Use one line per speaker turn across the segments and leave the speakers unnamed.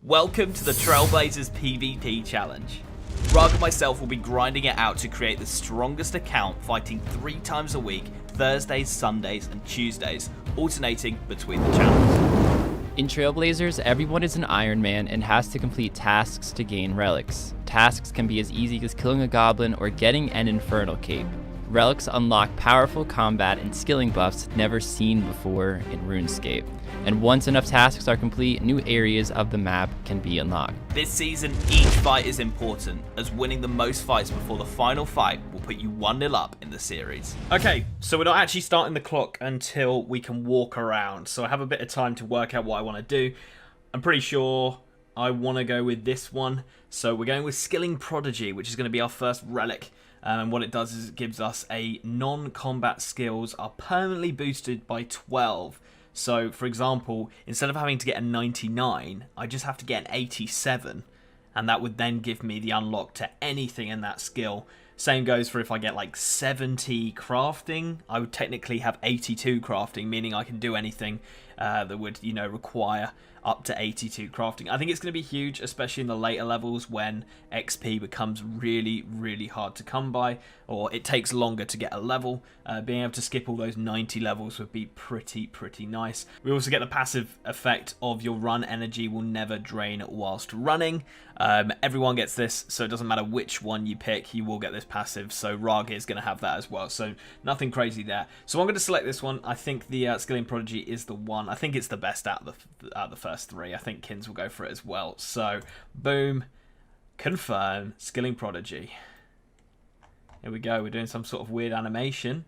Welcome to the Trailblazers PvP challenge. Rargh and myself will be grinding it out to create the strongest account, fighting 3 times a week, Thursdays, Sundays and Tuesdays, alternating between the channels.
In Trailblazers, everyone is an Iron Man and has to complete tasks to gain relics. Tasks can be as easy as killing a goblin or getting an infernal cape. Relics unlock powerful combat and skilling buffs never seen before in RuneScape. And once enough tasks are complete, new areas of the map can be unlocked.
This season, each fight is important, as winning the most fights before the final fight will put you 1-0 up in the series. Okay, so we're not actually starting the clock until we can walk around, so I have a bit of time to work out what I want to do. I'm pretty sure I want to go with this one, so we're going with Skilling Prodigy, which is going to be our first relic. And what it does is it gives us a non-combat skills are permanently boosted by 12. So, for example, instead of having to get a 99, I just have to get an 87. And that would then give me the unlock to anything in that skill. Same goes for if I get like 70 crafting, I would technically have 82 crafting, meaning I can do anything that would, require up to 82 crafting. I think it's going to be huge, especially in the later levels when XP becomes really, really hard to come by, or it takes longer to get a level. Being able to skip all those 90 levels would be pretty nice. We also get the passive effect of your run energy will never drain whilst running. Everyone gets this, so it doesn't matter which one you pick, you will get this passive, so Rargh is going to have that as well, so nothing crazy there. So I'm going to select this one. I think the Skilling Prodigy is the one. I think it's the best out of the first 3. I think Kins will go for it as well. So, boom, confirm, Skilling Prodigy. Here we go, we're doing some sort of weird animation.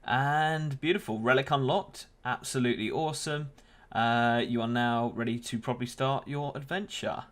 And beautiful, relic unlocked, absolutely awesome. You are now ready to probably start your adventure.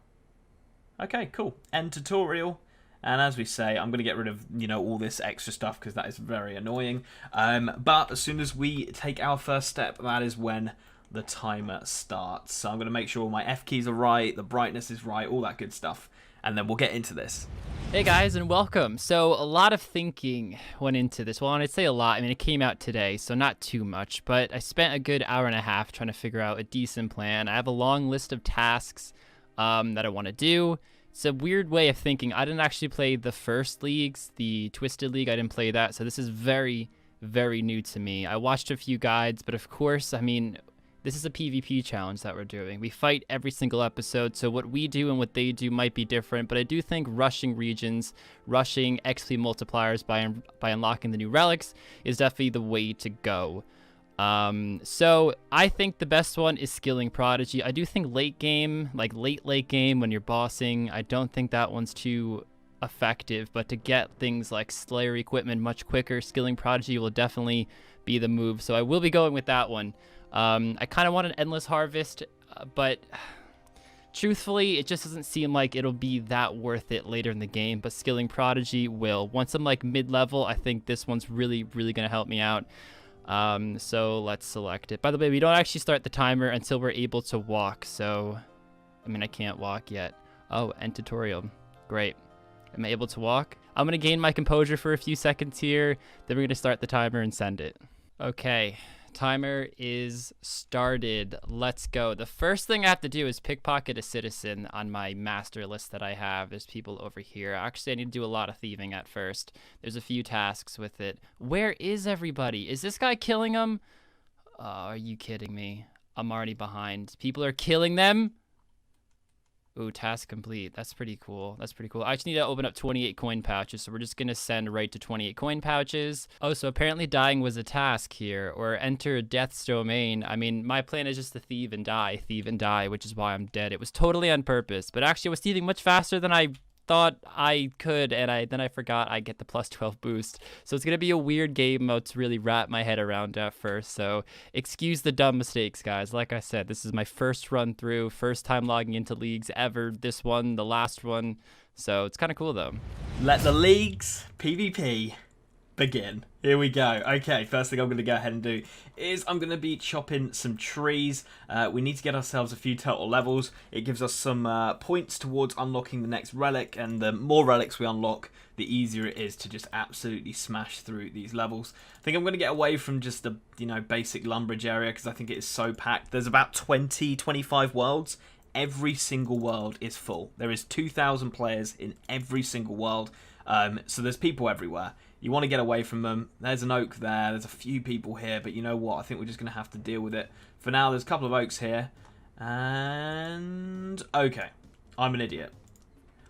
Okay, cool, end tutorial. And as we say, I'm going to get rid of, all this extra stuff because that is very annoying. But as soon as we take our first step, that is when the timer starts. So I'm going to make sure my F keys are right, the brightness is right, all that good stuff. And then we'll get into this.
Hey guys, and welcome. So a lot of thinking went into this. Well, and I'd say a lot. I mean, it came out today, so not too much. But I spent a good hour and a half trying to figure out a decent plan. I have a long list of tasks that I want to do. It's a weird way of thinking. I didn't actually play the first leagues, the Twisted League. I didn't play that, so this is very, very new to me. I watched a few guides, but of course, I mean, this is a PvP challenge that we're doing. We fight every single episode, so what we do and what they do might be different, but I do think rushing regions, rushing XP multipliers by unlocking the new relics is definitely the way to go. So I think the best one is Skilling Prodigy. I do think late game, like late game when you're bossing, I don't think that one's too effective, but to get things like Slayer equipment much quicker, Skilling Prodigy will definitely be the move. So I will be going with that one. I kind of want an Endless Harvest, but truthfully, it just doesn't seem like it'll be that worth it later in the game, but Skilling Prodigy will. Once I'm like mid-level, I think this one's really going to help me out. So let's select it. By the way, we don't actually start the timer until we're able to walk, so I mean, I can't walk yet. Oh, end tutorial. Great. Am I able to walk? I'm going to gain my composure for a few seconds here, then we're going to start the timer and send it. Okay, timer is started. Let's go. The first thing I have to do is pickpocket a citizen on my master list that I have. There's people over here. Actually, I need to do a lot of thieving at first. There's a few tasks with it. Where is everybody? Is this guy killing them? Oh, are you kidding me? I'm already behind. People are killing them? Ooh, task complete. That's pretty cool. That's pretty cool. I just need to open up 28 coin pouches, so we're just going to send right to 28 coin pouches. Oh, so apparently dying was a task here, or enter death's domain. I mean, my plan is just to thieve and die, which is why I'm dead. It was totally on purpose, but actually I was thieving much faster than I thought I could, and then I forgot I get the plus 12 boost. So it's going to be a weird game mode to really wrap my head around at first, so excuse the dumb mistakes, guys. Like I said, this is my first run through, first time logging into leagues ever, this one, the last one, so it's kind of cool though.
Let the leagues PvP begin. Here we go. Okay, first thing I'm going to go ahead and do is I'm going to be chopping some trees. We need to get ourselves a few total levels. It gives us some points towards unlocking the next relic, and the more relics we unlock, the easier it is to just absolutely smash through these levels. I think I'm going to get away from just the basic Lumbridge area because I think it is so packed. There's about 20-25 worlds every single world is full. There is 2,000 players in every single world, so there's people everywhere. You want to get away from them. There's an oak there. There's a few people here, but you know what? I think we're just going to have to deal with it. For now, there's a couple of oaks here. And okay, I'm an idiot.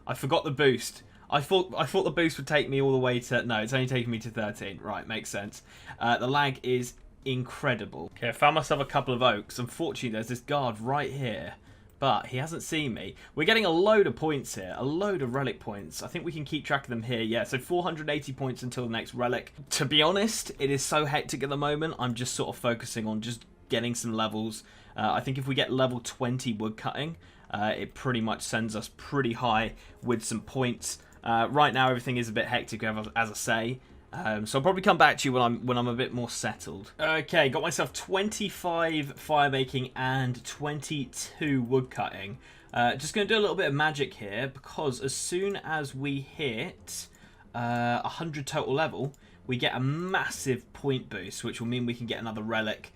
I forgot the boost. I thought the boost would take me all the way to... No, it's only taking me to 13. Right, makes sense. The lag is incredible. Okay, I found myself a couple of oaks. Unfortunately, there's this guard right here, but he hasn't seen me. We're getting a load of points here, a load of relic points. I think we can keep track of them here. Yeah, so 480 points until the next relic. To be honest, it is so hectic at the moment. I'm just sort of focusing on just getting some levels. I think if we get level 20 woodcutting, it pretty much sends us pretty high with some points. Right now, everything is a bit hectic, as I say. So I'll probably come back to you when I'm a bit more settled. Okay, got myself 25 firemaking and 22 woodcutting. Just going to do a little bit of magic here, because as soon as we hit 100 total level, we get a massive point boost, which will mean we can get another relic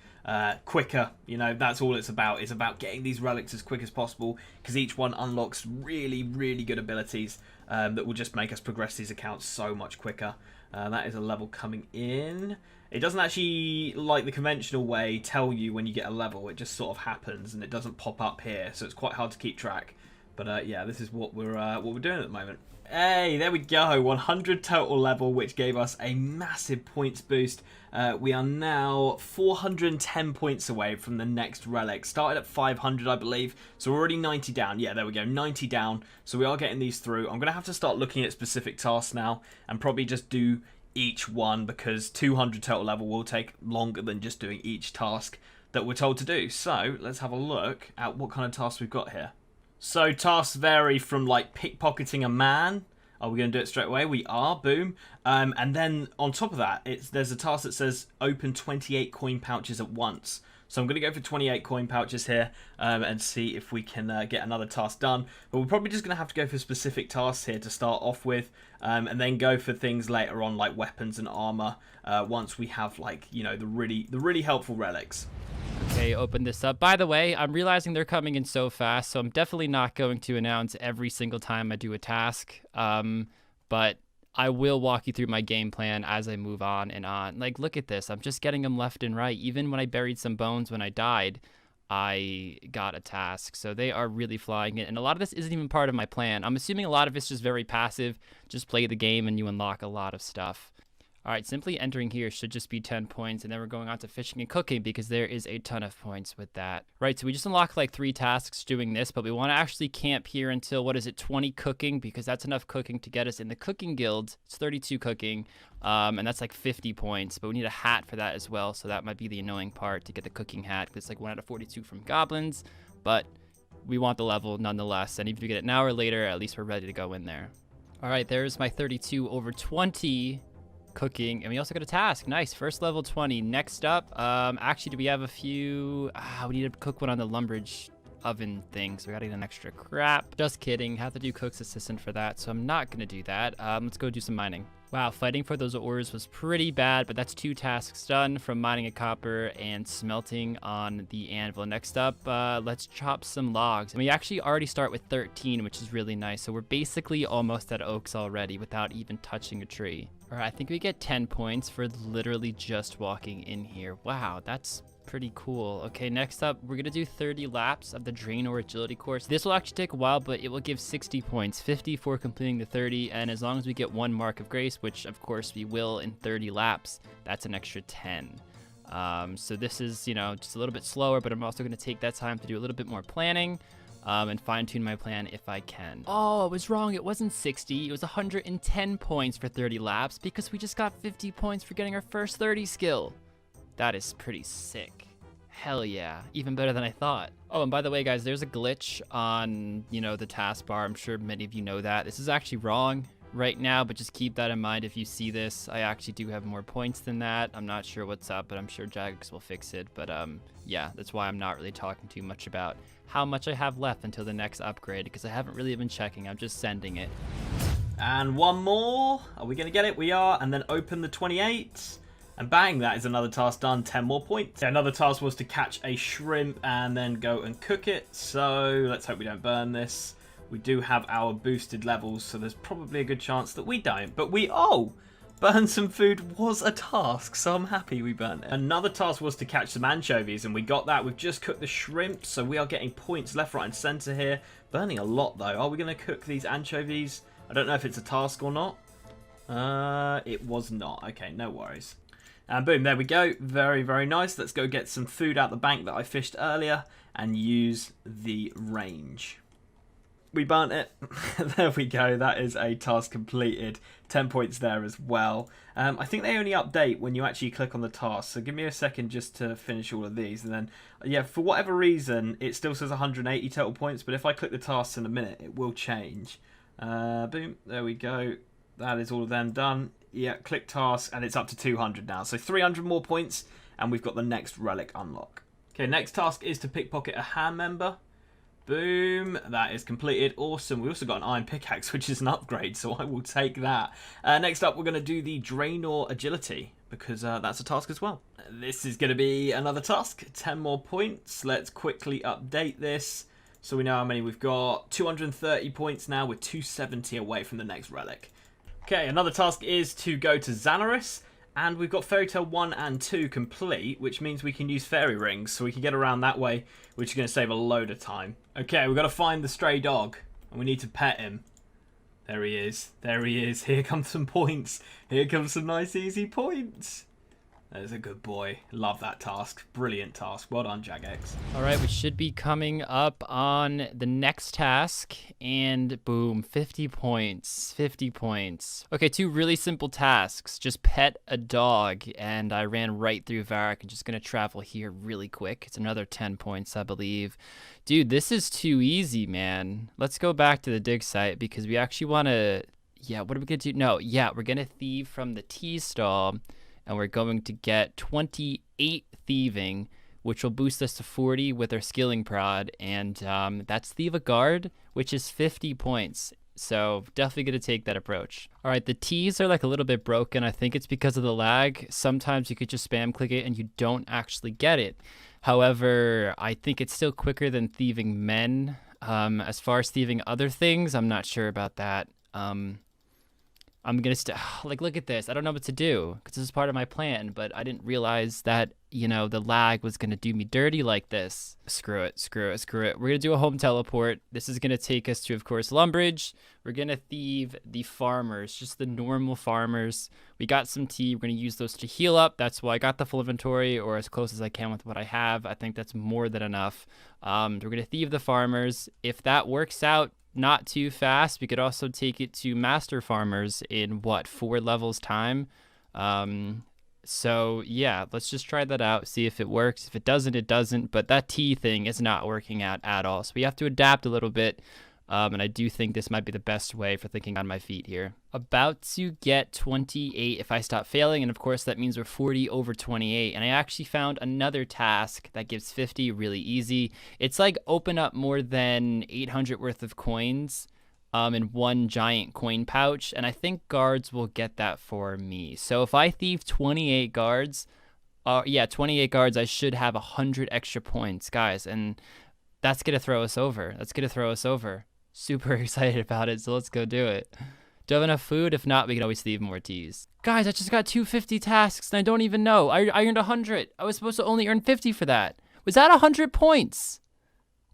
quicker. You know, that's all it's about. It's about getting these relics as quick as possible, because each one unlocks really, really good abilities that will just make us progress these accounts so much quicker. That is a level coming in. It doesn't actually, like the conventional way, tell you when you get a level. It just sort of happens, and it doesn't pop up here, so it's quite hard to keep track. But yeah, this is what we're doing at the moment. Hey, there we go, 100 total level, which gave us a massive points boost. We are now 410 points away from the next relic. Started at 500, I believe, so we're already 90 down. Yeah, there we go, 90 down. So we are getting these through. I'm going to have to start looking at specific tasks now and probably just do each one, because 200 total level will take longer than just doing each task that we're told to do. So let's have a look at what kind of tasks we've got here. So tasks vary from like pickpocketing a man. Are we going to do it straight away? We are. Boom. And then on top of that, there's a task that says open 28 coin pouches at once. So I'm going to go for 28 coin pouches here and see if we can get another task done. But we're probably just going to have to go for specific tasks here to start off with, and then go for things later on like weapons and armor once we have, like, you know, the really helpful relics.
Okay, open this up. By the way, I'm realizing they're coming in so fast, so I'm definitely not going to announce every single time I do a task. But I will walk you through my game plan as I move on and on. Like, look at this. I'm just getting them left and right. Even when I buried some bones when I died, I got a task. So they are really flying it. And a lot of this isn't even part of my plan. I'm assuming a lot of it's just very passive. Just play the game and you unlock a lot of stuff. All right, simply entering here should just be 10 points, and then we're going on to fishing and cooking because there is a ton of points with that. Right, so we just unlocked like 3 tasks doing this, but we want to actually camp here until, what is it, 20 cooking, because that's enough cooking to get us in the cooking guild. It's 32 cooking, and that's like 50 points, but we need a hat for that as well, so that might be the annoying part to get the cooking hat. It's like 1 out of 42 from goblins, but we want the level nonetheless, and even if we get it now or later, at least we're ready to go in there. All right, there's my 32 over 20 cooking, and we also got a task. Nice, first level 20. Next up, actually, do we have a few? We need to cook one on the lumberage oven thing, so we gotta get an extra crap. Just kidding, have to do cook's assistant for that, so I'm not gonna do that. Let's go do some mining. Wow, fighting for those ores was pretty bad, but that's 2 tasks done from mining a copper and smelting on the anvil. Next up, let's chop some logs. And we actually already start with 13, which is really nice. So we're basically almost at oaks already without even touching a tree. All right, I think we get 10 points for literally just walking in here. Wow, that's pretty cool. Okay, next up, we're gonna do 30 laps of the drain or agility course. This will actually take a while, but it will give 60 points, 50 for completing the 30, and as long as we get 1 mark of grace, which of course we will in 30 laps, that's an extra 10. So this is, you know, just a little bit slower, but I'm also gonna take that time to do a little bit more planning and fine-tune my plan if I can. Oh, I was wrong. It wasn't 60. It was 110 points for 30 laps because we just got 50 points for getting our first 30 skill. That is pretty sick. Hell yeah. Even better than I thought. Oh, and by the way, guys, there's a glitch on, you know, the taskbar. I'm sure many of you know that. This is actually wrong right now, but just keep that in mind if you see this. I actually do have more points than that. I'm not sure what's up, but I'm sure Jagex will fix it. But yeah, that's why I'm not really talking too much about how much I have left until the next upgrade, because I haven't really been checking. I'm just sending it.
And one more. Are we going to get it? We are. And then open the 28. And bang, that is another task done, 10 more points. Yeah, another task was to catch a shrimp and then go and cook it. So let's hope we don't burn this. We do have our boosted levels, so there's probably a good chance that we don't. But burn some food was a task, so I'm happy we burnt it. Another task was to catch some anchovies, and we got that. We've just cooked the shrimp, so we are getting points left, right, and center here. Burning a lot, though. Are we going to cook these anchovies? I don't know if it's a task or not. It was not. Okay, no worries. And boom, there we go. Very, very nice. Let's go get some food out the bank that I fished earlier and use the range. We burnt it. There we go. That is a task completed. 10 points there as well. I think they only update when you actually click on the task. So give me a second just to finish all of these. And then, yeah, for whatever reason, it still says 180 total points. But if I click the tasks in a minute, it will change. Boom. There we go. That is all of them done. Yeah, click task, and it's up to 200 now. So 300 more points, and we've got the next relic unlock. Okay, next task is to pickpocket a ham member. Boom, that is completed. Awesome. We also got an iron pickaxe, which is an upgrade, so I will take that. Next up, we're going to do the Draenor agility, because that's a task as well. This is going to be another task. 10 more points. Let's quickly update this so we know how many we've got. 230 points now. We're 270 away from the next relic. Okay, another task is to go to Xanaris, and we've got Fairy Tale 1 and 2 complete, which means we can use fairy rings, so we can get around that way, which is going to save a load of time. Okay, we've got to find the stray dog, and we need to pet him. There he is. There he is. Here comes some points. Here comes some nice, easy points. There's a good boy. Love that task. Brilliant task. Well done, Jagex.
All right, we should be coming up on the next task, and boom, 50 points, 50 points. Okay, 2 really simple tasks. Just pet a dog, and I ran right through Rargh. I'm just going to travel here really quick. It's another 10 points, I believe. Dude, this is too easy, man. Let's go back to the dig site, because we actually want to... Yeah, what are we going to do? No, yeah, we're going to thieve from the tea stall, and we're going to get 28 thieving, which will boost us to 40 with our skilling prod, and that's thieve a guard, which is 50 points. So definitely going to take that approach. All right, the teas are like a little bit broken. I think it's because of the lag. Sometimes you could just spam click it and you don't actually get it. However, I think it's still quicker than thieving men. As far as thieving other things, I'm not sure about that. I'm going to like, look at this. I don't know what to do because this is part of my plan, but I didn't realize that, you know, the lag was going to do me dirty like this. Screw it, screw it, screw it. We're going to do a home teleport. This is going to take us to, of course, Lumbridge. We're going to thieve the farmers, just the normal farmers. We got some tea. We're going to use those to heal up. That's why I got the full inventory, or as close as I can with what I have. I think that's more than enough. We're going to thieve the farmers. If that works out, not too fast, we could also take it to master farmers in what, 4 levels time. So yeah, let's just try that out, see if it works. If it doesn't, it doesn't, but that tea thing is not working out at all, so we have to adapt a little bit. And I do think this might be the best way for thinking on my feet here. About to get 28 if I stop failing, and of course that means we're 40 over 28. And I actually found another task that gives 50 really easy. It's like open up more than 800 worth of coins in one giant coin pouch, and I think guards will get that for me. So if I thieve 28 guards, 28 guards, I should have 100 extra points, guys, and that's gonna throw us over. That's gonna throw us over. Super excited about it, so let's go do it. Do I have enough food? If not, we can always thieve more teas. Guys, I just got 250 tasks, and I don't even know. I earned 100. I was supposed to only earn 50 for that. Was that 100 points?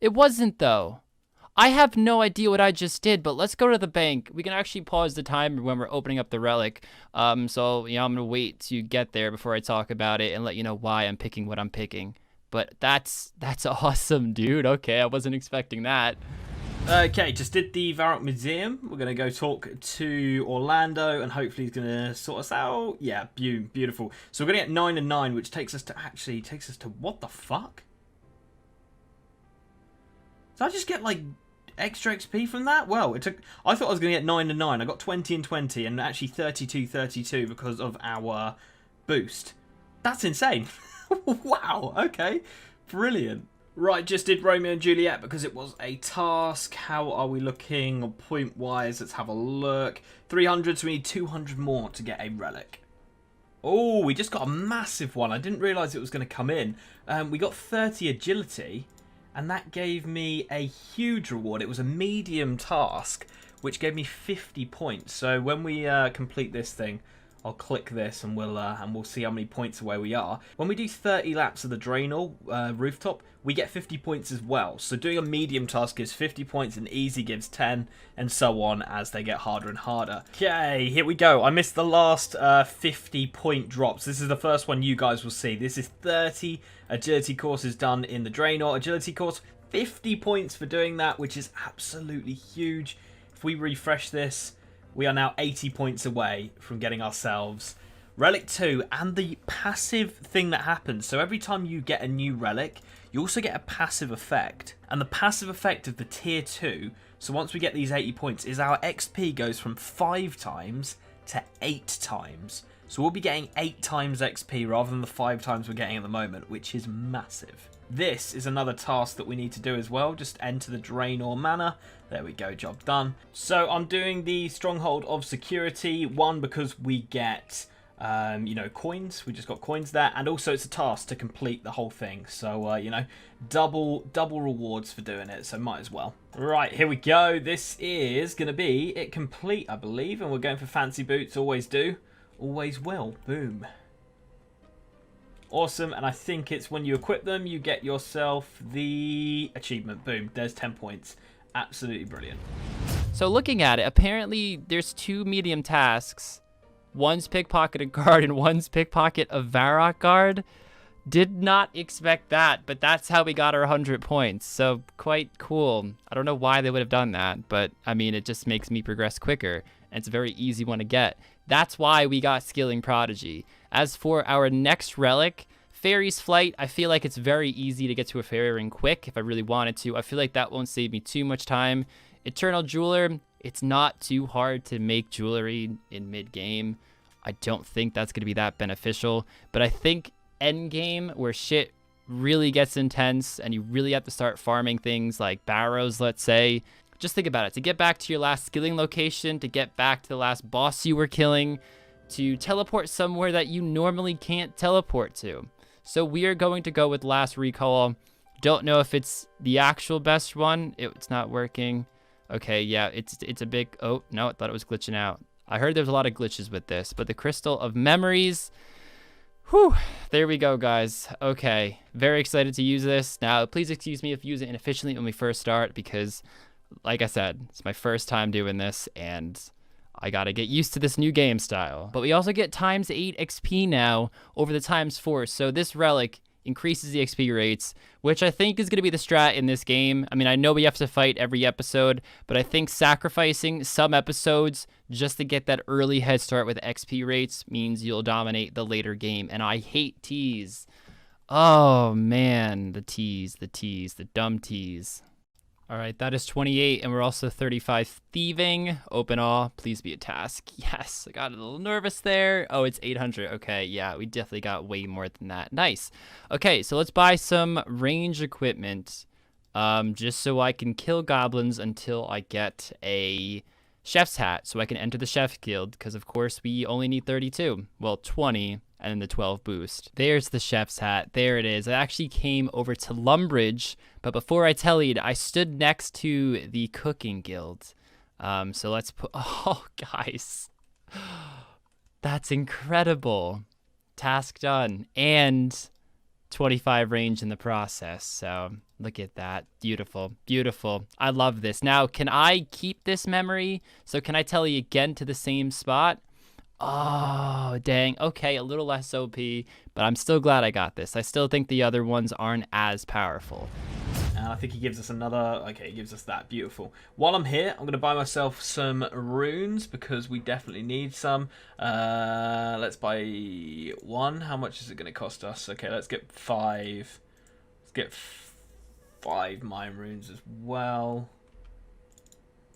It wasn't, though. I have no idea what I just did, but let's go to the bank. We can actually pause the timer when we're opening up the relic. So, you know, I'm going to wait to get there before I talk about it and let you know why I'm picking what I'm picking. But that's awesome, dude. Okay, I wasn't expecting that.
Okay, just did the Varrock Museum. We're going to go talk to Orlando, and hopefully he's going to sort us out. Yeah, beautiful. So we're going to get 9 and 9, which takes us to what the fuck? Did I just get, like, extra XP from that? Well, I thought I was going to get 9 and 9. I got 20 and 20, and actually 32 because of our boost. That's insane. Wow, okay. Brilliant. Right, just did Romeo and Juliet because it was a task. How are we looking point-wise? Let's have a look. 300, so we need 200 more to get a relic. Oh, we just got a massive one. I didn't realise it was going to come in. We got 30 agility, and that gave me a huge reward. It was a medium task, which gave me 50 points. So when we complete this thing, I'll click this and we'll see how many points away we are. When we do 30 laps of the Draenor rooftop, we get 50 points as well. So doing a medium task gives 50 points and easy gives 10 and so on as they get harder and harder. Okay, here we go. I missed the last 50 point drops. This is the first one you guys will see. This is 30 agility courses done in the Draenor agility course. 50 points for doing that, which is absolutely huge. If we refresh this, we are now 80 points away from getting ourselves Relic 2 and the passive thing that happens. So every time you get a new relic, you also get a passive effect. And the passive effect of the tier 2, so once we get these 80 points, is our XP goes from 5 times to 8 times. So we'll be getting 8 times XP rather than the 5 times we're getting at the moment, which is massive. This is another task that we need to do as well. Just enter the Draenor Manor. There we go, job done. So I'm doing the Stronghold of Security. One, because we get, you know, coins. We just got coins there. And also it's a task to complete the whole thing. So, you know, double rewards for doing it. So might as well. Right, here we go. This is going to be it complete, I believe. And we're going for fancy boots. Always do. Always will. Boom. Awesome, and I think it's when you equip them, you get yourself the achievement. Boom, there's 10 points. Absolutely brilliant.
So looking at it, apparently there's 2 medium tasks. One's pickpocket a guard and one's pickpocket a Varrock guard. Did not expect that, but that's how we got our 100 points. So quite cool. I don't know why they would have done that, but I mean, it just makes me progress quicker. And it's a very easy one to get. That's why we got Skilling Prodigy. As for our next relic, Fairy's Flight, I feel like it's very easy to get to a fairy ring quick if I really wanted to. I feel like that won't save me too much time. Eternal Jeweler, it's not too hard to make jewelry in mid-game. I don't think that's going to be that beneficial. But I think endgame, where shit really gets intense and you really have to start farming things like barrows, let's say. Just think about it. To get back to your last skilling location, to get back to the last boss you were killing, to teleport somewhere that you normally can't teleport to. So we are going to go with Last Recall. Don't know if it's the actual best one. It's not working. Okay, yeah, it's a big... Oh, no, I thought it was glitching out. I heard there's a lot of glitches with this, but the Crystal of Memories... Whew, there we go, guys. Okay, very excited to use this. Now, please excuse me if you use it inefficiently when we first start, because, like I said, it's my first time doing this, and I gotta get used to this new game style. But we also get times 8 XP now over the times 4. So this relic increases the XP rates, which I think is gonna be the strat in this game. I mean, I know we have to fight every episode, but I think sacrificing some episodes just to get that early head start with XP rates means you'll dominate the later game. And I hate teas. Oh man, the teas, the dumb teas. All right, that is 28, and we're also 35 thieving. Open all, please be a task. Yes, I got a little nervous there. Oh, it's 800. Okay, yeah, we definitely got way more than that. Nice. Okay, so let's buy some range equipment, just so I can kill goblins until I get a chef's hat, so I can enter the chef guild, because of course we only need 32. Well, 20. And then the 12 boost. There's the chef's hat. There it is. I actually came over to Lumbridge, but before I tell you, I stood next to the cooking guild. So let's put... Oh, guys. That's incredible. Task done. And 25 range in the process. So look at that. Beautiful. Beautiful. I love this. Now, can I keep this memory? So can I tell you again to the same spot? Oh, dang. Okay, a little less OP, but I'm still glad I got this. I still think the other ones aren't as powerful.
And I think he gives us another... Okay, he gives us that. Beautiful. While I'm here, I'm going to buy myself some runes because we definitely need some. Let's buy 1. How much is it going to cost us? Okay, let's get 5. Let's get 5 mine runes as well.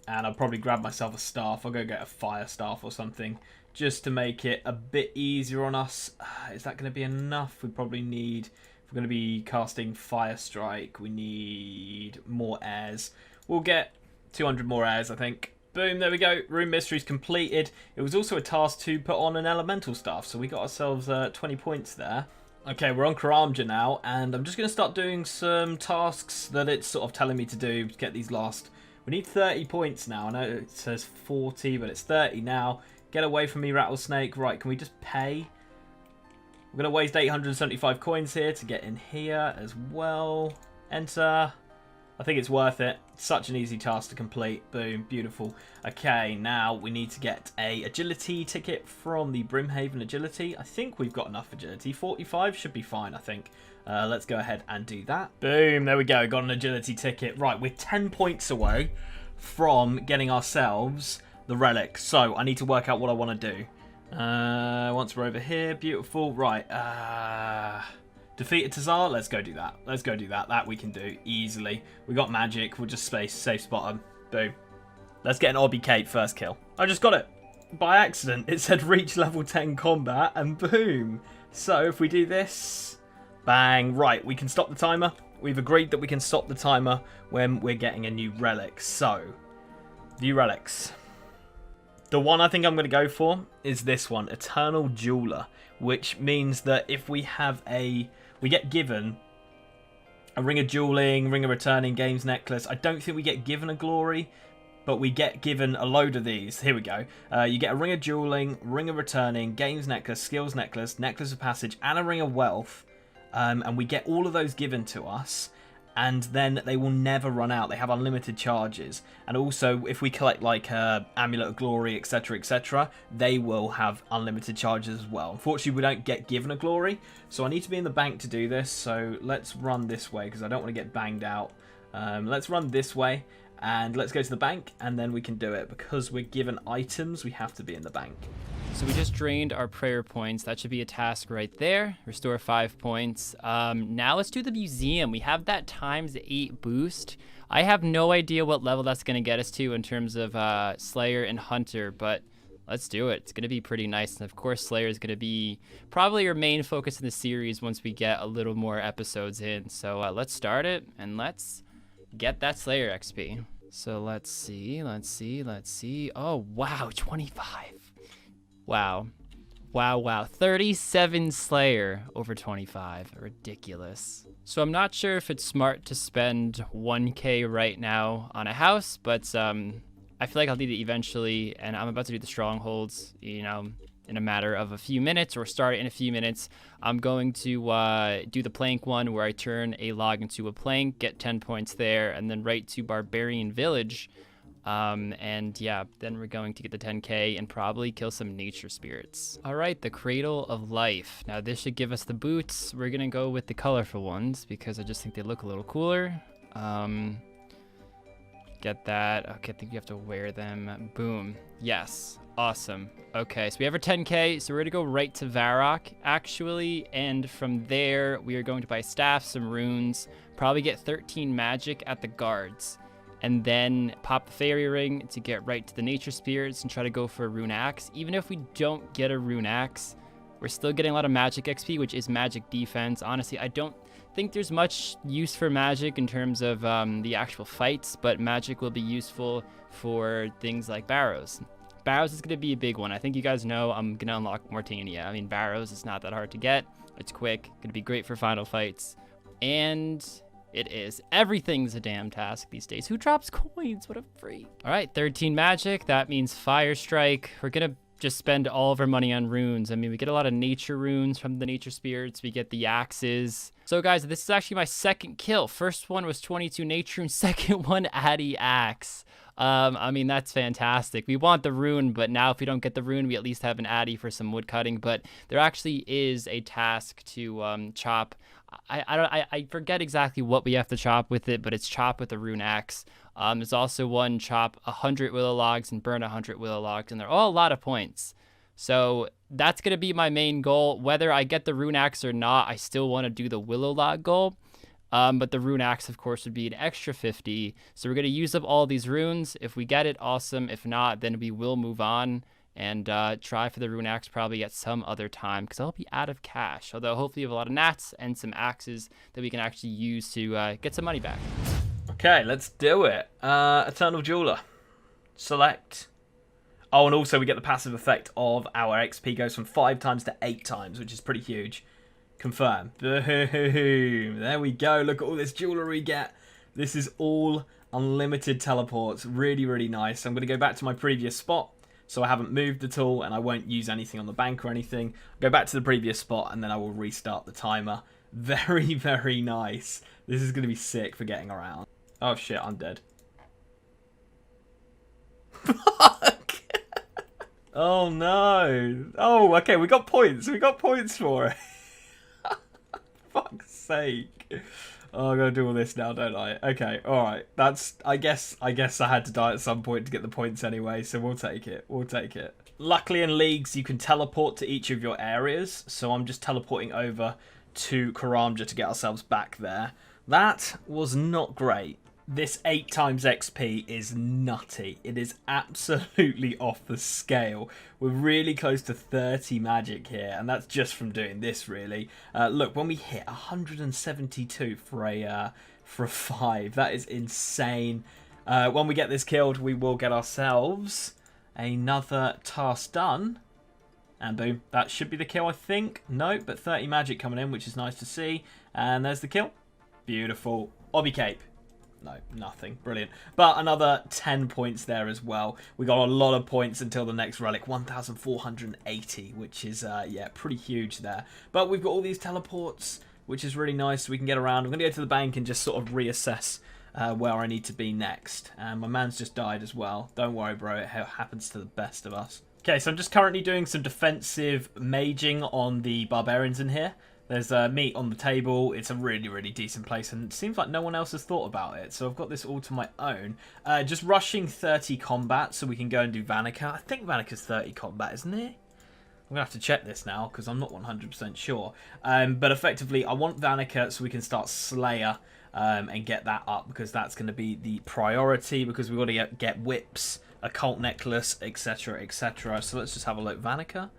And I'll probably grab myself a staff. I'll go get a fire staff or something, just to make it a bit easier on us. Is that going to be enough? We probably need, if we're going to be casting Fire Strike, we need more airs. We'll get 200 more airs, I think. Boom, there we go. Room mysteries completed. It was also a task to put on an elemental staff, so we got ourselves 20 points there. Okay, we're on Karamja now, and I'm just going to start doing some tasks that it's sort of telling me to do to get these last. We need 30 points now. I know it says 40, but it's 30 now. Get away from me, Rattlesnake. Right, can we just pay? We're going to waste 875 coins here to get in here as well. Enter. I think it's worth it. Such an easy task to complete. Boom, beautiful. Okay, now we need to get a agility ticket from the Brimhaven Agility. I think we've got enough agility. 45 should be fine, I think. Let's go ahead and do that. Boom, there we go. Got an agility ticket. Right, we're 10 points away from getting ourselves the relic. So I need to work out what I want to do. Once we're over here, beautiful. Right, defeat a Tazar. Let's go do that. Let's go do that. That we can do easily. We got magic. We'll just safe spot him. Boom. Let's get an Obby Cape first kill. I just got it by accident. It said reach level 10 combat, and boom. So if we do this, bang. Right, we can stop the timer. We've agreed that we can stop the timer when we're getting a new relic. So, view relics. The one I think I'm going to go for is this one, Eternal Jeweler, which means that if we have we get given a Ring of Dueling, Ring of Returning, Games Necklace. I don't think we get given a Glory, but we get given a load of these. Here we go. You get a Ring of Dueling, Ring of Returning, Games Necklace, Skills Necklace, Necklace of Passage, and a Ring of Wealth. And we get all of those given to us. And then they will never run out. They have unlimited charges. And also, if we collect like Amulet of Glory, etc., etc., they will have unlimited charges as well. Unfortunately, we don't get given a Glory, so I need to be in the bank to do this. So let's run this way, because I don't want to get banged out. Let's run this way, and let's go to the bank, and then we can do it. Because we're given items, we have to be in the bank.
So we just drained our prayer points. That should be a task right there. Restore 5 points. Now let's do the museum. We have that ×8 boost. I have no idea what level that's going to get us to in terms of Slayer and Hunter, but let's do it. It's going to be pretty nice. And of course, Slayer is going to be probably our main focus in the series once we get a little more episodes in. So let's start it, and let's get that Slayer XP. So let's see. Oh, wow, 25. Wow. 37 Slayer over 25. Ridiculous. So I'm not sure if it's smart to spend 1k right now on a house, but I feel like I'll need it eventually, and I'm about to do the strongholds, you know, in a matter of a few minutes, or start it in a few minutes. I'm going to do the plank one where I turn a log into a plank, get 10 points there, and then right to Barbarian Village. And yeah, then we're going to get the 10k and probably kill some nature spirits. All right, the Cradle of Life. Now this should give us the boots. We're gonna go with the colorful ones because I just think they look a little cooler. Get that. Okay, I think you have to wear them. Boom. Yes. Awesome. Okay, so we have our 10k, so we're gonna go right to Varrock actually, and from there we are going to buy staff, some runes, probably get 13 magic at the guards, and then pop the fairy ring to get right to the nature spirits and try to go for a rune axe. Even if we don't get a rune axe, we're still getting a lot of magic XP, which is magic defense. Honestly, I don't think there's much use for magic in terms of the actual fights, but magic will be useful for things like Barrows. Barrows is going to be a big one. I think you guys know I'm going to unlock Mortania. I mean, Barrows is not that hard to get. It's quick. Going to be great for final fights. And it is. Everything's a damn task these days. Who drops coins? What a freak. All right, 13 magic. That means Fire Strike. We're going to just spend all of our money on runes. I mean, we get a lot of nature runes from the nature spirits. We get the axes. So guys, this is actually my second kill. First one was 22 nature rune. Second one, Addy axe. I mean, that's fantastic. We want the rune, but now if we don't get the rune, we at least have an Addy for some wood cutting. But there actually is a task to chop. I forget exactly what we have to chop with it, but it's chop with a rune axe. There's also one chop 100 willow logs and burn 100 willow logs, and they're all a lot of points. So that's going to be my main goal. Whether I get the rune axe or not, I still want to do the willow log goal. But the rune axe, of course, would be an extra 50. So we're going to use up all these runes. If we get it, awesome. If not, then we will move on and try for the rune axe probably at some other time, because I'll be out of cash. Although hopefully you have a lot of gnats and some axes that we can actually use to get some money back.
Okay, let's do it. Eternal Jeweler. Select. Oh, and also we get the passive effect of our XP goes from 5 times to 8 times, which is pretty huge. Confirm. Boom. There we go. Look at all this jewelry we get. This is all unlimited teleports. Really, really nice. I'm going to go back to my previous spot. So I haven't moved at all, and I won't use anything on the bank or anything. Go back to the previous spot, and then I will restart the timer. Very, very nice. This is going to be sick for getting around. Oh shit, I'm dead. Fuck! Oh no. Oh, okay, we got points. We got points for it. Fuck's sake. Oh, I gotta do all this now, don't I? Okay, alright. That's I guess I had to die at some point to get the points anyway, so we'll take it. We'll take it. Luckily in leagues you can teleport to each of your areas, so I'm just teleporting over to Karamja to get ourselves back there. That was not great. This 8 times XP is nutty. It is absolutely off the scale. We're really close to 30 magic here, and that's just from doing this, really. Look, when we hit 172 for a 5, that is insane. When we get this killed, we will get ourselves another task done. And boom, that should be the kill, I think. No, but 30 magic coming in, which is nice to see. And there's the kill. Beautiful. Obby cape. No, nothing. Brilliant. But another 10 points there as well. We got a lot of points until the next relic. 1,480, which is, yeah, pretty huge there. But we've got all these teleports, which is really nice. So we can get around. I'm going to go to the bank and just sort of reassess where I need to be next. And my man's just died as well. Don't worry, bro. It happens to the best of us. Okay, so I'm just currently doing some defensive maging on the barbarians in here. There's meat on the table. It's a really, really decent place, and it seems like no one else has thought about it. So I've got this all to my own. Just rushing 30 combat so we can go and do Vanica. I think Vanica's 30 combat, isn't it? I'm going to have to check this now because I'm not 100% sure. But effectively, I want Vanica so we can start Slayer and get that up because that's going to be the priority because we've got to get whips, a cult necklace, etc., etc. So let's just have a look. Vanica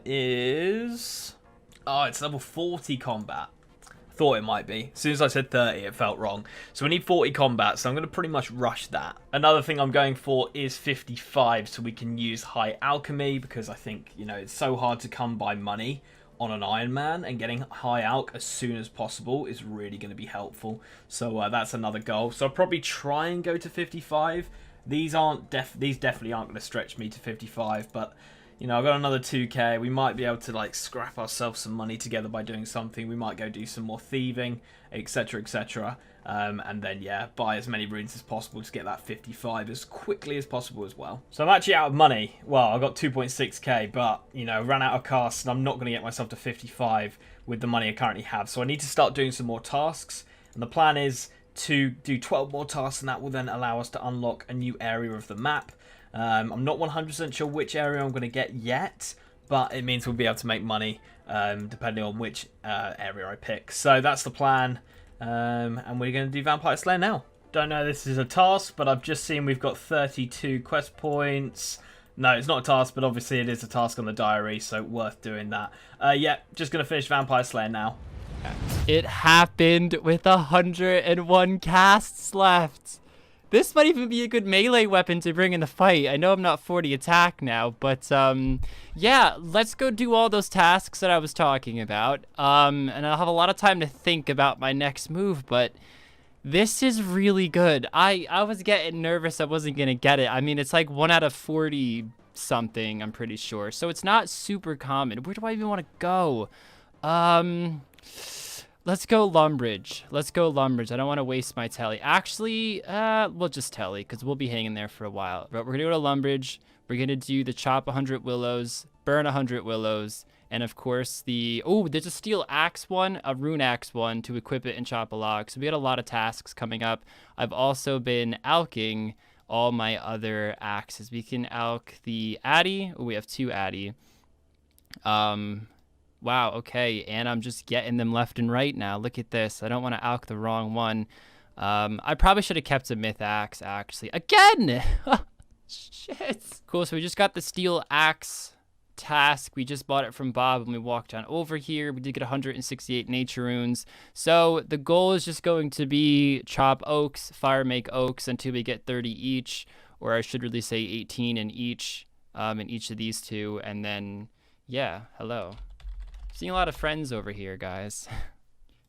is... Oh, it's level 40 combat. Thought it might be. As soon as I said 30, it felt wrong. So we need 40 combat, so I'm going to pretty much rush that. Another thing I'm going for is 55, so we can use high alchemy, because I think, you know, it's so hard to come by money on an Iron Man, and getting high alch as soon as possible is really going to be helpful. So that's another goal. So I'll probably try and go to 55. These definitely aren't going to stretch me to 55, but... You know, I've got another 2k. We might be able to, like, scrap ourselves some money together by doing something. We might go do some more thieving, etc., etc. And then, yeah, buy as many runes as possible to get that 55 as quickly as possible as well. So I'm actually out of money. Well, I've got 2.6k, but, you know, ran out of casts, and I'm not going to get myself to 55 with the money I currently have. So I need to start doing some more tasks. And the plan is to do 12 more tasks, and that will then allow us to unlock a new area of the map. I'm not 100% sure which area I'm going to get yet, but it means we'll be able to make money depending on which area I pick. So that's the plan, and we're going to do Vampire Slayer now. Don't know this is a task, but I've just seen we've got 32 quest points. No, it's not a task, but obviously it is a task on the diary, so worth doing that. Yeah, just going to finish Vampire Slayer now.
It happened with 101 casts left. This might even be a good melee weapon to bring in the fight. I know I'm not 40 attack now, but yeah, let's go do all those tasks that I was talking about. And I'll have a lot of time to think about my next move, but this is really good. I was getting nervous I wasn't going to get it. I mean, it's like 1 out of 40 something, I'm pretty sure. So it's not super common. Where do I even want to go? Let's go Lumbridge. Let's go Lumbridge. I don't want to waste my telly. Actually, we'll just telly because we'll be hanging there for a while. But we're going to go to Lumbridge. We're going to do the chop 100 willows, burn 100 willows, and of course the... Oh, there's a steel axe one, a rune axe one to equip it and chop a log. So we got a lot of tasks coming up. I've also been alching all my other axes. We can alch the Addy. Oh, we have 2 Addy. Wow, okay, and I'm just getting them left and right now. Look at this. I don't want to alch the wrong one. I probably should have kept a myth axe, actually. Again! Shit. Cool, so we just got the steel axe task. We just bought it from Bob when we walked on over here. We did get 168 nature runes. So the goal is just going to be chop oaks, fire make oaks until we get 30 each, or I should really say 18 in each of these two. And then, yeah, hello. Seeing a lot of friends over here, guys.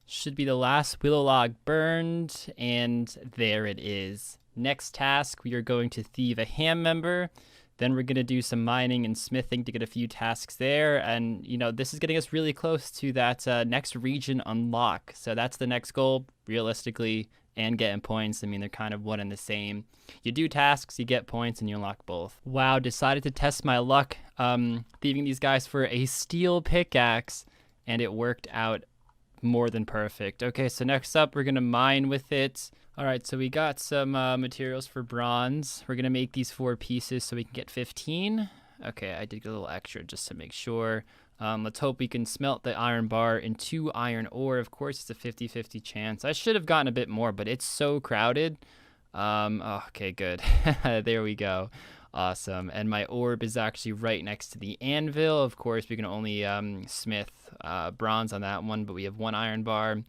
Should be the last willow log burned, and there it is. Next task, we are going to thieve a ham member. Then we're going to do some mining and smithing to get a few tasks there. And, you know, this is getting us really close to that next region unlock. So that's the next goal, realistically, and getting points. I mean, they're kind of one and the same. You do tasks, you get points, and you unlock both. Wow, decided to test my luck thieving these guys for a steel pickaxe, and it worked out more than perfect. Okay, so next up, we're going to mine with it. All right, so we got some materials for bronze. We're going to make these 4 pieces so we can get 15. Okay, I did get a little extra just to make sure. Let's hope we can smelt the iron bar into iron ore. Of course, it's a 50-50 chance. I should have gotten a bit more, but it's so crowded. Okay, good. There we go. Awesome. And my orb is actually right next to the anvil. Of course, we can only smith bronze on that one, but we have 1 iron bar.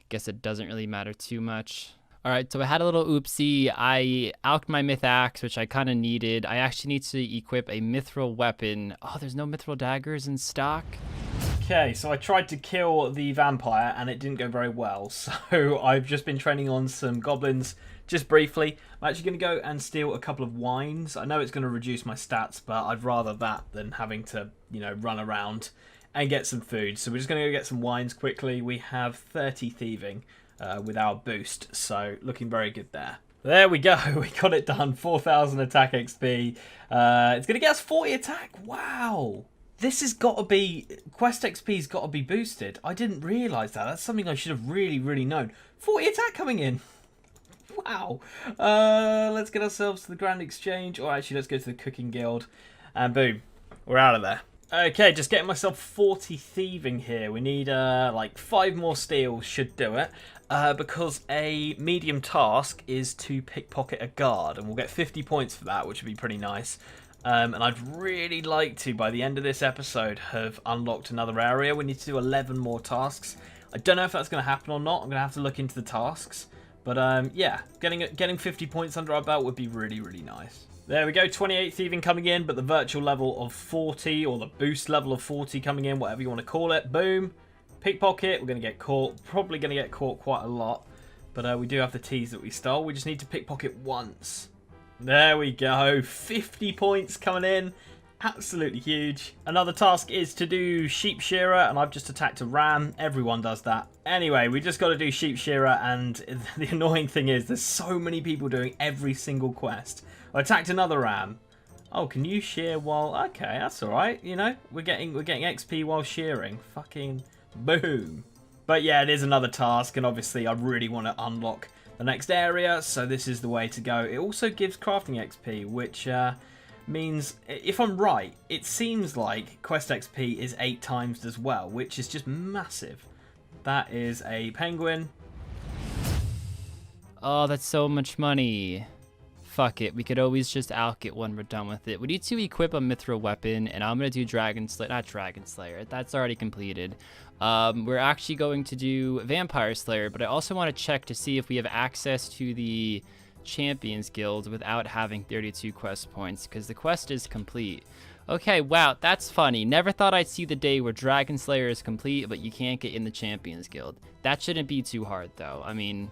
Guess it doesn't really matter too much. All right, so I had a little oopsie. I alked my myth axe, which I kind of needed. I actually need to equip a mithril weapon. Oh, there's no mithril daggers in stock.
Okay, so I tried to kill the vampire and it didn't go very well. So I've just been training on some goblins just briefly. I'm actually going to go and steal a couple of wines. I know it's going to reduce my stats, but I'd rather that than having to, you know, run around and get some food. So we're just going to go get some wines quickly. We have 30 thieving with our boost, so looking very good there. There we go, we got it done. 4,000 attack XP. It's going to get us 40 attack. Wow. This has got to be, quest XP's got to be boosted. I didn't realise that. That's something I should have really known. 40 attack coming in. Wow. Let's get ourselves to the Grand Exchange, or actually let's go to the Cooking Guild, and boom, we're out of there. Okay, just getting myself 40 thieving here. We need like 5 more steel should do it, because a medium task is to pickpocket a guard, and we'll get 50 points for that, which would be pretty nice. And I'd really like to, by the end of this episode, have unlocked another area. We need to do 11 more tasks. I don't know if that's going to happen or not. I'm going to have to look into the tasks. But yeah, getting 50 points under our belt would be really nice. There we go, 28 thieving coming in, but the virtual level of 40, or the boost level of 40 coming in, whatever you want to call it. Boom. Pickpocket, we're going to get caught. Probably going to get caught quite a lot. But we do have the teas that we stole. We just need to pickpocket once. There we go, 50 points coming in. Absolutely huge. Another task is to do sheep shearer, and I've just attacked a ram. Everyone does that. Anyway, we just got to do sheep shearer, and the annoying thing is there's so many people doing every single quest. I attacked another ram. Oh, can you shear while... Okay, that's alright, you know. We're getting XP while shearing. Fucking boom. But yeah, it is another task, and obviously I really want to unlock the next area, so this is the way to go. It also gives crafting XP, which means, if I'm right, it seems like quest XP is 8 times as well, which is just massive. That is a penguin.
Oh, that's so much money. Fuck it, we could always just alk it when we're done with it. We need to equip a mithril weapon, and I'm going to do Dragon Slayer, not Dragon Slayer, that's already completed. We're actually going to do Vampire Slayer, but I also want to check to see if we have access to the Champions Guild without having 32 quest points, because the quest is complete. Okay, wow, that's funny. Never thought I'd see the day where Dragon Slayer is complete, but you can't get in the Champions Guild. That shouldn't be too hard, though. I mean,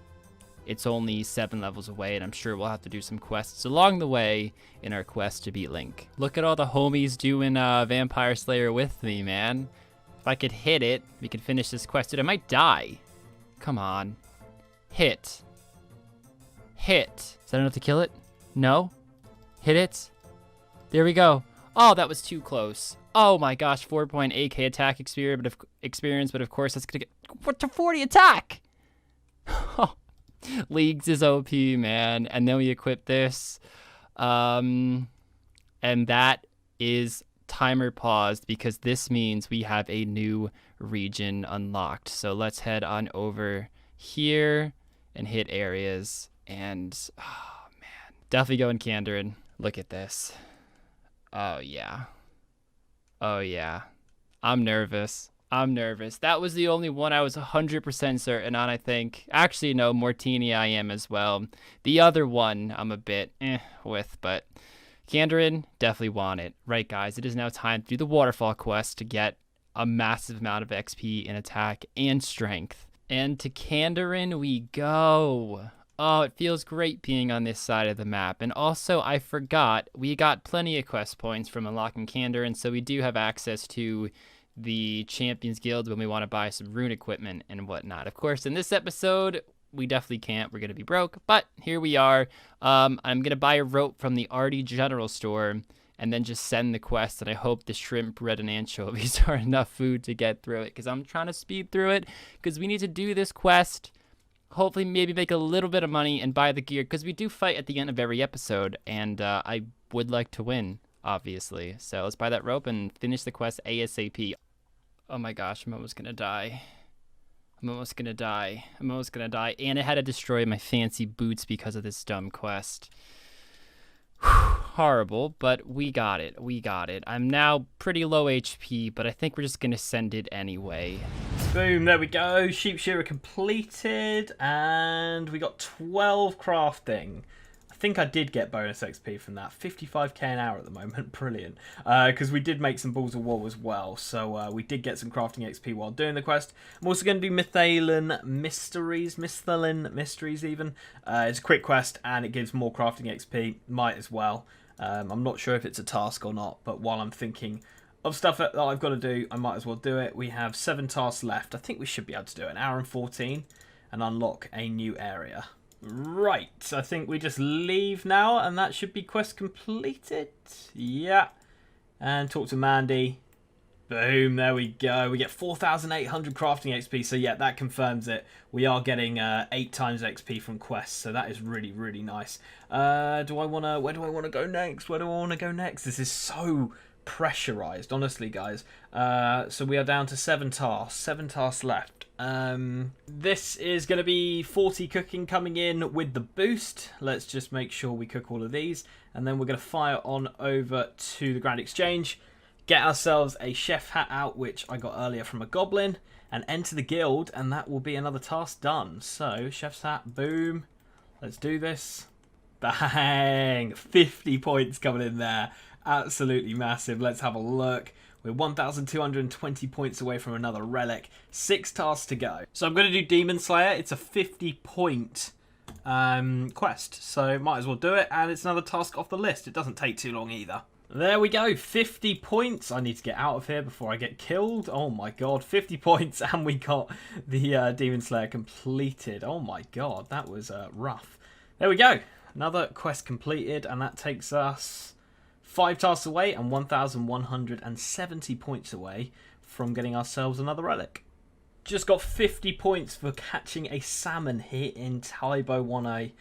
it's only 7 levels away, and I'm sure we'll have to do some quests along the way in our quest to beat Link. Look at all the homies doing Vampire Slayer with me, man. If I could hit it, we could finish this quest. Dude, I might die. Come on. Hit. Hit. Is that enough to kill it? No? Hit it? There we go. Oh, that was too close. Oh my gosh, 4.8k attack experience, but of course that's gonna get to 40 attack! Leagues is OP, man. And then we equip this. And that is timer paused because this means we have a new region unlocked. So let's head on over here and hit areas. And, oh man, definitely going Kandarin. Look at this. Oh yeah. Oh yeah. I'm nervous. I'm nervous. That was the only one I was 100% certain on, I think. Actually, no, Mortini I am as well. The other one I'm a bit with, but Kandarin definitely want it. Right, guys, it is now time to do the waterfall quest to get a massive amount of XP in attack and strength. And to Kandarin we go. Oh, it feels great being on this side of the map. And also, I forgot, we got plenty of quest points from unlocking Kandarin, so we do have access to the Champions Guild when we want to buy some rune equipment and whatnot. Of course, in this episode, we definitely can't. We're going to be broke, but here we are. I'm going to buy a rope from the Artie General Store and then just send the quest, and I hope the shrimp, bread, and anchovies are enough food to get through it, because I'm trying to speed through it, because we need to do this quest, hopefully maybe make a little bit of money and buy the gear, because we do fight at the end of every episode, and I would like to win, obviously. So let's buy that rope and finish the quest ASAP. Oh my gosh, I'm almost gonna die. I'm almost gonna die. I'm almost gonna die. And I had to destroy my fancy boots because of this dumb quest. Horrible, but we got it. We got it. I'm now pretty low HP, but I think we're just gonna send it anyway.
Boom, there we go. Sheep shearer completed, and we got 12 crafting. I think I did get bonus XP from that. 55k an hour at the moment. Brilliant. Because we did make some balls of wool as well. So we did get some crafting XP while doing the quest. I'm also going to do Mythalin Mysteries even. It's a quick quest and it gives more crafting XP. Might as well. I'm not sure if it's a task or not, but while I'm thinking of stuff that I've got to do, I might as well do it. We have 7 tasks left. I think we should be able to do it. An hour and 14 and unlock a new area. Right, I think we just leave now, and that should be quest completed. Yeah. And talk to Mandy. Boom, there we go. We get 4,800 crafting XP, so yeah, that confirms it. We are getting 8 times XP from quests, so that is really, really nice. Where do I want to go next? Where do I want to go next? This is so pressurized, honestly, guys. So we are down to 7 tasks left. This is going to be 40 cooking coming in with the boost. Let's just make sure we cook all of these, and then we're going to fire on over to the Grand Exchange, get ourselves a chef hat out, which I got earlier from a goblin, and enter the guild, and that will be another task done. So chef's hat, boom, let's do this. Bang, 50 points coming in there. Absolutely massive. Let's have a look. We're 1,220 points away from another relic. 6 tasks to go. So I'm going to do Demon Slayer. It's a 50-point quest, so might as well do it. And it's another task off the list. It doesn't take too long either. There we go. 50 points. I need to get out of here before I get killed. Oh my god. 50 points, and we got the Demon Slayer completed. Oh my god. That was rough. There we go. Another quest completed, and that takes us 5 tasks away and 1,170 points away from getting ourselves another relic. Just got 50 points for catching a salmon here in Taibo 1A,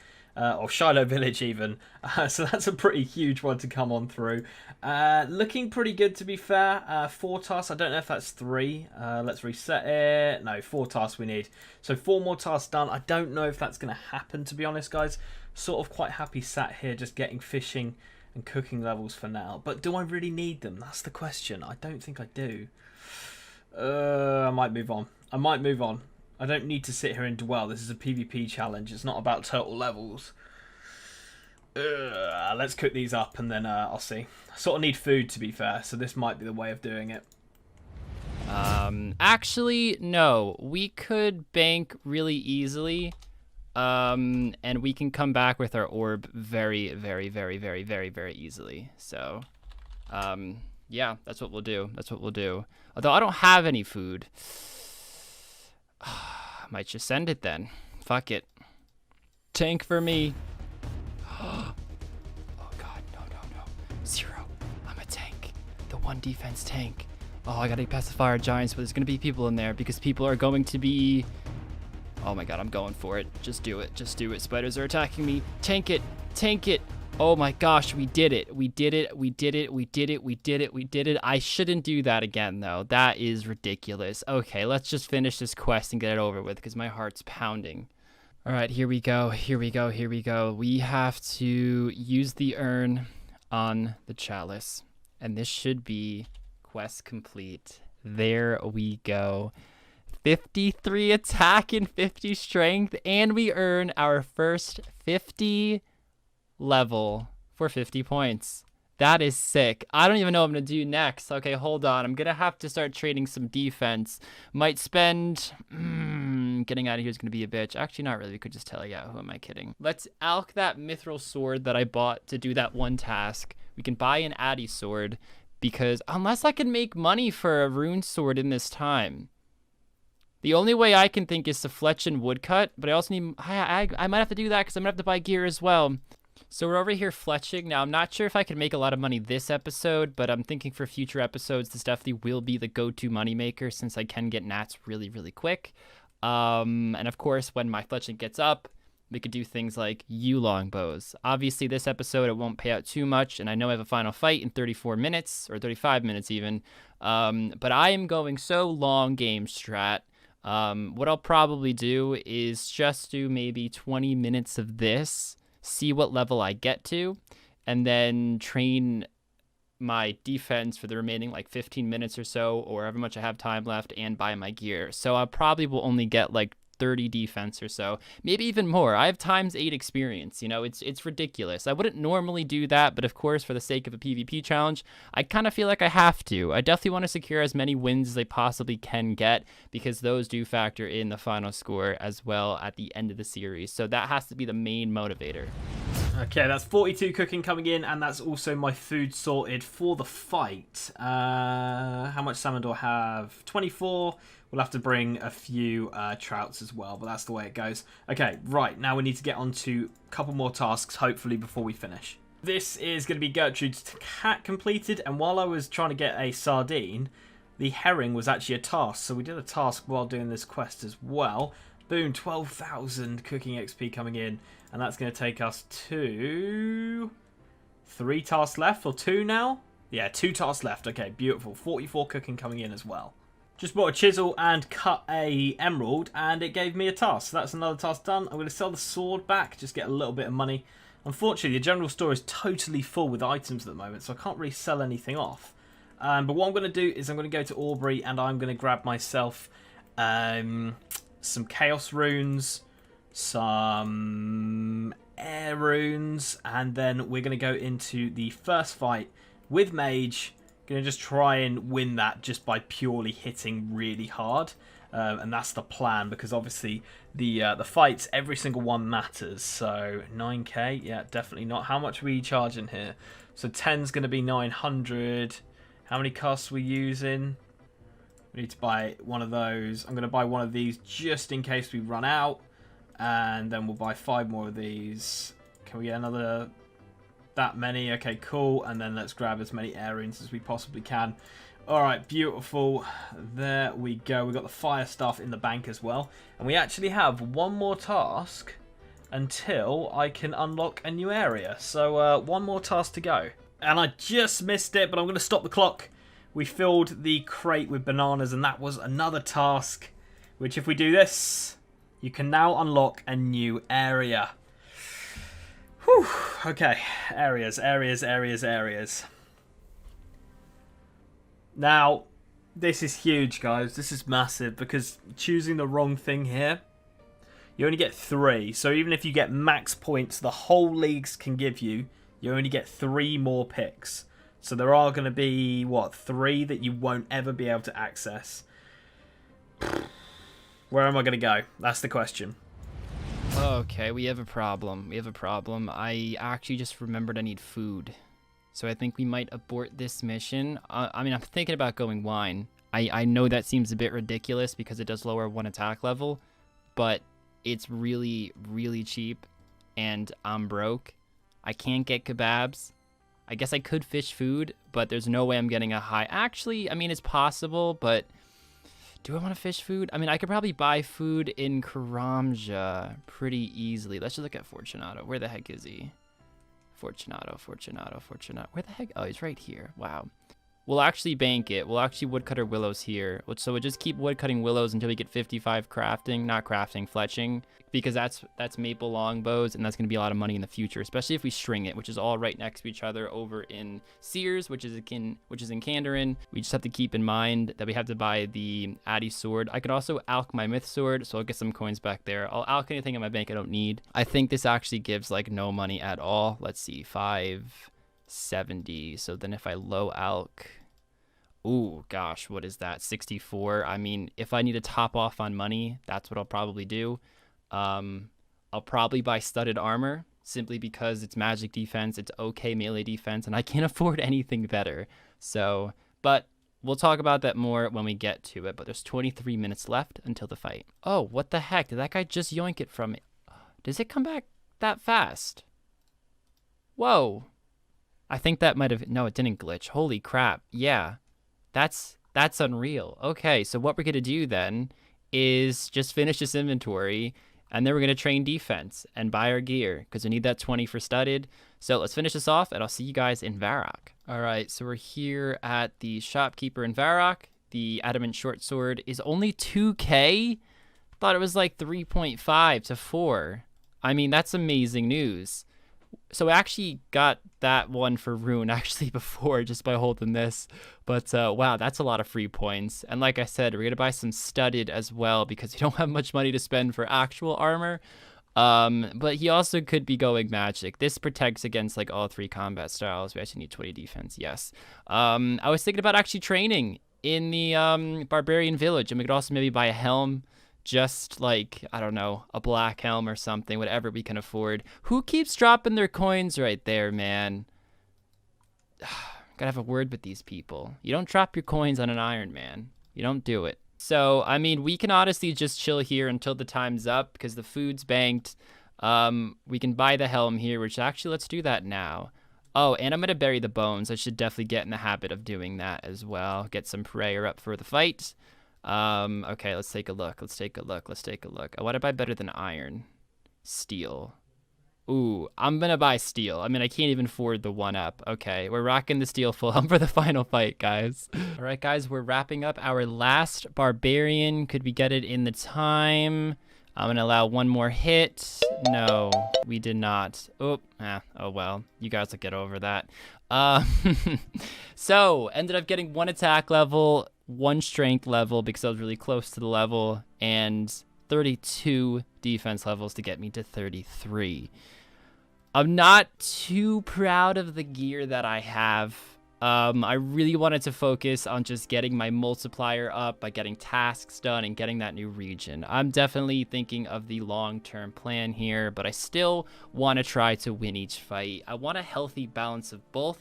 or Shiloh Village even. So that's a pretty huge one to come on through. Looking pretty good, to be fair. 4 tasks. I don't know if that's 3. Let's reset it. No, 4 tasks we need. So 4 more tasks done. I don't know if that's going to happen, to be honest, guys. Sort of quite happy sat here just getting fishing and cooking levels for now. But do I really need them? That's the question. I don't think I do. I might move on. I don't need to sit here and dwell. This is a PvP challenge. It's not about total levels. Let's cook these up and then I'll see. I sort of need food, to be fair, so this might be the way of doing it.
Actually, no. We could bank really easily. And we can come back with our orb very, very, very, very, very, very easily. So, yeah, that's what we'll do. Although I don't have any food. Might just send it then. Fuck it. Tank for me. Oh god, no. 0. I'm a tank. The 1 defense tank. Oh, I gotta get past the fire giants, but there's gonna be people in there because people are going to be... Oh my god, I'm going for it. Just do it. Spiders are attacking me. Tank it. Oh my gosh, we did it. I shouldn't do that again, though. That is ridiculous. Okay, let's just finish this quest and get it over with, because my heart's pounding. All right, here we go. We have to use the urn on the chalice, and this should be quest complete. There we go. 53 attack and 50 strength, and we earn our first 50 level for 50 points. That is sick. I don't even know what I'm going to do next. Okay, hold on. I'm going to have to start trading some defense. Might spend... getting out of here is going to be a bitch. Actually, not really. We could just tell you. Who am I kidding? Let's alch that mithril sword that I bought to do that one task. We can buy an Addy sword because unless I can make money for a rune sword in this time, the only way I can think is to fletch and woodcut, but I also need... I might have to do that because I'm going to have to buy gear as well. So we're over here fletching. Now, I'm not sure if I can make a lot of money this episode, but I'm thinking for future episodes, this definitely will be the go-to moneymaker since I can get gnats really, really quick. And of course, when my fletching gets up, we could do things like longbows. Obviously, this episode, it won't pay out too much, and I know I have a final fight in 34 minutes, or 35 minutes even, but I am going so long game strat. What I'll probably do is just do maybe 20 minutes of this, see what level I get to, and then train my defense for the remaining like 15 minutes or so, or however much I have time left, and buy my gear. So I probably will only get like 30 defense or so, maybe even more. I have ×8 experience, you know, it's ridiculous. I wouldn't normally do that, but of course, for the sake of a PvP challenge, I kind of feel like I have to. I definitely want to secure as many wins as I possibly can get, because those do factor in the final score as well at the end of the series. So that has to be the main motivator.
Okay, that's 42 cooking coming in, and that's also my food sorted for the fight. How much salmon do I have? 24. We'll have to bring a few trouts as well, but that's the way it goes. Okay, right, now we need to get on to a couple more tasks, hopefully, before we finish. This is going to be Gertrude's cat completed, and while I was trying to get a sardine, the herring was actually a task, so we did a task while doing this quest as well. Boom, 12,000 cooking XP coming in, and that's going to take us to 3 tasks left, or 2 now? Yeah, 2 tasks left. Okay, beautiful. 44 cooking coming in as well. Just bought a chisel and cut a emerald, and it gave me a task. So that's another task done. I'm going to sell the sword back, just get a little bit of money. Unfortunately, the general store is totally full with items at the moment, so I can't really sell anything off. But what I'm going to do is I'm going to go to Aubrey, and I'm going to grab myself some chaos runes, some air runes, and then we're going to go into the first fight with Mage. Going to just try and win that just by purely hitting really hard, and that's the plan, because obviously the fights, every single one matters. So 9k, yeah, definitely not. How much are we charging here? So 10's going to be 900. How many costs are we using? We need to buy one of those. I'm going to buy one of these just in case we run out, and then we'll buy 5 more of these. Can we get another... that many? Okay, cool. And then let's grab as many air runes as we possibly can. Alright, beautiful. There we go. We've got the fire stuff in the bank as well. And we actually have one more task until I can unlock a new area. So one more task to go. And I just missed it, but I'm going to stop the clock. We filled the crate with bananas, and that was another task, which if we do this, you can now unlock a new area. Whew. Okay, areas. Now, this is huge, guys. This is massive, because choosing the wrong thing here, you only get 3. So even if you get max points the whole leagues can give you, you only get 3 more picks. So there are going to be, what, 3 that you won't ever be able to access. Where am I going to go? That's the question.
Okay, we have a problem. I actually just remembered I need food. So I think we might abort this mission. I mean, I'm thinking about going wine. I know that seems a bit ridiculous because it does lower 1 attack level, but it's really, really cheap, and I'm broke. I can't get kebabs. I guess I could fish food, but there's no way I'm getting a high... Actually, I mean, it's possible, but... do I want to fish food? I mean, I could probably buy food in Karamja pretty easily. Let's just look at Fortunato. Where the heck is he? Fortunato. Where the heck? Oh, he's right here. Wow. we'll actually bank it. We'll actually woodcutter willows here. So we'll just keep woodcutting willows until we get 55 crafting, not crafting, fletching, because that's maple longbows, and that's going to be a lot of money in the future, especially if we string it, which is all right next to each other over in Sears, which is in Kandarin. We just have to keep in mind that we have to buy the Addy sword. I could also alch my myth sword, so I'll get some coins back there. I'll alch anything in my bank I don't need. I think this actually gives like no money at all. Let's see, 570. So then if I low alch, ooh, gosh, what is that? 64. I mean, if I need to top off on money, that's what I'll probably do. I'll probably buy studded armor simply because it's magic defense, it's okay melee defense, and I can't afford anything better. So, but we'll talk about that more when we get to it. But there's 23 minutes left until the fight. Oh, what the heck? Did that guy just yoink it from me? Does it come back that fast? Whoa. I think that might have, no, it didn't glitch. Holy crap. Yeah, that's unreal. Okay, so what we're going to do then is just finish this inventory, and then we're going to train defense and buy our gear because we need that 20 for studded. So let's finish this off, and I'll see you guys in Rargh. All right, so we're here at the shopkeeper in Rargh. The adamant short sword is only 2K. Thought it was like 3.5 to 4. I mean, that's amazing news. So I actually got that one for Rune actually before just by holding this. But wow, that's a lot of free points. And like I said, we're going to buy some studded as well because we don't have much money to spend for actual armor. But he also could be going magic. This protects against like all 3 combat styles. We actually need 20 defense, yes. I was thinking about actually training in the barbarian village, and we could also maybe buy a helm. Just like, I don't know, a black helm or something, whatever we can afford. Who keeps dropping their coins right there, man? Gotta have a word with these people. You don't drop your coins on an Iron Man. You don't do it. So, I mean, we can honestly just chill here until the time's up because the food's banked. We can buy the helm here, which actually, let's do that now. Oh, and I'm going to bury the bones. I should definitely get in the habit of doing that as well. Get some prayer up for the fight. Okay, let's take a look. Let's take a look. I want to buy better than iron. Steel. Ooh, I'm gonna buy steel. I mean, I can't even afford the 1-up. Okay, we're rocking the steel full for the final fight, guys. All right, guys, we're wrapping up our last barbarian. Could we get it in the time? I'm gonna allow one more hit. No, we did not. Oh well, you guys will get over that. So ended up getting 1 attack level, 1 strength level because I was really close to the level, and 32 defense levels to get me to 33. I'm not too proud of the gear that I have. I really wanted to focus on just getting my multiplier up by getting tasks done and getting that new region. I'm definitely thinking of the long-term plan here, but I still want to try to win each fight. I want a healthy balance of both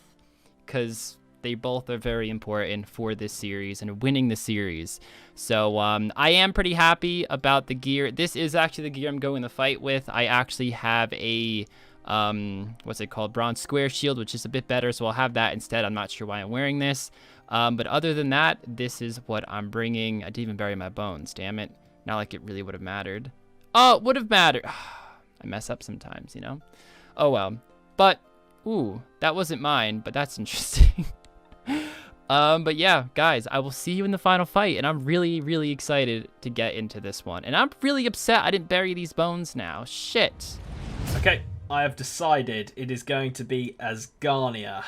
because they both are very important for this series and winning the series. So I am pretty happy about the gear. This is actually the gear I'm going to fight with. I actually have a what's it called, bronze square shield, which is a bit better, so I'll have that instead. I'm not sure why I'm wearing this, but other than that, this is what I'm bringing. I didn't even bury my bones, damn it. Not like it really would have mattered. Oh, it would have mattered. I mess up sometimes, you know. Oh well. But ooh, that wasn't mine, but that's interesting. But yeah, guys, I will see you in the final fight, and I'm really excited to get into this one, and I'm really upset I didn't bury these bones now. Shit.
Okay, I have decided it is going to be Asgarnia.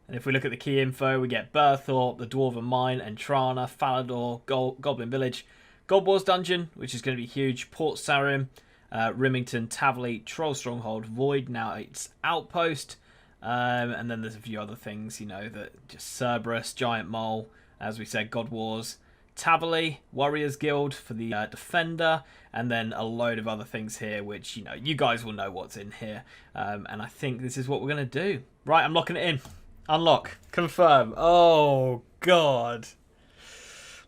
And if we look at the key info, we get Berthorpe, the Dwarven Mine, Entrana, Falador, Goblin Village, Gold Wars Dungeon, which is going to be huge, Port Sarim, Rimington, Tavley, Troll Stronghold, Void, now its Outpost, and then there's a few other things, you know, that just Cerberus, Giant Mole, as we said, God Wars, Tavley, Warriors Guild for the Defender, and then a load of other things here, which, you know, you guys will know what's in here. And I think this is what we're going to do. Right, I'm locking it in. Unlock. Confirm. Oh, God.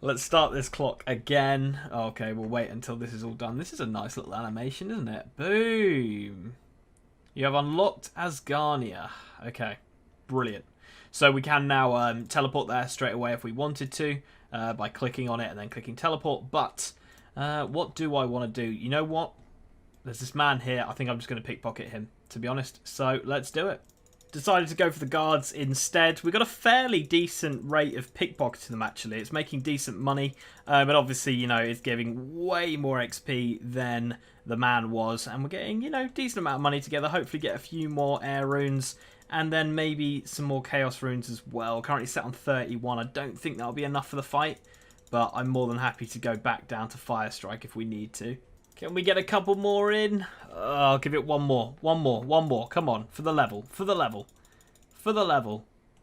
Let's start this clock again. Okay, we'll wait until this is all done. This is a nice little animation, isn't it? Boom. You have unlocked Asgarnia. Okay, brilliant. So we can now teleport there straight away if we wanted to by clicking on it and then clicking teleport. But what do I want to do? You know what? There's this man here. I think I'm just going to pickpocket him, to be honest. So let's do it. decided to go for the guards instead. We got a fairly decent rate of pickpocketing them, actually. It's making decent money, but obviously, you know, it's giving way more XP than the man was, and we're getting, you know, decent amount of money together. Hopefully get a few more air runes, and then maybe some more chaos runes as well. Currently set on 31. I don't think that'll be enough for the fight, but I'm more than happy to go back down to Fire Strike if we need to. Can we get a couple more in? I'll give it one more. One more. Come on. For the level.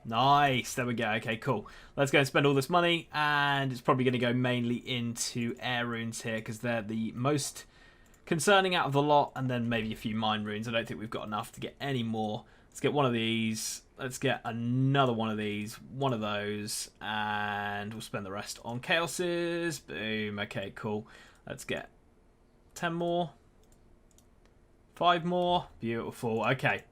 Nice. There we go. Okay, cool. Let's go and spend all this money. And it's probably going to go mainly into air runes here, because they're the most concerning out of the lot. And then maybe a few mine runes. I don't think we've got enough to get any more. Let's get one of these. Let's get another one of these. One of those. And we'll spend the rest on chaoses. Boom. Okay, cool. Let's get 10 more. 5 more. Beautiful. Okay.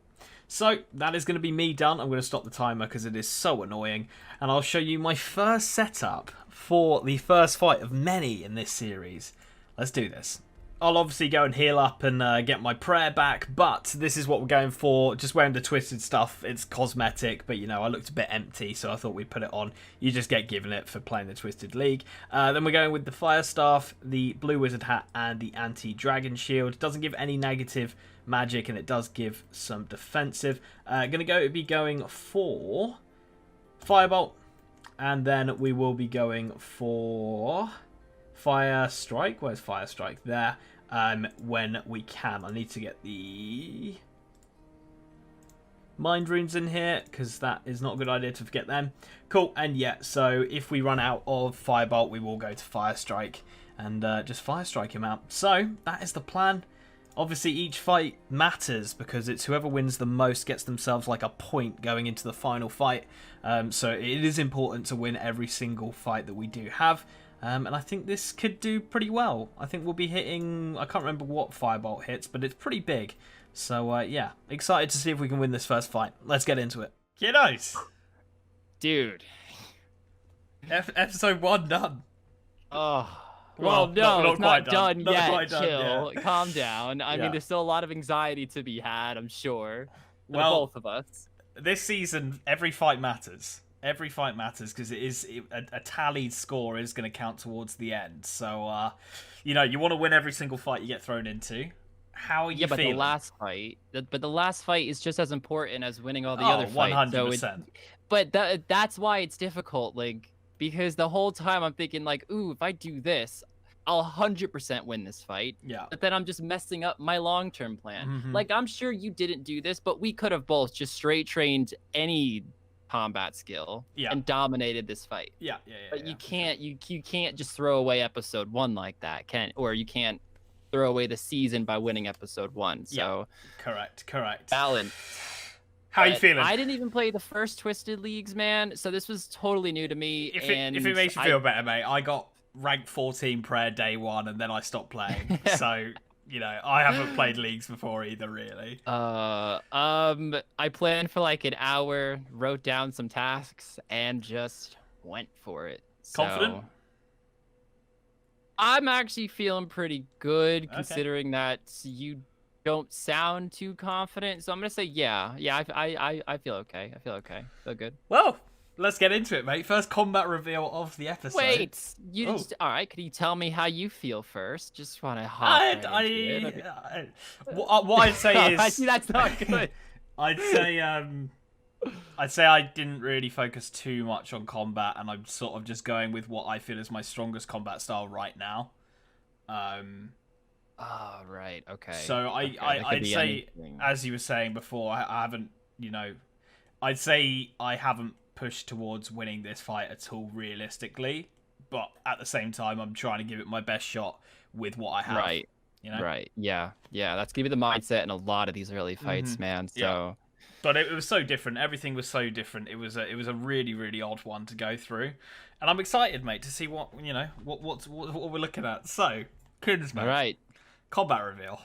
So, that is going to be me done. I'm going to stop the timer because it is so annoying. And I'll show you my first setup for the first fight of many in this series. Let's do this. I'll obviously go and heal up and get my prayer back, but this is what we're going for. Just wearing the twisted stuff. It's cosmetic, but, you know, I looked a bit empty, so I thought we'd put it on. You just get given it for playing the Twisted League. Then we're going with the Fire Staff, the Blue Wizard Hat, and the Anti-Dragon Shield. It doesn't give any negative magic, and it does give some defensive. Be going for Firebolt, and then we will be going for Fire Strike. Where's Fire Strike? There. When we can. I need to get the mind runes in here, because that is not a good idea to forget them. Cool. And yeah, so if we run out of Firebolt, we will go to Fire Strike and just Fire Strike him out. So that is the plan. Obviously, each fight matters, because it's whoever wins the most gets themselves like a point going into the final fight. So it is important to win every single fight that we do have. And I think this could do pretty well. I think we'll be hitting... I can't remember what Firebolt hits, but it's pretty big. So, yeah. Excited to see if we can win this first fight. Let's get into it. Kiddos!
Dude.
Episode 1 done.
Oh. Well, no, it's not done yet. Chill.
Yeah.
Calm down. I mean, there's still a lot of anxiety to be had, I'm sure. For both of us.
This season, every fight matters. Every fight matters, because a tallied score is going to count towards the end. So, you know, you want to win every single fight you get thrown into. How are you feeling?
But the last fight is just as important as winning all the other fights.
100%.
But that's why it's difficult, like, because the whole time I'm thinking, like, ooh, if I do this, I'll 100% win this fight.
Yeah.
But then I'm just messing up my long-term plan. Like, I'm sure you didn't do this, but we could have both just straight trained any combat skill and dominated this fight. But you can't just throw away episode 1 like that, or you can't throw away the season by winning episode 1. So
correct.
Balance.
How are you feeling?
I didn't even play the first Twisted Leagues, man, so this was totally new to me.
If it makes you feel better, mate, I got rank 14 prayer day 1 and then I stopped playing. So, you know, I haven't played leagues before either, really.
I planned for like an hour, wrote down some tasks, and just went for it.
Confident?
I'm actually feeling pretty good, considering that you don't sound too confident. So I'm gonna say yeah. I feel okay. Feel good.
Well, let's get into it, mate. First combat reveal of the episode.
Wait, all right? Could you tell me how you feel first? Just want to hop right into it.
What I'd say is
that's not good.
I'd say I didn't really focus too much on combat, and I'm sort of just going with what I feel is my strongest combat style right now.
Oh, right. Okay.
So I'd say, as you were saying before, I haven't, you know, I'd say I haven't pushed towards winning this fight at all realistically, but at the same time, I'm trying to give it my best shot with what I have.
Right.
You know?
Right. Yeah. That's gonna be the mindset in a lot of these early fights, man. So. Yeah.
But it was so different. Everything was so different. It was a really, really odd one to go through, and I'm excited, mate, to see what we're looking at. So, Kunisman.
All right.
Combat reveal.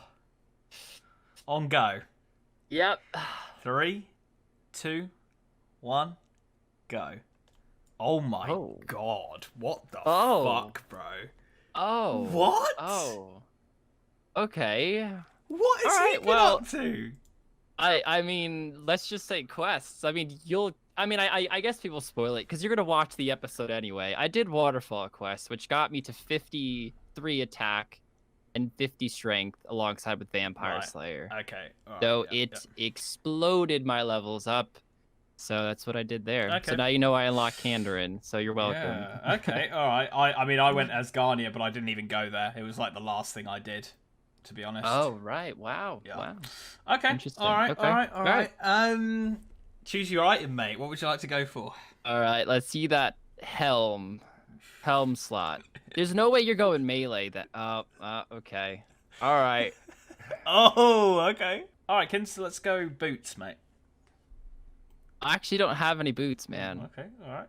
On go.
Yep.
3, 2, 1, go. Oh my god! What the fuck, bro?
Oh.
What?
Oh. Okay.
What is he up to?
I mean, let's just say quests. I mean, I guess people spoil it because you're gonna watch the episode anyway. I did waterfall quest, which got me to 53 attack and 50 strength alongside with Vampire Slayer.
Okay. All right,
So it exploded my levels up. So that's what I did there.
Okay.
So now you know I unlocked Kandarin. So you're welcome.
Yeah. Okay. All right. I mean, I went as Garnier, but I didn't even go there. It was like the last thing I did, to be honest.
Oh right. Wow.
Yeah.
Wow.
Okay.
Interesting.
All right.
Okay.
All right. Choose your item, mate. What would you like to go for?
All right. Let's see that helm slot. There's no way you're going melee. Okay. All right.
Oh, okay. All right, Kins, let's go boots, mate.
I actually don't have any boots, man.
Okay, all right.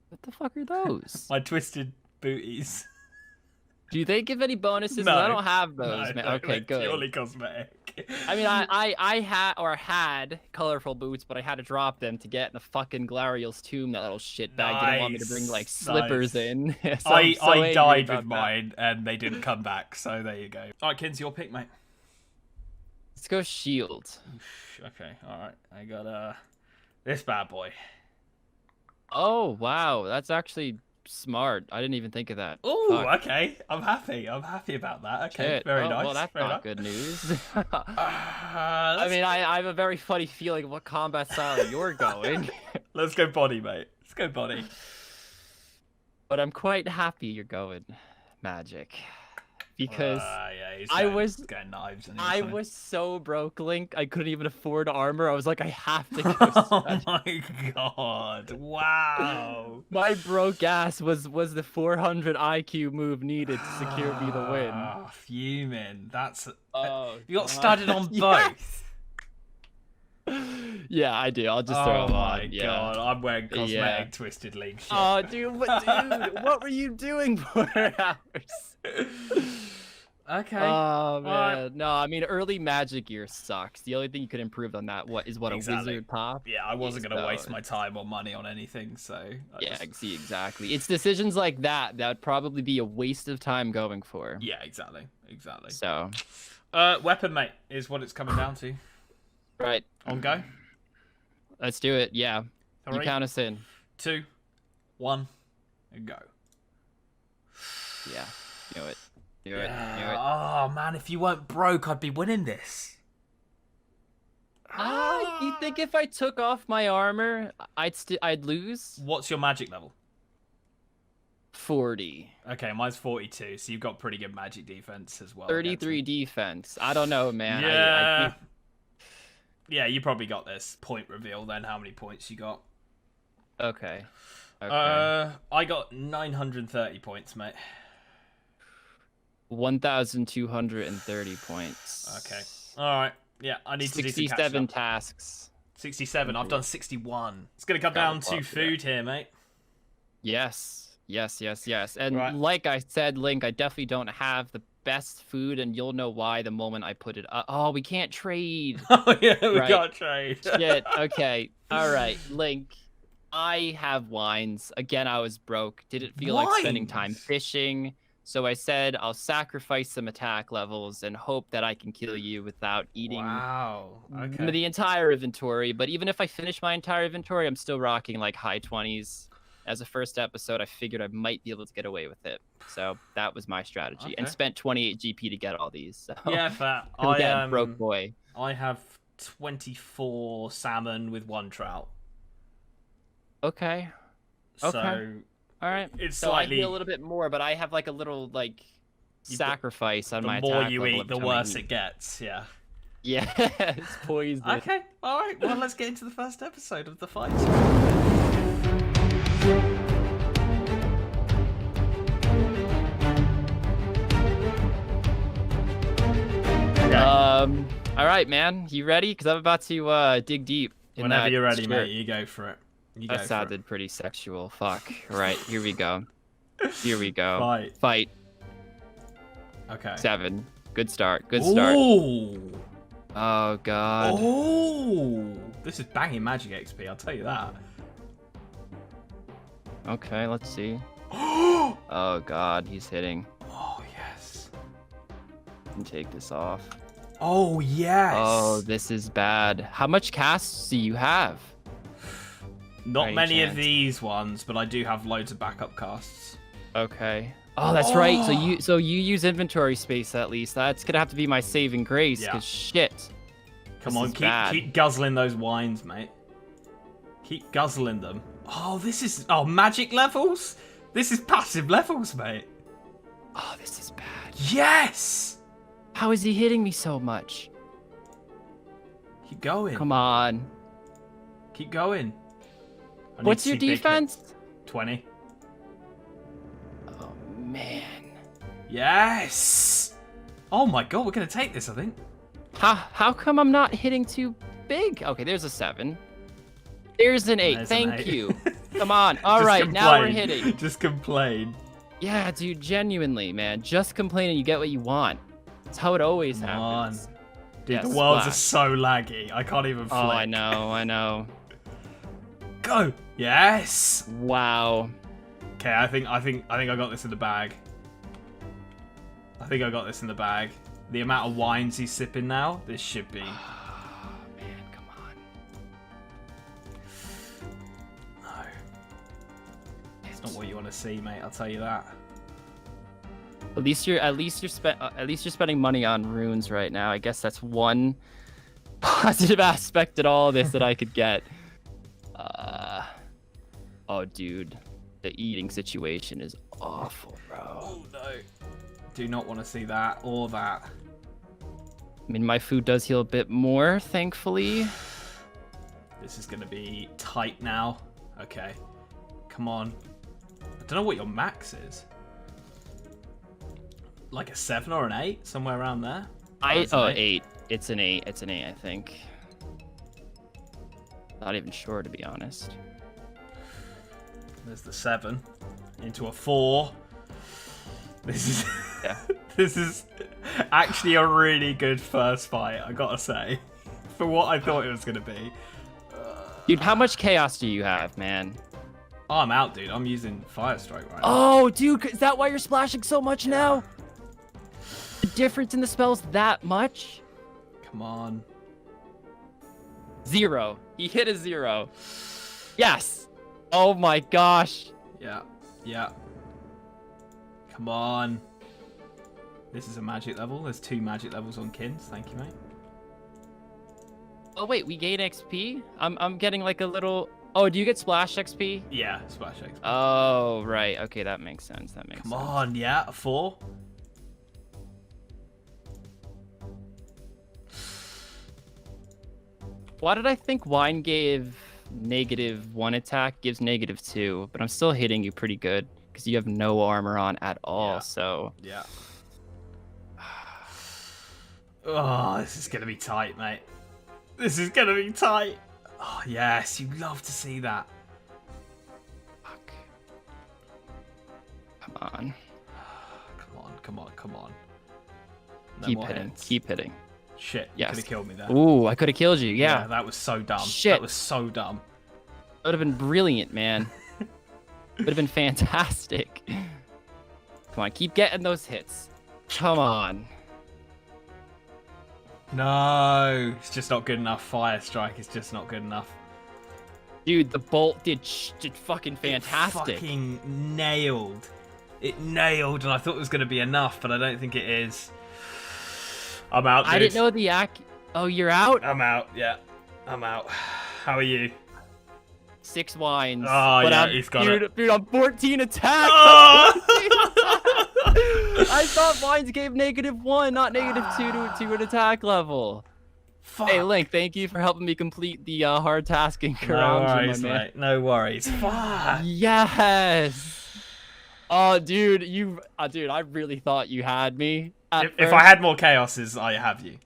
What the fuck are those?
My twisted booties.
Do they give any bonuses?
No.
I don't have those, man.
No,
Okay, good.
Purely cosmetic.
I mean, I had colorful boots, but I had to drop them to get in the fucking Glariel's tomb. That little shitbag didn't want me to bring like slippers in. So
I died with mine, and they didn't come back. So there you go. All right, Kins, your pick, mate.
Let's go shield.
Okay, all right. I got this bad boy.
Oh wow, that's actually smart. I didn't even think of that.
Oh, okay. I'm happy. I'm happy about that. Okay,
Shit.
very nice.
Well, that's
very
not
nice.
good news. I mean, I have a very funny feeling of what combat style you're going.
Let's go body, mate. Let's go body.
But I'm quite happy you're going magic. Because
yeah, he's getting knives and
I was so broke, Link. I couldn't even afford armor. I was like, I have to go.
Oh my god! Wow.
My broke ass was the 400 IQ move needed to secure me the win.
Fuming. That's.
You
got started on both.
Yeah, I do. I'll just throw them on.
Oh my god! I'm wearing cosmetic twisted link shit.
Oh, dude, what were you doing for hours?
Okay.
Oh man, no. I mean, early magic gear sucks. The only thing you could improve on that a wizard pop.
Yeah, I wasn't gonna waste my time or money on anything, so.
See, exactly. It's decisions like that would probably be a waste of time going for.
Yeah, exactly.
So,
weapon, mate, is what it's coming down to.
Right.
On go.
Let's do it. Yeah.
3,
you count us in.
2, 1, and go.
Yeah. Do it. Do it.
Oh man, if you weren't broke, I'd be winning this.
You think if I took off my armor, I'd lose?
What's your magic level?
40.
Okay, mine's 42, so you've got pretty good magic defense as well.
33 defense. I don't know, man.
Yeah. Yeah, you probably got this. Point reveal then, how many points you got.
Okay.
I got 930 points, mate.
1,230 points.
Okay. Alright. Yeah, I need to do some
67 tasks.
67. I've done 61. It's going to come down to food here, mate.
Yes. And like I said, Link, I definitely don't have the best food, and you'll know why the moment I put it up. Oh, we can't trade.
Oh, yeah, we can't trade.
Shit. Okay. All right, Link. I have wines. Again, I was broke. Didn't feel like spending time fishing. So I said I'll sacrifice some attack levels and hope that I can kill you without eating the entire inventory. But even if I finish my entire inventory, I'm still rocking like high 20s. As a first episode, I figured I might be able to get away with it. So that was my strategy. And spent 28 GP to get all these. So.
Yeah, fair.
Again, broke boy.
I have 24 salmon with 1 trout.
Okay.
So...
All right.
It's
so
slightly...
I feel a little bit more, but I have like a little like sacrifice on my
attack. The more you
level
eat, the worse it gets. Yeah.
Yeah, it's poison.
Okay. All right. Well, let's get into the first episode of the fight.
Okay. All right, man. You ready? Because I'm about to dig deep.
Whenever you're ready, mate. You go for it.
That sounded pretty sexual. Fuck. All right, here we go. Here we go.
Fight.
Okay. 7. Good start. Good start.
Ooh.
Oh, God.
Oh. This is banging magic XP, I'll tell you that.
Okay, let's see. Oh, God, he's hitting.
Oh, yes.
And take this off.
Oh, yes.
Oh, this is bad. How much casts do you have?
Not
Any
many of
chance?
these ones, but I do have loads of backup casts.
Okay. Oh, that's right. So you use inventory space at least. That's gonna have to be my saving grace.
Yeah.
Cause shit.
Come
This
on,
is bad.
keep guzzling those wines, mate. Keep guzzling them. Oh, this is... Oh, magic levels? This is passive levels, mate.
Oh, this is bad.
Yes!
How is he hitting me so much?
Keep going.
Come on.
Keep going. I need
What's
to
your
see big hits.
defense?
20.
Oh man.
Yes! Oh my god, we're going to take this, I think.
How come I'm not hitting too big? Okay, there's a 7. There's an 8.
There's an
Thank
8.
you. Come on. All
Just
right, now we're
complain.
hitting.
Just complain.
Yeah, dude, genuinely, man. Just complain and you get what you want. That's how it always
Come
happens.
on. Dude,
Yeah,
the worlds are
splash.
so laggy. I can't even flick.
Oh, I know.
Go! Yes!
Wow.
Okay, I think I got this in the bag. The amount of wines he's sipping now, this should be.
Oh, man, come on.
No. It's not what you want to see, mate. I'll tell you that.
At least you're spending money on runes right now. I guess that's one positive aspect at all this that I could get. Oh, dude, the eating situation is awful, bro.
Oh no. Do not want to see that or that.
I mean, my food does heal a bit more, thankfully.
This is going to be tight now. Okay. Come on. I don't know what your max is. Like a 7 or an 8? Somewhere around there? It's an
8. It's an 8. It's an 8, I think. Not even sure, to be honest.
There's the 7. Into a 4. This is...
Yeah.
This is actually a really good first fight, I gotta say. For what I thought it was going to be.
Dude, how much chaos do you have, man?
Oh, I'm out, dude. I'm using Fire Strike right now.
Oh, dude, is that why you're splashing so much now? The difference in the spells that much?
Come on.
0. He hit a 0. Yes. Oh my gosh.
Yeah. Yeah. Come on. This is a magic level. There's 2 magic levels on Kins. Thank you, mate.
Oh wait, we gain XP? I'm getting like a little... Oh, do you get splash XP?
Yeah, Splash X.
Oh, right. Okay, that makes sense.
Come on, yeah, a 4.
Why did I think wine gave -1 attack, gives -2, but I'm still hitting you pretty good because you have no armor on at all,
Yeah.
so...
Yeah. Oh, this is going to be tight, mate. This is going to be tight. Oh, yes, you'd love to see that.
Fuck. Come on.
Come on. No
Keep
more
hitting.
hits.
Keep hitting.
Shit,
Yes.
you could have killed me there.
Ooh, I could have killed you. Yeah.
That was so dumb.
Shit.
That was so dumb.
That would have been brilliant, man. Would have been fantastic. Come on, keep getting those hits. Come on.
No, it's just not good enough. Fire Strike is just not good enough.
Dude, the bolt did fucking fantastic.
It fucking nailed. It nailed, and I thought it was going to be enough, but I don't think it is. I'm out, dude.
I didn't know the Oh, you're out?
I'm out, yeah. I'm out. How are you?
6 wines.
Oh,
but
yeah, he's got it.
Dude, I'm 14 attack.
Oh!
I thought wines gave -1, not -2 to an attack level.
Fuck.
Hey, Link, thank you for helping me complete the hard task in
No
Karamja,
worries,
my man.
mate. No worries. Fuck.
Yes. Oh, dude, dude, I really thought you had me.
If I had more chaoses, I have you.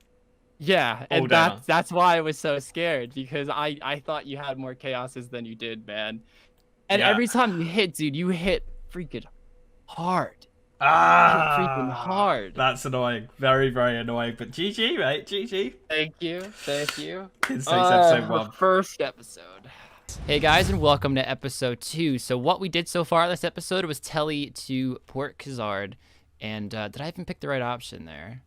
Yeah, and
down.
that's why I was so scared, because I thought you had more chaoses than you did, man. And
Yeah.
every time you hit, dude, you hit freaking hard. Freaking hard.
That's annoying. Very, very annoying. But GG, mate. GG.
Thank you.
Kins takes episode 1.
First episode. Hey guys, and welcome to episode 2. So what we did so far this episode was Telly to Port Khazard, and did I even pick the right option there?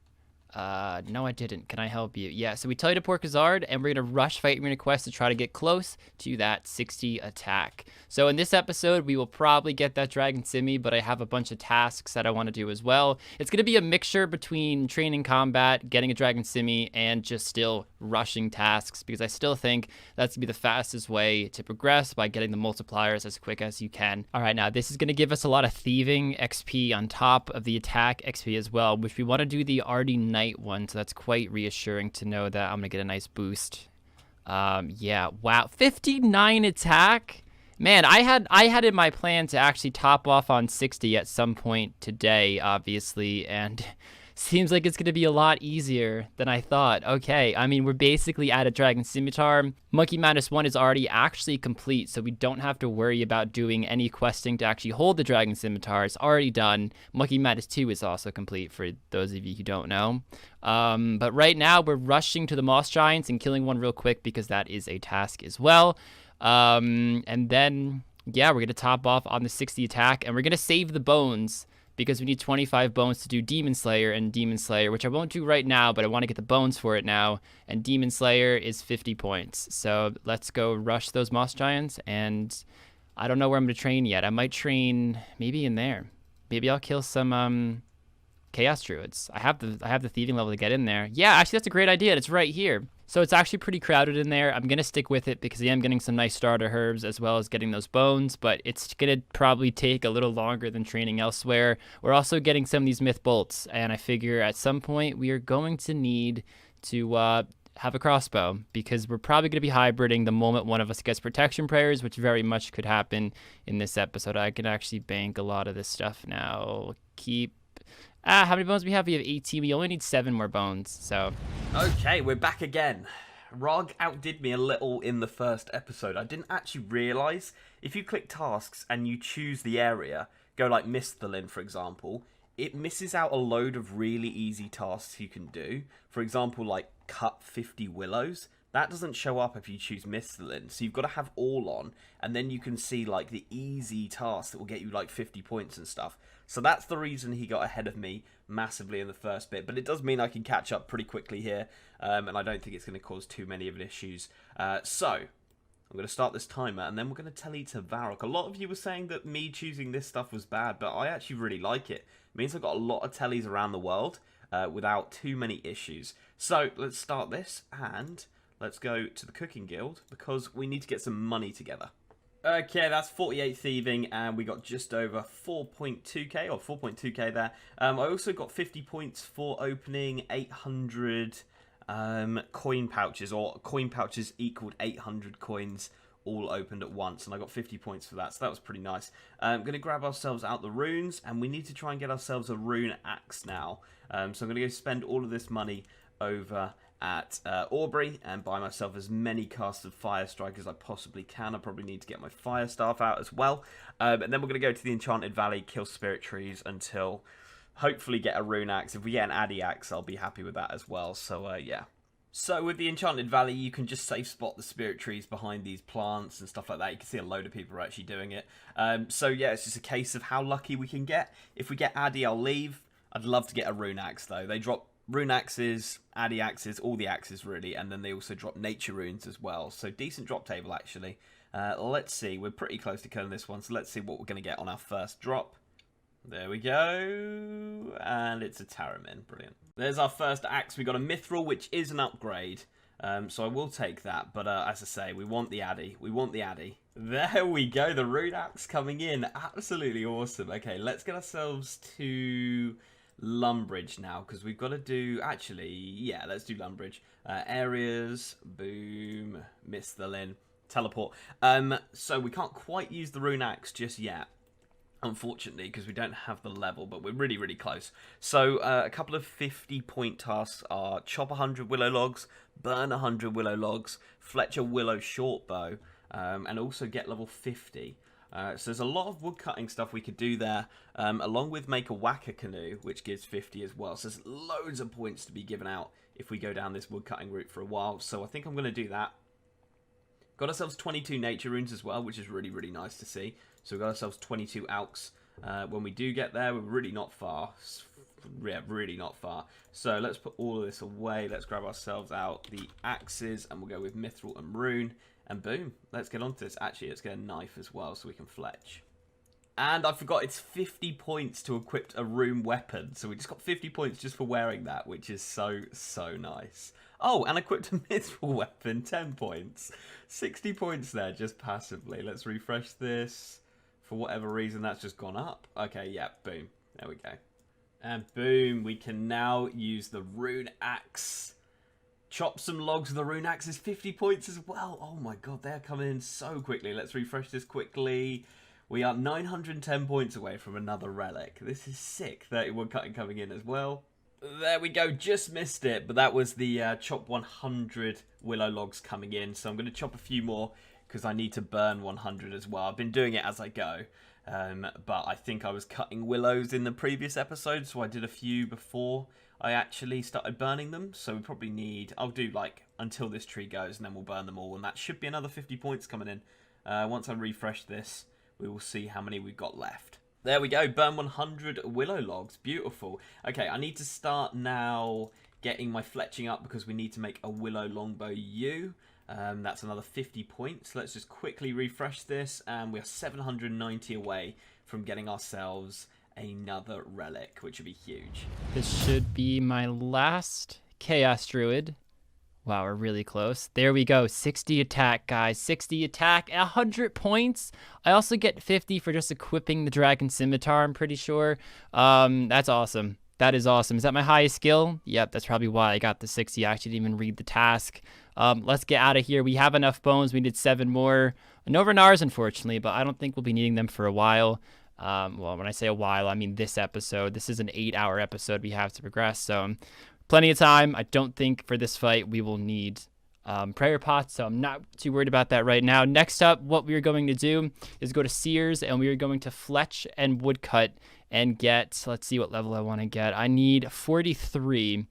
No, I didn't. Can I help you? Yeah, so we tell you to Porkazard, and we're going to rush fight arena quest to try to get close to that 60 attack. So in this episode, we will probably get that Dragon Simi, but I have a bunch of tasks that I want to do as well. It's going to be a mixture between training combat, getting a Dragon Simi, and just still rushing tasks, because I still think that's going to be the fastest way to progress by getting the multipliers as quick as you can. All right, now this is going to give us a lot of thieving XP on top of the attack XP as well, which we want to do the Ardy Knight one, so that's quite reassuring to know that I'm gonna get a nice boost. Yeah, wow, 59 attack. Man, I had in my plan to actually top off on 60 at some point today, obviously, and seems like it's going to be a lot easier than I thought. Okay, I mean, we're basically at a Dragon Scimitar. Monkey Madness 1 is already actually complete, so we don't have to worry about doing any questing to actually hold the Dragon Scimitar. It's already done. Monkey Madness 2 is also complete, for those of you who don't know. But right now, we're rushing to the Moss Giants and killing one real quick, because that is a task as well. And then, yeah, we're going to top off on the 60 attack, and we're going to save the bones, because we need 25 bones to do Demon Slayer and Demon Slayer, which I won't do right now, but I want to get the bones for it now. And Demon Slayer is 50 points. So let's go rush those Moss Giants, and I don't know where I'm going to train yet. I might train maybe in there. Maybe I'll kill some Chaos Druids. I have the thieving level to get in there. Yeah, actually, that's a great idea. It's right here. So it's actually pretty crowded in there. I'm going to stick with it because I am getting some nice starter herbs as well as getting those bones, but it's going to probably take a little longer than training elsewhere. We're also getting some of these myth bolts, and I figure at some point we are going to need to have a crossbow, because we're probably going to be hybriding the moment one of us gets protection prayers, which very much could happen in this episode. I can actually bank a lot of this stuff now. How many bones do we have? We have 18. We only need 7 more bones, so.
Okay, we're back again. Rargh outdid me a little in the first episode. I didn't actually realise, if you click tasks and you choose the area, go like Misthalin, for example, it misses out a load of really easy tasks you can do. For example, like cut 50 willows. That doesn't show up if you choose Misthalin, so you've got to have all on, and then you can see like the easy tasks that will get you like 50 points and stuff. So that's the reason he got ahead of me massively in the first bit, but it does mean I can catch up pretty quickly here, and I don't think it's going to cause too many of issues. So I'm going to start this timer, and then we're going to tell you to Varrock. A lot of you were saying that me choosing this stuff was bad, but I actually really like it. It means I've got a lot of tellies around the world without too many issues. So let's start this, and let's go to the Cooking Guild, because we need to get some money together. Okay, that's 48 thieving, and we got just over 4.2k, or 4.2k there. I also got 50 points for opening 800 coin pouches, or coin pouches equaled 800 coins all opened at once, and I got 50 points for that, so that was pretty nice. I'm going to grab ourselves out the runes, and we need to try and get ourselves a rune axe now. So I'm going to go spend all of this money over at Aubrey and buy myself as many casts of Fire Strike as I possibly can. I probably need to get my Fire Staff out as well. And then we're going to go to the Enchanted Valley, kill Spirit Trees until hopefully get a Rune Axe. If we get an Addy Axe, I'll be happy with that as well. So, yeah. So with the Enchanted Valley, you can just safe spot the Spirit Trees behind these plants and stuff like that. You can see a load of people are actually doing it. So, yeah, it's just a case of how lucky we can get. If we get Addy, I'll leave. I'd love to get a Rune Axe, though. They drop Rune Axes, Addy Axes, all the axes really, and then they also drop Nature Runes as well. So decent drop table actually. Let's see, we're pretty close to killing this one, so let's see what we're going to get on our first drop. There we go, and it's a Taramin, brilliant. There's our first axe. We got a Mithril, which is an upgrade, so I will take that, but as I say, we want the Addy, There we go, the Rune Axe coming in, absolutely awesome. Okay, let's get ourselves to Lumbridge now, because we've got to do, actually, yeah, let's do Lumbridge. Areas, boom, Misthalin, teleport. So we can't quite use the Rune Axe just yet, unfortunately, because we don't have the level, but we're really, really close. So a couple of 50-point tasks are chop 100 willow logs, burn 100 willow logs, fletch a willow short bow, and also get level 50. So there's a lot of wood cutting stuff we could do there, along with make a whacker canoe, which gives 50 as well. So there's loads of points to be given out if we go down this wood cutting route for a while. So I think I'm going to do that. Got ourselves 22 nature runes as well, which is really, really nice to see. So we've got ourselves 22 alks. When we do get there, we're really not far. yeah, really not far. So let's put all of this away. Let's grab ourselves out the axes, and we'll go with mithril and rune. And boom, let's get onto this. Actually, let's get a knife as well so we can fletch. And I forgot it's 50 points to equip a rune weapon. So we just got 50 points just for wearing that, which is so, so nice. Oh, and equipped a mithril weapon, 10 points. 60 points there just passively. Let's refresh this. For whatever reason, that's just gone up. Okay, yeah, boom. There we go. And boom, we can now use the rune axe. Chop some logs with the rune axe is 50 points as well. Oh my god, they're coming in so quickly. Let's refresh this quickly. We are 910 points away from another relic. This is sick. 31 cutting coming in as well. There we go, just missed it. But that was the chop 100 willow logs coming in. So I'm going to chop a few more because I need to burn 100 as well. I've been doing it as I go. But I think I was cutting willows in the previous episode. So I did a few before I actually started burning them. So we probably need, I'll do like until this tree goes and then we'll burn them all. And that should be another 50 points coming in. Once I refresh this, we will see how many we've got left. There we go, burn 100 willow logs, beautiful. Okay, I need to start now getting my fletching up because we need to make a willow longbow yew. That's another 50 points. Let's just quickly refresh this, and we are 790 away from getting ourselves another relic, which would be huge.
This should be my last Chaos Druid. Wow, we're really close. There we go. 60 attack, guys. 60 attack, 100 points. I also get 50 for just equipping the Dragon Scimitar, I'm pretty sure. That's awesome. That is awesome. Is that my highest skill? Yep, that's probably why I got the 60. I actually didn't even read the task. Let's get out of here. We have enough bones. We need 7 more. No Renars, unfortunately, but I don't think we'll be needing them for a while. Well, when I say a while, I mean this episode. This is an 8-hour episode we have to progress, so plenty of time. I don't think for this fight we will need prayer pots, so I'm not too worried about that right now. Next up, what we are going to do is go to Sears, and we are going to fletch and woodcut and get, let's see what level I want to get. I need 43.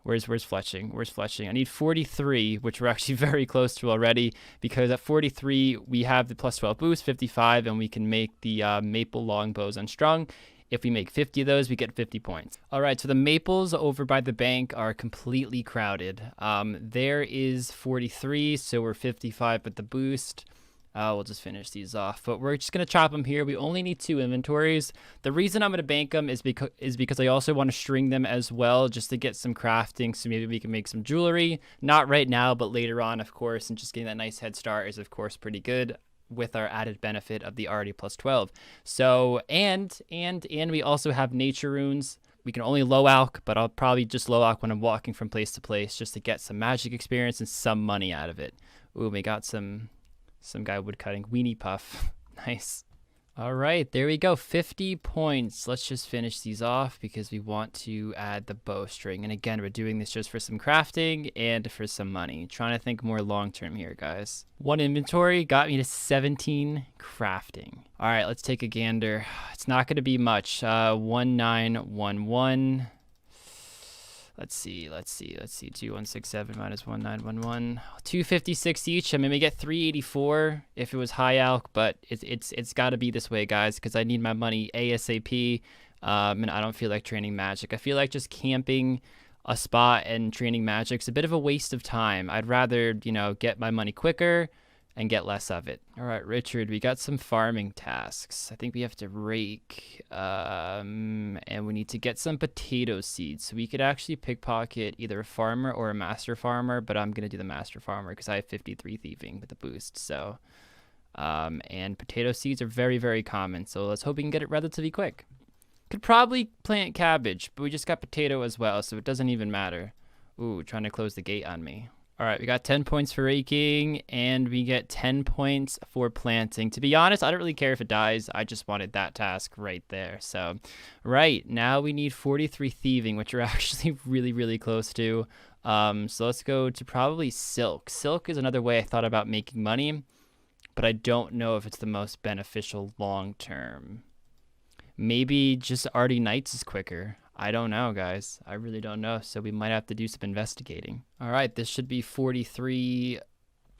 Where's fletching? Where's fletching? I need 43, which we're actually very close to already, because at 43 we have the plus 12 boost, 55, and we can make the maple longbows unstrung. If we make 50 of those, we get 50 points. All right, so the maples over by the bank are completely crowded. There is 43, so we're 55 with the boost. We'll just finish these off, but we're just going to chop them here. We only need 2 inventories. The reason I'm going to bank them is because I also want to string them as well, just to get some crafting, so maybe we can make some jewelry. Not right now, but later on, of course, and just getting that nice head start is, of course, pretty good, with our added benefit of the already plus 12. So, and we also have nature runes. We can only low alch, but I'll probably just low alch when I'm walking from place to place, just to get some magic experience and some money out of it. Ooh, we got some guy woodcutting. Weenie Puff. Nice. All right, there we go. 50 points. Let's just finish these off because we want to add the bowstring. And again, we're doing this just for some crafting and for some money. Trying to think more long-term here, guys. 1 inventory got me to 17 crafting. All right, let's take a gander. It's not going to be much. 1911. Let's see. 2167 minus 1911. 256 each. I mean, we get 384 if it was high alch, but it's got to be this way, guys, because I need my money ASAP. And I don't feel like training magic. I feel like just camping a spot and training magic's a bit of a waste of time. I'd rather, get my money quicker and get less of it. All right, Richard, we got some farming tasks. I think we have to rake, and we need to get some potato seeds. So we could actually pickpocket either a farmer or a master farmer, but I'm gonna do the master farmer because I have 53 thieving with the boost. So, and potato seeds are very, very common. So let's hope we can get it relatively quick. Could probably plant cabbage, but we just got potato as well, so it doesn't even matter. Ooh, trying to close the gate on me. All right, we got 10 points for raking, and we get 10 points for planting. To be honest, I don't really care if it dies. I just wanted that task right there. So, right, now we need 43 thieving, which we're actually really, really close to. So let's go to probably silk. Silk is another way I thought about making money, but I don't know if it's the most beneficial long term. Maybe just Arty Knights is quicker. I don't know, guys. I really don't know, so we might have to do some investigating. All right, this should be 43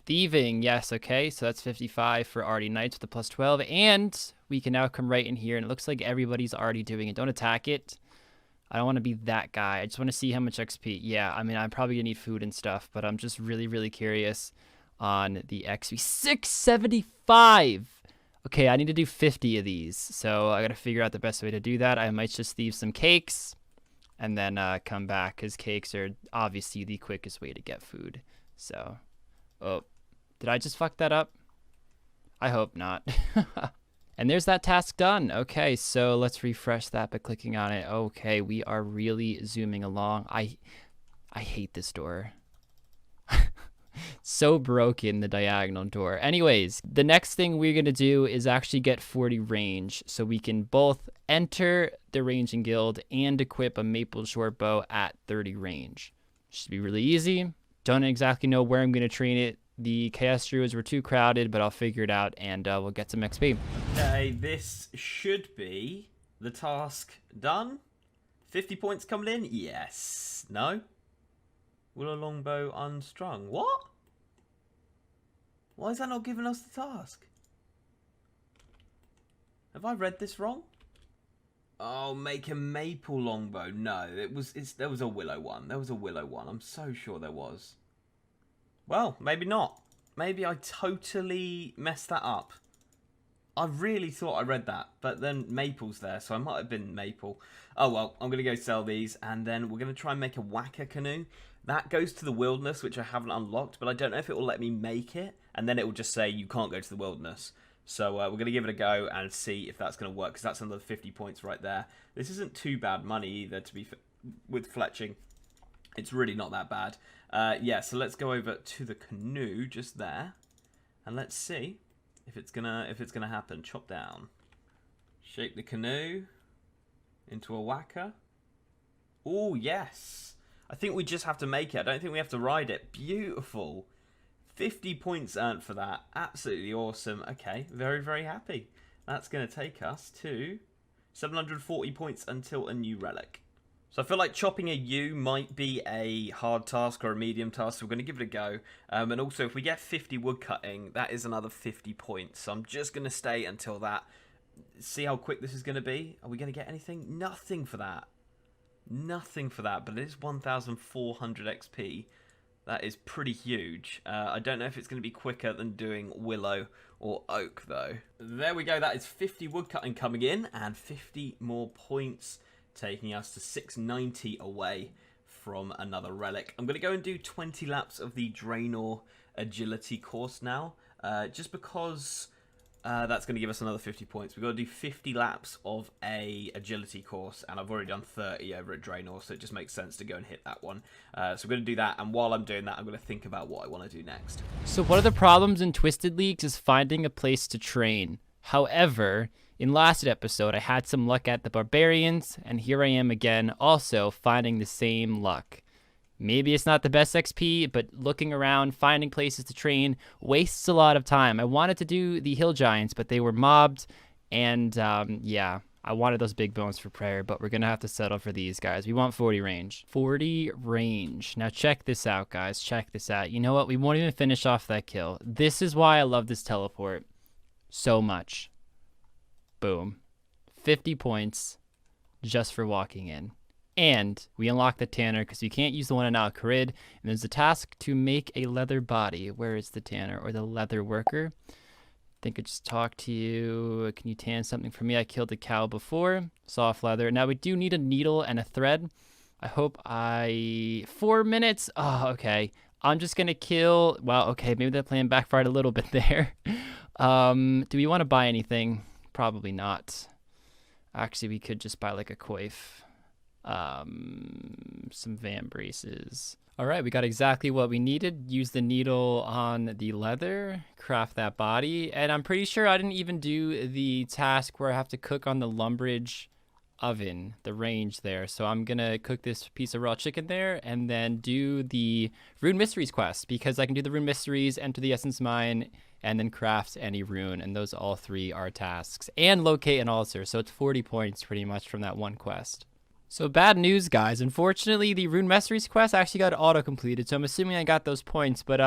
thieving. Yes, okay, so that's 55 for Arty Knights with the plus 12, and we can now come right in here, and it looks like everybody's already doing it. Don't attack it. I don't want to be that guy. I just want to see how much XP. Yeah, I mean, I'm probably going to need food and stuff, but I'm just really, really curious on the XP. 675! Okay, I need to do 50 of these, so I got to figure out the best way to do that. I might just leave some cakes and then come back, because cakes are obviously the quickest way to get food. So, oh, did I just fuck that up? I hope not. And there's that task done. Okay, so let's refresh that by clicking on it. Okay, we are really zooming along. I hate this door. So broken, the diagonal door. Anyways, the next thing we're going to do is actually get 40 range, so we can both enter the ranging guild and equip a maple short bow at 30 range. Should be really easy. Don't exactly know where I'm going to train it. The chaos druids were too crowded, but I'll figure it out, and we'll get some XP.
Okay, this should be the task done. 50 points coming in? Yes. No? Will a longbow unstrung? What? Why is that not giving us the task? Have I read this wrong? Oh, make a maple longbow. No, there was a willow one. There was a willow one. I'm so sure there was. Well, maybe not. Maybe I totally messed that up. I really thought I read that, but then maple's there, so I might have been maple. Oh well, I'm going to go sell these, and then we're going to try and make a whacker canoe. That goes to the wilderness, which I haven't unlocked, but I don't know if it will let me make it, and then it will just say you can't go to the wilderness. So we're going to give it a go and see if that's going to work, because that's another 50 points right there. This isn't too bad money either, to be with fletching. It's really not that bad. Yeah, so let's go over to the canoe just there, and let's see if it's gonna happen. Chop down, shape the canoe into a whacker. Oh yes, I think we just have to make it. I don't think we have to ride it. Beautiful. 50 points earned for that. Absolutely awesome. Okay, very, very happy. That's going to take us to 740 points until a new relic. So I feel like chopping a yew might be a hard task or a medium task, so we're going to give it a go. And also, if we get 50 wood cutting, that is another 50 points. So I'm just going to stay until that. See how quick this is going to be. Are we going to get anything? Nothing for that. Nothing for that, but it is 1,400 XP. That is pretty huge. I don't know if it's going to be quicker than doing willow or oak, though. There we go. That is 50 woodcutting coming in and 50 more points, taking us to 690 away from another relic. I'm going to go and do 20 laps of the Draenor agility course now, just because that's going to give us another 50 points. We've got to do 50 laps of a agility course, and I've already done 30 over at Draenor, so it just makes sense to go and hit that one. So we're going to do that, and while I'm doing that, I'm going to think about what I want to do next.
So one of the problems in Twisted Leagues is finding a place to train. However, in last episode, I had some luck at the Barbarians, and here I am again, also finding the same luck. Maybe it's not the best XP, but looking around, finding places to train wastes a lot of time. I wanted to do the Hill Giants, but they were mobbed, and yeah, I wanted those big bones for prayer, but we're going to have to settle for these guys. We want 40 range. 40 range. Now check this out, guys. Check this out. You know what? We won't even finish off that kill. This is why I love this teleport so much. Boom. 50 points just for walking in. And we unlock the tanner because you can't use the one in Al Kharid. And there's a task to make a leather body. Where is the tanner or the leather worker? I think I just talked to you. Can you tan something for me? I killed a cow before. Soft leather. Now we do need a needle and a thread. I hope 4 minutes. Oh, okay. I'm just going to kill. Wow, okay. Maybe that plan backfired a little bit there. Do we want to buy anything? Probably not. Actually, we could just buy like a coif. Some van braces. All right, we got exactly what we needed. Use the needle on the leather, craft that body, and I'm pretty sure I didn't even do the task where I have to cook on the Lumbridge oven, the range there. So I'm gonna cook this piece of raw chicken there and then do the Rune Mysteries quest, because I can do the Rune Mysteries, enter the Essence Mine, and then craft any rune, and those all three are tasks, and locate an altar. So it's 40 points pretty much from that one quest. So bad news, guys. Unfortunately, the Rune Mysteries quest actually got auto-completed, so I'm assuming I got those points, but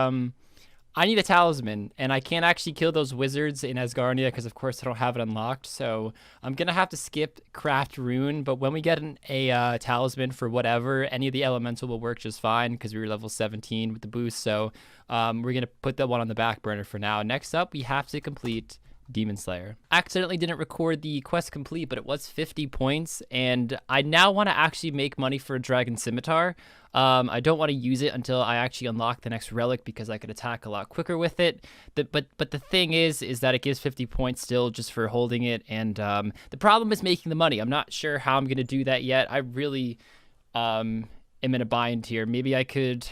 I need a talisman, and I can't actually kill those wizards in Asgardia because, of course, I don't have it unlocked. So I'm going to have to skip craft rune. But when we get a talisman for whatever, any of the elemental will work just fine because we were level 17 with the boost. So we're going to put that one on the back burner for now. Next up, we have to complete Demon Slayer. Accidentally didn't record the quest complete, but it was 50 points, and I now want to actually make money for a Dragon Scimitar. I don't want to use it until I actually unlock the next relic because I could attack a lot quicker with it. But the thing is that it gives 50 points still just for holding it, and the problem is making the money. I'm not sure how I'm going to do that yet. I really am in a bind here. Maybe I could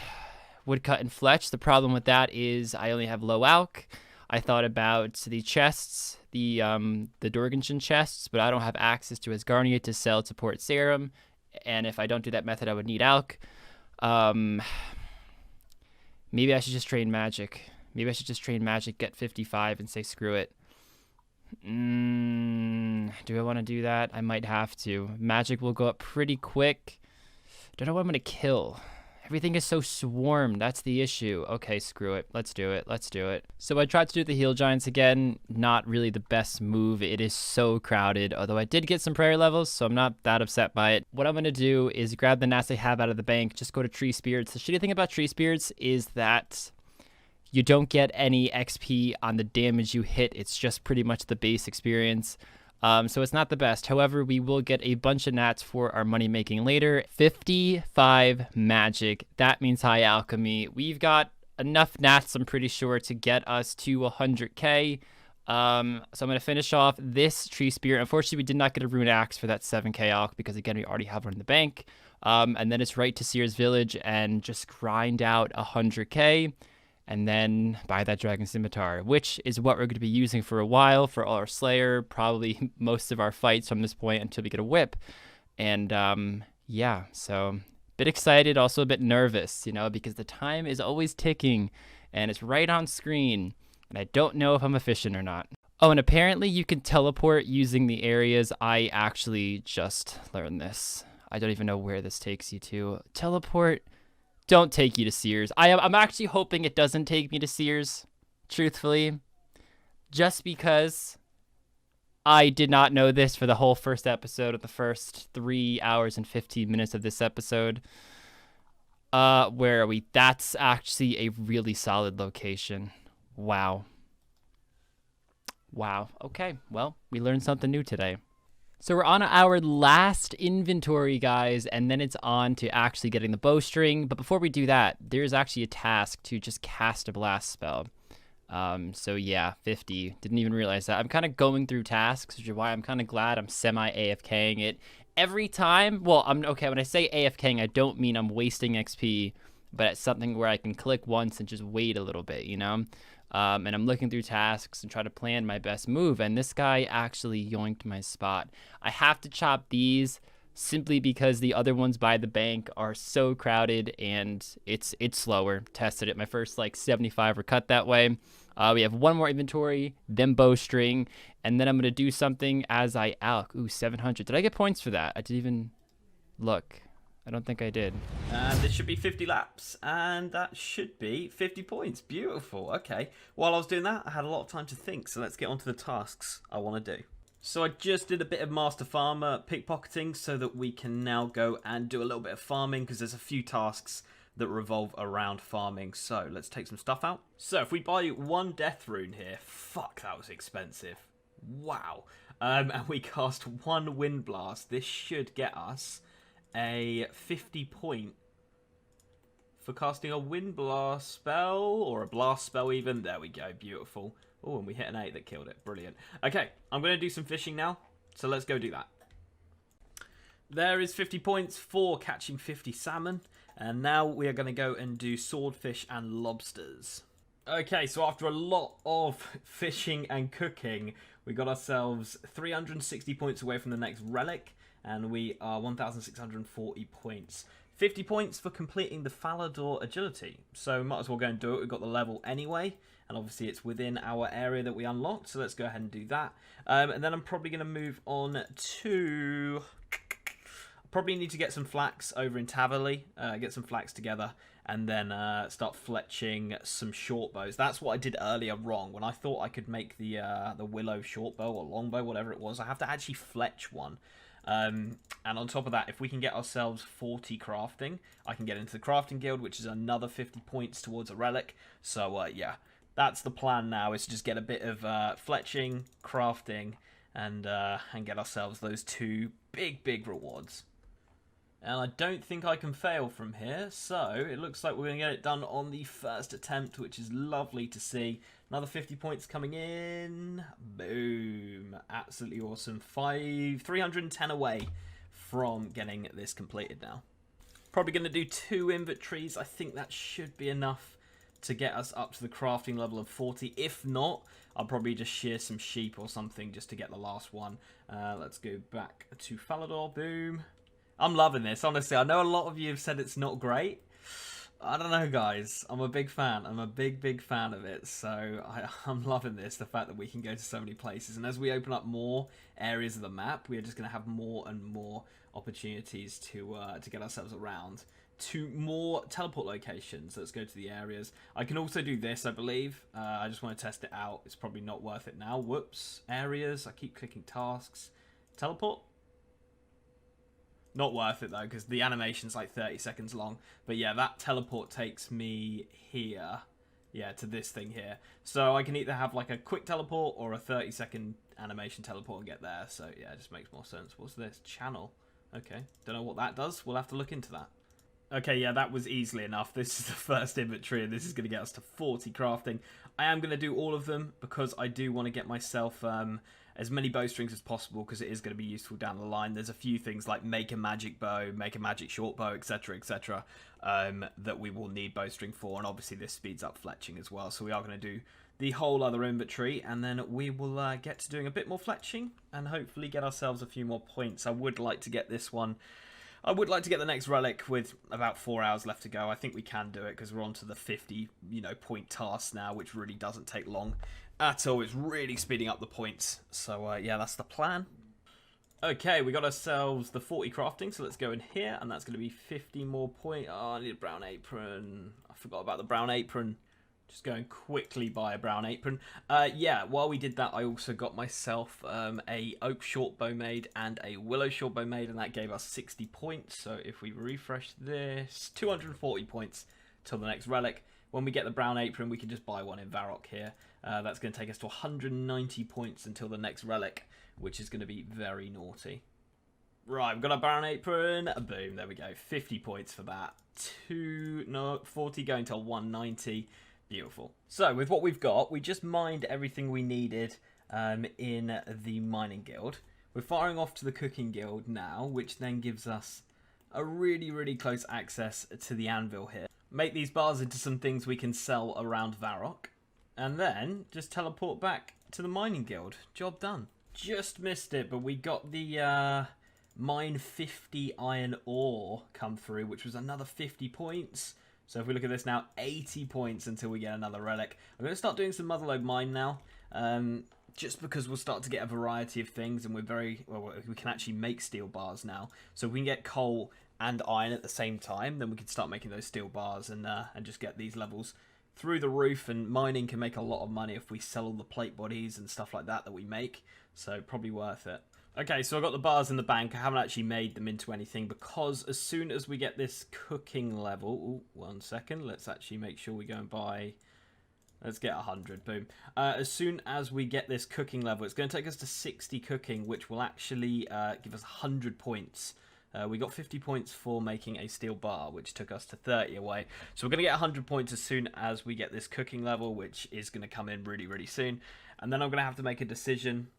woodcut and fletch. The problem with that is I only have low alch. I thought about the chests, the Dorganshire chests, but I don't have access to Asgardia to sell support serum, and if I don't do that method, I would need alch. Maybe I should just train magic. Maybe I should just train magic, get 55, and say screw it. Do I want to do that? I might have to. Magic will go up pretty quick. Don't know what I'm going to kill. Everything is so swarmed. That's the issue. Okay, screw it. Let's do it. Let's do it. So I tried to do the heal giants again. Not really the best move. It is so crowded, although I did get some prayer levels, so I'm not that upset by it. What I'm going to do is grab the nats I have out of the bank, just go to Tree Spirits. The shitty thing about Tree Spirits is that you don't get any XP on the damage you hit. It's just pretty much the base experience. So it's not the best. However, we will get a bunch of nats for our money making later. 55 magic. That means high alchemy. We've got enough nats, I'm pretty sure, to get us to 100k. So I'm going to finish off this tree spirit. Unfortunately, we did not get a rune axe for that 7k alch because, again, we already have one in the bank. And then it's right to Seer's Village and just grind out 100k. And then buy that Dragon Scimitar, which is what we're going to be using for a while for all our Slayer, probably most of our fights from this point until we get a whip. And yeah, so a bit excited, also a bit nervous, you know, because the time is always ticking and it's right on screen. And I don't know if I'm efficient or not. Oh, and apparently you can teleport using the areas. I actually just learned this. I don't even know where this takes you to. Teleport. Don't take you to Seers. I'm actually hoping it doesn't take me to Seers, truthfully. Just because I did not know this for the whole first episode of the first 3 hours and 15 minutes of this episode. Where are we? That's actually a really solid location. Wow. Wow. Okay, well, we learned something new today. So we're on our last inventory, guys, and then it's on to actually getting the bowstring. But before we do that, there's actually a task to just cast a blast spell. So yeah, 50. Didn't even realize that. I'm kind of going through tasks, which is why I'm kind of glad I'm semi-AFKing it every time. Well, okay, when I say AFKing, I don't mean I'm wasting XP, but it's something where I can click once and just wait a little bit, you know? And I'm looking through tasks and try to plan my best move. And this guy actually yoinked my spot. I have to chop these simply because the other ones by the bank are so crowded and it's slower. Tested it. My first like 75 were cut that way. We have one more inventory, then bowstring, and then I'm going to do something as I alch. Ooh, 700. Did I get points for that? I didn't even look. I don't think I did.
And this should be 50 laps, and that should be 50 points. Beautiful. Okay. While I was doing that, I had a lot of time to think, so let's get on to the tasks I want to do. So I just did a bit of Master Farmer pickpocketing so that we can now go and do a little bit of farming because there's a few tasks that revolve around farming. So let's take some stuff out. So if we buy one death rune here, fuck, that was expensive. Wow. And we cast one wind blast. This should get us a 50 point for casting a wind blast spell or a blast spell even. There we go. Beautiful. Oh, and we hit an 8 that killed it. Brilliant. Okay, I'm going to do some fishing now. So let's go do that. There is 50 points for catching 50 salmon. And now we are going to go and do swordfish and lobsters. Okay, so after a lot of fishing and cooking, we got ourselves 360 points away from the next relic. And we are 1,640 points. 50 points for completing the Falador agility. So might as well go and do it. We've got the level anyway. And obviously it's within our area that we unlocked. So let's go ahead and do that. And then I'm probably going to move on to... Probably need to get some flax over in Taverley. Get some flax together. and then start fletching some short bows. That's what I did earlier wrong. When I thought I could make the willow short bow or long bow, whatever it was, I have to actually fletch one. And on top of that, if we can get ourselves 40 crafting, I can get into the crafting guild, which is another 50 points towards a relic. So yeah, that's the plan now, is to just get a bit of fletching, crafting, and get ourselves those 2 big rewards. And I don't think I can fail from here, so it looks like we're going to get it done on the first attempt, which is lovely to see. Another 50 points coming in. Boom. Absolutely awesome. 310 away from getting this completed now. Probably going to do 2 inventories. I think that should be enough to get us up to the crafting level of 40. If not, I'll probably just shear some sheep or something just to get the last one. Let's go back to Falador. Boom. I'm loving this, honestly. I know a lot of you have said it's not great. I don't know, guys. I'm a big fan. I'm a big fan of it. So I'm loving this, the fact that we can go to so many places. And as we open up more areas of the map, we are just going to have more and more opportunities to get ourselves around to more teleport locations. Let's go to the areas. I can also do this, I believe. I just want to test it out. It's probably not worth it now. Whoops. Areas. I keep clicking tasks. Teleport. Not worth it, though, because the animation's like 30 seconds long. But yeah, that teleport takes me here. Yeah, to this thing here. So I can either have like a quick teleport or a 30-second animation teleport and get there. So yeah, it just makes more sense. What's this? Channel. Okay. Don't know what that does. We'll have to look into that. Okay, yeah, that was easily enough. This is the first inventory, and this is going to get us to 40 crafting. I am going to do all of them because I do want to get myself as many bowstrings as possible, because it is going to be useful down the line. There's a few things like make a magic bow, make a magic short bow, etc., etc., that we will need bowstring for, and obviously this speeds up fletching as well. So we are going to do the whole other inventory, and then we will get to doing a bit more fletching and hopefully get ourselves a few more points. I would like to get this one. I would like to get the next relic with about 4 hours left to go. I think we can do it because we're on to the 50, point task now, which really doesn't take long at all. It's really speeding up the points. So, yeah, that's the plan. Okay, we got ourselves the 40 crafting, so let's go in here, and that's going to be 50 more points. Oh, I need a brown apron. I forgot about the brown apron. Just going quickly by a brown apron. Yeah, while we did that, I also got myself a oak short bow made and a willow short bow made, and that gave us 60 points. So if we refresh this, 240 points till the next relic. When we get the brown apron, we can just buy one in Rargh here. That's going to take us to 190 points until the next relic, which is going to be very naughty. Right, we've got a brown apron. Boom, there we go. 50 points for that. 40 going to 190. Beautiful. So with what we've got, we just mined everything we needed in the mining guild. We're firing off to the cooking guild now, which then gives us a really close access to the anvil here. Make these bars into some things we can sell around Varrock, and then just teleport back to the mining guild. Job done. Just missed it, but we got the mine 50 iron ore come through, which was another 50 points. So if we look at this now, 80 points until we get another relic. I'm going to start doing some Motherlode mine now, just because we'll start to get a variety of things, and we can actually make steel bars now. So if we can get coal and iron at the same time, then we can start making those steel bars and just get these levels through the roof. And mining can make a lot of money if we sell all the plate bodies and stuff like that we make. So probably worth it. Okay, so I've got the bars in the bank. I haven't actually made them into anything because as soon as we get this cooking level... Ooh, 1 second. Let's actually make sure we go and buy... Let's get 100. Boom. As soon as we get this cooking level, it's going to take us to 60 cooking, which will actually give us 100 points. We got 50 points for making a steel bar, which took us to 30 away. So we're going to get 100 points as soon as we get this cooking level, which is going to come in really soon. And then I'm going to have to make a decision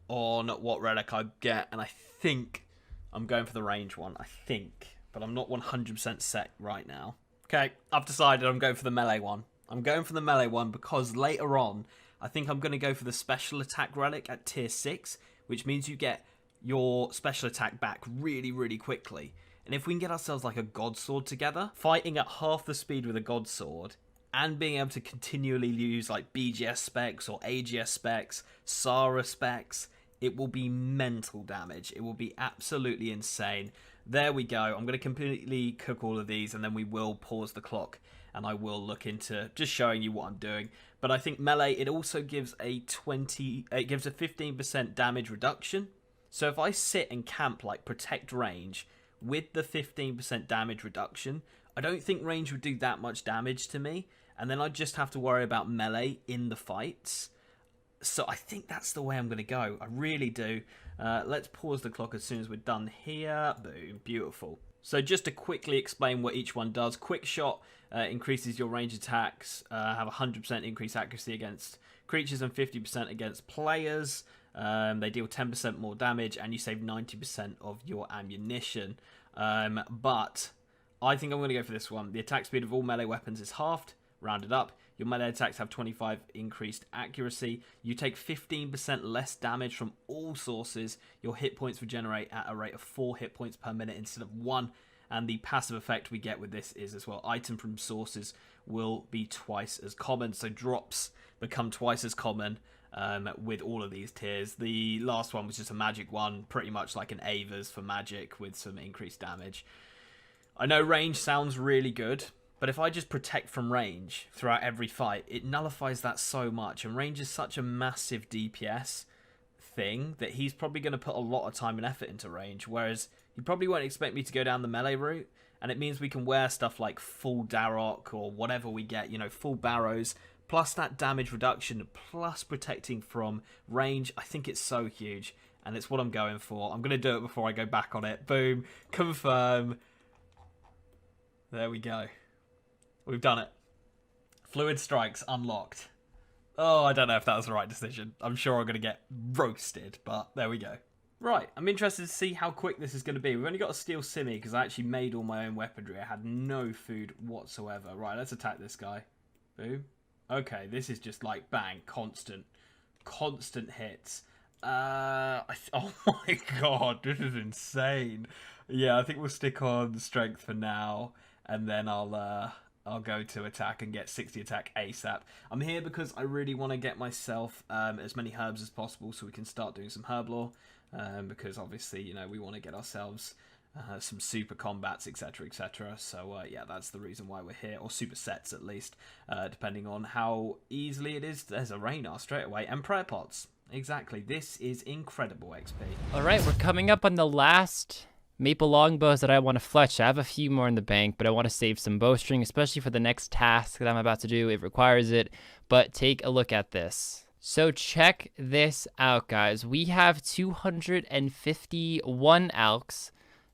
on what relic I get, and I think I'm going for the range one, I think, but I'm not 100% set right now. Okay, I've decided I'm going for the melee one. I'm going for the melee one because later on, I think I'm going to go for the special attack relic at tier 6, which means you get your special attack back really quickly. And if we can get ourselves like a god sword together, fighting at half the speed with a god sword, and being able to continually use like BGS specs or AGS specs, Sara specs, it will be mental damage. It will be absolutely insane. There we go. I'm going to completely cook all of these, and then we will pause the clock, and I will look into just showing you what I'm doing. But I think melee, it also gives a 15% damage reduction. So if I sit and camp like protect range with the 15% damage reduction, I don't think range would do that much damage to me, and then I'd just have to worry about melee in the fights. So I think that's the way I'm going to go. I really do. Let's pause the clock as soon as we're done here. Boom. Beautiful. So just to quickly explain what each one does. Quick shot increases your range attacks, have 100% increased accuracy against creatures and 50% against players. They deal 10% more damage, and you save 90% of your ammunition. But I think I'm going to go for this one. The attack speed of all melee weapons is halved, rounded up. Your melee attacks have 25 increased accuracy. You take 15% less damage from all sources. Your hit points regenerate at a rate of 4 hit points per minute instead of 1. And the passive effect we get with this is as well, item from sources will be twice as common. So drops become twice as common with all of these tiers. The last one was just a magic one, pretty much like an Ava's for magic with some increased damage. I know range sounds really good, but if I just protect from range throughout every fight, it nullifies that so much. And range is such a massive DPS thing that he's probably going to put a lot of time and effort into range, whereas he probably won't expect me to go down the melee route. And it means we can wear stuff like full Darok or whatever we get, you know, full Barrows, plus that damage reduction, plus protecting from range. I think it's so huge, and it's what I'm going for. I'm going to do it before I go back on it. Boom. Confirm. There we go. We've done it. Fluid Strikes unlocked. Oh, I don't know if that was the right decision. I'm sure I'm going to get roasted, but there we go. Right, I'm interested to see how quick this is going to be. We've only got a steel simmy because I actually made all my own weaponry. I had no food whatsoever. Right, let's attack this guy. Boom. Okay, this is just like bang, constant hits. Oh my god, this is insane. Yeah, I think we'll stick on strength for now, and then I'll go to attack and get 60 attack ASAP. I'm here because I really want to get myself as many herbs as possible so we can start doing some herb lore, because obviously, you know, we want to get ourselves some super combats, etc, etc. So yeah, that's the reason why we're here, or super sets at least, depending on how easily it is. There's a Raynar straight away, and prayer pots. Exactly, this is incredible XP.
All right, we're coming up on the last maple longbows that I want to fletch. I have a few more in the bank, but I want to save some bowstring, especially for the next task that I'm about to do. It requires it, but take a look at this. So check this out, guys. We have 251 alks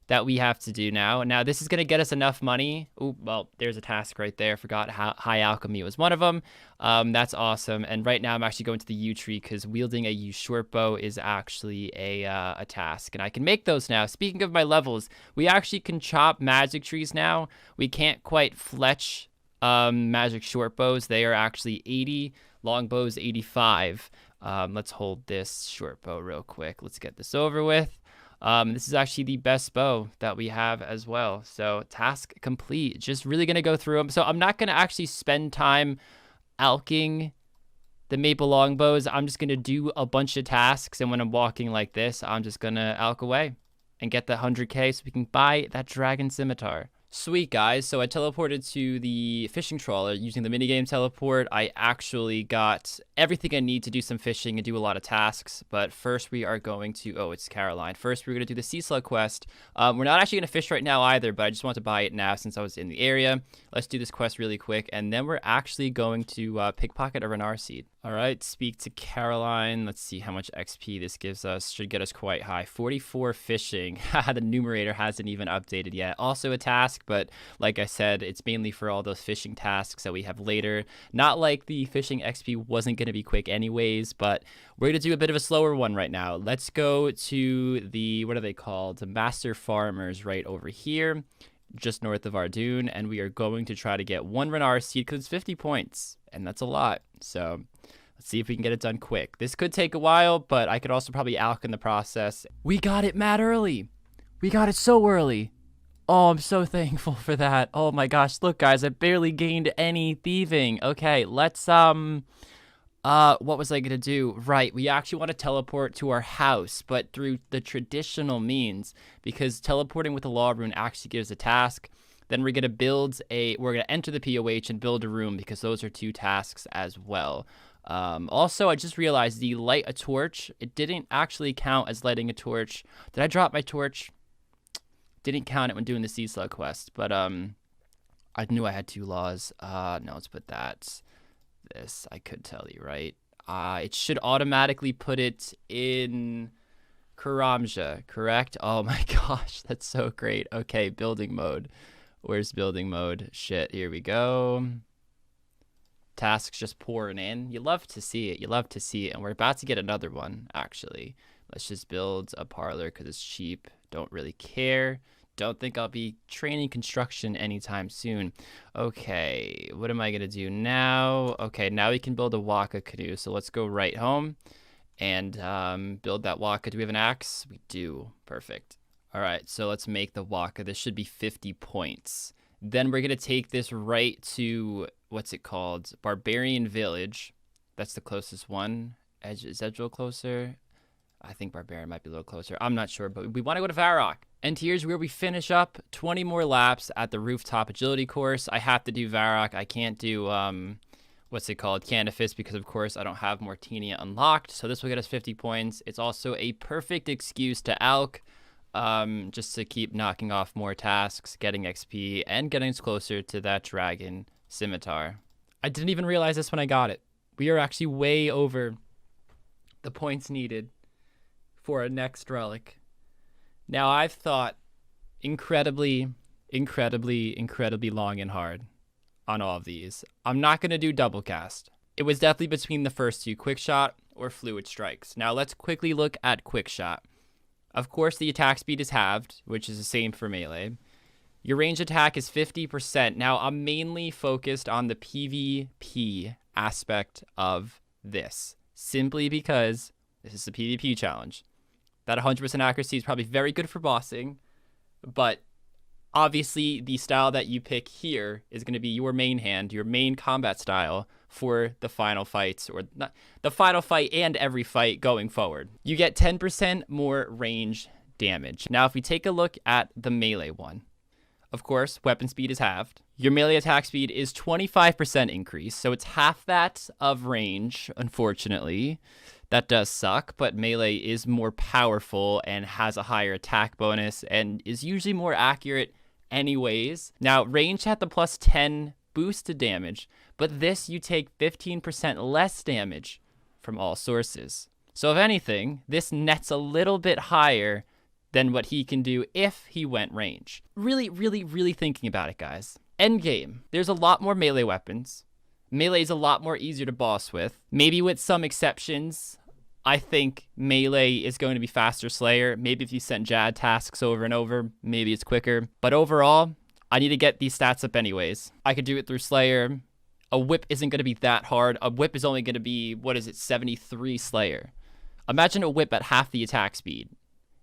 that we have to do now. Now, this is going to get us enough money. Oh, well, there's a task right there. Forgot how high alchemy was one of them. That's awesome. And right now, I'm actually going to the yew tree because wielding a yew short bow is actually a task. And I can make those now. Speaking of my levels, we actually can chop magic trees now. We can't quite fletch magic short bows. They are actually 80. Longbows, 85. Let's hold this short bow real quick. Let's get this over with. This is actually the best bow that we have as well. So task complete. Just really going to go through them. So I'm not going to actually spend time alking the maple longbows. I'm just going to do a bunch of tasks. And when I'm walking like this, I'm just going to alk away and get the 100k so we can buy that dragon scimitar. Sweet, guys. So I teleported to the fishing trawler using the minigame teleport. I actually got everything I need to do some fishing and do a lot of tasks. But first we are going to, oh, it's Caroline. First we're going to do the sea slug quest. We're not actually going to fish right now either, but I just want to buy it now since I was in the area. Let's do this quest really quick. And then we're actually going to pickpocket a Renar seed. All right, speak to Caroline. Let's see how much XP this gives us. Should get us quite high. 44 fishing. The numerator hasn't even updated yet. Also a task, but like I said, it's mainly for all those fishing tasks that we have later. Not like the fishing XP wasn't going to be quick anyways, but we're going to do a bit of a slower one right now. Let's go to the, what are they called? The Master Farmers right over here, just north of Ardoon, and we are going to try to get one Renar seed because it's 50 points, and that's a lot. So let's see if we can get it done quick. This could take a while, but I could also probably alk in the process. We got it mad early. We got it so early. Oh, I'm so thankful for that. Oh my gosh, look guys, I barely gained any thieving. Okay, let's What was I gonna do? Right, we actually want to teleport to our house, but through the traditional means, because teleporting with the law rune actually gives a task. Then we're gonna enter the POH and build a room, because those are 2 tasks as well. Also, I just realized the light a torch, it didn't actually count as lighting a torch. Did I drop my torch? Didn't count it when doing the Sea Slug quest, but I knew I had 2 laws. No, let's put this. I could tell you, right? It should automatically put it in Karamja, correct? Oh my gosh, that's so great. Okay, building mode. Where's building mode? Shit, here we go. Tasks just pouring in. You love to see it. You love to see it. And we're about to get another one, actually. Let's just build a parlor because it's cheap. Don't really care. Don't think I'll be training construction anytime soon. Okay, what am I going to do now? Okay, now we can build a waka canoe. So let's go right home and build that waka. Do we have an axe? We do. Perfect. All right, so let's make the waka. This should be 50 points. Then we're going to take this right to, what's it called? Barbarian Village. That's the closest one. Is Edge a little closer? I think Barbarian might be a little closer. I'm not sure, but we want to go to Rargh. And here's where we finish up. 20 more laps at the rooftop agility course. I have to do Rargh. I can't do, what's it called? Canifis, because of course I don't have Mortinia unlocked. So this will get us 50 points. It's also a perfect excuse to Alk. Just to keep knocking off more tasks, getting XP, and getting us closer to that dragon scimitar. I didn't even realize this when I got it. We are actually way over the points needed for our next relic. Now, I've thought incredibly long and hard on all of these. I'm not going to do double cast. It was definitely between the first 2, quick shot or fluid strikes. Now, let's quickly look at quick shot. Of course, the attack speed is halved, which is the same for melee. Your range attack is 50%. Now, I'm mainly focused on the PvP aspect of this, simply because this is a PvP challenge. That 100% accuracy is probably very good for bossing, but obviously the style that you pick here is going to be your main hand, your main combat style for the final fights, or not, the final fight and every fight going forward. You get 10% more range damage. Now, if we take a look at the melee one, of course, weapon speed is halved. Your melee attack speed is 25% increase, so it's half that of range, unfortunately. That does suck, but melee is more powerful and has a higher attack bonus and is usually more accurate anyways. Now, range had the plus 10 boost to damage, but this you take 15% less damage from all sources. So if anything, this nets a little bit higher than what he can do if he went range. Really thinking about it, guys. Endgame, there's a lot more melee weapons. Melee is a lot more easier to boss with. Maybe with some exceptions, I think melee is going to be faster Slayer. Maybe if you sent Jad tasks over and over, maybe it's quicker. But overall, I need to get these stats up anyways. I could do it through Slayer. A whip isn't going to be that hard. A whip is only going to be, 73 Slayer. Imagine a whip at half the attack speed,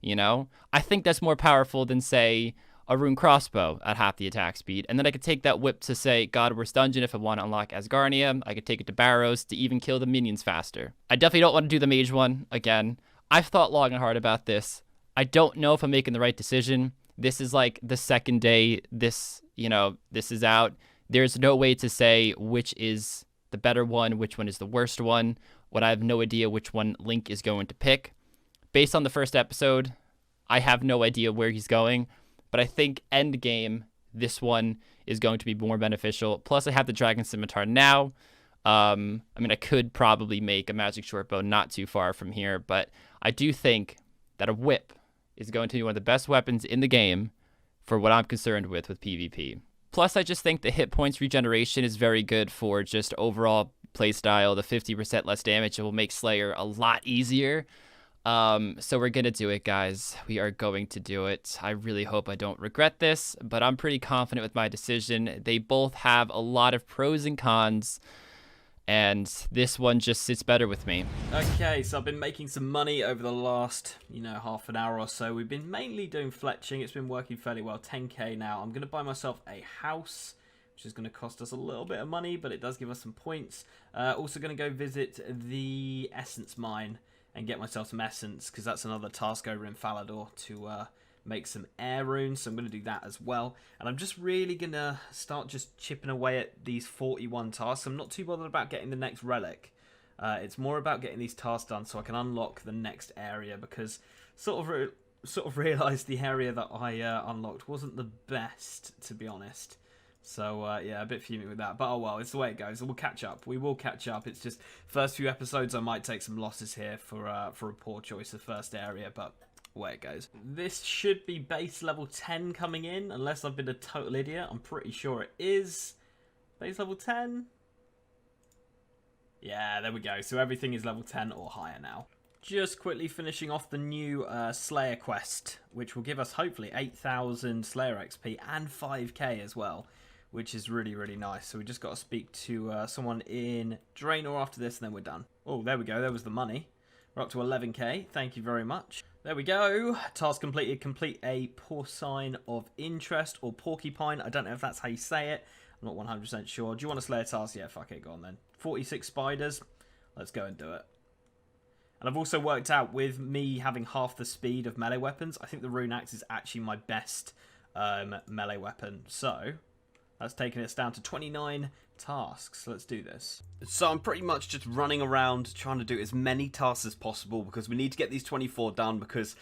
you know? I think that's more powerful than, say, a rune crossbow at half the attack speed. And then I could take that whip to, say, Godworth Dungeon if I want to unlock Asgarnia. I could take it to Barrows to even kill the minions faster. I definitely don't want to do the mage one again. I've thought long and hard about this. I don't know if I'm making the right decision. This is like the second day this is out. There's no way to say which is the better one, which one is the worst one. When I have no idea which one Link is going to pick. Based on the first episode, I have no idea where he's going. But I think endgame, this one is going to be more beneficial. Plus, I have the Dragon Scimitar now. I could probably make a Magic Shortbow not too far from here. But I do think that a whip is going to be one of the best weapons in the game for what I'm concerned with PvP. Plus, I just think the hit points regeneration is very good for just overall playstyle. The 50% less damage, it will make Slayer a lot easier. So we're gonna do it, guys. We are going to do it. I really hope I don't regret this, but I'm pretty confident with my decision. They both have a lot of pros and cons, and this one just sits better with me.
Okay, so I've been making some money over the last, half an hour or so. We've been mainly doing fletching. It's been working fairly well. 10k now. I'm gonna buy myself a house. which is going to cost us a little bit of money, but it does give us some points. Also going to go visit the Essence Mine and get myself some Essence, because that's another task over in Falador to make some air runes, so I'm going to do that as well. And I'm just really going to start just chipping away at these 41 tasks. I'm not too bothered about getting the next relic. It's more about getting these tasks done so I can unlock the next area, because sort of realised the area that I unlocked wasn't the best, to be honest. So, yeah, a bit fuming with that. But, oh well, it's the way it goes. We'll catch up. We will catch up. It's just, first few episodes, I might take some losses here for a poor choice of first area, but way it goes. This should be base level 10 coming in, unless I've been a total idiot. I'm pretty sure it is base level 10. Yeah, there we go. So everything is level 10 or higher now. Just quickly finishing off the new Slayer quest, which will give us hopefully 8,000 Slayer XP and 5k as well, which is really, really nice. So we just got to speak to someone in Draenor after this, and then we're done. Oh, there we go. There was the money. We're up to 11k. Thank you very much. There we go. Task completed. Complete a porcine of interest, or porcupine. I don't know if that's how you say it. I'm not 100% sure. Do you want to slay a task? Yeah, fuck it. Go on then. 46 spiders. Let's go and do it. And I've also worked out, with me having half the speed of melee weapons, I think the rune axe is actually my best melee weapon. So that's taken us down to 29 tasks. Let's do this. So I'm pretty much just running around trying to do as many tasks as possible, because we need to get these 24 done, because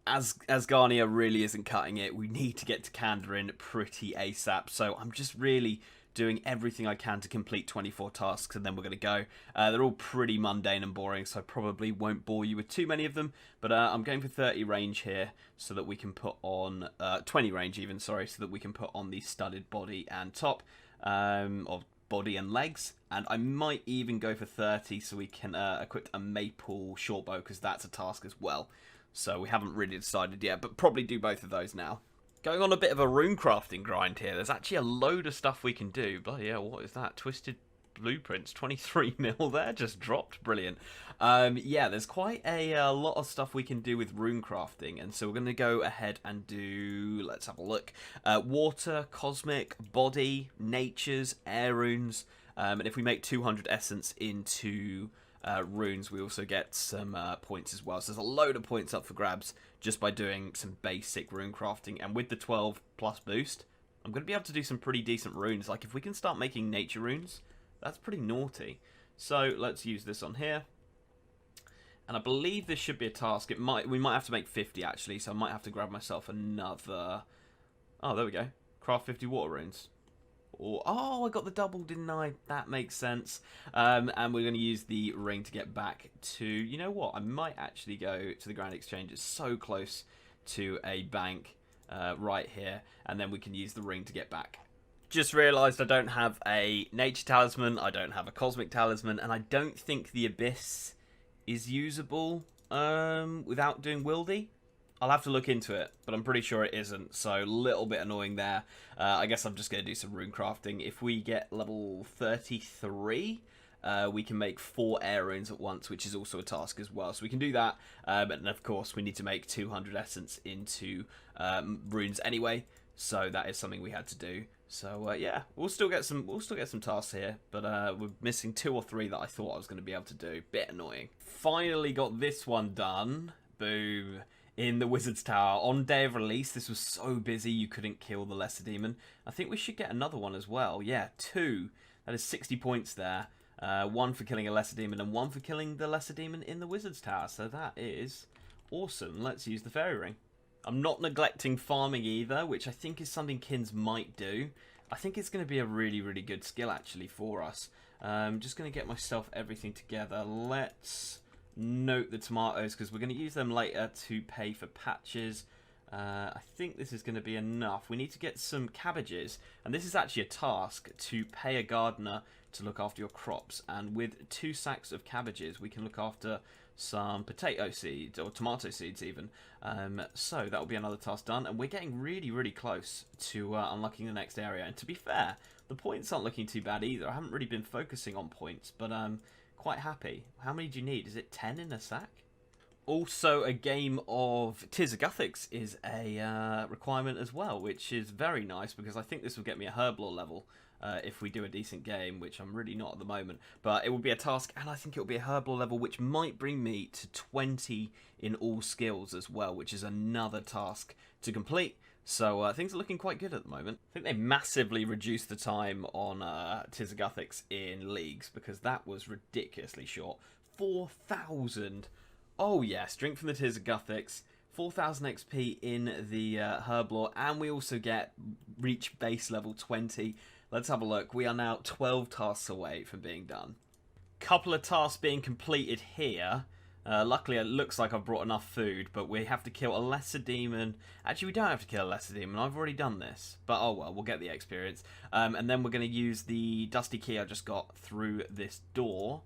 Asgarnia really isn't cutting it. We need to get to Kandarin pretty ASAP. So I'm just really doing everything I can to complete 24 tasks, and then we're going to go. They're all pretty mundane and boring, so I probably won't bore you with too many of them, but I'm going for 30 range here, so that we can put on 20 range even, sorry, so that we can put on the studded body and top of body and legs, and I might even go for 30 so we can equip a maple shortbow, because that's a task as well. So we haven't really decided yet, but probably do both of those now. Going on a bit of a rune crafting grind here. There's actually a load of stuff we can do. Bloody hell, what is that? Twisted blueprints, 23 mil there, just dropped. Brilliant. Yeah, there's quite a lot of stuff we can do with rune crafting, and so we're going to go ahead and do, let's have a look, water, cosmic, body, natures, air runes, and if we make 200 essence into runes, we also get some points as well. So there's a load of points up for grabs just by doing some basic rune crafting, and with the 12 plus boost, I'm going to be able to do some pretty decent runes. Like if we can start making nature runes, that's pretty naughty. So let's use this on here, and I believe this should be a task. We might have to make 50 actually, so I might have to grab myself another. Oh, there we go. Craft 50 water runes. Oh, I got the double, didn't I? That makes sense. And we're going to use the ring to get back to... You know what? I might actually go to the Grand Exchange. It's so close to a bank right here. And then we can use the ring to get back. Just realised I don't have a nature talisman. I don't have a cosmic talisman. And I don't think the abyss is usable without doing wildy. I'll have to look into it, but I'm pretty sure it isn't, so a little bit annoying there. I guess I'm just going to do some rune crafting. If we get level 33, we can make 4 air runes at once, which is also a task as well. So we can do that, and of course we need to make 200 essence into runes anyway, so that is something we had to do. So yeah, we'll still get some tasks here, but we're missing 2 or 3 that I thought I was going to be able to do. Bit annoying. Finally got this one done. Boom. In the Wizard's Tower. On day of release, this was so busy you couldn't kill the Lesser Demon. I think we should get another one as well. Yeah, 2. That is 60 points there. 1 for killing a Lesser Demon and 1 for killing the Lesser Demon in the Wizard's Tower. So that is awesome. Let's use the Fairy Ring. I'm not neglecting farming either, which I think is something Kins might do. I think it's going to be a really, really good skill actually for us. Just going to get myself everything together. Let's note the tomatoes, because we're going to use them later to pay for patches. I think this is going to be enough. We need to get some cabbages, and this is actually a task to pay a gardener to look after your crops, and with 2 sacks of cabbages we can look after some potato seeds, or tomato seeds even. So that will be another task done, and we're getting really, really close to unlocking the next area. And to be fair, the points aren't looking too bad either. I haven't really been focusing on points, but quite happy. How many do you need? Is it 10 in a sack? Also, a game of Tears of Guthix is a requirement as well, which is very nice because I think this will get me a Herblore level if we do a decent game, which I'm really not at the moment. But it will be a task, and I think it will be a Herblore level, which might bring me to 20 in all skills as well, which is another task to complete. So things are looking quite good at the moment. I think they massively reduced the time on Tears of Guthix in leagues because that was ridiculously short. 4,000. Oh yes, drink from the Tears of Guthix, 4,000 XP in the Herblore, and we also get reach base level 20. Let's have a look. We are now 12 tasks away from being done. Couple of tasks being completed here. Luckily, it looks like I've brought enough food, but we have to kill a lesser demon. Actually, we don't have to kill a lesser demon. I've already done this. But oh well, we'll get the experience. And then we're going to use the dusty key I just got through this door.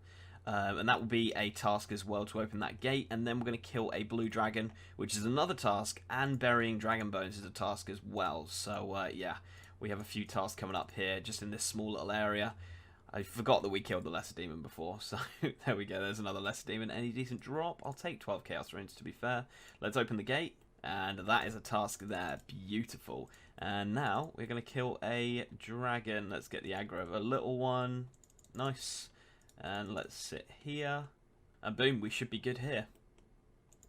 And that will be a task as well to open that gate, and then we're going to kill a blue dragon, which is another task, and burying dragon bones is a task as well. So yeah, we have a few tasks coming up here just in this small little area. I forgot that we killed the lesser demon before, so there we go, there's another lesser demon. Any decent drop? I'll take 12 chaos runes to be fair. Let's open the gate, and that is a task there. Beautiful. And now we're going to kill a dragon. Let's get the aggro of a little one. Nice. And let's sit here. And boom, we should be good here.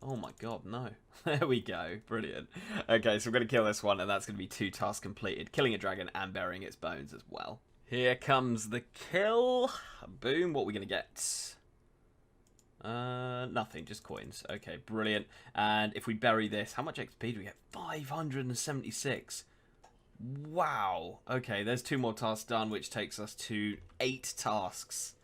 Oh my god, no. There we go. Brilliant. Okay, so we're going to kill this one, and that's going to be 2 tasks completed. Killing a dragon and burying its bones as well. Here comes the kill. Boom, what are we going to get? Nothing, just coins. Okay, brilliant. And if we bury this, how much XP do we get? 576. Wow. Okay, there's 2 more tasks done, which takes us to 8 tasks.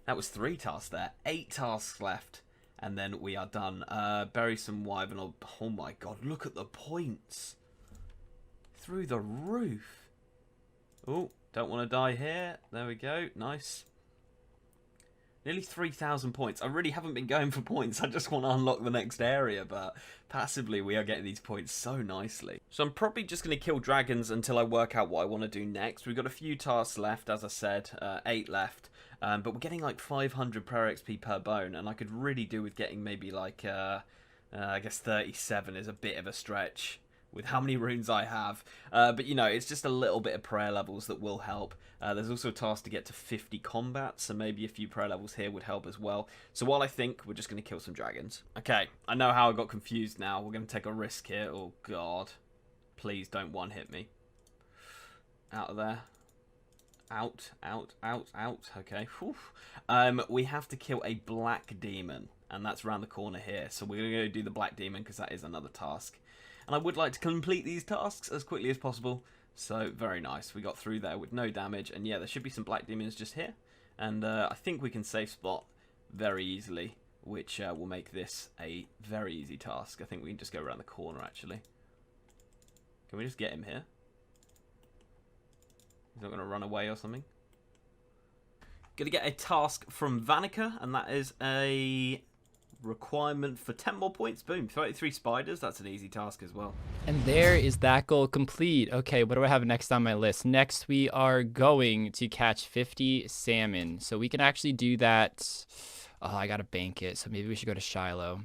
That was 3 tasks there. 8 tasks left. And then we are done. Bury some wyvern. Oh my god, look at the points. Through the roof. Oh, don't want to die here. There we go. Nice. Nearly 3,000 points. I really haven't been going for points. I just want to unlock the next area, but passively we are getting these points so nicely. So I'm probably just going to kill dragons until I work out what I want to do next. We've got a few tasks left, as I said, 8 left. But we're getting like 500 per XP per bone, and I could really do with getting maybe like, I guess 37 is a bit of a stretch with how many runes I have. But, you know, it's just a little bit of prayer levels that will help. There's also a task to get to 50 combat, so maybe a few prayer levels here would help as well. So while I think, we're just going to kill some dragons. Okay, I know how I got confused now. We're going to take a risk here. Oh, God. Please don't one-hit me. Out of there. Out, out, out, out. Okay. Whew. We have to kill a black demon, and that's around the corner here. So we're going to go do the black demon because that is another task. And I would like to complete these tasks as quickly as possible. So very nice. We got through there with no damage, and yeah, there should be some black demons just here. And I think we can safe spot very easily, which will make this a very easy task. I think we can just go around the corner actually. Can we just get him here? He's not going to run away or something. Going to get a task from Vanica, and that is a requirement for 10 more points. Boom, 33 spiders. That's an easy task as well.
And there is that goal complete. Okay, what do I have next on my list? Next, we are going to catch 50 salmon. So we can actually do that. Oh, I got to bank it. So maybe we should go to Shiloh.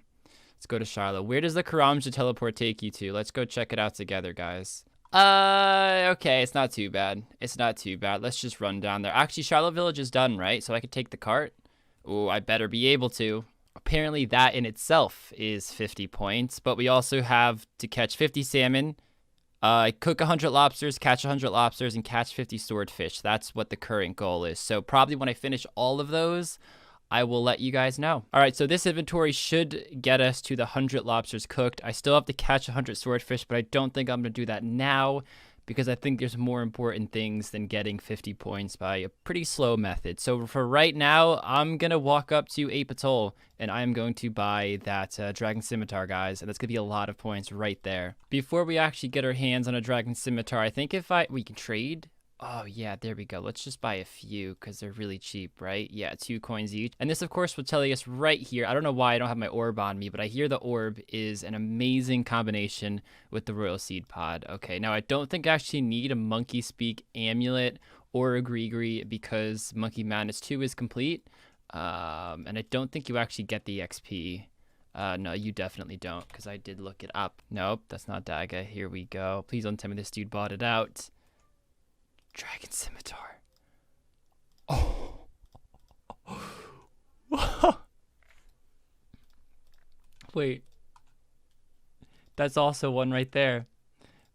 Let's go to Shiloh. Where does the Karamja teleport take you to? Let's go check it out together, guys. Okay, it's not too bad. It's not too bad. Let's just run down there. Actually, Shiloh Village is done, right? So I could take the cart. Oh, I better be able to. Apparently, that in itself is 50 points, but we also have to catch 50 salmon, cook 100 lobsters, catch 100 lobsters, and catch 50 swordfish. That's what the current goal is. So probably when I finish all of those, I will let you guys know. All right, so this inventory should get us to the 100 lobsters cooked. I still have to catch 100 swordfish, but I don't think I'm going to do that now because I think there's more important things than getting 50 points by a pretty slow method. So for right now, I'm going to walk up to Apatol, and I'm going to buy that Dragon Scimitar, guys, and that's going to be a lot of points right there. Before we actually get our hands on a Dragon Scimitar, I think we can trade. Oh, yeah, there we go. Let's just buy a few because they're really cheap, right? Yeah, 2 coins each. And this, of course, will tell us right here. I don't know why I don't have my orb on me, but I hear the orb is an amazing combination with the Royal Seed Pod. Okay, now I don't think I actually need a Monkey Speak Amulet or a Grigri because Monkey Madness 2 is complete. And I don't think you actually get the XP No, you definitely don't, because I did look it up. Nope, that's not Daga. Here we go. Please don't tell me this dude bought it out. Dragon Scimitar. Oh. Wait. That's also one right there.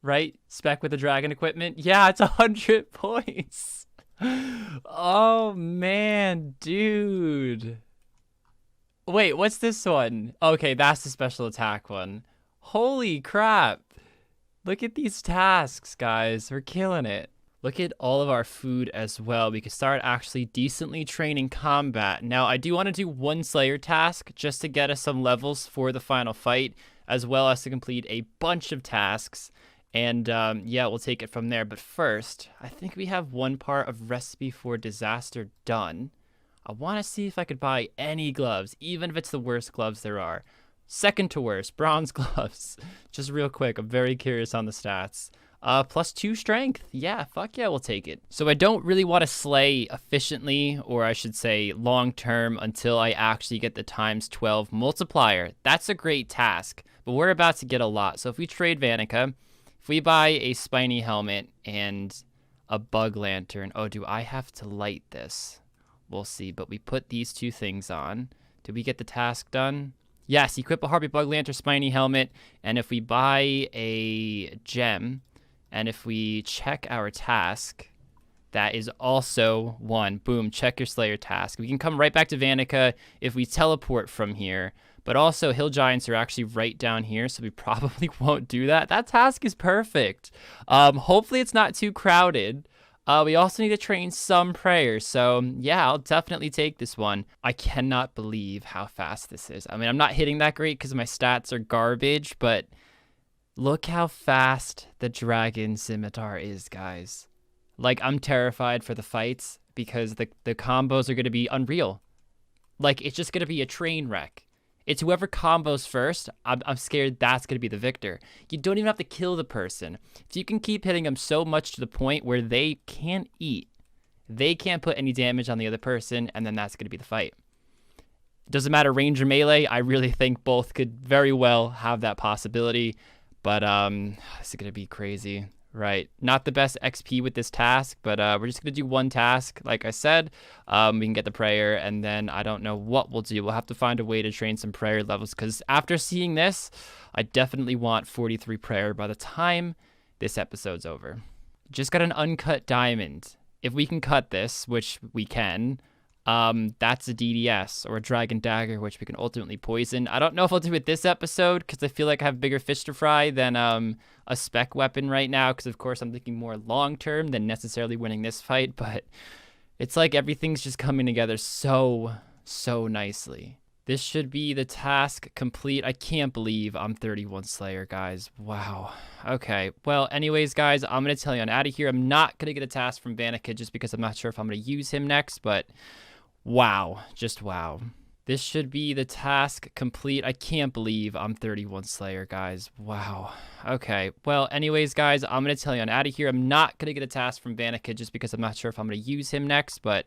Right? Spec with the dragon equipment? Yeah, it's 100 points. Oh, man, dude. Wait, what's this one? Okay, that's the special attack one. Holy crap. Look at these tasks, guys. We're killing it. Look at all of our food as well. We can start actually decently training combat. Now, I do want to do one Slayer task just to get us some levels for the final fight, as well as to complete a bunch of tasks. And yeah, we'll take it from there. But first, I think we have one part of Recipe for Disaster done. I want to see if I could buy any gloves, even if it's the worst gloves there are. Second to worst, bronze gloves. Just real quick, I'm very curious on the stats. +2 strength. Yeah, fuck yeah, we'll take it. So I don't really want to slay efficiently, or I should say long term, until I actually get the ×12 multiplier. That's a great task, but we're about to get a lot. So if we trade Vanica, if we buy a spiny helmet and a bug lantern, oh, do I have to light this? We'll see, but we put these two things on. Did we get the task done? Yes, equip a Harpy Bug Lantern Spiny Helmet, and if we buy a gem, and if we check our task, that is also one. Boom, check your Slayer task. We can come right back to Vanica if we teleport from here, but also Hill Giants are actually right down here, so we probably won't do that. That task is perfect. Hopefully it's not too crowded. We also need to train some prayers, so yeah, I'll definitely take this one. I cannot believe how fast this is. I mean, I'm not hitting that great because my stats are garbage, but look how fast the Dragon Scimitar is, guys. Like, I'm terrified for the fights because the combos are going to be unreal. Like, it's just going to be a train wreck. It's whoever combos first, I'm scared that's going to be the victor. You don't even have to kill the person. If you can keep hitting them so much to the point where they can't eat, they can't put any damage on the other person, and then that's going to be the fight. Doesn't matter range or melee, I really think both could very well have that possibility, but this is going to be crazy. Right, not the best XP with this task, but we're just going to do one task, like I said. We can get the prayer, and then I don't know what we'll do. We'll have to find a way to train some prayer levels, because after seeing this, I definitely want 43 prayer by the time this episode's over. Just got an uncut diamond. If we can cut this, which we can, that's a DDS, or a Dragon Dagger, which we can ultimately poison. I don't know if I'll do it this episode, because I feel like I have bigger fish to fry than a spec weapon right now, because of course I'm thinking more long-term than necessarily winning this fight, but it's like everything's just coming together so nicely. This should be the task complete. I can't believe I'm 31 Slayer, guys. Wow. Okay. Well, anyways, guys, I'm going to tell you I'm out of here. I'm not going to get a task from Vanica just because I'm not sure if I'm going to use him next, but wow. Just wow. This should be the task complete. I can't believe I'm 31 Slayer, guys. Wow. Okay. Well, anyways, guys, I'm going to tell you I'm out of here. I'm not going to get a task from Vanica just because I'm not sure if I'm going to use him next, but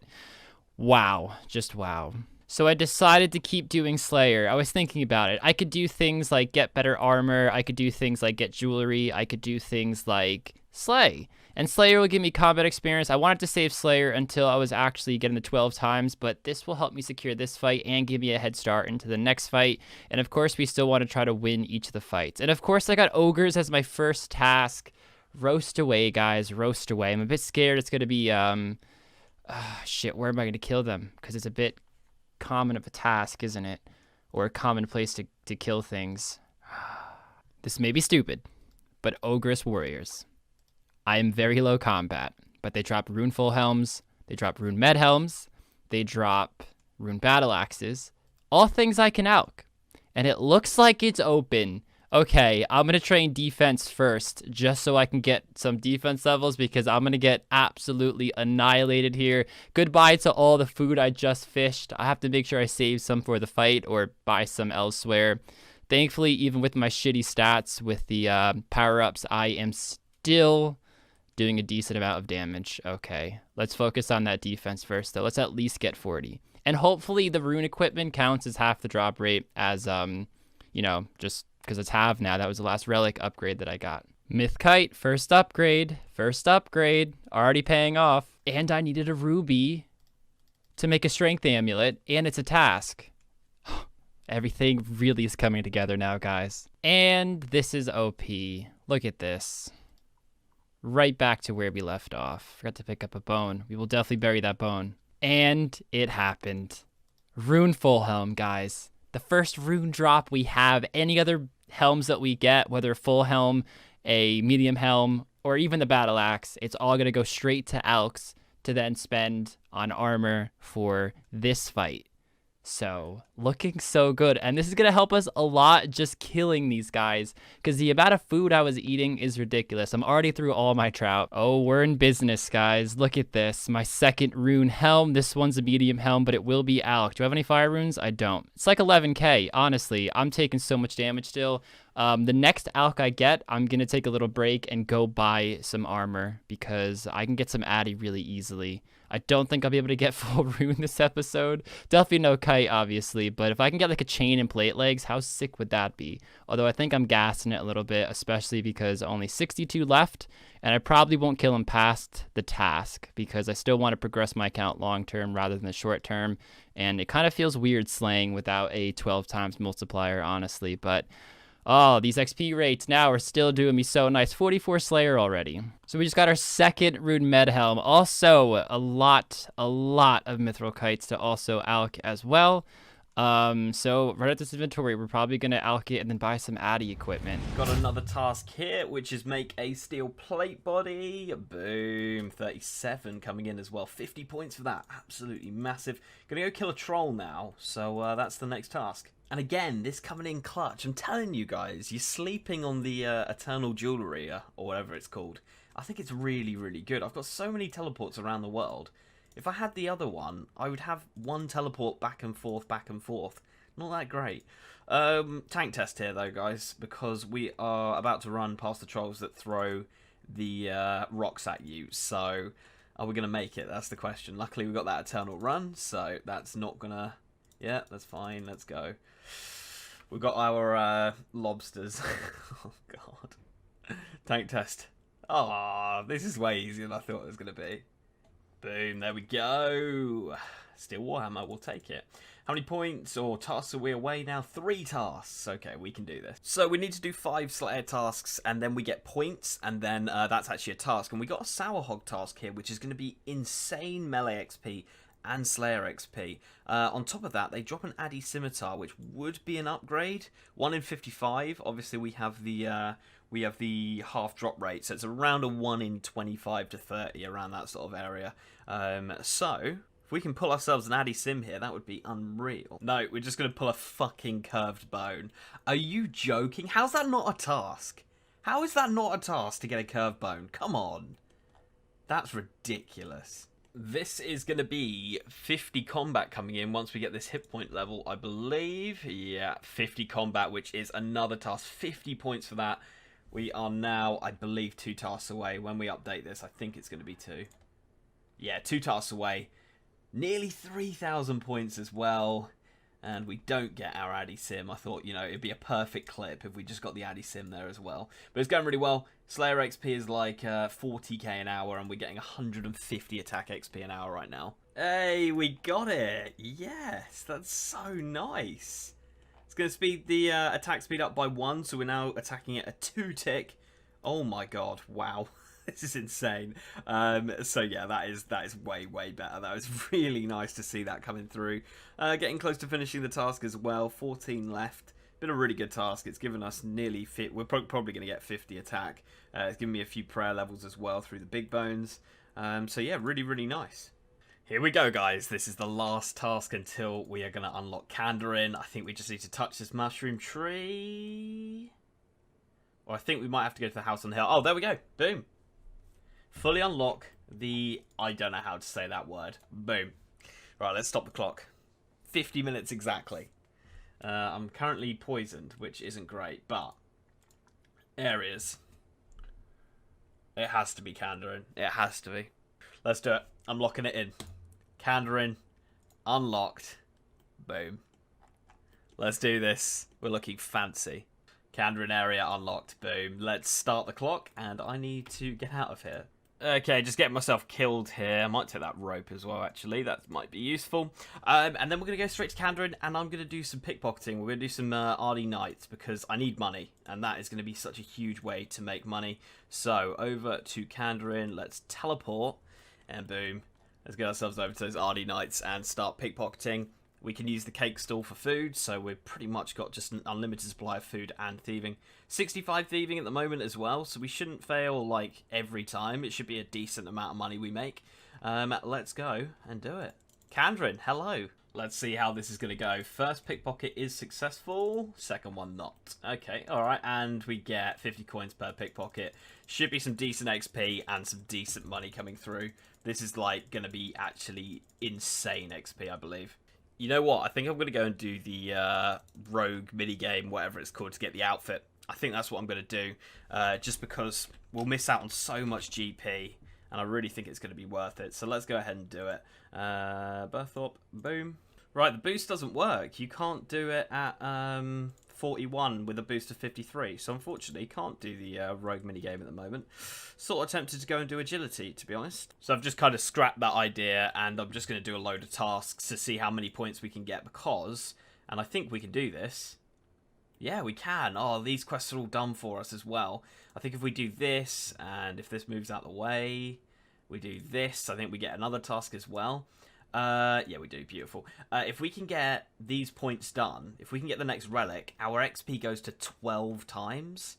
wow. Just wow. So I decided to keep doing Slayer. I was thinking about it. I could do things like get better armor. I could do things like get jewelry. I could do things like slay. And Slayer will give me combat experience. I wanted to save Slayer until I was actually getting the 12 times, but this will help me secure this fight and give me a head start into the next fight. And of course, we still want to try to win each of the fights. And of course, I got Ogres as my first task. Roast away, guys. Roast away. I'm a bit scared it's going to be, shit, where am I going to kill them? Because it's a bit common of a task, isn't it? Or a common place to kill things. This may be stupid, but Ogress Warriors. I am very low combat, but they drop rune full helms, they drop rune med helms, they drop rune battle axes, all things I can alch. And it looks like it's open. Okay, I'm going to train defense first, just so I can get some defense levels, because I'm going to get absolutely annihilated here. Goodbye to all the food I just fished. I have to make sure I save some for the fight or buy some elsewhere. Thankfully, even with my shitty stats with the power-ups, I am still doing a decent amount of damage. Okay, let's focus on that defense first, though. Let's at least get 40. And hopefully the rune equipment counts as half the drop rate as you know, just because it's have now. That was the last relic upgrade that I got. Myth Kite, first upgrade, already paying off. And I needed a ruby to make a strength amulet, and it's a task. Everything really is coming together now, guys. And this is OP. Look at this. Right back to where we left off. Forgot to pick up a bone. We will definitely bury that bone. And it happened. Rune full helm, guys. The first rune drop we have. Any other helms that we get, whether full helm, a medium helm, or even the battle axe, it's all going to go straight to Alks to then spend on armor for this fight. So, looking so good. And this is going to help us a lot just killing these guys, because the amount of food I was eating is ridiculous. I'm already through all my trout. Oh, we're in business, guys. Look at this. My second rune helm. This one's a medium helm, but it will be Alk. Do I have any fire runes? I don't. It's like 11k, honestly. I'm taking so much damage still. The next Alk I get, I'm going to take a little break and go buy some armor, because I can get some Addy really easily. I don't think I'll be able to get full rune this episode. Definitely no kite, obviously, but if I can get like a chain and plate legs, how sick would that be? Although I think I'm gassing it a little bit, especially because only 62 left, and I probably won't kill him past the task, because I still want to progress my account long term rather than the short term, and it kind of feels weird slaying without a 12 times multiplier, honestly, but oh, these XP rates now are still doing me so nice. 44 Slayer already. So we just got our second Rune Med Helm. Also, a lot of Mithril Kites to also alk as well. So right at this inventory, we're probably going to alk it and then buy some Addy equipment.
Got another task here, which is make a steel plate body. Boom. 37 coming in as well. 50 points for that. Absolutely massive. Gonna go kill a troll now. So that's the next task. And again, this coming in clutch. I'm telling you guys, you're sleeping on the Eternal Jewelry, or whatever it's called. I think it's really, really good. I've got so many teleports around the world. If I had the other one, I would have one teleport back and forth, back and forth. Not that great. Tank test here, though, guys, because we are about to run past the trolls that throw the rocks at you. So, are we going to make it? That's the question. Luckily, we got that Eternal run, so that's not going to... Yeah, that's fine. Let's go. We've got our lobsters. Oh, God. Tank test. Oh, this is way easier than I thought it was going to be. Boom, there we go. Steel Warhammer, we'll take it. How many points or tasks are we away now? 3 tasks. Okay, we can do this. So we need to do 5 Slayer tasks, and then we get points, and then that's actually a task. And we got a Sour Hog task here, which is going to be insane melee XP and Slayer XP. On top of that, they drop an Addy Scimitar, which would be an upgrade. 1 in 55. Obviously, we have the half drop rate, so it's around a 1 in 25 to 30, around that sort of area. So if we can pull ourselves an Addy Sim here, that would be unreal. No, we're just going to pull a fucking curved bone. Are you joking? How's that not a task? How is that not a task to get a curved bone? Come on. That's ridiculous. This is going to be 50 combat coming in once we get this hit point level, I believe. Yeah, 50 combat, which is another task. 50 points for that. We are now, I believe, 2 tasks away. When we update this, I think it's going to be 2. Yeah, 2 tasks away. Nearly 3,000 points as well. And we don't get our Addy Sim. I thought, you know, it'd be a perfect clip if we just got the Addy Sim there as well. But it's going really well. Slayer XP is like 40k an hour, and we're getting 150 attack XP an hour right now. Hey, we got it. Yes, that's so nice. It's going to speed the attack speed up by 1, so we're now attacking it a 2 tick. Oh my god, wow. This is insane. So yeah, that is way better. That was really nice to see that coming through. Getting close to finishing the task as well. 14 left. Been a really good task. It's given us nearly we're probably going to get 50 attack. It's given me a few prayer levels as well through the big bones. So yeah, really nice. Here we go, guys. This is the last task until we are going to unlock Kandarin. I think we just need to touch this mushroom tree. Or I think we might have to go to the house on the hill. Oh, there we go. Boom. Fully unlock the... I don't know how to say that word. Boom. Right, let's stop the clock. 50 minutes exactly. I'm currently poisoned, which isn't great, but... areas. It has to be Kandarin. It has to be. Let's do it. I'm locking it in. Kandarin. Unlocked. Boom. Let's do this. We're looking fancy. Kandarin area unlocked. Boom. Let's start the clock, and I need to get out of here. Okay, just getting myself killed here. I might take that rope as well, actually. That might be useful. And then we're going to go straight to Kandarin, and I'm going to do some pickpocketing. We're going to do some RD Knights, because I need money, and that is going to be such a huge way to make money. So, over to Kandarin. Let's teleport, and boom. Let's get ourselves over to those RD Knights and start pickpocketing. We can use the cake stall for food, so we've pretty much got just an unlimited supply of food and thieving. 65 thieving at the moment as well, so we shouldn't fail, like, every time. It should be a decent amount of money we make. Let's go and do it. Kandarin, hello. Let's see how this is going to go. First pickpocket is successful, second one not. Okay, alright, and we get 50 coins per pickpocket. Should be some decent XP and some decent money coming through. This is, like, going to be actually insane XP, I believe. You know what? I think I'm going to go and do the rogue minigame, whatever it's called, to get the outfit. I think that's what I'm going to do, just because we'll miss out on so much GP, and I really think it's going to be worth it. So let's go ahead and do it. Berthorpe, boom. Right, the boost doesn't work. You can't do it at 41 with a boost of 53, so unfortunately can't do the rogue minigame at the moment. Sort of tempted to go and do agility, to be honest. So I've just kind of scrapped that idea, and I'm just going to do a load of tasks to see how many points we can get, because, and I think we can do this. Yeah, we can. Oh, these quests are all done for us as well. I think if we do this, and if this moves out the way, we do this, I think we get another task as well. Yeah, we do. Beautiful. If we can get these points done, if we can get the next relic, our XP goes to 12 times.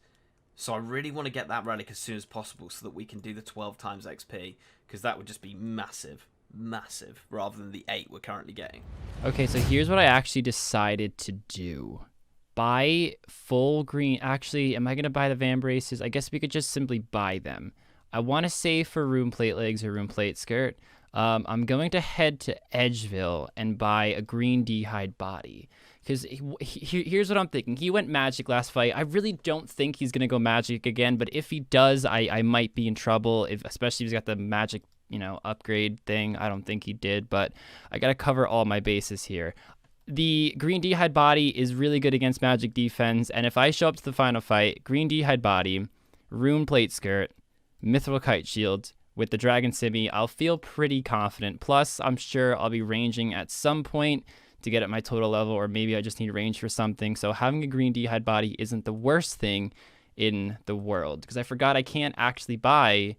So I really want to get that relic as soon as possible so that we can do the 12 times XP, because that would just be massive, massive, rather than the 8 we're currently getting.
Okay, so here's what I actually decided to do. Buy full green. Actually, am I going to buy the Van Braces? I guess we could just simply buy them. I want to save for Rune Plate Legs or Rune Plate Skirt. I'm going to head to Edgeville and buy a green D'hide body. Because here's what I'm thinking. He went magic last fight. I really don't think he's going to go magic again. But if he does, I might be in trouble, especially if he's got the magic, upgrade thing. I don't think he did. But I got to cover all my bases here. The green D'hide body is really good against magic defense. And if I show up to the final fight, green D'hide body, Rune Plate Skirt, Mithril Kite Shield, with the Dragon Simi, I'll feel pretty confident. Plus, I'm sure I'll be ranging at some point to get at my total level, or maybe I just need range for something. So having a green D'hide body isn't the worst thing in the world. Because I forgot I can't actually buy,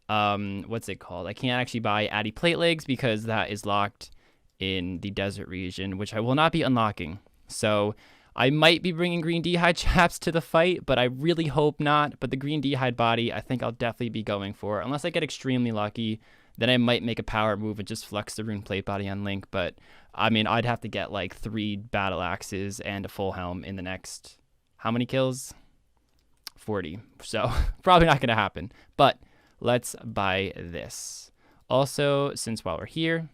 what's it called? I can't actually buy Addy Plate Legs because that is locked in the desert region, which I will not be unlocking. So I might be bringing green D'hide chaps to the fight, but I really hope not. But the green D'hide body, I think I'll definitely be going for. Unless I get extremely lucky, then I might make a power move and just flex the rune plate body on Link. But, I mean, I'd have to get like 3 battle axes and a full helm in the next, how many kills? 40. So, probably not going to happen. But, let's buy this. Also, since while we're here,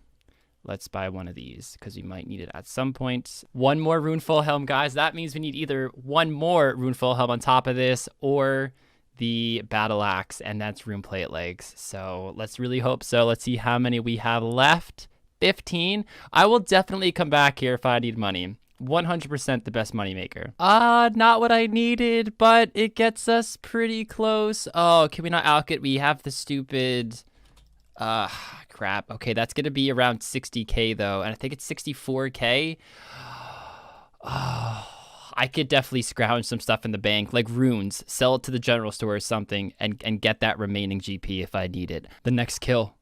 let's buy one of these, because we might need it at some point. One more rune full helm, guys. That means we need either one more rune full helm on top of this, or the battle axe, and that's rune plate legs. So let's really hope so. Let's see how many we have left. 15. I will definitely come back here if I need money. 100% the best moneymaker. Not what I needed, but it gets us pretty close. Oh, can we not alch it? We have the stupid... crap. Okay, that's gonna be around 60k though, and I think it's 64k. Oh, I could definitely scrounge some stuff in the bank, like runes, sell it to the general store or something, and get that remaining GP if I need it. The next kill.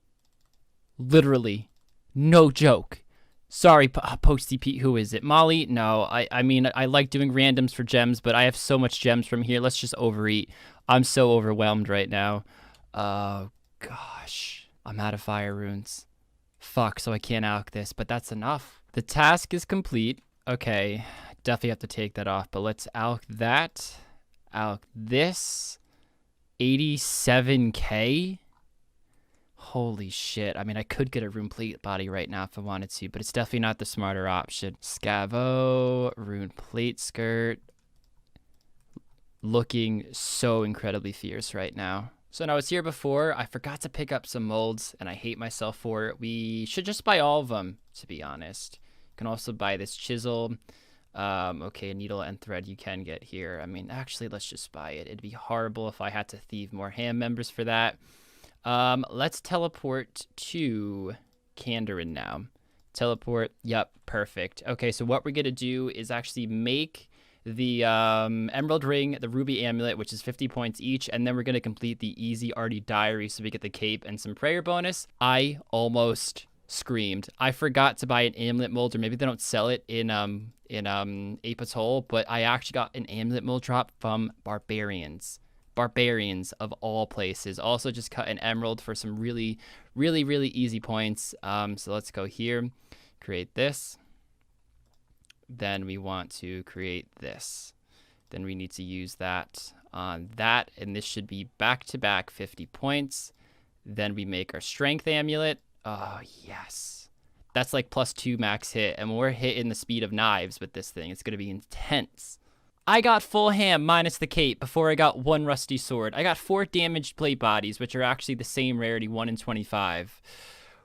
Literally. No joke. Sorry, Posty Pete, who is it? Molly? No, I mean, I like doing randoms for gems, but I have so much gems from here. Let's just overeat. I'm so overwhelmed right now. Oh, gosh. I'm out of fire runes. Fuck, so I can't alch this, but that's enough. The task is complete. Okay, definitely have to take that off, but let's alch that. Alch this. 87k? Holy shit. I mean, I could get a rune plate body right now if I wanted to, but it's definitely not the smarter option. Scavo, rune plate skirt. Looking so incredibly fierce right now. So now I was here before, I forgot to pick up some molds, and I hate myself for it. We should just buy all of them, to be honest. You can also buy this chisel. Okay, a needle and thread you can get here. I mean, actually, let's just buy it. It'd be horrible if I had to thieve more ham members for that. Let's teleport to Kandarin now. Teleport. Yep, perfect. Okay, so what we're going to do is actually make the emerald ring, the ruby amulet, which is 50 points each, and then we're going to complete the easy arty diary so we get the cape and some prayer bonus. I almost screamed. I forgot to buy an amulet mold, or maybe they don't sell it in Ape Atoll, but I actually got an amulet mold drop from barbarians of all places. Also just cut an emerald for some really easy points. So let's go here, create this. Then we want to create this. Then we need to use that on that, and this should be back-to-back 50 points. Then we make our strength amulet. Oh, yes. That's like +2 max hit, and when we're hitting the speed of knives with this thing, it's going to be intense. I got full ham minus the cape before I got 1 rusty sword. I got 4 damaged plate bodies, which are actually the same rarity, 1 in 25.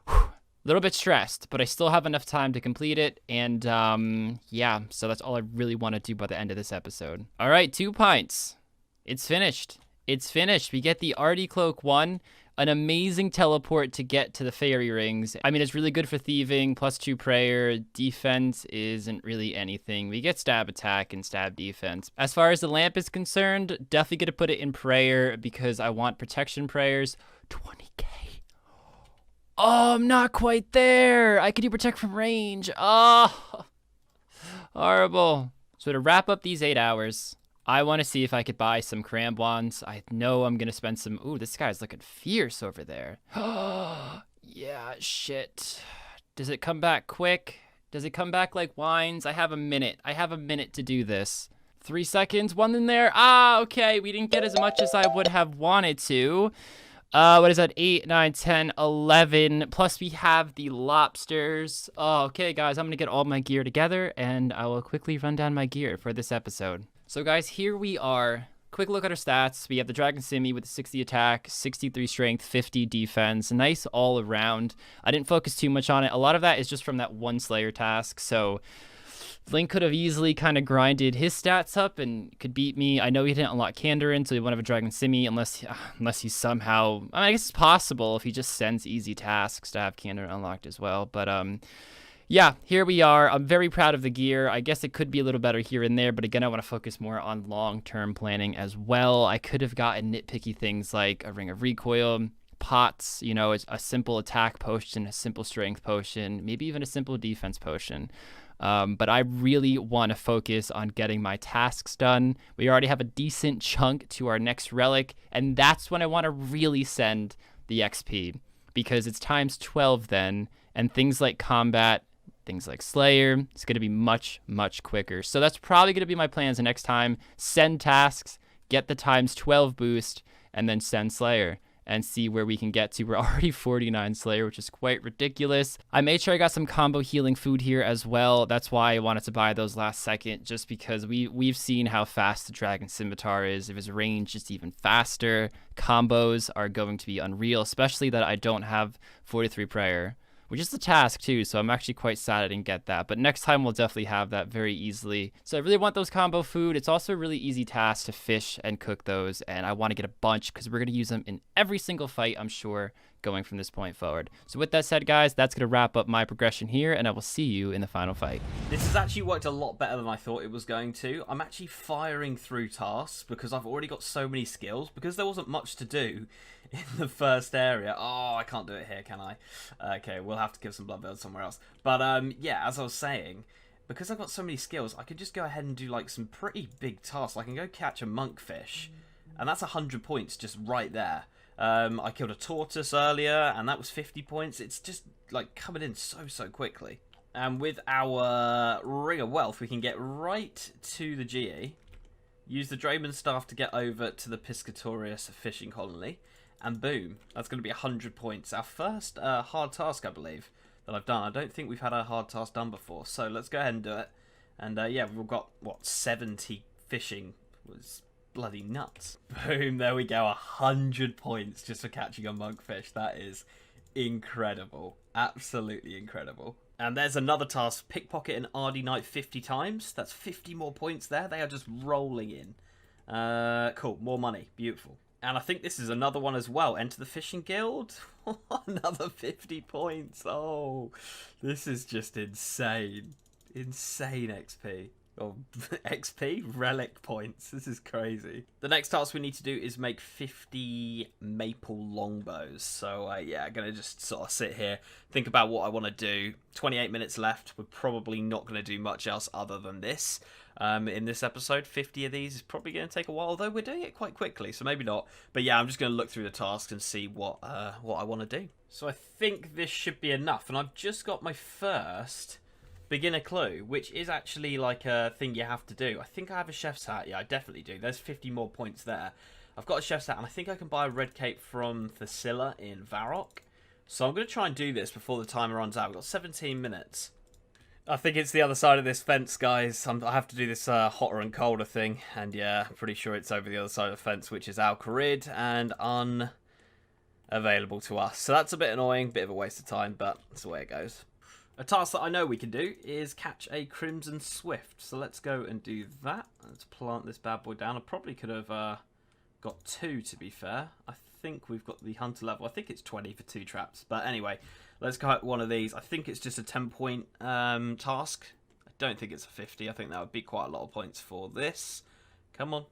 Whew. A little bit stressed, but I still have enough time to complete it, and yeah, so that's all I really want to do by the end of this episode. All right, 2 pints. It's finished. It's finished. We get the Arty Cloak 1. An amazing teleport to get to the fairy rings. I mean, it's really good for thieving, +2 prayer. Defense isn't really anything. We get stab attack and stab defense. As far as the lamp is concerned, definitely gonna put it in prayer because I want protection prayers. 20k. Oh, I'm not quite there. I could do protect from range. Oh, horrible. So to wrap up these 8 hours, I want to see if I could buy some cram wands. I know I'm going to spend some... Ooh, this guy's looking fierce over there. Yeah, shit. Does it come back quick? Does it come back like wines? I have a minute. I have a minute to do this. 3 seconds, 1 in there. Ah, okay. We didn't get as much as I would have wanted to. What is that? 8, 9, 10, 11. Plus we have the lobsters. Oh, okay, guys. I'm going to get all my gear together, and I will quickly run down my gear for this episode. So guys, here we are. Quick look at our stats. We have the Dragon Simi with 60 attack, 63 strength, 50 defense. Nice all around. I didn't focus too much on it. A lot of that is just from that 1 Slayer task. So Link could have easily kind of grinded his stats up and could beat me. I know he didn't unlock Kandarin, so he won't have a Dragon Simi unless he somehow... I mean, I guess it's possible if he just sends easy tasks to have Kandarin unlocked as well. But yeah, here we are. I'm very proud of the gear. I guess it could be a little better here and there, but again, I want to focus more on long-term planning as well. I could have gotten nitpicky things like a Ring of Recoil, pots, you know, a simple attack potion, a simple strength potion, maybe even a simple defense potion. But I really want to focus on getting my tasks done. We already have a decent chunk to our next relic, and that's when I want to really send the XP, because it's times 12 then, and things like combat, things like Slayer, it's going to be much quicker. So that's probably going to be my plans the next time. Send tasks, get the times 12 boost, and then send Slayer and see where we can get to. We're already 49 Slayer, which is quite ridiculous. I made sure I got some combo healing food here as well. That's why I wanted to buy those last second, just because we've seen how fast the Dragon Scimitar is. If his range is even faster, combos are going to be unreal, especially that I don't have 43 prayer, which is the task too, so I'm actually quite sad I didn't get that. But next time we'll definitely have that very easily. So I really want those combo food. It's also a really easy task to fish and cook those, and I want to get a bunch because we're going to use them in every single fight, I'm sure, going from this point forward. So with that said, guys, that's going to wrap up my progression here, and I will see you in the final fight.
This has actually worked a lot better than I thought it was going to. I'm actually firing through tasks because I've already got so many skills, because there wasn't much to do in the first area. Oh, I can't do it here, can I? Okay, we'll have to give some blood build somewhere else. But yeah, as I was saying, because I've got so many skills, I could just go ahead and do like some pretty big tasks. I can go catch a monkfish, and that's 100 points just right there. I killed a tortoise earlier, and that was 50 points. It's just like coming in so quickly. And with our Ring of Wealth, we can get right to the GE, use the Drayman Staff to get over to the Piscatorius fishing colony, and boom, that's going to be 100 points. Our first hard task, I believe, that I've done. I don't think we've had a hard task done before, so let's go ahead and do it. And yeah, we've got, what, 70 fishing. Was bloody nuts. Boom, there we go, 100 points just for catching a monkfish. That is incredible. Absolutely incredible. And there's another task. Pickpocket an RD Knight 50 times. That's 50 more points there. They are just rolling in. Cool. More money. Beautiful. And I think this is another one as well. Enter the Fishing Guild. Another 50 points. Oh, this is just insane. Insane XP. Or XP? Relic points. This is crazy. The next task we need to do is make 50 maple longbows. So, yeah, I'm going to just sort of sit here, think about what I want to do. 28 minutes left. We're probably not going to do much else other than this. In this episode, 50 of these is probably going to take a while, although we're doing it quite quickly, so maybe not. But yeah, I'm just going to look through the tasks and see what I want to do. So I think this should be enough, and I've just got my first beginner clue, which is actually like a thing you have to do. I think I have a chef's hat. Yeah, I definitely do. There's 50 more points there. I've got a chef's hat, and I think I can buy a red cape from Thasilla in Rargh. So I'm going to try and do this before the timer runs out. We've got 17 minutes. I think it's the other side of this fence, guys. I have to do this hotter and colder thing. And yeah, I'm pretty sure it's over the other side of the fence, which is Al-Kharid and unavailable to us. So that's a bit annoying, bit of a waste of time, but that's the way it goes. A task that I know we can do is catch a Crimson Swift. So let's go and do that. Let's plant this bad boy down. I probably could have got 2, to be fair. I think we've got the hunter level. I think it's 20 for 2 traps. But anyway, let's go at one of these. I think it's just a 10-point task. I don't think it's a 50. I think that would be quite a lot of points for this. Come on.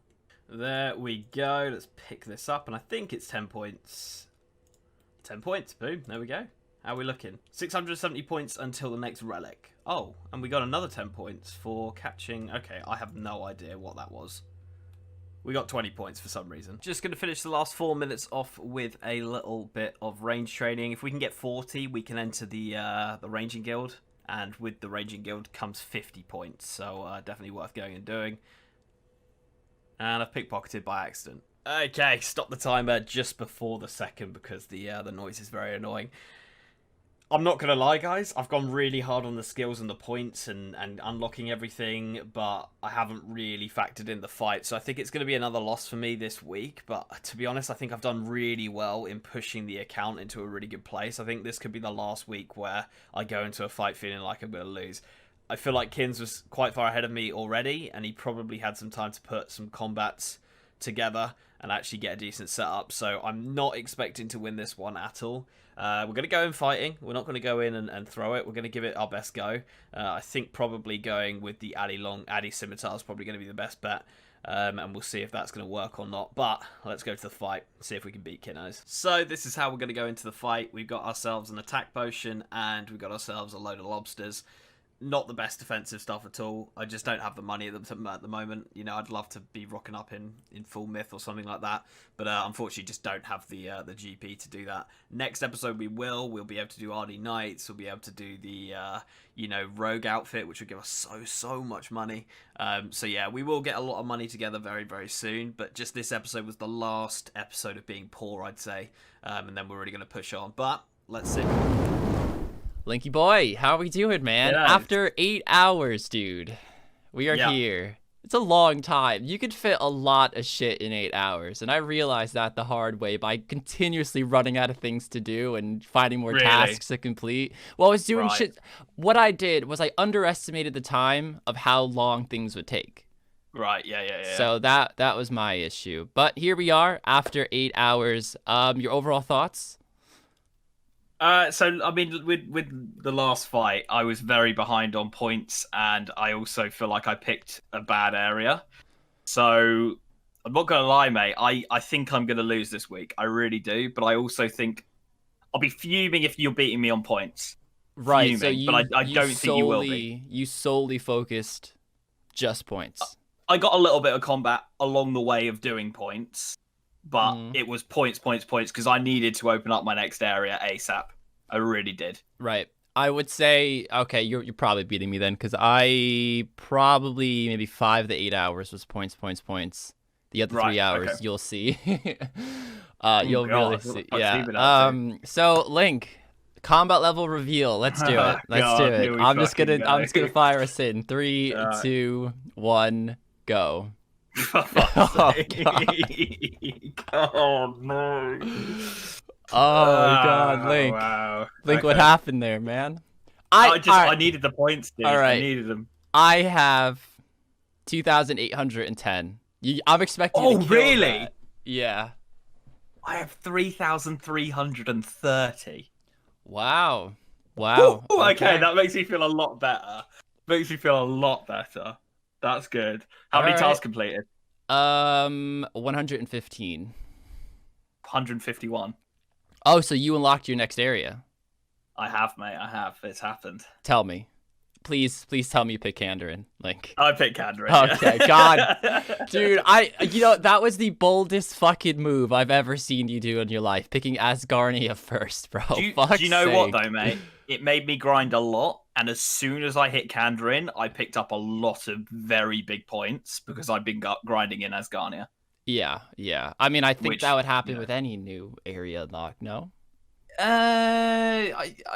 There we go. Let's pick this up. And I think it's 10 points. 10 points. Boom. There we go. How are we looking? 670 points until the next relic. Oh, and we got another 10 points for catching... Okay, I have no idea what that was. We got 20 points for some reason. Just going to finish the last 4 minutes off with a little bit of range training. If we can get 40, we can enter the Ranging Guild. And with the Ranging Guild comes 50 points. So definitely worth going and doing. And I've pickpocketed by accident. Okay, stop the timer just before the second because the noise is very annoying. I'm not going to lie, guys. I've gone really hard on the skills and the points and unlocking everything, but I haven't really factored in the fight. So I think it's going to be another loss for me this week. But to be honest, I think I've done really well in pushing the account into a really good place. I think this could be the last week where I go into a fight feeling like I'm going to lose. I feel like Kins was quite far ahead of me already, and he probably had some time to put some combats together and actually get a decent setup. So I'm not expecting to win this one at all. We're going to go in fighting. We're not going to go in and throw it. We're going to give it our best go. I think probably going with the Addy Scimitar is probably going to be the best bet. And we'll see if that's going to work or not. But let's go to the fight, see if we can beat Kinnos. So this is how we're going to go into the fight. We've got ourselves an attack potion and we've got ourselves a load of lobsters. Not the best defensive stuff at all. I just don't have the money at the moment. You know, I'd love to be rocking up in full myth or something like that, but unfortunately just don't have the GP to do that. Next episode we'll be able to do RD Knights. We'll be able to do the Rogue outfit, which will give us so much money. So yeah, we will get a lot of money together very, very soon, but just this episode was the last episode of being poor, I'd say, and then we're really going to push on. But let's see.
Linky boy, how are we doing, man?
Yeah.
After 8 hours, dude, we are here. It's a long time. You could fit a lot of shit in 8 hours, and I realized that the hard way by continuously running out of things to do and finding more tasks to complete. Well, I was doing shit. What I did was I underestimated the time of how long things would take.
Right, yeah.
So that was my issue. But here we are after 8 hours. Your overall thoughts?
So I mean, with the last fight, I was very behind on points, and I also feel like I picked a bad area. So I'm not gonna lie, mate. I think I'm gonna lose this week. I really do. But I also think I'll be fuming if you're beating me on points.
Right.
Fuming, but I don't think you will be.
You solely focused just points.
I got a little bit of combat along the way of doing points, but it was points, because I needed to open up my next area ASAP. I really did.
Right. I would say, okay, you're probably beating me then, because I probably maybe 5 to 8 hours was points. The other 3 hours, okay. You'll see. You'll really see. Yeah. So Link, combat level reveal. Let's do it. Let's do it. I'm just gonna fire us in. 3, 2, 1, go.
Oh no.
Oh my god, Link.
Wow.
Link, okay. What happened there, man?
I needed the points, dude.
All right.
I needed them.
I have 2,810. I'm expecting you to kill
really?
that. Yeah.
I have 3,330.
Wow. Wow.
Ooh, okay, that makes me feel a lot better. Makes me feel a lot better. That's good. How many tasks completed?
115.
151.
Oh, so you unlocked your next area.
I have, mate. I have. It's happened.
Tell me. Please tell me you pick Kandarin. Like,
I picked Kandarin.
Okay,
yeah.
God. Dude, that was the boldest fucking move I've ever seen you do in your life. Picking Asgarnia first, bro.
Do you know what, though, mate? It made me grind a lot, and as soon as I hit Kandarin, I picked up a lot of very big points because I've been grinding in Asgarnia.
Yeah. I mean, I think that would happen with any new area unlock, no?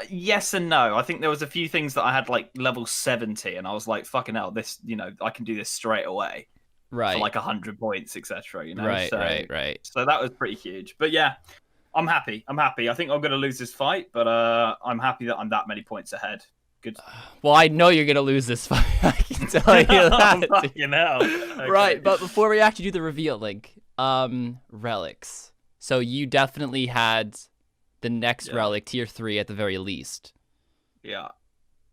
Yes and no. I think there was a few things that I had like level 70, and I was like, "Fucking hell, this! I can do this straight away,
right?
For like 100 points, etc.
Right.
So that was pretty huge. But yeah, I'm happy. I think I'm gonna lose this fight, but I'm happy that I'm that many points ahead. Good.
Well, I know you're gonna lose this fight. I can tell you that.
Fucking hell. Okay.
Right, but before we actually do the reveal, Link, relics. So you definitely had the next relic, tier 3 at the very least.
Yeah.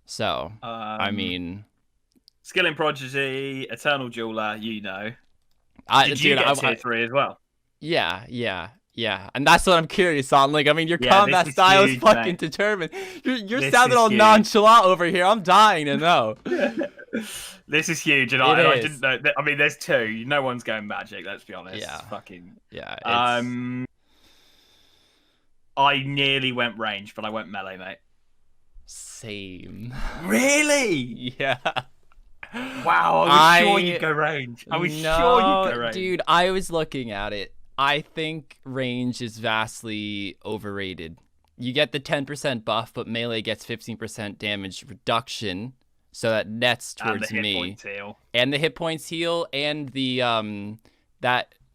So, I mean...
Skill and Prodigy, Eternal Jeweler, Did you get tier 3 as well?
Yeah. And that's what I'm curious on. Like, I mean, your combat style is fucking determined. You're sounding all nonchalant over here. I'm dying to know.
This is huge, and I didn't know. I mean, there's 2. No one's going magic, let's be honest.
Yeah.
Fucking...
Yeah.
I nearly went range, but I went melee, mate.
Same.
Really?
Yeah.
Wow, I was sure you'd go range. Sure you'd go range.
Dude, I was looking at it. I think range is vastly overrated. You get the 10% buff, but melee gets 15% damage reduction, so that nets towards me. And the hit points heal, and the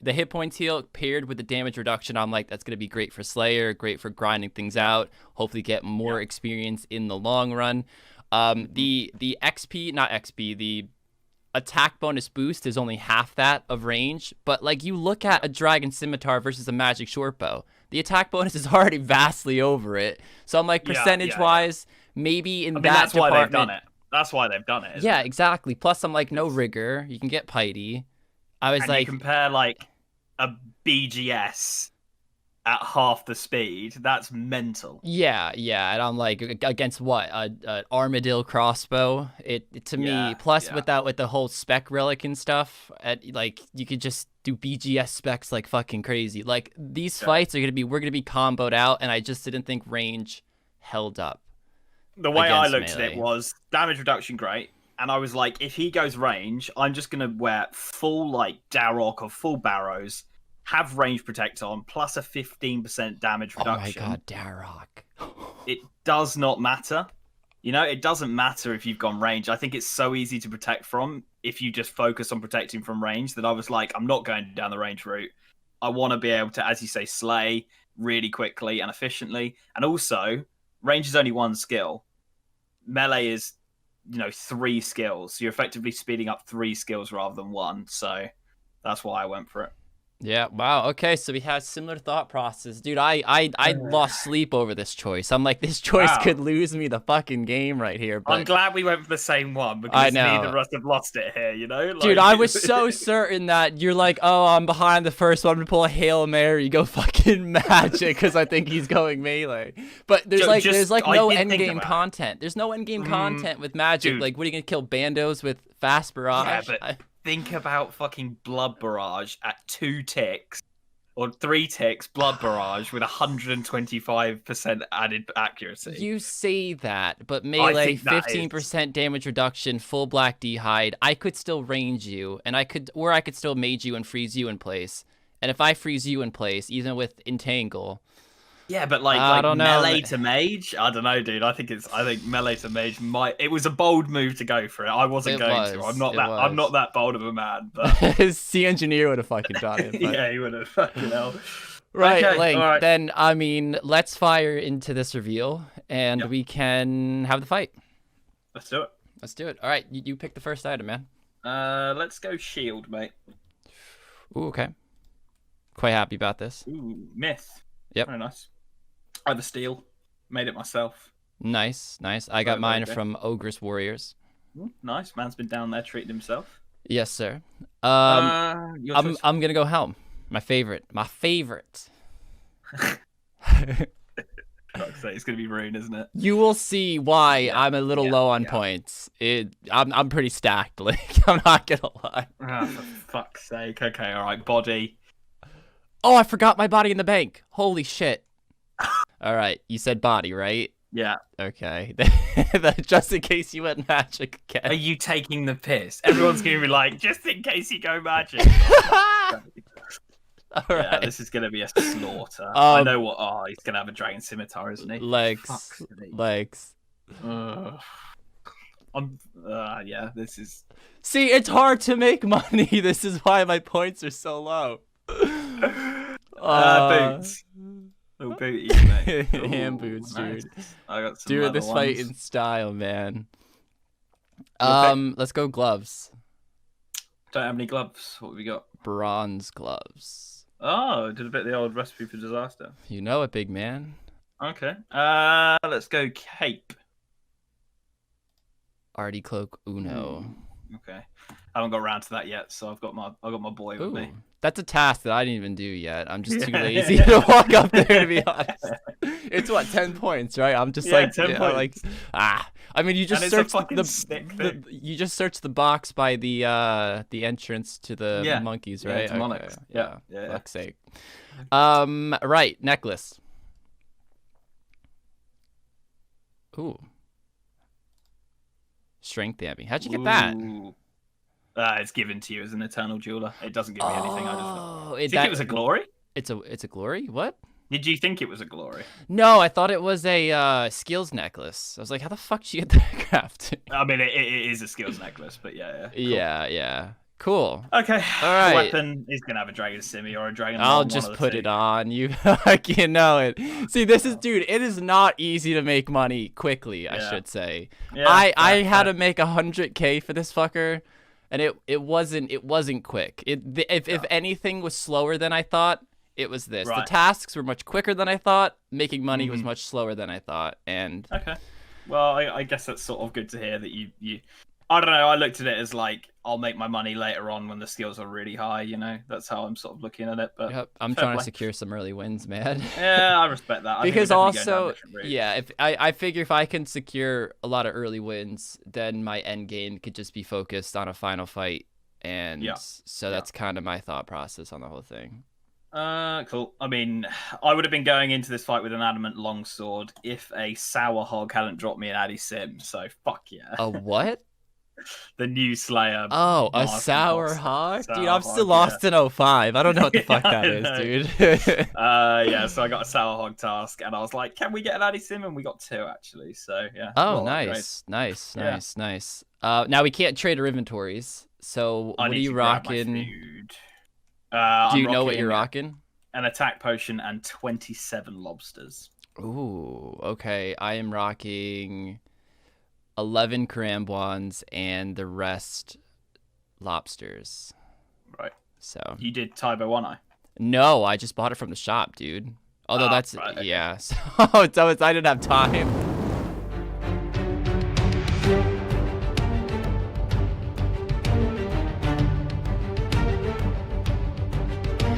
the hit points heal paired with the damage reduction. I'm like, that's gonna be great for Slayer, great for grinding things out. Hopefully, get more experience in the long run. The attack bonus boost is only half that of range, but like you look at a dragon scimitar versus a magic shortbow, the attack bonus is already vastly over it. So I'm like, percentage wise, maybe in that department. That's why they've done it.
That's why they've done it.
Yeah, exactly. Plus, I'm like, no rigor. You can get Piety. I was like,
you compare like a BGS at half the speed. That's mental.
Yeah, and I'm like, against what? An Armadillo crossbow. It to me. Plus, with the whole spec relic and stuff, like you could just do BGS specs like fucking crazy. Like these fights we're gonna be comboed out, and I just didn't think range held up.
The way I looked at it was damage reduction great, and I was like, if he goes range, I'm just gonna wear full like Darrock or full Barrows, have range protect on, plus a 15% damage reduction.
Oh my god, Darrock.
It does not matter. It doesn't matter if you've gone range. I think it's so easy to protect from if you just focus on protecting from range that I was like, I'm not going down the range route. I want to be able to, as you say, slay really quickly and efficiently. And also, range is only 1 skill. Melee is, 3 skills. So you're effectively speeding up 3 skills rather than 1. So that's why I went for it.
Yeah, wow. Okay, so we had similar thought process. Dude, I lost sleep over this choice. I'm like, this choice could lose me the fucking game right here. But
I'm glad we went for the same one because neither of us have lost it here, Like...
Dude, I was so certain that you're like, oh, I'm behind the first one to pull a Hail Mary, go fucking magic because I think he's going melee. But there's no endgame content. There's no endgame content with magic. Dude. Like, what are you going to kill bandos with fast barrage?
Yeah, but... Think about fucking Blood Barrage at 2 ticks or 3 ticks, Blood Barrage with 125% added accuracy.
You say that, but melee, 15% damage reduction, full black D-hide. I could still range you, and I could still mage you and freeze you in place. And if I freeze you in place, even with Entangle.
Yeah, but like melee to mage, I don't know, dude. I think melee to mage it was a bold move to go for it. I wasn't going to. I'm not that bold of a man. But
Sea Engineer would have fucking done it.
But... Yeah, he would have. Fucking hell.
Right,
Okay,
Link.
all right.
Then, I mean, let's fire into this reveal, and
Yep.
we can have the fight.
Let's do it.
Let's do it. All right, you pick the first item, man.
Let's go shield, mate.
Ooh, okay. Quite happy about this.
Ooh, myth.
Yep.
Very nice. I have a steel. Made it myself.
Nice, nice. I got
Very,
mine
very
from Ogress Warriors.
Ooh, nice. Man's been down there treating himself.
Yes, sir.
Your choice.
I'm gonna go Helm. My favorite. My favorite.
Fuck's sake, it's gonna be Rune, isn't it?
You will see why I'm a little low on points. I'm pretty stacked, like I'm not gonna lie.
Oh, for fuck's sake. Okay, all right. Body.
Oh, I forgot my body in the bank. Holy shit. All right, you said body, right?
Yeah.
Okay. Just in case you went magic
Are
again.
you taking the piss? Everyone's gonna be like, just in case you go magic.
All
Yeah,
right.
this is gonna be a slaughter. I know what. Oh, he's gonna have a dragon scimitar, isn't he?
Legs.
Fuck's sake.
Legs.
Yeah, this is.
See, it's hard to make money. This is why my points are so low.
Boots. Little booties, mate.
Hand
Ooh,
boots,
nice.
dude.
I got some
Doing
leather
this fight
ones.
in style, man.
Okay.
Let's go gloves.
Don't have any gloves. What have we got?
Bronze gloves.
Oh, did a bit of the old recipe for disaster.
You know it, big man.
Okay. Let's go cape.
Artie cloak Uno.
Okay. I haven't got around to that yet, so I've got my boy with
Ooh,
me.
that's a task that I didn't even do yet. I'm just too
Yeah,
lazy
yeah.
to walk up there, to be honest. It's what, 10 points, right? I'm just
Yeah,
like,
10 points.
I mean, you just
And it's a
search
fucking
the
stick
the
thing.
you just search the box by the entrance to the
Yeah.
monkeys,
Yeah,
right?
to monarchs.
Yeah.
Yeah.
Fuck's sake. Right, necklace. Ooh. Strength Abby. How'd you get that?
Ooh. It's given to you as an eternal jeweler. It doesn't give me anything. I
Oh,
just think it was a glory.
It's a glory? What?
Did you think it was a glory?
No, I thought it was a skills necklace. I was like, how the fuck did you get that crafted?
I mean, it is a skills necklace, but yeah. Cool.
Yeah. Cool.
Okay.
All right.
Weapon is gonna have a dragon simi or a dragon.
I'll
one
just
of the
put
two.
it on. You fucking know it. See, this is, dude, it is not easy to make money quickly, I
Yeah.
should say.
Yeah,
I
fair,
had
fair.
to make 100K for this fucker, and it wasn't quick. If anything was slower than I thought, it was this. The
Right.
tasks were much quicker than I thought. Making money was
Mhm.
much slower than I thought, and
Okay. Well, I guess that's sort of good to hear that you. I don't know. I looked at it as like I'll make my money later on when the skills are really high. You know, that's how I'm sort of looking at it. But
yep, I'm
fair
trying to
play.
secure some early wins, man.
Yeah, I respect that. I think
Because
we're definitely going down
also,
a different route.
yeah, if I figure if I can secure a lot of early wins, then my end game could just be focused on a final fight, and
Yeah.
so that's kind of my thought process on the whole thing.
Cool. I mean, I would have been going into this fight with an adamant longsword if a sour hog hadn't dropped me an Addy Sim. So fuck yeah.
A what?
The new Slayer.
Oh, a
Master
sour
boss.
hog?
Sour
Dude, I'm
hog,
still lost in 05. I don't know what the
Yeah,
fuck that
I
is,
know.
dude.
Yeah, so I got a sour hog task, and I was like, "Can we get an Addy Sim?" And we got 2 actually. So yeah.
Oh,
well, great.
nice.
Yeah.
Now we can't trade our inventories. So
I
what are
need
you
to grab my
rocking?
food.
Do
I'm
you know what you're
rocking
rocking?
An attack potion and 27 lobsters.
Ooh, okay. I am rocking 11 Karambwans and the rest lobsters.
Right.
So
You did Taibo One Eye.
no, I just bought it from the shop, dude. Although
Ah,
that's
right, okay.
yeah. So I didn't have time.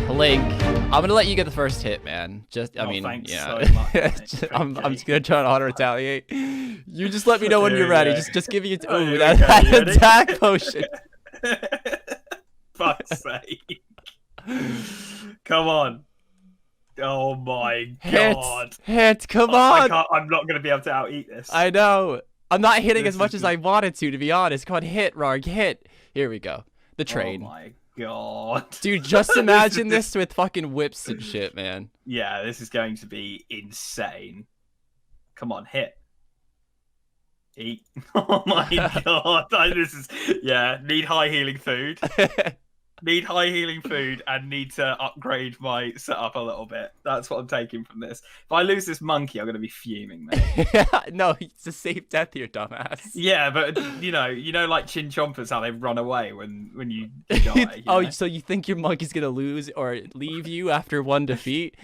Link, I'm gonna let you get the first hit, man. I mean,
thanks
yeah.
so much, mate.
I'm
Okay.
just gonna try to auto retaliate. You just let me know when you're
Here
ready.
we go.
Just give me
Oh,
ooh,
here
that,
we go.
that
You ready?
attack potion.
Fuck's sake. Come on. Oh my
Hit,
god.
hit, come
I
on.
can't, I'm not going to be able to out-eat this.
I know. I'm not hitting
This
as much
is
as I wanted to be honest. Come on, hit, Rargh, hit. Here we go. The
Oh
train.
my god.
Dude, just
This is
imagine
just-
this with fucking whips and shit, man.
Yeah, this is going to be insane. Come on, hit. Eat. Oh my god. This is, yeah, need high healing food. Need high healing food and need to upgrade my setup a little bit. That's what I'm taking from this. If I lose this monkey, I'm going to be fuming, mate.
No, it's a safe death here, dumbass.
Yeah, but like chin chompers, how they run away when you die.
Oh,
know?
so you think your monkey's gonna lose or leave you after one defeat?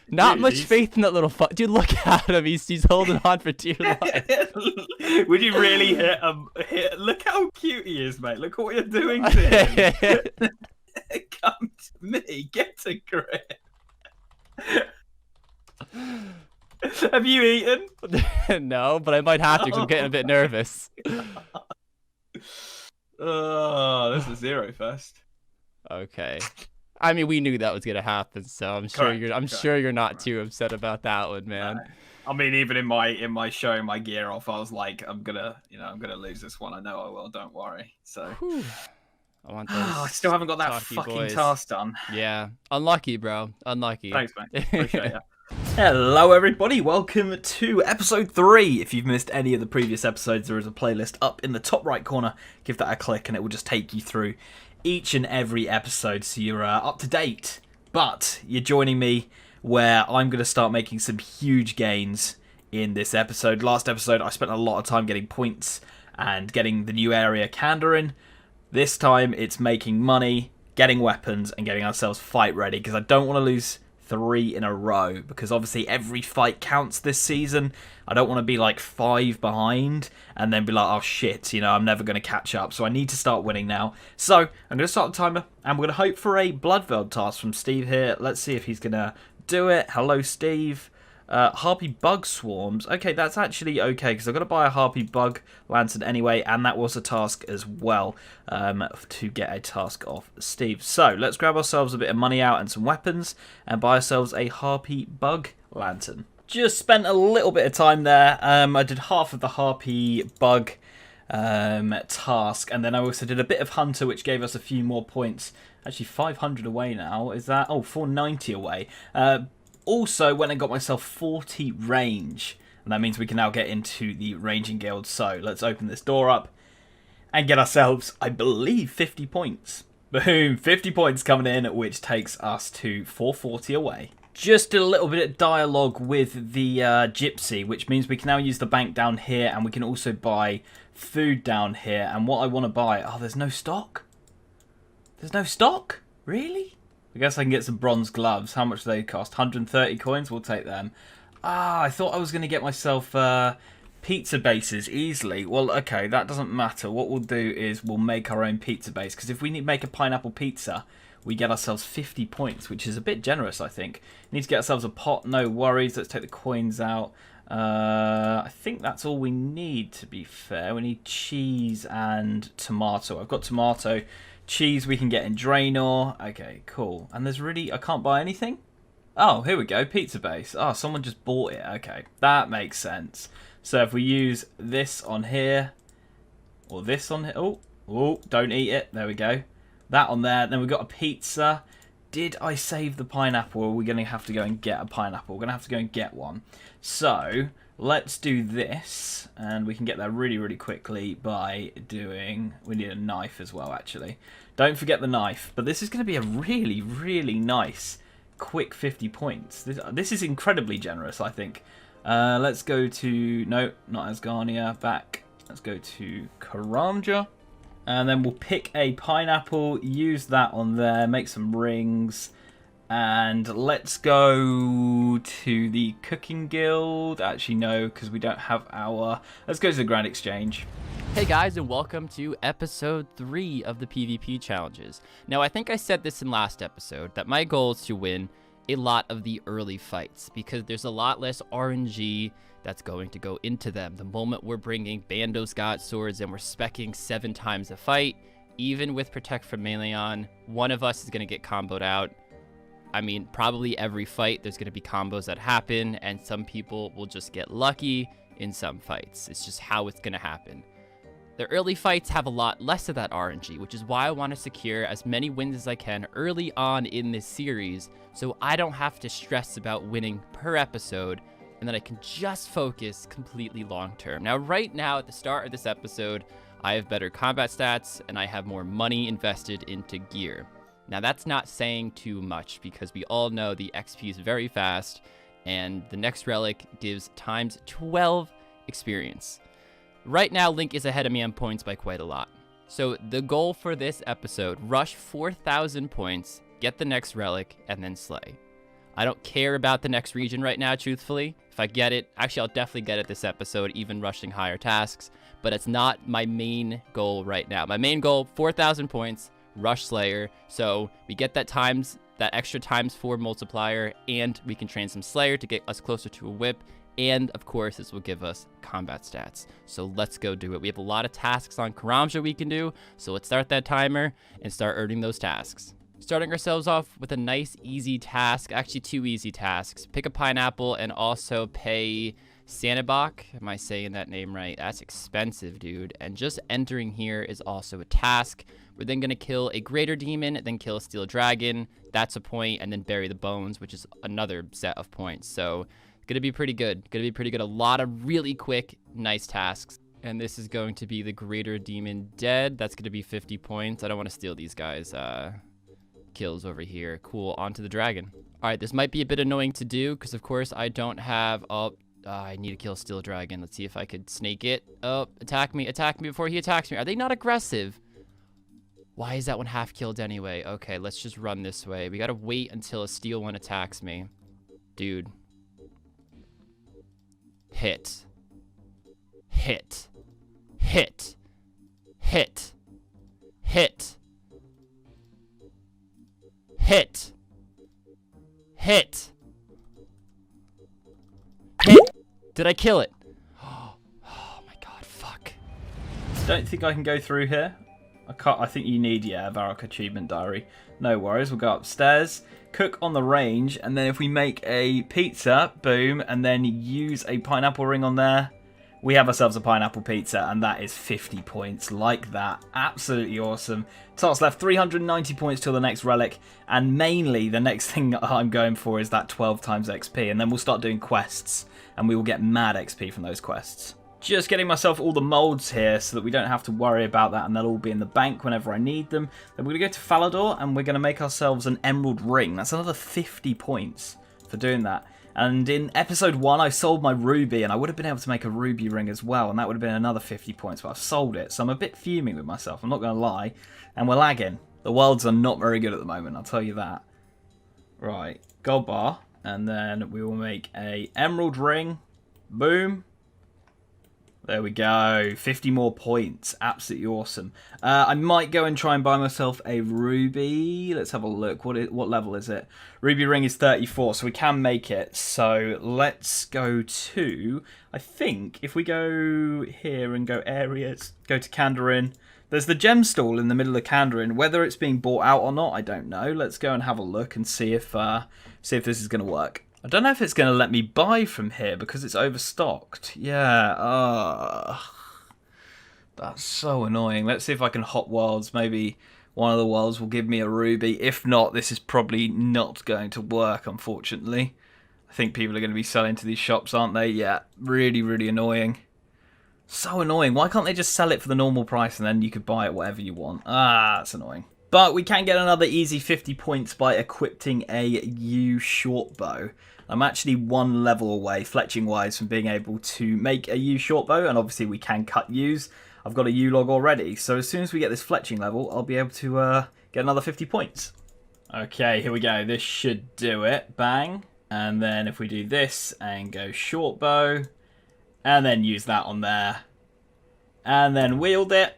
Not
Dude,
much faith in that little dude. Look at him. He's holding on for dear life.
Would you really hit him? Look how cute he is, mate. Look what you're doing to him. Come to me. Get a grip. Have you eaten?
No, but I might have to because I'm getting a bit nervous.
Oh, this is zero first.
Okay. I mean, we knew that was gonna happen, so I'm sure you're not too upset about that one, man.
I mean, even in my showing my gear off, I was like, I'm gonna lose this one. I know I will. Don't worry. So.
Whew. I want those.
I still haven't got that fucking task done.
Yeah, unlucky, bro. Unlucky.
Thanks, mate. Appreciate it. Hello, everybody. Welcome to episode 3. If you've missed any of the previous episodes, there is a playlist up in the top right corner. Give that a click, and it will just take you through each and every episode, so you're up to date. But you're joining me where I'm going to start making some huge gains in this episode. Last episode, I spent a lot of time getting points and getting the new area Kandarin. This time, it's making money, getting weapons, and getting ourselves fight ready, because I don't want to lose 3 in a row, because obviously every fight counts this season. I don't want to be like 5 behind and then be like, oh shit, I'm never going to catch up. So I need to start winning now. So I'm going to start the timer, and we're going to hope for a Bloodveld task from Steve here. Let's see if he's going to do it. Hello, Steve. Harpy bug swarms. Okay, that's actually okay, because I've got to buy a harpy bug lantern anyway, and that was a task as well, to get a task off Steve. So let's grab ourselves a bit of money out and some weapons and buy ourselves a harpy bug lantern. Just spent a little bit of time there. I did half of the harpy bug task, and then I also did a bit of hunter, which gave us a few more points. Actually 500 away now. Is that 490 away. Also went and got myself 40 range, and that means we can now get into the ranging guild. So let's open this door up and get ourselves, I believe, 50 points. Boom, 50 points coming in, which takes us to 440 away. Just did a little bit of dialogue with the gypsy, which means we can now use the bank down here, and we can also buy food down here. And what I want to buy, there's no stock? There's no stock? Really? I guess I can get some bronze gloves. How much do they cost? 130 coins? We'll take them. I thought I was going to get myself pizza bases easily. Well, okay, that doesn't matter. What we'll do is we'll make our own pizza base, because if we need to make a pineapple pizza, we get ourselves 50 points, which is a bit generous, I think. Need to get ourselves a pot, no worries. Let's take the coins out. I think that's all we need, to be fair. We need cheese and tomato. I've got tomato. Cheese we can get in Draenor. Okay, cool. And there's really... I can't buy anything? Oh, here we go. Pizza base. Oh, someone just bought it. Okay, that makes sense. So if we use this on here, or this on here... Oh, don't eat it. There we go. That on there. Then we've got a pizza. Did I save the pineapple, or are we going to have to go and get a pineapple? We're going to have to go and get one. So let's do this, and we can get there really, really quickly by doing... We need a knife as well, actually. Don't forget the knife. But this is going to be a really, really nice, quick 50 points. This is incredibly generous, I think. Let's go to... No, not Asgarnia. Back. Let's go to Karamja. And then we'll pick a pineapple, use that on there, make some rings, and let's go to the cooking guild. Actually, no, because we don't have our... Let's go to the Grand Exchange.
Hey guys, and welcome to episode 3 of the PvP challenges. Now, I think I said this in last episode, that my goal is to win a lot of the early fights, because there's a lot less RNG that's going to go into them. The moment we're bringing Bando Scott swords and we're speccing 7 times a fight, even with Protect from Meleon, one of us is going to get comboed out. I mean, probably every fight there's going to be combos that happen, and some people will just get lucky in some fights. It's just how it's going to happen. The early fights have a lot less of that RNG, which is why I want to secure as many wins as I can early on in this series, so I don't have to stress about winning per episode, and then I can just focus completely long term. Now, right now, at the start of this episode, I have better combat stats, and I have more money invested into gear. Now, that's not saying too much because we all know the XP is very fast, and the next relic gives times 12 experience. Right now, Link is ahead of me on points by quite a lot. So the goal for this episode, rush 4,000 points, get the next relic, and then slay. I don't care about the next region right now, truthfully. If I get it, actually I'll definitely get it this episode, even rushing higher tasks, but it's not my main goal right now. My main goal, 4,000 points, rush Slayer, so we get that extra times 4 multiplier, and we can train some Slayer to get us closer to a whip, and of course this will give us combat stats. So let's go do it. We have a lot of tasks on Karamja we can do, so let's start that timer and start earning those tasks. Starting ourselves off with a nice easy task, actually 2 easy tasks. Pick a pineapple and also pay Sanibok. Am I saying that name right? That's expensive, dude. And just entering here is also a task. We're then going to kill a greater demon, then kill a steel dragon. That's a point, and then bury the bones, which is another set of points. So it's going to be pretty good. A lot of really quick, nice tasks. And this is going to be the greater demon dead. That's going to be 50 points. I don't want to steal these guys. Kills over here. Cool, onto the dragon. All right, this might be a bit annoying to do because of course I don't have I need to kill steel dragon. Let's see if I could snake it. Oh, attack me before he attacks me. Are they not aggressive? Why is that one half killed anyway? Okay, let's just run this way. We gotta wait until a steel one attacks me. Dude. Hit. Hit. Hit. Hit. Hit. Hit. Hit. Hit. Did I kill it? Oh my god, fuck.
Don't think I can go through here. I think you need, Rargh achievement diary. No worries, we'll go upstairs, cook on the range, and then if we make a pizza, boom, and then use a pineapple ring on there, we have ourselves a pineapple pizza, and that is 50 points, like that. Absolutely awesome. Task left, 390 points till the next relic, and mainly the next thing I'm going for is that 12 times XP, and then we'll start doing quests, and we will get mad XP from those quests. Just getting myself all the molds here so that we don't have to worry about that, and they'll all be in the bank whenever I need them. Then we're going to go to Falador, and we're going to make ourselves an emerald ring. That's another 50 points for doing that. And in episode 1, I sold my ruby, and I would have been able to make a ruby ring as well, and that would have been another 50 points, but I've sold it, so I'm a bit fuming with myself, I'm not going to lie. And we're lagging. The worlds are not very good at the moment, I'll tell you that. Right, gold bar, and then we will make a emerald ring. Boom. There we go, 50 more points, absolutely awesome. I might go and try and buy myself a ruby. Let's have a look, what level is it? Ruby ring is 34, so we can make it. So let's go to, I think, if we go here and go areas, go to Kandarin. There's the gem stall in the middle of Kandarin. Whether it's being bought out or not, I don't know. Let's go and have a look and see if this is going to work. I don't know if it's going to let me buy from here because it's overstocked. Yeah, that's so annoying. Let's see if I can hop worlds. Maybe one of the worlds will give me a ruby. If not, this is probably not going to work, unfortunately. I think people are going to be selling to these shops, aren't they? Yeah, really, really annoying. So annoying. Why can't they just sell it for the normal price and then you could buy it whatever you want? That's annoying. But we can get another easy 50 points by equipping a yew short bow. I'm actually 1 level away, fletching wise, from being able to make a yew short bow, and obviously we can cut yews. I've got a yew log already, so as soon as we get this fletching level, I'll be able to get another 50 points. Okay, here we go. This should do it. Bang. And then if we do this and go short bow, and then use that on there, and then wield it.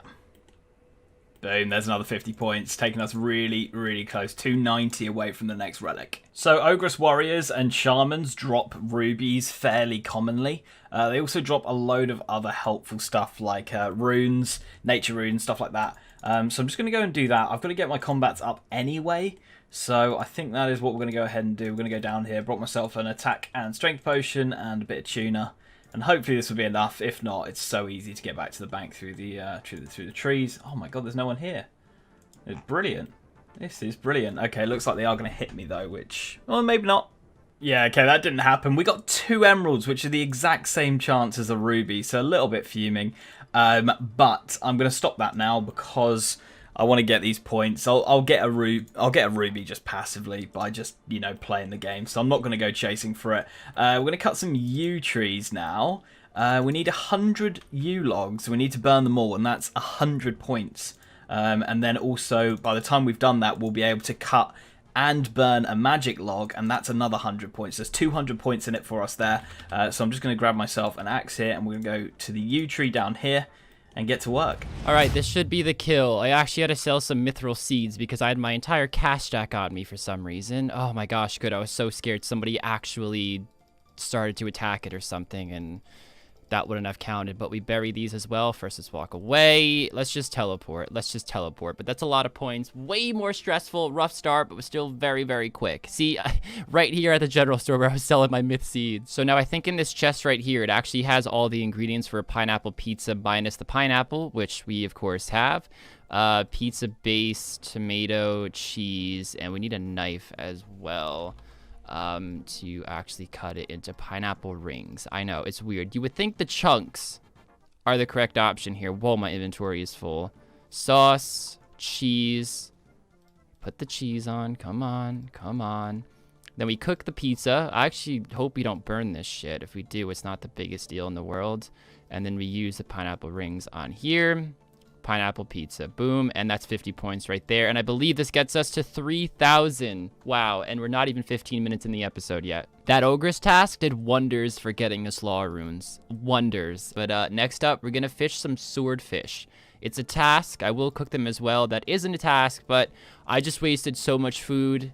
Boom, there's another 50 points, taking us really, really close, 290 away from the next relic. So Ogress Warriors and Shamans drop rubies fairly commonly. They also drop a load of other helpful stuff like runes, nature runes, stuff like that. So I'm just going to go and do that. I've got to get my combats up anyway, so I think that is what we're going to go ahead and do. We're going to go down here, brought myself an attack and strength potion and a bit of tuna. And hopefully this will be enough. If not, it's so easy to get back to the bank through the trees. Oh my god, there's no one here. It's brilliant. This is brilliant. Okay, looks like they are going to hit me though, which... well, maybe not. Yeah, okay, that didn't happen. We got 2 emeralds, which are the exact same chance as a ruby, so a little bit fuming. But I'm going to stop that now because I want to get these points. I'll get a ruby just passively by just, you know, playing the game. So I'm not going to go chasing for it. We're going to cut some yew trees now. We need 100 yew logs. We need to burn them all, and that's 100 points. And then also, by the time we've done that, we'll be able to cut and burn a magic log, and that's another 100 points. There's 200 points in it for us there. So I'm just going to grab myself an axe here, and we're going to go to the yew tree down here and get to work.
Alright, this should be the kill. I actually had to sell some mithril seeds because I had my entire cash stack on me for some reason. Oh my gosh, good. I was so scared somebody actually started to attack it or something, and that wouldn't have counted. But we bury these as well. First, let's walk away. Let's just teleport. But that's a lot of points. Way more stressful. Rough start, but was still very, very quick. See, right here at the general store where I was selling my myth seeds. So now I think in this chest right here, it actually has all the ingredients for a pineapple pizza minus the pineapple, which we, of course, have. Pizza base, tomato, cheese, and we need a knife as well. To actually cut it into pineapple rings. I know, it's weird. You would think the chunks are the correct option here. Whoa, my inventory is full. Sauce, cheese. Put the cheese on. Come on, come on. Then we cook the pizza. I actually hope we don't burn this shit. If we do, it's not the biggest deal in the world. And then we use the pineapple rings on here. Pineapple pizza, boom, and that's 50 points right there. And I believe this gets us to 3,000. Wow, and we're not even 15 minutes in the episode yet. That ogress task did wonders for getting us law runes, wonders. But next up, we're gonna fish some swordfish. It's a task. I will cook them as well. That isn't a task, but I just wasted so much food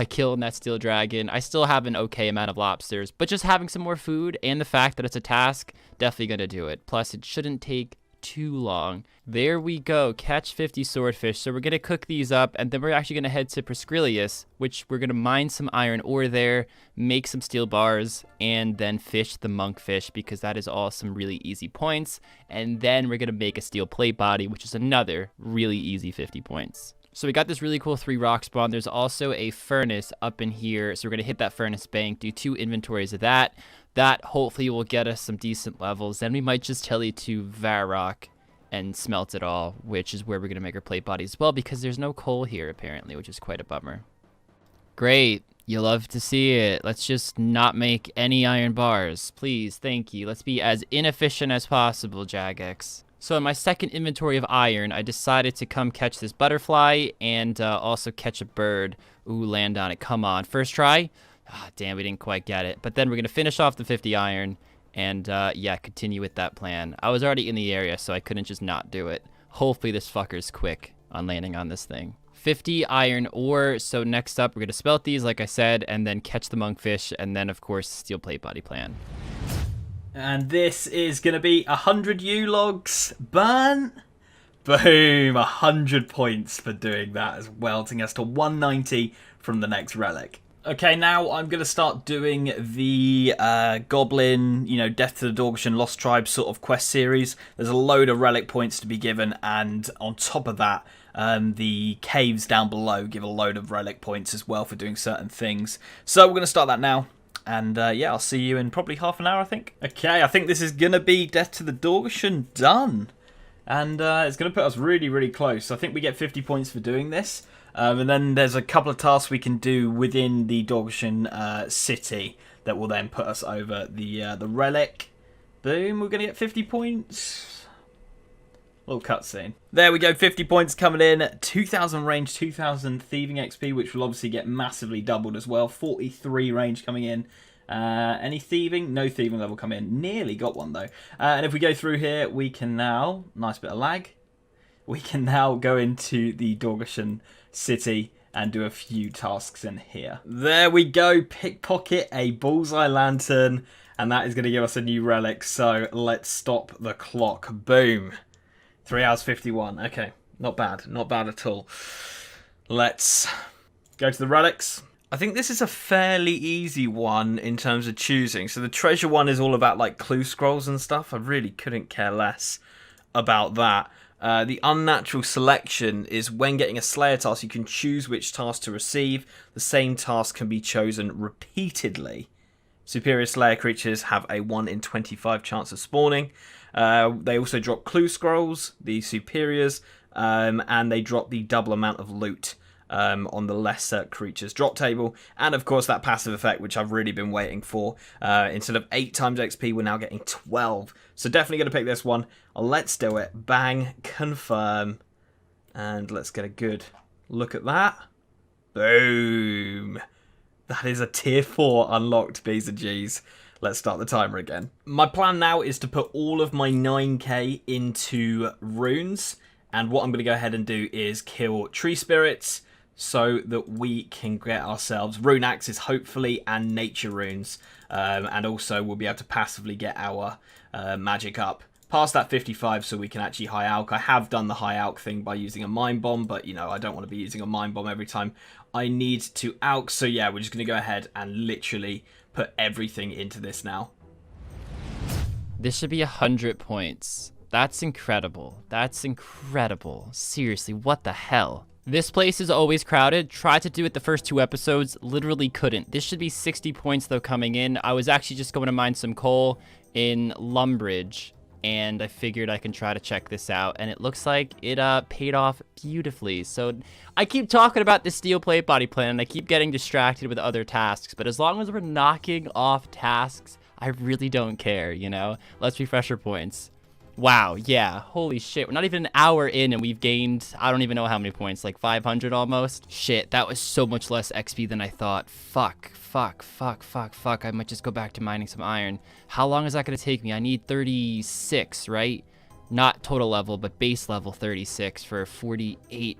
killing that steel dragon. I still have an okay amount of lobsters, but just having some more food and the fact that it's a task, definitely gonna do it. Plus, it shouldn't take too long. There we go, catch 50 swordfish. So we're gonna cook these up, and then we're actually gonna head to Prescrilius, which we're gonna mine some iron ore there, make some steel bars, and then fish the monkfish, because that is all some really easy points. And then we're gonna make a steel plate body, which is another really easy 50 points. So we got this really cool 3 rock spawn. There's also a furnace up in here, so we're gonna hit that furnace bank, do 2 inventories of that. That hopefully will get us some decent levels. Then we might just tele to Varrock and smelt it all, which is where we're going to make our plate body as well, because there's no coal here apparently, which is quite a bummer. Great. You love to see it. Let's just not make any iron bars. Please, thank you. Let's be as inefficient as possible, Jagex. So in my second inventory of iron, I decided to come catch this butterfly and also catch a bird. Ooh, land on it. Come on. First try. Ah, damn, we didn't quite get it. But then we're going to finish off the 50 iron and, yeah, continue with that plan. I was already in the area, so I couldn't just not do it. Hopefully this fucker's quick on landing on this thing. 50 iron ore. So next up, we're going to smelt these, like I said, and then catch the monkfish, and then, of course, steel plate body plan.
And this is going to be 100 yew logs burnt. Boom, 100 points for doing that as well, taking us to 190 from the next relic. Okay, now I'm going to start doing the Goblin, you know, Death to the Dorgeshan Lost Tribe sort of quest series. There's a load of relic points to be given, and on top of that, the caves down below give a load of relic points as well for doing certain things. So we're going to start that now, and yeah, I'll see you in probably half an hour, I think. Okay, I think this is going to be Death to the Dorgeshan done. And it's going to put us really, really close. I think we get 50 points for doing this. And then there's a couple of tasks we can do within the Dorgeshan city that will then put us over the relic. Boom, we're going to get 50 points. Little cutscene. There we go, 50 points coming in. 2,000 range, 2,000 thieving XP, which will obviously get massively doubled as well. 43 range coming in. Any thieving? No thieving level come in. Nearly got one though. And if we go through here, we can now, nice bit of lag, we can now go into the Dorgeshan city and do a few tasks in here. There we go, pickpocket a bullseye lantern, and that is going to give us a new relic. So let's stop the clock. Boom. 3 hours 51. Okay, not bad. Not bad at all. Let's go to the relics. I think this is a fairly easy one in terms of choosing. So the treasure one is all about like clue scrolls and stuff. I really couldn't care less about that. The unnatural selection is when getting a Slayer task, you can choose which task to receive. The same task can be chosen repeatedly. Superior Slayer creatures have a 1 in 25 chance of spawning. They also drop clue scrolls, the superiors, and they drop the double amount of loot on the lesser creatures drop table, and of course that passive effect, which I've really been waiting for. Instead of 8 times XP, we're now getting 12. So definitely going to pick this one. Let's do it. Bang, confirm, and let's get a good look at that. Boom. That is a tier 4 unlocked, B's and G's. Let's start the timer again. My plan now is to put all of my 9k into runes, and what I'm going to go ahead and do is kill tree spirits, so that we can get ourselves rune axes, hopefully, and nature runes. And also, we'll be able to passively get our magic up past that 55, so we can actually high alch. I have done the high alch thing by using a mine bomb, but, you know, I don't want to be using a mine bomb every time I need to alch. So, yeah, we're just going to go ahead and literally put everything into this now.
This should be 100 points. That's incredible. That's incredible. Seriously, what the hell? This place is always crowded. Tried to do it the first 2 episodes, literally couldn't. This should be 60 points though coming in. I was actually just going to mine some coal in Lumbridge, and I figured I can try to check this out, and it looks like it paid off beautifully. So I keep talking about this steel plate body plan, and I keep getting distracted with other tasks, but as long as we're knocking off tasks, I really don't care, you know? Let's refresh our points. Wow, yeah, holy shit, we're not even an hour in and we've gained, I don't even know how many points, like 500 almost? Shit, that was so much less XP than I thought. Fuck, I might just go back to mining some iron. How long is that gonna take me? I need 36, right? Not total level, but base level 36 for 48.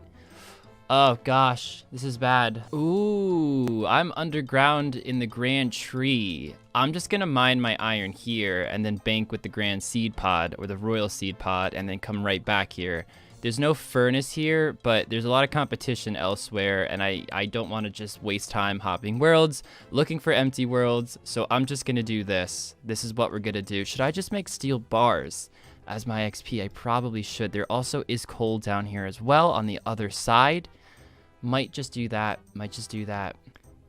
Oh gosh, this is bad. Ooh, I'm underground in the Grand Tree. I'm just gonna mine my iron here and then bank with the Grand Seed Pod or the Royal Seed Pod and then come right back here. There's no furnace here, but there's a lot of competition elsewhere, and I don't want to just waste time hopping worlds, looking for empty worlds, so I'm just gonna do this. This is what we're gonna do. Should I just make steel bars as my XP? I probably should. There also is coal down here as well on the other side. Might just do that.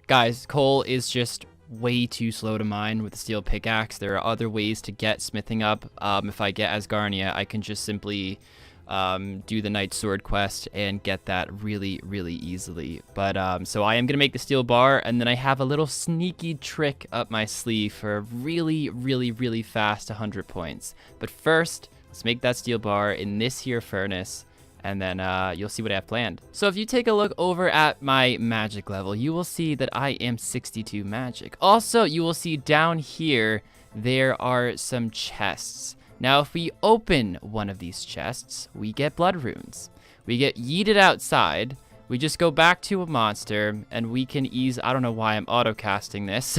Guys, coal is just way too slow to mine with the steel pickaxe. There are other ways to get smithing up. If I get Asgarnia, I can just simply do the Knight Sword quest and get that really, really easily. But so I am going to make the steel bar, and then I have a little sneaky trick up my sleeve for a really, really, really fast 100 points. But first, let's make that steel bar in this here furnace, and then you'll see what I have planned. So if you take a look over at my magic level, you will see that I am 62 magic. Also, you will see down here, there are some chests. Now, if we open one of these chests, we get blood runes. We get yeeted outside. We just go back to a monster, and we can I don't know why I'm auto-casting this,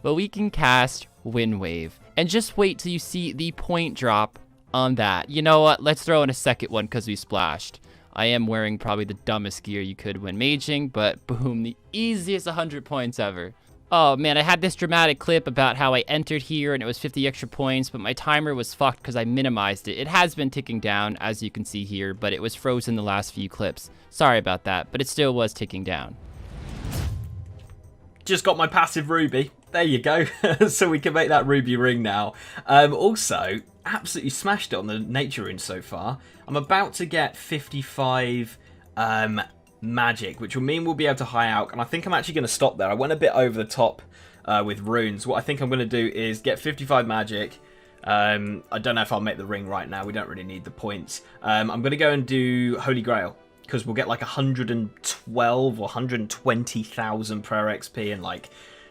but we can cast Wind Wave. And just wait till you see the point drop on that. You know what? Let's throw in a second one because we splashed. I am wearing probably the dumbest gear you could when maging, but boom, the easiest 100 points ever. Oh man, I had this dramatic clip about how I entered here and it was 50 extra points, but my timer was fucked because I minimized it. It has been ticking down, as you can see here, but it was frozen the last few clips. Sorry about that, but it still was ticking down.
Just got my passive ruby. There you go. So we can make that ruby ring now. Also, absolutely smashed it on the nature rune so far. I'm about to get 55 magic, which will mean we'll be able to high out, and I think I'm actually going to stop there. I went a bit over the top with runes. What I think I'm going to do is get 55 magic. I don't know if I'll make the ring right now. We don't really need the points. I'm going to go and do Holy Grail, because we'll get like 112 or 120,000 prayer XP and like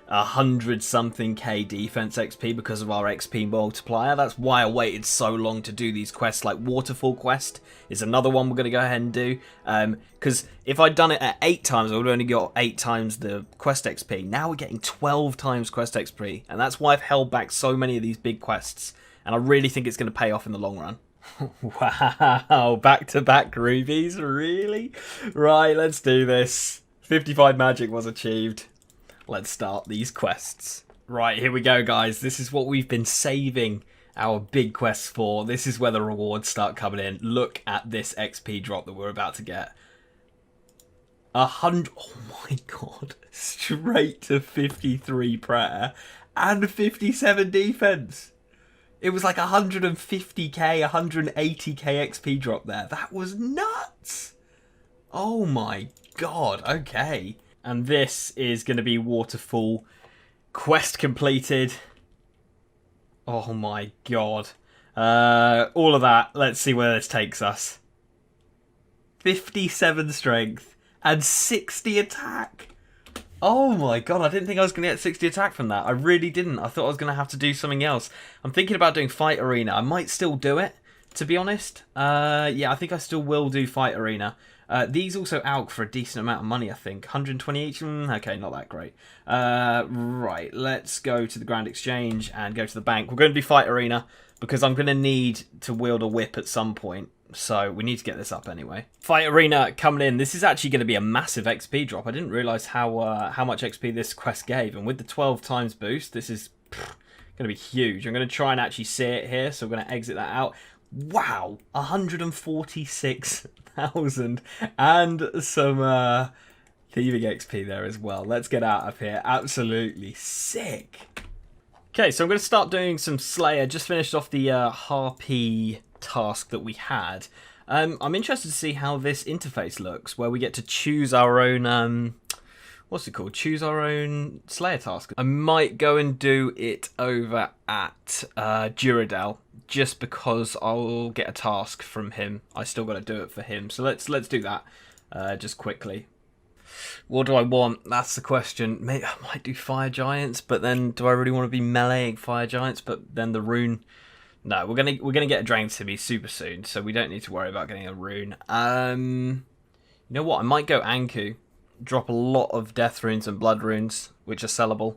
100 something K defense XP because of our XP multiplier. That's why I waited so long to do these quests. Like Waterfall quest is another one we're going to go ahead and do, because if I'd done it at 8 times, I would have only got 8 times the quest XP. Now we're getting 12 times quest XP, and that's why I've held back so many of these big quests, and I really think it's going to pay off in the long run. Wow, back-to-back rubies, really? Right, let's do this. 55 magic was achieved. Let's start these quests. Right, here we go, guys. This is what we've been saving our big quests for. This is where the rewards start coming in. Look at this XP drop that we're about to get. 100... Oh my god. Straight to 53 prayer and 57 defense. It was like 150k, 180k XP drop there. That was nuts. Oh my god, okay. And this is going to be Waterfall. Quest completed. Oh my god. All of that. Let's see where this takes us. 57 strength and 60 attack. Oh my god, I didn't think I was going to get 60 attack from that. I really didn't. I thought I was going to have to do something else. I'm thinking about doing Fight Arena. I might still do it, to be honest. Yeah, I think I still will do Fight Arena. These also out for a decent amount of money, I think. 120 each? Okay, not that great. Right, let's go to the Grand Exchange and go to the bank. We're going to do Fight Arena because I'm going to need to wield a whip at some point. So we need to get this up anyway. Fight Arena coming in. This is actually going to be a massive XP drop. I didn't realise how much XP this quest gave. And with the 12 times boost, this is going to be huge. I'm going to try and actually see it here. So we're going to exit that out. Wow, 146,000 and some thieving XP there as well. Let's get out of here. Absolutely sick. Okay, so I'm going to start doing some Slayer. Just finished off the Harpy task that we had. I'm interested to see how this interface looks, where we get to choose our own what's it called? Choose our own Slayer task. I might go and do it over at Duradel, just because I'll get a task from him. I still got to do it for him, so let's do that just quickly. What do I want? That's the question. Maybe I might do Fire Giants, but then do I really want to be meleeing Fire Giants? But then the rune. No, we're gonna get a Dragon Timmy super soon, so we don't need to worry about getting a rune. You know what? I might go Anku, drop a lot of death runes and blood runes, which are sellable.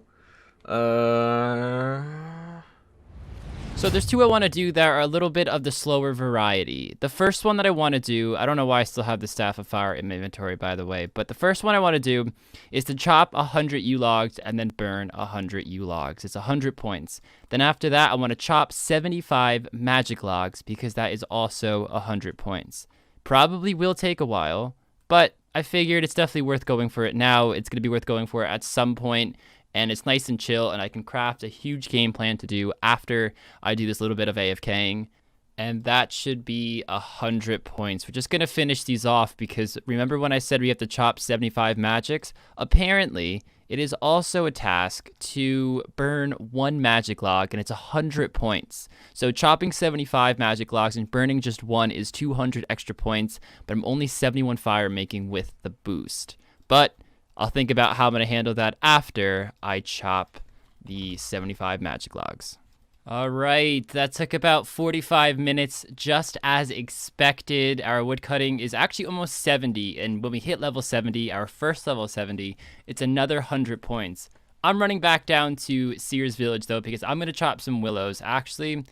So there's two I want to do that are a little bit of the slower variety. The first one that I want to do, I don't know why I still have the Staff of Fire in my inventory, by the way, but the first one I want to do is to chop 100 U-logs and then burn 100 U-logs. It's 100 points. Then after that, I want to chop 75 magic logs because that is also 100 points. Probably will take a while, but I figured it's definitely worth going for it now. It's going to be worth going for it at some point. And it's nice and chill, and I can craft a huge game plan to do after I do this little bit of AFKing. And that should be 100 points. We're just going to finish these off because remember when I said we have to chop 75 magics? Apparently, it is also a task to burn 1 magic log, and it's 100 points. So chopping 75 magic logs and burning just 1 is 200 extra points, but I'm only 71 fire making with the boost. But I'll think about how I'm going to handle that after I chop the 75 magic logs. All right, that took about 45 minutes, just as expected. Our woodcutting is actually almost 70, and when we hit level 70, our first level 70, it's another 100 points. I'm running back down to Sears Village, though, because I'm going to chop some willows. Actually,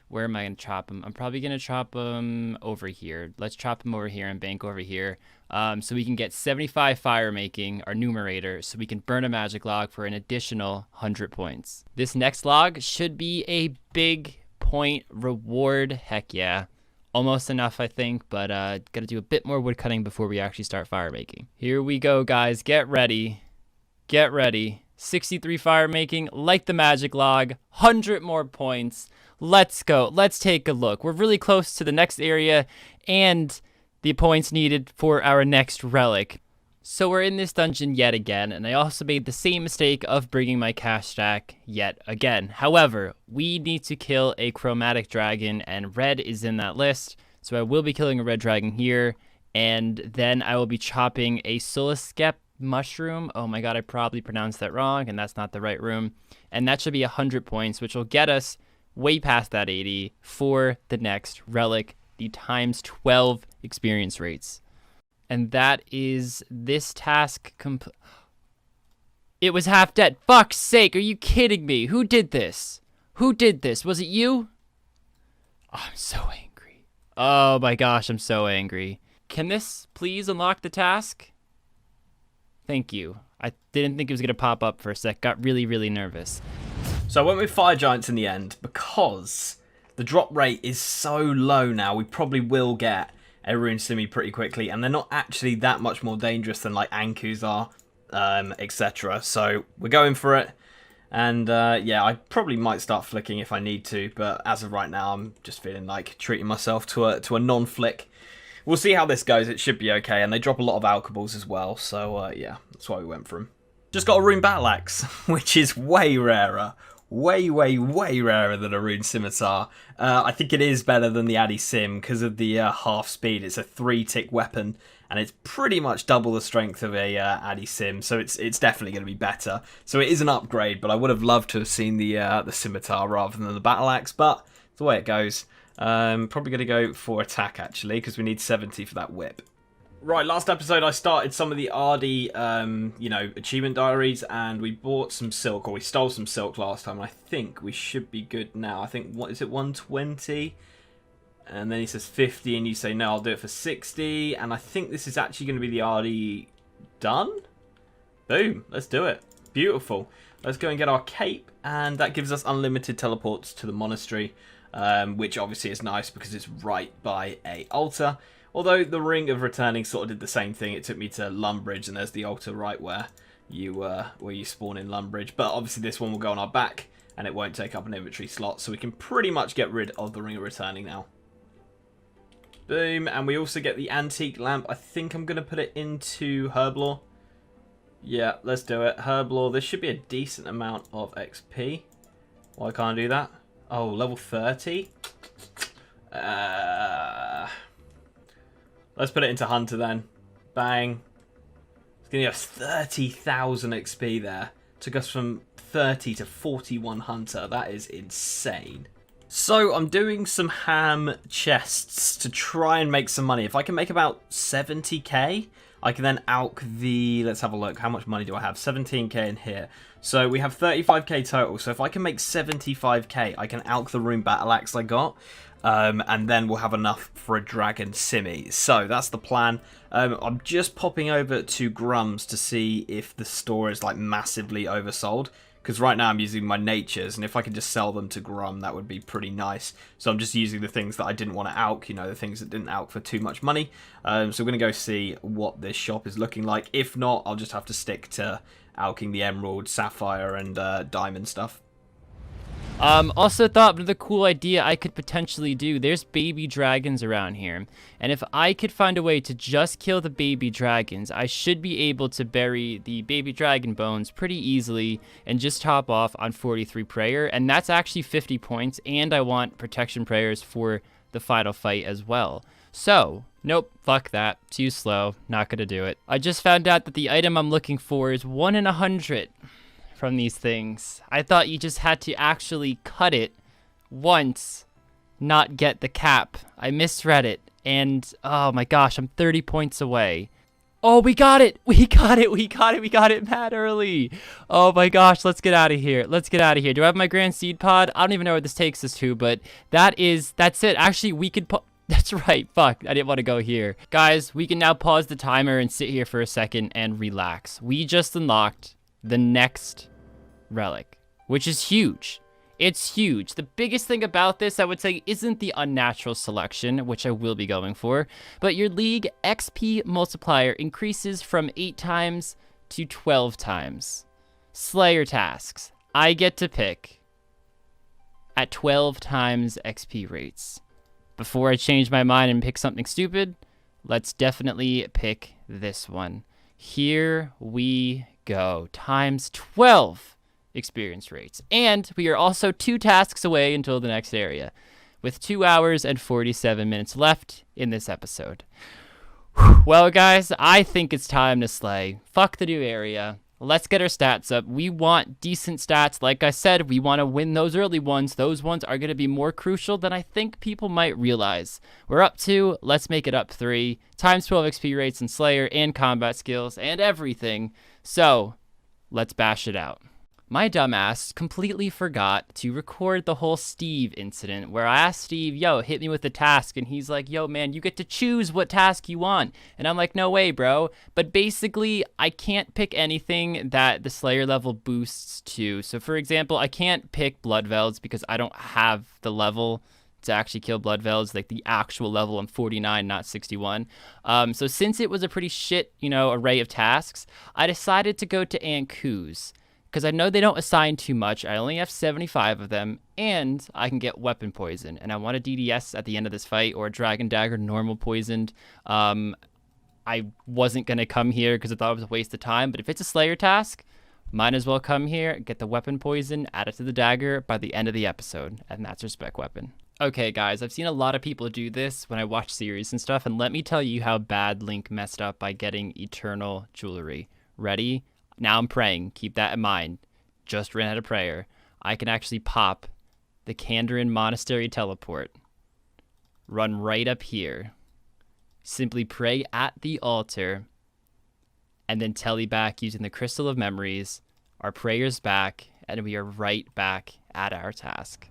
where am I going to chop them? I'm probably going to chop them over here. Let's chop them over here and bank over here. So we can get 75 fire making, our numerator, so we can burn a magic log for an additional 100 points. This next log should be a big point reward. Heck yeah. Almost enough, I think, but gotta do a bit more wood cutting before we actually start fire making. Here we go, guys. Get ready. Get ready. 63 fire making, like the magic log, 100 more points. Let's go. Let's take a look. We're really close to the next area and the points needed for our next relic. So we're in this dungeon yet again, and I also made the same mistake of bringing my cash stack yet again. However, we need to kill a chromatic dragon, and red is in that list, so I will be killing a red dragon here, and then I will be chopping a Solaskep mushroom. Oh my god, I probably pronounced that wrong, and that's not the right room. And that should be 100 points, which will get us way past that 80 for the next relic, the times 12 experience rates. And that is this task It was half dead. Fuck's sake, are you kidding me? Who did this? Who did this? Was it you? Oh, I'm so angry. Oh my gosh, I'm so angry. Can this please unlock the task? Thank you. I didn't think it was going to pop up for a sec. Got really, really nervous.
So I went with Fire Giants in the end because the drop rate is so low now. We probably will get a Rune Simi pretty quickly, and they're not actually that much more dangerous than like Ankus are, etc. So we're going for it. And yeah, I probably might start flicking if I need to, but as of right now, I'm just feeling like treating myself to a non-flick. We'll see how this goes. It should be okay, and they drop a lot of alcohols as well, so yeah, that's why we went for them. Just got a rune battle axe, which is way rarer. Way rarer than a rune scimitar. I think it is better than the Addy Sim because of the half speed. It's a 3-tick weapon, and it's pretty much double the strength of a Addy Sim, so it's definitely going to be better. So it is an upgrade, but I would have loved to have seen the scimitar rather than the battle axe, but it's the way it goes. Probably going to go for attack, actually, because we need 70 for that whip. Right, last episode I started some of the Ardy, you know, achievement diaries, and we bought some silk, or we stole some silk last time, and I think we should be good now. I think, what is it, 120? And then he says 50, and you say, no, I'll do it for 60, and I think this is actually going to be the Ardy done? Boom, let's do it. Beautiful. Let's go and get our cape, and that gives us unlimited teleports to the monastery, which obviously is nice because it's right by a altar. Although the Ring of Returning sort of did the same thing. It took me to Lumbridge, and there's the altar right where you spawn in Lumbridge. But obviously this one will go on our back, and it won't take up an inventory slot, so we can pretty much get rid of the Ring of Returning now. Boom, and we also get the Antique Lamp. I think I'm going to put it into Herblore. Yeah, let's do it. Herblore, this should be a decent amount of XP. Why can't I do that? Oh, level 30? Let's put it into Hunter then. Bang. It's going to give us 30,000 XP there. Took us from 30 to 41 Hunter. That is insane. So I'm doing some ham chests to try and make some money. If I can make about 70k, I can then alch the... Let's have a look. How much money do I have? 17k in here. So we have 35k total. So if I can make 75k, I can alch the rune battle axe I got. And then we'll have enough for a dragon simmy. So that's the plan. I'm just popping over to Grum's to see if the store is like massively oversold. Because right now I'm using my natures, and if I could just sell them to Grum, that would be pretty nice. So I'm just using the things that I didn't want to alch, you know, the things that didn't alch for too much money. So we're going to go see what this shop is looking like. If not, I'll just have to stick to alching the emerald, sapphire, and diamond stuff.
Also thought of the cool idea I could potentially do. There's baby dragons around here, and if I could find a way to just kill the baby dragons, I should be able to bury the baby dragon bones pretty easily and just top off on 43 prayer, and that's actually 50 points, and I want protection prayers for the final fight as well. So, nope, fuck that. Too slow. Not gonna do it. I just found out that the item I'm looking for is 1 in 100. From these things. I thought you just had to actually cut it once, not get the cap. I misread it, and oh my gosh, I'm 30 points away. Oh, we got it! We got it mad early! Oh my gosh, let's get out of here. Do I have my Grand Seed Pod? I don't even know where this takes us to, but that's it. Actually, we could that's right, fuck, I didn't want to go here. Guys, we can now pause the timer and sit here for a second and relax. We just unlocked the next relic, which is huge. It's huge. The biggest thing about this, I would say, isn't the unnatural selection, which I will be going for, but your league XP multiplier increases from 8 times to 12 times. Slayer tasks, I get to pick at 12 times XP rates. Before I change my mind and pick something stupid, let's definitely pick this one. Here we go. Times 12 experience rates. And we are also 2 tasks away until the next area, with 2 hours and 47 minutes left in this episode. Well, guys, I think it's time to slay. Fuck the new area. Let's get our stats up. We want decent stats. Like I said, we want to win those early ones. Those ones are going to be more crucial than I think people might realize. We're up 2. Let's make it up 3. Times 12 XP rates and Slayer and combat skills and everything. So, let's bash it out. My dumbass completely forgot to record the whole Steve incident where I asked Steve, yo, hit me with the task. And he's like, yo, man, you get to choose what task you want. And I'm like, no way, bro. But basically, I can't pick anything that the Slayer level boosts to. So, for example, I can't pick Blood Velds because I don't have the level to actually kill Blood Velds, like the actual level. I'm 49, not 61. So since it was a pretty shit, array of tasks, I decided to go to Anku's. because I know they don't assign too much. I only have 75 of them, and I can get weapon poison. And I want a DDS at the end of this fight, or a Dragon Dagger normal poisoned. I wasn't going to come here because I thought it was a waste of time, but if it's a Slayer task, might as well come here, get the weapon poison, add it to the dagger by the end of the episode, and that's your spec weapon. Okay, guys, I've seen a lot of people do this when I watch series and stuff, and let me tell you how bad Link messed up by getting Eternal Jewelry. Ready? Now I'm praying. Keep that in mind. Just ran out of prayer. I can actually pop the Kandarin Monastery teleport. Run right up here. Simply pray at the altar, and then tele back using the Crystal of Memories. Our prayer's back, and we are right back at our task.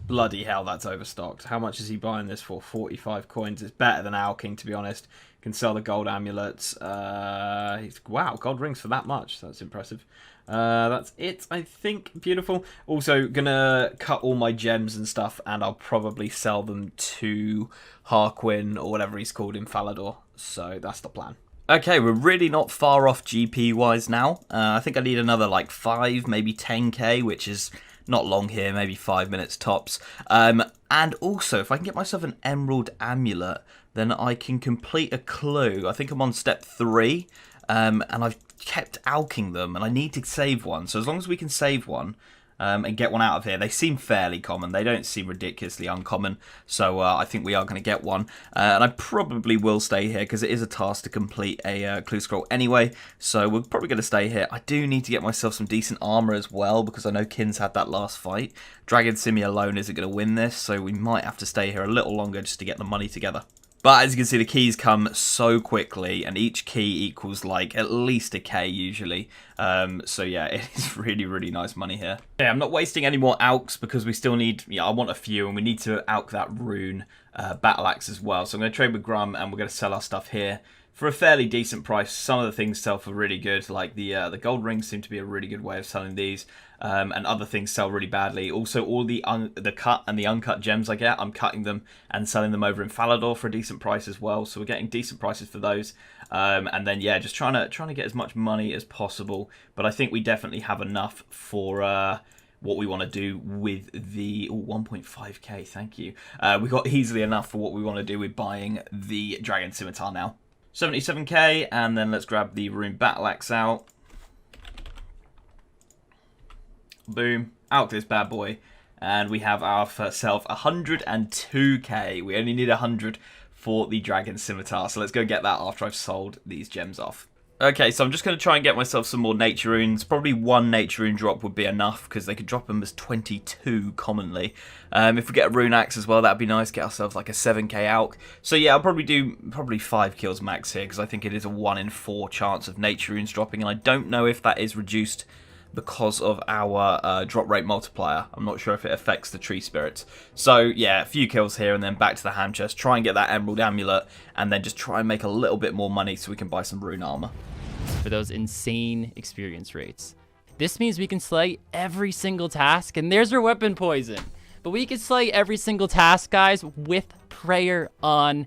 Bloody hell, that's overstocked. How much is he buying this for? 45 coins. It's better than Owl King, to be honest. Can sell the gold amulets. Wow, gold rings for that much. That's impressive. That's it, I think. Beautiful. Also, gonna cut all my gems and stuff, and I'll probably sell them to Harquin, or whatever he's called in Falador. So that's the plan. Okay, we're really not far off GP-wise now. I think I need another, like, 5, maybe 10k, which is not long here, maybe 5 minutes tops. And also, if I can get myself an Emerald Amulet, then I can complete a clue. I think I'm on step 3, and I've kept alking them, and I need to save one. So as long as we can save one and get one out of here, they seem fairly common. They don't seem ridiculously uncommon, so I think we are going to get one. And I probably will stay here because it is a task to complete a clue scroll anyway, so we're probably going to stay here. I do need to get myself some decent armor as well because I know Kin's had that last fight. Dragon Simi alone isn't going to win this, so we might have to stay here a little longer just to get the money together. But as you can see, the keys come so quickly, and each key equals like at least a K usually. So yeah, it is really, really nice money here. Yeah, I'm not wasting any more alks because we still need, I want a few, and we need to alk that rune battle axe as well. So I'm going to trade with Grum, and we're going to sell our stuff here for a fairly decent price. Some of the things sell for really good, like the gold rings seem to be a really good way of selling these. And other things sell really badly. Also, all the cut and the uncut gems I get, I'm cutting them and selling them over in Falador for a decent price as well. So we're getting decent prices for those. And then yeah, just trying to get as much money as possible. But I think we definitely have enough for what we want to do with the 1.5k. Thank you. We got easily enough for what we want to do with buying the Dragon Scimitar now. 77k, and then let's grab the Rune Battle Axe out. Boom, out this bad boy, and we have ourselves 102k. We only need 100 for the Dragon Scimitar, so let's go get that after I've sold these gems off. Okay, so I'm just going to try and get myself some more nature runes. Probably one nature rune drop would be enough because they could drop them as 22 commonly. If we get a rune axe as well, that'd be nice. Get ourselves like a 7k alk. So yeah, I'll probably do 5 kills max here because I think it is a 1 in 4 chance of nature runes dropping, and I don't know if that is reduced because of our drop rate multiplier. I'm not sure if it affects the tree spirits. So yeah, a few kills here and then back to the hand chest, try and get that emerald amulet, and then just try and make a little bit more money so we can buy some rune armor.
For those insane experience rates. This means we can slay every single task, and there's our weapon poison. But we can slay every single task, guys, with prayer on.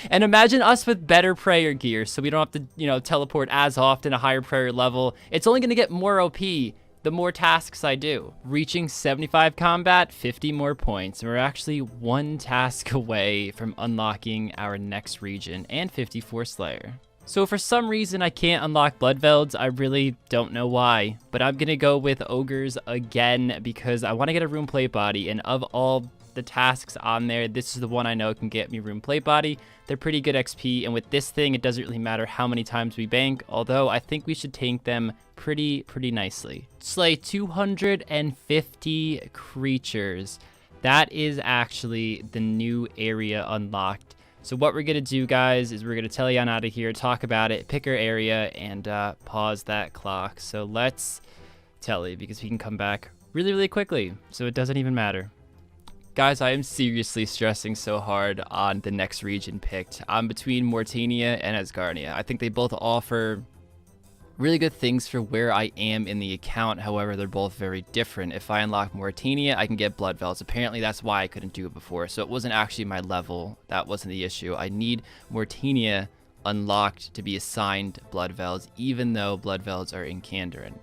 And imagine us with better prayer gear, so we don't have to, teleport as often, a higher prayer level. It's only going to get more OP the more tasks I do. Reaching 75 combat, 50 more points. We're actually 1 task away from unlocking our next region and 54 Slayer. So for some reason I can't unlock Bloodvelds. I really don't know why, but I'm going to go with Ogres again because I want to get a Rune Plate Body, and of all the tasks on there, this is the one I know can get me Rune Plate Body. They're pretty good XP, and with this thing, it doesn't really matter how many times we bank, although I think we should tank them pretty nicely. Slay 250 creatures. That is actually the new area unlocked. So what we're going to do, guys, is we're going to tell you on out of here, talk about it, pick our area, and pause that clock. So let's telly, because we can come back really quickly, so it doesn't even matter. Guys, I am seriously stressing so hard on the next region picked. I'm between Mortania and Asgarnia. I think they both offer really good things for where I am in the account. However, they're both very different. If I unlock Mortania, I can get Bloodvelds. Apparently, that's why I couldn't do it before. So it wasn't actually my level. That wasn't the issue. I need Mortania unlocked to be assigned blood vels, even though blood vels are in Kandarin,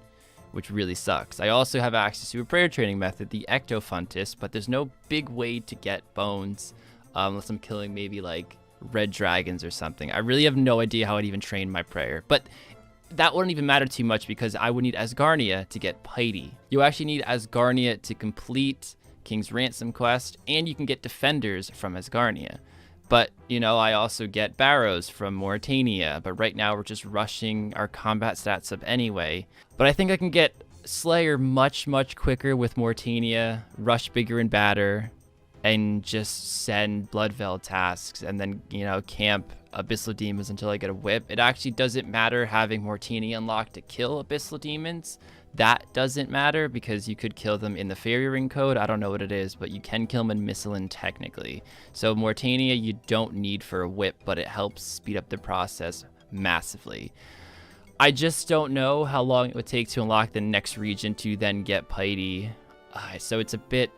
which really sucks. I also have access to a prayer training method, the Ectofuntus, but there's no big way to get bones unless I'm killing maybe like red dragons or something. I really have no idea how I'd even train my prayer, but that wouldn't even matter too much because I would need Asgarnia to get Piety. You actually need Asgarnia to complete King's Ransom quest, and you can get Defenders from Asgarnia. But, you know, I also get Barrows from Mauritania, but right now we're just rushing our combat stats up anyway. But I think I can get Slayer much, much quicker with Mauritania, rush bigger and badder, and just send Bloodveil tasks, and then, you know, camp Abyssal Demons until I get a whip. It actually doesn't matter having Mauritania unlocked to kill Abyssal Demons. That doesn't matter because you could kill them in the Fairy Ring code. I don't know what it is, but you can kill them in Missilin technically. So Mauritania you don't need for a whip, but it helps speed up the process massively. I just don't know how long it would take to unlock the next region to then get Piety. So it's a bit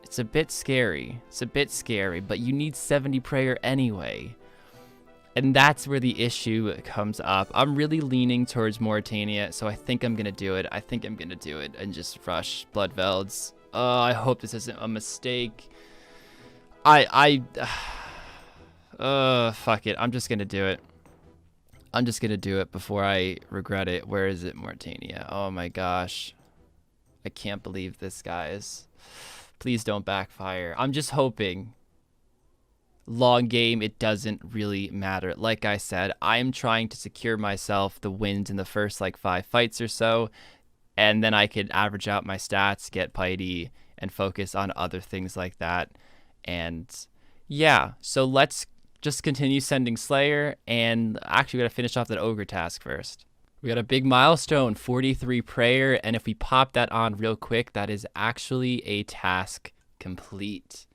scary. It's a bit scary, but you need 70 prayer anyway. And that's where the issue comes up. I'm really leaning towards Mauritania, so I think I'm going to do it. I think I'm going to do it and just rush Bloodvelds. I hope this isn't a mistake. Fuck it. I'm just going to do it. I'm just going to do it before I regret it. Where is it, Mauritania? Oh my gosh. I can't believe this, guys. Please don't backfire. I'm just hoping. Long game, it doesn't really matter. Like I said, I'm trying to secure myself the wins in the first like 5 fights or so, and then I could average out my stats, get Piety, and focus on other things like that. And yeah, so let's just continue sending Slayer, and actually we gotta finish off that Ogre task first. We got a big milestone, 43 prayer, and if we pop that on real quick, that is actually a task complete.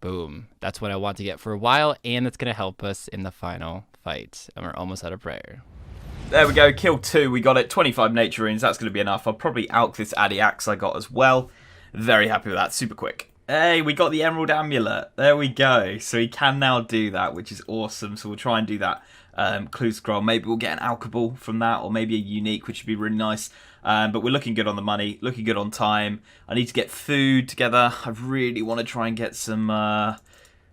Boom. That's what I want to get for a while, and it's going to help us in the final fight. And we're almost out of prayer.
There we go, kill 2, we got it, 25 nature runes, that's going to be enough. I'll probably alch this Addy Axe I got as well. Very happy with that, super quick. Hey, we got the Emerald Amulet, there we go. So he can now do that, which is awesome, so we'll try and do that. Clue Scroll, maybe we'll get an alchable from that, or maybe a unique, which would be really nice. But we're looking good on the money, looking good on time. I need to get food together. I really want to try and get some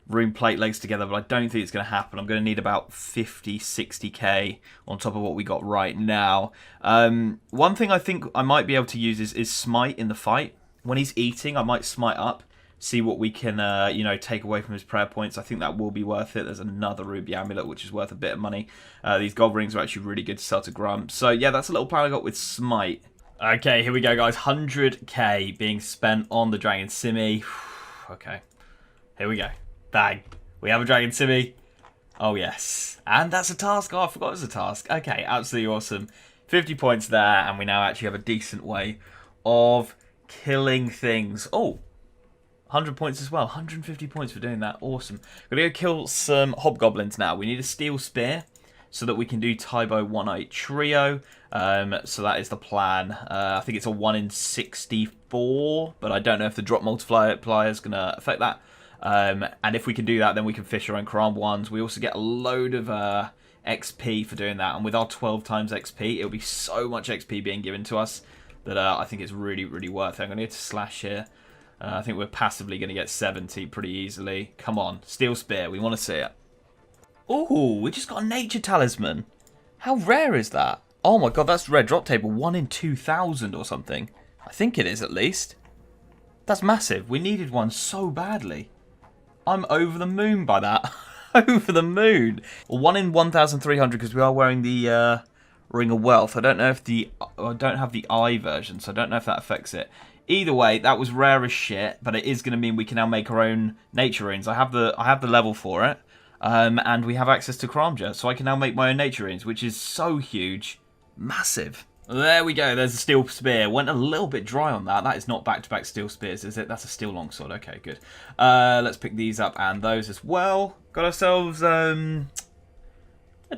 rune plate legs together, but I don't think it's going to happen. I'm going to need about 50, 60k on top of what we got right now. One thing I think I might be able to use is Smite in the fight. When he's eating, I might Smite up. See what we can, you know, take away from his prayer points. I think that will be worth it. There's another Ruby Amulet, which is worth a bit of money. These gold rings are actually really good to sell to Grump. So, yeah, that's a little plan I got with Smite. Okay, here we go, guys. 100k being spent on the Dragon Simi. Okay, here we go. Bang. We have a Dragon Simi. Oh, yes. And that's a task. Oh, I forgot it was a task. Okay, absolutely awesome. 50 points there, and we now actually have a decent way of killing things. Oh. 100 points as well. 150 points for doing that. Awesome. We're going to go kill some hobgoblins now. We need a steel spear so that we can do Tybo 1-8 trio. So that is the plan. I think it's a 1 in 64, but I don't know if the drop multiplier is going to affect that. And if we can do that, then we can fish our own Karam ones. We also get a load of XP for doing that. And with our 12 times XP, it'll be so much XP being given to us that I think it's really, really worth it. I'm going to need to slash here. I think we're passively going to get 70 pretty easily. Come on, Steel Spear, we want to see it. Oh, we just got a Nature Talisman. How rare is that? Oh my god, that's red drop table, 1 in 2,000 or something. I think it is at least. That's massive, we needed one so badly. I'm over the moon by that. Over the moon. 1 in 1,300 because we are wearing the Ring of Wealth. I don't know if I don't have the I version, so I don't know if that affects it. Either way, that was rare as shit, but it is going to mean we can now make our own nature runes. I have the level for it, and we have access to Karamja, so I can now make my own nature runes, which is so huge, massive. There we go. There's a steel spear. Went a little bit dry on that. That is not back-to-back steel spears, is it? That's a steel longsword. Okay, good. Let's pick these up and those as well. Got ourselves a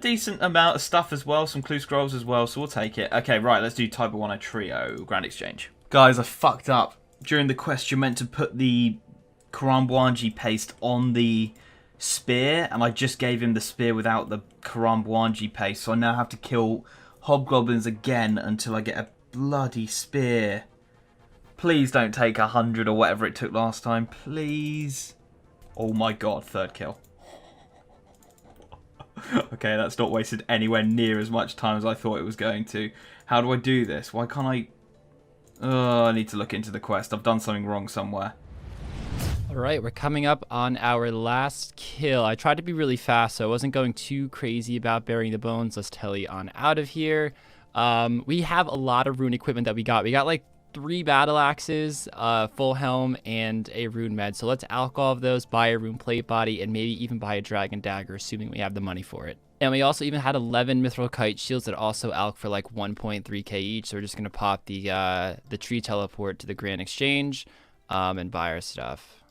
decent amount of stuff as well, some clue scrolls as well, so we'll take it. Okay, right. Let's do Type 1 Trio Grand Exchange. Guys, I fucked up. During the quest, you're meant to put the Karambwanji paste on the spear, and I just gave him the spear without the Karamja paste, so I now have to kill hobgoblins again until I get a bloody spear. Please don't take 100 or whatever it took last time, please. Oh my god, third kill. Okay, that's not wasted anywhere near as much time as I thought it was going to. How do I do this? Why can't I... Oh, I need to look into the quest. I've done something wrong somewhere.
Alright, we're coming up on our last kill. I tried to be really fast, so I wasn't going too crazy about burying the bones. Let's telly on out of here. We have a lot of rune equipment that we got. We got like 3 battle axes, full helm, and a rune med. So let's alch all of those, buy a rune plate body, and maybe even buy a dragon dagger, assuming we have the money for it. And we also even had 11 mithril kite shields that also alch for like 1.3k each. So we're just gonna pop the tree teleport to the Grand Exchange, and buy our stuff.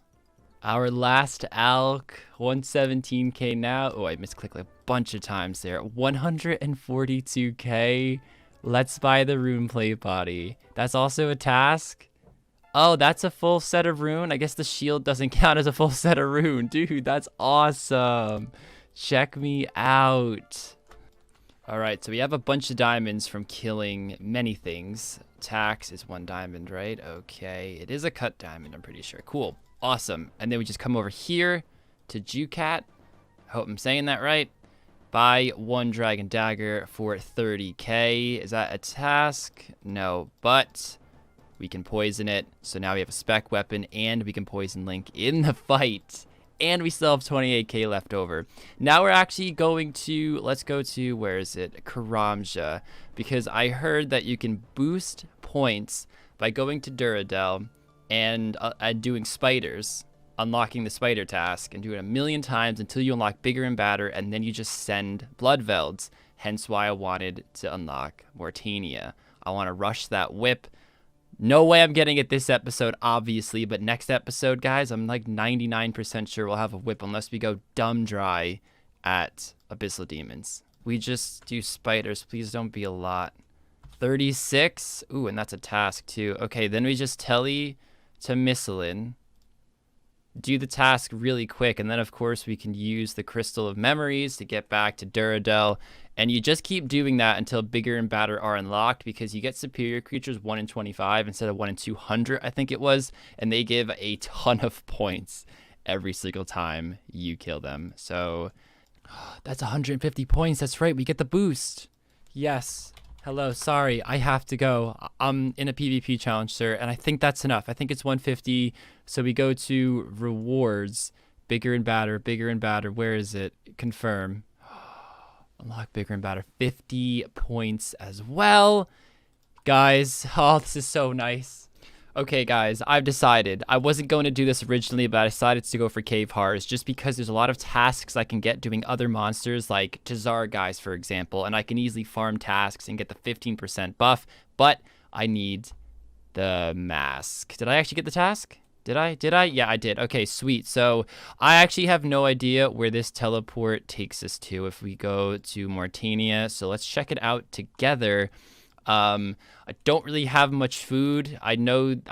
Our last alch, 117k now. Oh, I misclicked a bunch of times there. 142k. Let's buy the rune plate body. That's also a task. Oh, that's a full set of rune. I guess the shield doesn't count as a full set of rune. Dude, that's awesome. Check me out. All right, so we have a bunch of diamonds from killing many things. Tax is 1 diamond, right? Okay, it is a cut diamond, I'm pretty sure. Cool, awesome. And then we just come over here to Jucat. Hope I'm saying that right. Buy 1 dragon dagger for 30k. Is that a task? No, but we can poison it. So now we have a spec weapon and we can poison Link in the fight. And we still have 28k left over. Now we're actually going to, let's go to, where is it? Karamja. Because I heard that you can boost points by going to Duradel and doing spiders. Unlocking the spider task and do it 1,000,000 times until you unlock bigger and badder, and then you just send blood velds. Hence why I wanted to unlock Mortania. I want to rush that whip. No way I'm getting it this episode, obviously, but next episode, guys, I'm like 99% sure we'll have a whip unless we go dumb dry at Abyssal Demons. We just do spiders. Please don't be a lot. 36. Ooh, and that's a task too. Okay, then we just telly to Misselin. Do the task really quick, and then of course we can use the Crystal of Memories to get back to Duradel, and you just keep doing that until bigger and badder are unlocked, because you get superior creatures 1 in 25 instead of 1 in 200, I think it was, and they give a ton of points every single time you kill them. So that's 150 points. That's right, we get the boost. Yes. Hello, sorry, I have to go. I'm in a PvP challenge, sir, and I think that's enough. I think it's 150, so we go to rewards, bigger and badder, bigger and badder. Where is it? Confirm. Unlock bigger and badder, 50 points as well. Guys, oh, this is so nice. Okay, guys, I've decided. I wasn't going to do this originally, but I decided to go for Cave Hearts just because there's a lot of tasks I can get doing other monsters, like Tazar guys, for example, and I can easily farm tasks and get the 15% buff, but I need the mask. Did I actually get the task? Did I? Yeah, I did. Okay, sweet. So I actually have no idea where this teleport takes us to if we go to Mortania, so let's check it out together. I don't really have much food. I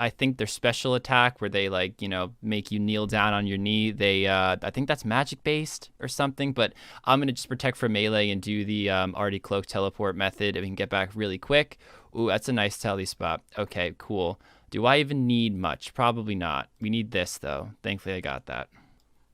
think their special attack where they like, you know, make you kneel down on your knee. I think that's magic based or something, but I'm going to just protect for melee and do the, already cloak teleport method. And we can get back really quick. Ooh, that's a nice tele spot. Okay, cool. Do I even need much? Probably not. We need this though. Thankfully I got that.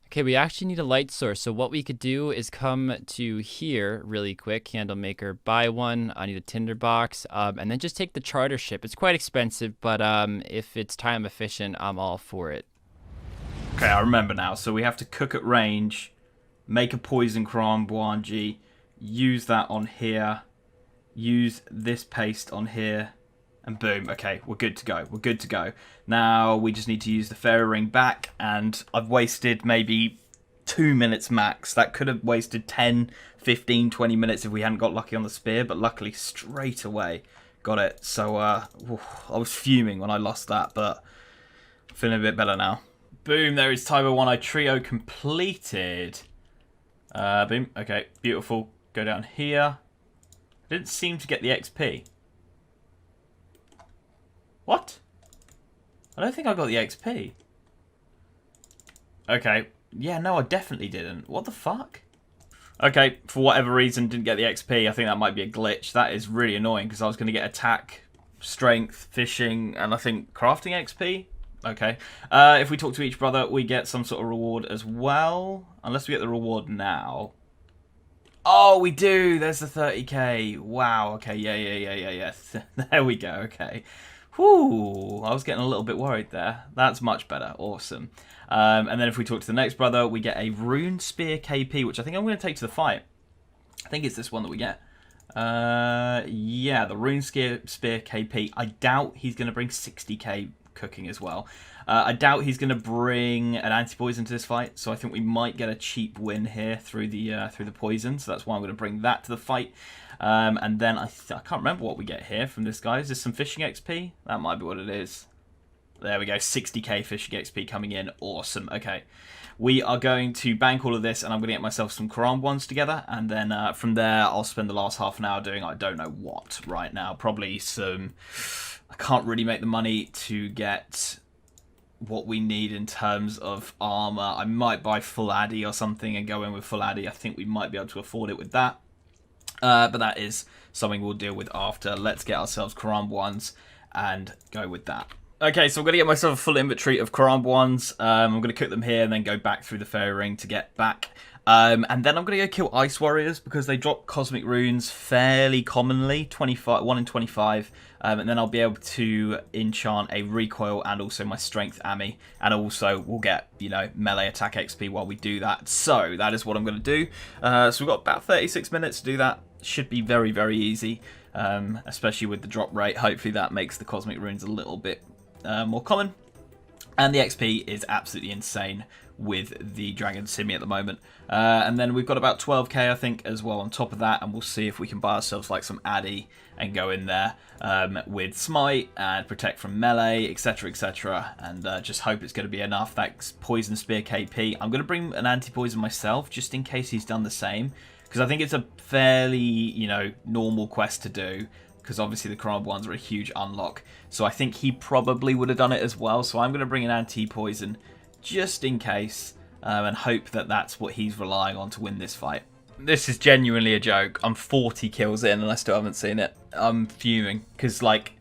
Okay, we actually need a light source. So what we could do is come to here really quick. Candle maker, buy one. I need a tinder box, and then just take the charter ship. It's quite expensive, but if it's time efficient, I'm all for it.
Okay, I remember now. So we have to cook at range, make a poison Karamja, use that on here, use this paste on here, and boom. Okay, we're good to go. We're good to go. Now we just need to use the fairy ring back, and I've wasted maybe 2 minutes max. That could have wasted 10, 15, 20 minutes if we hadn't got lucky on the spear, but luckily straight away got it. So I was fuming when I lost that, but feeling a bit better now. Boom, there is Tyber 1 Eye Trio completed. Boom, okay, beautiful. Go down here. Didn't seem to get the XP. What? I don't think I got the XP. Okay, Yeah, no, I definitely didn't. What the fuck? Okay, for whatever reason, didn't get the XP. I think that might be a glitch. That is really annoying because I was going to get attack, strength, fishing, and I think crafting XP. Okay. If we talk to each brother, we get some sort of reward as well. Unless we get the reward now. Oh, we do. There's the 30k. Wow. Okay. Yeah. There we go. Okay. Whew. I was getting a little bit worried there. That's much better. Awesome. And then if we talk to the next brother, we get a rune spear KP, which I think I'm going to take to the fight. I think it's this one that we get. Yeah, the rune spear KP. I doubt he's going to bring 60k cooking as well. I doubt he's going to bring an anti-poison to this fight, so I think we might get a cheap win here through the poison. So that's why I'm going to bring that to the fight. And then I can't remember what we get here from this guy. Is this some fishing XP? That might be what it is. There we go, 60k fishing XP coming in. Awesome. Okay, we are going to bank all of this, and I'm going to get myself some Karamja ones together, and then from there I'll spend the last half an hour doing I don't know what right now. Probably some. I can't really make the money to get what we need in terms of armor. I might buy full addy or something and go in with full addy. I think we might be able to afford it with that. But that is something we'll deal with after. Let's get ourselves Karamja ones and go with that. Okay, so I'm going to get myself a full inventory of Karamja ones. I'm going to cook them here and then go back through the fairy ring to get back. And then I'm going to go kill ice warriors because they drop cosmic runes fairly commonly, 1 in 25. And then I'll be able to enchant a recoil and also my strength Ami. And also we'll get, you know, melee attack XP while we do that. So that is what I'm going to do. So we've got about 36 minutes to do that. Should be very, very easy, especially with the drop rate. Hopefully that makes the cosmic runes a little bit more common. And the XP is absolutely insane with the Dragon Simi at the moment. And then we've got about 12k, I think, as well on top of that. And we'll see if we can buy ourselves like some Addy and go in there with Smite and Protect from Melee, etc, etc. And just hope it's going to be enough. That's Poison Spear KP. I'm going to bring an anti-poison myself just in case he's done the same. Because I think it's a fairly, you know, normal quest to do. Because obviously the Karamja ones are a huge unlock. So I think he probably would have done it as well. So I'm going to bring an anti-poison just in case. And hope that that's what he's relying on to win this fight. This is genuinely a joke. I'm 40 kills in and I still haven't seen it. I'm fuming. Because like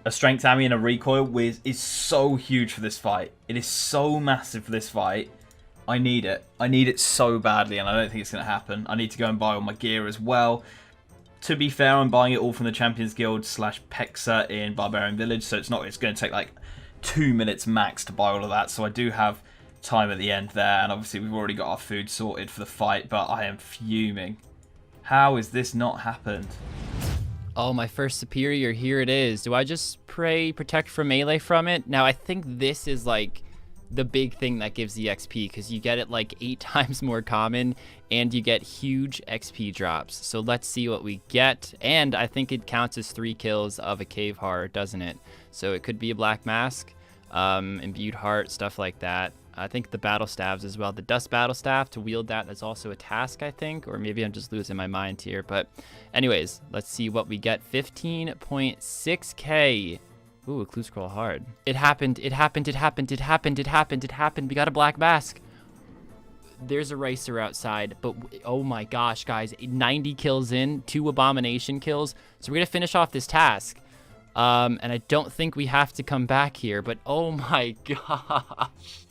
a strength Ami and a recoil is so huge for this fight. It is so massive for this fight. I need it. I need it so badly and I don't think it's going to happen. I need to go and buy all my gear as well. To be fair, I'm buying it all from the Champions Guild / Pexa in Barbarian Village, so it's going to take like 2 minutes max to buy all of that, so I do have time at the end there, and obviously we've already got our food sorted for the fight, but I am fuming. How has this not happened?
Oh, my first superior, here it is. Do I just protect from melee from it? Now, I think this is like the big thing that gives the XP, because you get it like 8 times more common and you get huge XP drops. So let's see what we get. And I think it counts as 3 kills of a cave heart, doesn't it? So it could be a black mask, imbued heart, stuff like that. I think the battle staves as well. The dust battle staff, to wield that's also a task, I think, or maybe I'm just losing my mind here. But anyways, let's see what we get. 15.6k. Ooh, a clue scroll hard. It happened. We got a black mask. There's a racer outside, but oh my gosh, guys, 90 kills in, 2 abomination kills. So we're gonna finish off this task. And I don't think we have to come back here, but oh my gosh.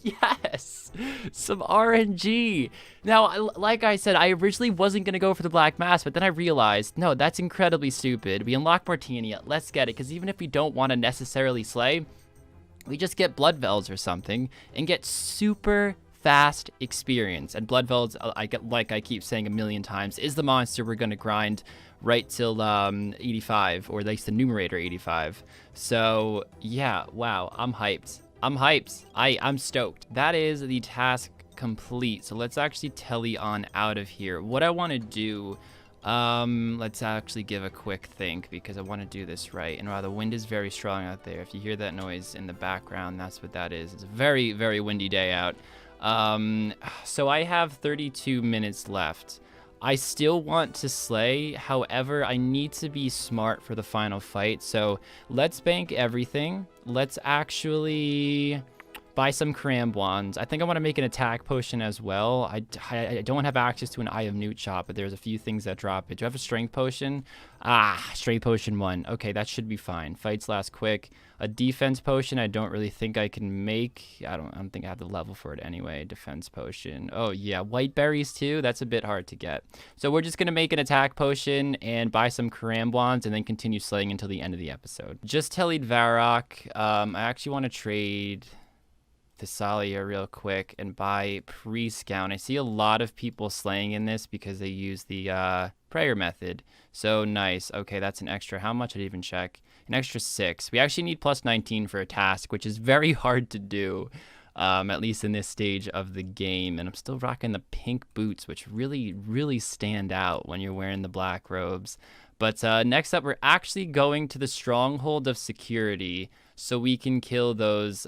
Yes, some RNG. Now, like I said, I originally wasn't going to go for the Black Mask, but then I realized, no, that's incredibly stupid. We unlock Mortinia. Let's get it, because even if we don't want to necessarily slay, we just get Blood Vels or something and get super fast experience. And Blood Vels, like I keep saying a million times, is the monster we're going to grind right till 85, or at least the numerator 85. So, yeah, wow, I'm hyped. I'm stoked. That is the task complete. So let's actually telly on out of here. What I want to do, let's actually give a quick think, because I want to do this right. And wow, the wind is very strong out there. If you hear that noise in the background, that's what that is. It's a very, very windy day out. So I have 32 minutes left. I still want to slay, however, I need to be smart for the final fight, so let's bank everything. Let's actually buy some cram wands. I think I want to make an attack potion as well. I don't have access to an Eye of Newt shop, but there's a few things that drop it. Do I have a strength potion? Strength potion 1. Okay, that should be fine. Fights last quick. A defense potion I don't really think I can make. I don't think I have the level for it anyway. Defense potion. Oh yeah, white berries too. That's a bit hard to get. So we're just gonna make an attack potion and buy some Karam wands and then continue slaying until the end of the episode. Just tellied Varrock. I actually want to trade Thessalia real quick and buy Priest Gown. I see a lot of people slaying in this because they use the prayer method. So nice. Okay, that's an extra. How much? I didn't even check. An extra 6. We actually need plus 19 for a task, which is very hard to do, at least in this stage of the game. And I'm still rocking the pink boots, which really, really stand out when you're wearing the black robes. But next up, we're actually going to the Stronghold of Security so we can kill those.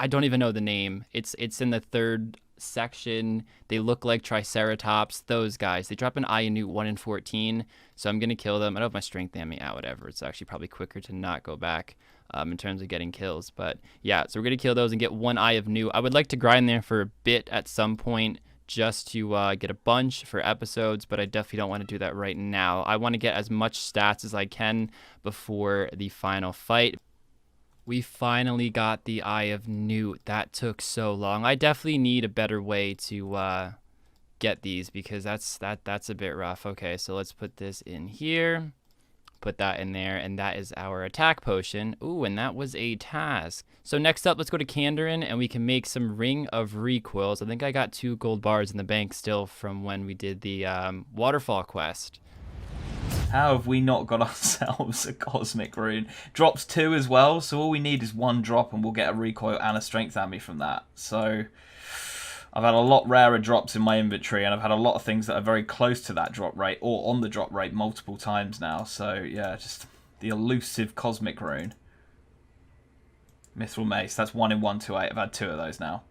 I don't even know the name. It's in the 3rd section. They look like Triceratops. Those guys. They drop an Eye of Newt 1 in 14. So I'm going to kill them. I don't have my strength on me. Whatever. It's actually probably quicker to not go back in terms of getting kills. But yeah, so we're going to kill those and get 1 Eye of Newt. I would like to grind there for a bit at some point just to get a bunch for episodes, but I definitely don't want to do that right now. I want to get as much stats as I can before the final fight. We finally got the Eye of Newt. That took so long. I definitely need a better way to get these because that's a bit rough. Okay, so let's put this in here. Put that in there, and that is our attack potion. Ooh, and that was a task. So next up, let's go to Kandarin, and we can make some Ring of Recoils. I think I got 2 gold bars in the bank still from when we did the waterfall quest.
How have we not got ourselves a Cosmic Rune? Drops 2 as well, so all we need is 1 drop and we'll get a recoil and a strength ambi from that. So I've had a lot rarer drops in my inventory and I've had a lot of things that are very close to that drop rate or on the drop rate multiple times now. So yeah, just the elusive Cosmic Rune. Mithril Mace, that's 1 in 128. I've had 2 of those now.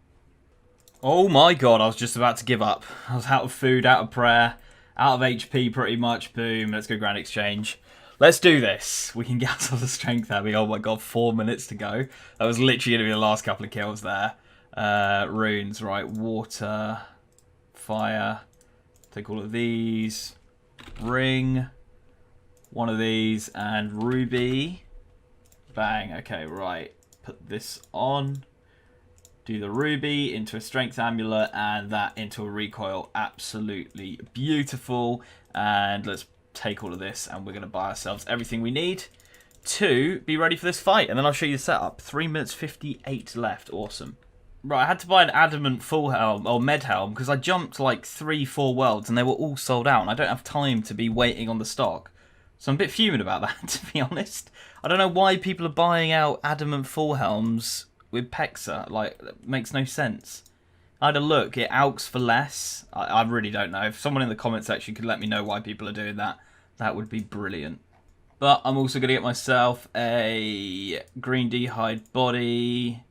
Oh my god, I was just about to give up. I was out of food, out of prayer. Out of HP pretty much. Boom. Let's go Grand Exchange. Let's do this. We can get ourselves a strength having. Oh my god, 4 minutes to go. That was literally going to be the last couple of kills there. Runes, right. Water. Fire. Take all of these. Ring. 1 of these. And ruby. Bang. Okay, right. Put this on. Do the ruby into a strength amulet and that into a recoil. Absolutely beautiful. And let's take all of this and we're going to buy ourselves everything we need to be ready for this fight. And then I'll show you the setup. 3 minutes 58 left. Awesome. Right, I had to buy an adamant full helm or med helm because I jumped like 3-4 worlds and they were all sold out and I don't have time to be waiting on the stock. So I'm a bit fuming about that, to be honest. I don't know why people are buying out adamant full helms with Pexa. Like, it makes no sense. I had a look. It alks for less. I really don't know. If someone in the comment section could let me know why people are doing that, that would be brilliant. But I'm also going to get myself a green d'hide body.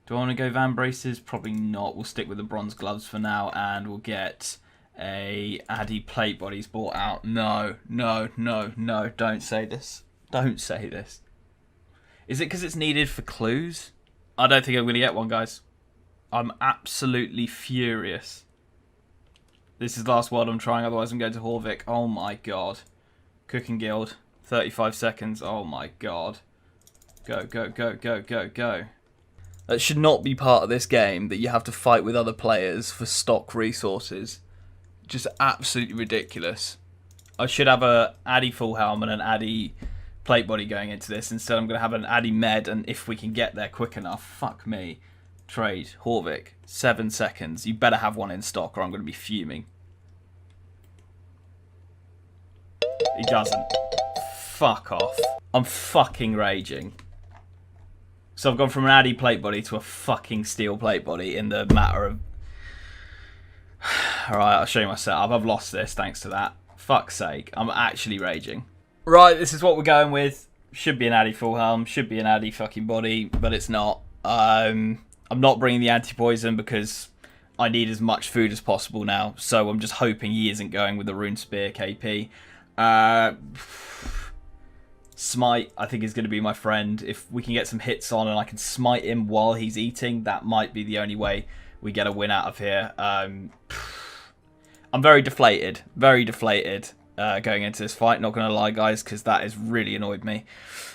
Do I want to go Van Braces? Probably not. We'll stick with the bronze gloves for now, and we'll get a Addy plate bodies bought out. No, no, no, no. Don't say this. Don't say this. Is it because it's needed for clues? I don't think I'm going to get one, guys. I'm absolutely furious. This is the last world I'm trying, otherwise I'm going to Horvik. Oh my god. Cooking Guild. 35 seconds. Oh my god. Go, go, go, go, go, go. That should not be part of this game, that you have to fight with other players for stock resources. Just absolutely ridiculous. I should have a Addy full helm and an Addy plate body going into this. Instead, I'm going to have an Addy med, and if we can get there quick enough, fuck me. Trade. Horvik. 7 seconds. You better have one in stock or I'm going to be fuming. He doesn't. Fuck off. I'm fucking raging. So I've gone from an Addy plate body to a fucking steel plate body in the matter of... Alright, I'll show you my setup. I've lost this thanks to that. Fuck's sake. I'm actually raging. Right, this is what we're going with. Should be an Addy full helm. Should be an Addy fucking body, but it's not. I'm not bringing the anti-poison because I need as much food as possible now. So I'm just hoping he isn't going with the Rune Spear KP. Smite, I think, is going to be my friend. If we can get some hits on and I can smite him while he's eating, that might be the only way we get a win out of here. I'm very deflated. Very deflated going into this fight, not going to lie, guys, because that has really annoyed me.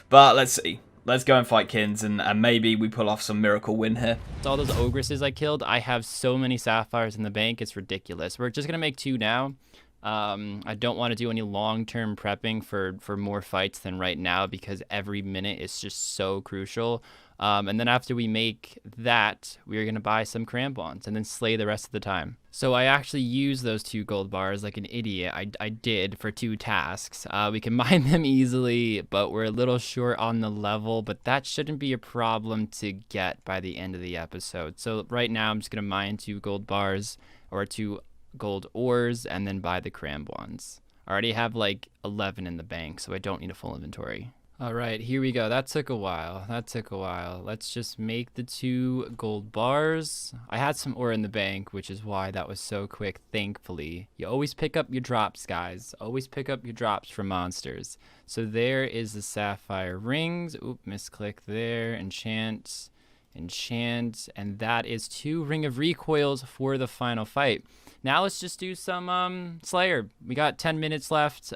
But let's see. Let's go and fight Kins, and maybe we pull off some miracle win here.
All those ogresses I killed, I have so many sapphires in the bank, it's ridiculous. We're just going to make 2 now. I don't want to do any long-term prepping for more fights than right now because every minute is just so crucial. And then after we make that, we're going to buy some crampons and then slay the rest of the time. So I actually used those 2 gold bars like an idiot. I did for 2 tasks. We can mine them easily, but we're a little short on the level, but that shouldn't be a problem to get by the end of the episode. So right now I'm just going to mine 2 gold bars or 2 gold ores and then buy the crampons. I already have like 11 in the bank, so I don't need a full inventory. All right, here we go. That took a while. Let's just make the 2 gold bars. I had some ore in the bank, which is why that was so quick, thankfully. You always pick up your drops, guys. Always pick up your drops from monsters. So there is the sapphire rings. Oop, misclick there. Enchant, and that is 2 ring of recoils for the final fight. Now let's just do some Slayer. We got 10 minutes left.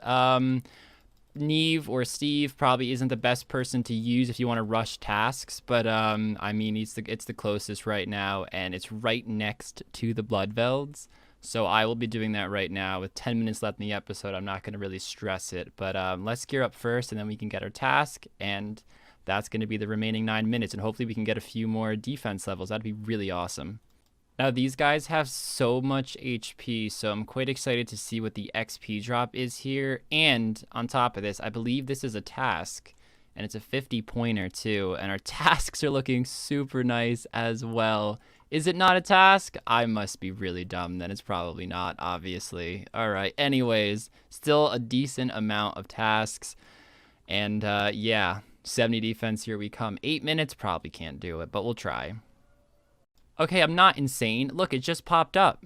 Neve or Steve probably isn't the best person to use if you want to rush tasks, but I mean it's the closest right now, and it's right next to the Bloodvelds. So I will be doing that right now with 10 minutes left in the episode. I'm not going to really stress it, but let's gear up first, and then we can get our task, and that's going to be the remaining 9 minutes, and hopefully we can get a few more defense levels. That'd be really awesome. Now, these guys have so much HP, so I'm quite excited to see what the XP drop is here. And on top of this, I believe this is a task, and it's a 50-pointer too, and our tasks are looking super nice as well. Is it not a task? I must be really dumb, then it's probably not, obviously. All right, anyways, still a decent amount of tasks, and yeah, 70 defense, here we come. 8 minutes, probably can't do it, but we'll try. Okay, I'm not insane. Look, it just popped up.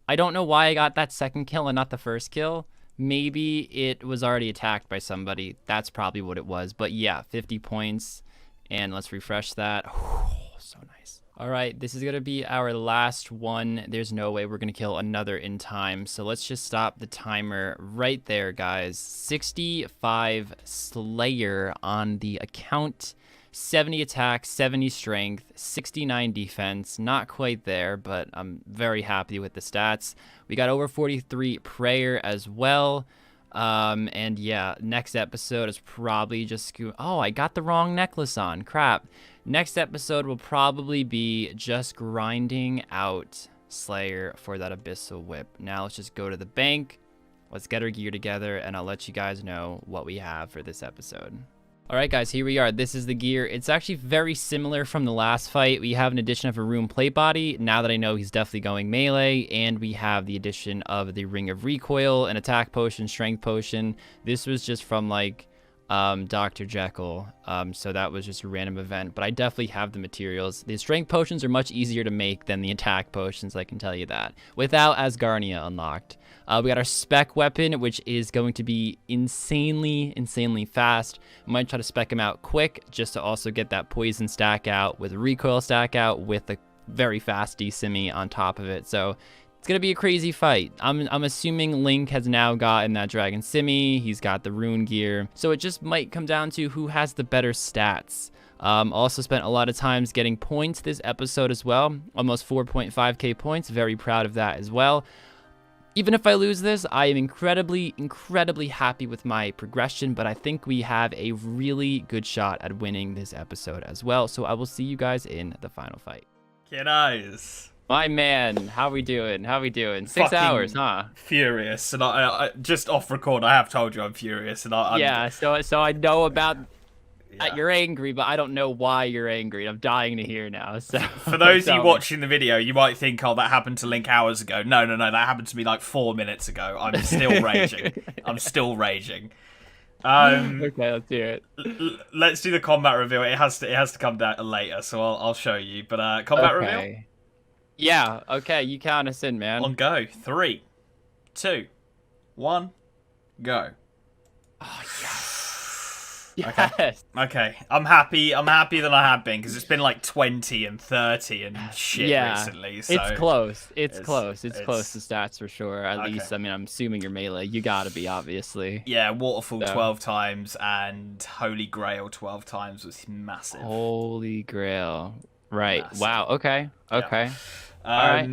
I don't know why I got that second kill and not the first kill. Maybe it was already attacked by somebody. That's probably what it was. But yeah, 50 points. And let's refresh that. So nice. All right, this is going to be our last one. There's no way we're going to kill another in time. So let's just stop the timer right there, guys. 65 Slayer on the account. 70 attack, 70 strength, 69 defense. Not quite there, but I'm very happy with the stats. We got over 43 prayer as well. And yeah, next episode is probably just... Oh, I got the wrong necklace on. Crap. Next episode will probably be just grinding out Slayer for that Abyssal Whip. Now let's just go to the bank. Let's get our gear together, and I'll let you guys know what we have for this episode. All right, guys, here we are. This is the gear. It's actually very similar from the last fight. We have an addition of a rune plate body. Now that I know he's definitely going melee, and we have the addition of the ring of recoil, an attack potion, strength potion. This was just from like Dr. Jekyll, so that was just a random event, but I definitely have the materials. The strength potions are much easier to make than the attack potions, I can tell you that, without Asgarnia unlocked. We got our spec weapon, which is going to be insanely fast. I might try to spec him out quick just to also get that poison stack out with a recoil stack out with a very fast desimi on top of it. So it's going to be a crazy fight. I'm assuming Link has now gotten that Dragon Simi. He's got the rune gear. So it just might come down to who has the better stats. Also spent a lot of times getting points this episode as well. Almost 4.5k points. Very proud of that as well. Even if I lose this, I am incredibly happy with my progression, but I think we have a really good shot at winning this episode as well. So I will see you guys in the final fight.
Kiddos.
My man, how we doing? 6
Fucking
hours, huh?
Furious, and I just off record, I have told you I'm furious, and I'm
yeah. So I know about.
Yeah.
You're angry, but I don't know why you're angry. I'm dying to hear now. So
for those of you watching the video, you might think, "Oh, that happened to Link hours ago." No, that happened to me like 4 minutes ago. I'm still raging.
Okay, let's hear it.
Let's do the combat reveal. It has to come down later, so I'll show you. But combat reveal.
Yeah. Okay, you count us in, man.
On go. 3, 2, 1, go.
Oh yes. Yes.
Okay. I'm happy that I have been, because it's been like 20 and 30 and shit recently. So
it's close. It's close. It's close to stats for sure. At least, I mean, I'm assuming you're melee. You gotta be, obviously.
Yeah, Waterfall 12 times and Holy Grail 12 times was massive.
Holy Grail. Right. Massive. Wow. Okay. Okay.
Yeah.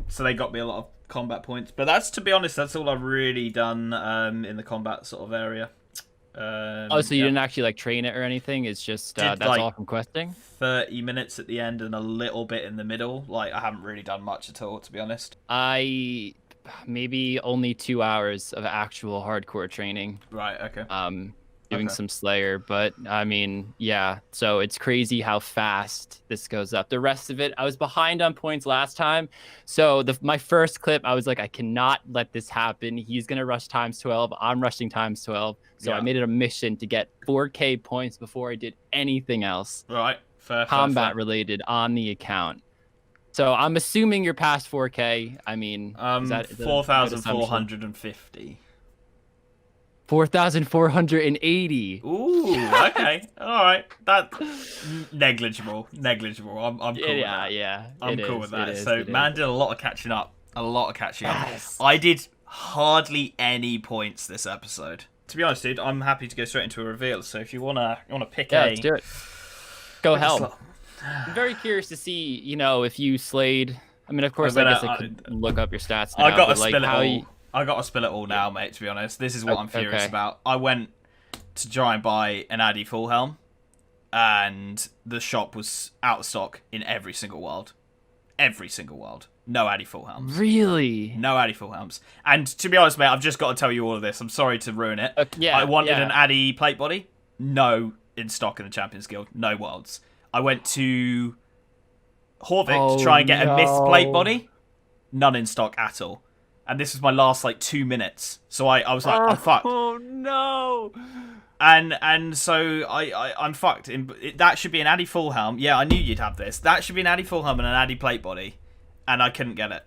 So they got me a lot of combat points, but that's, to be honest, that's all I've really done in the combat sort of area.
So you didn't actually like train it or anything? It's just that's like all from questing.
30 minutes at the end and a little bit in the middle. Like, I haven't really done much at all, to be honest.
Maybe only 2 hours of actual hardcore training.
Right. Okay.
Doing some Slayer, but I mean, yeah. So it's crazy how fast this goes up. The rest of it, I was behind on points last time. So my first clip, I was like, I cannot let this happen. He's gonna rush times 12. I'm rushing times 12. So I made it a mission to get 4K points before I did anything else.
Right. Fair.
Combat related on the account. So I'm assuming you're past 4K. I mean,
4,450.
4,480.
Ooh, okay. All right. That's negligible. I'm cool with that.
Yeah.
I'm cool with that. So, man did a lot of catching up. Yes. I did hardly any points this episode. To be honest, dude, I'm happy to go straight into a reveal. So if you wanna pick
let's do it. Go help. I'm very curious to see, if you slayed. I mean, of course, I guess I could look up your stats now.
I got to spill it all. I got to spill it all now, mate, to be honest. This is what I'm furious about. I went to try and buy an Addy full helm, and the shop was out of stock in every single world. Every single world. No Addy full helms.
Really?
No Addy full helms. And to be honest, mate, I've just got to tell you all of this. I'm sorry to ruin it. I wanted an Addy plate body. No in stock in the Champions Guild. No worlds. I went to Horvik to try and get a Myth plate body. None in stock at all. And this was my last, 2 minutes. So I was like, I'm fucked.
Oh, no.
And so I'm fucked. That should be an Addy full helm. Yeah, I knew you'd have this. That should be an Addy full helm and an Addy plate body. And I couldn't get it.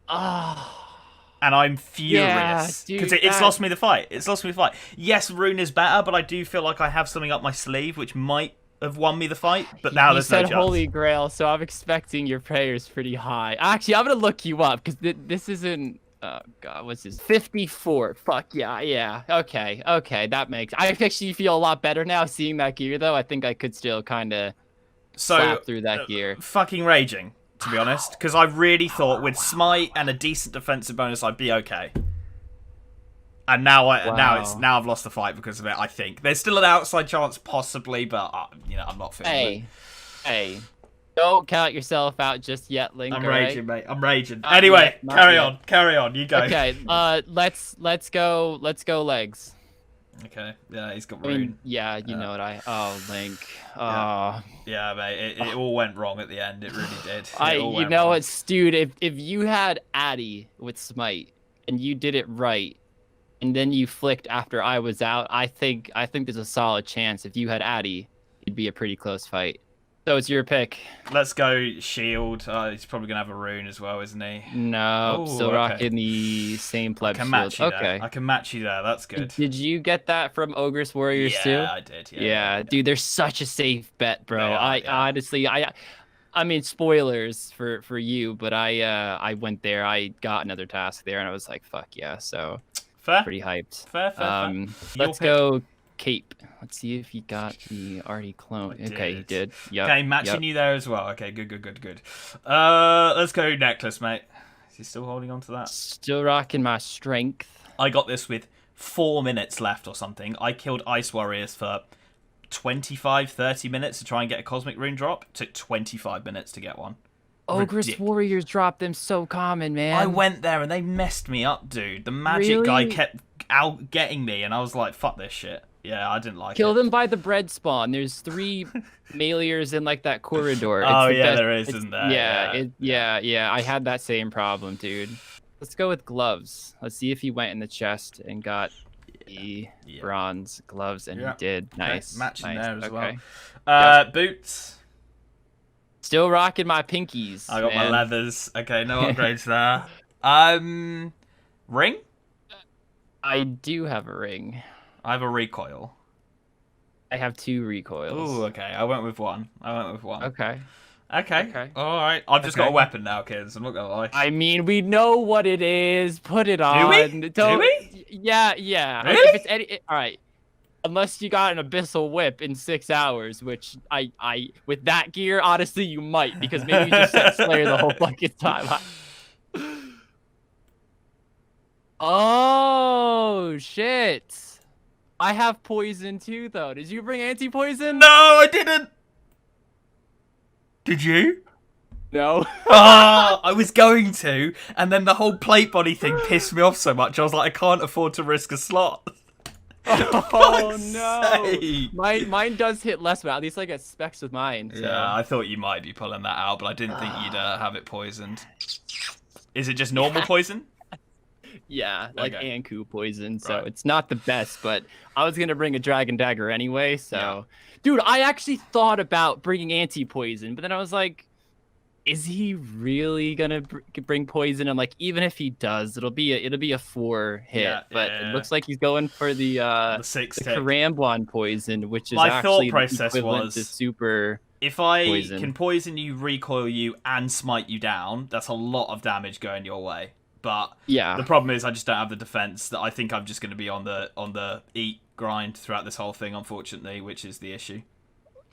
And I'm furious. Because it's lost me the fight. Yes, Rune is better, but I do feel like I have something up my sleeve which might have won me the fight, but now there's no chance.
You said Holy Grail, so I'm expecting your prayers pretty high. Actually, I'm gonna look you up because this isn't. Oh God, what's this? 54. Fuck yeah. Okay, that makes. I actually feel a lot better now seeing that gear, though. I think I could still kind of slap through that gear.
Fucking raging, to be honest, because I really thought with smite and a decent defensive bonus, I'd be okay. And now I've lost the fight because of it. I think there's still an outside chance, possibly, but I'm not feeling it.
Hey, don't count yourself out just yet, Link.
I'm raging, mate. I'm raging. Anyway, carry on. You go.
Okay. Let's go legs.
Okay. Yeah, he's got rune.
You know what Link.
Yeah, mate. It all went wrong at the end. It really did.
What, dude? If you had Addy with smite and you did it right, and then you flicked after I was out, I think there's a solid chance if you had Addy, it'd be a pretty close fight. So it's your pick.
Let's go shield. He's probably gonna have a rune as well, isn't he?
No, still rocking the same pleb shield.
I can match you there. That's good.
Did you get that from Ogre's Warriors too?
Yeah, I did. Yeah,
dude, they're such a safe bet, bro. Honestly, I mean, spoilers for you, but I went there. I got another task there, and I was like, fuck yeah. So.
Fair.
Pretty hyped.
Fair.
Let's go Cape. Let's see if he got the already clone. Okay, he did. Yep.
Okay, matching you there as well. Okay, good. Let's go necklace, mate. Is he still holding on to that?
Still rocking my strength.
I got this with 4 minutes left or something. I killed Ice Warriors for 25-30 minutes to try and get a Cosmic Rune drop. It took 25 minutes to get one.
Ogre's Warriors drop them so common, man.
I went there and they messed me up, dude. The magic guy kept out getting me, and I was like, fuck this shit. Yeah, I didn't like it.
Kill them by the bread spawn. There's 3 meleers in that corridor.
There is, isn't there?
Yeah. I had that same problem, dude. Let's go with gloves. Let's see if he went in the chest and got the bronze gloves, and he did. Nice.
Okay. Matching there as well. Boots.
Still rocking my pinkies.
I got my leathers. Okay, no upgrades there. Ring?
I do have a ring.
I have a recoil.
I have 2 recoils.
Ooh, okay. I went with one.
Okay.
Okay.
Okay.
All right. I've just got a
Okay.
weapon now, kids. I'm not gonna lie.
I mean, we know what it is. Put it on.
we? Do we?
Yeah, yeah.
Really?
If it's all right. Unless you got an abyssal whip in 6 hours, which with that gear, honestly, you might, because maybe you just set Slayer the whole fucking time. Oh shit! I have poison too, though. Did you bring anti-poison?
No, I didn't. Did you?
No.
Ah, I was going to, and then the whole plate body thing pissed me off so much. I was like, I can't afford to risk a slot.
Oh no!
Sake.
Mine does hit less, but at least I get specs with mine. So.
Yeah, I thought you might be pulling that out, but I didn't think you'd have it poisoned. Is it just normal poison?
Yeah, like
Okay.
Anku poison, so
Right.
it's not the best, but I was gonna bring a dragon dagger anyway, so... Yeah. Dude, I actually thought about bringing anti-poison, but then I was like, is he really gonna bring poison? I'm like, even if he does, it'll be a 4 hit,
Yeah,
but
yeah.
It looks like he's going for the
6
the
tick.
Karambwan poison, which is
My
actually
thought process
the equivalent
was,
to super
if I
poison.
can poison you, recoil you, and smite you down, that's a lot of damage going your way. But
Yeah.
the problem is I just don't have the defense. That I think I'm just going to be on the eat grind throughout this whole thing, unfortunately, which is the issue.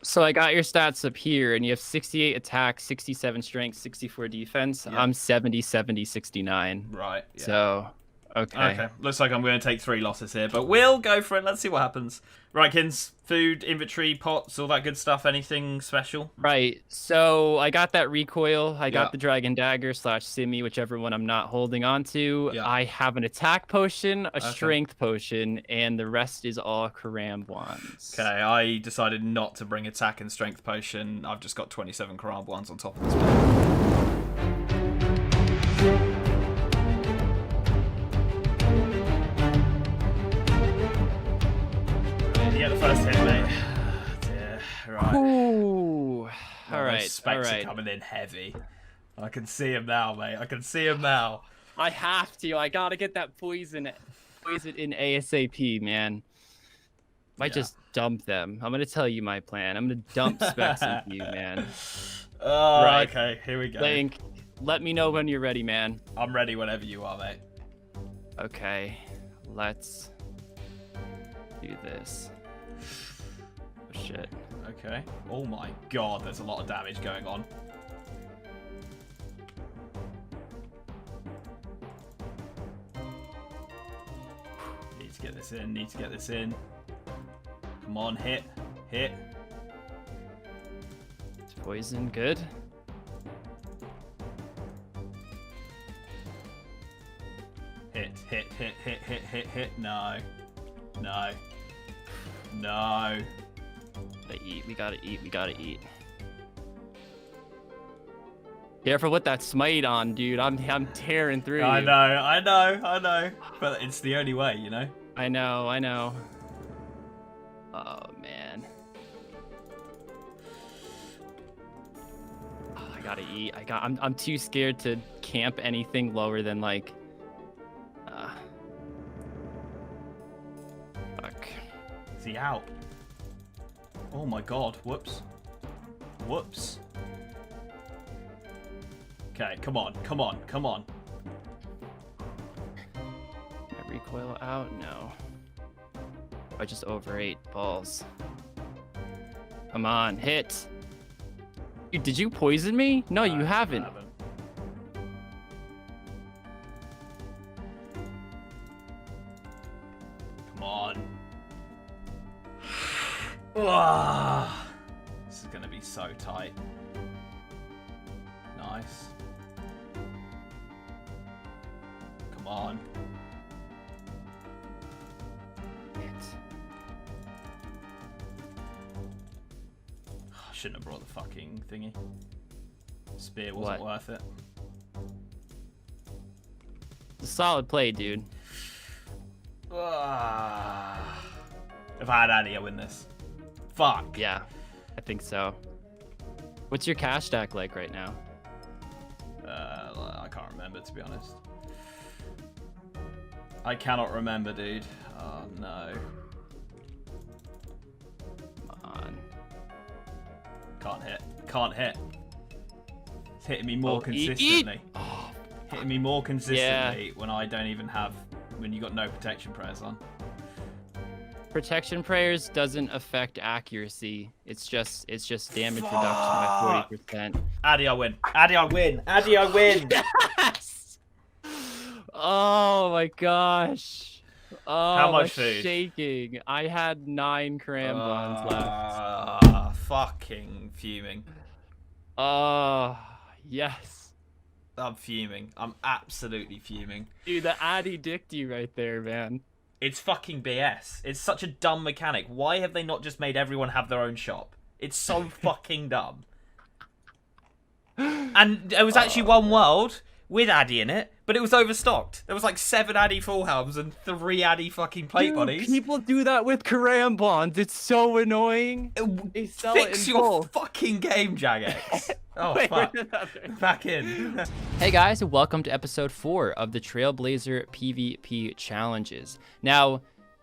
So I got your stats up here, and you have 68 attack, 67 strength, 64 defense.
Yeah.
I'm 70, 70, 69.
Right. Yeah.
So, okay.
Okay. Looks like I'm going to take 3 losses here, but we'll go for it. Let's see what happens. Right, Kins. Food, inventory, pots, all that good stuff. Anything special?
Right. So I got that recoil. I
Yeah.
got the dragon dagger / simi, whichever one I'm not holding on to.
Yeah.
I have an attack potion, a strength potion, and the rest is all Karambwans.
Okay, I decided not to bring attack and strength potion. I've just got 27 Karambwans on top of this one. You get the first hit, mate. Dear. Right.
Ooh.
All
All right.
Those specs
all
are
right.
coming in heavy. I can see him now, mate. I can see him now.
I have to. I gotta get that poison in ASAP, man. Might just dump them. I'm gonna tell you my plan. I'm gonna dump specs into you, man.
Oh,
Right.
okay. Here we go.
Link, let me know when you're ready, man.
I'm ready whenever you are, mate.
Okay, let's do this. Oh, shit.
Okay. Oh my god, there's a lot of damage going on. Need to get this in, need to get this in. Come on, hit. Hit.
Is poison good?
Hit, hit, hit, hit, hit, hit, hit. No. No. No.
Gotta eat. We gotta eat. We gotta eat. Careful with that smite on, dude. I'm tearing through
I
you.
know, I know, I know. But it's the only way, you know?
I know. I know. Oh man. Oh, I gotta eat. I'm too scared to camp anything lower than like. Fuck.
Is he out? Oh my god, whoops. Whoops. Okay, come on, come on, come on.
My recoil out? No. I just overate balls. Come on, hit. Dude, did you poison me? No, you haven't.
Come on. Ah, this is gonna be so tight. Nice. Come on. I shouldn't have brought the fucking thingy. Spear wasn't worth it.
It's a solid play, dude.
Ah. If I had Annie, I win this. Fuck.
Yeah, I think so. What's your cash stack like right now?
I can't remember, to be honest. I cannot remember, dude. Oh, no. Can't hit. Can't hit. It's hitting me more
Oh,
consistently.
Oh,
Hitting me more consistently when I don't even have... When you got no protection prayers on.
protection prayers doesn't affect accuracy. It's just damage reduction by 40%.
Addy, I win. Addy, I win. Addy, I win.
Yes! Oh my gosh. Oh,
How much
my
food?
shaking. I had 9 Karambans left.
Fucking fuming.
Oh, yes.
I'm fuming. I'm absolutely fuming.
Dude, the Addy Dicty right there, man.
It's fucking BS. It's such a dumb mechanic. Why have they not just made everyone have their own shop? It's so fucking dumb. And there was actually one world with Addy in it, but it was overstocked. There was like 7 Addy full helms and 3 Addy fucking plate
Dude,
bodies.
people do that with Karambans. It's so annoying. They sell it
Fix
in
your
full.
fucking game, Jagex. Oh,
Wait,
fuck.
where's another?
Back in.
Hey guys, and welcome to episode 4 of the Trailblazer PvP challenges. Now,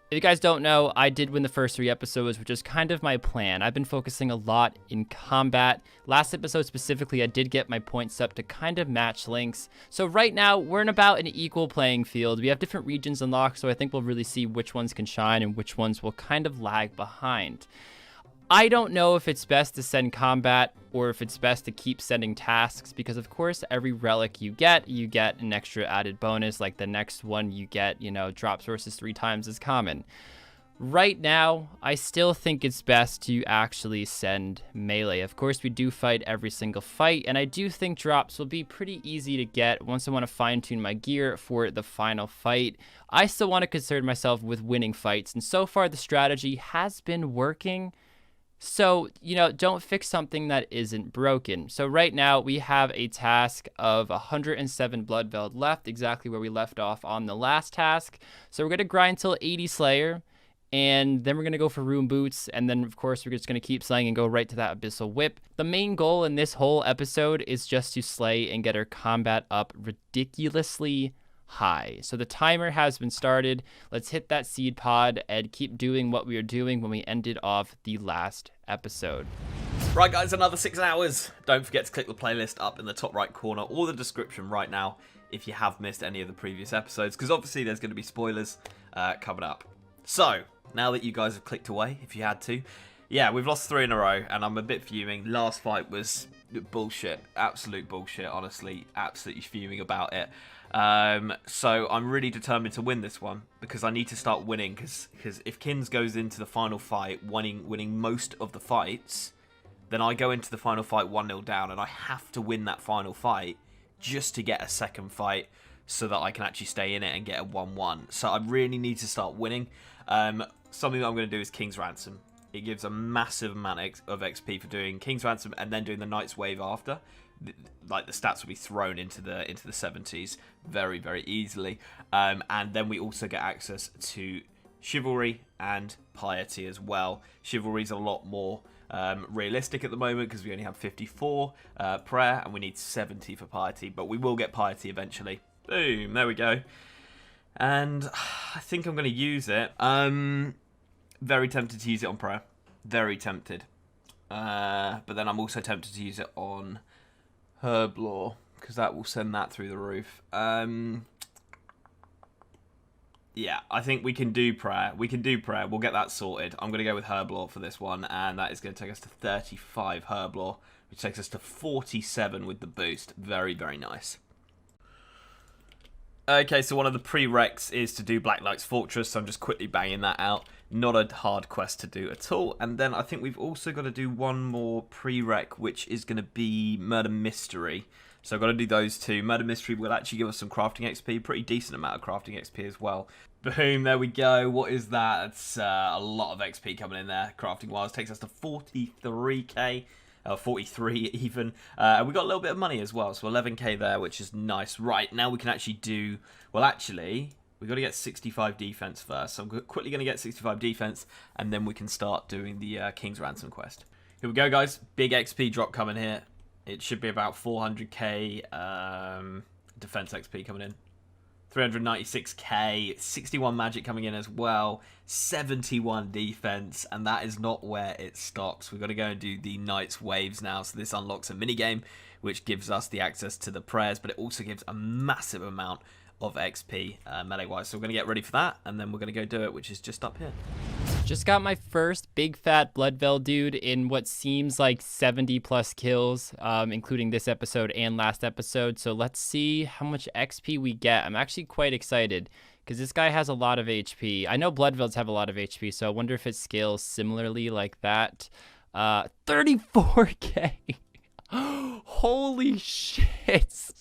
if you guys don't know, I did win the first 3 episodes, which is kind of my plan. I've been focusing a lot in combat. Last episode specifically, I did get my points up to kind of match Link's. So right now, we're in about an equal playing field. We have different regions unlocked, so I think we'll really see which ones can shine and which ones will kind of lag behind. I don't know if it's best to send combat or if it's best to keep sending tasks because, of course, every relic you get an extra added bonus. Like the next one you get, drop sources 3 times as common. Right now, I still think it's best to actually send melee. Of course, we do fight every single fight, and I do think drops will be pretty easy to get once I want to fine-tune my gear for the final fight. I still want to concern myself with winning fights, and so far the strategy has been working. So, don't fix something that isn't broken. So right now we have a task of 107 Blood Veld left, exactly where we left off on the last task. So we're going to grind till 80 Slayer, and then we're going to go for Rune Boots, and then of course we're just going to keep slaying and go right to that Abyssal Whip. The main goal in this whole episode is just to slay and get our combat up ridiculously high. So the timer has been started. Let's hit that seed pod and keep doing what we were doing when we ended off the last episode.
Right, guys, another 6 hours. Don't forget to click the playlist up in the top right corner or the description right now if you have missed any of the previous episodes, because obviously there's going to be spoilers coming up. So, now that you guys have clicked away, if you had to, yeah, we've lost 3 in a row, and I'm a bit fuming. Last fight was bullshit. Absolute bullshit, honestly. Absolutely fuming about it. So I'm really determined to win this one because I need to start winning because if Kins goes into the final fight winning most of the fights, then I go into the final fight 1-0 down and I have to win that final fight just to get a second fight so that I can actually stay in it and get a 1-1. So I really need to start winning. Something that I'm going to do is King's Ransom. It gives a massive amount of XP for doing King's Ransom and then doing the Knight's Wave after. Like the stats will be thrown into the 70s very, very easily, and then we also get access to Chivalry and Piety as well. Chivalry is a lot more realistic at the moment because we only have 54 prayer and we need 70 for Piety, but we will get Piety eventually. Boom, there we go. And I think I'm going to use it. Very tempted to use it on prayer, very tempted, but then I'm also tempted to use it on Herblore, because that will send that through the roof. Yeah, I think we can do prayer. We can do prayer. We'll get that sorted. I'm going to go with Herblore for this one, and that is going to take us to 35 Herblore, which takes us to 47 with the boost. Very, very nice. Okay, so one of the prereqs is to do Black Knight's Fortress, so I'm just quickly banging that out. Not a hard quest to do at all. And then I think we've also got to do one more prereq, which is going to be Murder Mystery. So I've got to do those 2. Murder Mystery will actually give us some crafting XP, pretty decent amount of crafting XP as well. Boom, there we go. What is that? That's a lot of XP coming in there, crafting-wise. Takes us to 43k. 43 even. We got a little bit of money as well, so 11k there, which is nice. Right, now we can actually do... Well, actually, we've got to get 65 defense first. So I'm quickly going to get 65 defense, and then we can start doing the King's Ransom quest. Here we go, guys. Big XP drop coming here. It should be about 400k defense XP coming in. 396k, 61 magic coming in as well, 71 defense, and that is not where it stops. We've got to go and do the Knight's Waves now, so this unlocks a minigame, which gives us the access to the prayers, but it also gives a massive amount of XP melee-wise. So we're going to get ready for that, and then we're going to go do it, which is just up here.
Just got my first big fat Bloodveld dude in what seems like 70 plus kills, including this episode and last episode. So let's see how much XP we get. I'm actually quite excited because this guy has a lot of HP. I know Bloodvelds have a lot of HP, so I wonder if it scales similarly like that. 34k. Holy shit.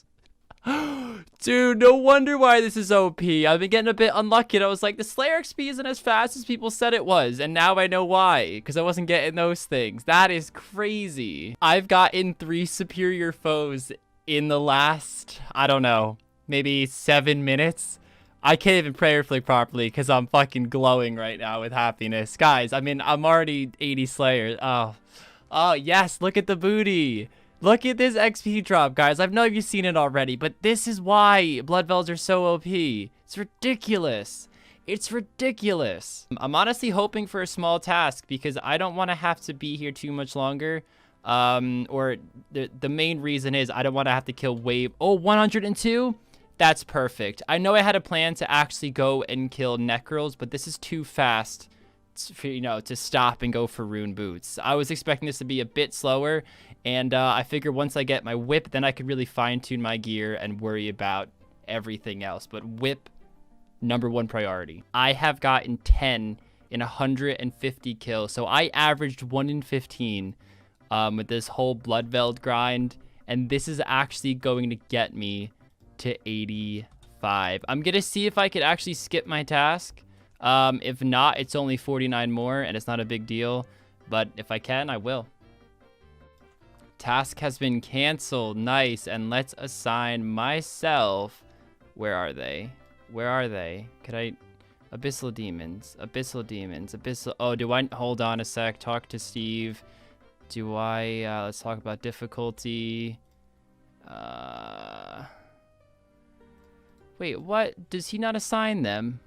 Dude, no wonder why this is OP. I've been getting a bit unlucky. And I was like, the Slayer XP isn't as fast as people said it was. And now I know why. Because I wasn't getting those things. That is crazy. I've gotten 3 superior foes in the last, I don't know, maybe 7 minutes. I can't even prayer flick properly because I'm fucking glowing right now with happiness. Guys, I mean, I'm already 80 Slayers. Oh, yes, look at the booty. Look at this XP drop, guys. I know you've seen it already, but this is why Bloodvelds are so OP. It's ridiculous. It's ridiculous. I'm honestly hoping for a small task because I don't want to have to be here too much longer. Or the main reason is I don't want to have to kill wave. Oh, 102? That's perfect. I know I had a plan to actually go and kill Necrals, but this is too fast for, you know, to stop and go for rune boots. I was expecting this to be a bit slower, and I figured once I get my whip, then I could really fine-tune my gear and worry about everything else. But whip, #1 priority. I have gotten 10 in 150 kills, so I averaged 1 in 15 with this whole Bloodveld grind, and this is actually going to get me to 85. I'm gonna see if I could actually skip my task. If not, it's only 49 more, and it's not a big deal. But if I can, I will. Task has been canceled. Nice. And let's assign myself. Where are they? Where are they? Could I... Abyssal Demons. Abyssal Demons. Abyssal... Oh, do I... Hold on a sec. Talk to Steve. Do I... let's talk about difficulty. Wait, what? Does he not assign them?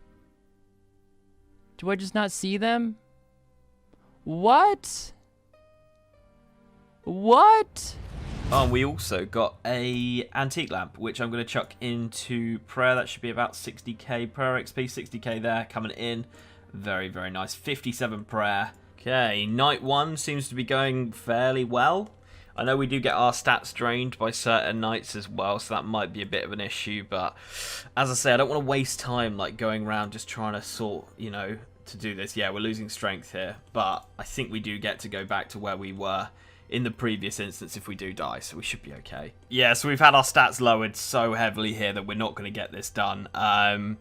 Do I just not see them? What? What?
Oh, and we also got a antique lamp, which I'm going to chuck into prayer. That should be about 60k prayer XP, 60k there coming in. Very, very nice. 57 prayer. Okay, night 1 seems to be going fairly well. I know we do get our stats drained by certain nights as well, so that might be a bit of an issue. But as I say, I don't want to waste time like going around just trying to sort, you know, to do this. Yeah, we're losing strength here, but I think we do get to go back to where we were in the previous instance if we do die, so we should be okay. Yeah, so we've had our stats lowered so heavily here that we're not going to get this done. I'm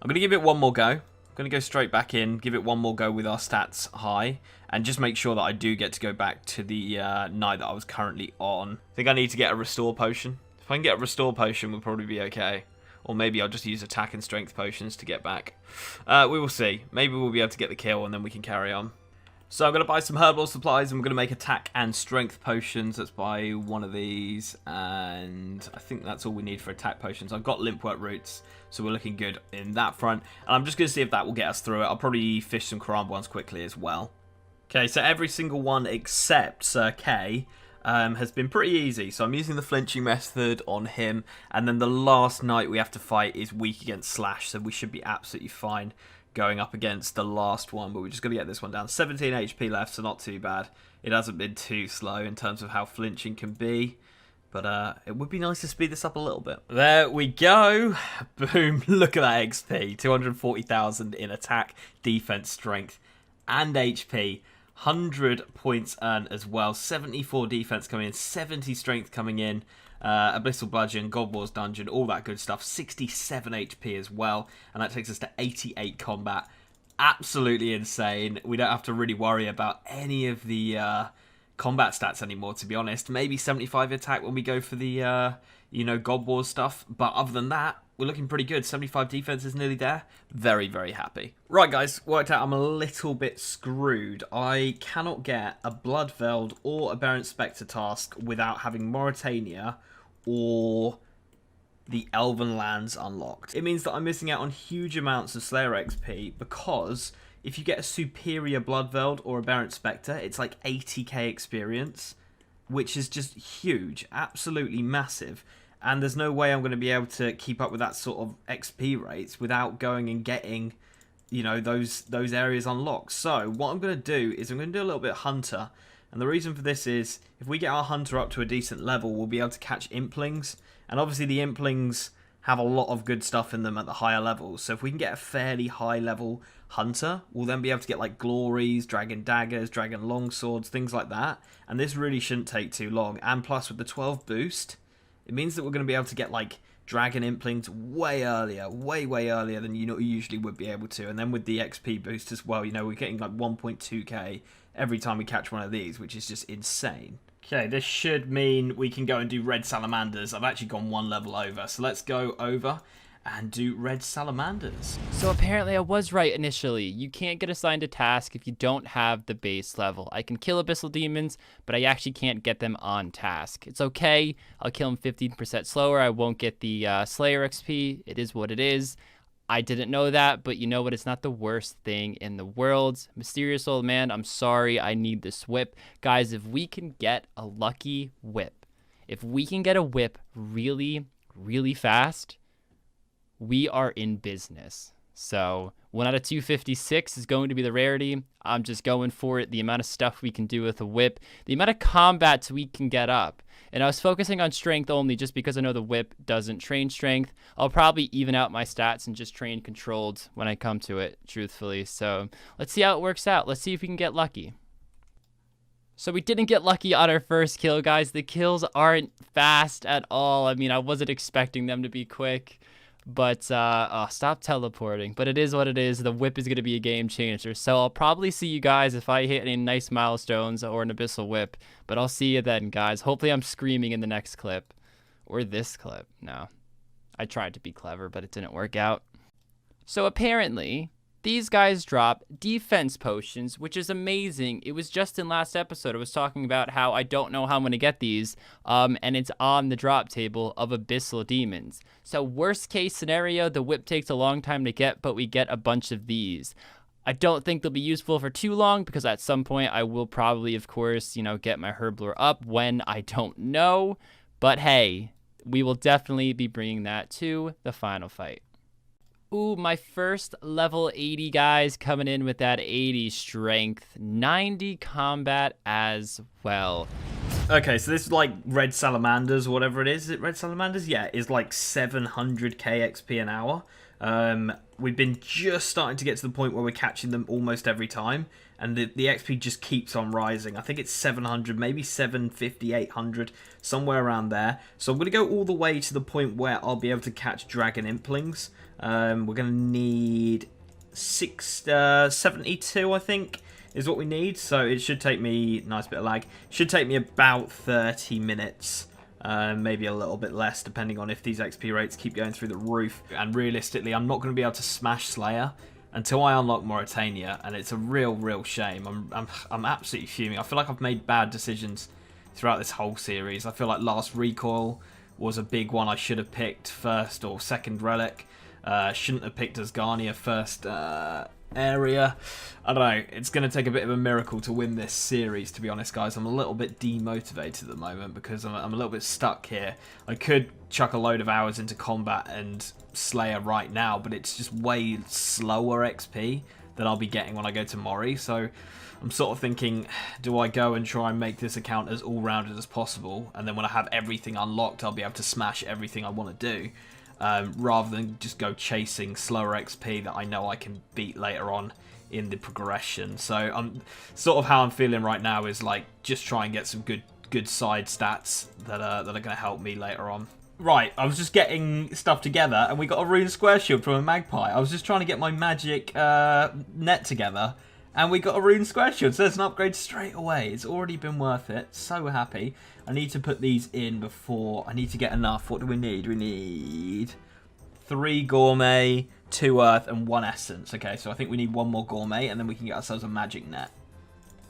going to give it one more go. I'm going to go straight back in, give it one more go with our stats high, and just make sure that I do get to go back to the night that I was currently on. I think I need to get a restore potion. If I can get a restore potion, we'll probably be okay. Or maybe I'll just use attack and strength potions to get back. We will see. Maybe we'll be able to get the kill and then we can carry on. So I'm going to buy some herbal supplies and we're going to make attack and strength potions. Let's buy one of these, and I think that's all we need for attack potions. I've got limpwort roots, so we're looking good in that front. And I'm just going to see if that will get us through it. I'll probably fish some Karamja ones quickly as well. Okay, so every single one except Sir K has been pretty easy. So I'm using the flinching method on him, and then the last knight we have to fight is weak against slash, so we should be absolutely fine going up against the last one, but we're just going to get this one down. 17 HP left, so not too bad. It hasn't been too slow in terms of how flinching can be, but it would be nice to speed this up a little bit. There we go. Boom. Look at that XP. 240,000 in attack, defense, strength, and HP. 100 points earned as well. 74 defense coming in, 70 strength coming in. Abyssal Bludgeon, God Wars Dungeon, all that good stuff. 67 HP as well, and that takes us to 88 combat. Absolutely insane. We don't have to really worry about any of the combat stats anymore, to be honest. Maybe 75 attack when we go for the, you know, God Wars stuff, but other than that, we're looking pretty good. 75 defense is nearly there. Very, very happy. Right, guys, worked out I'm a little bit screwed. I cannot get a Bloodveld or a Baron Spectre task without having Mauritania or the Elven lands unlocked. It means that I'm missing out on huge amounts of Slayer XP because if you get a superior Bloodveld or Aberrant Spectre, it's like 80k experience, which is just huge, absolutely massive. And there's no way I'm going to be able to keep up with that sort of XP rates without going and getting, you know, those areas unlocked. So what I'm going to do is I'm going to do a little bit of Hunter. And the reason for this is if we get our Hunter up to a decent level, we'll be able to catch Implings. And obviously the Implings have a lot of good stuff in them at the higher levels. So if we can get a fairly high level Hunter, we'll then be able to get like Glories, Dragon Daggers, Dragon Longswords, things like that. And this really shouldn't take too long. And plus with the 12 boost, it means that we're going to be able to get like Dragon Implings way earlier, way earlier than you usually would be able to. And then with the XP boost as well, you know, we're getting like 1.2k every time we catch one of these, which is just insane. Okay, this should mean we can go and do Red Salamanders. I've actually gone one level over, so let's go over and do Red Salamanders.
So apparently I was right initially. You can't get assigned a task if you don't have the base level. I can kill Abyssal Demons, but I actually can't get them on task. It's okay. I'll kill them 15% slower. I won't get the Slayer XP. It is what it is. I didn't know that, but you know what? It's not the worst thing in the world. Mysterious Old Man, I'm sorry. I need this whip. Guys, if we can get a lucky whip, if we can get a whip really, really fast, we are in business. So 1 out of 256 is going to be the rarity. I'm just going for it. The amount of stuff we can do with a whip, the amount of combats we can get up. And I was focusing on strength only just because I know the whip doesn't train strength. I'll probably even out my stats and just train controlled when I come to it, truthfully. So let's see how it works out. Let's see if we can get lucky. So we didn't get lucky on our first kill, guys. The kills aren't fast at all. I mean, I wasn't expecting them to be quick. But, stop teleporting. But it is what it is. The whip is going to be a game changer. So I'll probably see you guys if I hit any nice milestones or an abyssal whip. But I'll see you then, guys. Hopefully I'm screaming in the next clip. Or this clip. No. I tried to be clever, but it didn't work out. So apparently, these guys drop defense potions, which is amazing. It was just in last episode. I was talking about how I don't know how I'm going to get these, and it's on the drop table of Abyssal Demons. So worst case scenario, the whip takes a long time to get, but we get a bunch of these. I don't think they'll be useful for too long because at some point I will probably, of course, you know, get my Herblore up when I don't know. But hey, we will definitely be bringing that to the final fight. Ooh, my first level 80 guys coming in with that 80 strength, 90 combat as well.
Okay, so this is like Red Salamanders or whatever it is. Is it Red Salamanders? Yeah, is like 700k XP an hour. We've been just starting to get to the point where we're catching them almost every time. And the XP just keeps on rising. I think it's 700, maybe 750, 800, somewhere around there. So I'm going to go all the way to the point where I'll be able to catch Dragon Implings. We're going to need 72, I think, is what we need. So it should take me, nice bit of lag, should take me about 30 minutes. Maybe a little bit less, depending on if these XP rates keep going through the roof. And realistically, I'm not going to be able to smash Slayer until I unlock Mauritania, and it's a real shame. I'm absolutely fuming. I feel like I've made bad decisions throughout this whole series. I feel like last recoil was a big one. I should have picked first or second relic. Shouldn't have picked Asgarnia first area. I don't know. It's going to take a bit of a miracle to win this series, to be honest, guys. I'm a little bit demotivated at the moment because I'm a little bit stuck here. I could chuck a load of hours into combat and Slayer right now, but it's just way slower XP than I'll be getting when I go to Mori. So I'm sort of thinking, do I go and try and make this account as all-rounded as possible? And then when I have everything unlocked, I'll be able to smash everything I want to do. Rather than just go chasing slower XP that I know I can beat later on in the progression. So I'm sort of how I'm feeling right now is like just try and get some good side stats that are going to help me later on. Right, I was just getting stuff together and we got a rune square shield from a magpie. I was just trying to get my magic net together and we got a rune square shield. So there's an upgrade straight away. It's already been worth it. So happy. I need to put these in before I need to get enough. What do we need? We need 3 gourmet, 2 earth, and 1 essence. Okay, so I think we need 1 more gourmet, and then we can get ourselves a magic net.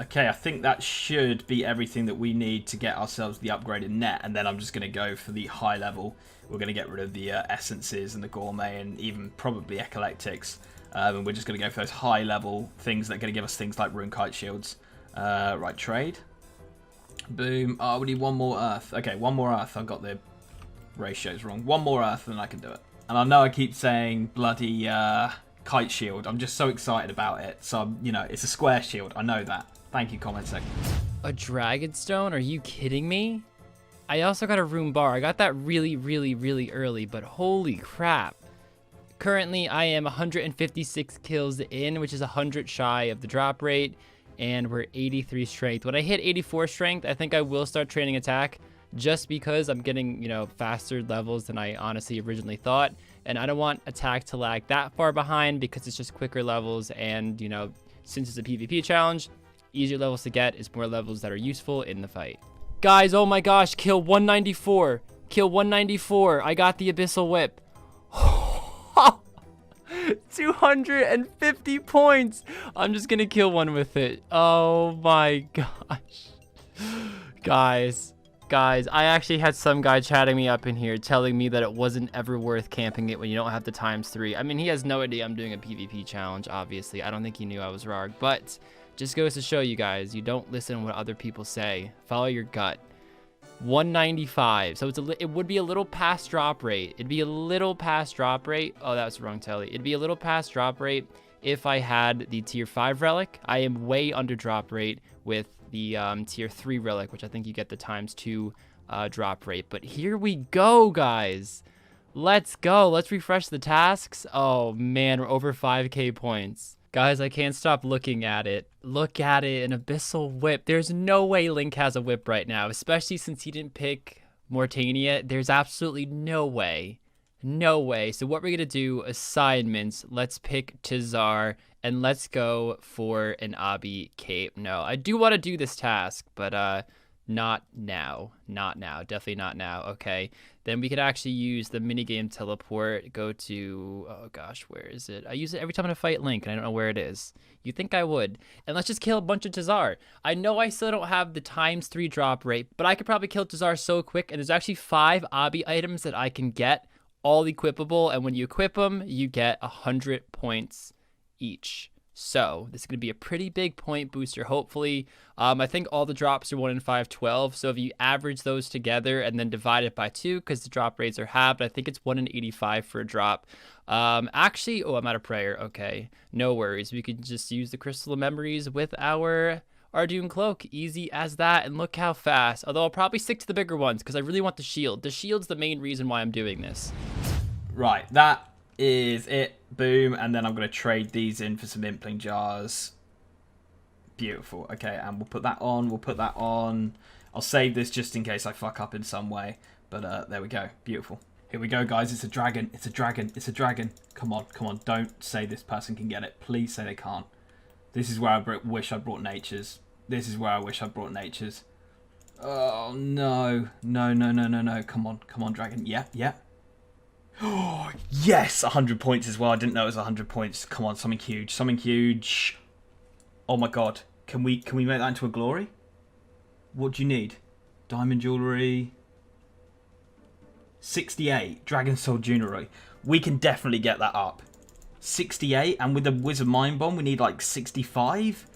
Okay, I think that should be everything that we need to get ourselves the upgraded net, and then I'm just going to go for the high level. We're going to get rid of the essences and the gourmet and even probably eclectics, and we're just going to go for those high level things that are going to give us things like rune kite shields. Right, trade. Boom. Oh, we need one more earth. Okay, one more earth. I got the ratios wrong. One more earth and I can do it. And I know I keep saying bloody kite shield. I'm just so excited about it. So, you know, it's a square shield. I know that. Thank you, comment section.
A Dragonstone? Are you kidding me? I also got a rune bar. I got that really, really, really early, but holy crap. Currently, I am 156 kills in, which is 100 shy of the drop rate, and we're 83 strength. When I hit 84 strength, I think I will start training attack, just because I'm getting, you know, faster levels than I honestly originally thought, and I don't want attack to lag that far behind because it's just quicker levels, and, you know, since it's a PvP challenge, easier levels to get is more levels that are useful in the fight. Guys, oh my gosh, kill 194. Kill 194. I got the Abyssal Whip. 250 points. I'm just gonna kill one with it. Oh my gosh. Guys, I actually had some guy chatting me up in here telling me that it wasn't ever worth camping it when you don't have the ×3. I mean, he has no idea I'm doing a PvP challenge, obviously. I don't think he knew I was Rargh, but just goes to show you guys, you don't listen to what other people say. Follow your gut. 195. So it would be a little past drop rate. It'd be a little past drop rate. Oh, that was the wrong telly. It'd be a little past drop rate if I had the tier 5 relic. I am way under drop rate with the tier 3 relic, which I think you get the ×2 drop rate. But here we go, guys. Let's go. Let's refresh the tasks. Oh man, we're over 5k points. Guys, I can't stop looking at it. Look at it, an Abyssal Whip. There's no way Link has a whip right now, especially since he didn't pick Mortania. There's absolutely no way. No way. So what we're going to do, assignments. Let's pick Tizar, and let's go for an Obby Cape. No, I do want to do this task, but not now. Not now. Definitely not now. Okay. Then we could actually use the minigame teleport. Go to, oh gosh, where is it? I use it every time I fight Link, and I don't know where it is. You think I would. And let's just kill a bunch of Tizar. I know I still don't have the ×3 drop rate, but I could probably kill Tizar so quick, and there's actually 5 Obby items that I can get, all equipable, and when you equip them, you get 100 points each. So this is going to be a pretty big point booster, hopefully. I think all the drops are 1 in 512. So if you average those together and then divide it by 2, because the drop rates are halved, I think it's 1 in 85 for a drop. Actually, oh, I'm out of prayer. Okay, no worries. We could just use the Crystal of Memories with our Arduino Cloak. Easy as that. And look how fast. Although I'll probably stick to the bigger ones because I really want the shield. The shield's the main reason why I'm doing this.
Right, that is it. Boom, and then I'm going to trade these in for some impling jars. Beautiful. Okay, and we'll put that on. We'll put that on. I'll save this just in case I fuck up in some way. But there we go. Beautiful. Here we go, guys. It's a dragon. It's a dragon. It's a dragon. Come on, come on. Don't say this person can get it. Please say they can't. This is where I wish I brought natures. This is where I wish I brought natures. Oh, no. No, no, no, no, no. Come on. Come on, dragon. Yeah, yeah. Oh, yes, 100 points as well. I didn't know it was 100 points. Come on, something huge. Something huge. Oh my god. Can we make that into a glory? What do you need? Diamond jewelry. 68. Dragon Soul jewelry. We can definitely get that up. 68, and with the Wizard Mind Bomb, we need like 65.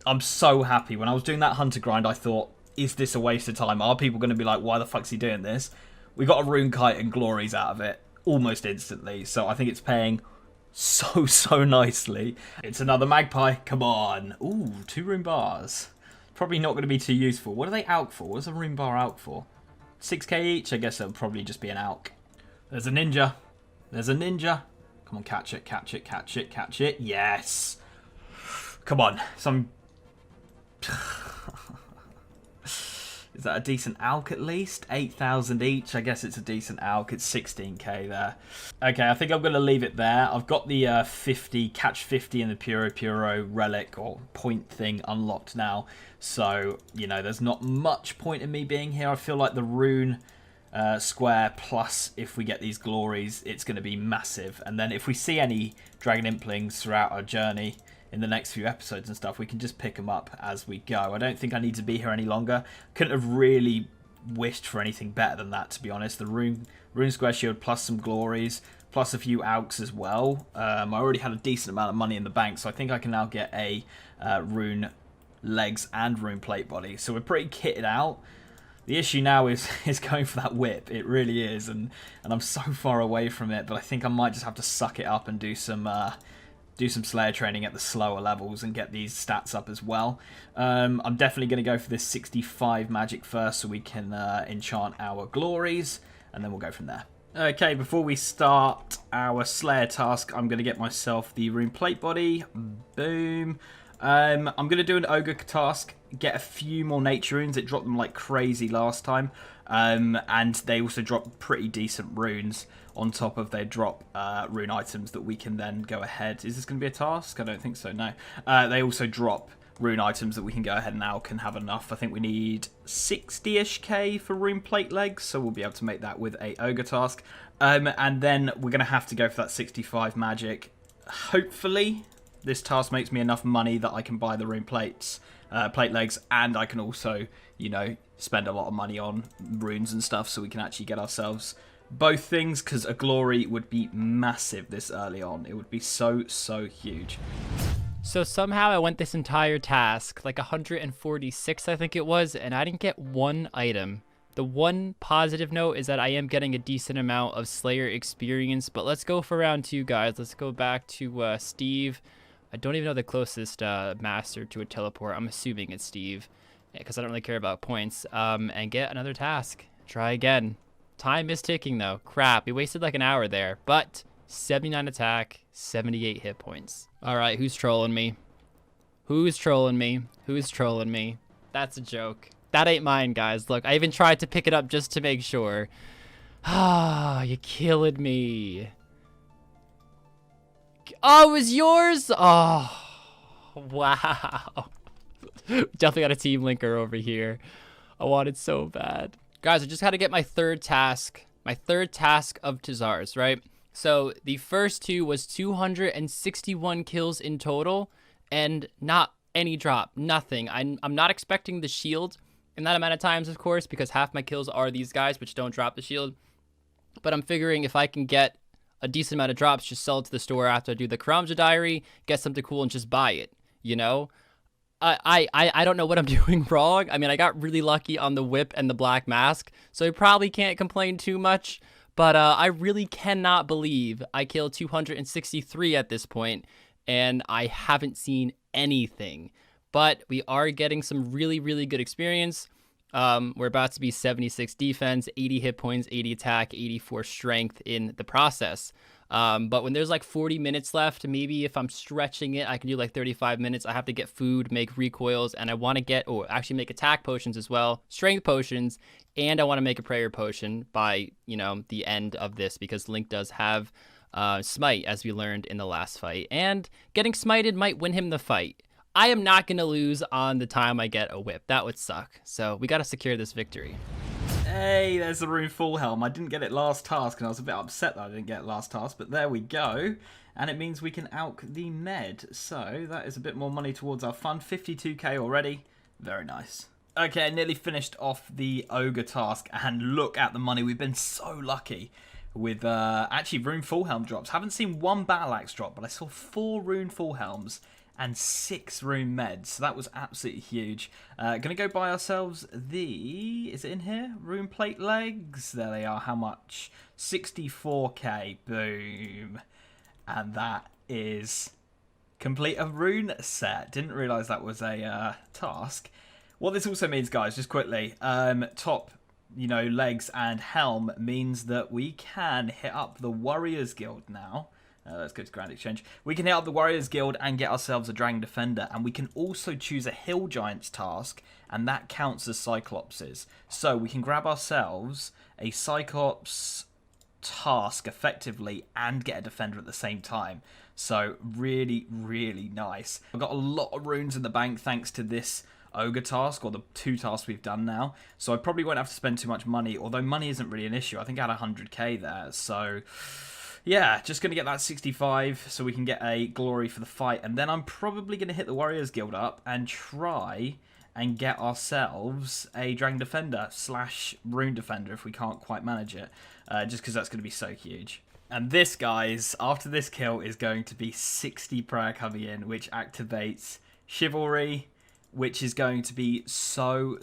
I'm so happy. When I was doing that hunter grind, I thought, is this a waste of time? Are people going to be like, why the fuck's he doing this? We got a rune kite and glories out of it almost instantly. So I think it's paying so nicely. It's another magpie. Come on. Ooh, 2 rune bars. Probably not going to be too useful. What are they out for? What's a rune bar out for? 6k each? I guess it'll probably just be an alk. There's a ninja. There's a ninja. Come on, catch it, catch it, catch it, catch it. Yes. Come on. Some... Is that a decent alk at least? 8,000 each. I guess it's a decent alk. It's 16k there. Okay, I think I'm going to leave it there. I've got the 50, catch 50 in the Puro relic or point thing unlocked now. So, you know, there's not much point in me being here. I feel like the rune square plus if we get these glories, it's going to be massive. And then if we see any dragon implings throughout our journey in the next few episodes and stuff, we can just pick them up as we go. I don't think I need to be here any longer. Couldn't have really wished for anything better than that, to be honest. The rune square shield plus some glories, plus a few alks as well. I already had a decent amount of money in the bank, so I think I can now get a rune legs and rune plate body. So we're pretty kitted out. The issue now is going for that whip. It really is, and I'm so far away from it, but I think I might just have to suck it up and do some Slayer training at the slower levels and get these stats up as well. I'm definitely going to go for this 65 magic first so we can enchant our glories, and then we'll go from there. Okay, before we start our Slayer task, I'm going to get myself the rune plate body. Boom. I'm going to do an ogre task, get a few more nature runes. It dropped them like crazy last time. And they also drop pretty decent runes on top of they drop rune items that we can then go ahead. Is this going to be a task? I don't think so, no. They also drop rune items that we can go ahead and now can have enough. I think we need 60-ish K for rune plate legs, so we'll be able to make that with a ogre task. And then we're going to have to go for that 65 magic. Hopefully this task makes me enough money that I can buy the rune plate legs, and I can also, you know, spend a lot of money on runes and stuff so we can actually get ourselves both things, because a glory would be massive this early on. It would be so huge.
So somehow I went this entire task, like 146 I think it was, and I didn't get one item. The one positive note is that I am getting a decent amount of Slayer experience, but let's go for round 2, guys. Let's go back to Steve. I don't even know the closest master to a teleport. I'm assuming it's Steve, because I don't really care about points. And get another task. Try again. Time is ticking, though. Crap, we wasted like an hour there. But 79 attack, 78 hit points. All right, who's trolling me? Who's trolling me? Who's trolling me? That's a joke. That ain't mine, guys. Look, I even tried to pick it up just to make sure. Ah, you killing me. Oh, it was yours? Oh, wow. Definitely got a team linker over here. I want it so bad. Guys, I just had to get my third task of Tazars, right? So the first 2 was 261 kills in total, and not any drop, nothing. I'm not expecting the shield in that amount of times, of course, because half my kills are these guys, which don't drop the shield. But I'm figuring if I can get a decent amount of drops, just sell it to the store after I do the Karamja diary, get something cool, and just buy it, you know? I don't know what I'm doing wrong. I mean, I got really lucky on the whip and the black mask, so I probably can't complain too much, but I really cannot believe I killed 263 at this point, and I haven't seen anything. But we are getting some really good experience. We're about to be 76 defense, 80 hit points, 80 attack, 84 strength in the process. But when there's like 40 minutes left, maybe if I'm stretching it, I can do like 35 minutes. I have to get food, make recoils, and I want to get, or actually make attack potions as well, strength potions, and I want to make a prayer potion by, you know, the end of this, because Link does have smite, as we learned in the last fight, and getting smited might win him the fight. I am not going to lose on the time I get a whip. That would suck. So we got to secure this victory.
Hey, there's the rune full helm. I didn't get it last task, and I was a bit upset that I didn't get it last task, but there we go. And it means we can alch the med. So that is a bit more money towards our fund. 52k already. Very nice. Okay, nearly finished off the ogre task, and look at the money. We've been so lucky with actually rune full helm drops. Haven't seen one battle axe drop, but I saw 4 rune full helms and 6 rune meds. So that was absolutely huge. Gonna go buy ourselves the, is it in here? Rune plate legs. There they are. How much? 64k. Boom. And that is complete a rune set. Didn't realize that was a task. What this also means, guys, just quickly, top, you know, legs and helm means that we can hit up the Warriors Guild now. Let's go to Grand Exchange. We can hit up the Warriors Guild and get ourselves a Dragon Defender, and we can also choose a Hill Giants task, and that counts as Cyclopses. So we can grab ourselves a Cyclops task effectively and get a Defender at the same time. So really nice. I've got a lot of runes in the bank thanks to this ogre task, or the 2 tasks we've done now. So I probably won't have to spend too much money, although money isn't really an issue. I think I had 100k there, so yeah, just going to get that 65 so we can get a glory for the fight. And then I'm probably going to hit the Warriors Guild up and try and get ourselves a Dragon Defender / Rune Defender if we can't quite manage it. Just because that's going to be so huge. And this, guys, after this kill is going to be 60 prayer coming in, which activates Chivalry, which is going to be so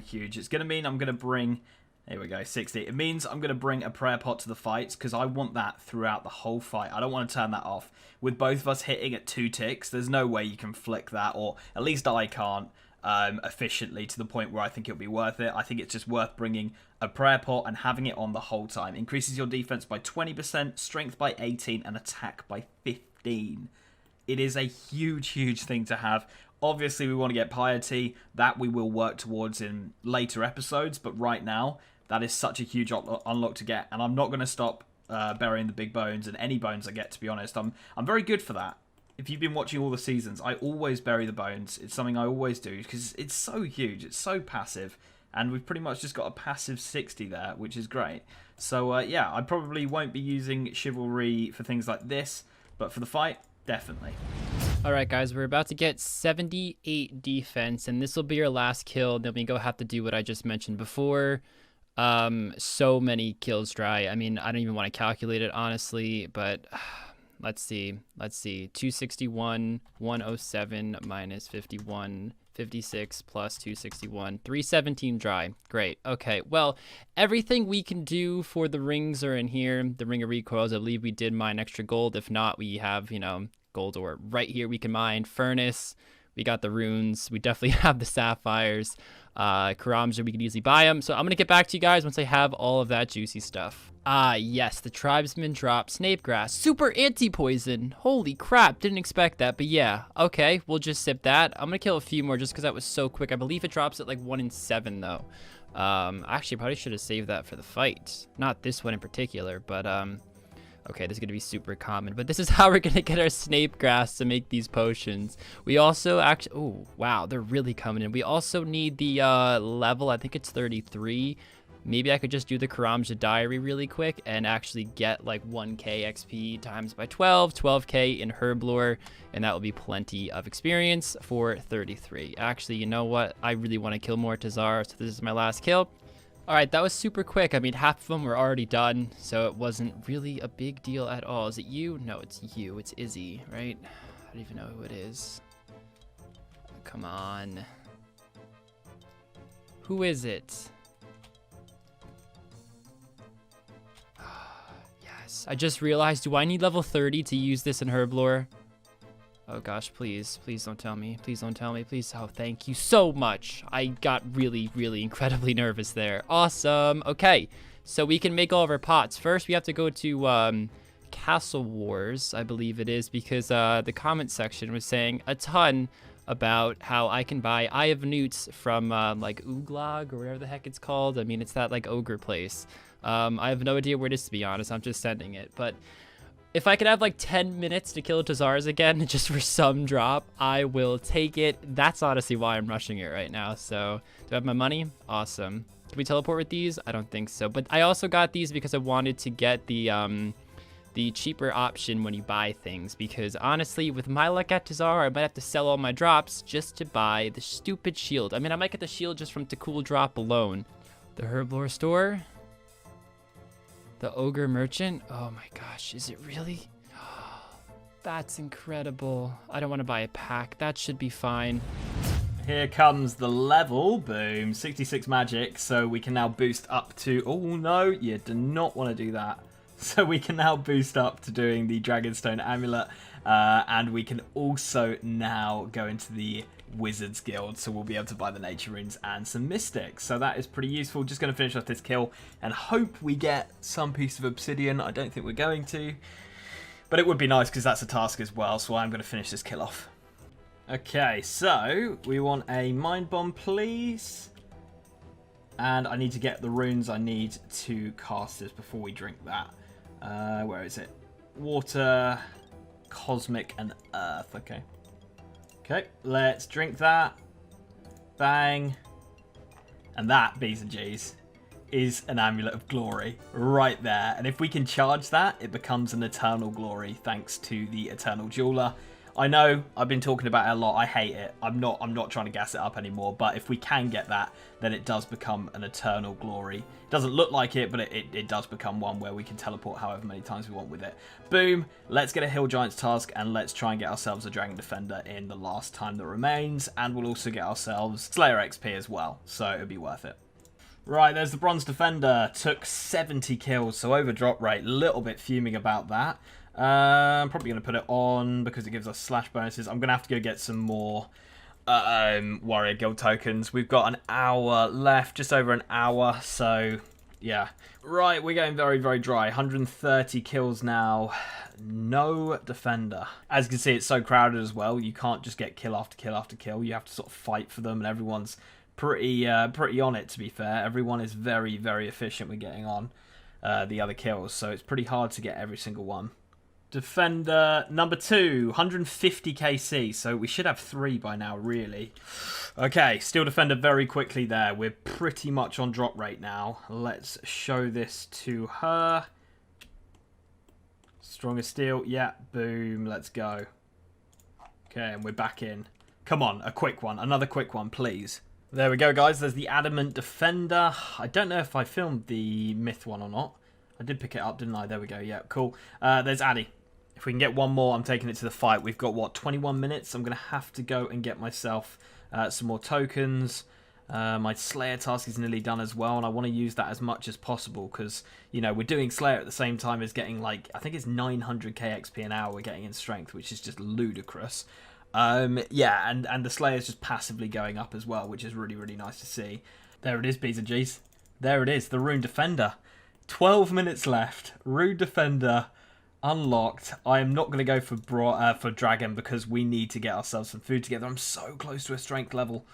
huge. It's going to mean I'm going to bring... Here we go, 60. It means I'm going to bring a prayer pot to the fights because I want that throughout the whole fight. I don't want to turn that off. With both of us hitting at 2 ticks, there's no way you can flick that, or at least I can't, efficiently to the point where I think it'll be worth it. I think it's just worth bringing a prayer pot and having it on the whole time. Increases your defense by 20%, strength by 18, and attack by 15. It is a huge thing to have. Obviously, we want to get piety. That we will work towards in later episodes, but right now, that is such a huge unlock to get, and I'm not going to stop burying the big bones and any bones I get, to be honest. I'm very good for that. If you've been watching all the seasons, I always bury the bones. It's something I always do because it's so huge. It's so passive, and we've pretty much just got a passive 60 there, which is great. So, yeah, I probably won't be using Chivalry for things like this, but for the fight, definitely.
All right, guys, we're about to get 78 defense, and this will be your last kill. Then we go have to do what I just mentioned before. So many kills dry. I mean, I don't even want to calculate it, honestly, but let's see. 261, 107 minus 51, 56 plus 261, 317 dry. Great. Okay, well, everything we can do for the rings are in here. The ring of recoils, I believe we did mine extra gold. If not, we have, you know, gold ore right here we can mine. Furnace, we got the runes, we definitely have the sapphires. Karamja, we could easily buy them. So I'm gonna get back to you guys once I have all of that juicy stuff. Yes, the tribesman dropped snape grass, super anti-poison. Holy crap, didn't expect that, but yeah, okay, we'll just sip that. I'm gonna kill a few more just because that was so quick. I believe it drops at like 1 in 7 though. Actually, probably should have saved that for the fight, not this one in particular, but okay, this is going to be super common, but this is how we're going to get our snape grass to make these potions. We also actually... Oh, wow, they're really coming in. We also need the level, I think it's 33. Maybe I could just do the Karamja diary really quick and actually get like 1k XP times by 12, 12k in herb lore, and that will be plenty of experience for 33. Actually, you know what? I really want to kill more Tazar, so this is my last kill. All right, that was super quick. I mean, half of them were already done, so it wasn't really a big deal at all. Is it you? No, it's you. It's Izzy, right? I don't even know who it is. Come on. Who is it? Yes. I just realized, do I need level 30 to use this in herb lore? Oh gosh, please don't tell me. Please don't tell me. Please. Oh, thank you so much. I got really incredibly nervous there. Awesome. Okay, so we can make all of our pots. First, we have to go to Castle Wars, I believe it is, because the comment section was saying a ton about how I can buy Eye of Newts from like Uglog or whatever the heck it's called. I mean, it's that like ogre place. I have no idea where it is, to be honest. I'm just sending it, but if I could have like 10 minutes to kill Tazars again, just for some drop, I will take it. That's honestly why I'm rushing it right now. So, do I have my money? Awesome. Can we teleport with these? I don't think so. But I also got these because I wanted to get the cheaper option when you buy things. Because honestly, with my luck at Tazar, I might have to sell all my drops just to buy the stupid shield. I mean, I might get the shield just from the cool drop alone. The Herblore store? The Ogre Merchant? Oh my gosh, is it really? That's incredible. I don't want to buy a pack. That should be fine.
Here comes the level. Boom. 66 magic. So we can now boost up to... Oh no, you do not want to do that. So we can now boost up to doing the Dragonstone Amulet. And we can also now go into the Wizards Guild, so we'll be able to buy the nature runes and some mystics, so that is pretty useful. Just going to finish off this kill and hope we get some piece of obsidian. I don't think we're going to, but it would be nice because that's a task as well, so I'm going to finish this kill off. Okay, so we want a mind bomb, please, and I need to get the runes I need to cast this before we drink that. Where is it? Water, cosmic, and earth. Okay, let's drink that. Bang. And that, B's and G's, is an Amulet of Glory right there. And if we can charge that, it becomes an Eternal Glory thanks to the Eternal Jeweler. I know I've been talking about it a lot. I hate it. I'm not trying to gas it up anymore. But if we can get that, then it does become an Eternal Glory. It doesn't look like it, but it does become one where we can teleport however many times we want with it. Boom. Let's get a Hill Giants task and let's try and get ourselves a Dragon Defender in the last time that remains. And we'll also get ourselves Slayer XP as well. So it'll be worth it. Right, there's the Bronze Defender. Took 70 kills, so over drop rate. Little bit fuming about that. I'm probably going to put it on because it gives us slash bonuses. I'm going to have to go get some more Warrior Guild tokens. We've got an hour left, just over an hour, so yeah. Right, we're going very, very dry. 130 kills now. No Defender. As you can see, it's so crowded as well. You can't just get kill after kill after kill. You have to sort of fight for them, and everyone's pretty on it, to be fair. Everyone is very, very efficient with getting on the other kills, so it's pretty hard to get every single one. Defender number 2, 150 KC, so we should have 3 by now, really. Okay, Steel Defender very quickly there. We're pretty much on drop rate now. Let's show this to her. Stronger Steel, yeah, boom, let's go. Okay, and we're back in. Come on, a quick one, another quick one, please. There we go, guys, there's the Adamant Defender. I don't know if I filmed the Myth one or not. I did pick it up, didn't I? There we go, yeah, cool. There's Addy. If we can get one more, I'm taking it to the fight. We've got, what, 21 minutes? I'm going to have to go and get myself some more tokens. My Slayer task is nearly done as well, and I want to use that as much as possible because, you know, we're doing Slayer at the same time as getting, like, I think it's 900k XP an hour we're getting in strength, which is just ludicrous. Yeah, and the Slayer is just passively going up as well, which is really, really nice to see. There it is, B's and G's. There it is, the Rune Defender. 12 minutes left. Rune Defender unlocked. I am not going to go for Dragon because we need to get ourselves some food together. I'm so close to a strength level.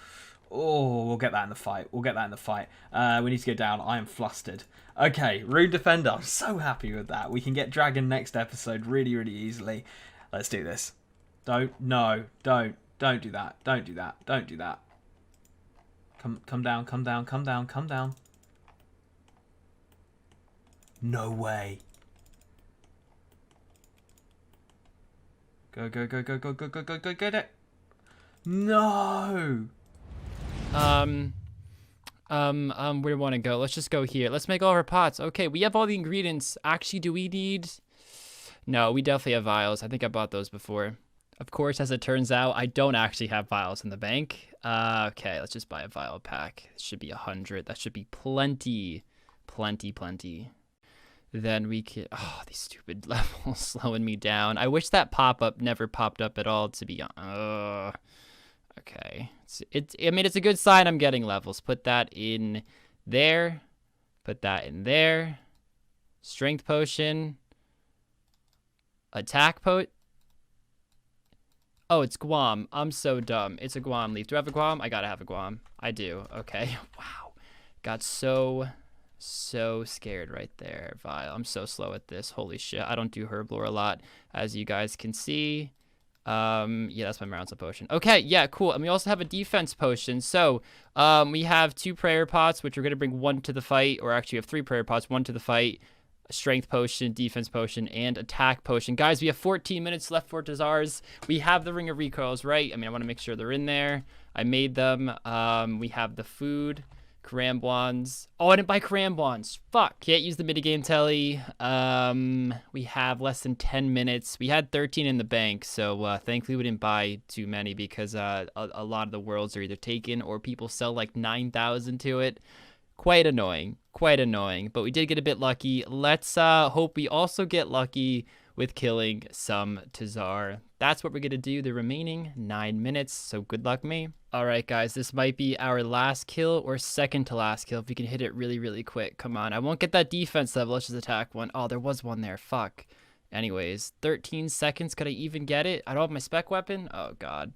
Oh, we'll get that in the fight. We'll get that in the fight. We need to go down. I am flustered. Okay, Rune Defender. I'm so happy with that. We can get Dragon next episode really, really easily. Let's do this. Don't do that. Don't do that. Don't do that. Come down. No way. Go, get it. No.
Where do we want to go? Let's just go here. Let's make all our pots. Okay, we have all the ingredients. Actually, do we need... No, we definitely have vials. I think I bought those before. Of course, as it turns out, I don't actually have vials in the bank. Okay, let's just buy a vial pack. It should be 100. That should be plenty. Plenty. Then we can... Oh, these stupid levels slowing me down. I wish that pop-up never popped up at all, to be honest. Okay. I mean, it's a good sign I'm getting levels. Put that in there. Put that in there. Strength potion. Attack potion. Oh, it's Guam. I'm so dumb. It's a Guam leaf. Do I have a Guam? I gotta have a Guam. I do. Okay. Wow. Got so scared right there. Vile. I'm so slow at this. Holy shit. I don't do Herblore a lot, as you guys can see. Yeah, that's my Marauders potion. Okay, yeah, cool. And we also have a defense potion. So, we have 2 prayer pots, which we're going to bring 1 to the fight, or actually we have 3 prayer pots, 1 to the fight, a strength potion, defense potion, and attack potion. Guys, we have 14 minutes left for Tazars. We have the Ring of Recoils, right? I mean, I want to make sure they're in there. I made them. We have the food. Karambwans. Oh, I didn't buy Karambwans. Fuck. Can't use the minigame telly. We have less than 10 minutes. We had 13 in the bank, so thankfully we didn't buy too many because a lot of the worlds are either taken or people sell like 9,000 to it. Quite annoying. But we did get a bit lucky. Let's hope we also get lucky with killing some Tazar. That's what we're going to do the remaining 9 minutes, so good luck me. Alright guys, this might be our last kill or second to last kill if we can hit it really, really quick. Come on, I won't get that defense level, let's just attack one. Oh, there was one there, fuck. Anyways, 13 seconds, could I even get it? I don't have my spec weapon? Oh god.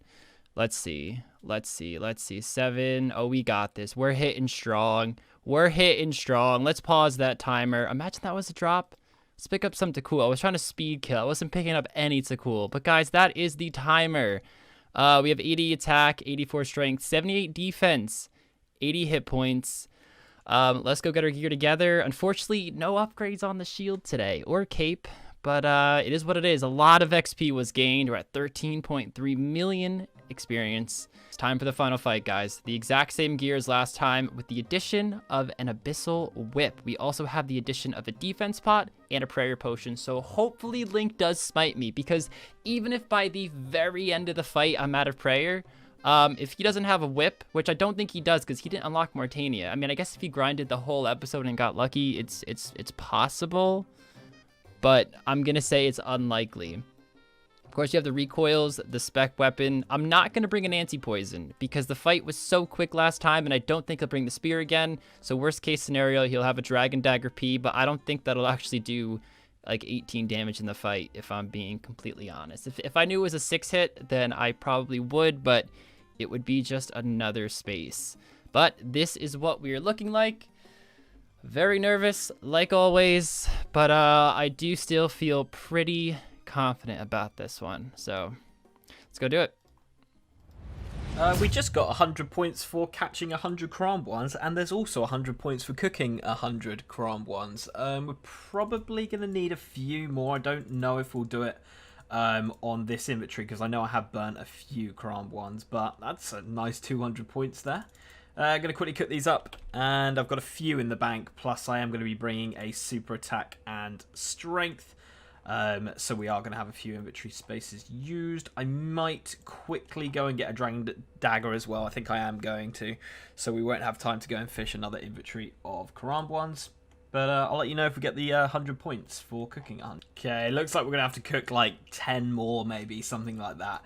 Let's see. 7. Oh, we got this. We're hitting strong. Let's pause that timer. Imagine that was a drop. Let's pick up some Takul. I was trying to speed kill. I wasn't picking up any Takul. But guys, that is the timer. We have 80 attack, 84 strength, 78 defense, 80 hit points. Let's go get our gear together. Unfortunately, no upgrades on the shield today or cape, but it is what it is. A lot of XP was gained. We're at 13.3 million experience. It's time for the final fight, guys. The exact same gear as last time with the addition of an abyssal whip. We also have the addition of a defense pot and a prayer potion. So hopefully Link does smite me, because even if by the very end of the fight I'm out of prayer, if he doesn't have a whip, which I don't think he does because he didn't unlock Mortania. I mean, I guess if he grinded the whole episode and got lucky, it's possible, but I'm gonna say it's unlikely. Of course, you have the recoils, the spec weapon. I'm not going to bring an anti-poison because the fight was so quick last time, and I don't think he'll bring the spear again. So worst case scenario, he'll have a Dragon Dagger P, but I don't think that'll actually do like 18 damage in the fight, if I'm being completely honest. If I knew it was a 6-hit, then I probably would, but it would be just another space. But this is what we are looking like. Very nervous, like always, but I do still feel pretty confident about this one, so let's go do it.
We just got 100 points for catching 100 Karamja ones, and there's also 100 points for cooking 100 Karamja ones. We're probably going to need a few more. I don't know if we'll do it on this inventory, because I know I have burnt a few Karamja ones, but that's a nice 200 points there. I'm going to quickly cook these up, and I've got a few in the bank, plus I am going to be bringing a super attack and strength. So we are going to have a few inventory spaces used. I might quickly go and get a Dragon Dagger as well. I think I am going to. So we won't have time to go and fish another inventory of Karamja ones. But I'll let you know if we get the 100 points for cooking 100. Okay, looks like we're going to have to cook like 10 more, maybe, something like that,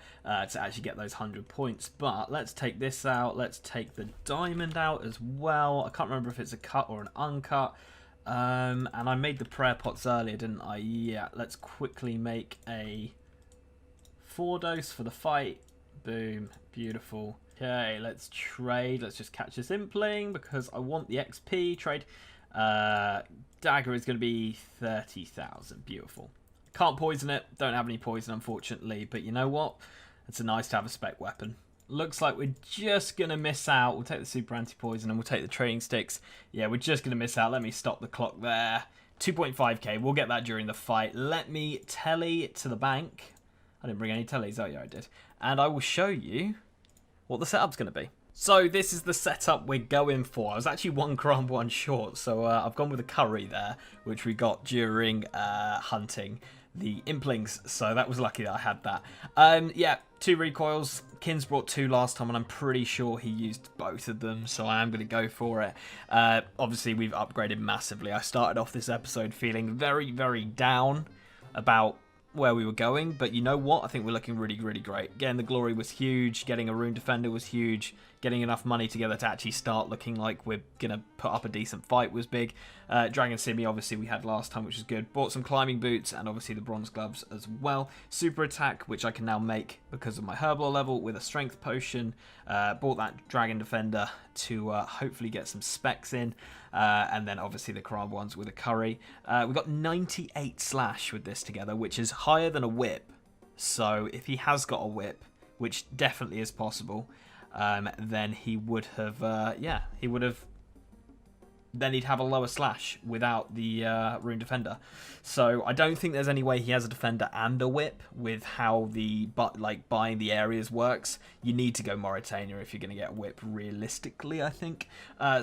to actually get those 100 points. But let's take this out. Let's take the diamond out as well. I can't remember if it's a cut or an uncut. And I made the prayer pots earlier, didn't I? Yeah, let's quickly make a 4-dose for the fight. Boom, beautiful. Okay, let's trade. Let's just catch this impling because I want the XP. Trade. Dagger is going to be 30,000. Beautiful. Can't poison it. Don't have any poison, unfortunately. But you know what? It's nice to have a spec weapon. Looks like we're just going to miss out. We'll take the super anti-poison and we'll take the trading sticks. Yeah, we're just going to miss out. Let me stop the clock there. 2.5k. We'll get that during the fight. Let me telly to the bank. I didn't bring any tellies. Oh, yeah, I did. And I will show you what the setup's going to be. So this is the setup we're going for. I was actually one Karamja one short. So I've gone with a curry there, which we got during hunting the implings, so that was lucky that I had that. Yeah, 2 recoils. Kins brought 2 last time, and I'm pretty sure he used both of them, so I am going to go for it. Obviously, we've upgraded massively. I started off this episode feeling very, very down about where we were going, but you know what? I think we're looking really, really great. Getting the glory was huge. Getting a rune defender was huge. Getting enough money together to actually start looking like we're going to put up a decent fight was big. Dragon Simi, obviously, we had last time, which is good. Bought some climbing boots and obviously the bronze gloves as well. Super attack, which I can now make because of my herbal level with a strength potion. Bought that dragon defender to hopefully get some specs in. And then obviously the Karamja ones with a curry. We got 98 slash with this together, which is higher than a whip. So if he has got a whip, which definitely is possible, then he would have, then he'd have a lower slash without the rune defender. So I don't think there's any way he has a defender and a whip with how the buying the areas works. You need to go Mauritania if you're going to get a whip realistically, I think.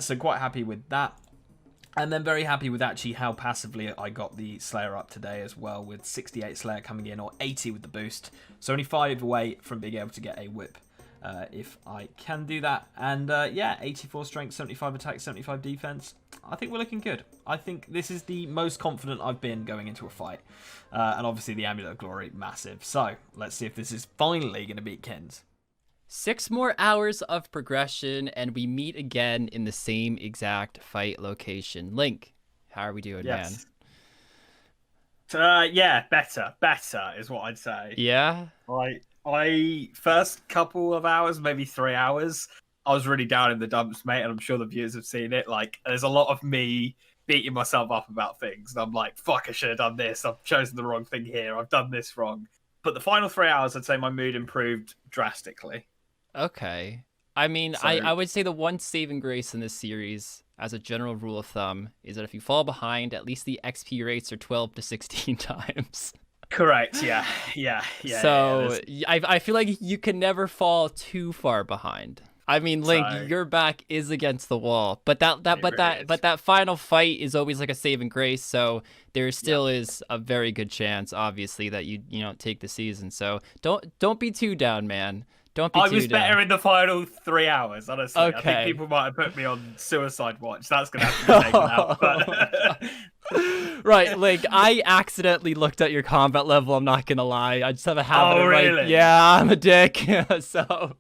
So quite happy with that. And then very happy with actually how passively I got the Slayer up today as well, with 68 Slayer coming in, or 80 with the boost. So only 5 away from being able to get a whip. If I can do that. And yeah, 84 strength, 75 attack, 75 defense. I think we're looking good. I think this is the most confident I've been going into a fight. And obviously the Amulet of Glory, massive. So let's see if this is finally going to beat Kins.
6 more hours of progression and we meet again in the same exact fight location. Link, how are we doing, man?
Yeah, better is what I'd say.
Yeah?
I first couple of hours, maybe 3 hours, I was really down in the dumps, mate, and I'm sure the viewers have seen it. Like, there's a lot of me beating myself up about things, and I'm like, fuck, I should have done this. I've chosen the wrong thing here. I've done this wrong. But the final 3 hours, I'd say my mood improved drastically.
Okay. I mean,
So
I would say the one saving grace in this series, as a general rule of thumb, is that if you fall behind, at least the XP rates are 12 to 16 times.
correct. Yeah.
So I feel like you can never fall too far behind. I mean, Link,
So
your back is against the wall, but
really is.
that final fight is always like a saving grace. So there still is a very good chance, obviously, that you don't take the season. So don't be too down, man. Don't be
I
too
was better
down.
in the final 3 hours, honestly. I think
Okay.
people might have put me on suicide watch. That's going to have to be taken out. But
Right, like I accidentally looked at your combat level. I'm not gonna lie. I just have a habit
Oh,
of like,
really?
yeah, I'm a dick. So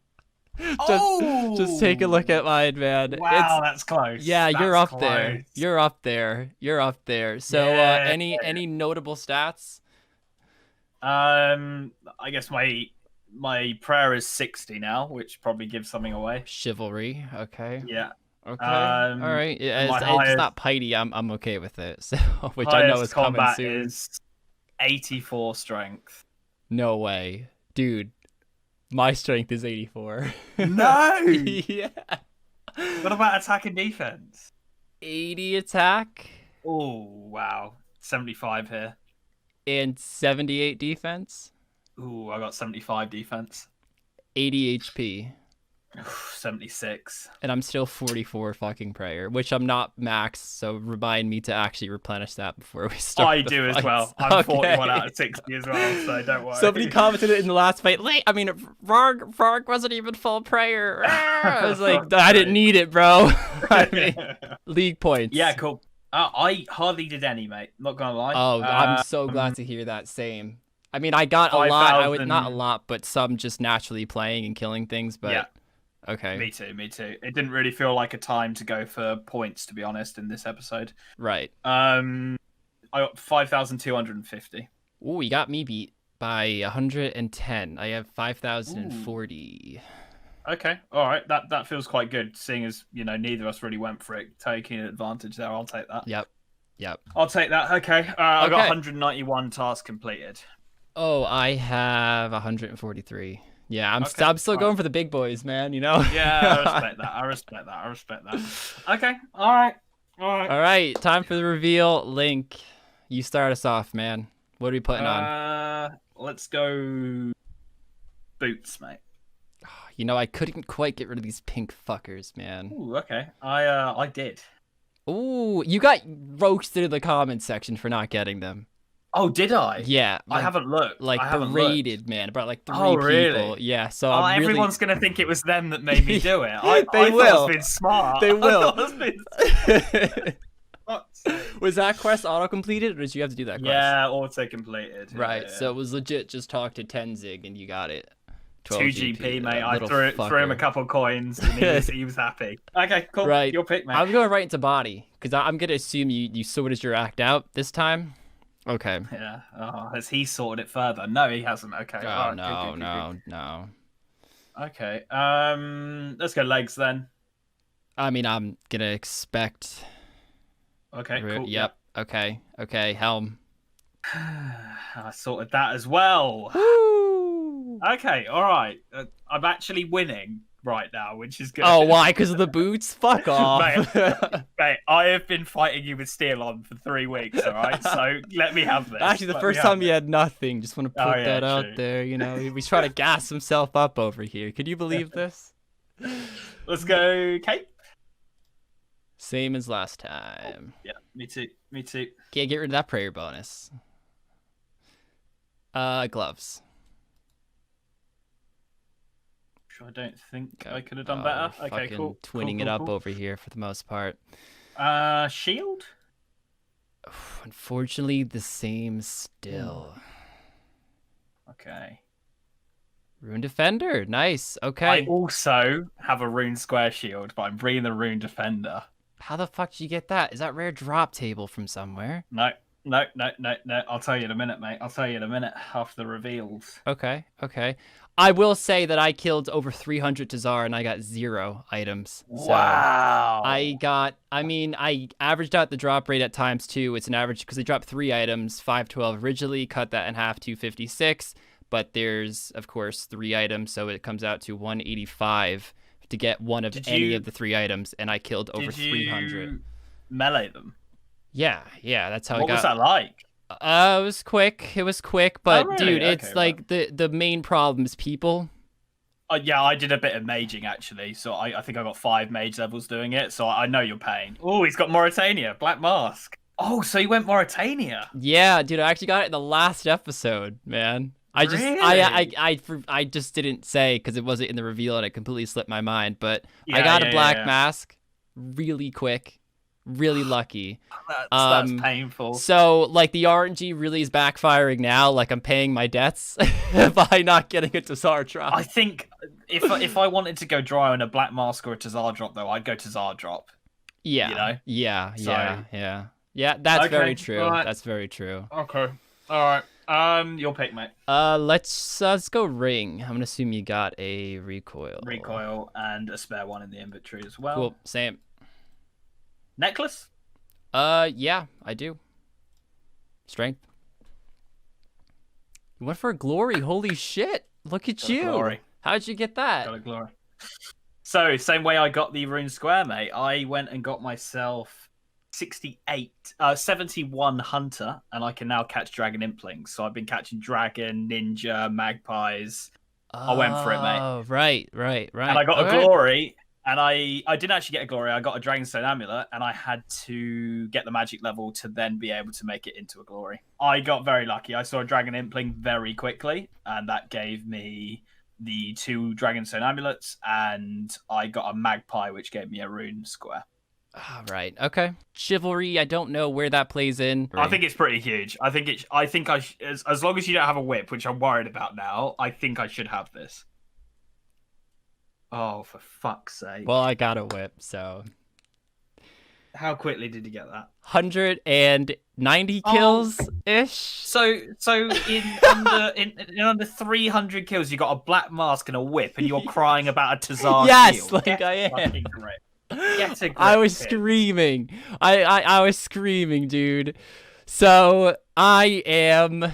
just take a look
Oh!
at mine, man.
Wow, that's close.
Yeah, you're
That's
up there.
close.
You're up there. You're up there. So
Yeah.
any notable stats?
I guess my prayer is 60 now, which probably gives something away.
Chivalry. Okay.
Yeah.
Okay. All right.
My
It's
highest,
not piety. I'm okay with it. So which I know
highest
is coming
combat
soon.
is 84 strength.
No way, dude. My strength is 84.
No!
Yeah.
What about attack and defense?
80 attack
Oh, wow. 75 here.
and 78 defense.
Ooh, I got 75 defense.
80 HP.
76.
And I'm still 44 fucking prayer, which I'm not max, so remind me to actually replenish that before we start.
I do as well. I'm 41 out of 60 as well, so don't worry.
Somebody commented in the last fight, Rargh wasn't even full prayer. I was like, I didn't need it, bro. I mean, league points.
Yeah, cool. I hardly did any, mate. Not gonna lie.
Oh, I'm so glad to hear that. Same. I mean, I got a lot. I would not a lot, but some just naturally playing and killing things. But
yeah.
Okay.
Me too. It didn't really feel like a time to go for points, to be honest, in this episode.
Right.
I got 5,250.
Ooh, you got me beat by 110. I have 5,040.
Okay, all right. That feels quite good, seeing as neither of us really went for it. Taking an advantage there, I'll take that.
Yep.
I'll take that. Okay. I got
Okay.
191 tasks completed.
Oh, I have 143. Yeah, I'm
Okay,
still going for the big boys, man.
Yeah, I respect that. Okay. All right.
All right. Time for the reveal. Link, you start us off, man. What are we putting on?
Let's go boots, mate.
I couldn't quite get rid of these pink fuckers, man.
Ooh, okay. I did.
Ooh, you got roasted in the comments section for not getting them.
Oh, did I?
Yeah.
I haven't looked.
Like, berated, man. About like 3 people.
Really?
Yeah, so
everyone's going to think it was them that made me do it. I
will.
thought it's been smart.
They will. Was that quest auto-completed, or did you have to do that quest?
Yeah, auto-completed.
Right,
Yeah.
so it was legit just talk to Tenzig and you got it.
2 GP, mate. I
Little
threw him a couple coins and he was happy. Okay, cool.
Right.
Your pick, mate.
I'm going right into body, because I'm going to assume you sorted your act out this time. Okay.
Yeah. Oh, has he sorted it further? No, he hasn't. Okay.
Oh,
All right,
no.
Okay. Let's go legs then.
I mean, I'm going to expect...
Okay, cool.
Yep. Okay. Helm.
I sorted that as well.
Woo!
Okay, all right. I'm actually winning right now, which is good.
Oh, why? Because of the boots? Fuck off.
Mate, I have been fighting you with steel on for 3 weeks, all right? So let me have this.
Actually, the first time you had nothing. Just want to put that out there. He's trying to gas himself up over here. Could you believe this?
Let's go, Cape.
Same as last time.
Yeah, me too.
Can't get rid of that prayer bonus. Gloves.
I don't think I could have done better. Okay, cool.
Twinning it up over here for the most part.
Shield?
Unfortunately, the same still.
Okay.
Rune Defender. Nice. Okay.
I also have a Rune Square Shield, but I'm bringing the Rune Defender.
How the fuck did you get that? Is that rare drop table from somewhere?
No. I'll tell you in a minute, mate. I'll tell you in a minute after the reveals.
Okay. I will say that I killed over 300 Tazar and I got 0 items. So
wow.
I averaged out the drop rate at times too. It's an average because they dropped 3 items, 512 originally, cut that in half, 256. But there's, of course, 3 items, so it comes out to 185 to get one of any of the 3 items, and I killed over 300.
Did you melee them?
Yeah, that's how I got.
What was that like?
It was quick, but
really?
dude, it's
Okay,
like the main problem is people.
Yeah, I did a bit of maging actually, so I think I got 5 mage levels doing it, so I know your pain. Oh, he's got Mauritania, Black Mask. Oh, so he went Mauritania.
Yeah, dude, I actually got it in the last episode, man. I just I just didn't say because it wasn't in the reveal and it completely slipped my mind. But I got a black mask really quick, really lucky.
That's painful.
So like the RNG really is backfiring now. Like I'm paying my debts by not getting a Tazar drop.
I think if I wanted to go dry on a black mask or a Tazar drop though, I'd go Tazar drop.
Yeah.
You know?
Yeah. That's very true. Right. That's very true.
Okay. All right. Your pick, mate.
Let's go ring. I'm gonna assume you got a recoil.
Recoil and a spare one in the inventory as well.
Cool. Same.
Necklace?
Yeah, I do. Strength. You went for a glory. Holy shit! Look at you.
Glory.
How'd you get that?
Got a glory. So same way I got the rune square, mate. I went and got myself 71 hunter, and I can now catch dragon implings. So I've been catching dragon, ninja, magpies. I went for it, mate.
Oh, right.
And I got a glory, and I didn't actually get a glory. I got a dragonstone amulet, and I had to get the magic level to then be able to make it into a glory. I got very lucky. I saw a dragon impling very quickly, and that gave me the 2 dragonstone amulets, and I got a magpie, which gave me a rune square.
Oh, right. Okay. Chivalry. I don't know where that plays in.
I think it's pretty huge. I think as long as you don't have a whip, which I'm worried about now, I think I should have this. Oh, for fuck's sake!
Well, I got a whip, so.
How quickly did you get that?
190 kills ish.
So in under 300 kills, you got a black mask and a whip, and you're crying about a Tazar.
Yes,
shield.
like I am.
I
was screaming. I was screaming, dude. So I am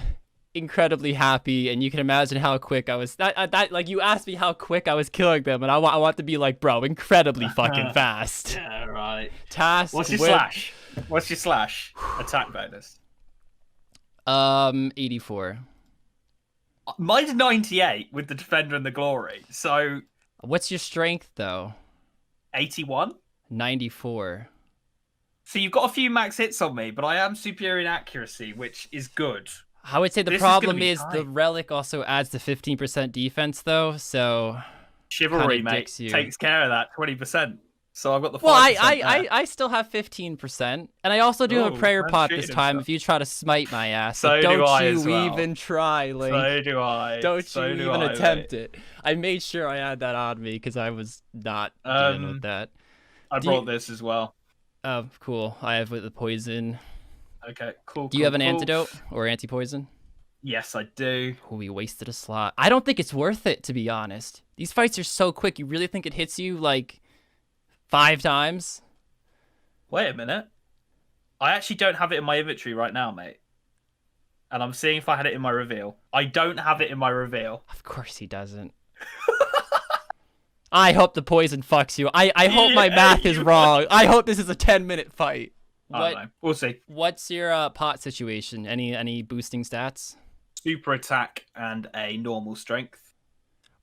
incredibly happy, and you can imagine how quick I was. That like you asked me how quick I was killing them, and I want to be like, bro, incredibly fucking fast.
Yeah, right.
Task.
What's your slash? What's your slash? Attack bonus.
84.
Mine's 98 with the defender and the glory. So.
What's your strength though?
81?
94.
So you've got a few max hits on me, but I am superior in accuracy, which is good.
I would say the problem is the relic also adds the 15% defense, though, so...
Chivalry, mate, takes care of that 20%. So I've got the 5%.
Well, I still have 15%, and I also do have a prayer pot this time if you try to smite my ass.
So
don't
do I
you
as well.
even try, Link.
So do I.
Don't you even attempt it. I made sure I had that on me because I was not dealing with that.
I brought this as well.
Oh, cool. I have with the poison.
Okay, cool.
Do you have an antidote or anti-poison?
Yes, I do.
Oh, we wasted a slot. I don't think it's worth it, to be honest. These fights are so quick. You really think it hits you, like, 5 times?
Wait a minute. I actually don't have it in my inventory right now, mate. And I'm seeing if I had it in my reveal. I don't have it in my reveal.
Of course he doesn't. I hope the poison fucks you. I hope my math is wrong. I hope this is a 10-minute fight.
I don't know. We'll see.
What's your pot situation? Any boosting stats?
Super attack and a normal strength.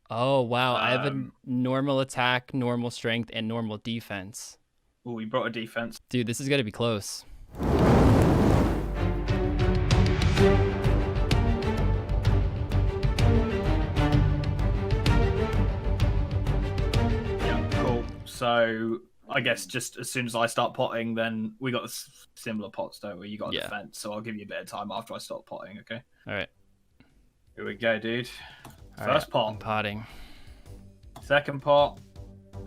Oh, wow. I have a normal attack, normal strength, and normal defense.
Oh, we brought a defense.
Dude, this is going to be close.
Yeah, cool. So... I guess just as soon as I start potting, then we got similar pots, don't we? You got a defense, so I'll give you a bit of time after I start potting, okay?
All right.
Here we go, dude.
All
First
right,
pot.
I'm potting.
Second pot.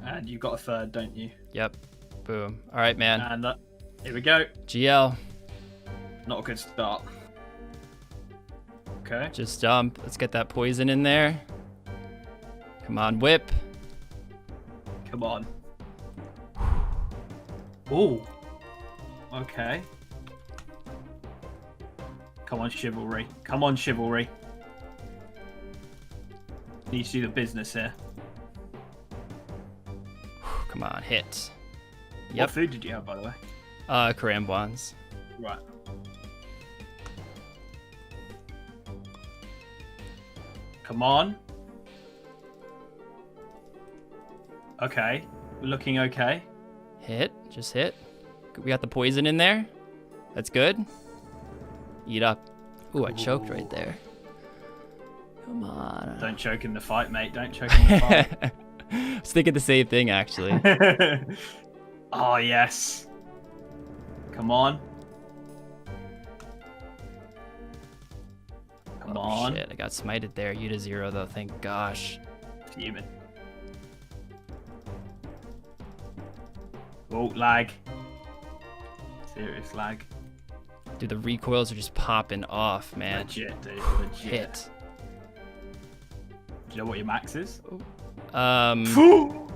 And you've got a third, don't you?
Yep. Boom. All right, man.
And here we go.
GL.
Not a good start. Okay.
Just dump. Let's get that poison in there. Come on, whip.
Come on. Ooh. Okay. Come on, chivalry. Come on, chivalry. Need to do the business here.
Come on, hit.
What
Yep.
food did you have, by the way?
Karambwans.
Right. Come on. Okay. We're looking okay.
Hit. Just hit. We got the poison in there. That's good. Eat up. Ooh, I choked right there. Come on.
Don't choke in the fight, mate. Don't choke in the fight.
I was thinking the same thing, actually.
Oh, yes. Come on. Come on.
Shit, I got smited there. You to 0, though. Thank gosh.
Fuming. Oh, lag. Serious lag.
Dude, the recoils are just popping off, man.
Legit, dude. Legit.
Hit.
Do you know what your max is? Oh!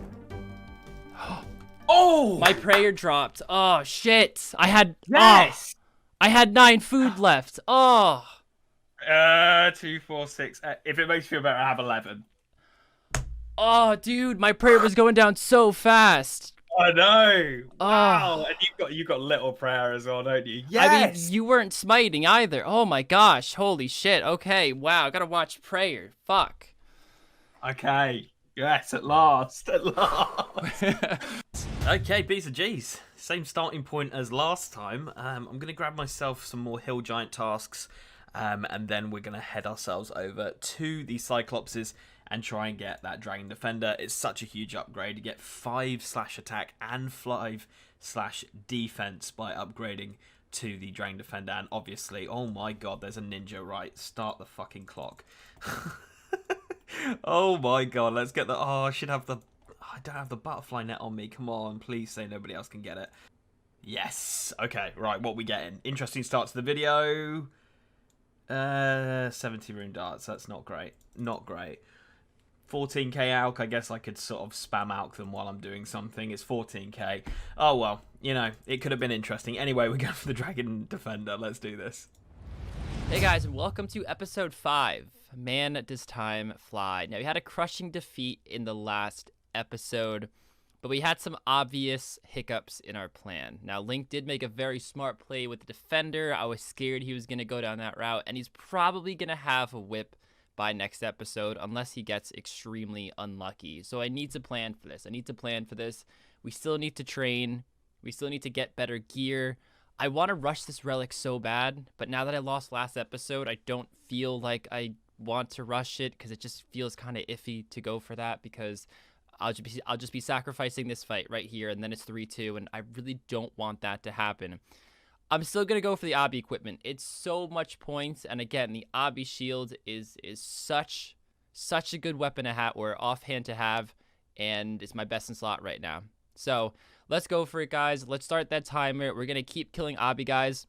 My prayer dropped. Oh, shit. I had...
Yes!
I had 9 food left. Oh.
2, 4, 6. If it makes you feel better, I have 11.
Oh, dude, my prayer was going down so fast.
I know.
Oh.
Wow. And you've got little prayer as well, don't you? Yes.
I mean, you weren't smiting either. Oh my gosh. Holy shit. Okay. Wow. I gotta watch prayer. Fuck.
Okay. Yes, at last. At last. Okay, B's and G's. Same starting point as last time. I'm going to grab myself some more hill giant tasks. And then we're going to head ourselves over to the Cyclopses and try and get that Dragon Defender. It's such a huge upgrade. You get 5/attack and 5/defense by upgrading to the Dragon Defender. And obviously, oh my god, there's a ninja, right? Start the fucking clock. Oh my god, let's get the... Oh, I should have the... I don't have the butterfly net on me. Come on, please say nobody else can get it. Yes. Okay, right, what we getting? Interesting start to the video. 70 rune darts. That's not great. Not great. 14k alk. I guess I could sort of spam alk them while I'm doing something. It's 14k. Oh well, you know, it could have been interesting. Anyway, we're going for the Dragon Defender. Let's do this.
Hey guys, and welcome to episode 5. Man, does time fly. Now, we had a crushing defeat in the last episode, but we had some obvious hiccups in our plan. Now, Link did make a very smart play with the defender. I was scared he was going to go down that route, and he's probably going to have a whip by next episode unless he gets extremely unlucky. So I need to plan for this. We still need to train. We still need to get better gear. I want to rush this relic so bad, but now that I lost last episode, I don't feel like I want to rush it because it just feels kind of iffy to go for that because I'll just be sacrificing this fight right here, and then it's 3-2, and I really don't want that to happen. I'm still going to go for the obby equipment. It's so much points, and again, the obby shield is such a good weapon to have, or offhand to have, and it's my best in slot right now. So let's go for it, guys. Let's start that timer. We're going to keep killing obby guys.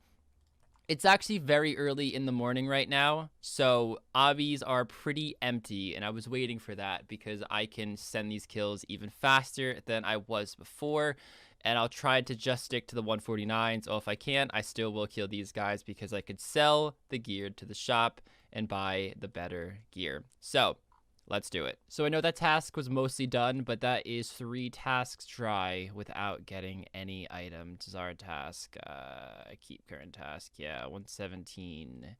It's actually very early in the morning right now, so obbies are pretty empty, and I was waiting for that because I can send these kills even faster than I was before, and I'll try to just stick to the 149s. Or if I can't, I still will kill these guys because I could sell the gear to the shop and buy the better gear. So let's do it. So I know that task was mostly done, but that is 3 tasks dry without getting any item. Desired task, keep current task. Yeah, 117.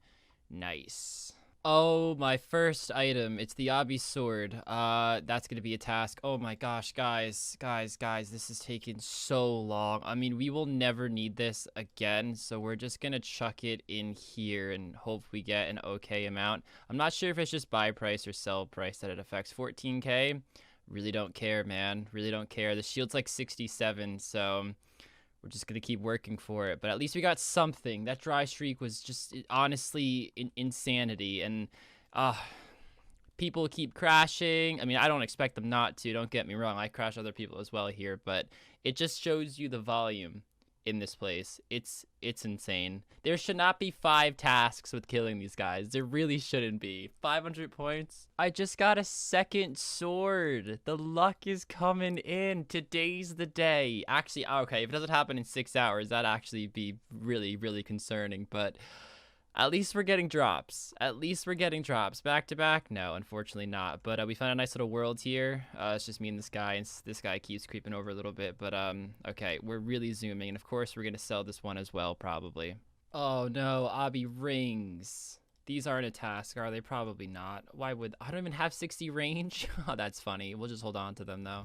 Nice. Oh, my first item. It's the obby sword. That's going to be a task. Oh my gosh, guys, this is taking so long. I mean, we will never need this again, so we're just going to chuck it in here and hope we get an okay amount. I'm not sure if it's just buy price or sell price that it affects. 14k. Really don't care, man. Really don't care. The shield's like 67, so we're just going to keep working for it. But at least we got something. That dry streak was just honestly insanity. And people keep crashing. I mean, I don't expect them not to. Don't get me wrong. I crash other people as well here. But it just shows you the volume in this place. It's insane. There should not be 5 tasks with killing these guys. There really shouldn't be. 500 points. I just got a second sword. The luck is coming in. Today's the day. Actually, okay, if it doesn't happen in 6 hours, that'd actually be really, really concerning. But At least we're getting drops. At least we're getting drops. Back to back? No, unfortunately not. But we found a nice little world here. It's just me and this guy keeps creeping over a little bit. But okay, we're really zooming. And of course, we're going to sell this one as well, probably. Oh no, Obby rings. These aren't a task, are they? Probably not. Why would... I don't even have 60 range. Oh, that's funny. We'll just hold on to them, though.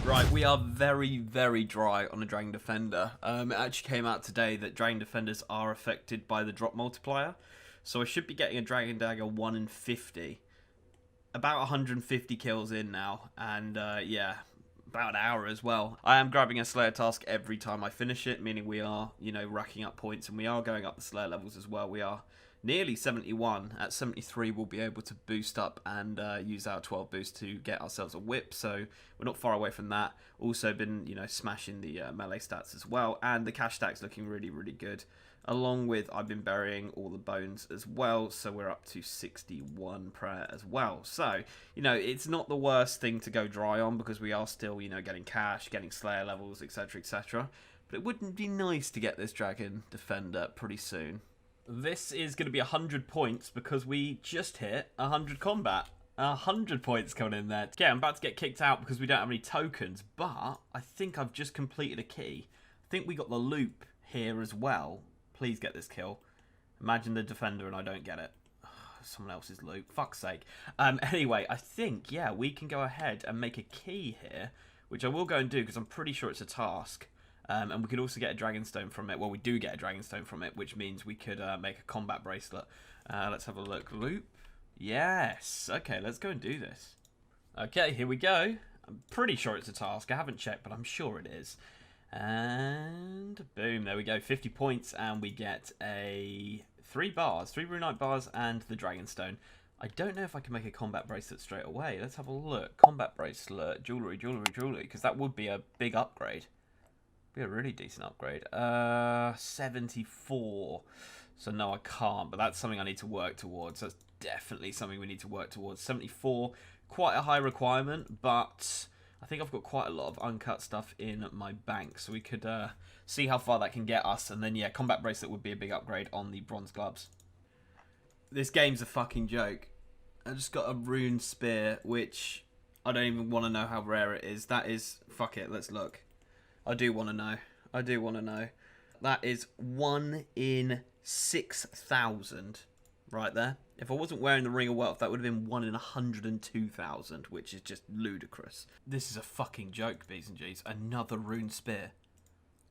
Right, we are very, very dry on a Dragon Defender. It actually came out today that Dragon Defenders are affected by the drop multiplier. So I should be getting a Dragon Dagger 1 in 50. About 150 kills in now. And, yeah, about an hour as well. I am grabbing a Slayer task every time I finish it, meaning we are, you know, racking up points. And we are going up the Slayer levels as well. We are nearly 71. At 73, we'll be able to boost up and use our 12 boost to get ourselves a whip. So we're not far away from that. Also been, you know, smashing the melee stats as well. And the cash stack's looking really, really good. Along with, I've been burying all the bones as well. So we're up to 61 prayer as well. So, you know, it's not the worst thing to go dry on because we are still, you know, getting cash, getting Slayer levels, etc., etc. But it wouldn't be nice to get this Dragon Defender pretty soon. This is going to be 100 points because we just hit 100 combat. 100 points coming in there. Yeah, I'm about to get kicked out because we don't have any tokens, but I think I've just completed a key. I think we got the loop here as well. Please get this kill. Imagine the defender and I don't get it. Someone else's loop. Fuck's sake. Anyway, I think, yeah, we can go ahead and make a key here, which I will go and do because I'm pretty sure it's a task. And we could also get a Dragonstone from it. Well, we do get a Dragonstone from it, which means we could make a combat bracelet. Let's have a look. Loop. Yes. Okay, let's go and do this. Okay, here we go. I'm pretty sure it's a task. I haven't checked, but I'm sure it is. And boom, there we go. 50 points, and we get a 3 bars, 3 Runite bars, and the Dragonstone. I don't know if I can make a combat bracelet straight away. Let's have a look. Combat bracelet, jewelry, because that would be a big upgrade. Be a really decent upgrade. 74. So no, I can't, but that's something I need to work towards. That's definitely something we need to work towards. 74, quite a high requirement, but I think I've got quite a lot of uncut stuff in my bank, so we could see how far that can get us. And then, yeah, combat bracelet would be a big upgrade on the bronze gloves. This game's a fucking joke. I just got a rune spear, which I don't even want to know how rare it is. That is, fuck it, let's look. I do want to know. I do want to know. That is 1 in 6,000 right there. If I wasn't wearing the Ring of Wealth, that would have been 1 in 102,000, which is just ludicrous. This is a fucking joke, B's and G's. Another rune spear.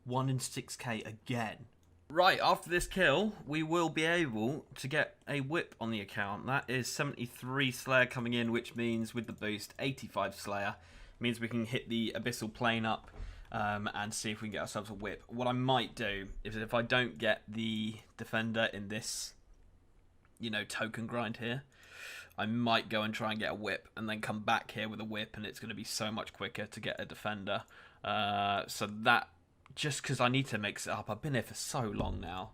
1 in 6k again. Right, after this kill, we will be able to get a whip on the account. That is 73 Slayer coming in, which means with the boost, 85 Slayer. Means we can hit the Abyssal Plane up. And see if we can get ourselves a whip. What I might do is if I don't get the defender in this, you know, token grind here, I might go and try and get a whip and then come back here with a whip, and it's going to be so much quicker to get a defender. So that, just because I need to mix it up. I've been here for so long now.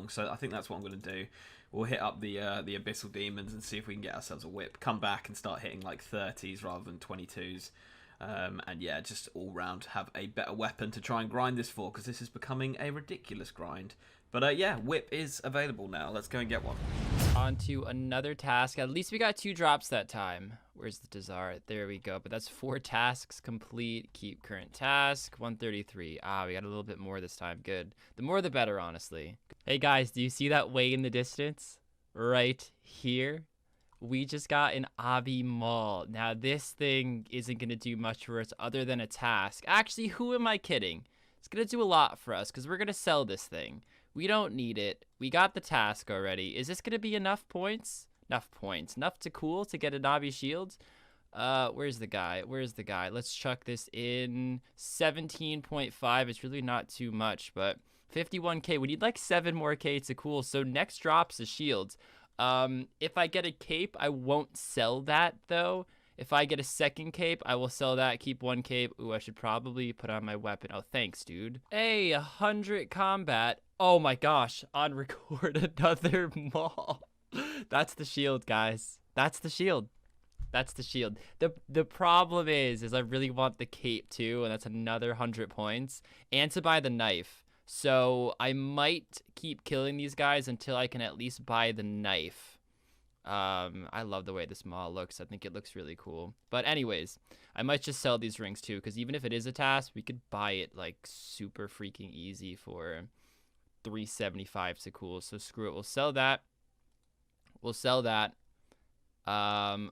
So I think that's what I'm going to do. We'll hit up the Abyssal Demons and see if we can get ourselves a whip. Come back and start hitting like 30s rather than 22s. And yeah, just all round have a better weapon to try and grind this for, because this is becoming a ridiculous grind. But yeah, whip is available now. Let's go and get one.
On to another task. At least we got 2 drops that time. Where's the Desart? There we go. But that's 4 tasks complete. Keep current task. 133. Ah, we got a little bit more this time. Good. The more the better, honestly. Hey guys, do you see that way in the distance? Right here? We just got an Obby Maul. Now, this thing isn't going to do much for us other than a task. Actually, who am I kidding? It's going to do a lot for us because we're going to sell this thing. We don't need it. We got the task already. Is this going to be enough points? Enough points. Enough to cool to get an Obby shield? Where's the guy? Where's the guy? Let's chuck this in. 17.5. It's really not too much, but 51k. We need like 7 more k to cool. So next drops is shields. If I get a cape, I won't sell that, though. If I get a second cape, I will sell that, keep 1 cape. Ooh, I should probably put on my weapon. Oh, thanks, dude. Hey, 100 combat. Oh my gosh, on record, another Maul. That's the shield, guys. That's the shield. That's the shield. The problem is I really want the cape, too, and that's another 100 points. And to buy the knife. So I might keep killing these guys until I can at least buy the knife. I love the way this mall looks. I think it looks really cool. But anyways, I might just sell these rings too, because even if it is a task, we could buy it like super freaking easy for 375 to cool. So screw it. We'll sell that. We'll sell that. Oh,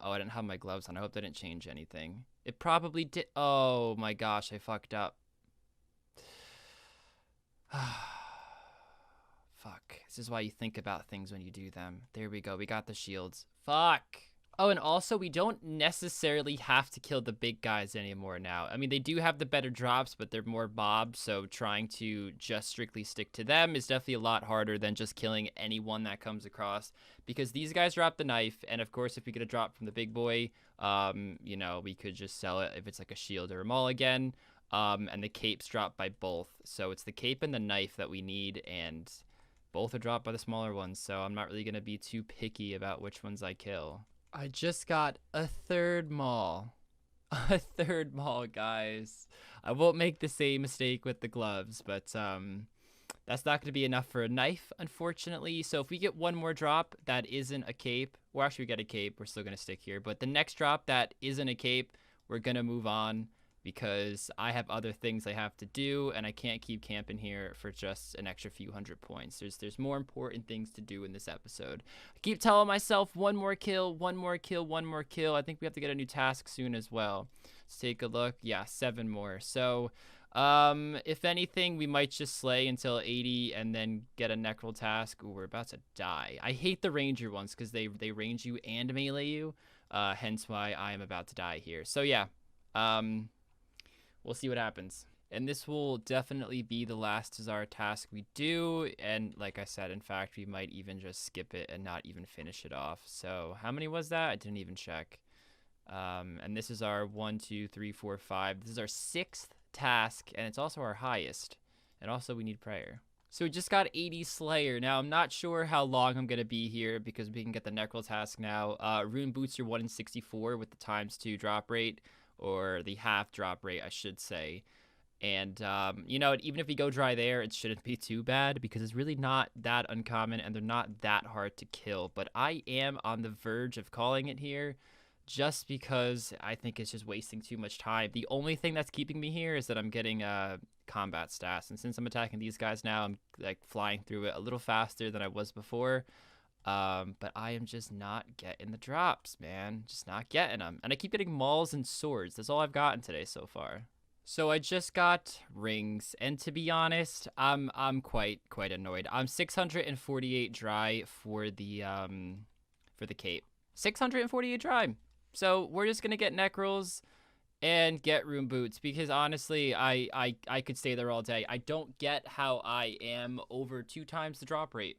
I didn't have my gloves on. I hope they didn't change anything. It probably did. Oh my gosh, I fucked up. Fuck. This is why you think about things when you do them. There we go. We got the shields. Fuck. Oh, and also, we don't necessarily have to kill the big guys anymore now. I mean, they do have the better drops, but they're more mobs, so trying to just strictly stick to them is definitely a lot harder than just killing anyone that comes across, because these guys drop the knife, and of course, if we get a drop from the big boy, you know, we could just sell it if it's like a shield or a maul again, and the capes drop by both, so it's the cape and the knife that we need, and both are dropped by the smaller ones, so I'm not really going to be too picky about which ones I kill. I just got a third maul. A third maul, guys. I won't make the same mistake with the gloves, but that's not going to be enough for a knife, unfortunately. So if we get one more drop that isn't a cape, or actually we get a cape, we're still going to stick here. But the next drop that isn't a cape, we're going to move on, because I have other things I have to do, and I can't keep camping here for just an extra few hundred points. There's more important things to do in this episode. I keep telling myself one more kill, one more kill, one more kill. I think we have to get a new task soon as well. Let's take a look. Yeah, 7 more. So, if anything, we might just slay until 80 and then get a necral task. Ooh, we're about to die. I hate the ranger ones because they range you and melee you. Hence why I am about to die here. So yeah, we'll see what happens. And this will definitely be the last Tsar task we do. And like I said, in fact, we might even just skip it and not even finish it off. So how many was that? I didn't even check. And this is our 1, 2, 3, 4, 5. This is our 6th task, and it's also our highest. And also we need prayer. So we just got 80 Slayer. Now, I'm not sure how long I'm going to be here because we can get the Necral task now. Rune Boots are 1 in 64 with the ×2 drop rate. Or the half drop rate, I should say. And, you know, even if we go dry there, it shouldn't be too bad because it's really not that uncommon and they're not that hard to kill. But I am on the verge of calling it here just because I think it's just wasting too much time. The only thing that's keeping me here is that I'm getting combat stats. And since I'm attacking these guys now, I'm like flying through it a little faster than I was before. But I am just not getting the drops, man. Just not getting them. And I keep getting mauls and swords. That's all I've gotten today so far. So I just got rings, and to be honest, I'm quite annoyed. I'm 648 dry for the cape. 648 dry. So we're just gonna get necrals and get rune boots because honestly, I could stay there all day. I don't get how I am over 2 times the drop rate.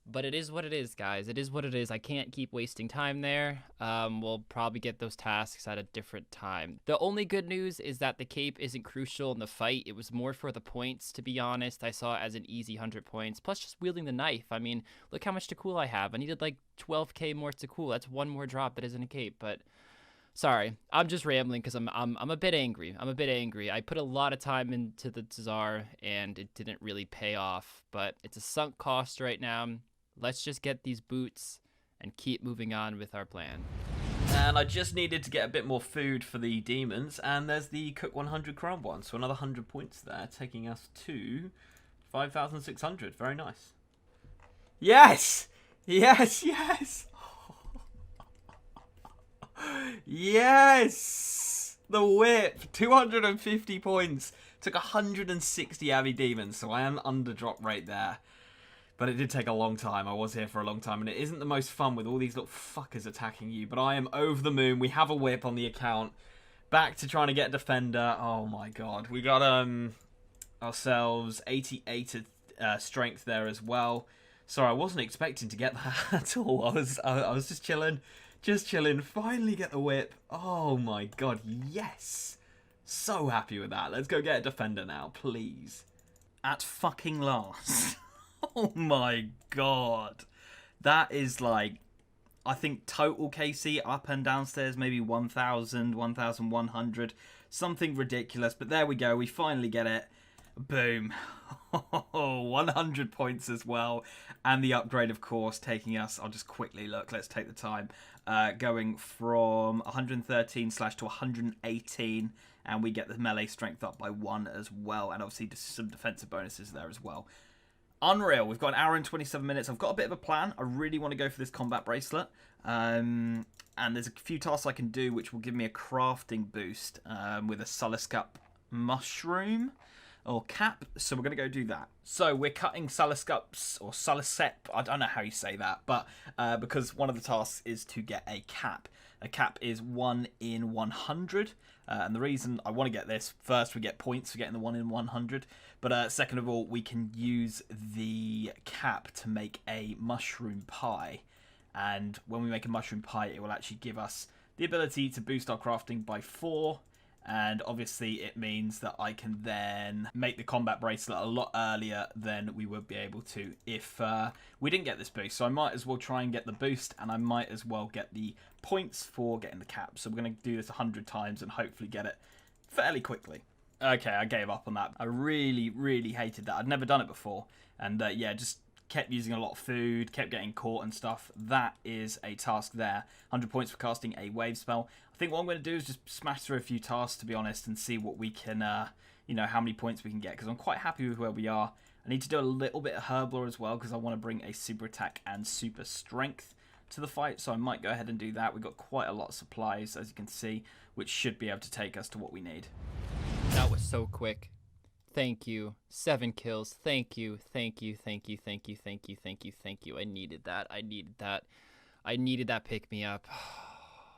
But it is what it is, guys. It is what it is. I can't keep wasting time there. We'll probably get those tasks at a different time. The only good news is that the cape isn't crucial in the fight. It was more for the points, to be honest. I saw it as an easy 100 points. Plus just wielding the knife. I mean, look how much to cool I have. I needed like 12k more to cool. That's one more drop that isn't a cape. But sorry, I'm just rambling because I'm a bit angry. I'm a bit angry. I put a lot of time into the Tsar and it didn't really pay off. But it's a sunk cost right now. Let's just get these boots and keep moving on with our plan.
And I just needed to get a bit more food for the demons, and there's the Cook 100 Crown one, so another 100 points there, taking us to 5,600. Very nice. Yes! Yes, yes! Yes! The whip! 250 points. Took 160 Abbey demons, so I am under drop rate there. But it did take a long time. I was here for a long time, and it isn't the most fun with all these little fuckers attacking you. But I am over the moon. We have a whip on the account. Back to trying to get a defender. Oh my god. We got ourselves 88 strength there as well. Sorry, I wasn't expecting to get that at all. I was just chilling. Just chilling. Finally get the whip. Oh my god, yes. So happy with that. Let's go get a defender now, please. At fucking last. Oh my god. That is like, I think total KC up and downstairs, maybe 1,000, 1,100. Something ridiculous. But there we go. We finally get it. Boom. 100 points as well. And the upgrade, of course, taking us, I'll just quickly look, let's take the time, going from 113 slash to 118, and we get the melee strength up by 1 as well, and obviously just some defensive bonuses there as well. Unreal. We've got an hour and 27 minutes. I've got a bit of a plan. I really want to go for this combat bracelet. And there's a few tasks I can do which will give me a crafting boost with a Suliscup mushroom or cap. So we're going to go do that. So we're cutting Suliscups or Sulisep. I don't know how you say that. But because one of the tasks is to get a cap. A cap is 1 in 100. And the reason I want to get this, first we get points for getting the 1 in 100. But second of all, we can use the cap to make a mushroom pie. And when we make a mushroom pie, it will actually give us the ability to boost our crafting by 4. And obviously it means that I can then make the combat bracelet a lot earlier than we would be able to if we didn't get this boost. So I might as well try and get the boost, and I might as well get the points for getting the cap. So we're going to do this 100 times and hopefully get it fairly quickly. Okay, I gave up on that. I really, really hated that. I'd never done it before. And yeah, just kept using a lot of food, kept getting caught and stuff. That is a task there. 100 points for casting a wave spell. I think what I'm going to do is just smash through a few tasks, to be honest, and see what we can, you know, how many points we can get, because I'm quite happy with where we are. I need to do a little bit of herb lore as well, because I want to bring a super attack and super strength to the fight, so I might go ahead and do that. We've got quite a lot of supplies, as you can see, which should be able to take us to what we need.
That was so quick. Thank you. 7 kills. Thank you. Thank you. Thank you. Thank you. Thank you. Thank you. Thank you. I needed that. I needed that. I needed that pick me up.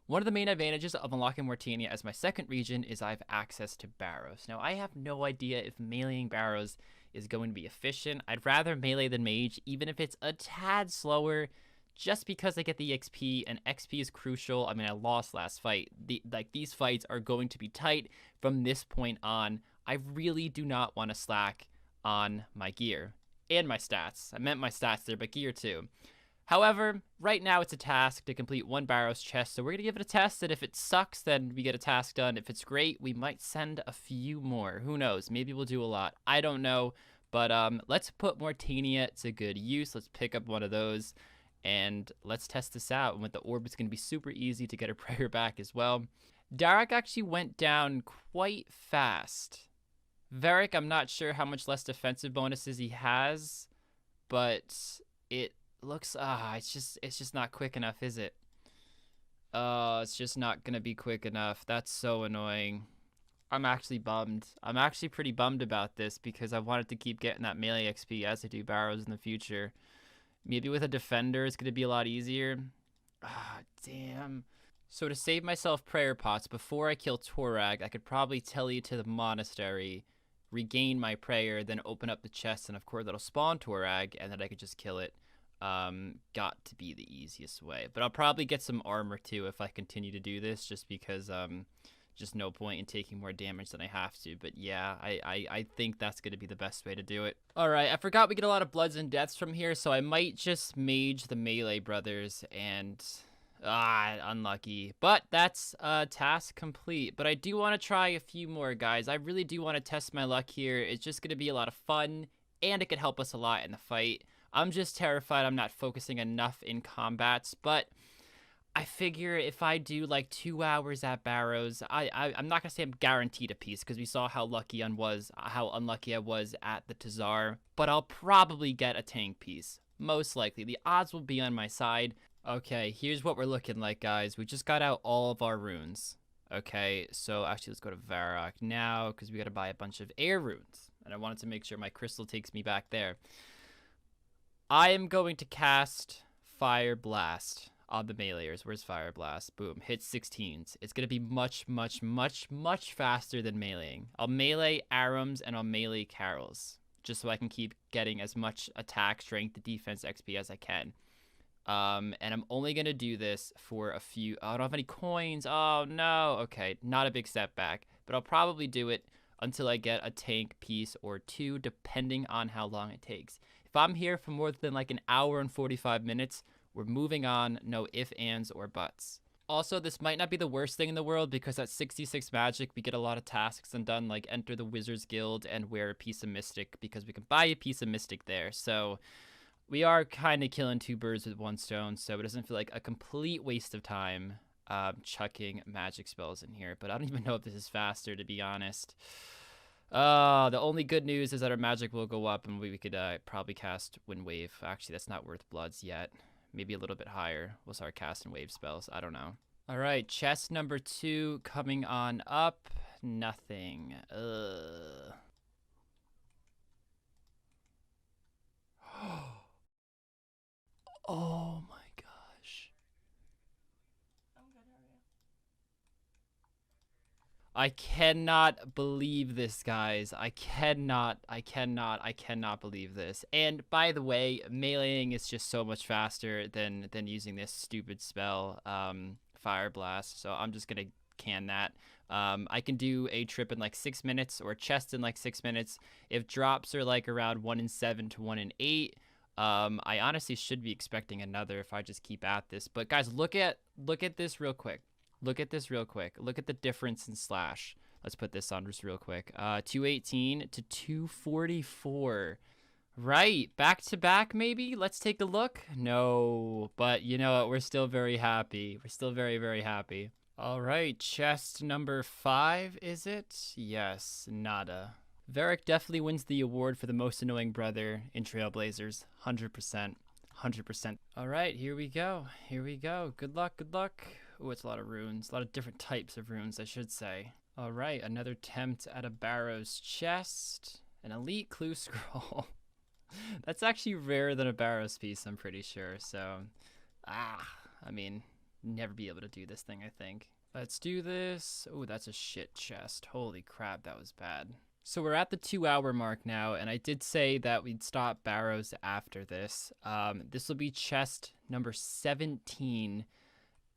One of the main advantages of unlocking Mortania as my second region is I have access to barrows. Now, I have no idea if meleeing barrows is going to be efficient. I'd rather melee than mage, even if it's a tad slower, just because I get the XP, and XP is crucial. I mean, I lost last fight. These fights are going to be tight from this point on. I really do not want to slack on my gear and my stats. I meant my stats there, but gear too. However, right now it's a task to complete 1 Barrows chest, so we're going to give it a test, and if it sucks, then we get a task done. If it's great, we might send a few more. Who knows? Maybe we'll do a lot. I don't know, but let's put Mortania to good use. Let's pick up one of those, and let's test this out. And with the orb, it's going to be super easy to get a prayer back as well. Rargh actually went down quite fast. Varric, I'm not sure how much less defensive bonuses he has, but it looks it's just not quick enough, is it? It's just not gonna be quick enough. That's so annoying. I'm actually bummed. I'm actually pretty bummed about this because I wanted to keep getting that melee XP as I do barrows in the future. Maybe with a defender it's gonna be a lot easier. Damn. So to save myself prayer pots before I kill Rargh, I could probably tell you to the monastery, regain my prayer, then open up the chest, and of course that'll spawn Rargh, and then I could just kill it. Got to be the easiest way, but I'll probably get some armor too if I continue to do this, just because just no point in taking more damage than I have to. But yeah, I think that's gonna be the best way to do it. All right, I forgot we get a lot of bloods and deaths from here, so I might just mage the melee brothers, and unlucky, but that's task complete. But I do want to try a few more, guys. I really do want to test my luck here. It's just gonna be a lot of fun, and it could help us a lot in the fight. I'm just terrified I'm not focusing enough in combats, but I figure if I do like 2 hours at Barrows, I'm not gonna say I'm guaranteed a piece, because we saw how unlucky I was at the Tazar, but I'll probably get a tank piece. Most likely. The odds will be on my side. Okay, here's what we're looking like, guys. We just got out all of our runes. Okay, so actually let's go to Varrock now, because we gotta buy a bunch of air runes, and I wanted to make sure my crystal takes me back there. I am going to cast Fire Blast on the meleeers. Where's Fire Blast? Boom. Hit 16s. It's going to be much, much, much, much faster than meleeing. I'll melee Arums and I'll melee Carols, just so I can keep getting as much attack, strength, defense, XP as I can. And I'm only going to do this for a few... Oh, I don't have any coins. Oh, no. Okay, not a big setback. But I'll probably do it until I get a tank piece or 2, depending on how long it takes. If I'm here for more than like an hour and 45 minutes, we're moving on. No ifs, ands, or buts. Also, this might not be the worst thing in the world because at 66 magic, we get a lot of tasks undone, like enter the Wizard's Guild and wear a piece of Mystic because we can buy a piece of Mystic there. So we are kind of killing two birds with one stone, so it doesn't feel like a complete waste of time chucking magic spells in here. But I don't even know if this is faster, to be honest. The only good news is that our magic will go up and we could probably cast Wind Wave. Actually, that's not worth bloods yet. Maybe a little bit higher. We'll start casting wave spells. I don't know. All right, chest number 2 coming on up. Nothing. Ugh. Oh my gosh.
I'm good, how are you?
I cannot believe this, guys. I cannot believe this. And by the way, meleeing is just so much faster than using this stupid spell, Fire Blast. So I'm just gonna can that. I can do a trip in like 6 minutes or chest in like 6 minutes. If drops are like around 1 in 7 to 1 in 8, I honestly should be expecting another if I just keep at this. But guys, look at this real quick. Look at this real quick. Look at the difference in slash. Let's put this on just real quick. 218 to 244. Right, back to back maybe? Let's take a look. No, but you know what? We're still very happy. We're still very, very happy. All right, chest number 5, is it? Yes, nada. Varric definitely wins the award for the most annoying brother in Trailblazers. 100%. 100%. All right, here we go. Here we go. Good luck, good luck. Oh, it's a lot of runes. A lot of different types of runes, I should say. All right, another attempt at a Barrow's chest. An elite clue scroll. That's actually rarer than a Barrow's piece, I'm pretty sure. So, I mean, never be able to do this thing, I think. Let's do this. Oh, that's a shit chest. Holy crap, that was bad. So we're at the 2-hour mark now, and I did say that we'd stop Barrows after this. This will be chest number 17,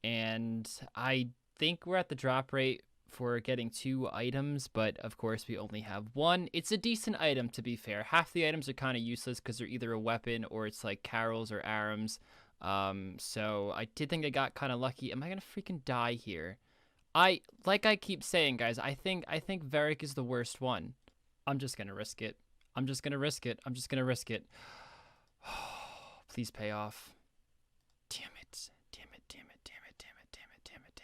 and I think we're at the drop rate for getting 2 items, but of course we only have 1. It's a decent item, to be fair. Half the items are kind of useless because they're either a weapon or it's like carols or arams. So I did think I got kind of lucky. Am I gonna freaking die here? Like I keep saying, guys, I think Varric is the worst one. I'm just gonna risk it. I'm just gonna risk it. I'm just gonna risk it. Please pay off. Damn it. Damn it. Damn it. Damn it. Damn it. Damn it. Damn it.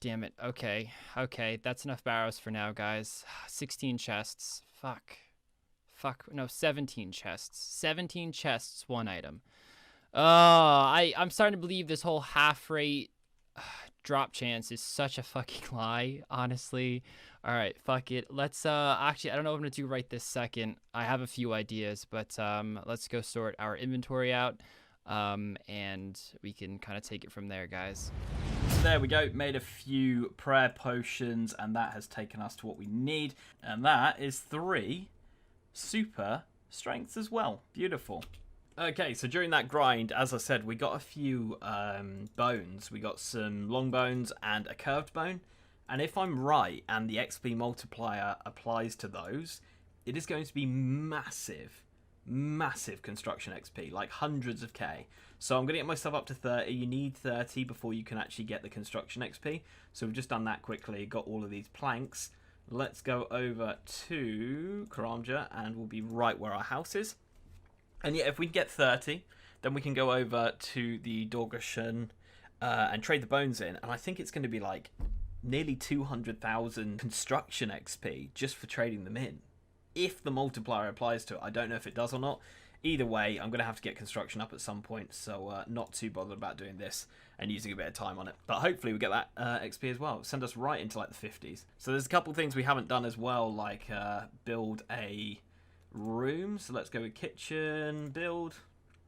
Damn it. Damn it. Okay. Okay. That's enough barrows for now, guys. 16 chests. Fuck. Fuck. No, 17 chests. 17 chests, 1 item. I'm starting to believe this whole half rate drop chance is such a fucking lie, honestly. All right, fuck it. Let's actually, I don't know what I'm gonna do right this second. I have a few ideas, but let's go sort our inventory out, and we can kind of take it from there, guys.
There we go, made a few prayer potions, and that has taken us to what we need, and that is 3 super strengths as well. Beautiful. Okay, so during that grind, as I said, we got a few bones. We got some long bones and a curved bone. And if I'm right, and the XP multiplier applies to those, it is going to be massive, massive construction XP, like hundreds of K. So I'm going to get myself up to 30. You need 30 before you can actually get the construction XP. So we've just done that quickly, got all of these planks. Let's go over to Karamja, and we'll be right where our house is. And yeah, if we get 30, then we can go over to the Dorgashan and trade the bones in. And I think it's going to be like nearly 200,000 construction XP just for trading them in. If the multiplier applies to it, I don't know if it does or not. Either way, I'm going to have to get construction up at some point. So not too bothered about doing this and using a bit of time on it. But hopefully we get that XP as well. Send us right into like the 50s. So there's a couple of things we haven't done as well, like build a room. So let's go with kitchen build.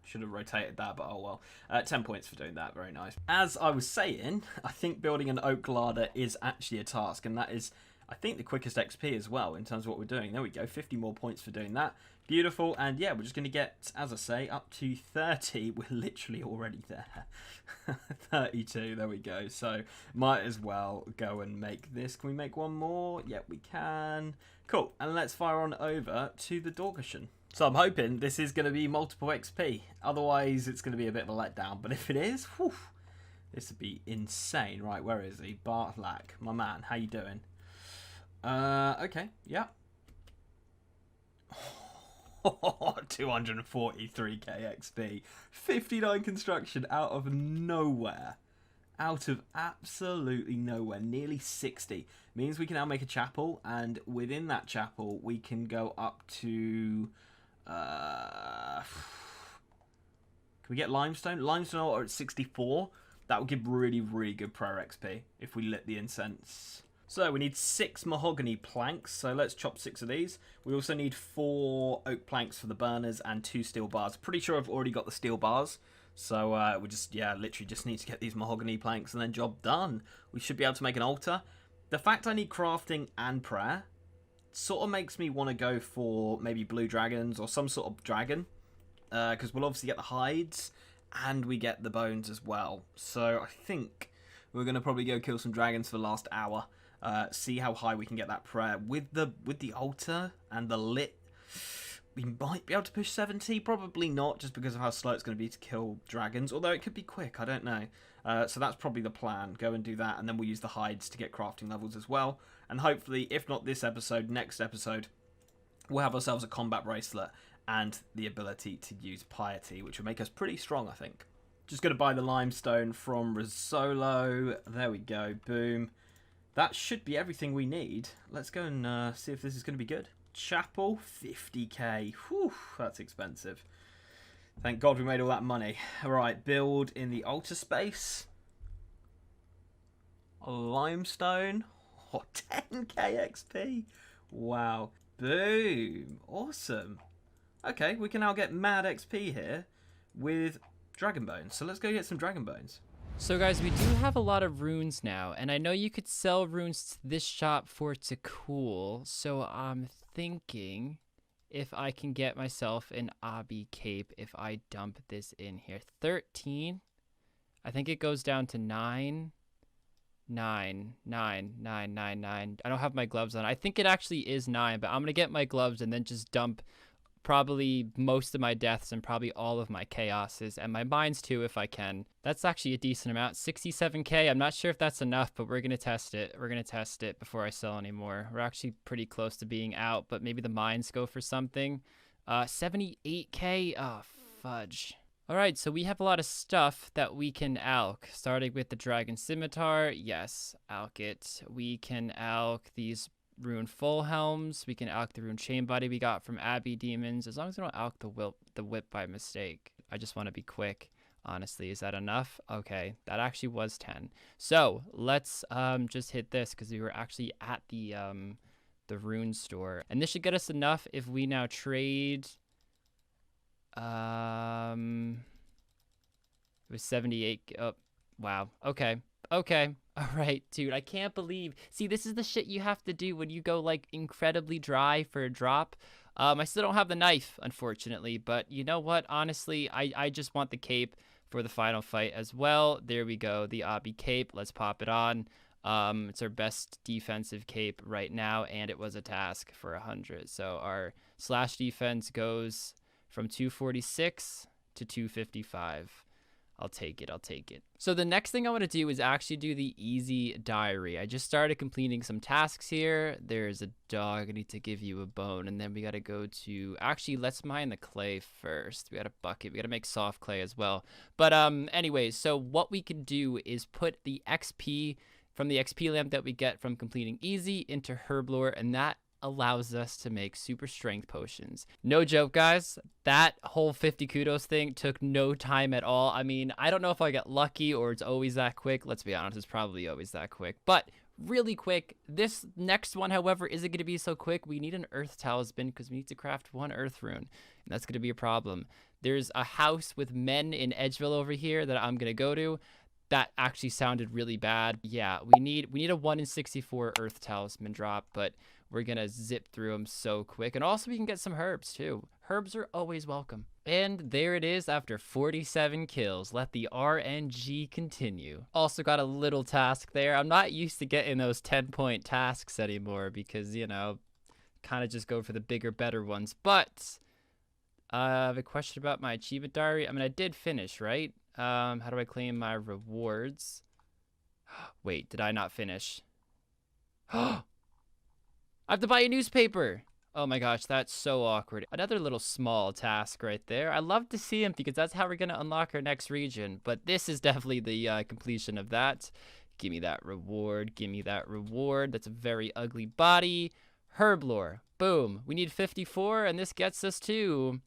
Should have rotated that, but oh well. 10 points for doing that. Very nice. As I was saying, I think building an oak larder is actually a task, and that is, I think, the quickest XP as well in terms of what we're doing. There we go. 50 more points for doing that. Beautiful. And yeah, we're just going to get, as I say, up to 30. We're literally already there. 32. There we go. So might as well go and make this. Can we make one more? Yep, we can. Cool. And let's fire on over to the Dorgashan. So I'm hoping this is going to be multiple XP. Otherwise, it's going to be a bit of a letdown. But if it is, whew, This would be insane. Right, where is he? Bartlak, my man. How you doing? Okay, yeah. 243k XP. 59 construction out of nowhere. Out of absolutely nowhere. Nearly 60. Means we can now make a chapel, and within that chapel we can go up to... can we get limestone? Limestone are at 64. That would give really, really good prayer XP if we lit the incense. So we need 6 mahogany planks, so let's chop 6 of these. We also need 4 oak planks for the burners and 2 steel bars. Pretty sure I've already got the steel bars, so we just, yeah, literally just need to get these mahogany planks and then job done. We should be able to make an altar. The fact I need crafting and prayer sort of makes me want to go for maybe blue dragons or some sort of dragon, because we'll obviously get the hides and we get the bones as well. So I think we're going to probably go kill some dragons for the last hour. See how high we can get that prayer. With the altar and the lit, we might be able to push 70. Probably not, just because of how slow it's going to be to kill dragons. Although it could be quick, I don't know. So that's probably the plan. Go and do that, and then we'll use the hides to get crafting levels as well. And hopefully, if not this episode, next episode, we'll have ourselves a combat bracelet and the ability to use piety, which will make us pretty strong, I think. Just going to buy the limestone from Rizzolo. There we go. Boom. That should be everything we need. Let's go and see if this is going to be good. Chapel, 50k. Whew, that's expensive. Thank God we made all that money. All right, build in the altar space. Limestone. Oh, 10k XP. Wow. Boom. Awesome. Okay, we can now get mad XP here with dragon bones. So let's go get some dragon bones.
So guys, we do have a lot of runes now, and I know you could sell runes to this shop for it to cool, so I'm thinking if I can get myself an Obby cape if I dump this in here. 13, I think it goes down to 9, 9, 9, 9, 9, 9. I don't have my gloves on. I think it actually is 9, but I'm going to get my gloves and then just dump probably most of my deaths and probably all of my chaoses and my mines too if I can. That's actually a decent amount. 67k. I'm not sure if that's enough, but we're gonna test it. We're gonna test it before I sell anymore. We're actually pretty close to being out, but maybe the mines go for something. 78k. Oh, fudge. All right, so we have a lot of stuff that we can alch, starting with the dragon scimitar. Yes, alch it. We can alch these rune full helms. We can alch the rune chain body we got from Abbey demons, as long as we don't alch the whip by mistake. I just want to be quick, honestly. Is that enough? Okay, that actually was 10. So let's just hit this, because we were actually at the rune store, and this should get us enough if we now trade. It was 78. Oh, wow. Okay. All right, dude. I can't believe. See, this is the shit you have to do when you go like incredibly dry for a drop. I still don't have the knife, unfortunately, but you know what? Honestly, I just want the cape for the final fight as well. There we go. The Obby cape. Let's pop it on. It's our best defensive cape right now, and it was a task for 100. So our slash defense goes from 246 to 255. I'll take it. So the next thing I want to do is actually do the easy diary. I just started completing some tasks here. There's a dog. I need to give you a bone. And then we got to go to, actually, let's mine the clay first. We got a bucket. We got to make soft clay as well. But anyways, so what we can do is put the XP from the XP lamp that we get from completing easy into herblore, and that allows us to make super strength potions. No joke, guys. That whole 50 kudos thing took no time at all. I mean, I don't know if I get lucky or it's always that quick. Let's be honest, it's probably always that quick. But really quick. This next one, however, isn't going to be so quick. We need an earth talisman because we need to craft 1 earth rune, and that's going to be a problem. There's a house with men in Edgeville over here that I'm going to go to. That actually sounded really bad. Yeah, we need a 1 in 64 earth talisman drop, but we're going to zip through them so quick. And also we can get some herbs too. Herbs are always welcome. And there it is after 47 kills. Let the RNG continue. Also got a little task there. I'm not used to getting those 10-point tasks anymore because, you know, kind of just go for the bigger, better ones. But I have a question about my achievement diary. I mean, I did finish, right? How do I claim my rewards? Wait, did I not finish? I have to buy a newspaper. Oh my gosh, that's so awkward. Another little small task right there. I love to see him because that's how we're going to unlock our next region. But this is definitely the completion of that. Give me that reward. Give me that reward. That's a very ugly body. Herblore. Boom. We need 54, and this gets us to...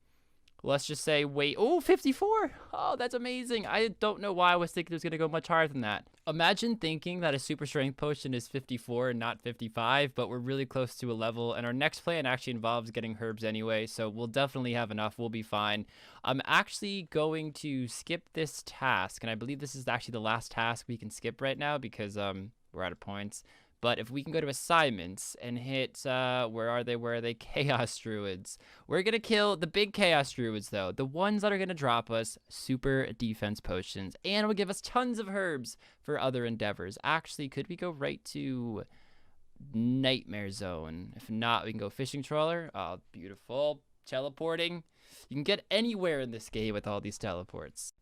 Let's just say, wait, oh, 54. Oh, that's amazing. I don't know why I was thinking it was going to go much higher than that. Imagine thinking that a super strength potion is 54 and not 55, but we're really close to a level. And our next plan actually involves getting herbs anyway. So we'll definitely have enough. We'll be fine. I'm actually going to skip this task. And I believe this is actually the last task we can skip right now because we're out of points. But if we can go to assignments and hit, where are they? Chaos Druids. We're going to kill the big Chaos Druids, though. The ones that are going to drop us super defense potions. And will give us tons of herbs for other endeavors. Actually, could we go right to Nightmare Zone? If not, we can go Fishing Trawler. Oh, beautiful. Teleporting. You can get anywhere in this game with all these teleports.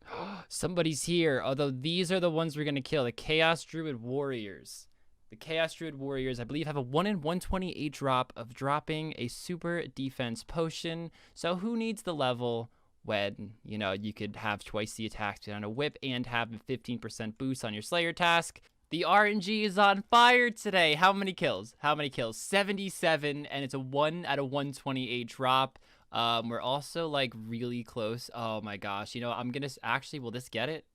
Somebody's here. Although these are the ones we're going to kill. The Chaos Druid Warriors. The Chaos Druid Warriors, I believe, have a 1 in 128 drop of dropping a super defense potion. So who needs the level when, you know, you could have twice the attack on a whip and have a 15% boost on your Slayer task? The RNG is on fire today. How many kills? 77, and it's a 1 out of 128 drop. We're also, like, really close. Oh, my gosh. You know, I'm going to... Actually, will this get it?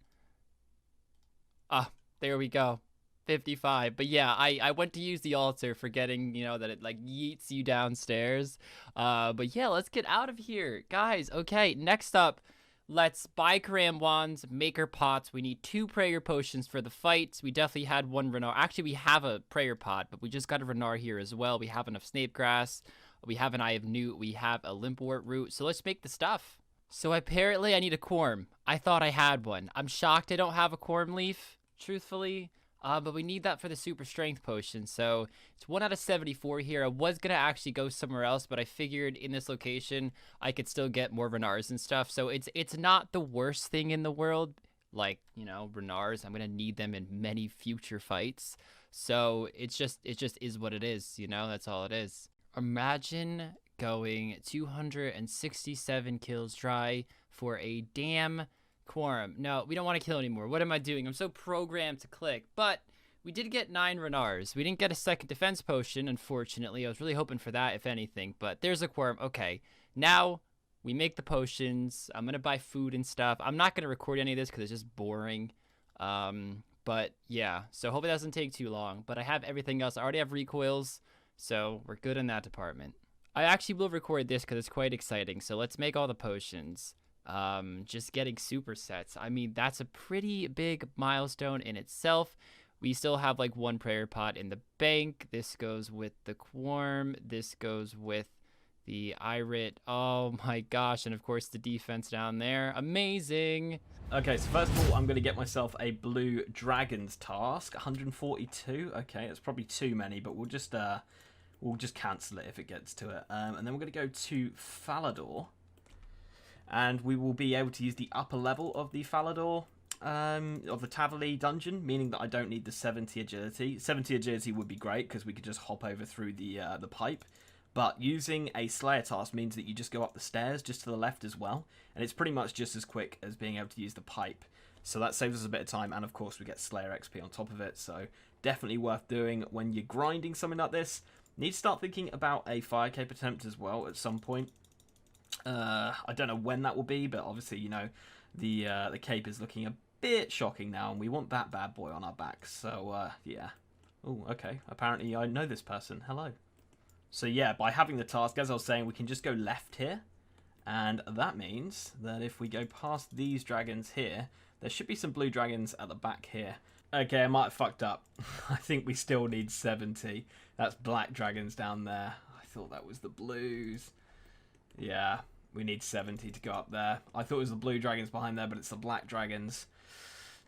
Ah, there we go. 55. But yeah, I went to use the altar forgetting, you know, that it like yeets you downstairs. But yeah, let's get out of here. Guys, okay, next up, let's buy Karam wands, maker pots. We need 2 prayer potions for the fight. We definitely had 1 Renar. Actually, we have a prayer pot, but we just got a Renar here as well. We have enough snape grass. We have an Eye of Newt. We have a limpwort root. So let's make the stuff. So apparently I need a Quorum. I thought I had one. I'm shocked I don't have a Quorum leaf, truthfully. But we need that for the super strength potion. So it's 1 out of 74 here. I was going to actually go somewhere else, but I figured in this location I could still get more Renars and stuff. So it's not the worst thing in the world. Like, you know, Renars, I'm going to need them in many future fights. So it just is what it is, you know, that's all it is. Imagine going 267 kills dry for a damn Quorum. No, we don't want to kill anymore. What am I doing? I'm so programmed to click. But we did get 9 Renars. We didn't get a second defense potion, unfortunately. I was really hoping for that, if anything. But there's a Quorum. Okay, now we make the potions. I'm going to buy food and stuff. I'm not going to record any of this because it's just boring. But yeah, so hope it doesn't take too long. But I have everything else. I already have recoils, so we're good in that department. I actually will record this because it's quite exciting. So let's make all the potions. Just getting supersets. I mean, that's a pretty big milestone in itself. We still have like 1 prayer pot in the bank. This goes with the Quorum. This goes with the Irit. Oh my gosh. And of course the defense down there. Amazing.
Okay, so first of all, I'm going to get myself a blue dragons task. 142. Okay, it's probably too many, but we'll just cancel it if it gets to it. And then we're going to go to Falador. And we will be able to use the upper level of the Falador, of the Tavali dungeon, meaning that I don't need the 70 agility. 70 agility would be great because we could just hop over through the pipe. But using a Slayer task means that you just go up the stairs just to the left as well. And it's pretty much just as quick as being able to use the pipe. So that saves us a bit of time. And of course we get Slayer XP on top of it. So definitely worth doing when you're grinding something like this. Need to start thinking about a fire cape attempt as well at some point. I don't know when that will be, but obviously, you know, the cape is looking a bit shocking now, and we want that bad boy on our back. So, yeah. Oh, okay. Apparently, I know this person. Hello. So, yeah, by having the task, as I was saying, we can just go left here. And that means that if we go past these dragons here, there should be some blue dragons at the back here. Okay, I might have fucked up. I think we still need 70. That's black dragons down there. I thought that was the blues. Yeah, we need 70 to go up there. I thought it was the blue dragons behind there, but it's the black dragons.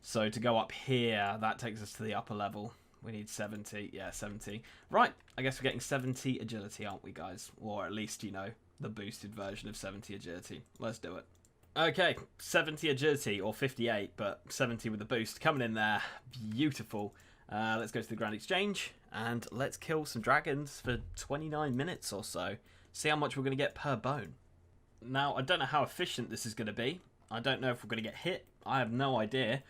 So to go up here, that takes us to the upper level. We need 70. Yeah, 70. Right, I guess we're getting 70 agility, aren't we, guys? Or at least, you know, the boosted version of 70 agility. Let's do it. Okay, 70 agility, or 58, but 70 with the boost. Coming in there. Beautiful. Let's go to the Grand Exchange, and let's kill some dragons for 29 minutes or so. See how much we're going to get per bone. Now, I don't know how efficient this is going to be. I don't know if we're going to get hit. I have no idea.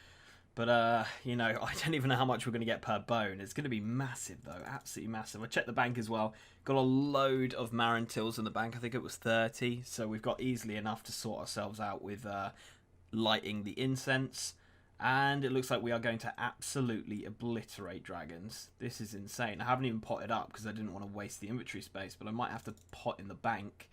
But, you know, I don't even know how much we're going to get per bone. It's going to be massive, though. Absolutely massive. I checked the bank as well. Got a load of Marantils in the bank. I think it was 30. So we've got easily enough to sort ourselves out with lighting the incense. And it looks like we are going to absolutely obliterate dragons. This is insane. I haven't even potted up because I didn't want to waste the inventory space. But I might have to pot in the bank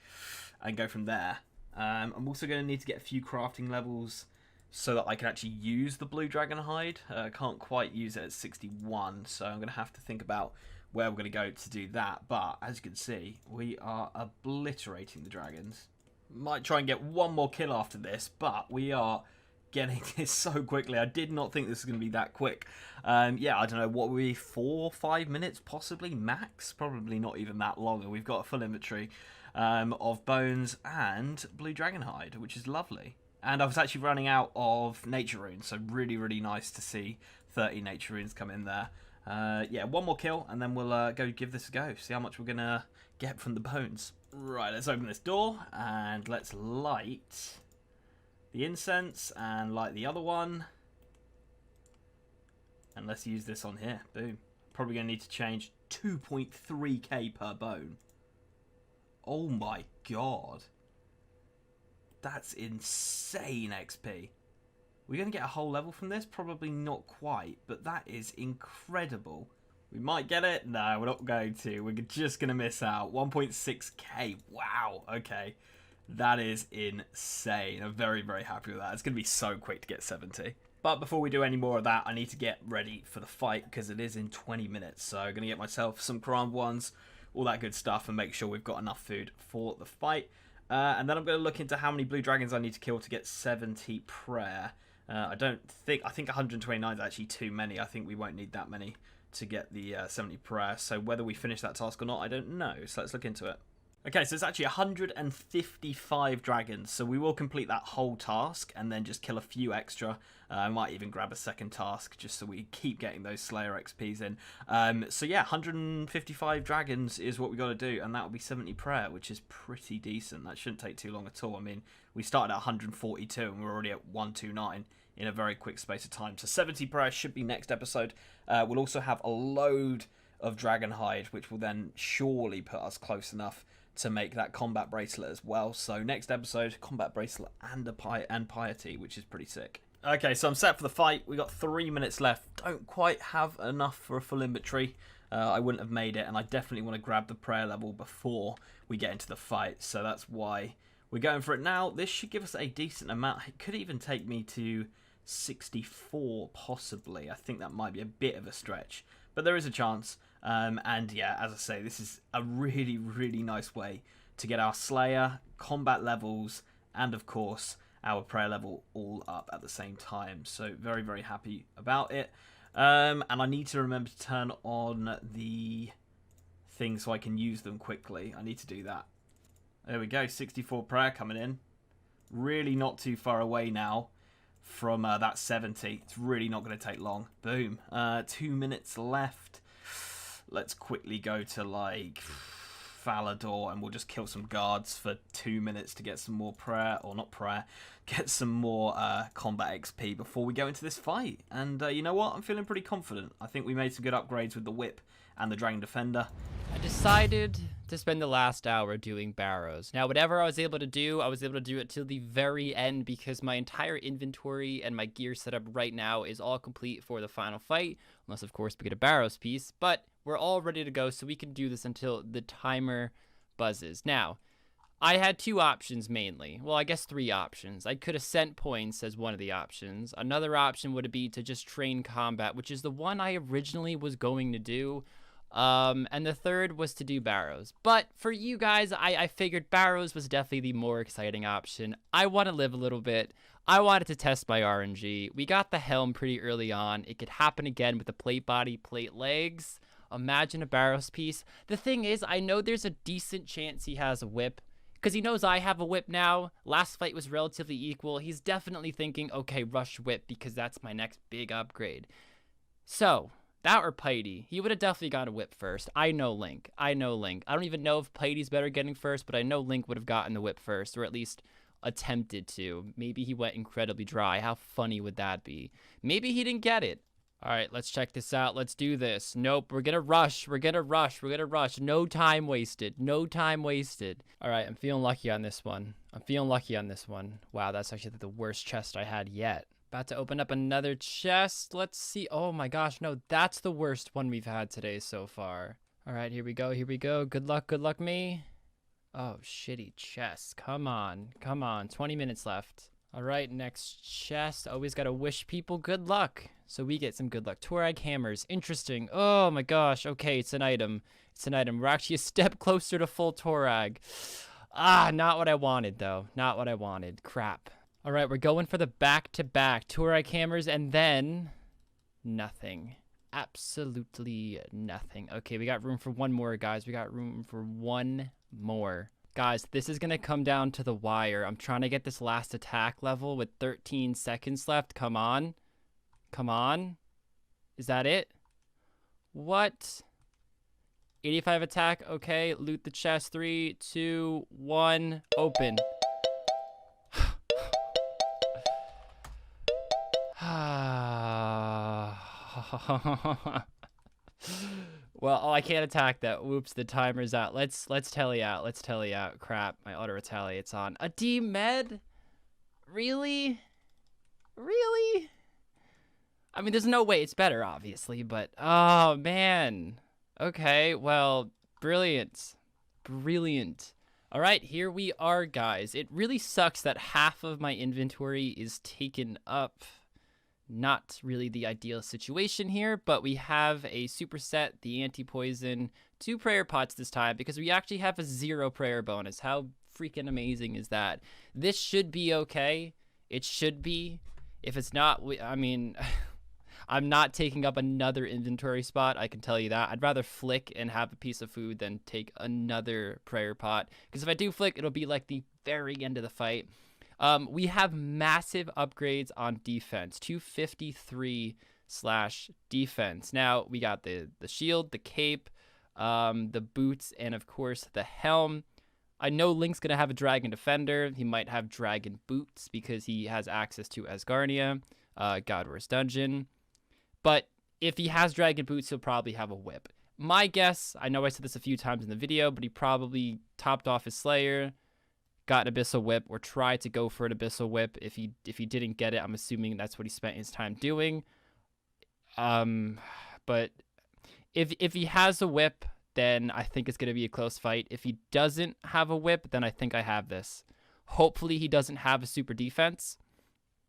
and go from there. I'm also going to need to get a few crafting levels so that I can actually use the blue dragon hide. I can't quite use it at 61, so I'm going to have to think about where we're going to go to do that. But as you can see, we are obliterating the dragons. Might try and get one more kill after this, but we are getting this so quickly. I did not think this was going to be that quick. Yeah, I don't know, what were we, 4 or 5 minutes possibly max? Probably not even that long, and we've got a full inventory of bones and blue dragon hide, which is lovely. And I was actually running out of nature runes, so really, really nice to see 30 nature runes come in there. Yeah, one more kill, and then we'll go give this a go, see how much we're going to get from the bones. Right, let's open this door, and let's light the incense, and light the other one. And let's use this on here. Boom. Probably going to need to change 2.3k per bone. Oh my god. That's insane XP. We're going to get a whole level from this? Probably not quite, but that is incredible. We might get it? No, we're not going to. We're just going to miss out. 1.6k. Wow. Okay. That is insane. I'm very, very happy with that. It's going to be so quick to get 70. But before we do any more of that, I need to get ready for the fight because it is in 20 minutes. So I'm going to get myself some crammed ones, all that good stuff, and make sure we've got enough food for the fight. And then I'm going to look into how many blue dragons I need to kill to get 70 prayer. I think 129 is actually too many. I think we won't need that many to get the 70 prayer. So whether we finish that task or not, I don't know. So let's look into it. Okay, so it's actually 155 dragons, so we will complete that whole task and then just kill a few extra. I might even grab a second task just so we keep getting those Slayer XPs in. So yeah, 155 dragons is what we got to do, and that will be 70 prayer, which is pretty decent. That shouldn't take too long at all. I mean, we started at 142 and we're already at 129 in a very quick space of time. So 70 prayer should be next episode. We'll also have a load of dragon hide, which will then surely put us close enough to make that combat bracelet as well. So next episode, combat bracelet and piety, which is pretty sick. Okay, so I'm set for the fight. We got 3 minutes left. Don't quite have enough for a full inventory. I wouldn't have made it, and I definitely want to grab the prayer level before we get into the fight. So that's why we're going for it now. This should give us a decent amount. It could even take me to 64 possibly. I think that might be a bit of a stretch, but there is a chance. And yeah, as I say, this is a really, really nice way to get our Slayer, combat levels, and of course our prayer level all up at the same time. So very, very happy about it. And I need to remember to turn on the thing so I can use them quickly. I need to do that. There we go, 64 prayer coming in. Really not too far away now from that 70. It's really not going to take long. Boom. 2 minutes left. Let's quickly go to like Falador and we'll just kill some guards for 2 minutes to get some more prayer, or not prayer, get some more combat XP before we go into this fight. And you know what? I'm feeling pretty confident. I think we made some good upgrades with the whip and the Dragon Defender.
I decided to spend the last hour doing barrows. Now, whatever I was able to do it till the very end because my entire inventory and my gear setup right now is all complete for the final fight. Unless, of course, we get a barrows piece. But we're all ready to go, so we can do this until the timer buzzes. Now, I had 2 options mainly. Well, I guess 3 options. I could have sent points as one of the options. Another option would be to just train combat, which is the one I originally was going to do. And the third was to do barrows. But for you guys, I figured barrows was definitely the more exciting option. I want to live a little bit. I wanted to test my RNG. We got the helm pretty early on. It could happen again with the plate body, plate legs. Imagine a barrows piece. The thing is, I know there's a decent chance he has a whip. because he knows I have a whip now. Last fight was relatively equal. He's definitely thinking, okay, rush whip because that's my next big upgrade. So, that or Piety. He would have definitely got a whip first. I know Link. I don't even know if Piety's better getting first, but I know Link would have gotten the whip first, or at least attempted to. Maybe he went incredibly dry. How funny would that be? Maybe he didn't get it. All right, let's check this out. Let's do this. Nope, we're gonna rush. No time wasted. All right, I'm feeling lucky on this one. Wow, that's actually the worst chest I had yet. About to open up another chest. Let's see. Oh my gosh, no, that's the worst one we've had today so far. All right, here we go. Good luck me. Oh, shitty chest. Come on. 20 minutes left. All right, next chest. Always gotta wish people good luck, so we get some good luck. Torag hammers. Interesting. Oh my gosh. Okay, it's an item. We're actually a step closer to full Torag. Not what I wanted, though. Crap. All right, we're going for the back-to-back Torag hammers, and then nothing. Absolutely nothing. Okay, we got room for one more, guys. Guys, this is going to come down to the wire. I'm trying to get this last attack level with 13 seconds left. Come on. Is that it? What? 85 attack. Okay, loot the chest. 3, 2, 1, open. Well, I can't attack that. Whoops, the timer's out. Let's tally out. Crap, my auto retaliate's on. A D med? Really? I mean, there's no way it's better, obviously, but oh man. Okay, well, brilliant. All right, here we are, guys. It really sucks that half of my inventory is taken up. Not really the ideal situation here, but we have a superset, the anti-poison, 2 prayer pots this time because we actually have a 0 prayer bonus. How freaking amazing is that? This should be okay. It should be. If it's not, I mean, I'm not taking up another inventory spot, I can tell you that. I'd rather flick and have a piece of food than take another prayer pot, because if I do flick, it'll be like the very end of the fight. We have massive upgrades on defense, 253/defense. Now, we got the shield, the cape, the boots, and of course, the helm. I know Link's going to have a dragon defender. He might have dragon boots because he has access to Asgarnia, God Wars Dungeon. But if he has dragon boots, he'll probably have a whip. My guess, I know I said this a few times in the video, but he probably topped off his Slayer, got an Abyssal Whip, or tried to go for an Abyssal Whip. If he didn't get it, I'm assuming that's what he spent his time doing. But if he has a whip, then I think it's going to be a close fight. If he doesn't have a whip, then I think I have this. Hopefully he doesn't have a super defense.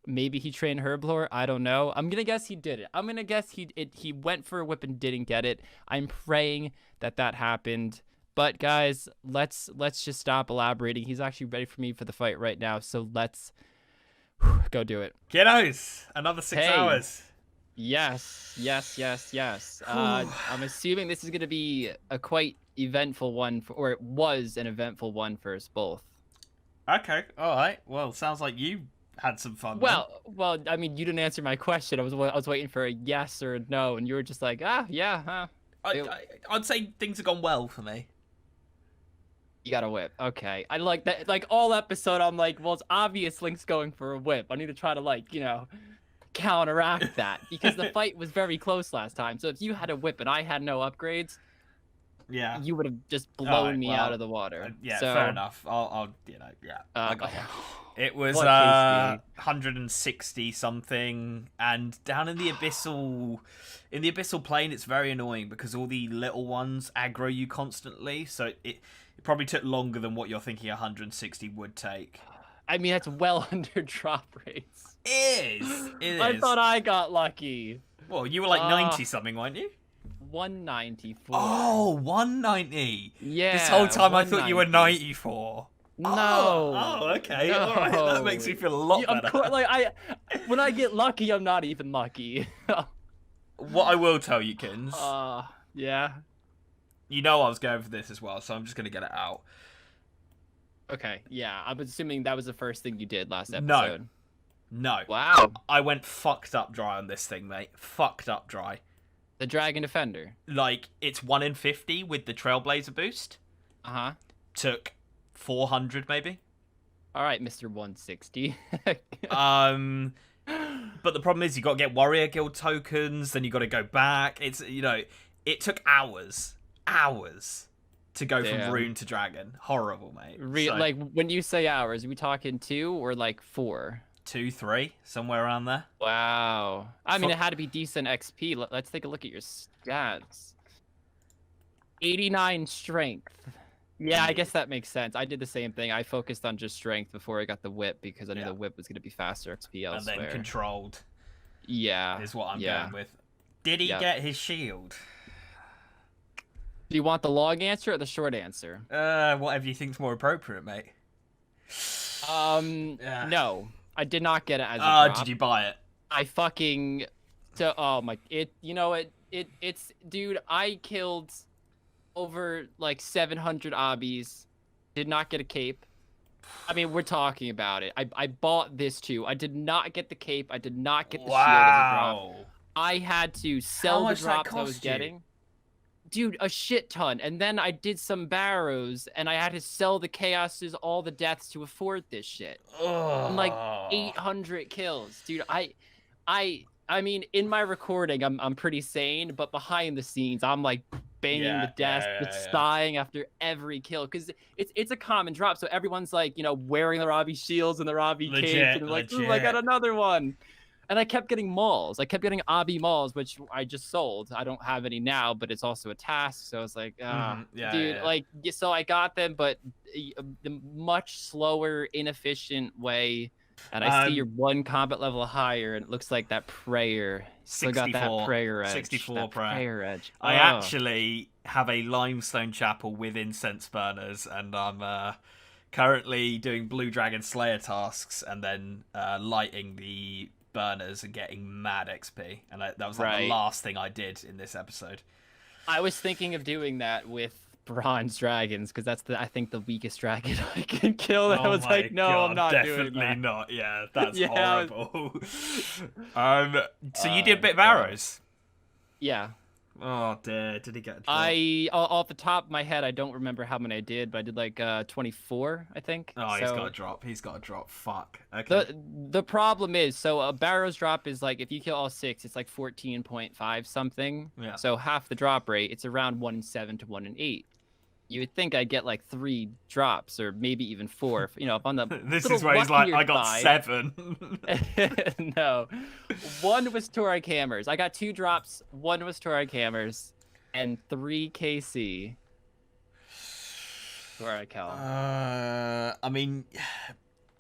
Maybe he trained Herblore. I don't know. I'm going to guess he did it. I'm going to guess he went for a whip and didn't get it. I'm praying that happened. But guys, let's just stop elaborating. He's actually ready for me for the fight right now, so let's go do it.
Kiddos, another 6 hours.
Yes. I'm assuming this is going to be a quite eventful one, or it was an eventful one for us both.
Okay, all right. Well, sounds like you had some fun.
Well, I mean, you didn't answer my question. I was waiting for a yes or a no, and you were just like, yeah, huh.
I'd say things have gone well for me.
You got a whip. Okay. I like that. Like, all episode, I'm like, well, it's obvious Link's going for a whip. I need to try to, like, counteract that. Because the fight was very close last time. So if you had a whip and I had no upgrades,
yeah,
you would have just blown me out of the water.
Yeah,
so,
fair enough. I got one. It was 160 something, and down in the abyssal plane, it's very annoying because all the little ones aggro you constantly. So it probably took longer than what you're thinking 160 would take.
I mean, that's well under drop rates.
It is.
I thought I got lucky.
Well, you were like 90 something, weren't you?
194.
Oh, 190.
Yeah.
This whole time I thought you were 94.
No.
Oh, okay.
No.
All right. That makes me feel a lot better.
Of course, when I get lucky, I'm not even lucky.
What I will tell you, Kins.
Yeah.
You know I was going for this as well, so I'm just going to get it out.
Okay, yeah. I'm assuming that was the first thing you did last
No.
episode.
No.
Wow.
I went fucked up dry on this thing, mate. Fucked up dry.
The Dragon Defender.
Like, it's 1 in 50 with the Trailblazer boost.
Uh-huh.
Took 400, maybe.
All right, Mr. 160.
But the problem is you got to get Warrior Guild tokens, then you got to go back. It's, it took hours to go from rune to dragon. Horrible, mate. So,
Like, when you say hours, are we talking 2 or like 4?
2, 3, somewhere around there.
Wow. I mean, it had to be decent XP. Let's take a look at your stats. 89 strength. Yeah, I guess that makes sense. I did the same thing. I focused on just strength before I got the whip because I knew the whip was going to be faster XP elsewhere.
And then controlled.
Yeah.
Is what I'm going with. Did he get his shield?
Do you want the long answer or the short answer?
Whatever you think's more appropriate, mate.
No. I did not get it as a drop.
Did you buy it?
I fucking... Oh my... It's... Dude, I killed over like 700 obbies. Did not get a cape. I mean, we're talking about it. I bought this too. I did not get the cape. I did not get the shield as a drop. I had to sell the drops I was getting. Dude, a shit ton. And then I did some barrows, and I had to sell the chaoses, all the deaths to afford this shit. I'm like 800 kills, dude. I mean, in my recording, I'm pretty sane, but behind the scenes, I'm like banging the desk, just dying after every kill, because it's a common drop. So everyone's like, wearing the Robbie shields and the Robbie capes, and like, ooh, I got another one. And I kept getting mauls. I kept getting obby mauls, which I just sold. I don't have any now, but it's also a task. So I was like, so I got them, but the much slower, inefficient way. And I see you're 1 combat level higher, and it looks like that prayer still got that prayer edge.
64
prayer edge.
I actually have a limestone chapel with incense burners, and I'm currently doing Blue Dragon Slayer tasks, and then lighting the burners and getting mad XP, and that was like the last thing I did in this episode.
I was thinking of doing that with bronze dragons, because that's I think the weakest dragon I can kill. I was like, no, God, I'm not doing that.
Definitely not. Yeah, that's horrible. So you did a bit of arrows?
Yeah.
Oh dear, did he get a drop?
Off the top of my head, I don't remember how many I did, but I did like 24, I think.
Oh, he's got a drop. Fuck. Okay.
The problem is, so a barrow's drop is like, if you kill all 6, it's like 14.5 something.
Yeah.
So half the drop rate, it's around 1 in 7 to 1 in 8. You would think I'd get like 3 drops, or maybe even 4. If on the
this is where he's like, I got 7.
No, 1 was Torag hammers. I got 2 drops. 1 was Torag hammers, and 3 KC. Torag Hell.
I mean,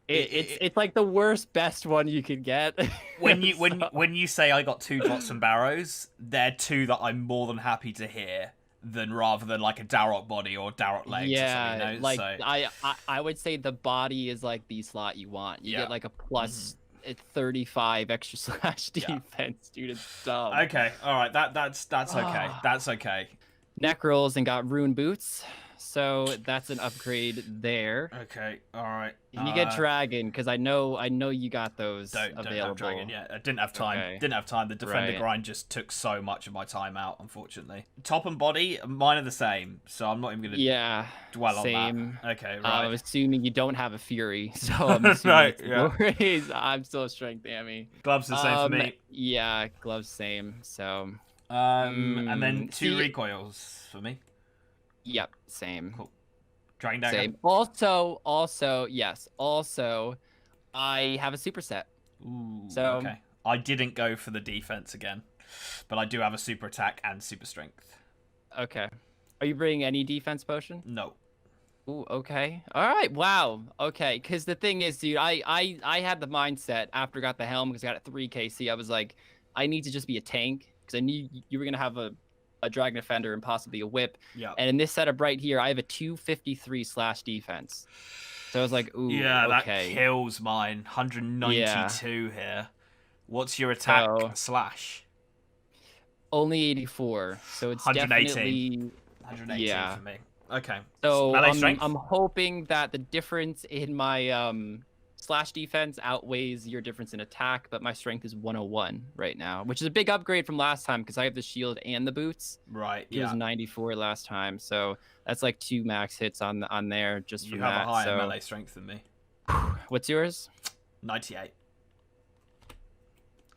it's like the worst best one you could get.
when you say I got 2 drops from barrows, they're 2 that I'm more than happy to hear, rather than like a Darok body or Darok legs.
Yeah,
or something,
like
so.
I would say the body is like the slot you want. You get like a plus 35 extra slash defense, dude. It's dumb.
Okay, all right, that's okay. That's okay.
Neck rolls and got rune boots, so that's an upgrade there.
Okay, all right.
And you get dragon, because I know you got those available.
Don't have dragon yet. I didn't have time.
Okay.
Didn't have time. The defender grind just took so much of my time out, unfortunately. Top and body, mine are the same, so I'm not even going to dwell on that. Okay, right.
I'm assuming you don't have a fury, so I'm assuming I'm still a strength Amy.
Gloves the same for me.
Yeah, gloves same. So
and then 2 recoils for me.
Yep, same.
Cool. Dragon dagger.
Same. Also, yes. Also, I have a superset.
Ooh,
so
okay. I didn't go for the defense again, but I do have a super attack and super strength.
Okay. Are you bringing any defense potion?
No.
Ooh, okay. All right. Wow. Okay. Because the thing is, dude, I had the mindset after I got the helm, because I got a 3 KC. I was like, I need to just be a tank, because I knew you were gonna have a Dragon Defender and possibly a whip.
Yeah.
And in this setup right here, I have a 253 slash defense. So I was like, ooh,
yeah, that
okay.
kills mine. 192 here. What's your attack slash?
Only 84. So it's
118.
definitely
118 for me. Okay.
So
Melee strength?
I'm hoping that the difference in my slash defense outweighs your difference in attack, but my strength is 101 right now, which is a big upgrade from last time because I have the shield and the boots.
Right,
It was
yeah.
94 last time, so that's like 2 max hits on there just
You
from
have
that.
a higher
So
melee strength than me.
what's yours?
98.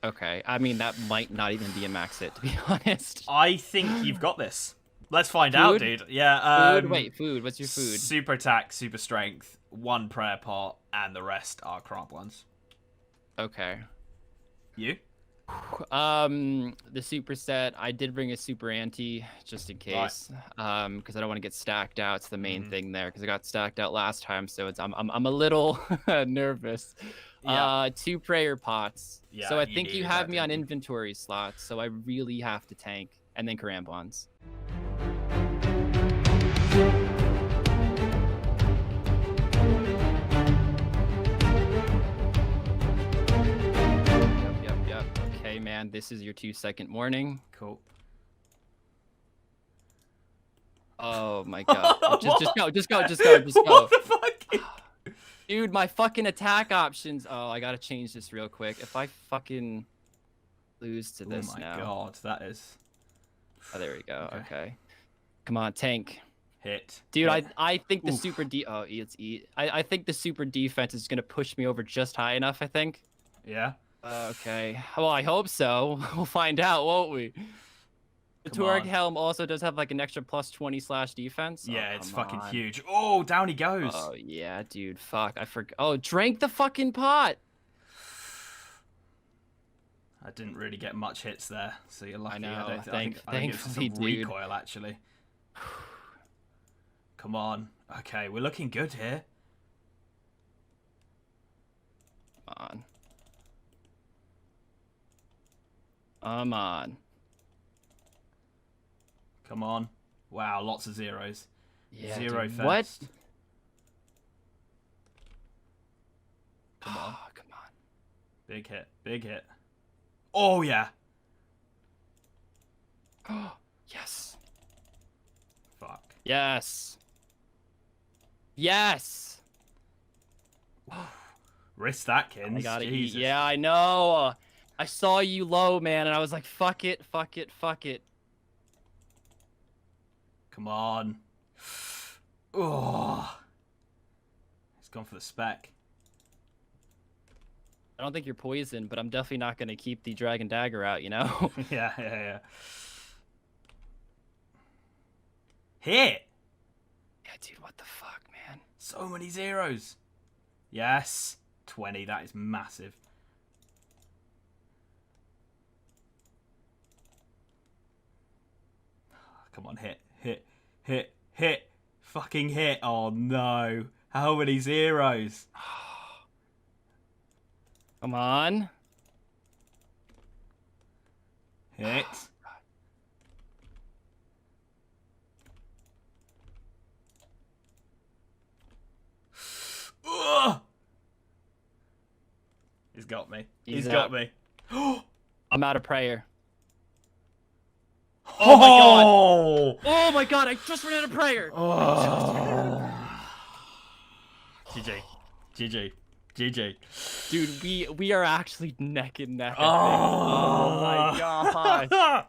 Okay, I mean that might not even be a max hit, to be honest.
I think you've got this. Let's find out, dude. Yeah.
Food? Wait, food. What's your food?
Super attack, super strength, 1 prayer pot, and the rest are cramp ones.
Okay.
You?
The super set. I did bring a super anti just in case, because I don't want to get stacked out. It's the main thing there because I got stacked out last time, so it's I'm a little nervous.
Yeah.
2 prayer pots.
Yeah,
So I
you
think you
needed
have
that,
me on
didn't you?
inventory slots, so I really have to tank and then crampons. Yep. Okay, man, this is your 2-second warning.
Cool.
Oh my god. Just go.
What the fuck?
Dude, my fucking attack options. Oh, I gotta change this real quick. If I fucking lose to this
Oh my
now.
god, that is...
Oh, there we go. Okay. Come on, tank.
Hit.
Dude,
Hit.
I think the
Oof.
super oh, it's eat. I think the super defense is gonna push me over just high enough, I think.
Yeah?
Okay. Well, I hope so. We'll find out, won't we? The
Come
Rargh
on.
helm also does have like an extra plus 20 slash defense.
Yeah,
Oh,
it's
come
fucking
on.
huge. Oh, down he goes.
Oh yeah, dude. Fuck. I forgot. Oh, drank the fucking pot.
I didn't really get much hits there, so you're lucky.
I know,
I think it's just a
thankfully, dude.
recoil, actually. Come on. Okay, we're looking good here.
Come on. Come on.
Come on. Wow, lots of zeros.
Yeah,
Zero
dude.
first.
What?
Come on.
Oh, come on.
Big hit. Big hit. Oh, yeah.
Yes.
Fuck.
Yes. Yes.
Risk that, Kins.
I gotta eat.
Jesus.
Yeah, I know. I saw you low, man, and I was like, fuck it.
Come on. Oh. He's gone for the spec.
I don't think you're poisoned, but I'm definitely not going to keep the dragon dagger out, you know?
Yeah. Hit!
Yeah, dude, what the fuck, man?
So many zeros. Yes. 20, that is massive. Come on, hit. Fucking hit. Oh no. How many zeros?
Come on.
Hit. Ugh. He's got me. He's got me.
I'm out of prayer.
Oh my god.
Oh my god, I just ran out of prayer.
Oh. GG.
Dude, we are actually neck and neck. I
Oh,
think. Oh my god.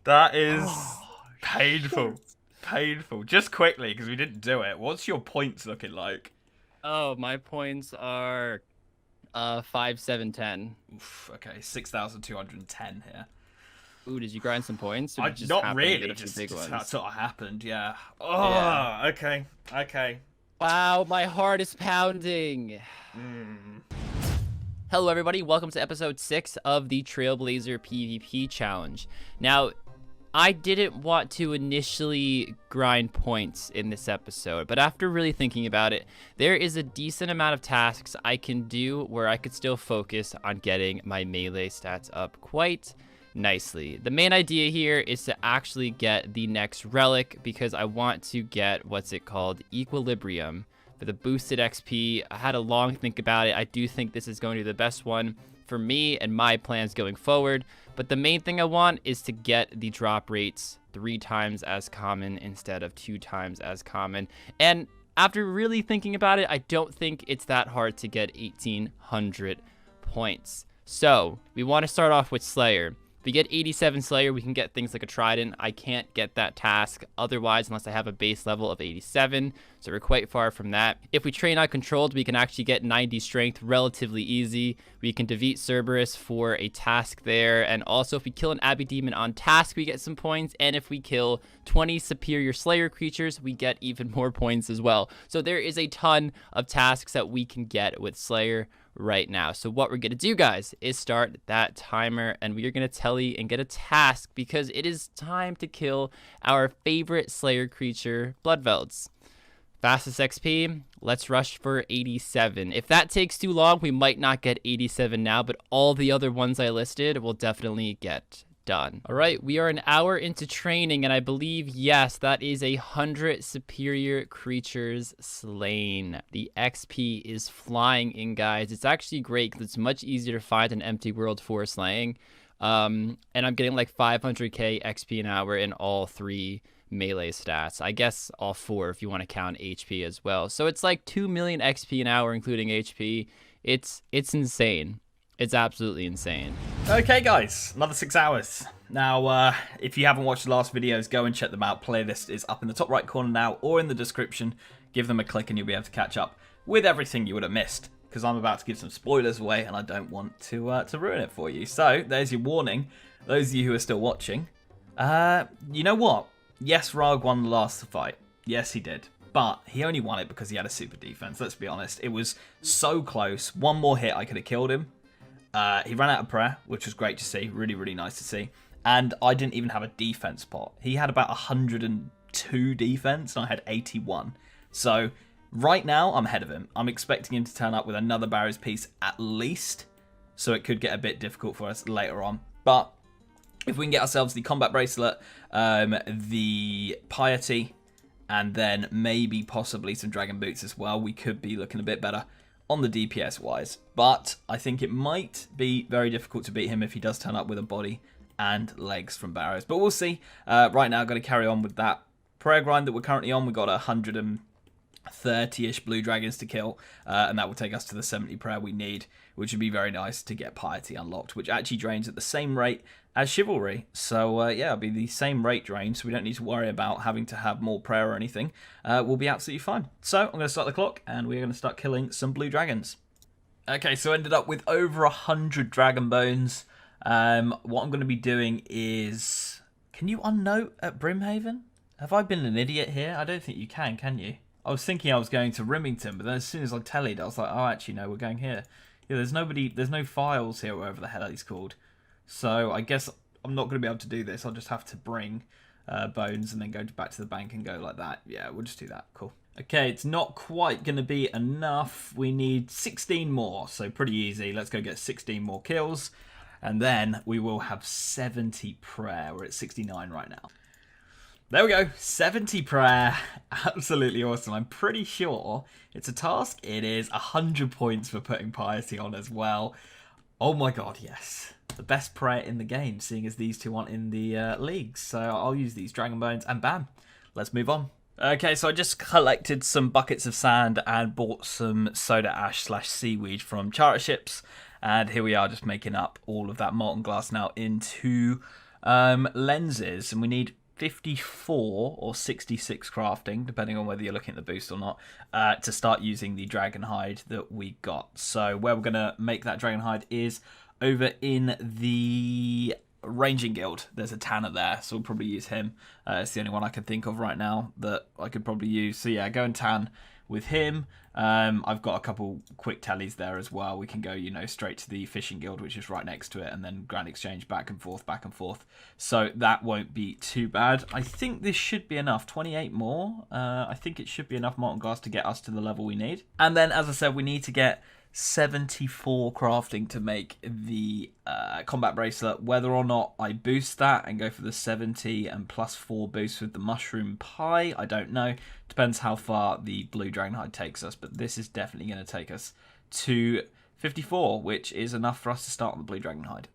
That is painful. Just quickly, because we didn't do it. What's your points looking like?
Oh, my points are 5, 7, 10.
Oof, okay, 6,210 here.
Ooh, did you grind some points? Or did you just
Not
happen to get
really,
a few
just
big
that
ones?
sort of happened, yeah. Oh,
Yeah.
okay.
Wow, my heart is pounding. Hello, everybody. Welcome to episode 6 of the Trailblazer PvP challenge. Now, I didn't want to initially grind points in this episode, but after really thinking about it, there is a decent amount of tasks I can do where I could still focus on getting my melee stats up quite nicely. The main idea here is to actually get the next relic because I want to get what's it called, Equilibrium, for the boosted XP. I had a long think about it. I do think this is going to be the best one for me and my plans going forward, but the main thing I want is to get the drop rates 3 times as common instead of 2 times as common. And after really thinking about it, I don't think it's that hard to get 1800 points. So we want to start off with Slayer. If we get 87 Slayer, we can get things like a Trident. I can't get that task otherwise unless I have a base level of 87, so we're quite far from that. If we train on Controlled, we can actually get 90 Strength relatively easy. We can defeat Cerberus for a task there, and also if we kill an Abbey Demon on task, we get some points, and if we kill 20 Superior Slayer creatures, we get even more points as well. So there is a ton of tasks that we can get with Slayer right now. So what we're gonna do, guys, is start that timer, and we are gonna telly and get a task because it is time to kill our favorite Slayer creature, Bloodvelds. Fastest XP, let's rush for 87. If that takes too long, we might not get 87 now, but all the other ones I listed will definitely get done. All right, we are an hour into training, and I believe, yes, that is 100 superior creatures slain. The XP is flying in, guys. It's actually great because it's much easier to find an empty world for slaying. And I'm getting like 500k XP an hour in all 3 melee stats. I guess all 4 if you want to count HP as well. So it's like 2 million XP an hour, including HP. It's insane. It's absolutely insane.
Okay, guys, another 6 hours. Now, if you haven't watched the last videos, go and check them out. Playlist is up in the top right corner now or in the description. Give them a click and you'll be able to catch up with everything you would have missed, because I'm about to give some spoilers away and I don't want to ruin it for you. So, there's your warning. Those of you who are still watching, you know what? Yes, Rargh won the last fight. Yes, he did. But he only won it because he had a super defense, let's be honest. It was so close. One more hit, I could have killed him. He ran out of prayer, which was great to see. Really, really nice to see. And I didn't even have a defense pot. He had about 102 defense, and I had 81. So, right now, I'm ahead of him. I'm expecting him to turn up with another Barrow's Piece at least. So it could get a bit difficult for us later on. But if we can get ourselves the Combat Bracelet, the Piety, and then maybe possibly some Dragon Boots as well, we could be looking a bit better on the DPS wise. But I think it might be very difficult to beat him if he does turn up with a body and legs from Barrows. But we'll see. Right now, I'm going to carry on with that prayer grind that we're currently on. We've got 130-ish blue dragons to kill, and that will take us to the 70 prayer we need, which would be very nice to get Piety unlocked, which actually drains at the same rate as Chivalry. So yeah, it'll be the same rate drain, so we don't need to worry about having to have more prayer or anything. We'll be absolutely fine. So I'm going to start the clock, and we're going to start killing some blue dragons. Okay, so ended up with over 100 dragon bones. What I'm going to be doing is... Can you unnote at Brimhaven? Have I been an idiot here? I don't think you can you? I was thinking I was going to Rimington, but then as soon as I tallied, I was like, oh, actually, no, we're going here. Yeah, there's no files here, whatever the hell he's called. So I guess I'm not going to be able to do this. I'll just have to bring bones and then go back to the bank and go like that. Yeah, we'll just do that. Cool. Okay, it's not quite going to be enough. We need 16 more, so pretty easy. Let's go get 16 more kills, and then we will have 70 prayer. We're at 69 right now. There we go, 70 prayer. Absolutely awesome. I'm pretty sure it's a task. It is 100 points for putting Piety on as well. Oh my god, yes. The best prayer in the game, seeing as these two aren't in the leagues. So I'll use these Dragon Bones, and bam, let's move on. Okay, so I just collected some buckets of sand and bought some soda ash / seaweed from charter ships. And here we are, just making up all of that molten glass now into lenses. And we need 54 or 66 crafting, depending on whether you're looking at the boost or not, to start using the dragon hide that we got. So where we're going to make that dragon hide is over in the ranging guild. There's a tanner there, so we'll probably use him. It's the only one I can think of right now that I could probably use. So yeah, go and tan with him. I've got a couple quick tallies there as well. We can go, you know, straight to the fishing guild, which is right next to it, and then grand exchange back and forth. So that won't be too bad. I think this should be enough. 28 more. I think it should be enough molten glass to get us to the level we need. And then, as I said, we need to get 74 crafting to make the combat bracelet. Whether or not I boost that and go for the 70 and +4 boost with the mushroom pie, I don't know. Depends how far the blue dragonhide takes us, but this is definitely going to take us to 54, which is enough for us to start on the blue dragonhide.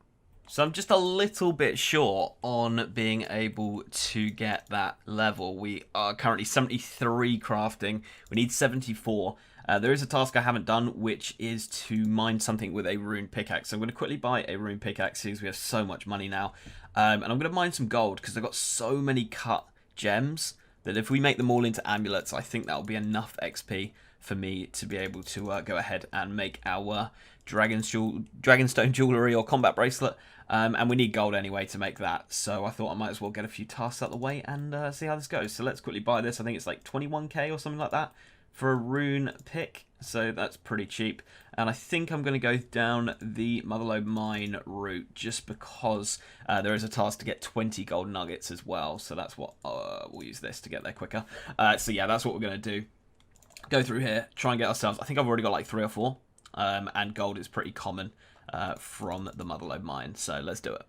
So I'm just a little bit short on being able to get that level. We are currently 73 crafting. We need 74. There is a task I haven't done, which is to mine something with a rune pickaxe. So I'm going to quickly buy a rune pickaxe because we have so much money now. And I'm going to mine some gold because I've got so many cut gems that if we make them all into amulets, I think that will be enough XP for me to be able to go ahead and make our Dragonstone jewelry or combat bracelet. And we need gold anyway to make that. So I thought I might as well get a few tasks out of the way and see how this goes. So let's quickly buy this. I think it's like 21k or something like that for a rune pick. So that's pretty cheap. And I think I'm going to go down the Motherlode mine route just because there is a task to get 20 gold nuggets as well. So that's what we'll use this to get there quicker. So yeah, that's what we're going to do. Go through here, try and get ourselves, I think I've already got like 3 or 4. And gold is pretty common from the Motherlode mine. So let's do it.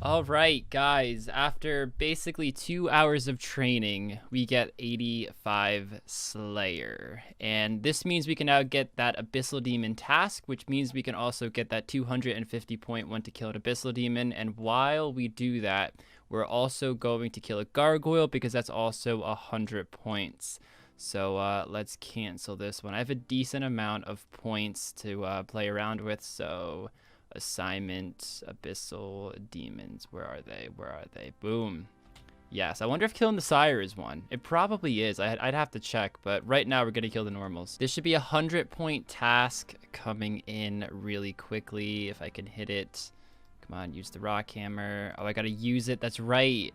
Alright guys, after basically 2 hours of training, we get 85 Slayer. And this means we can now get that Abyssal Demon task, which means we can also get that 250 point one to kill an Abyssal Demon. And while we do that, we're also going to kill a Gargoyle because that's also 100 points. So let's cancel this one. I have a decent amount of points to play around with, so assignment, Abyssal Demons, where are they? Where are they? Boom. Yes, I wonder if killing the Sire is one. It probably is. I'd have to check, but right now we're going to kill the normals. This should be a 100-point task coming in really quickly if I can hit it. Come on, use the rock hammer. Oh, I got to use it. That's right.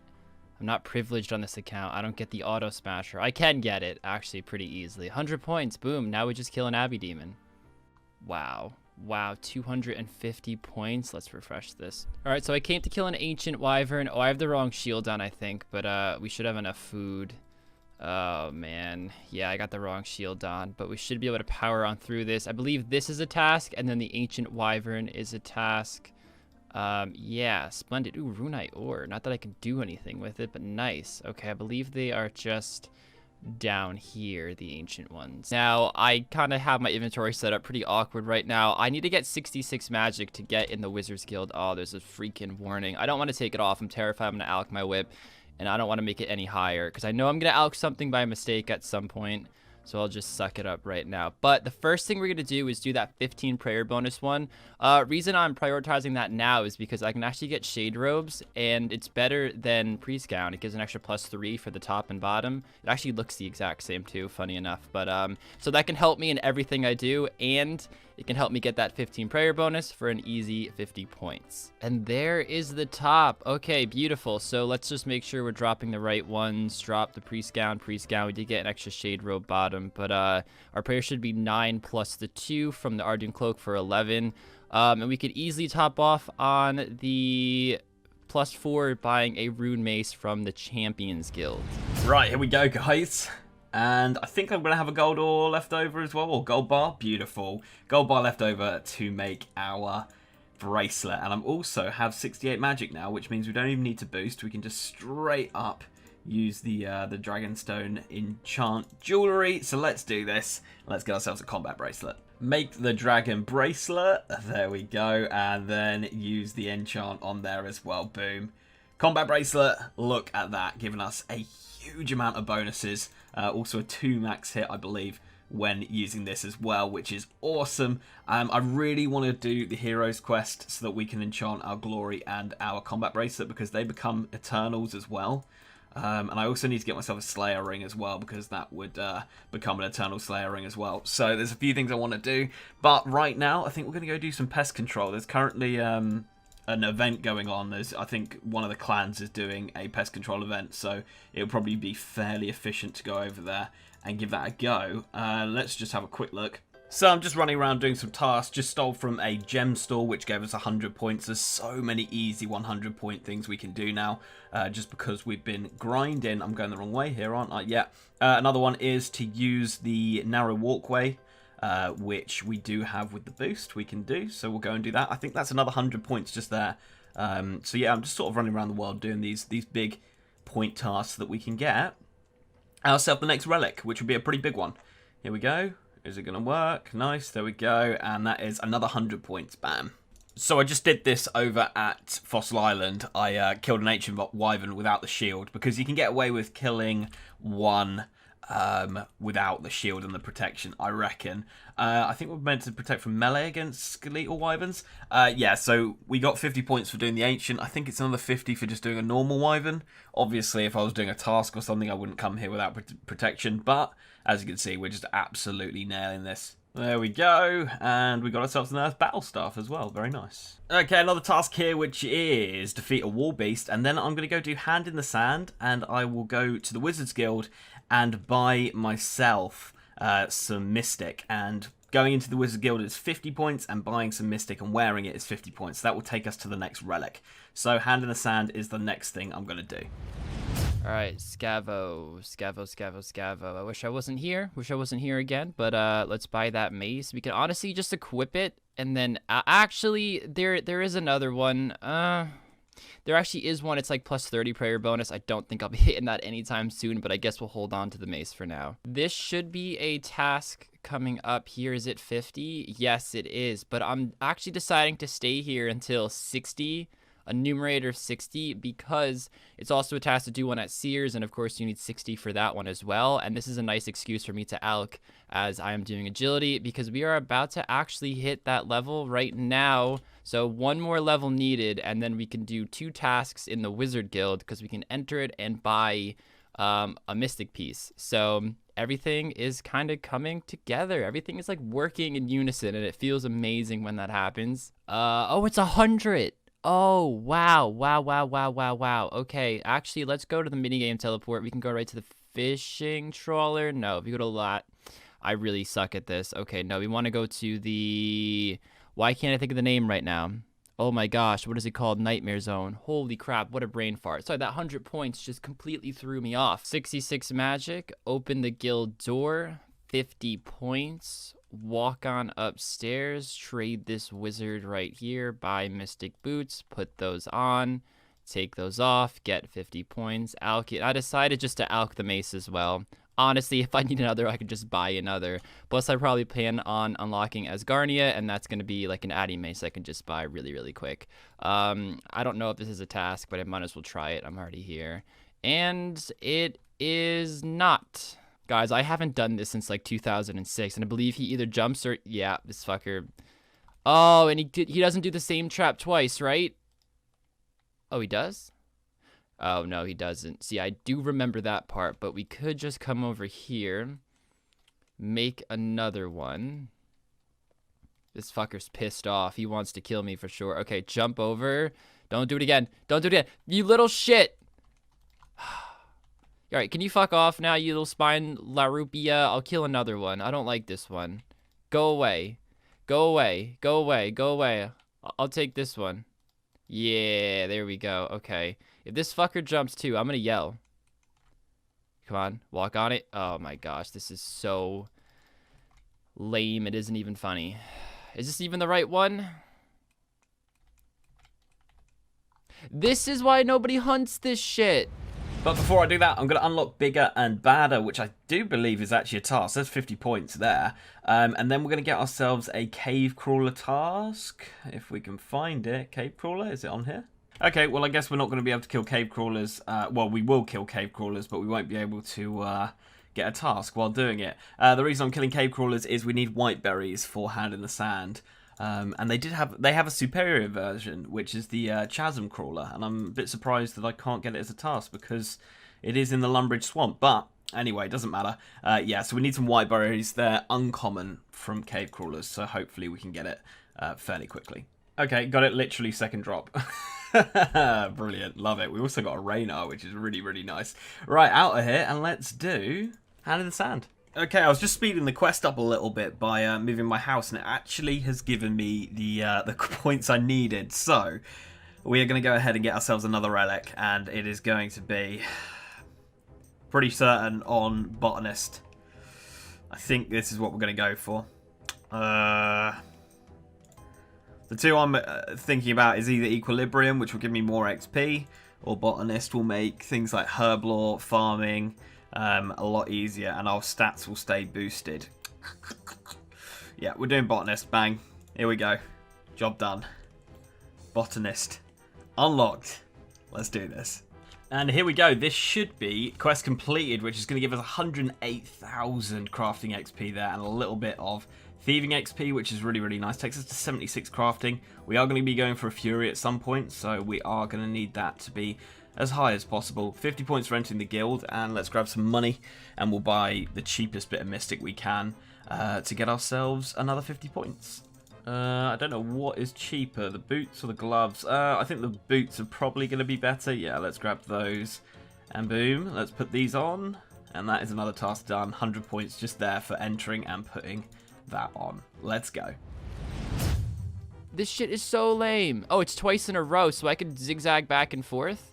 I'm not privileged on this account. I don't get the auto smasher. I can get it actually pretty easily. 100 points. Boom. Now we just kill an Abbey Demon. Wow. Wow. 250 points. Let's refresh this. All right. So I came to kill an Ancient Wyvern. Oh, I have the wrong shield on, I think, but we should have enough food. Oh, man. Yeah, I got the wrong shield on, but we should be able to power on through this. I believe this is a task, and then the Ancient Wyvern is a task. Yeah, splendid. Ooh, runite ore. Not that I can do anything with it, but nice. Okay, I believe they are just down here, the ancient ones. Now, I kind of have my inventory set up pretty awkward right now. I need to get 66 magic to get in the Wizards Guild. Oh, there's a freaking warning. I don't want to take it off. I'm terrified I'm going to alch my whip, and I don't want to make it any higher, because I know I'm going to alch something by mistake at some point. So I'll just suck it up right now. But the first thing we're going to do is do that 15 prayer bonus one. Reason I'm prioritizing that now is because I can actually get shade robes, and it's better than priest gown. It gives an extra +3 for the top and bottom. It actually looks the exact same too, funny enough. But so that can help me in everything I do, and it can help me get that 15 prayer bonus for an easy 50 points. And there is the top. Okay, beautiful. So let's just make sure we're dropping the right ones. Drop the priest gown. We did get an extra shade robe bottom, but our prayer should be 9 plus the 2 from the Arden Cloak for 11. And we could easily top off on the +4 buying a rune mace from the Champions Guild.
Right, here we go, guys. And I think I'm going to have a gold ore left over as well, or gold bar. Beautiful. Gold bar left over to make our bracelet. And I'm also have 68 magic now, which means we don't even need to boost. We can just straight up use the Dragonstone enchant jewelry. So let's do this. Let's get ourselves a combat bracelet. Make the dragon bracelet. There we go. And then use the enchant on there as well. Boom. Combat bracelet. Look at that. Giving us a huge amount of bonuses. Also a 2 max hit, I believe, when using this as well, which is awesome. I really want to do the Heroes quest so that we can enchant our Glory and our Combat Bracelet, because they become Eternals as well. And I also need to get myself a Slayer ring as well, because that would become an Eternal Slayer ring as well. So there's a few things I want to do. But right now, I think we're going to go do some pest control. There's currently an event going on. I think one of the clans is doing a pest control event, so it'll probably be fairly efficient to go over there and give that a go. Let's just have a quick look. So I'm just running around doing some tasks. Just stole from a gem store, which gave us 100 points. There's so many easy 100 point things we can do now, just because we've been grinding. I'm going the wrong way here, aren't I? Yeah. Another one is to use the narrow walkway, which we do have with the boost we can do. So we'll go and do that. I think that's another 100 points just there. So yeah, I'm just sort of running around the world doing these big point tasks that we can get ourselves the next relic, which would be a pretty big one. Here we go. Is it going to work? Nice. There we go. And that is another 100 points. Bam. So I just did this over at Fossil Island. I killed an ancient wyvern without the shield, because you can get away with killing one without the shield and the protection, I reckon. I think we're meant to protect from melee against skeletal wyverns. Yeah, so we got 50 points for doing the ancient. I think it's another 50 for just doing a normal wyvern. Obviously, if I was doing a task or something, I wouldn't come here without protection. But as you can see, we're just absolutely nailing this. There we go, and we got ourselves an Earth Battle Staff as well, very nice. Okay, another task here, which is defeat a Wall Beast, and then I'm going to go do Hand in the Sand, and I will go to the Wizards Guild and buy myself some Mystic, and going into the Wizards Guild is 50 points, and buying some Mystic and wearing it is 50 points. That will take us to the next relic. So Hand in the Sand is the next thing I'm going to do.
All right, Scavo. I wish I wasn't here. Wish I wasn't here again. But let's buy that mace. We can honestly just equip it, and then actually there is another one. There actually is one. It's like plus 30 prayer bonus. I don't think I'll be hitting that anytime soon, but I guess we'll hold on to the mace for now. This should be a task coming up here. Is it 50? Yes, it is. But I'm actually deciding to stay here until 60. A numerator of 60, because it's also a task to do one at Sears, and of course you need 60 for that one as well. And this is a nice excuse for me to alch as I am doing agility, because we are about to actually hit that level right now. So one more level needed, and then we can do 2 tasks in the Wizard Guild, because we can enter it and buy a Mystic piece. So everything is kind of coming together. Everything is like working in unison, and it feels amazing when that happens. Oh, it's 100. Oh, wow. Okay, actually, let's go to the minigame teleport. We can go right to the fishing trawler. No, if you go to lot, I really suck at this. Okay, no, we want to go to the... Why can't I think of the name right now? Oh my gosh, what is it called? Nightmare Zone. Holy crap, what a brain fart. Sorry, that 100 points just completely threw me off. 66 magic, open the guild door, 50 points. Walk on upstairs, trade this wizard right here, buy mystic boots, put those on, take those off, get 50 points, alch it. I decided just to alch the mace as well. Honestly, if I need another, I could just buy another. Plus, I probably plan on unlocking Asgarnia, and that's going to be like an Addy mace I can just buy really, really quick. I don't know if this is a task, but I might as well try it. I'm already here. And it is not. Guys, I haven't done this since like 2006, and I believe he either jumps or... Yeah, this fucker. Oh, and he doesn't do the same trap twice, right? Oh, he does? Oh, no, he doesn't. See, I do remember that part, but we could just come over here, make another one. This fucker's pissed off. He wants to kill me for sure. Okay, jump over. Don't do it again. Don't do it again. You little shit. All right, can you fuck off now, you little spine larupia? I'll kill another one. I don't like this one. Go away. Go away. Go away. Go away. I'll take this one. Yeah, there we go. Okay. If this fucker jumps too, I'm going to yell. Come on, walk on it. Oh my gosh, this is so lame. It isn't even funny. Is this even the right one? This is why nobody hunts this shit.
But before I do that, I'm going to unlock Bigger and Badder, which I do believe is actually a task. There's 50 points there. And then we're going to get ourselves a Cave Crawler task. If we can find it. Cave Crawler, is it on here? Okay, well, I guess we're not going to be able to kill Cave Crawlers. Well, we will kill Cave Crawlers, but we won't be able to get a task while doing it. The reason I'm killing Cave Crawlers is we need white berries for Hand in the Sand. And they have a superior version, which is the Chasm Crawler, and I'm a bit surprised that I can't get it as a task because it is in the Lumbridge Swamp. But anyway, it doesn't matter. Yeah, so we need some white berries. They're uncommon from Cave Crawlers, so hopefully we can get it fairly quickly. Okay, got it literally second drop. Brilliant, love it. We also got a Raynar, which is really, really nice. Right, out of here, and let's do Hand in the Sand. Okay, I was just speeding the quest up a little bit by moving my house, and it actually has given me the points I needed. So we are going to go ahead and get ourselves another relic, and it is going to be pretty certain on Botanist. I think this is what we're going to go for. The two I'm thinking about is either Equilibrium, which will give me more XP, or Botanist will make things like Herblore, farming, a lot easier, and our stats will stay boosted. Yeah, we're doing Botanist. Bang. Here we go. Job done. Botanist. Unlocked. Let's do this. And here we go. This should be quest completed, which is going to give us 108,000 crafting XP there and a little bit of thieving XP, which is really, really nice. Takes us to 76 crafting. We are going to be going for a Fury at some point, so we are going to need that to be as high as possible. 50 points for entering the guild, and let's grab some money, and we'll buy the cheapest bit of Mystic we can to get ourselves another 50 points. I don't know what is cheaper, the boots or the gloves. I think the boots are probably going to be better. Yeah, let's grab those. And boom, let's put these on. And that is another task done. 100 points just there for entering and putting that on. Let's go.
This shit is so lame. Oh, it's twice in a row, so I can zigzag back and forth?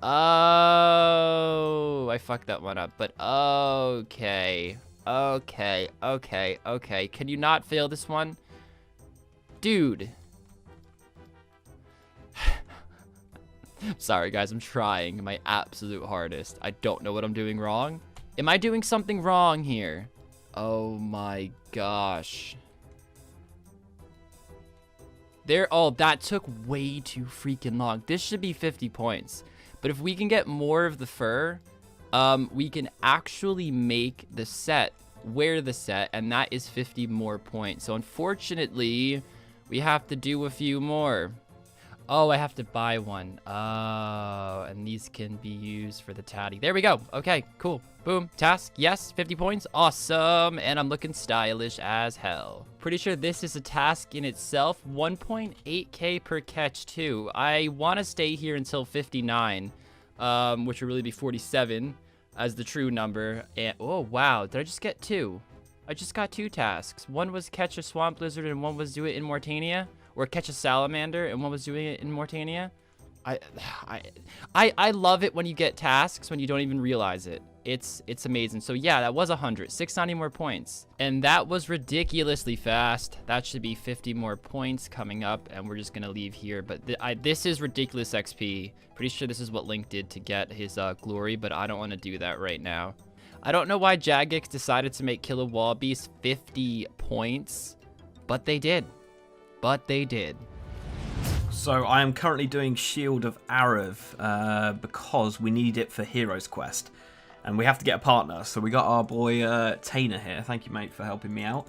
Oh, I fucked that one up, but okay. Okay. Can you not fail this one? Dude. Sorry, guys. I'm trying my absolute hardest. I don't know what I'm doing wrong. Am I doing something wrong here? Oh my gosh. Oh, that took way too freaking long. This should be 50 points. But if we can get more of the fur, we can actually make the set, wear the set, and that is 50 more points. So unfortunately, we have to do a few more. Oh, I have to buy one. Oh, and these can be used for the tatty. There we go. Okay, cool. Boom. Task. Yes, 50 points. Awesome. And I'm looking stylish as hell. Pretty sure this is a task in itself. 1.8k per catch, too. I want to stay here until 59, which would really be 47 as the true number. And oh, wow. Did I just get 2? I just got 2 tasks. One was catch a swamp lizard and one was do it in Mortania. Or catch a salamander and one was doing it in Mortania. I love it when you get tasks when you don't even realize it. It's amazing. So yeah, that was 100. 690 more points. And that was ridiculously fast. That should be 50 more points coming up. And we're just going to leave here. But this is ridiculous XP. Pretty sure this is what Link did to get his glory. But I don't want to do that right now. I don't know why Jagex decided to make Kill a Wall Beast 50 points. But they did.
So I am currently doing Shield of Arav because we need it for Heroes Quest. And we have to get a partner. So we got our boy Tainer here. Thank you, mate, for helping me out.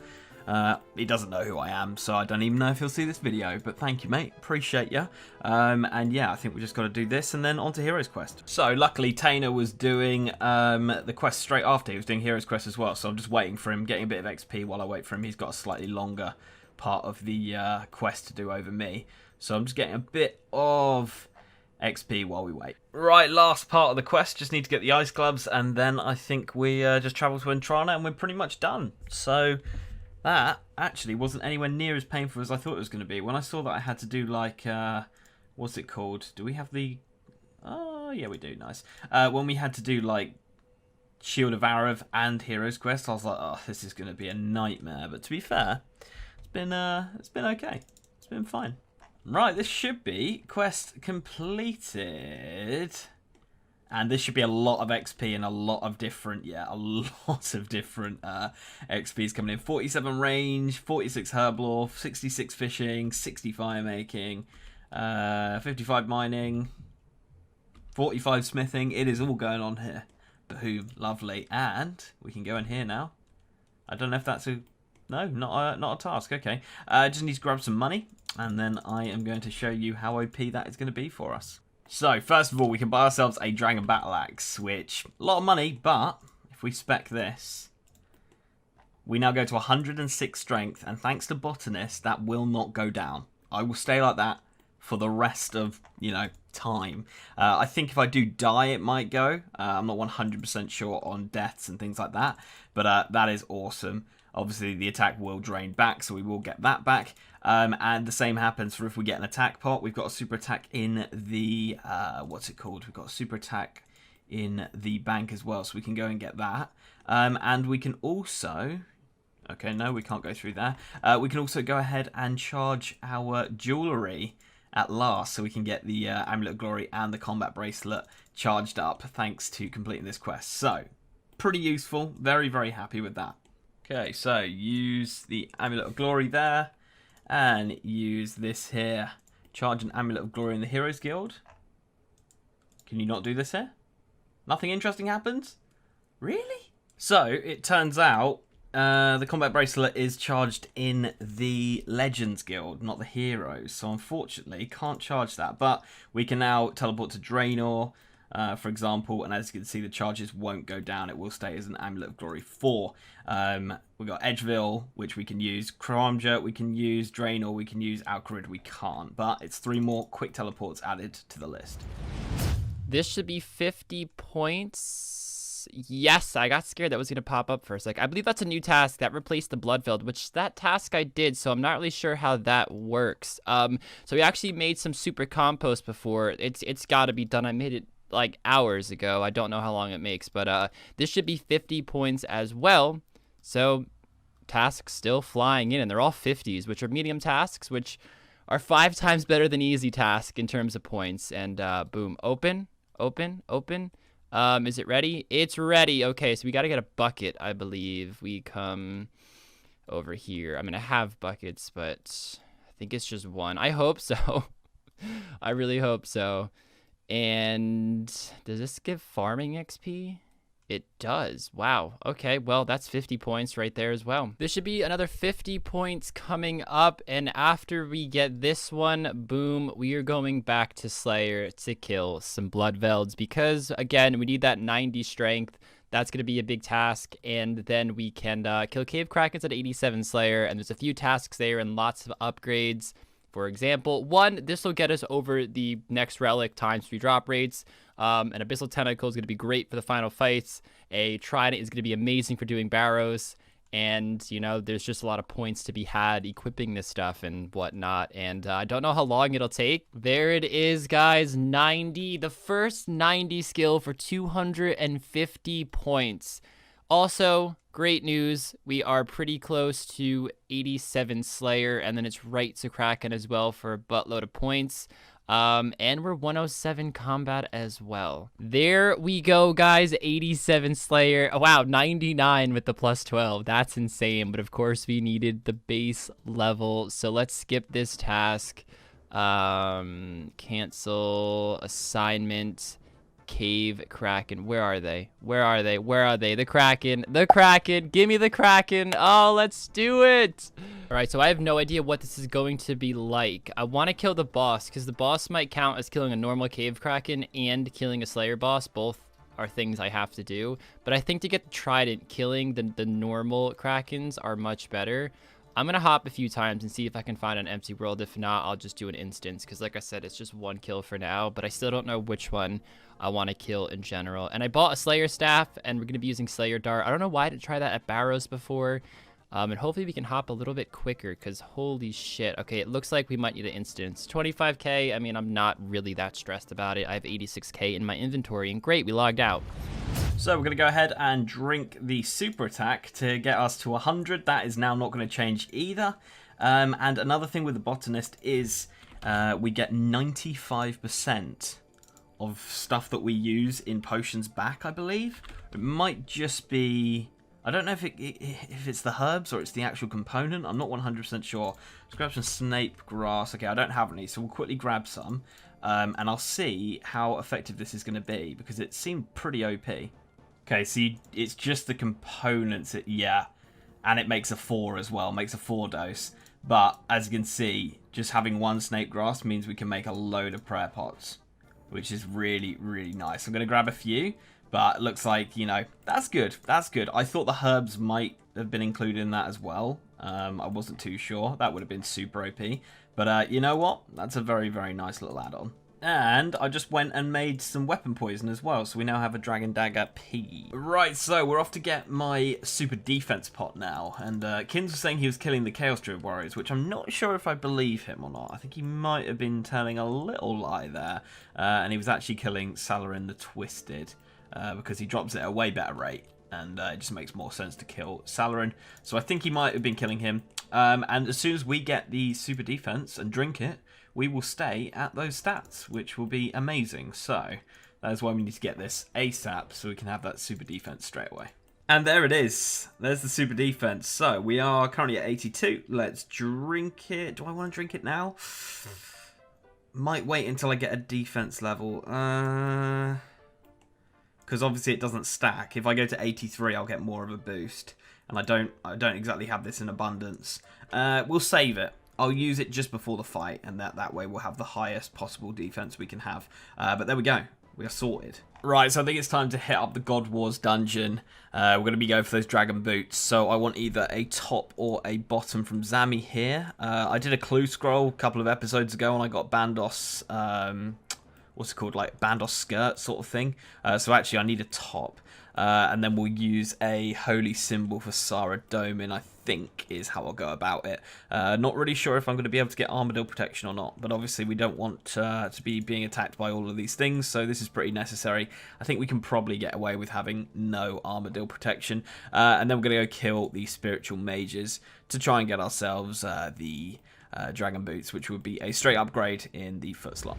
He doesn't know who I am, so I don't even know if he'll see this video. But thank you, mate. Appreciate you. And yeah, I think we just got to do this and then on to Heroes Quest. So luckily, Tainer was doing the quest straight after. He was doing Heroes Quest as well. So I'm just waiting for him, getting a bit of XP while I wait for him. He's got a slightly longer part of the quest to do over me, so I'm just getting a bit of XP while we wait. Right, last part of the quest, just need to get the ice gloves, and then I think we just travel to Entrana and we're pretty much done. So that actually wasn't anywhere near as painful as I thought it was going to be. When I saw that I had to do like what's it called, do we have the oh yeah, we do, nice. When we had to do like Shield of Arav and Heroes Quest, I was like, oh, this is going to be a nightmare. But to be fair, it's been okay. It's been fine. Right, this should be quest completed. And this should be a lot of XP and a lot of different, XPs coming in. 47 range, 46 herblore, 66 fishing, 60 fire making, 55 mining, 45 smithing. It is all going on here. Boom, lovely. And we can go in here now. I don't know if that's a... No, not a task. Okay. Just need to grab some money, and then I am going to show you how OP that is going to be for us. So, first of all, we can buy ourselves a Dragon Battle Axe, which, a lot of money, but if we spec this, we now go to 106 strength, and thanks to Botanist, that will not go down. I will stay like that for the rest of, time. I think if I do die, it might go. I'm not 100% sure on deaths and things like that, but that is awesome. Obviously, the attack will drain back, so we will get that back. And the same happens for if we get an attack pot. We've got a super attack in the... what's it called? We've got a super attack in the bank as well, so we can go and get that. And we can also... Okay, no, we can't go through there. We can also go ahead and charge our jewellery at last, so we can get the Amulet of Glory and the Combat Bracelet charged up, thanks to completing this quest. So, pretty useful. Very, very happy with that. Okay, so use the Amulet of Glory there, and use this here Charge an Amulet of Glory in the Heroes Guild. Can you not do this here? Nothing interesting happens? Really? So, it turns out the Combat Bracelet is charged in the Legends Guild, not the Heroes. So, unfortunately, can't charge that. But we can now teleport to Draenor, for example. And as you can see, the charges won't go down. It will stay as an Amulet of Glory 4. We've got Edgeville, which we can use. Karamja, we can use. Draenor, we can use. Alcarid, we can't. But it's 3 more quick teleports added to the list.
This should be 50 points. Yes, I got scared that was going to pop up for a sec. I believe that's a new task that replaced the Bloodveld, which that task I did, so I'm not really sure how that works. So we actually made some super compost before. It's got to be done. I made it like hours ago. I don't know how long it makes, but this should be 50 points as well. So tasks still flying in, and they're all 50s, which are medium tasks, which are 5 times better than easy task in terms of points. And boom, open. Is it ready? It's ready. Okay, so we got to get a bucket, I believe. We come over here. I mean, I have buckets, but I think it's just one. I hope so. I really hope so. And does this give farming XP? It does. Wow. Okay, well, that's 50 points right there as well. This should be another 50 points coming up, and after we get this one, boom, we are going back to Slayer to kill some Bloodvelds, because, again, we need that 90 strength. That's going to be a big task, and then we can kill Cave Krakens at 87 Slayer, and there's a few tasks there and lots of upgrades. For example, 1, this will get us over the next relic ×3 drop rates. An Abyssal Tentacle is going to be great for the final fights. A Trident is going to be amazing for doing barrows. And, you know, there's just a lot of points to be had equipping this stuff and whatnot. And I don't know how long it'll take. There it is, guys. 90. The first 90 skill for 250 points. Also, great news, we are pretty close to 87 Slayer, and then it's right to Kraken as well for a buttload of points. And we're 107 combat as well. There we go, guys. 87 Slayer. Oh, wow, 99 with the plus 12. That's insane. But of course, we needed the base level. So let's skip this task. Cancel assignment. Cave Kraken. Where are they? Where are they? Where are they? The Kraken. The Kraken. Give me the Kraken. Oh, let's do it. All right, so I have no idea what this is going to be like. I want to kill the boss because the boss might count as killing a normal Cave Kraken and killing a Slayer boss. Both are things I have to do. But I think to get the Trident, killing the normal Krakens are much better. I'm going to hop a few times and see if I can find an empty world. If not, I'll just do an instance because, like I said, it's just 1 kill for now. But I still don't know which one I want to kill in general. And I bought a Slayer Staff, and we're going to be using Slayer Dart. I don't know why I didn't try that at Barrows before. And hopefully we can hop a little bit quicker because holy shit. Okay, it looks like we might need an instance. 25k, I mean, I'm not really that stressed about it. I have 86k in my inventory, and great, we logged out.
So we're going to go ahead and drink the super attack to get us to 100. That is now not going to change either. And another thing with the botanist is we get 95% of stuff that we use in potions back, I believe. It might just be... I don't know if it's the herbs or it's the actual component. I'm not 100% sure. Let's grab some snape grass. Okay, I don't have any, so we'll quickly grab some. And I'll see how effective this is going to be because it seemed pretty OP. Okay, see, it's just the components. Yeah, and it makes a 4 as well. Makes a 4 dose. But as you can see, just having 1 snake grass means we can make a load of prayer pots, which is really, really nice. I'm going to grab a few, but it looks like, you know, that's good. That's good. I thought the herbs might have been included in that as well. I wasn't too sure. That would have been super OP. But you know what? That's a very, very nice little add-on. And I just went and made some weapon poison as well, so we now have a Dragon Dagger P. Right, so we're off to get my super defense pot now. And Kins was saying he was killing the Chaos Druid warriors, which I'm not sure if I believe him or not. I think he might have been telling a little lie there. And he was actually killing Salarin the Twisted, because he drops it at a way better rate. And it just makes more sense to kill Salarin. So I think he might have been killing him. And as soon as we get the super defense and drink it, we will stay at those stats, which will be amazing. So that is why we need to get this ASAP so we can have that super defense straight away. And there it is. There's the super defense. So we are currently at 82. Let's drink it. Do I want to drink it now? Might wait until I get a defense level. Because obviously it doesn't stack. If I go to 83, I'll get more of a boost. And I don't exactly have this in abundance. We'll save it. I'll use it just before the fight, and that way we'll have the highest possible defense we can have. But there we go. We are sorted. Right, so I think it's time to hit up the God Wars dungeon. We're going to be going for those dragon boots. So I want either a top or a bottom from Zami here. I did a clue scroll a couple of episodes ago, and I got Bandos, what's it called, like Bandos skirt sort of thing. So actually I need a top. And then we'll use a holy symbol for Sarah Domin, I think is how I'll go about it. Not really sure if I'm going to be able to get armadillo protection or not, but obviously we don't want to be being attacked by all of these things, so this is pretty necessary. I think we can probably get away with having no armadillo protection. And then we're going to go kill the spiritual mages to try and get ourselves the dragon boots, which would be a straight upgrade in the foot slot.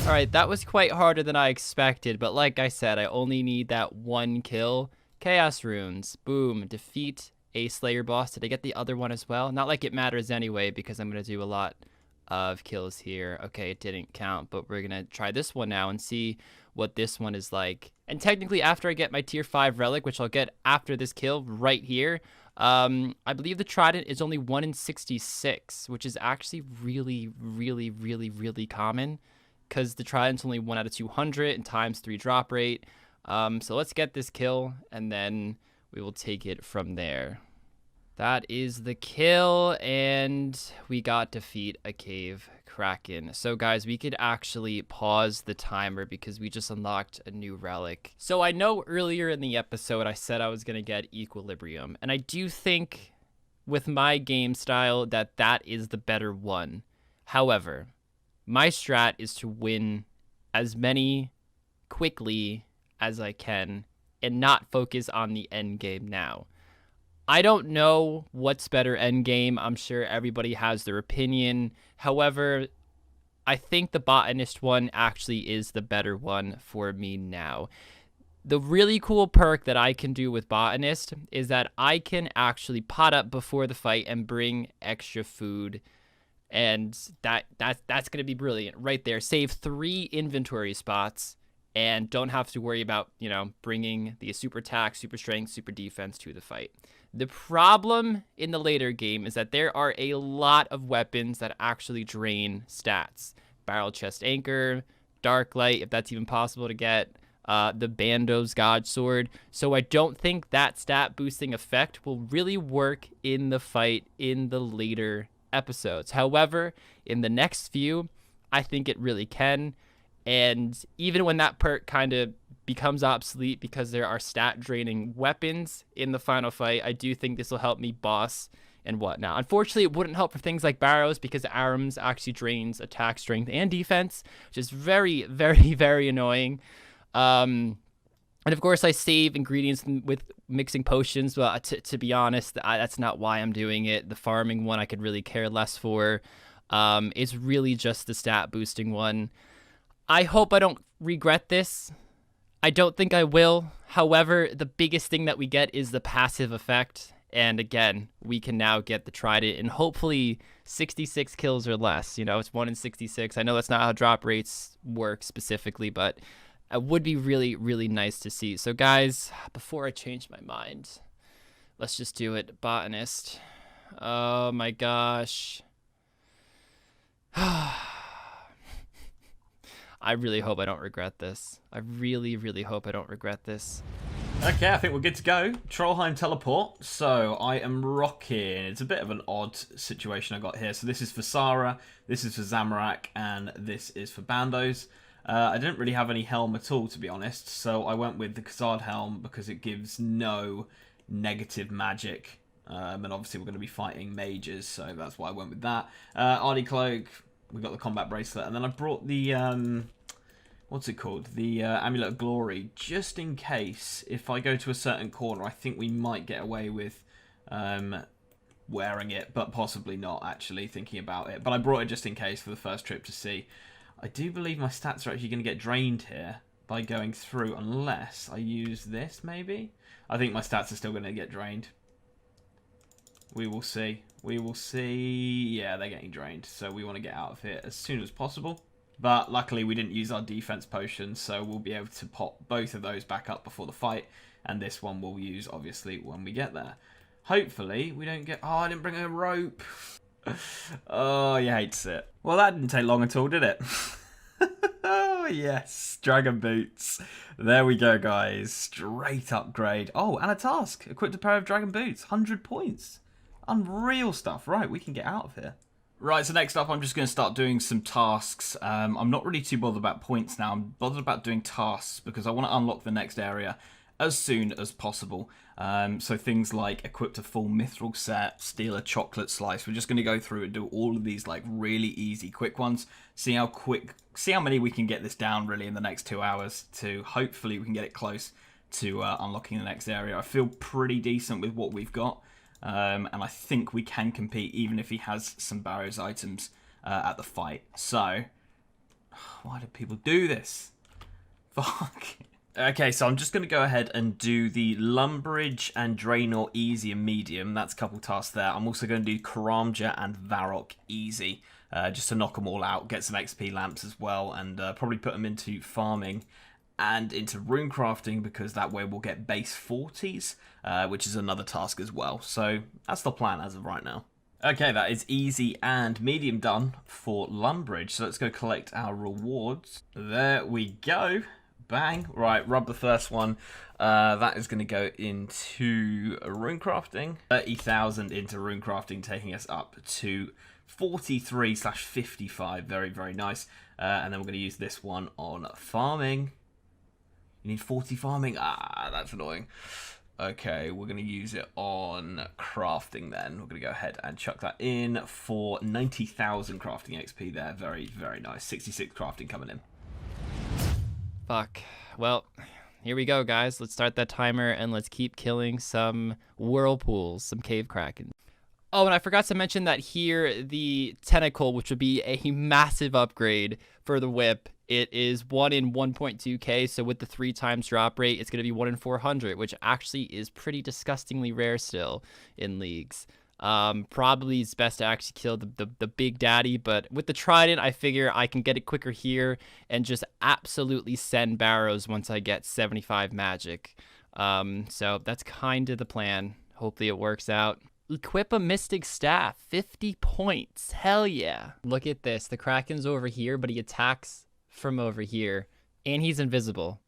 Alright, that was quite harder than I expected, but like I said, I only need that one kill. Chaos runes. Boom. Defeat a Slayer boss. Did I get the other one as well? Not like it matters anyway, because I'm going to do a lot of kills here. Okay, it didn't count, but we're going to try this one now and see what this one is like. And technically, after I get my tier 5 relic, which I'll get after this kill right here, I believe the trident is only 1 in 66, which is actually really, really, really, really common, because the trident's only 1 out of 200 and times 3 drop rate. So let's get this kill, and then we will take it from there. That is the kill, and we got defeat a cave kraken. So guys, we could actually pause the timer because we just unlocked a new relic. So I know earlier in the episode I said I was going to get equilibrium, and I do think with my game style that that is the better one. However, my strat is to win as many quickly as I can and not focus on the end game now. I don't know what's better end game. I'm sure everybody has their opinion. However, I think the botanist one actually is the better one for me now. The really cool perk that I can do with botanist is that I can actually pot up before the fight and bring extra food. And that's going to be brilliant right there. Save 3 inventory spots and don't have to worry about, you know, bringing the super attack, super strength, super defense to the fight. The problem in the later game is that there are a lot of weapons that actually drain stats. Barrel chest anchor, dark light, if that's even possible to get, the Bando's God Sword. So I don't think that stat boosting effect will really work in the fight in the later episodes. However, in the next few, I think it really can. And even when that perk kind of becomes obsolete because there are stat draining weapons in the final fight, I do think this will help me boss and whatnot. Unfortunately, it wouldn't help for things like Barrows because Arams actually drains attack, strength, and defense, which is very, very, very annoying. And of course, I save ingredients with mixing potions, but to be honest, that's not why I'm doing it. The farming one I could really care less for. It's really just the stat boosting one. I hope I don't regret this. I don't think I will. However, the biggest thing that we get is the passive effect. And again, we can now get the trident and hopefully 66 kills or less. You know, it's 1 in 66. I know that's not how drop rates work specifically, but it would be really, really nice to see. So guys, before I change my mind, let's just do it. Botanist. Oh my gosh. I really hope I don't regret this. I really, really hope I don't regret this.
Okay, I think we're good to go. Trollheim teleport. So I am rocking. It's a bit of an odd situation I got here. So this is for Sarah, this is for Zamorak, and this is for Bandos. I didn't really have any helm at all, to be honest. So I went with the Khazad helm because it gives no negative magic. And obviously we're going to be fighting mages, so that's why I went with that. Ardy Cloak, we got the combat bracelet, and then I brought the what's it called? The Amulet of Glory, just in case if I go to a certain corner, I think we might get away with wearing it, but possibly not, actually, thinking about it. But I brought it just in case for the first trip to see. I do believe my stats are actually going to get drained here by going through, unless I use this, maybe? I think my stats are still going to get drained. We will see. We will see. Yeah, they're getting drained, so we want to get out of here as soon as possible. But luckily we didn't use our defense potions, so we'll be able to pop both of those back up before the fight. And this one we'll use, obviously, when we get there. Hopefully we don't get... Oh, I didn't bring a rope. Oh, you hate it. Well, that didn't take long at all, did it? Oh, yes. Dragon boots. There we go, guys. Straight upgrade. Oh, and a task. Equipped a pair of dragon boots. 100 points. Unreal stuff. Right, we can get out of here. Right, so next up, I'm just going to start doing some tasks. I'm not really too bothered about points now. I'm bothered about doing tasks because I want to unlock the next area as soon as possible. So things like equipped a full mithril set, steal a chocolate slice. We're just going to go through and do all of these like really easy, quick ones. See how many we can get this down really in the next 2 hours to hopefully we can get it close to unlocking the next area. I feel pretty decent with what we've got. And I think we can compete even if he has some Barrows items at the fight. So, why do people do this? Fuck. Okay, so I'm just going to go ahead and do the Lumbridge and Draenor easy and medium. That's a couple tasks there. I'm also going to do Karamja and Varrock easy, just to knock them all out, get some XP lamps as well, and probably put them into farming and into rune crafting, because that way we'll get base 40s, which is another task as well. So that's the plan as of right now. Okay, that is easy and medium done for Lumbridge. So let's go collect our rewards. There we go. Bang. Right, rub the first one. That is going to go into rune crafting. 30,000 into rune crafting, taking us up to 43/55. Very, very nice. And then we're going to use this one on farming. You need 40 farming? Ah, that's annoying. Okay, we're going to use it on crafting then. We're going to go ahead and chuck that in for 90,000 crafting XP there. Very, very nice. 66 crafting coming in.
Fuck. Well, here we go, guys. Let's start that timer and let's keep killing some whirlpools, some cave kraken. Oh, and I forgot to mention that here, the tentacle, which would be a massive upgrade for the whip, it is 1 in 1.2k, so with the 3 times drop rate, it's going to be 1 in 400, which actually is pretty disgustingly rare still in leagues. Probably it's best to actually kill the big daddy, but with the trident, I figure I can get it quicker here and just absolutely send Barrows once I get 75 magic. So that's kind of the plan. Hopefully it works out. Equip a mystic staff, 50 points. Hell yeah. Look at this. The Kraken's over here, but he attacks from over here, and he's invisible.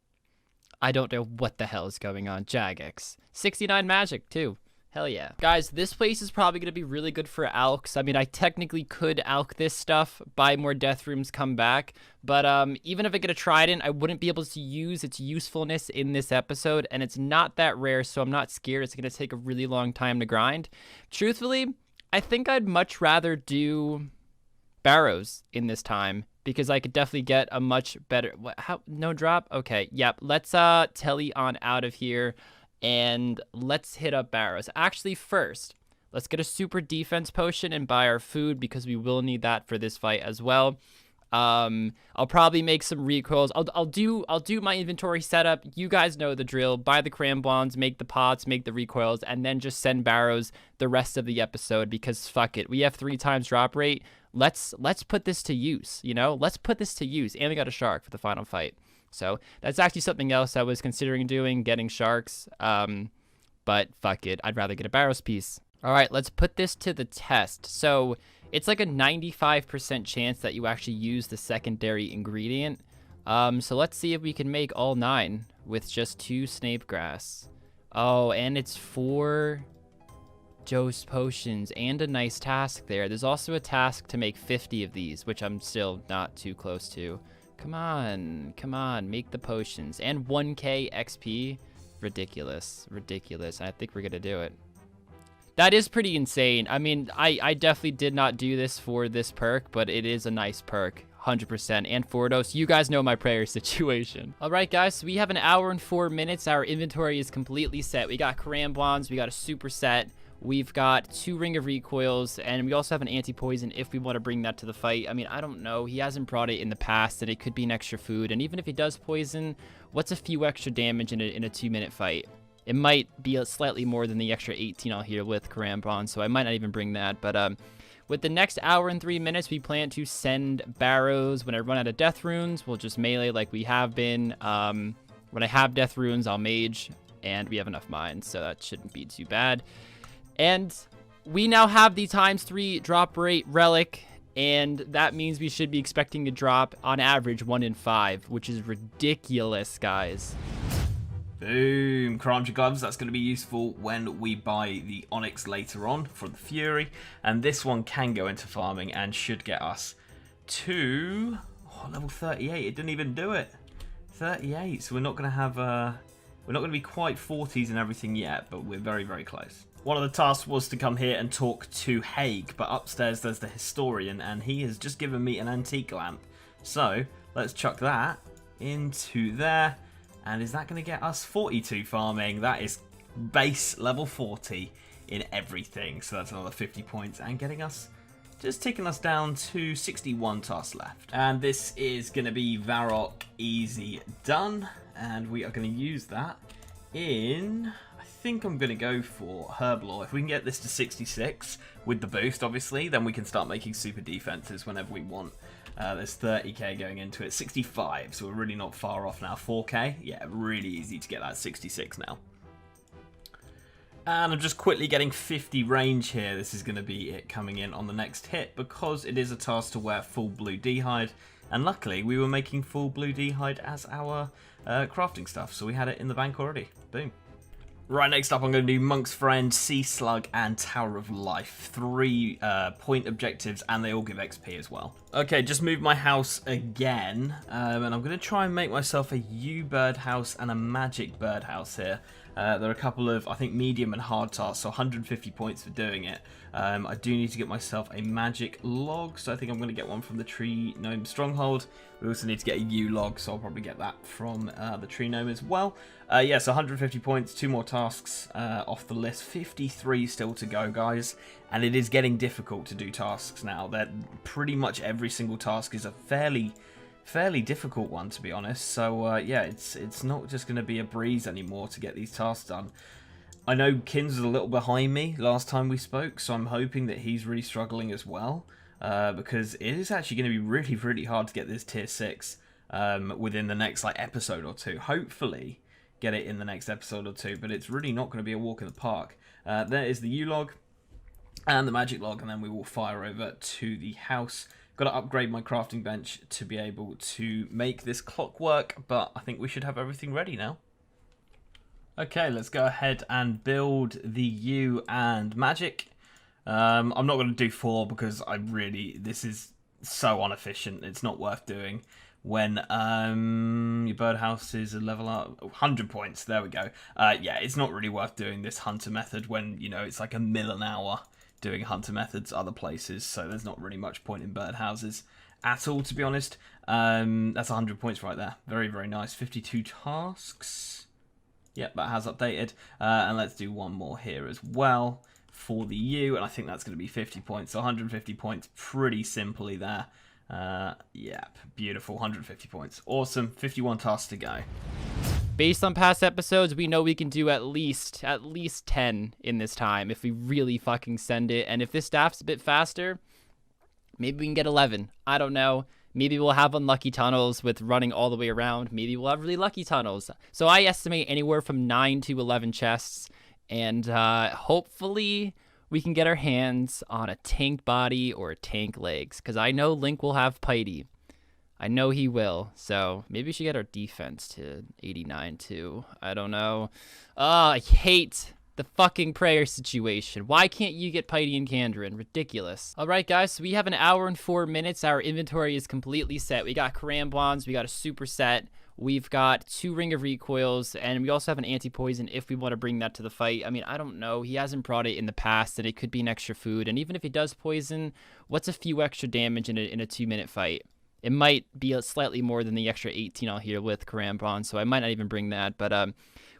I don't know what the hell is going on. Jagex. 69 magic, too. Hell yeah. Guys, this place is probably going to be really good for alks. I mean, I technically could alk this stuff, buy more death rooms, come back. But even if I get a trident, I wouldn't be able to use its usefulness in this episode. And it's not that rare, so I'm not scared it's going to take a really long time to grind. Truthfully, I think I'd much rather do Barrows in this time, because I could definitely get a much better... How? No drop? Okay, yep. Let's telly on out of here. And let's hit up Barrows. Actually, first, let's get a super defense potion and buy our food, because we will need that for this fight as well. I'll probably make some recoils. I'll do my inventory setup. You guys know the drill. Buy the cramblons, make the pots, make the recoils, and then just send Barrows the rest of the episode, because fuck it. We have 3 times drop rate. Let's put this to use, you know? Let's put this to use. And we got a shark for the final fight. So that's actually something else I was considering doing, getting sharks. But fuck it, I'd rather get a Barrows piece. All right, let's put this to the test. So it's like a 95% chance that you actually use the secondary ingredient. So let's see if we can make all 9 with just 2 snape grass. Oh, and it's 4 Joe's potions and a nice task there. There's also a task to make 50 of these, which I'm still not too close to. Come on, make the potions. And 1k XP. Ridiculous. I think we're gonna do it. That is pretty insane. I mean, I definitely did not do this for this perk, but it is a nice perk. 100%. And Fordos, you guys know my prayer situation. All right, guys, so we have 1 hour and 4 minutes. Our inventory is completely set. We got Karambons, we got a super set. We've got 2 Ring of Recoils, and we also have an anti-poison if we want to bring that to the fight. I mean, I don't know. He hasn't brought it in the past, and it could be an extra food. And even if he does poison, what's a few extra damage in a 2-minute fight? It might be slightly more than the extra 18 I'll heal with Karambon, so I might not even bring that. But With the next hour and 3 minutes, we plan to send barrows. When I run out of death runes, we'll just melee like we have been. When I have death runes, I'll mage, and we have enough mines, so that shouldn't be too bad. And we now have the ×3 drop rate relic, and that means we should be expecting to drop, on average, 1 in 5, which is ridiculous, guys.
Boom, Karamja gloves. That's going to be useful when we buy the Onyx later on for the Fury. And this one can go into farming and should get us to level 38. It didn't even do it. 38. So we're not going to have we're not going to be quite 40s and everything yet, but we're very, very close. One of the tasks was to come here and talk to Rargh, but upstairs there's the historian, and he has just given me an antique lamp. So let's chuck that into there. And is that going to get us 42 farming? That is base level 40 in everything. So that's another 50 points and getting us, just taking us down to 61 tasks left. And this is going to be Rargh easy done. And we are going to use that in, I think I'm going to go for Herb Law. If we can get this to 66 with the boost, obviously, then we can start making super defenses whenever we want. There's 30k going into it, 65, so we're really not far off now. 4k, yeah, really easy to get that 66 now. And I'm just quickly getting 50 range here. This is going to be it coming in on the next hit, because it is a task to wear full blue d'hide. And luckily, we were making full blue d'hide as our crafting stuff, so we had it in the bank already. Boom. Right, next up I'm going to do Monk's Friend, Sea Slug, and Tower of Life. 3 point objectives, and they all give XP as well. Okay, just moved my house again, and I'm going to try and make myself a U-bird house and a magic bird house here. There are a couple of, I think, medium and hard tasks, so 150 points for doing it. I do need to get myself a magic log, so I think I'm going to get one from the Tree Gnome Stronghold. We also need to get a U log, so I'll probably get that from the Tree Gnome as well. Yeah, so 150 points, 2 more tasks off the list. 53 still to go, guys. And it is getting difficult to do tasks now. That pretty much every single task is a fairly difficult one, to be honest. So yeah, it's not just going to be a breeze anymore to get these tasks done. I know Kins was a little behind me last time we spoke, so I'm hoping that he's really struggling as well, because it is actually going to be really, really hard to get this tier 6 within the next episode or two. Hopefully get it in the next episode or two, but it's really not going to be a walk in the park. There is the U log and the magic log, and then we will fire over to the house. Got to upgrade my crafting bench to be able to make this clock work, but I think we should have everything ready now. Okay, let's go ahead and build the U and magic. I'm not going to do 4 because this is so inefficient. It's not worth doing when your birdhouse is a level up 100 points. There we go. Yeah, it's not really worth doing this hunter method when, you know, it's like a mil an hour doing hunter methods other places, so there's not really much point in birdhouses at all, to be honest. That's 100 points right there. Very, very nice. 52 tasks. Yep, that has updated. And let's do one more here as well for the U, and I think that's going to be 50 points. So 150 points pretty simply there. Yep, beautiful. 150 points. Awesome. 51 tasks to go.
Based on past episodes, we know we can do at least 10 in this time if we really fucking send it. And if this staff's a bit faster, maybe we can get 11. I don't know. Maybe we'll have unlucky tunnels with running all the way around. Maybe we'll have really lucky tunnels. So I estimate anywhere from 9 to 11 chests. And hopefully we can get our hands on a tank body or tank legs, because I know Link will have Piety. I know he will, so maybe we should get our defense to 89 too. I don't know. I hate the fucking prayer situation. Why can't you get Piety and Kandarin? Ridiculous. All right, guys, so we have an hour and 4 minutes. Our inventory is completely set. We got Karambons, we got a super set, we've got 2 Ring of Recoils, and we also have an anti-poison if we want to bring that to the fight. I mean, I don't know. He hasn't brought it in the past, and it could be an extra food. And even if he does poison, what's a few extra damage in a 2-minute fight? It might be slightly more than the extra 18 I'll heal with Karambon, so I might not even bring that. But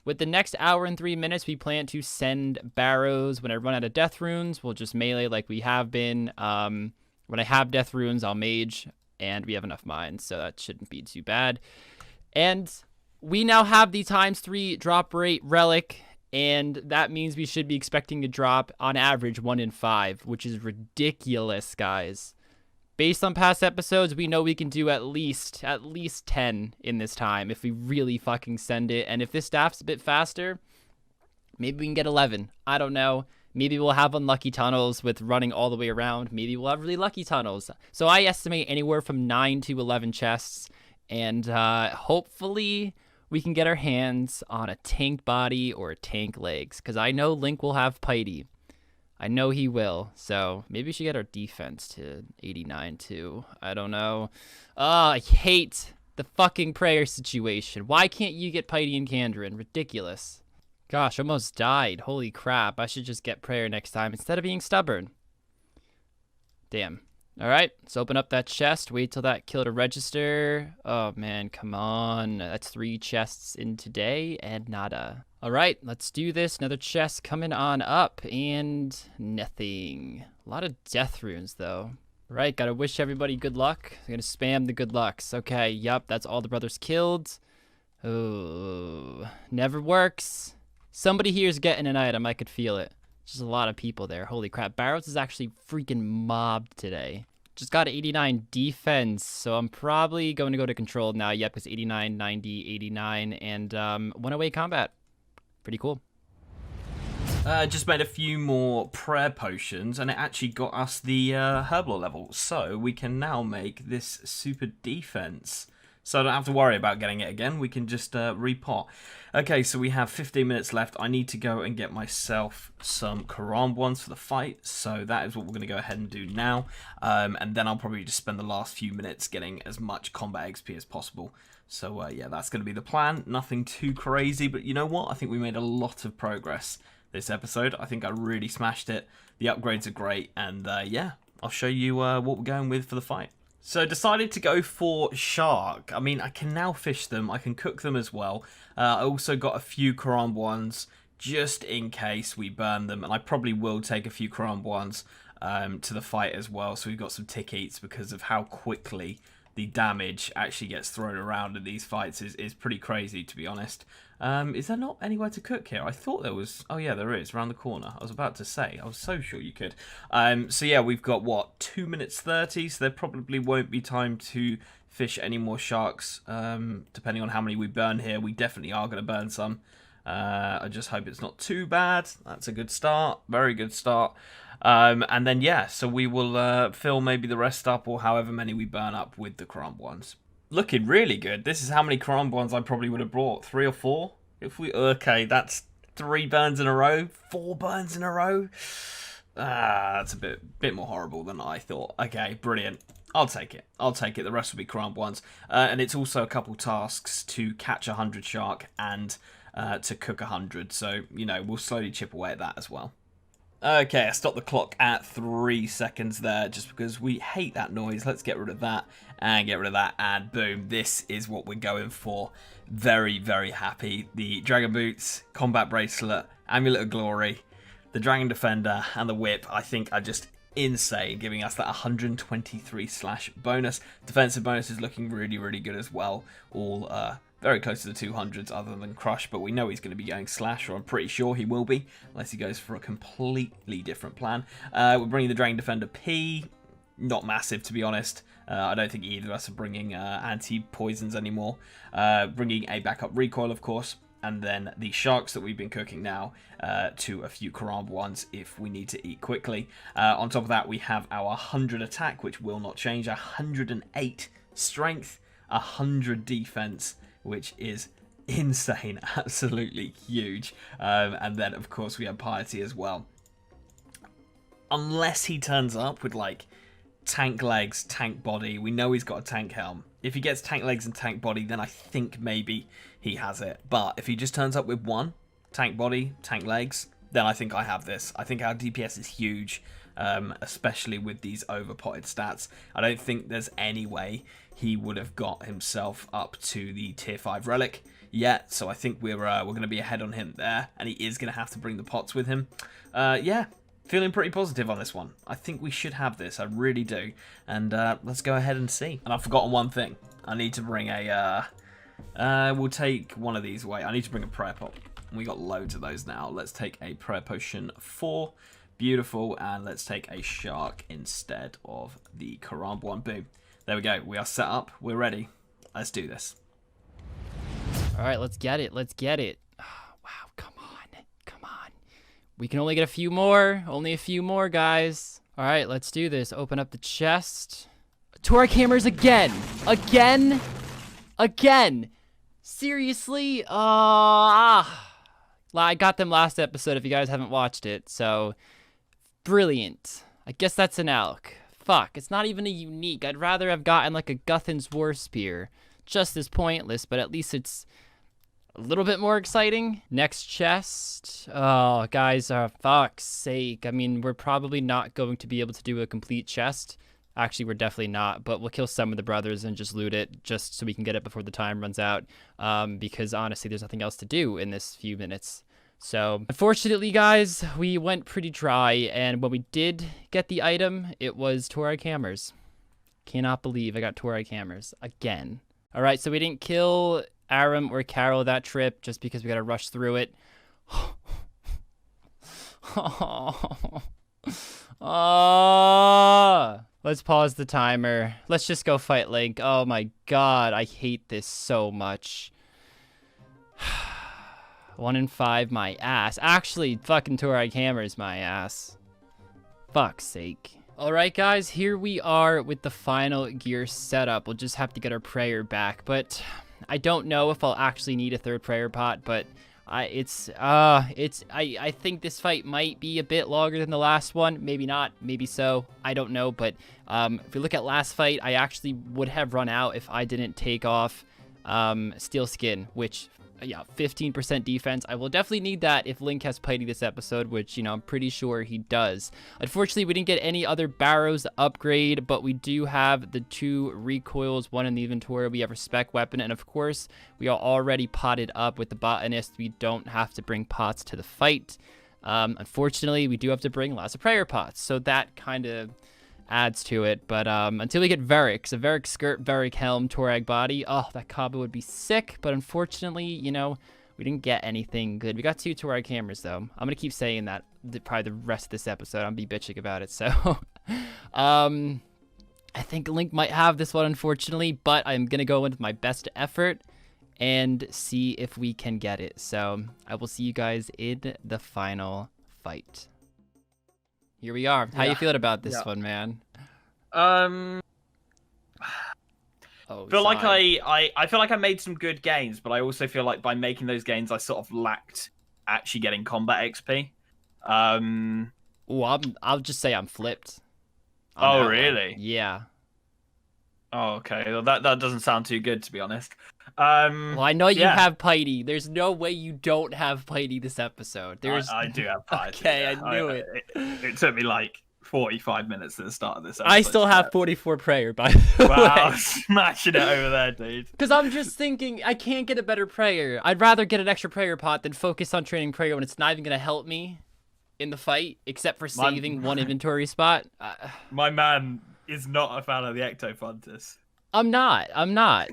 with the next hour and 3 minutes, we plan to send barrows. When I run out of death runes, we'll just melee like we have been. When I have death runes, I'll mage, and we have enough mines, so that shouldn't be too bad. And we now have the ×3 drop rate relic, And that means we should be expecting to drop, on average, 1 in 5, which is ridiculous, guys. Based on past episodes, we know we can do at least 10 in this time if we really fucking send it. And if this staff's a bit faster, maybe we can get 11. I don't know. Maybe we'll have unlucky tunnels with running all the way around. Maybe we'll have really lucky tunnels. So I estimate anywhere from 9 to 11 chests. And hopefully we can get our hands on a tank body or tank legs. Because I know Link will have Piety. I know he will. So maybe we should get our defense to 89 too. I don't know. I hate the fucking prayer situation. Why can't you get Piety and Kandarin? Ridiculous. Gosh, almost died. Holy crap. I should just get prayer next time instead of being stubborn. Damn. All right, let's open up that chest. Wait till that kill to register. Oh, man, come on. That's 3 chests in today and nada. All right, let's do this. Another chest coming on up and nothing. A lot of death runes, though. All right, gotta wish everybody good luck. I'm gonna spam the good lucks. Okay, yup, that's all the brothers killed. Oh, never works. Somebody here is getting an item. I could feel it. Just a lot of people there. Holy crap. Barrows is actually freaking mobbed today. Just got 89 defense, so I'm probably going to go to control now. Yep, it's 89, 90, 89, and 108 combat. Pretty cool.
Just made a few more prayer potions, and it actually got us the herbal level. So we can now make this super defense. So I don't have to worry about getting it again. We can just repot. Okay, so we have 15 minutes left. I need to go and get myself some Karamja ones for the fight. So that is what we're going to go ahead and do now. And then I'll probably just spend the last few minutes getting as much combat XP as possible. So yeah, that's going to be the plan. Nothing too crazy, but you know what? I think we made a lot of progress this episode. I think I really smashed it. The upgrades are great. And yeah, I'll show you what we're going with for the fight. So decided to go for shark. I mean, I can now fish them. I can cook them as well. I also got a few Karamja ones just in case we burn them. And I probably will take a few Karamja ones to the fight as well. So we've got some tick eats because of how quickly the damage actually gets thrown around in these fights is pretty crazy, to be honest. Is there not anywhere to cook here? I thought there was. Oh yeah, there is, around the corner. I was about to say, I was so sure you could. So yeah, we've got, what, 2 minutes 30, so there probably won't be time to fish any more sharks, depending on how many we burn here. We definitely are going to burn some. I just hope it's not too bad. That's a good start, very good start. And then yeah, so we will fill maybe the rest up, or however many we burn up with the Karamja ones. Looking really good. This is how many Karamja ones I probably would have brought. 3 or 4? If we okay, that's 3 burns in a row, 4 burns in a row. That's a bit more horrible than I thought. Okay, brilliant. I'll take it. I'll take it. The rest will be Karamja ones. And it's also a couple tasks to catch 100 shark and to cook 100. So, you know, we'll slowly chip away at that as well. Okay, I stopped the clock at 3 seconds there just because we hate that noise. Let's get rid of that and get rid of that, and boom, this is what we're going for. Very, very happy. The Dragon Boots, Combat Bracelet, Amulet of Glory, the Dragon Defender, and the Whip, I think, are just insane, giving us that 123 slash bonus. Defensive bonus is looking really, really good as well. All very close to the 200s other than Crush, but we know he's going to be going Slash, or I'm pretty sure he will be, unless he goes for a completely different plan. We're bringing the Dragon Defender P, not massive to be honest. I don't think either of us are bringing anti-poisons anymore. Bringing a backup recoil, of course, and then the sharks that we've been cooking now to a few Karamja ones if we need to eat quickly. On top of that, we have our 100 attack, which will not change, 108 strength, 100 defense, which is insane, absolutely huge. And then, of course, we have Piety as well. Unless he turns up with, like, tank legs, tank body. We know he's got a tank helm. If he gets tank legs and tank body, then I think maybe he has it. But if he just turns up with one, tank body, tank legs, then I think I have this. I think our DPS is huge, especially with these overpotted stats. I don't think there's any way he would have got himself up to the tier 5 relic yet. So I think we're going to be ahead on him there, and he is going to have to bring the pots with him. Yeah. Feeling pretty positive on this one. I think we should have this. I really do. And let's go ahead and see. And I've forgotten one thing. I need to bring a... we'll take one of these away. I need to bring a prayer pot. We got loads of those now. Let's take a prayer potion 4. Beautiful. And let's take a shark instead of the Karamja one. Boom. There we go. We are set up. We're ready. Let's do this.
All right, let's get it. Let's get it. Oh, wow, come on. Come on. We can only get a few more. Only a few more, guys. All right, let's do this. Open up the chest. Torag hammers again. Again. Again. Seriously? I got them last episode if you guys haven't watched it, so brilliant. I guess that's an elk. Fuck, it's not even a unique. I'd rather have gotten like a Guthan's War Spear. Just as pointless, but at least it's a little bit more exciting. Next chest. Oh, guys, fuck's sake. I mean, we're probably not going to be able to do a complete chest. Actually, we're definitely not, but we'll kill some of the brothers and just loot it just so we can get it before the time runs out, because honestly, there's nothing else to do in this few minutes. So, unfortunately, guys, we went pretty dry, and when we did get the item, it was Torag hammers. Cannot believe I got Torag hammers again. All right, so we didn't kill Aram or Carol that trip just because we got to rush through it. Let's pause the timer. Let's just go fight Link. Oh my god, I hate this so much. 1 in 5, my ass. Actually, fucking Torag hammers my ass. Fuck's sake. Alright guys, here we are with the final gear setup. We'll just have to get our prayer back, but I don't know if I'll actually need a 3rd prayer pot, but I think this fight might be a bit longer than the last one. Maybe not, maybe so. I don't know, but if we look at last fight, I actually would have run out if I didn't take off Steel Skin, which, yeah, 15% defense. I will definitely need that if Link has Piety this episode, which, you know, I'm pretty sure he does. Unfortunately, we didn't get any other barrows to upgrade, but we do have the 2 recoils, 1 in the inventory. We have a spec weapon, and of course, we are already potted up with the botanist. We don't have to bring pots to the fight. Unfortunately, we do have to bring lots of prayer pots, so that kind of adds to it, but until we get Verics, a Veric skirt, Veric helm, Torag body, oh, that combo would be sick, but unfortunately, you know, we didn't get anything good. We got 2 Torag hammers, though. I'm gonna keep saying that probably the rest of this episode. I'm gonna be bitching about it, so I think Link might have this one, unfortunately, but I'm gonna go in with my best effort and see if we can get it. So I will see you guys in the final fight. Here we are. How you feeling about this one, man?
Oh, feel like
sorry.
I feel like I made some good gains, but I also feel like by making those gains, I sort of lacked actually getting combat XP.
I'll just say I'm flipped.
Oh, really?
Yeah.
Oh, okay. Well, that doesn't sound too good, to be honest.
Well, I know you have Piety. There's no way you don't have Piety this episode.
I do have Piety.
Okay, I knew it.
It took me like 45 minutes at the start of this episode.
I still have 44 prayer, by the
wow,
way.
smashing it over there, dude.
Because I'm just thinking, I can't get a better prayer. I'd rather get an extra prayer pot than focus on training prayer when it's not even going to help me in the fight, except for saving 1 inventory spot.
My man is not a fan of the Ectophontus.
I'm not. I'm not.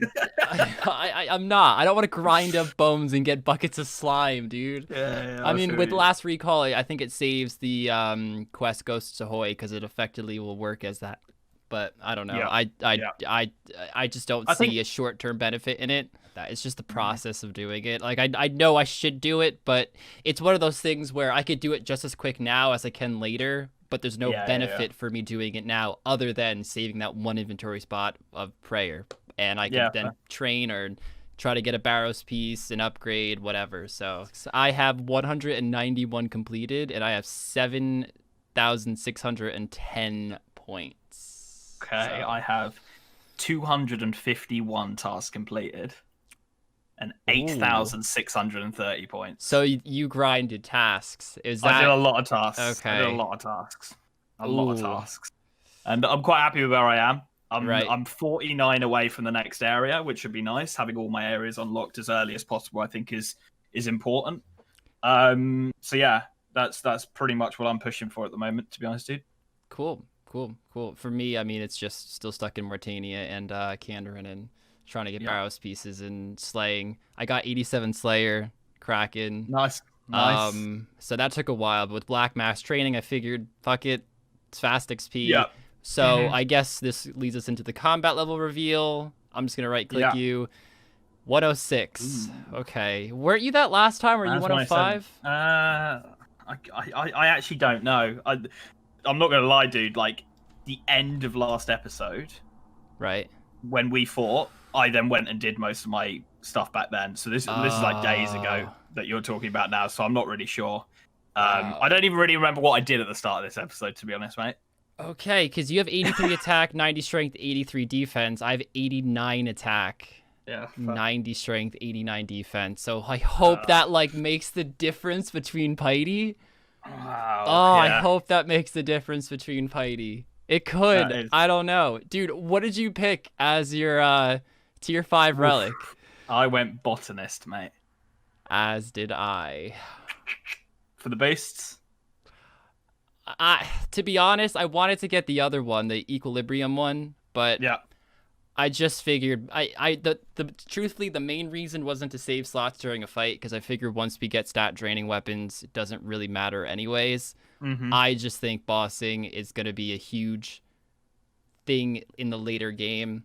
I'm not. I don't want to grind up bones and get buckets of slime, dude.
Yeah,
I mean, with last recall, I think it saves the quest Ghosts Ahoy because it effectively will work as that. But I don't know. I just don't see a short-term benefit in it. That it's just the process of doing it. Like I know I should do it, but it's one of those things where I could do it just as quick now as I can later. But there's no benefit for me doing it now other than saving that 1 inventory spot of prayer. And I can then train or try to get a Barrows piece, an upgrade, whatever. So I have 191 completed, and I have 7,610 points.
Okay, so I have 251 tasks completed. And 8,630 points.
So you grinded tasks.
I did a lot of tasks.
Okay.
I did a lot of tasks. A lot of tasks. And I'm quite happy with where I am. I'm 49 away from the next area, which would be nice. Having all my areas unlocked as early as possible, I think, is important. So yeah, that's pretty much what I'm pushing for at the moment, to be honest, dude.
Cool. For me, I mean, it's just still stuck in Mortania and Kandarin and trying to get Barrows pieces and slaying. I got 87 Slayer, Kraken.
Nice.
So that took a while, but with Black Mass training, I figured, fuck it, it's fast XP.
Yeah.
So I guess this leads us into the combat level reveal. I'm just gonna right click you. 106. Okay. Weren't you that last time? Were you 105?
I actually don't know. I'm not gonna lie, dude. Like the end of last episode,
Right.
when we fought, I then went and did most of my stuff back then. So this is like days ago that you're talking about now. So I'm not really sure. I don't even really remember what I did at the start of this episode, to be honest, mate.
Okay, because you have 83 attack, 90 strength, 83 defense. I have 89 attack.
Yeah.
90 strength, 89 defense. So I hope that like makes the difference between Piety. I hope that makes the difference between Piety. It could. I don't know. Dude, what did you pick as your tier 5 relic?
I went botanist, mate.
As did I.
For the beasts?
To be honest, I wanted to get the other one, the equilibrium one, but
yeah.
I just figured truthfully the main reason wasn't to save slots during a fight, because I figured once we get stat draining weapons, it doesn't really matter anyways. I just think bossing is going to be a huge thing in the later game,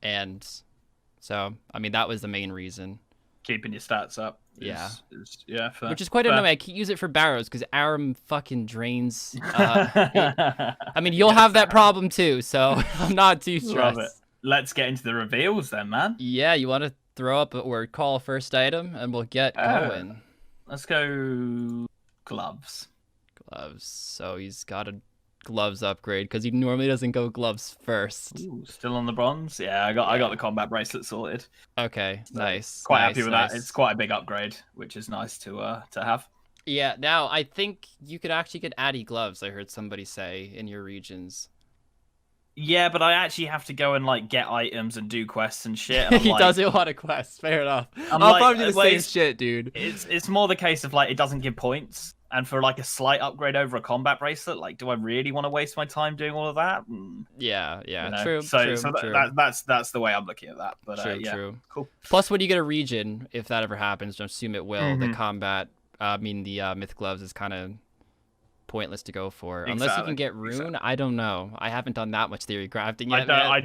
and so I mean that was the main reason.
Keeping your stats up.
Yeah.
Fair.
Which is quite annoying. I can't use it for barrows because Aram fucking drains. I mean, you'll have that problem too, so I'm not too stressed.
Love it. Let's get into the reveals then, man.
Yeah, you want to throw up or call first item, and we'll get going.
Let's go gloves.
Gloves. So he's got a gloves upgrade because he normally doesn't go gloves first.
Ooh, still on the bronze. Yeah, I got the combat bracelet sorted.
Okay,
so
nice.
Quite happy with that. It's quite a big upgrade, which is nice to have.
Yeah. Now I think you could actually get Addy gloves. I heard somebody say in your regions.
Yeah, but I actually have to go and like get items and do quests and shit. And
He doesn't want a quest. Fair enough. I'll probably do the same shit, dude.
It's more the case of like it doesn't give points. And for like a slight upgrade over a combat bracelet, like, do I really want to waste my time doing all of that?
Yeah,
you know?
True.
So
true.
That's the way I'm looking at that. But
true.
Cool.
Plus, when you get a region, if that ever happens, I assume it will. The combat, the myth gloves is kind of pointless to go for unless you can get rune. Exactly. I don't know. I haven't done that much theory crafting yet.
I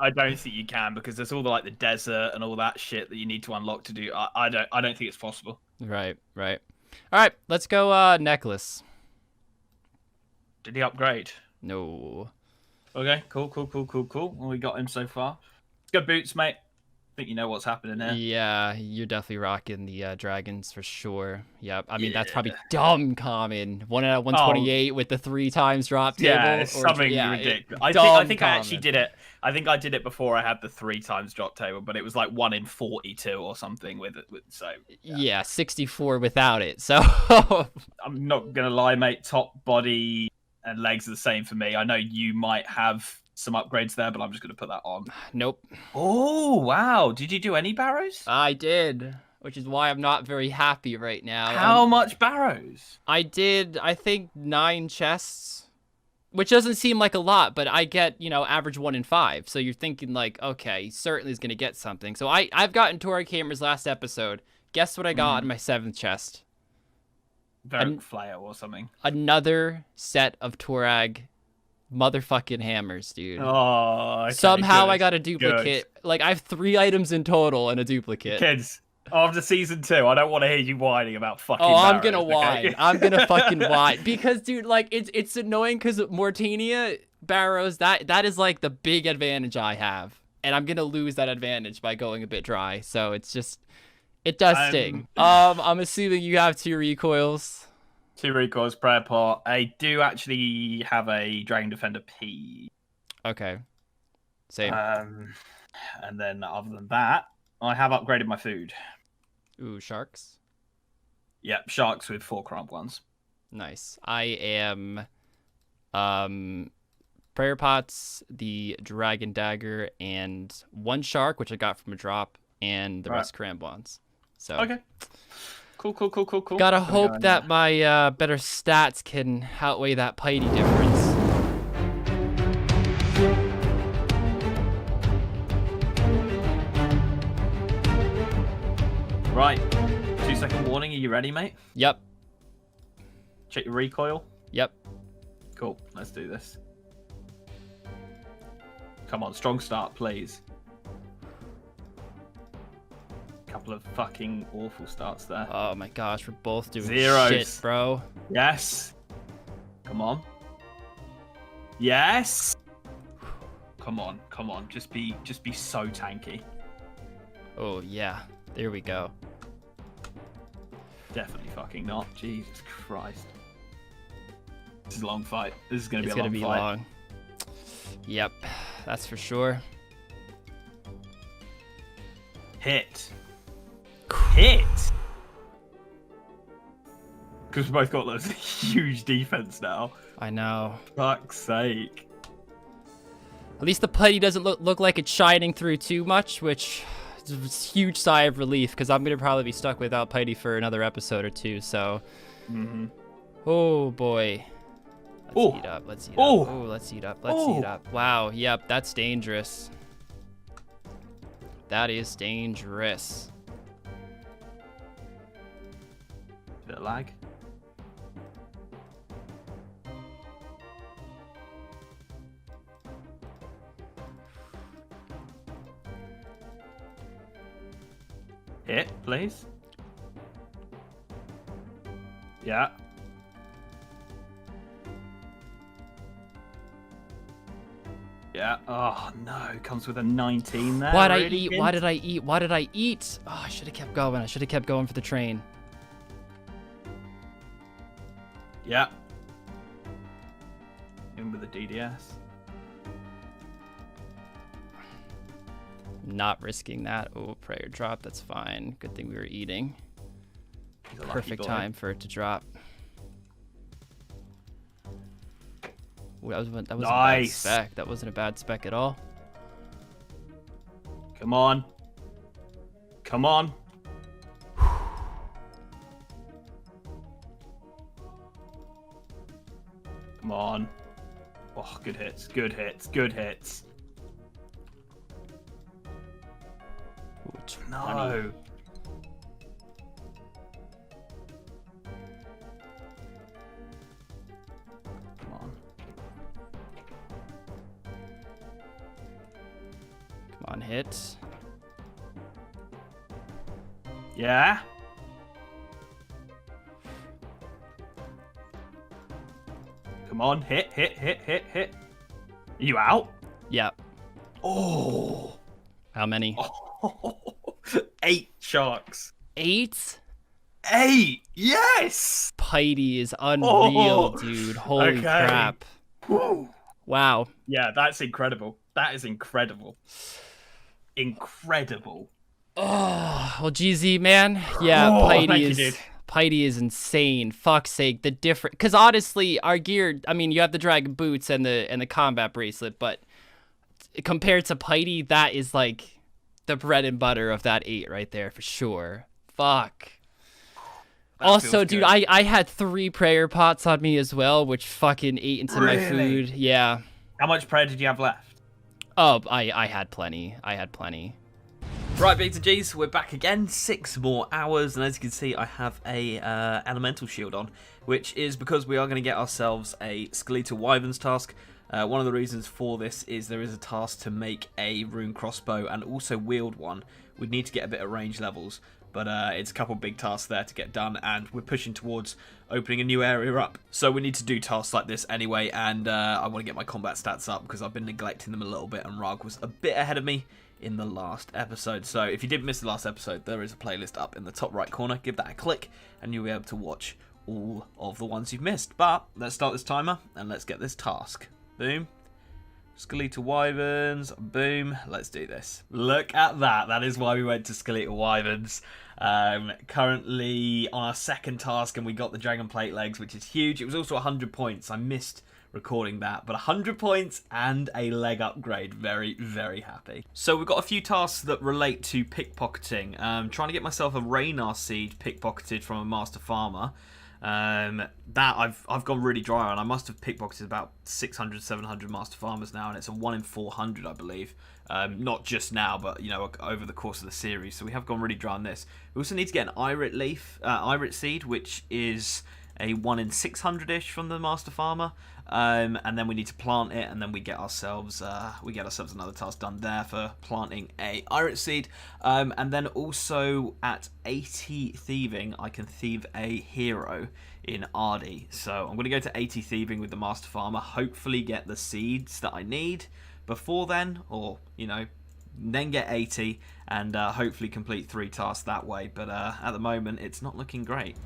don't think you can because there's all the desert and all that shit that you need to unlock to do. I don't think it's possible.
Right. All right, let's go necklace.
Did he upgrade?
No.
Okay, cool. What we got him so far? Let's go boots, mate. I think you know what's happening here.
Yeah, you're definitely rocking the dragons for sure. Yep. I mean, that's probably dumb common. 1 out of 128 with the 3 times drop table.
Yeah, it's something ridiculous. I think I actually did it. I think I did it before I had the 3 times drop table, but it was like 1 in 42 or something with it. So
yeah, 64 without it. So
I'm not gonna lie, mate. Top, body, and legs are the same for me. I know you might have some upgrades there, but I'm just gonna put that on.
Nope.
Oh wow! Did you do any barrows?
I did, which is why I'm not very happy right now.
How much barrows?
I did, I think 9 chests, which doesn't seem like a lot, but I get, average 1 in 5. So you're thinking like, okay, he certainly is gonna get something. So I've gotten Torag Hammers last episode. Guess what I got in my 7th chest?
Veric Flail or something.
Another set of Torag motherfucking hammers, dude.
Oh, okay,
somehow
good,
I got a duplicate. Good. Like I have 3 items in total and a duplicate.
Kids, after season 2, I don't want to hear you whining about fucking.
Oh,
barrows,
I'm gonna whine. I'm gonna fucking whine because, dude, like it's annoying because Mortania barrows that is like the big advantage I have, and I'm gonna lose that advantage by going a bit dry. So it does sting. I'm assuming you have 2 recoils.
2 recoils, prayer pot. I do actually have a Dragon Defender P.
Okay. Same.
And then other than that, I have upgraded my food.
Ooh, sharks?
Yep, sharks with 4 crump ones.
Nice. I am prayer pots, the dragon dagger, and 1 shark, which I got from a drop, and the rest crambons. So
okay. Cool.
Gotta hope that my better stats can outweigh that piety difference.
Right. 2 2-second warning. Are you ready, mate?
Yep.
Check your recoil.
Yep.
Cool. Let's do this. Come on, strong start, please. Couple of fucking awful starts there.
Oh my gosh, we're both doing
Zeros.
shit, bro.
Yes. Come on. Yes. Come on, come on. Just be so tanky.
Oh yeah, there we go.
Definitely fucking not. Jesus Christ. This is a long fight. This is gonna
It's
be a
gonna
long
be
fight.
long. Yep, that's for sure.
Hit. Hit. Because we both got those huge defense now.
I know.
Fuck's sake.
At least the putty doesn't look like it's shining through too much, which is a huge sigh of relief because I'm gonna probably be stuck without putty for another episode or two. So, oh boy. Let's heat up. Let's heat up. Oh, let's heat up. Let's heat up. Wow. Yep, that's dangerous. That is dangerous.
Bit of lag. Hit, please. Yeah. Yeah. Oh no, comes with a 19 there.
Why'd I
Really,
eat?
Gint?
Why did I eat? Why did I eat? Oh, I should have kept going. I should have kept going for the train.
Yeah. In with the DDS.
Not risking that. Oh, prayer drop. That's fine. Good thing we were eating.
He's a lucky
Perfect
boy.
time for it to drop. Ooh, that wasn't a bad
Nice.
spec. That wasn't a bad spec at all.
Come on. Come on. Come on. Oh, good hits. Good hits. Good hits.
Ooh, 20.
No. Come on.
Come on, hit.
Yeah. Come on. Hit, hit, hit, hit, hit. Are you out?
Yep.
Oh.
How many?
8 sharks.
8?
8! Yes!
Piety is unreal,
Oh,
dude. Holy
okay.
crap.
Woo.
Wow.
Yeah, that's incredible. That is incredible. Incredible.
Oh, well, GZ, man. Yeah,
Oh, thank
Piety
you,
is...
dude.
Piety is insane. Fuck's sake, the different. Because honestly, our gear. I mean, you have the dragon boots and the combat bracelet, but compared to Piety, that is like the bread and butter of that 8 right there for sure. Fuck.
That
Also,
feels
dude,
good.
I had 3 prayer pots on me as well, which fucking ate into my
Really?
food. Yeah.
How much prayer did you have left?
Oh, I had plenty. I had plenty.
Right, Big to G's, we're back again. 6 more hours, and as you can see, I have a elemental shield on, which is because we are going to get ourselves a Skeletal Wyverns task. One of the reasons for this is there is a task to make a rune crossbow and also wield one. We'd need to get a bit of range levels, but it's a couple big tasks there to get done, and we're pushing towards opening a new area up. So we need to do tasks like this anyway, and I want to get my combat stats up because I've been neglecting them a little bit, and Rargh was a bit ahead of me in the last episode. So if you didn't miss the last episode, there is a playlist up in the top right corner. Give that a click and you'll be able to watch all of the ones you've missed. But let's start this timer and let's get this task. Boom. Skeletal Wyverns. Boom. Let's do this. Look at that. That is why we went to Skeletal Wyverns. Currently on our second task, and we got the Dragon Plate legs, which is huge. It was also 100 points. I missed recording that, but 100 points and a leg upgrade. Very, very happy. So we've got a few tasks that relate to pickpocketing. Trying to get myself a Raynar seed pickpocketed from a master farmer. That I've gone really dry on. I must have pickpocketed about 600, 700 master farmers now, and it's a 1 in 400, I believe. Not just now, but over the course of the series. So we have gone really dry on this. We also need to get an irit seed, which is a 1 in 600-ish from the master farmer, and then we need to plant it, and then we get ourselves another task done there for planting a irit seed, and then also at 80 thieving I can thieve a hero in Rargh. So I'm going to go to 80 thieving with the master farmer, hopefully get the seeds that I need before then, or then get 80 and hopefully complete 3 tasks that way. But at the moment it's not looking great.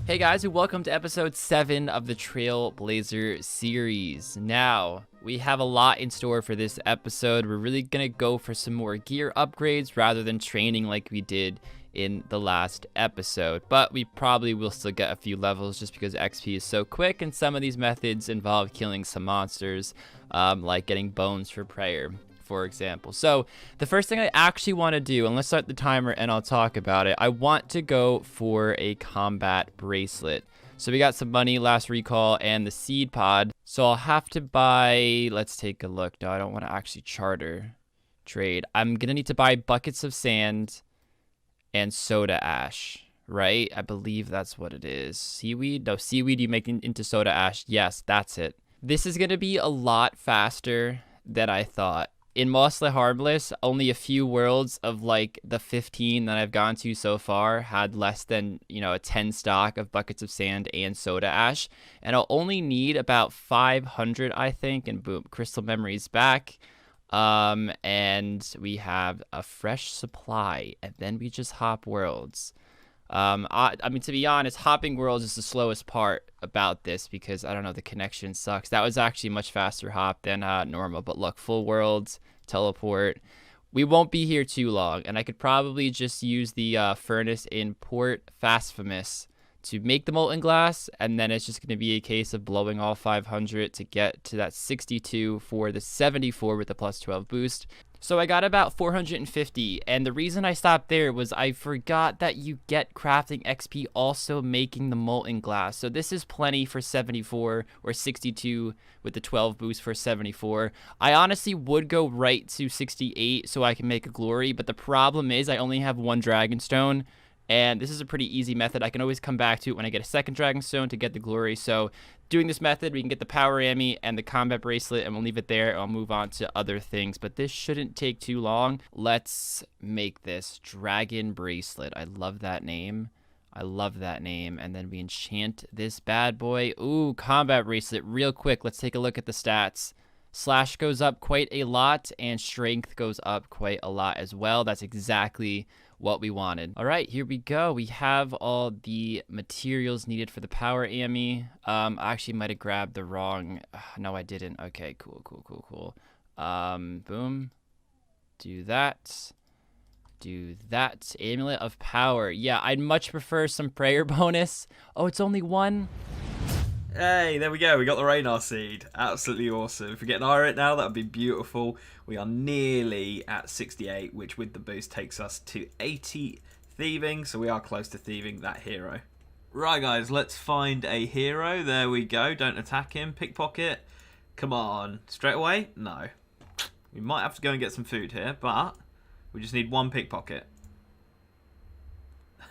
Hey guys, and welcome to episode 7 of the Trailblazer series. Now, we have a lot in store for this episode. We're really going to go for some more gear upgrades rather than training like we did in the last episode. But we probably will still get a few levels just because XP is so quick, and some of these methods involve killing some monsters, like getting bones for prayer, for example. So the first thing I actually want to do, and let's start the timer and I'll talk about it, I want to go for a combat bracelet. So we got some money last recall and the seed pod, so I'll have to buy, let's take a look. No, I don't want to actually charter trade. I'm gonna need to buy buckets of sand and soda ash, right? I believe that's what it is. Seaweed? No, seaweed you make into soda ash. Yes, that's it. This is gonna be a lot faster than I thought. In Mostly Harmless, only a few worlds of like the 15 that I've gone to so far had less than, a 10 stock of buckets of sand and soda ash. And I'll only need about 500, I think. And boom, crystal memory's back. And we have a fresh supply. And then we just hop worlds. I mean, to be honest, hopping worlds is the slowest part about this because, I don't know, the connection sucks. That was actually a much faster hop than normal. But look, full worlds, teleport. We won't be here too long. And I could probably just use the furnace in Port Phasphemous to make the molten glass. And then it's just going to be a case of blowing all 500 to get to that 62 for the 74 with the plus 12 boost. So I got about 450, and the reason I stopped there was I forgot that you get crafting XP also making the molten glass. So this is plenty for 74 or 62 with the 12 boost for 74. I honestly would go right to 68 so I can make a glory, but the problem is I only have 1 dragonstone. And this is a pretty easy method. I can always come back to it when I get a 2nd dragonstone to get the glory. So doing this method, we can get the power ammy and the combat bracelet, and we'll leave it there. And I'll move on to other things, but this shouldn't take too long. Let's make this dragon bracelet. I love that name. I love that name. And then we enchant this bad boy. Ooh, combat bracelet. Real quick, let's take a look at the stats. Slash goes up quite a lot, and strength goes up quite a lot as well. That's exactly what we wanted. All right, here we go. We have all the materials needed for the power ammy. I actually might have grabbed the wrong. No, I didn't. Okay, cool. Boom. Do that. Do that. Amulet of power. Yeah, I'd much prefer some prayer bonus. Oh, it's only 1.
Hey, there we go. We got the Rargh seed. Absolutely awesome. If we get an irit now, that would be beautiful. We are nearly at 68, which with the boost takes us to 80 thieving. So we are close to thieving that hero. Right, guys, let's find a hero. There we go. Don't attack him. Pickpocket. Come on. Straight away? No. We might have to go and get some food here, but we just need 1 pickpocket.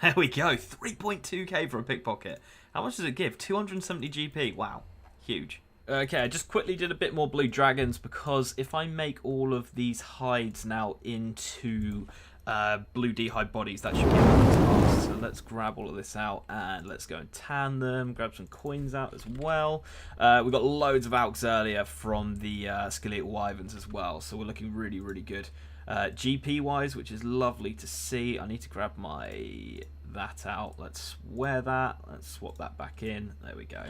There we go. 3.2k for a pickpocket. How much does it give? 270 GP. Wow. Huge. Okay, I just quickly did a bit more blue dragons because if I make all of these hides now into blue d'hide bodies, that should be a task. So let's grab all of this out and let's go and tan them. Grab some coins out as well. We got loads of alks earlier from the skeletal wyverns as well. So we're looking really, really good. GP wise, which is lovely to see. I need to grab that out. Let's wear that. Let's swap that back in. There we go.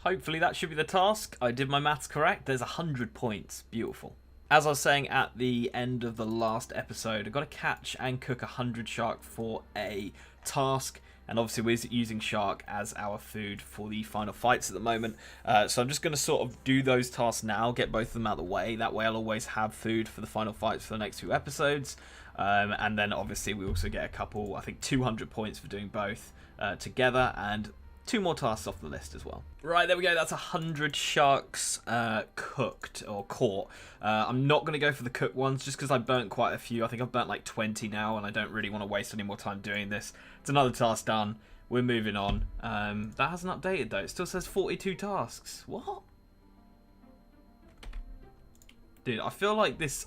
Hopefully that should be the task. I did my maths correct. There's 100 points. Beautiful. As I was saying at the end of the last episode, I've got to catch and cook 100 shark for a task. And obviously we're using shark as our food for the final fights at the moment. So I'm just going to sort of do those tasks now, get both of them out of the way. That way I'll always have food for the final fights for the next few episodes. And then obviously we also get a couple, I think 200 points for doing both together. And 2 more tasks off the list as well. Right, there we go. That's 100 sharks cooked or caught. I'm not going to go for the cooked ones just because I burnt quite a few. I think I've burnt like 20 now, and I don't really want to waste any more time doing this. It's another task done. We're moving on. That hasn't updated though. It still says 42 tasks. What? Dude, I feel like this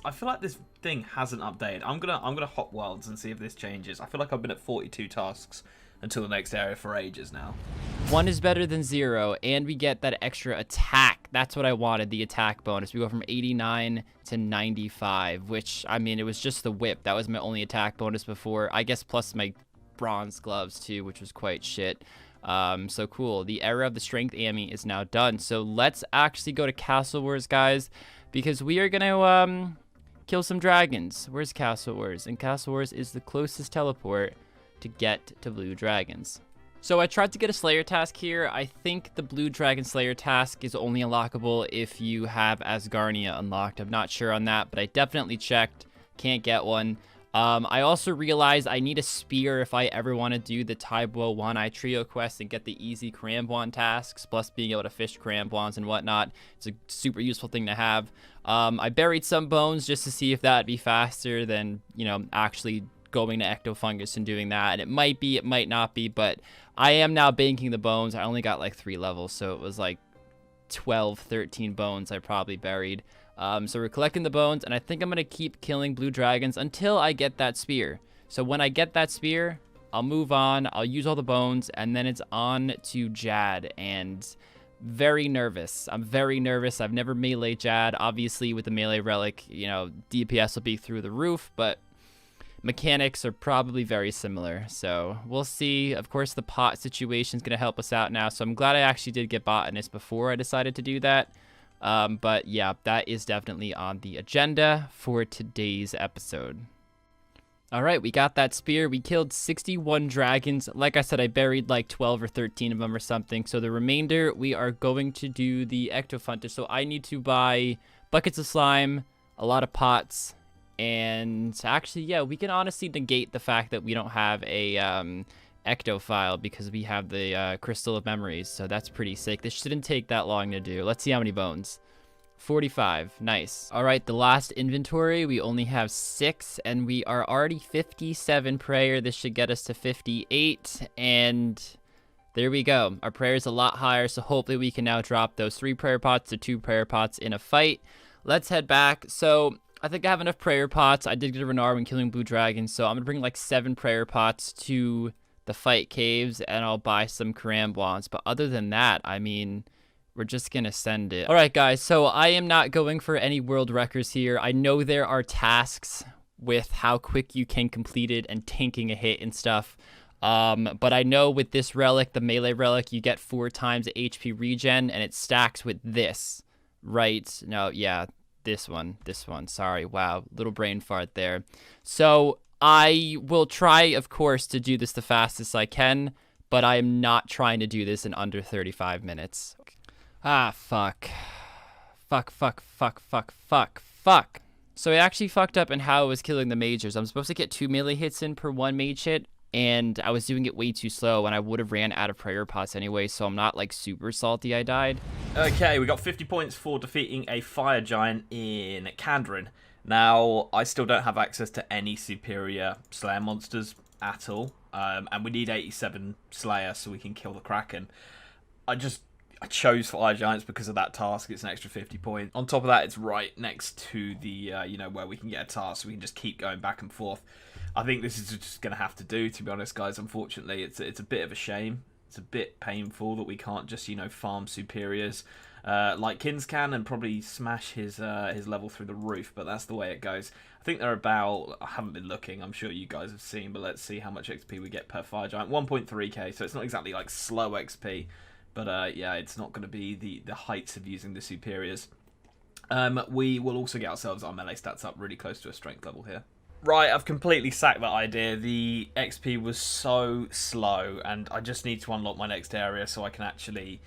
thing hasn't updated. I'm gonna hop worlds and see if this changes. I feel like I've been at 42 tasks until the next area for ages now.
1 is better than 0, and we get that extra attack. That's what I wanted, the attack bonus. We go from 89 to 95, which, I mean, it was just the whip. That was my only attack bonus before. I guess plus my bronze gloves, too, which was quite shit. So cool. The era of the strength Ami is now done. So let's actually go to Castle Wars, guys, because we are going to kill some dragons. Where's Castle Wars? And Castle Wars is the closest teleport to get to blue dragons. So I tried to get a Slayer task here. I think the blue dragon Slayer task is only unlockable if you have Asgarnia unlocked. I'm not sure on that, but I definitely checked. Can't get one. I also realized I need a spear if I ever want to do the Taibo One-Eye Trio quest and get the easy Karambwan tasks, plus being able to fish Karambwans and whatnot. It's a super useful thing to have. I buried some bones just to see if that'd be faster than, you know, actually going to Ectofungus and doing that. And it might be, it might not be, but I am now banking the bones. I only got like 3 levels, so it was like 12, 13 bones I probably buried. So we're collecting the bones, and I think I'm going to keep killing blue dragons until I get that spear. So when I get that spear, I'll move on, I'll use all the bones, and then it's on to Jad. And very nervous. I'm very nervous. I've never melee Jad. Obviously, with the melee relic, you know, DPS will be through the roof, but mechanics are probably very similar. So we'll see. Of course, the pot situation is going to help us out now. So I'm glad I actually did get botanist before I decided to do that. But yeah, that is definitely on the agenda for today's episode. All right, we got that spear. We killed 61 dragons. Like I said, I buried like 12 or 13 of them or something. So the remainder, we are going to do the Ectofungus. So I need to buy buckets of slime, a lot of pots, and actually, yeah, we can honestly negate the fact that we don't have a Ectophile because we have the Crystal of Memories. So that's pretty sick. This shouldn't take that long to do. Let's see how many bones. 45. Nice. All right, the last inventory, we only have 6, and we are already 57 prayer. This should get us to 58, and there we go. Our prayer is a lot higher, so hopefully we can now drop those 3 prayer pots to 2 prayer pots in a fight. Let's head back. So I think I have enough prayer pots. I did get a Renard when killing blue dragons, so I'm gonna bring like 7 prayer pots to the fight caves, and I'll buy some Karambwans. But other than that, I mean, we're just gonna send it. All right, guys, so I am not going for any world records here. I know there are tasks with how quick you can complete it and tanking a hit and stuff. But I know with this relic, the melee relic, you get 4 times the HP regen, and it stacks with this, right? No, yeah, this one, sorry, wow, little brain fart there. So I will try, of course, to do this the fastest I can, but I am not trying to do this in under 35 minutes. Ah, fuck. Fuck. So I actually fucked up in how I was killing the mages. I'm supposed to get 2 melee hits in per 1 mage hit, and I was doing it way too slow, and I would have ran out of prayer pots anyway, so I'm not like super salty I died.
Okay, we got 50 points for defeating a fire giant in Kandarin. Now, I still don't have access to any superior Slayer monsters at all, and we need 87 Slayer so we can kill the Kraken. I chose fire giants because of that task. It's an extra 50 points. On top of that, it's right next to the, where we can get a task, so we can just keep going back and forth. I think this is just going to have to do, to be honest, guys. Unfortunately, it's a bit of a shame. It's a bit painful that we can't just, farm superiors like Kins can and probably smash his level through the roof, but that's the way it goes. I think they're about, I haven't been looking, I'm sure you guys have seen, but let's see how much XP we get per fire giant. 1.3k, so it's not exactly like slow XP, but yeah, it's not going to be the heights of using the superiors. We will also get ourselves our melee stats up really close to a strength level here. Right, I've completely sacked that idea. The XP was so slow, and I just need to unlock my next area so I can actually,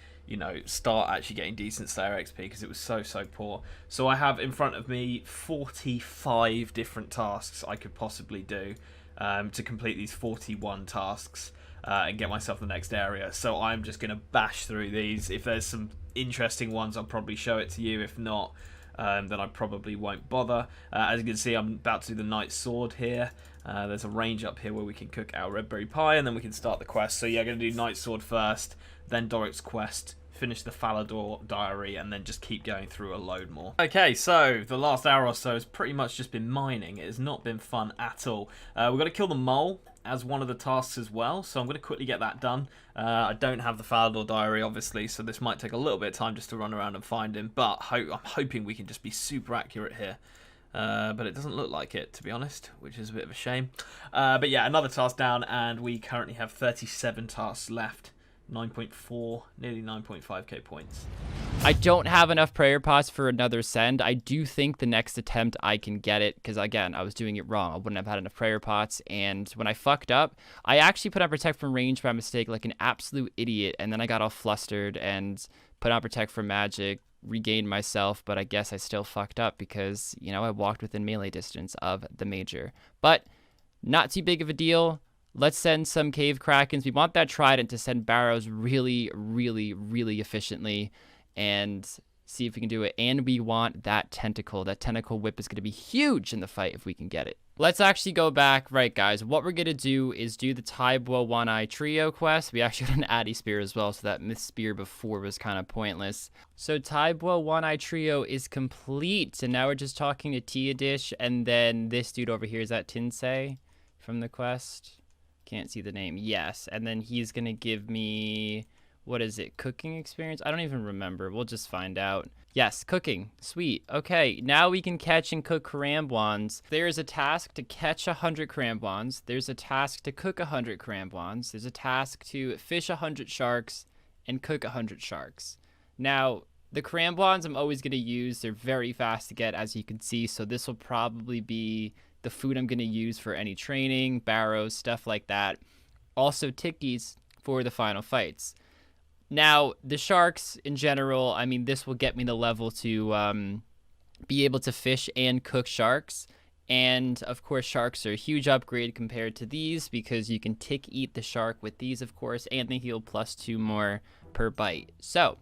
start actually getting decent Slayer XP, because it was so poor. So I have in front of me 45 different tasks I could possibly do to complete these 41 tasks. and get myself the next area. So I'm just going to bash through these. If there's some interesting ones, I'll probably show it to you. If not, then I probably won't bother. As you can see, I'm about to do the Knight's Sword here. There's a range up here where we can cook our red berry pie, and then we can start the quest. So yeah, I'm going to do Knight's Sword first, then Doric's quest, finish the Falador diary, and then just keep going through a load more. Okay, so the last hour or so has pretty much just been mining. It has not been fun at all. We've got to kill the mole as one of the tasks as well, so I'm going to quickly get that done. I don't have the Falador diary, obviously, so this might take a little bit of time just to run around and find him, but I'm hoping we can just be super accurate here. But it doesn't look like it, to be honest, which is a bit of a shame. But yeah, another task down, and we currently have 37 tasks left. 9.4, nearly 9.5k points.
I don't have enough prayer pots for another send. I do think the next attempt I can get it, because again, I was doing it wrong. I wouldn't have had enough prayer pots, and when I fucked up, I actually put on protect from range by mistake like an absolute idiot, and then I got all flustered and put on protect from magic, regained myself, but I guess I still fucked up because, you know, I walked within melee distance of the major. But not too big of a deal. Let's send some cave krakens. We want that trident to send barrows really, really, really efficiently and see if we can do it. And we want that tentacle. That tentacle whip is going to be huge in the fight if we can get it. Let's actually go back. Right, guys, what we're going to do is do the Tybwa One-Eye Trio quest. We actually got an Addy Spear as well, so that Myth Spear before was kind of pointless. So Tybwa One-Eye Trio is complete, and now we're just talking to Teodish, and then this dude over here, is that Tinsei from the quest? Can't see the name. Yes, and then he's gonna give me, what is it, cooking experience? I don't even remember. We'll just find out. Yes, cooking. Sweet. Okay, now we can catch and cook Karambwans. There is a task to catch 100 Karambwans. There's a task to cook 100 Karambwans. There's a task to fish 100 sharks and cook 100 sharks. Now, the Karambwans I'm always gonna use. They're very fast to get, as you can see, so this will probably be the food I'm going to use for any training, barrows, stuff like that. Also tikis for the final fights. Now, the sharks in general, I mean, this will get me the level to be able to fish and cook sharks. And, of course, sharks are a huge upgrade compared to these because you can tick eat the shark with these, of course, and they heal +2 more per bite. So,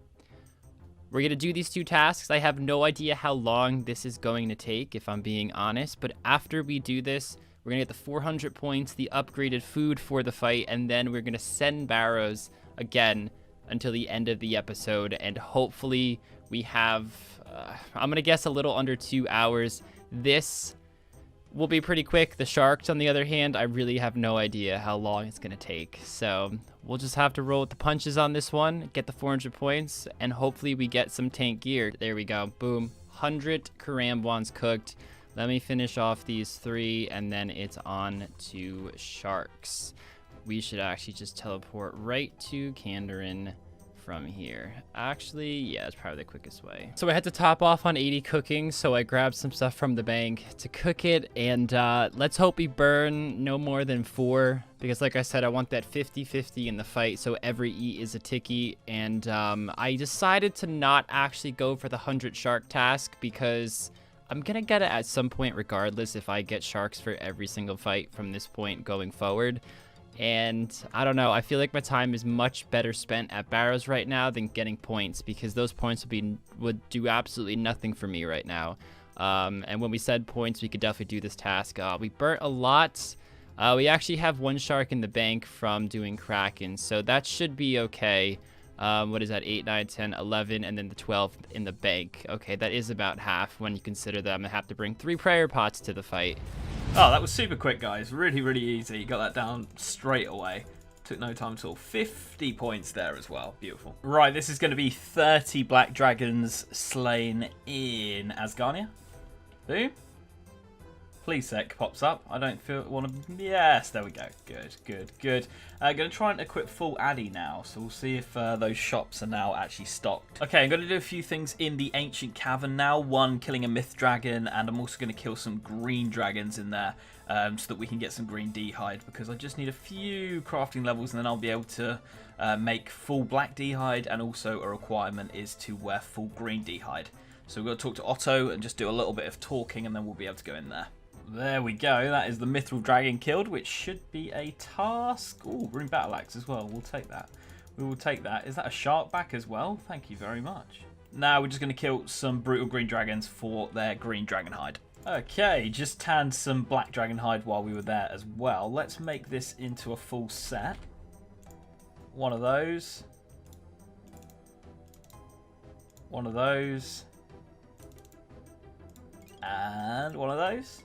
we're going to do these two tasks. I have no idea how long this is going to take, if I'm being honest. But after we do this, we're going to get the 400 points, the upgraded food for the fight, and then we're going to send barrows again until the end of the episode. And hopefully we have, I'm going to guess, a little under 2 hours. This will be pretty quick. The sharks, on the other hand, I really have no idea how long it's going to take. So we'll just have to roll with the punches on this one, get the 400 points, and hopefully we get some tank gear. There we go. Boom. 100 Karambwans cooked. Let me finish off these 3, and then it's on to sharks. We should actually just teleport right to Kandarin from here. Actually, yeah, it's probably the quickest way. So I had to top off on 80 cooking, so I grabbed some stuff from the bank to cook it, and let's hope we burn no more than 4, because like I said, I want that 50-50 in the fight, so every eat is a tiki, and I decided to not actually go for the 100 shark task, because I'm gonna get it at some point regardless if I get sharks for every single fight from this point going forward. And I don't know, I feel like my time is much better spent at barrows right now than getting points, because those points would do absolutely nothing for me right now. And when we said points, we could definitely do this task. We burnt a lot. We actually have 1 shark in the bank from doing Kraken, so that should be okay. What is that? 8, 9, 10, 11, and then the 12 in the bank. Okay, that is about half when you consider that I'm gonna have to bring 3 prayer pots to the fight.
Oh, that was super quick, guys. Really, really easy. Got that down straight away. Took no time at all. 50 points there as well. Beautiful. Right, this is going to be 30 black dragons slain in Asgarnia. Boom. Please sec pops up. I don't want to... Yes, there we go. Good, good, good. Going to try and equip full Addy now, so we'll see if those shops are now actually stocked. Okay, I'm going to do a few things in the Ancient Cavern now. 1, killing a Myth Dragon, and I'm also going to kill some green dragons in there so that we can get some green D-hide, because I just need a few crafting levels, and then I'll be able to make full black D-hide, and also a requirement is to wear full green D-hide. So we've got to talk to Otto and just do a little bit of talking, and then we'll be able to go in there. There we go. That is the Mithril Dragon killed, which should be a task. Ooh, Rune Battle Axe as well. We'll take that. We will take that. Is that a shark back as well? Thank you very much. Now we're just going to kill some brutal green dragons for their green dragon hide. Okay, just tanned some black dragon hide while we were there as well. Let's make this into a full set. One of those. One of those. And one of those.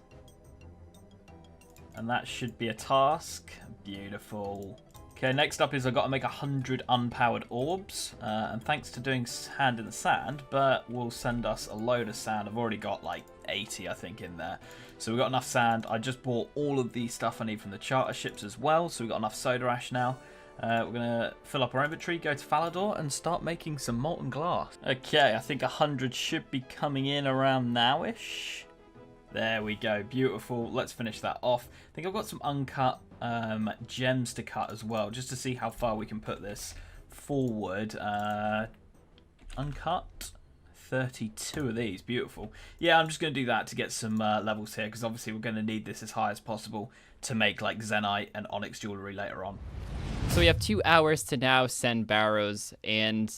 And that should be a task. Beautiful. Okay, next up is I've got to make 100 unpowered orbs. And thanks to doing hand in the sand, but will send us a load of sand. I've already got like 80, I think, in there. So we've got enough sand. I just bought all of the stuff I need from the charter ships as well. So we've got enough soda ash now. We're going to fill up our inventory, go to Falador, and start making some molten glass. Okay, I think 100 should be coming in around now-ish. There we go. Beautiful. Let's finish that off. I think I've got some uncut gems to cut as well, just to see how far we can put this forward. Uncut. 32 of these. Beautiful. Yeah, I'm just going to do that to get some levels here, because obviously we're going to need this as high as possible to make like Zenite and Onyx jewelry later on.
So we have 2 hours to now send barrows, and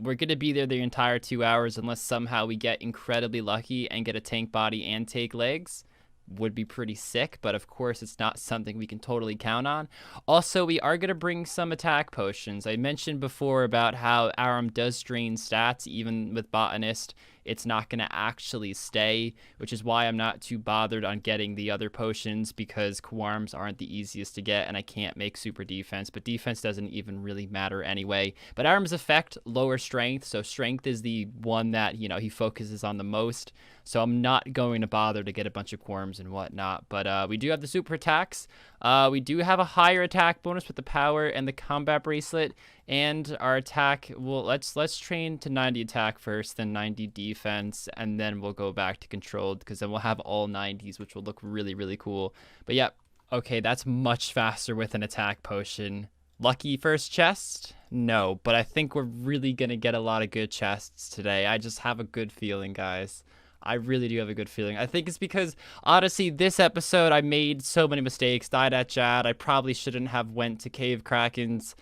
we're going to be there the entire 2 hours unless somehow we get incredibly lucky and get a tank body and take legs. Would be pretty sick, but of course it's not something we can totally count on. Also, we are going to bring some attack potions. I mentioned before about how Aram does drain stats, even with Botanist. It's not going to actually stay, which is why I'm not too bothered on getting the other potions, because Kawarms aren't the easiest to get, and I can't make super defense, but defense doesn't even really matter anyway. But Aram's effect, lower strength, so strength is the one that, you know, he focuses on the most, so I'm not going to bother to get a bunch of Kawarms and whatnot. But we do have the super attacks. We do have a higher attack bonus with the power and the combat bracelet, and our attack, well, let's train to 90 attack first, then 90 defense, and then we'll go back to controlled, because then we'll have all 90s, which will look really, really cool. But yeah, okay, that's much faster with an attack potion. Lucky first chest? No, but I think we're really going to get a lot of good chests today. I just have a good feeling, guys. I really do have a good feeling. I think it's because, honestly, this episode I made so many mistakes. Died at Jad. I probably shouldn't have went to Cave Krakens.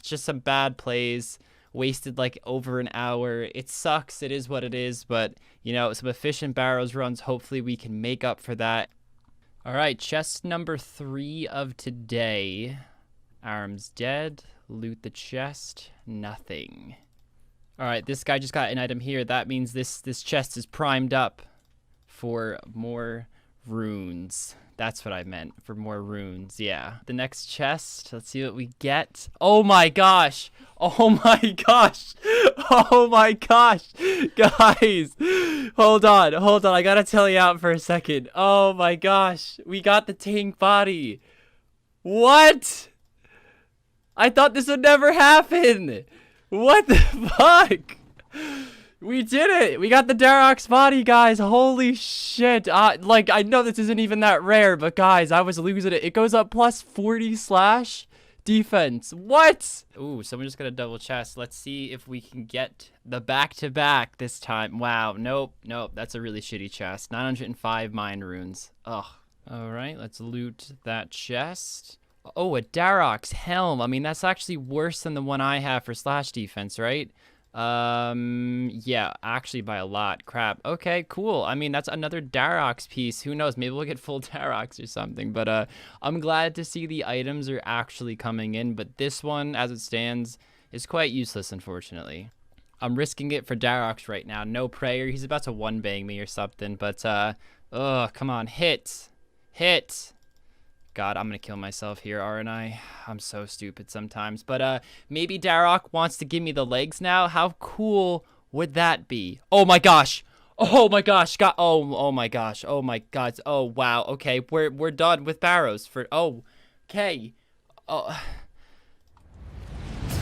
Just some bad plays. Wasted like over an hour. It sucks. It is what it is. But, you know, some efficient barrows runs. Hopefully we can make up for that. All right, chest number 3 of today. Aram's dead. Loot the chest. Nothing. All right, this guy just got an item here. That means this chest is primed up for more runes. That's what I meant, for more runes, yeah. The next chest, let's see what we get. Oh my gosh! Oh my gosh! Oh my gosh! Guys, hold on, I gotta tell you out for a second. Oh my gosh, we got the tank body. What? I thought this would never happen! What the fuck? We did it! We got the Darroch's body, guys! Holy shit! Like, I know this isn't even that rare, but guys, I was losing it. It goes up plus 40 slash defense. What? Ooh, someone just got a double chest. Let's see if we can get the back-to-back this time. Wow, nope. That's a really shitty chest. 905 mind runes. Ugh. Alright, let's loot that chest. Oh, a Darroch's helm. I mean, that's actually worse than the one I have for slash defense, right? Yeah, actually by a lot. Crap. Okay, cool. I mean, that's another Darroch's piece. Who knows? Maybe we'll get full Darroch's or something. But I'm glad to see the items are actually coming in. But this one, as it stands, is quite useless, unfortunately. I'm risking it for Darroch's right now. No prayer. He's about to one-bang me or something. But, come on. Hit. God, I'm gonna kill myself here, aren't I? I'm so stupid sometimes. But maybe Darrogh wants to give me the legs now. How cool would that be? Oh my gosh! Oh my gosh! God! Oh my gosh! Oh my God! Oh wow! Okay, we're done with barrows for. Oh, okay. Oh.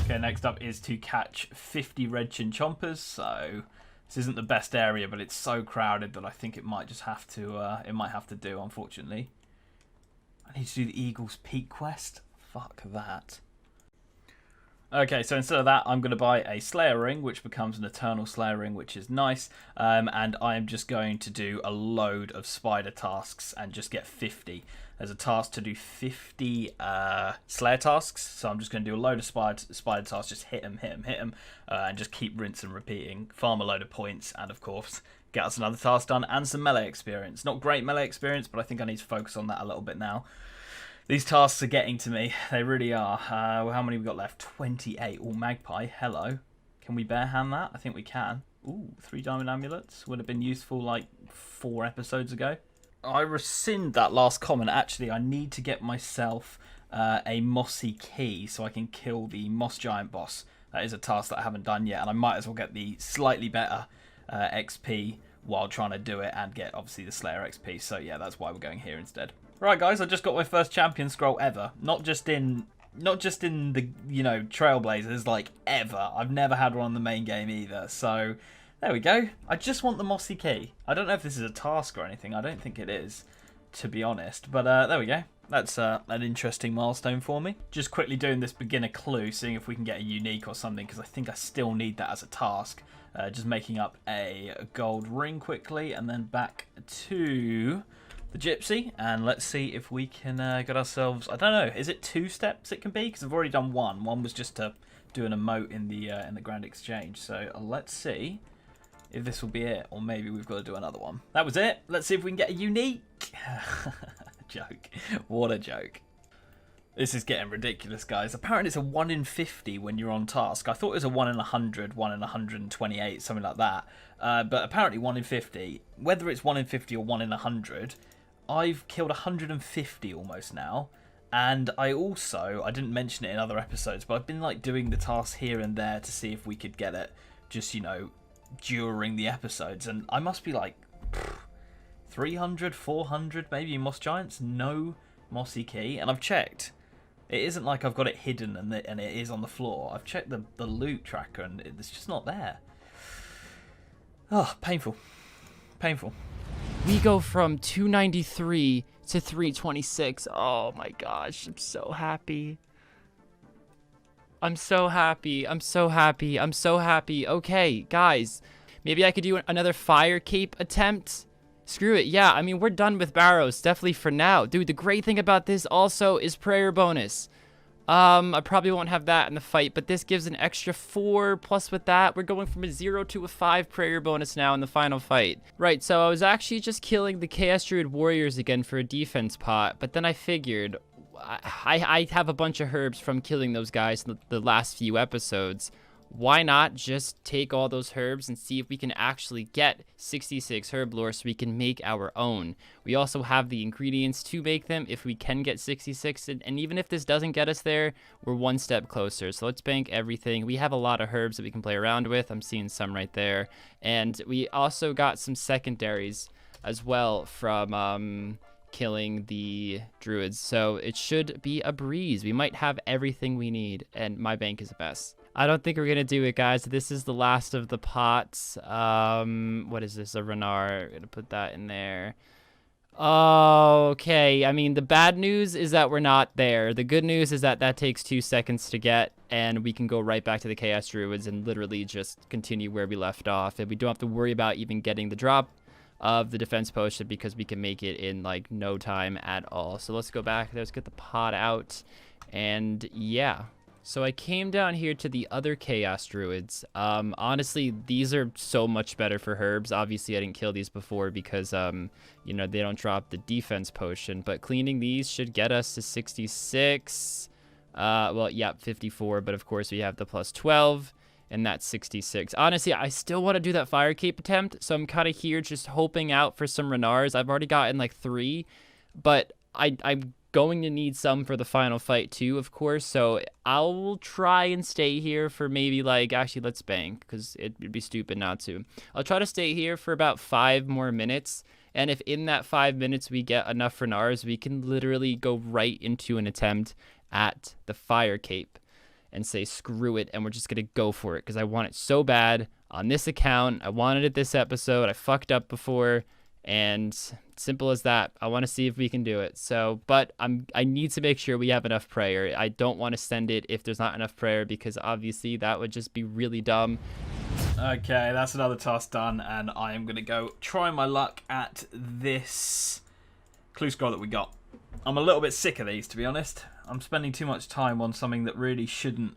Okay, next up is to catch 50 red chinchompers. So this isn't the best area, but it's so crowded that I think it might just have to. It might have to do, unfortunately. I need to do the Eagle's Peak quest. Fuck that. Okay, so instead of that, I'm going to buy a Slayer ring, which becomes an Eternal Slayer ring, which is nice. And I am just going to do a load of spider tasks and just get 50. There's a task to do 50 Slayer tasks, so I'm just going to do a load of spider tasks, just hit them, and just keep rinsing and repeating, farm a load of points, and of course, get us another task done and some melee experience. Not great melee experience, but I think I need to focus on that a little bit now. These tasks are getting to me. They really are. How many we got left? 28. Oh, Magpie. Hello. Can we barehand that? I think we can. Ooh, 3 diamond amulets. Would have been useful like 4 episodes ago. I rescind that last comment. Actually, I need to get myself a mossy key so I can kill the moss giant boss. That is a task that I haven't done yet, and I might as well get the slightly better XP while trying to do it and get, obviously, the Slayer XP. So, yeah, that's why we're going here instead. Right, guys, I just got my first champion scroll ever. Not just in the, you know, Trailblazers, like, ever. I've never had one in the main game either. So, there we go. I just want the mossy key. I don't know if this is a task or anything. I don't think it is, to be honest. But there we go. That's an interesting milestone for me. Just quickly doing this beginner clue, seeing if we can get a unique or something, because I think I still need that as a task. Just making up a gold ring quickly, and then back to the gypsy, and let's see if we can get ourselves, I don't know, is it 2 steps it can be? Because I've already done one. One was just to do an emote in the Grand Exchange. So let's see if this will be it, or maybe we've got to do another one. That was it. Let's see if we can get a unique. Joke. What a joke. This is getting ridiculous, guys. Apparently it's a 1 in 50 when you're on task. I thought it was a 1 in 100, 1 in 128, something like that. But apparently 1 in 50. Whether it's 1 in 50 or 1 in 100, I've killed 150 almost now. And I didn't mention it in other episodes, but I've been like doing the tasks here and there to see if we could get it just, you know, during the episodes. And I must be like 300, 400 maybe moss giants. No mossy key. And I've checked. It isn't like I've got it hidden and it is on the floor. I've checked the loot tracker and it's just not there. Oh, painful. Painful.
We go from 293 to 326. Oh my gosh, I'm so happy. I'm so happy. I'm so happy. I'm so happy. Okay, guys, maybe I could do another fire cape attempt. Screw it. Yeah, I mean, we're done with barrows, definitely for now. Dude, the great thing about this also is prayer bonus. I probably won't have that in the fight, but this gives an extra 4, plus with that, we're going from a 0 to a 5 prayer bonus now in the final fight. Right, so I was actually just killing the Chaos Druid warriors again for a defense pot, but then I figured, I have a bunch of herbs from killing those guys in the last few episodes. Why not just take all those herbs and see if we can actually get 66 herb lore so we can make our own. We also have the ingredients to make them if we can get 66, and even if this doesn't get us there, we're 1 step closer. So let's bank everything. We have a lot of herbs that we can play around with. I'm seeing some right there. And we also got some secondaries as well from killing the druids. So it should be a breeze. We might have everything we need, and my bank is a mess. I don't think we're going to do it, guys. This is the last of the pots. What is this? A Rargh. I'm going to put that in there. Okay. I mean, the bad news is that we're not there. The good news is that that takes 2 seconds to get, and we can go right back to the Chaos Druids and literally just continue where we left off. And we don't have to worry about even getting the drop of the defense potion because we can make it in, like, no time at all. So let's go back. Let's get the pot out. And, yeah. So I came down here to the other Chaos Druids. Honestly, these are so much better for herbs. Obviously, I didn't kill these before because, you know, they don't drop the defense potion. But cleaning these should get us to 66. Well, yeah, 54. But, of course, we have the plus 12. And that's 66. Honestly, I still want to do that fire cape attempt. So I'm kind of here just hoping out for some Rarghs. I've already gotten, like, 3. But I'm going to need some for the final fight too, of course, so I'll try and stay here for maybe, like, actually let's bank because it'd be stupid not to. I'll try to stay here for about 5 more minutes, and if in that 5 minutes we get enough Rarghs, we can literally go right into an attempt at the fire cape and say screw it, and we're just gonna go for it because I want it so bad on this account. I wanted it this episode. I fucked up before, And simple as that. I want to see if we can do it. So, but I need to make sure we have enough prayer. I don't want to send it if there's not enough prayer, because obviously that would just be really dumb.
Okay, that's another task done, and I am going to go try my luck at this clue scroll that we got. I'm a little bit sick of these, to be honest. I'm spending too much time on something that really shouldn't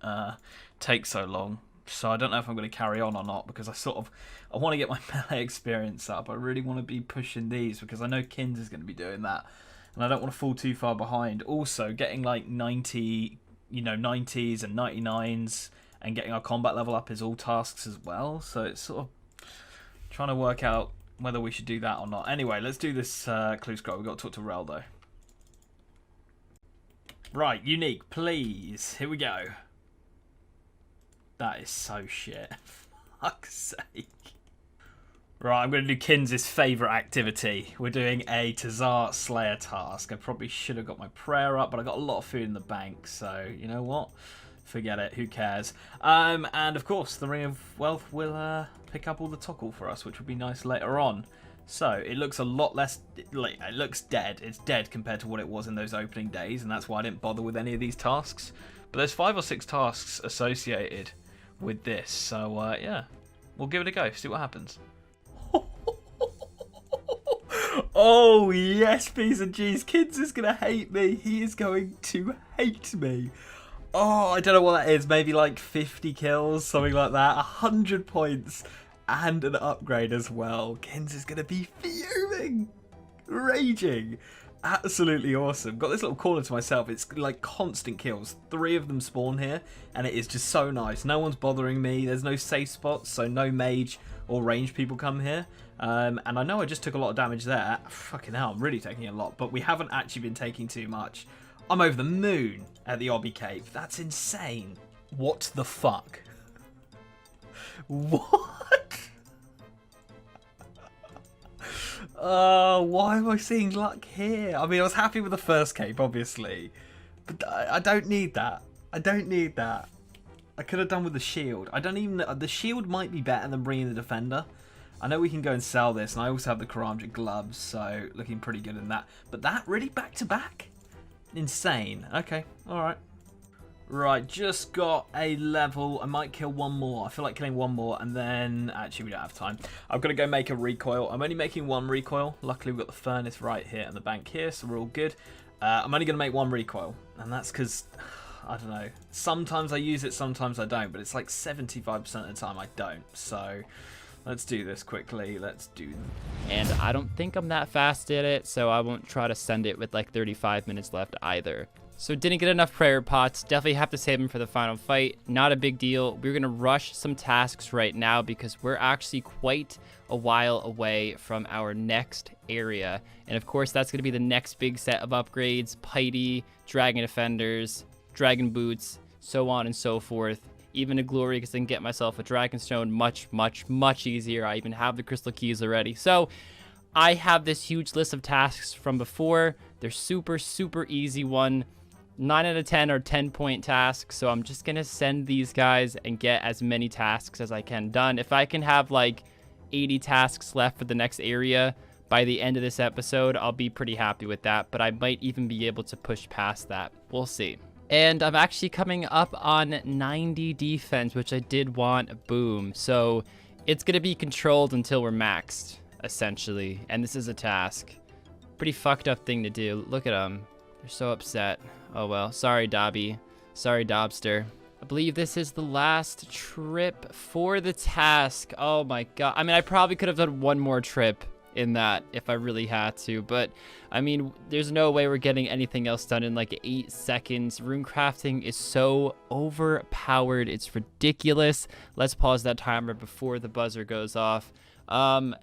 take so long. So I don't know if I'm going to carry on or not, because I want to get my melee experience up. I really want to be pushing these because I know Kins is going to be doing that, and I don't want to fall too far behind. Also, getting like 90, 90s and 99s and getting our combat level up is all tasks as well. So it's sort of trying to work out whether we should do that or not. Anyway, let's do this clue scroll. We've got to talk to Rargh though. Right, unique, please. Here we go. That is so shit. Fuck's sake. Right, I'm going to do Kins' favourite activity. We're doing a Tazar Slayer task. I probably should have got my prayer up, but I got a lot of food in the bank, so you know what? Forget it. Who cares? And of course, the Ring of Wealth will pick up all the Tokkul for us, which would be nice later on. So it looks a lot less. It looks dead. It's dead compared to what it was in those opening days, and that's why I didn't bother with any of these tasks. But there's 5 or 6 tasks associated with this, so yeah, we'll give it a go. See what happens. Oh yes, P's and G's. Kins is gonna hate me. He is going to hate me. Oh, I don't know what that is. Maybe like 50 kills, something like that. 100 points and an upgrade as well. Kins is gonna be fuming, raging. Absolutely awesome. Got this little corner to myself. It's like constant kills. 3 of them spawn here, and it is just so nice. No one's bothering me. There's no safe spots, so no mage or range people come here. And I know I just took a lot of damage there. Fucking hell, I'm really taking a lot, but we haven't actually been taking too much. I'm over the moon at the Obby Cave. That's insane. What the fuck? What? Why am I seeing luck here? I mean, I was happy with the first cape, obviously, but I don't need that. I don't need that. I could have done with the shield. I don't even... The shield might be better than bringing the defender. I know we can go and sell this, and I also have the Karamja gloves, so looking pretty good in that. But that really back-to-back? Insane. Okay, alright. Right, just got a level. I might kill one more. I feel like killing one more, and then... Actually, we don't have time. I've got to go make a recoil. I'm only making 1 recoil. Luckily, we've got the furnace right here and the bank here, so we're all good. I'm only going to make 1 recoil, and that's because... I don't know. Sometimes I use it, sometimes I don't, but it's like 75% of the time I don't. So let's do this quickly. Let's do them.
And I don't think I'm that fast at it, so I won't try to send it with like 35 minutes left either. So didn't get enough prayer pots. Definitely have to save them for the final fight. Not a big deal. We're going to rush some tasks right now because we're actually quite a while away from our next area. And of course, that's going to be the next big set of upgrades. Piety, Dragon Defenders, Dragon Boots, so on and so forth. Even a Glory, because I can get myself a Dragonstone much easier. I even have the Crystal Keys already. So I have this huge list of tasks from before. They're super easy one. 9 out of 10 are 10-point tasks, so I'm just going to send these guys and get as many tasks as I can done. If I can have like 80 tasks left for the next area by the end of this episode, I'll be pretty happy with that, but I might even be able to push past that. We'll see. And I'm actually coming up on 90 defense, which I did want. Boom. So it's going to be controlled until we're maxed, essentially. And this is a task. Pretty fucked up thing to do. Look at them. They're so upset. Oh well. Sorry, Dobby. Sorry, Dobster. I believe this is the last trip for the task. Oh my god. I mean, I probably could have done one more trip in that if I really had to, but I mean, there's no way we're getting anything else done in like 8 seconds. Rune crafting is so overpowered, it's ridiculous. Let's pause that timer before the buzzer goes off.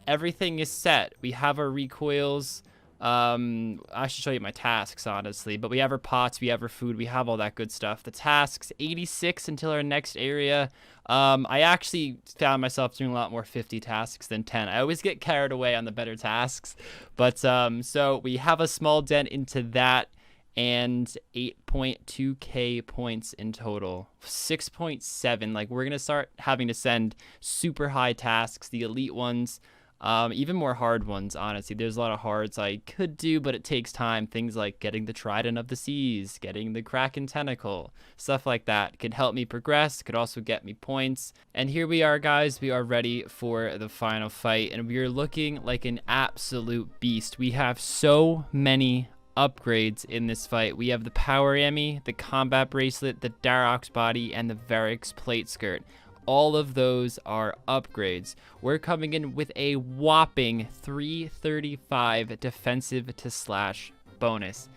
Everything is set. We have our recoils. I should show you my tasks, honestly, but we have our pots, we have our food, we have all that good stuff. The tasks, 86 until our next area. I actually found myself doing a lot more 50 tasks than 10. I always get carried away on the better tasks, but so we have a small dent into that, and 8.2k points in total. 6.7. Like, we're gonna start having to send super high tasks, the elite ones. Even more hard ones, honestly. There's a lot of hards I could do, but it takes time. Things like getting the Trident of the Seas, getting the Kraken Tentacle, stuff like that could help me progress, could also get me points. And here we are, guys. We are ready for the final fight, and we are looking like an absolute beast. We have so many upgrades in this fight. We have the Power Emmy, the Combat Bracelet, the Darroch's Body, and the Varric's Plate Skirt. All of those are upgrades. We're coming in with a whopping 335 defensive to slash bonus.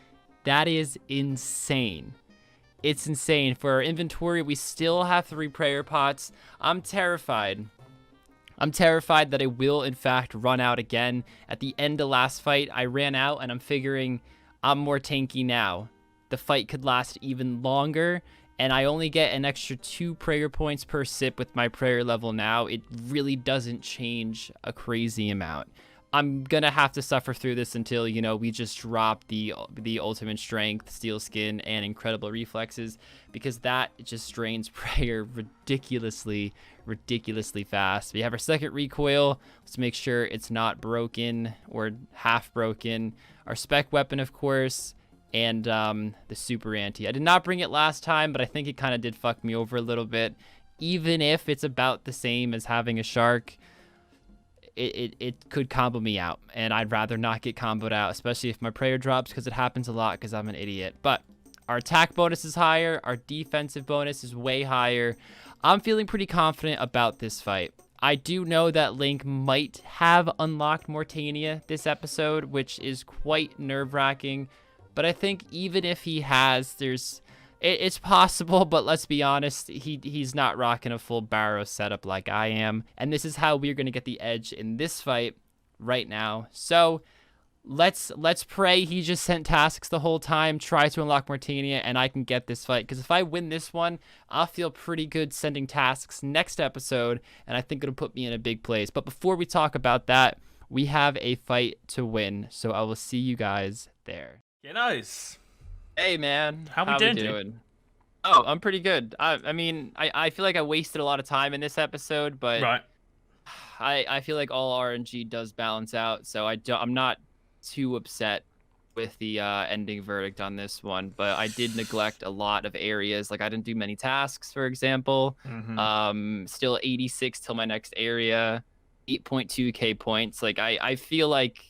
That is insane. It's insane. For our inventory, we still have 3 prayer pots. I'm terrified. I'm terrified that I will, in fact, run out again. At the end of last fight, I ran out, and I'm figuring I'm more tanky now. The fight could last even longer, and I only get an extra 2 prayer points per sip with my prayer level now. It really doesn't change a crazy amount. I'm gonna have to suffer through this until, you know, we just drop the ultimate strength, steel skin, and incredible reflexes, because that just drains prayer ridiculously fast. We have our second recoil. Let's make sure it's not broken or half broken. Our spec weapon, of course, and the super anti. I did not bring it last time, but I think it kind of did fuck me over a little bit. Even if it's about the same as having a shark, it could combo me out, and I'd rather not get comboed out, especially if my prayer drops, because it happens a lot because I'm an idiot. But our attack bonus is higher, our defensive bonus is way higher. I'm feeling pretty confident about this fight. I do know that Link might have unlocked Mortania this episode, which is quite nerve-wracking. But I think even if he has, it's possible, but let's be honest, he's not rocking a full Barrow setup like I am. And this is how we're going to get the edge in this fight right now. So let's pray he just sent tasks the whole time, try to unlock Mortania, and I can get this fight. Because if I win this one, I'll feel pretty good sending tasks next episode, and I think it'll put me in a big place. But before we talk about that, we have a fight to win. So I will see you guys there.
Kiddos.
Hey, man.
How we doing?
Oh, I'm pretty good. I mean, I feel like I wasted a lot of time in this episode, but
Right.
I feel like all RNG does balance out, so I'm not too upset with the ending verdict on this one, but I did neglect a lot of areas. Like, I didn't do many tasks, for example. Still 86 till my next area, 8.2k points. Like, I feel like,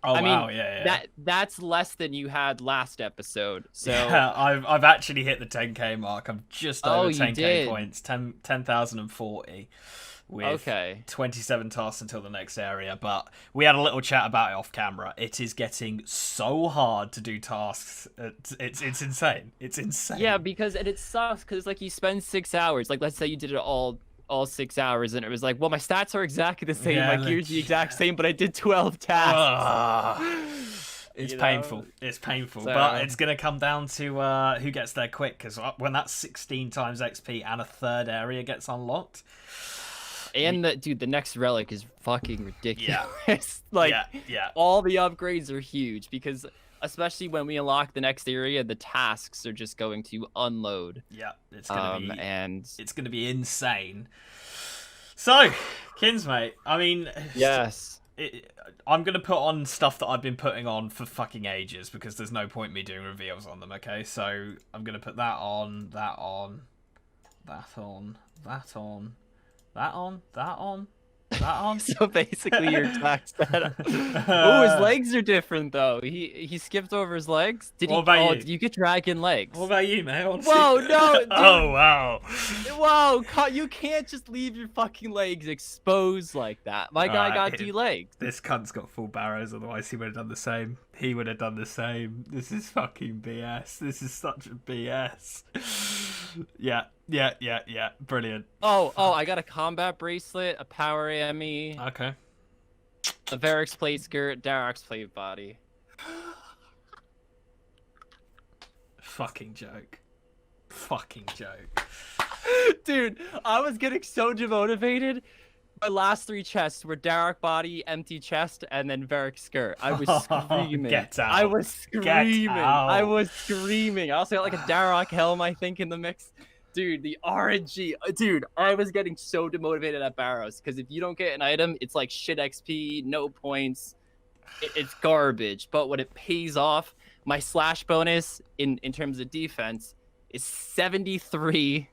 Oh,
I
wow,
mean,
yeah.
that's less than you had last episode. So
yeah, I've actually hit the 10k mark. I'm just over 10k
did.
points, 10,040 with 27 tasks until the next area. But we had a little chat about it off camera. It is getting so hard to do tasks. It's insane. It's insane.
Yeah, because it sucks because like you spend 6 hours. Like, let's say you did it all 6 hours, and it was like, well, my stats are exactly the same,
Yeah,
my gear's the exact same, but I did 12 tasks.
It's painful. It's painful,
So-
but it's gonna come down to who gets there quick. Because when that 16 times XP and a third area gets unlocked,
And the next relic is fucking ridiculous.
Yeah.
Like,
yeah.
all the upgrades are huge because especially when we unlock the next area, the tasks are just going to unload.
Yeah, it's gonna be
and
it's gonna be insane. So, Kinsmate, I mean,
yes.
I'm gonna put on stuff that I've been putting on for fucking ages because there's no point me doing reveals on them. Okay, so I'm gonna put that on, that on, that on, that on, that on, that on. That on?
So basically your attack setup. Oh, his legs are different though. He skipped over his legs. Did
What about you?
You get dragon legs.
What about you, man?
Whoa, no, dude.
Oh, wow.
Whoa, you can't just leave your fucking legs exposed like that. My guy
Alright,
got D-legs.
This cunt's got full barrows, otherwise he would have done the same. He would have done the same. This is fucking BS. This is such a BS. Yeah. Brilliant.
Oh, I got a combat bracelet, a power AME,
Okay.
a Varric's plate skirt, Darroch's plate body.
Fucking joke.
Dude, I was getting so demotivated. My last 3 chests were Darroch body, empty chest, and then Varric's skirt. I was screaming.
Get out.
I was screaming.
out.
I was screaming. I also got like a Darroch helm, I think, in the mix. Dude, the RNG. Dude, I was getting so demotivated at Barrows because if you don't get an item, it's like shit XP, no points. It's garbage. But when it pays off, my slash bonus in terms of defense is 73.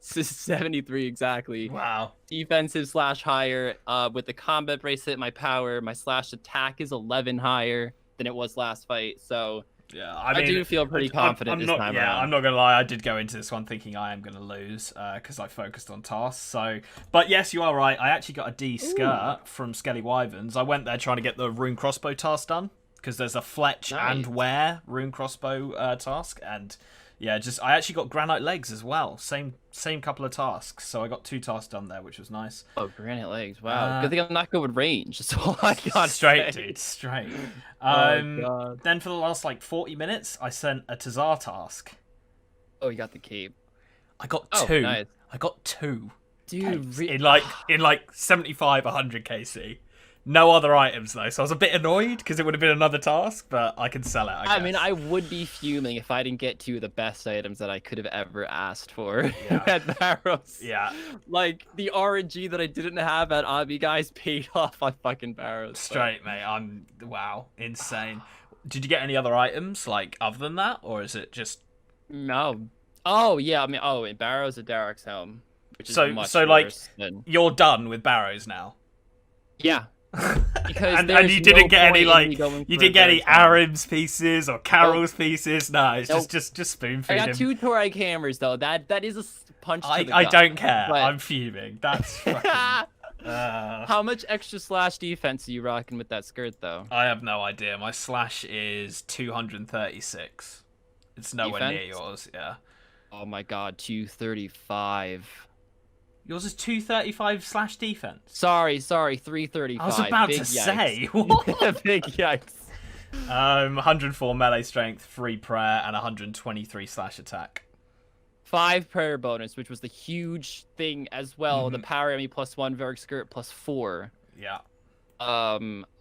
73 exactly.
Wow.
Defensive slash higher. With the combat bracelet, my slash attack is 11 higher than it was last fight. So
Yeah,
I do feel pretty confident this time around.
I'm not gonna lie. I did go into this one thinking I am gonna lose because I focused on tasks. So, but yes, you are right. I actually got a D skirt from Skelly Wyverns. I went there trying to get the rune crossbow task done because there's a fletch and wear rune crossbow task, and yeah, I actually got granite legs as well. Same couple of tasks. So I got 2 tasks done there, which was nice.
Oh, granite legs! Wow, good thing I'm not good with range. That's all I got.
Straight, dude, straight.
God.
Then for the last like 40 minutes, I sent a Tazar task.
Oh, you got the cape.
I got 2.
Nice.
I got 2.
Dude,
in like 75, 100 KC. No other items though, so I was a bit annoyed because it would have been another task, but I can sell it. I
mean, I would be fuming if I didn't get 2 of the best items that I could have ever asked for
Yeah.
at Barrows.
Yeah.
Like the RNG that I didn't have at Obby guys paid off on fucking Barrows.
Straight, mate. Wow, insane. Did you get any other items like other than that, or is it just
No? Oh yeah, I mean, in Barrows at Derek's helm, which is much
like
worse than...
you're done with Barrows now?
Yeah. Because
and you didn't get any any
Arabs
Arabs pieces or Carol's pieces. No, it's just spoon feed
I got
him.
2 Torag hammers though. That is a punch to the gut.
I don't care.
But...
I'm fuming. That's fucking.
How much extra slash defense are you rocking with that skirt though?
I have no idea. My slash is 236. It's nowhere near yours. Yeah.
Oh my god, 235.
Yours is 235 slash defense.
Sorry, 335.
I was about
Big
to
yikes.
say. What?
Big yikes.
104 melee strength, 3 prayer, and 123 slash attack.
5 prayer bonus, which was the huge thing as well. The power enemy +1, Varric skirt +4.
Yeah.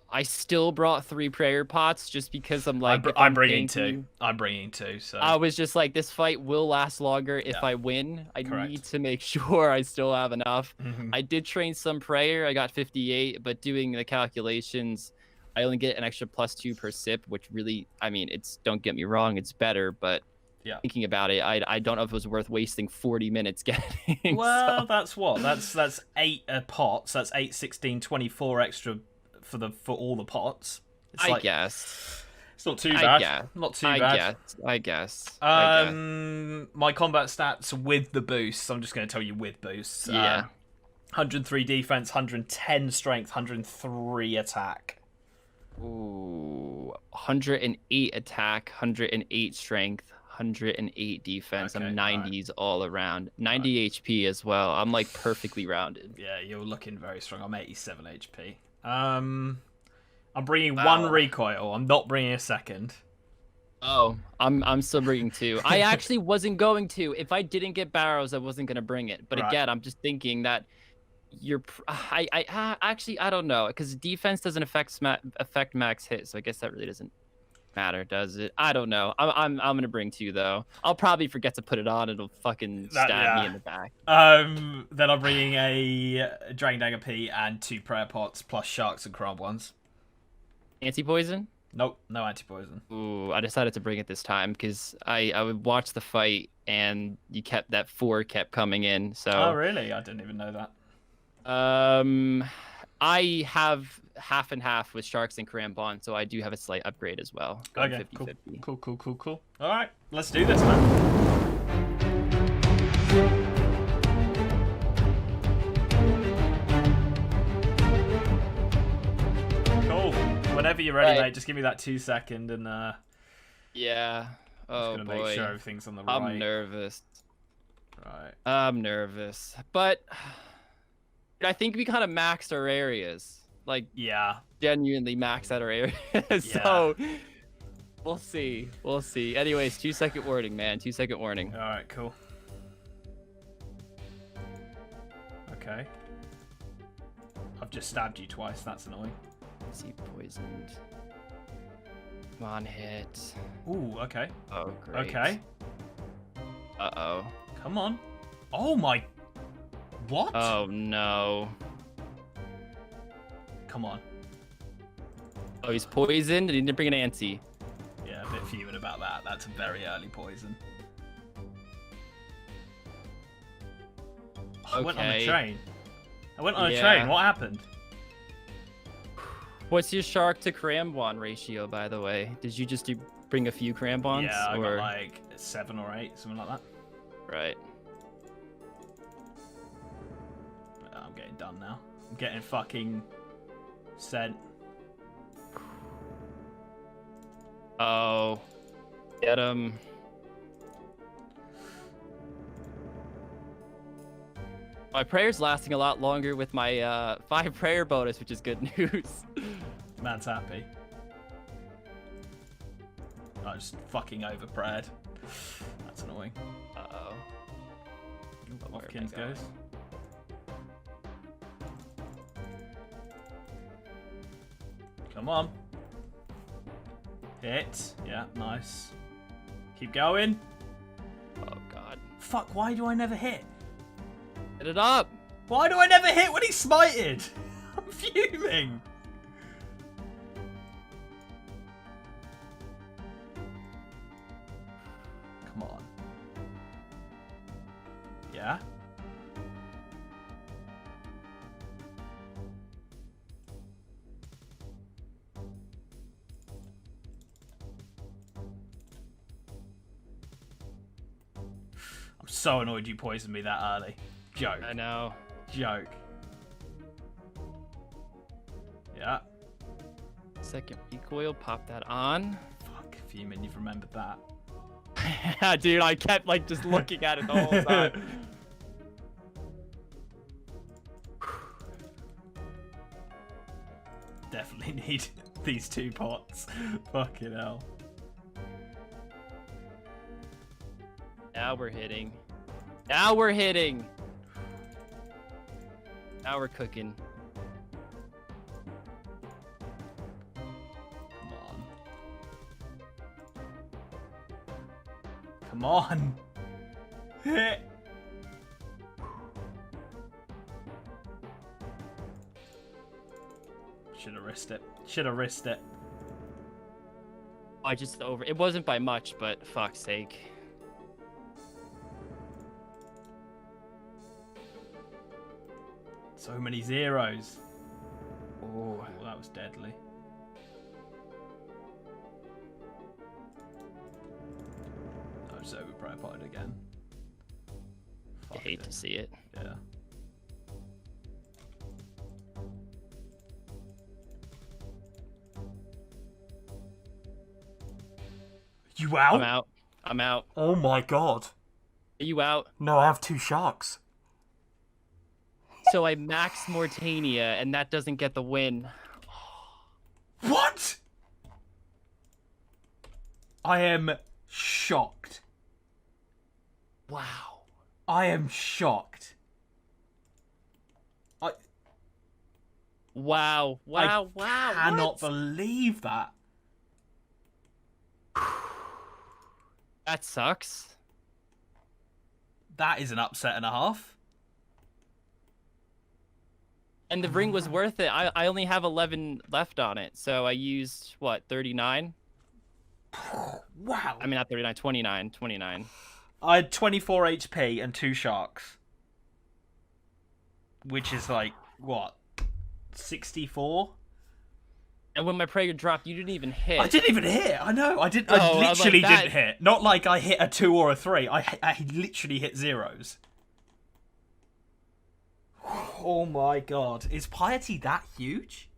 I still brought 3 prayer pots just because I'm like,
I'm bringing 2. I'm bringing 2. So
I was just like, this fight will last longer if I win. I need to make sure I still have enough. I did train some prayer. I got 58, but doing the calculations, I only get an extra +2 per sip, which really, I mean, don't get me wrong, it's better, but thinking about it, I don't know if it was worth wasting 40 minutes getting.
Well,
so.
that's 8 pots. That's 8, 16, 24 extra for all the pots.
I guess
it's not too bad. Not too bad.
I guess.
My combat stats with the boosts. I'm just going to tell you with boosts. 103 defense, 110 strength, 103 attack.
Ooh, 108 attack, 108 strength, 108 defense. I'm 90s all around. 90 HP as well. I'm like perfectly rounded.
Yeah, you're looking very strong. I'm 87 HP. I'm bringing 1 recoil. I'm not bringing a second.
Oh, I'm still bringing 2. I actually wasn't going to. If I didn't get Barrows, I wasn't gonna bring it. But again, I'm just thinking that actually I don't know, because defense doesn't affect max hit, so I guess that really doesn't matter, does it? I don't know. I'm gonna bring 2 though. I'll probably forget to put it on. It'll fucking stab me in the back.
Then I'm bringing a Dragon Dagger P and 2 prayer pots plus sharks and crab ones.
Anti-poison?
Nope, no anti-poison.
Ooh, I decided to bring it this time because I would watch the fight and that 4 kept coming in. So.
Oh really? I didn't even know that.
I have half and half with sharks and Karambon, so I do have a slight upgrade as well.
Okay, 50-50. Cool. All right, let's do this, man. Cool. Whenever you're ready, mate, just give me that 2 second and
yeah. Oh
just
boy.
Make sure everything's on the right.
I'm nervous.
Right.
I'm nervous, but I think we kind of maxed our areas. Like, genuinely maxed out our areas. So we'll see. Anyways, 2-second warning, man. 2-second warning.
All right, cool. Okay. I've just stabbed you twice. That's annoying.
See, poisoned. Come on, hit.
Ooh, okay.
Oh, great.
Okay.
Uh-oh.
Come on. Oh my... What?
Oh, no.
Come on.
Oh, he's poisoned and he didn't bring an anti.
Yeah, a bit fuming about that. That's a very early poison. I went on a
Okay.
train. I went on a
Yeah.
train. What happened?
What's your shark to Karambwan ratio, by the way? Did you just bring a few Karambwans?
Yeah, I
or...
got like 7 or 8, something like that.
Right.
I'm getting done now. I'm getting fucking sent.
Oh. Get him. My prayer's lasting a lot longer with my 5 prayer bonus, which is good news.
Man's happy. I just fucking over prayed. That's annoying.
Uh-oh.
Off Kins goes. Come on. Hit. Yeah, nice. Keep going.
Oh, God.
Fuck, why do I never hit?
Get it up!
Why do I never hit when he's smited? I'm fuming. Come on. Yeah? I'm so annoyed you poisoned me that early. Joke.
I know.
Joke. Yeah.
Second recoil, pop that on.
Fuck, fuming, you've remembered that.
Dude, I kept like just looking at it the whole time.
Definitely need these 2 pots. Fucking hell.
Now we're hitting. Now we're hitting. Now we're cooking.
Come on. Come on. Hit. Should have risked it. Should have risked it.
I just over. It wasn't by much, but fuck's sake.
So many zeros.
Oh,
Oh, that was deadly. I just over prayer potted again.
I
Fuck
hate
it.
to see it.
Yeah. You out?
I'm out. I'm out.
Oh my god.
Are you out?
No, I have 2 sharks.
So I max Mortania, and that doesn't get the win.
What? I am shocked.
Wow.
I am shocked.
Wow. Wow. Wow.
Cannot
what?
believe that.
That sucks.
That is an upset and a half.
And the ring was worth it. I only have 11 left on it, so I used, what, 39?
Wow.
I mean, not 39, 29. 29.
I had 24 HP and 2 sharks. Which is like, what? 64?
And when my prayer dropped, you didn't even hit.
I didn't even hit. I know. I didn't.
Oh,
I
I'm like
literally
that.
didn't hit. Not like I hit a 2 or a 3. I literally hit zeros. Oh my god. Is piety that huge?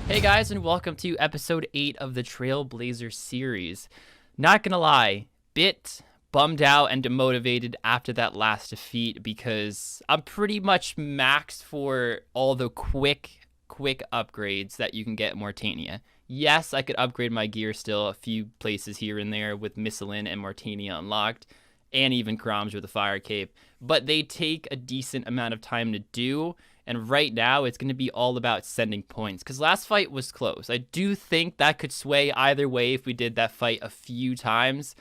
Hey guys, and welcome to episode 8 of the Trailblazer series. Not gonna lie, bit bummed out and demotivated after that last defeat because I'm pretty much maxed for all the quick upgrades that you can get in Mortania. Yes, I could upgrade my gear still a few places here and there with Missilin and Mortania unlocked, and even Karamja with the Fire Cape, but they take a decent amount of time to do, and right now it's going to be all about sending points, because last fight was close. I do think that could sway either way if we did that fight a few times,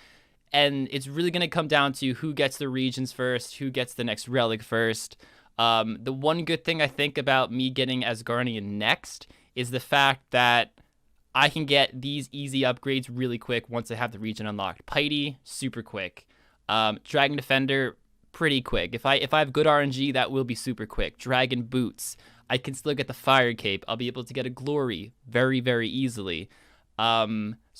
and it's really going to come down to who gets the regions first, who gets the next relic first. The one good thing I think about me getting Asgardian next is the fact that I can get these easy upgrades really quick once I have the region unlocked. Piety, super quick. Dragon Defender, pretty quick. If I have good RNG, that will be super quick. Dragon Boots, I can still get the Fire Cape. I'll be able to get a Glory very, very easily.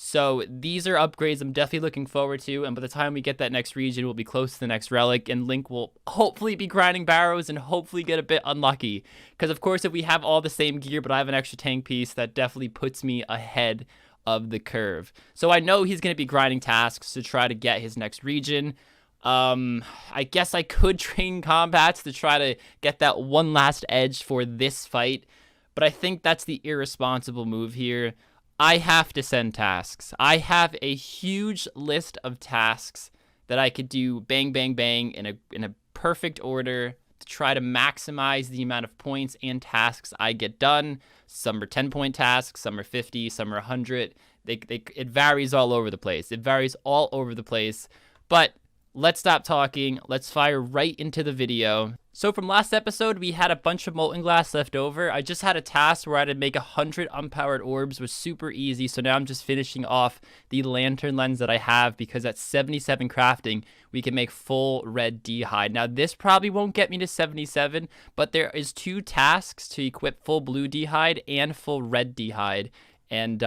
So these are upgrades I'm definitely looking forward to, and by the time we get that next region, we'll be close to the next relic, and Link will hopefully be grinding barrows and hopefully get a bit unlucky. Because of course, if we have all the same gear, but I have an extra tank piece, that definitely puts me ahead of the curve. So I know he's going to be grinding tasks to try to get his next region. I guess I could train combats to try to get that one last edge for this fight, but I think that's the irresponsible move here. I have to send tasks. I have a huge list of tasks that I could do bang, bang, bang in a perfect order to try to maximize the amount of points and tasks I get done. Some are 10-point tasks, some are 50, some are 100. It varies all over the place. It varies all over the place, but let's stop talking. Let's fire right into the video. So from last episode, we had a bunch of molten glass left over. I just had a task where I had to make 100 unpowered orbs. It was super easy. So now I'm just finishing off the lantern lens that I have, because at 77 crafting, we can make full red D-hide. Now this probably won't get me to 77, but there is 2 tasks to equip full blue D-hide and full red D-hide. And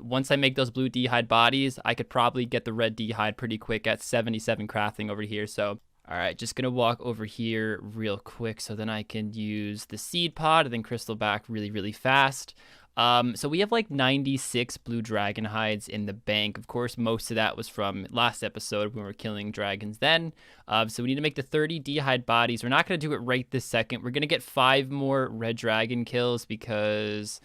once I make those blue D-hide bodies, I could probably get the red D-hide pretty quick at 77 crafting over here. So, all right, just going to walk over here real quick so then I can use the seed pod and then crystal back really, really fast. So we have like 96 blue dragon hides in the bank. Of course, most of that was from last episode when we were killing dragons then. So we need to make the 30 D-hide bodies. We're not going to do it right this second. We're going to get 5 more red dragon kills because...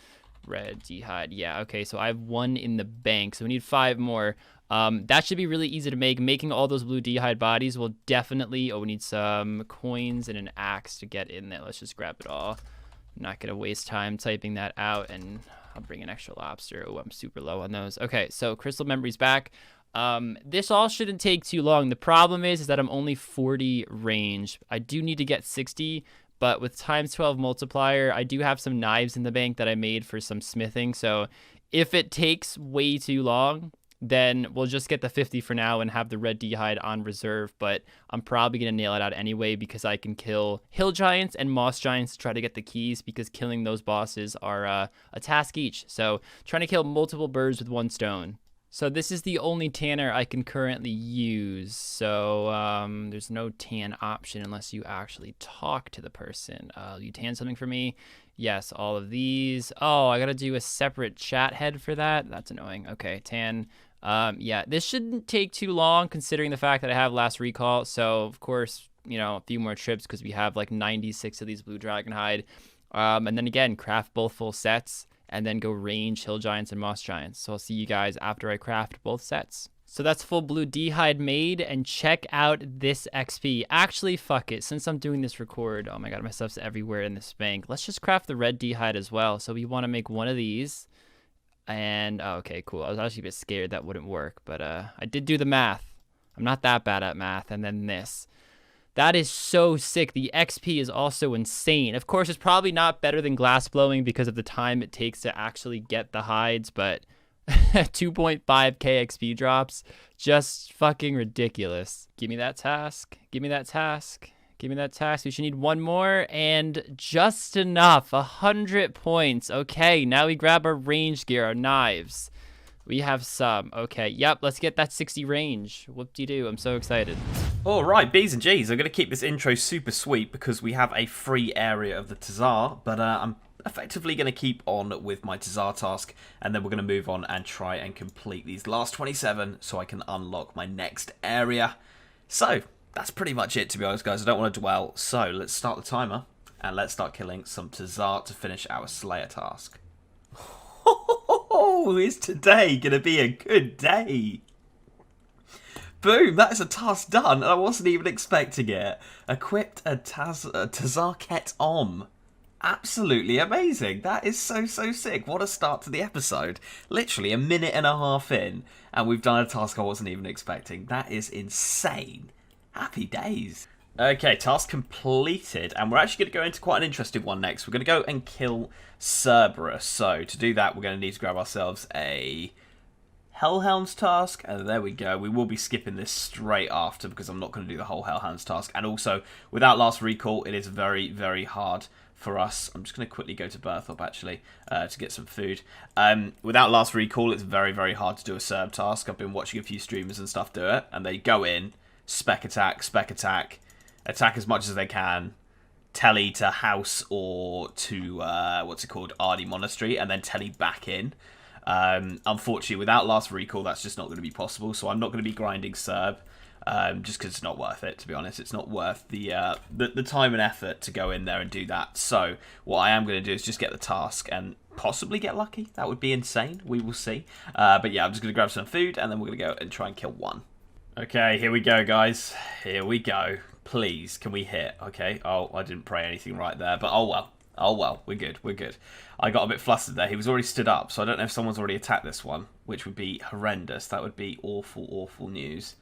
red D-hide, yeah, okay, so I have 1 in the bank, so we need 5 more. That should be really easy to make. Making all those blue D-hide bodies will definitely... oh, we need some coins and an axe to get in there. Let's just grab it all. I'm not gonna waste time typing that out, and I'll bring an extra lobster. Oh, I'm super low on those. Okay, so crystal memory's back. This all shouldn't take too long. The problem is that I'm only 40 range. I do need to get 60, but with times 12 multiplier, I do have some knives in the bank that I made for some smithing. So if it takes way too long, then we'll just get the 50 for now and have the red D-hide on reserve. But I'm probably going to nail it out anyway, because I can kill hill giants and moss giants to try to get the keys, because killing those bosses are a task each. So trying to kill multiple birds with 1 stone. So this is the only tanner I can currently use. So there's no tan option unless you actually talk to the person. You tan something for me? Yes, all of these. Oh, I gotta do a separate chat head for that? That's annoying. Okay, tan. Yeah, this shouldn't take too long considering the fact that I have last recall. So of course, you know, a few more trips because we have like 96 of these blue dragon hide. And then again, craft both full sets, and then go range hill giants and moss giants. So I'll see you guys after I craft both sets. So that's full blue D-hide made, and check out this XP. Actually, fuck it. Since I'm doing this record, oh my god, my stuff's everywhere in this bank. Let's just craft the red D-hide as well. So we want to make 1 of these. And, oh, okay, cool. I was actually a bit scared that wouldn't work, but I did do the math. I'm not that bad at math. And then this. That is so sick. The XP is also insane. Of course, it's probably not better than glass blowing because of the time it takes to actually get the hides, but 2.5k XP drops, just fucking ridiculous. Give me that task. Give me that task. Give me that task. We should need 1 more, and just enough. 100 points. Okay, now we grab our range gear, our knives. We have some. Okay, yep, let's get that 60 range. Whoop-de-doo, I'm so excited.
Alright, B's and G's, I'm going to keep this intro super sweet because we have a free area of the Tazar, but I'm effectively going to keep on with my Tazar task, and then we're going to move on and try and complete these last 27 so I can unlock my next area. So, that's pretty much it, to be honest, guys. I don't want to dwell, so let's start the timer, and let's start killing some Tazar to finish our Slayer task. Oh, is today going to be a good day? Boom, that is a task done, and I wasn't even expecting it. Equipped a Tazar Ket Om. Absolutely amazing. That is so sick. What a start to the episode. Literally a minute and a half in, and we've done a task I wasn't even expecting. That is insane. Happy days. Okay, task completed, and we're actually going to go into quite an interesting one next. We're going to go and kill Cerberus. So to do that, we're going to need to grab ourselves a Hellhounds task, and there we go. We will be skipping this straight after because I'm not going to do the whole Hellhounds task. And also, without last recall, it is very hard for us. I'm just going to quickly go to Berthorpe, actually, to get some food. Without last recall, it's very hard to do a Cerb task. I've been watching a few streamers and stuff do it, and they go in, spec attack, attack as much as they can, telly to house or to, what's it called, Ardi Monastery, and then telly back in. Unfortunately, without last recall, that's just not going to be possible, so I'm not going to be grinding Cerb, just because it's not worth it, to be honest. It's not worth the time and effort to go in there and do that. So what I am going to do is just get the task and possibly get lucky. That would be insane. We will see. But yeah, I'm just going to grab some food, and then we're going to go and try and kill one. Okay, here we go, guys. Here we go. Please, can we hit? Okay. Oh, I didn't pray anything right there, but oh well. Oh well, we're good, we're good. I got a bit flustered there. He was already stood up, so I don't know if someone's already attacked this one, which would be horrendous. That would be awful news.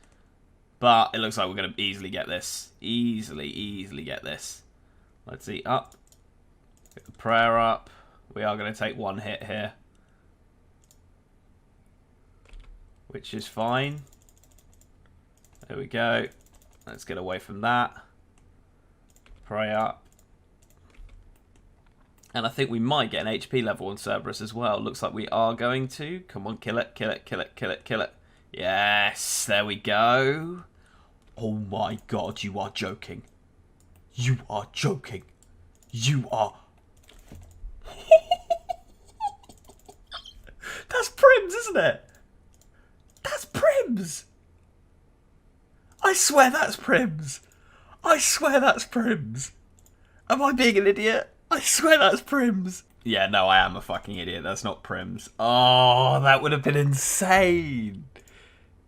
But it looks like we're going to easily get this. Easily get this. Let's see, up. Get the prayer up. We are going to take one hit here, which is fine. There we go. Let's get away from that. Pray up. And I think we might get an HP level on Cerberus as well. Looks like we are going to. Come on, kill it. Yes, there we go. Oh my god, you are joking. You are joking. You are... That's Prims, isn't it? That's Prims. I swear that's Prims. I swear that's Prims. Am I being an idiot? I swear that's Prims. Yeah, no, I am a fucking idiot. That's not Prims. Oh, that would have been insane.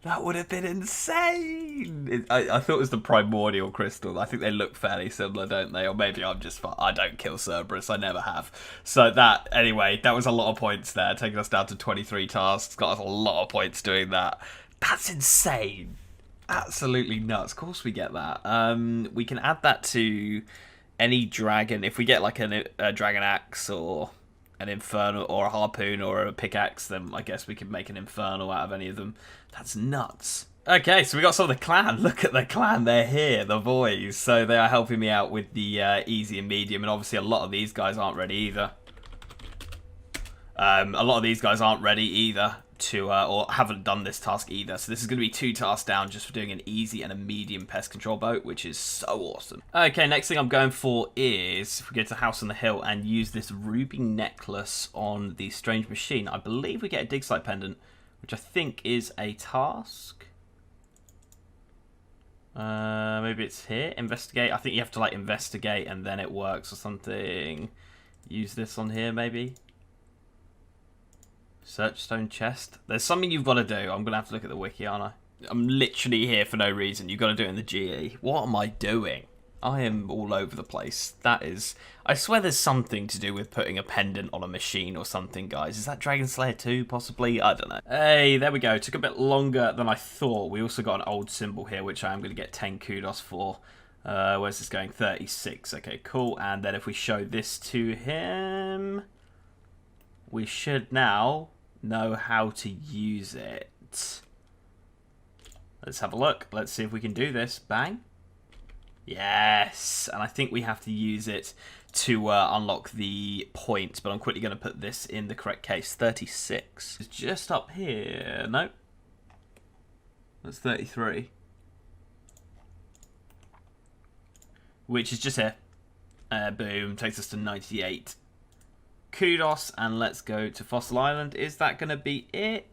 That would have been insane. I thought it was the Primordial Crystal. I think they look fairly similar, don't they? Or maybe I'm just... I don't kill Cerberus. I never have. So that... Anyway, that was a lot of points there. Taking us down to 23 tasks. Got us a lot of points doing that. That's insane. Absolutely nuts. Of course we get that. We can add that to... any dragon. If we get like a dragon axe or an infernal or a harpoon or a pickaxe, then I guess we could make an infernal out of any of them. That's nuts. Okay, so we got some of the clan. Look at the clan. They're here, the boys. So they are helping me out with the easy and medium, and obviously a lot of these guys aren't ready either. Or haven't done this task either. So this is going to be 2 tasks down just for doing an easy and a medium pest control boat, which is so awesome. Okay, next thing I'm going for is, if we go to House on the Hill and use this ruby necklace on the strange machine, I believe we get a dig site pendant, which I think is a task. Maybe it's here. Investigate. I think you have to like investigate and then it works or something. Use this on here maybe. Search stone chest. There's something you've got to do. I'm going to have to look at the wiki, aren't I? I'm literally here for no reason. You've got to do it in the GE. What am I doing? I am all over the place. That is... I swear there's something to do with putting a pendant on a machine or something, guys. Is that Dragon Slayer 2, possibly? I don't know. Hey, there we go. Took a bit longer than I thought. We also got an old symbol here, which I am going to get 10 kudos for. Where's this going? 36. Okay, cool. And then if we show this to him... we should now know how to use it. Let's have a look. Let's see if we can do this. Bang. Yes. And I think we have to use it to unlock the point. But I'm quickly going to put this in the correct case. 36. It's just up here. Nope. That's 33. Which is just here. Boom. Takes us to 98. Kudos, and let's go to Fossil Island. Is that going to be it?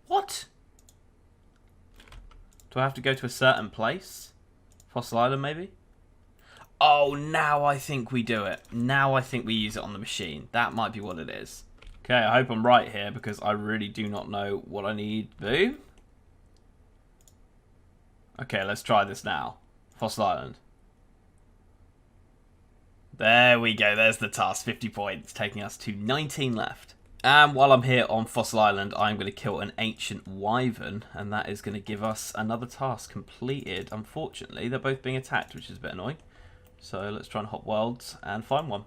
What? Do I have to go to a certain place? Fossil Island, maybe? Oh, now I think we do it. Now I think we use it on the machine. That might be what it is. Okay, I hope I'm right here, because I really do not know what I need. Boom. Okay, let's try this now. Fossil Island. There we go, there's the task, 50 points, taking us to 19 left. And while I'm here on Fossil Island, I'm going to kill an ancient wyvern, and that is going to give us another task completed. Unfortunately, they're both being attacked, which is a bit annoying. So let's try and hop worlds and find one.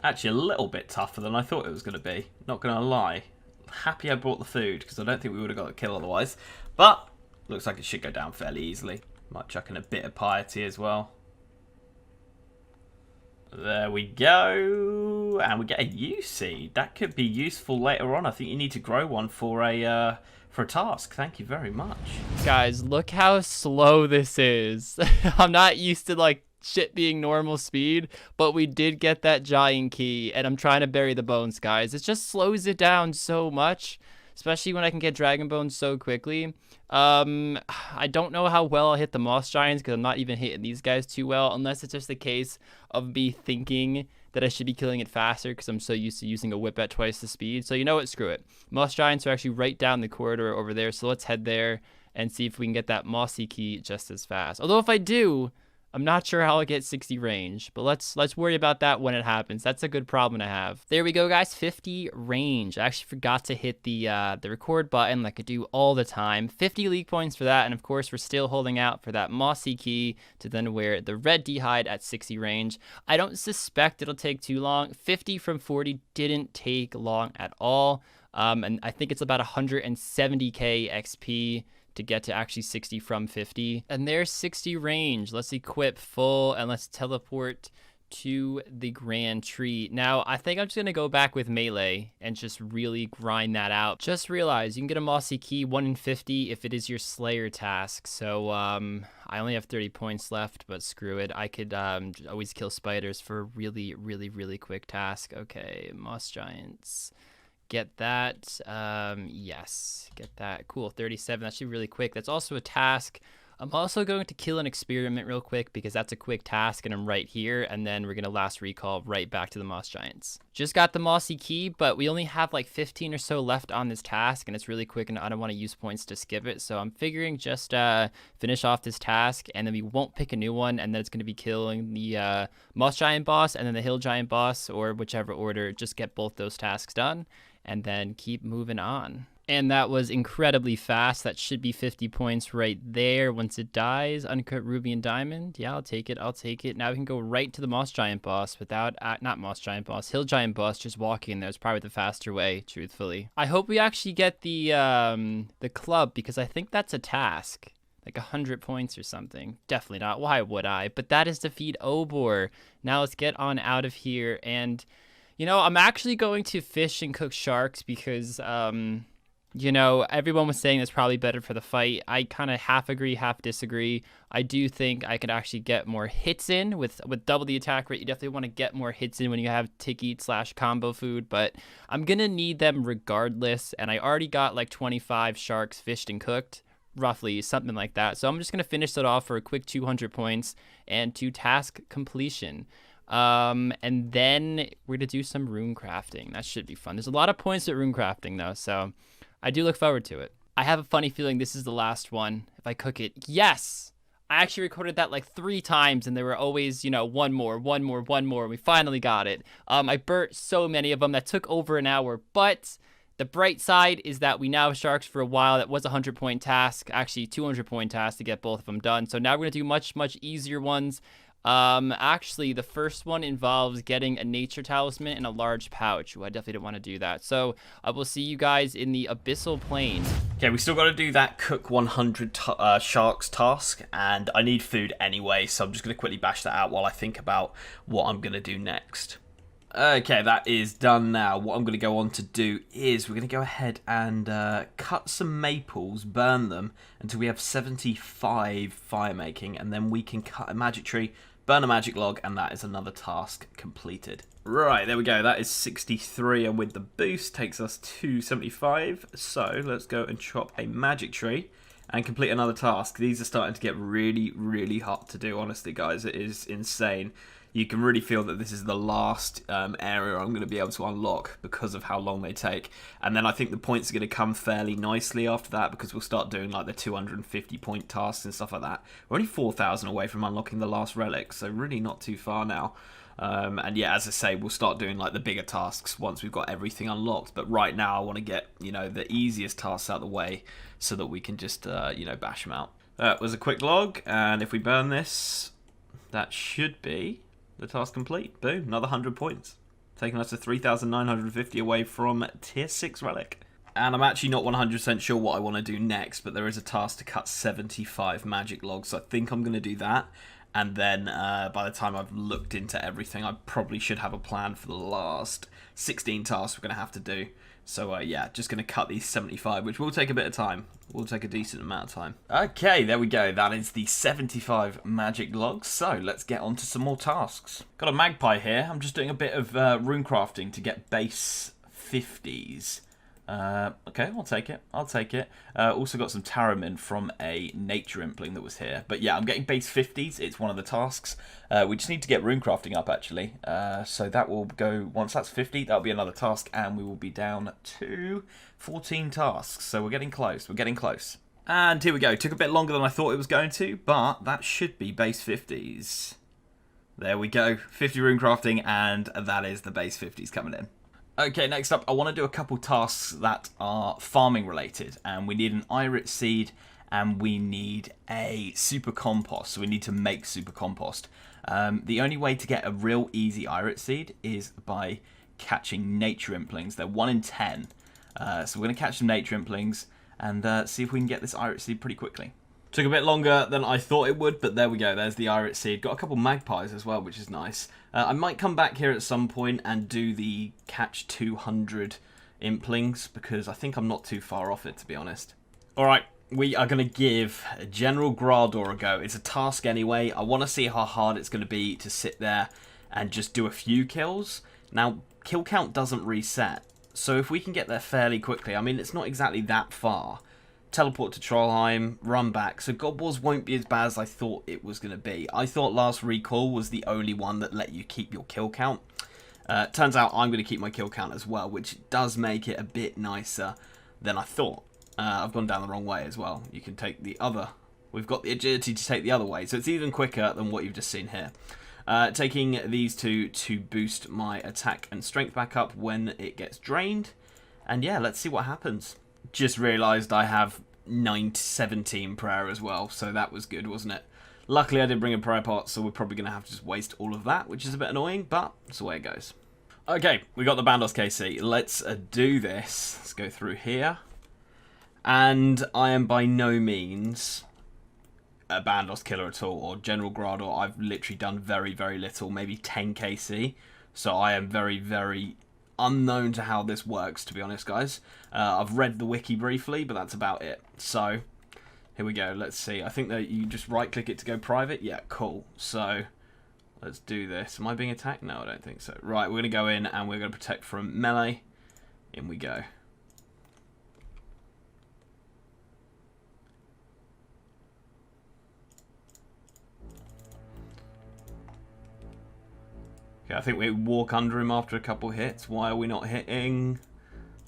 Actually, a little bit tougher than I thought it was going to be, not going to lie. Happy I brought the food, because I don't think we would have got a kill otherwise. But, looks like it should go down fairly easily. Might chuck in a bit of piety as well. There we go, and we get a U seed. That could be useful later on. I think you need to grow one for a task. Thank you very much.
Guys, look how slow this is. I'm not used to like shit being normal speed, but we did get that giant key, and I'm trying to bury the bones, guys. It just slows it down so much, especially when I can get dragon bones so quickly. I don't know how well I'll hit the moss giants because I'm not even hitting these guys too well, unless it's just a case of me thinking that I should be killing it faster because I'm so used to using a whip at twice the speed. So you know what, screw it. Moss giants are actually right down the corridor over there, so let's head there and see if we can get that mossy key just as fast. Although if I do, I'm not sure how I'll get 60 range, but let's worry about that when it happens. That's a good problem to have. There we go, guys. 50 range. I actually forgot to hit the record button like I do all the time. 50 league points for that, and of course, we're still holding out for that mossy key to then wear the red d'hide at 60 range. I don't suspect it'll take too long. 50 from 40 didn't take long at all, and I think it's about 170k XP to get to actually 60 from 50. And there's 60 range. Let's equip full and let's teleport to the Grand Tree. Now, I think I'm just going to go back with melee and just really grind that out. Just realize you can get a mossy key 1 in 50 if it is your Slayer task. So I only have 30 points left, but screw it. I could always kill spiders for a really, really, really quick task. Okay, moss giants. Get that. Yes, get that. Cool, 37. That's actually really quick. That's also a task. I'm also going to kill an experiment real quick because that's a quick task and I'm right here. And then we're going to last recall right back to the moss giants. Just got the mossy key, but we only have like 15 or so left on this task and it's really quick and I don't want to use points to skip it. So I'm figuring just finish off this task and then we won't pick a new one. And then it's going to be killing the moss giant boss and then the hill giant boss, or whichever order. Just get both those tasks done and then keep moving on. And that was incredibly fast. That should be 50 points right there once it dies. Uncut ruby and diamond. Yeah, I'll take it. I'll take it. Now we can go right to the moss giant boss without, not moss giant boss, hill giant boss. Just walking there is probably the faster way, truthfully. I hope we actually get the club because I think that's a task. Like 100 points or something. Definitely not. Why would I? But that is defeat Obor. Now let's get on out of here. And, you know, I'm actually going to fish and cook sharks because, you know, everyone was saying it's probably better for the fight. I kind of half agree, half disagree. I do think I could actually get more hits in with double the attack rate. You definitely want to get more hits in when you have tick eat / combo food, but I'm going to need them regardless. And I already got like 25 sharks fished and cooked, roughly something like that. So I'm just going to finish it off for a quick 200 points and to task completion. And then we're going to do some rune crafting. That should be fun. There's a lot of points at rune crafting though, so I do look forward to it. I have a funny feeling this is the last one. If I cook it, yes! I actually recorded that like 3 times and there were always, you know, one more. We finally got it. I burnt so many of them that took over an hour, but the bright side is that we now have sharks for a while. That was a 100-point task, actually 200-point task to get both of them done. So now we're gonna do much easier ones. Actually, the first one involves getting a nature talisman and a large pouch. Ooh, I definitely didn't want to do that. So I will see you guys in the abyssal plane.
Okay, we still got to do that cook 100 sharks task, and I need food anyway, so I'm just going to quickly bash that out while I think about what I'm going to do next. Okay, that is done now. What I'm going to go on to do is we're going to go ahead and cut some maples, burn them until we have 75 fire making, and then we can cut a magic tree, burn a magic log, and that is another task completed. Right, there we go. That is 63, and with the boost takes us to 75. So let's go and chop a magic tree and complete another task. These are starting to get really hard to do, honestly, guys. It is insane. You can really feel that this is the last area I'm going to be able to unlock because of how long they take. And then I think the points are going to come fairly nicely after that because we'll start doing like the 250 point tasks and stuff like that. We're only 4,000 away from unlocking the last relic, so really not too far now. And yeah, as I say, we'll start doing like the bigger tasks once we've got everything unlocked. But right now I want to get, you know, the easiest tasks out of the way so that we can just, you know, bash them out. That was a quick log, and if we burn this, that should be the task complete. Boom, another 100 points. Taking us to 3,950 away from tier 6 relic. And I'm actually not 100% sure what I want to do next, but there is a task to cut 75 magic logs, so I think I'm going to do that. And then by the time I've looked into everything, I probably should have a plan for the last 16 tasks we're going to have to do. So yeah, just going to cut these 75, which will take a bit of time. Will take a decent amount of time. Okay, there we go. That is the 75 magic logs. So let's get on to some more tasks. Got a magpie here. I'm just doing a bit of rune crafting to get base 50s. Okay, I'll take it. I'll take it. Also got some Taramin from a nature impling that was here. But yeah, I'm getting base 50s. It's one of the tasks. We just need to get rune crafting up, actually. So that will go, once that's 50, that'll be another task. And we will be down to 14 tasks. So we're getting close. We're getting close. And here we go. Took a bit longer than I thought it was going to. But that should be base 50s. There we go. 50 rune crafting. And that is the base 50s coming in. Okay, next up, I want to do a couple tasks that are farming related, and we need an irit seed, and we need a super compost, so we need to make super compost. The only way to get a real easy irit seed is by catching nature implings. They're 1 in 10, so we're going to catch some nature implings and see if we can get this irit seed pretty quickly. Took a bit longer than I thought it would, but there we go. There's the irit seed. Got a couple magpies as well, which is nice. I might come back here at some point and do the catch 200 implings, because I think I'm not too far off it, to be honest. Alright, we are going to give General Grador a go. It's a task anyway. I want to see how hard it's going to be to sit there and just do a few kills. Now, kill count doesn't reset, so if we can get there fairly quickly, I mean, it's not exactly that far. Teleport to Trollheim, run back. So God Wars won't be as bad as I thought it was going to be. I thought Last Recall was the only one that let you keep your kill count. Turns out I'm going to keep my kill count as well, which does make it a bit nicer than I thought. I've gone down the wrong way as well. You can take the other. We've got the agility to take the other way, so it's even quicker than what you've just seen here. Taking these two to boost my attack and strength back up when it gets drained. And yeah, let's see what happens. Just realised I have 17 prayer as well, so that was good, wasn't it? Luckily I did bring a prayer pot, so we're probably going to have to just waste all of that, which is a bit annoying, but that's the way it goes. Okay, we got the Bandos KC. Let's do this. Let's go through here. And I am by no means a Bandos killer at all, or General Grador. I've literally done very, very little, maybe 10 KC. So I am very, very unknown to how this works, to be honest, guys. I've read the wiki briefly, but that's about it. So here we go. Let's see. I think that you just right-click it to go private. Yeah, cool. So let's do this. Am I being attacked? No, I don't think so. Right, we're going to go in and we're going to protect from melee. In we go. Okay, I think we walk under him after a couple hits. Why are we not hitting?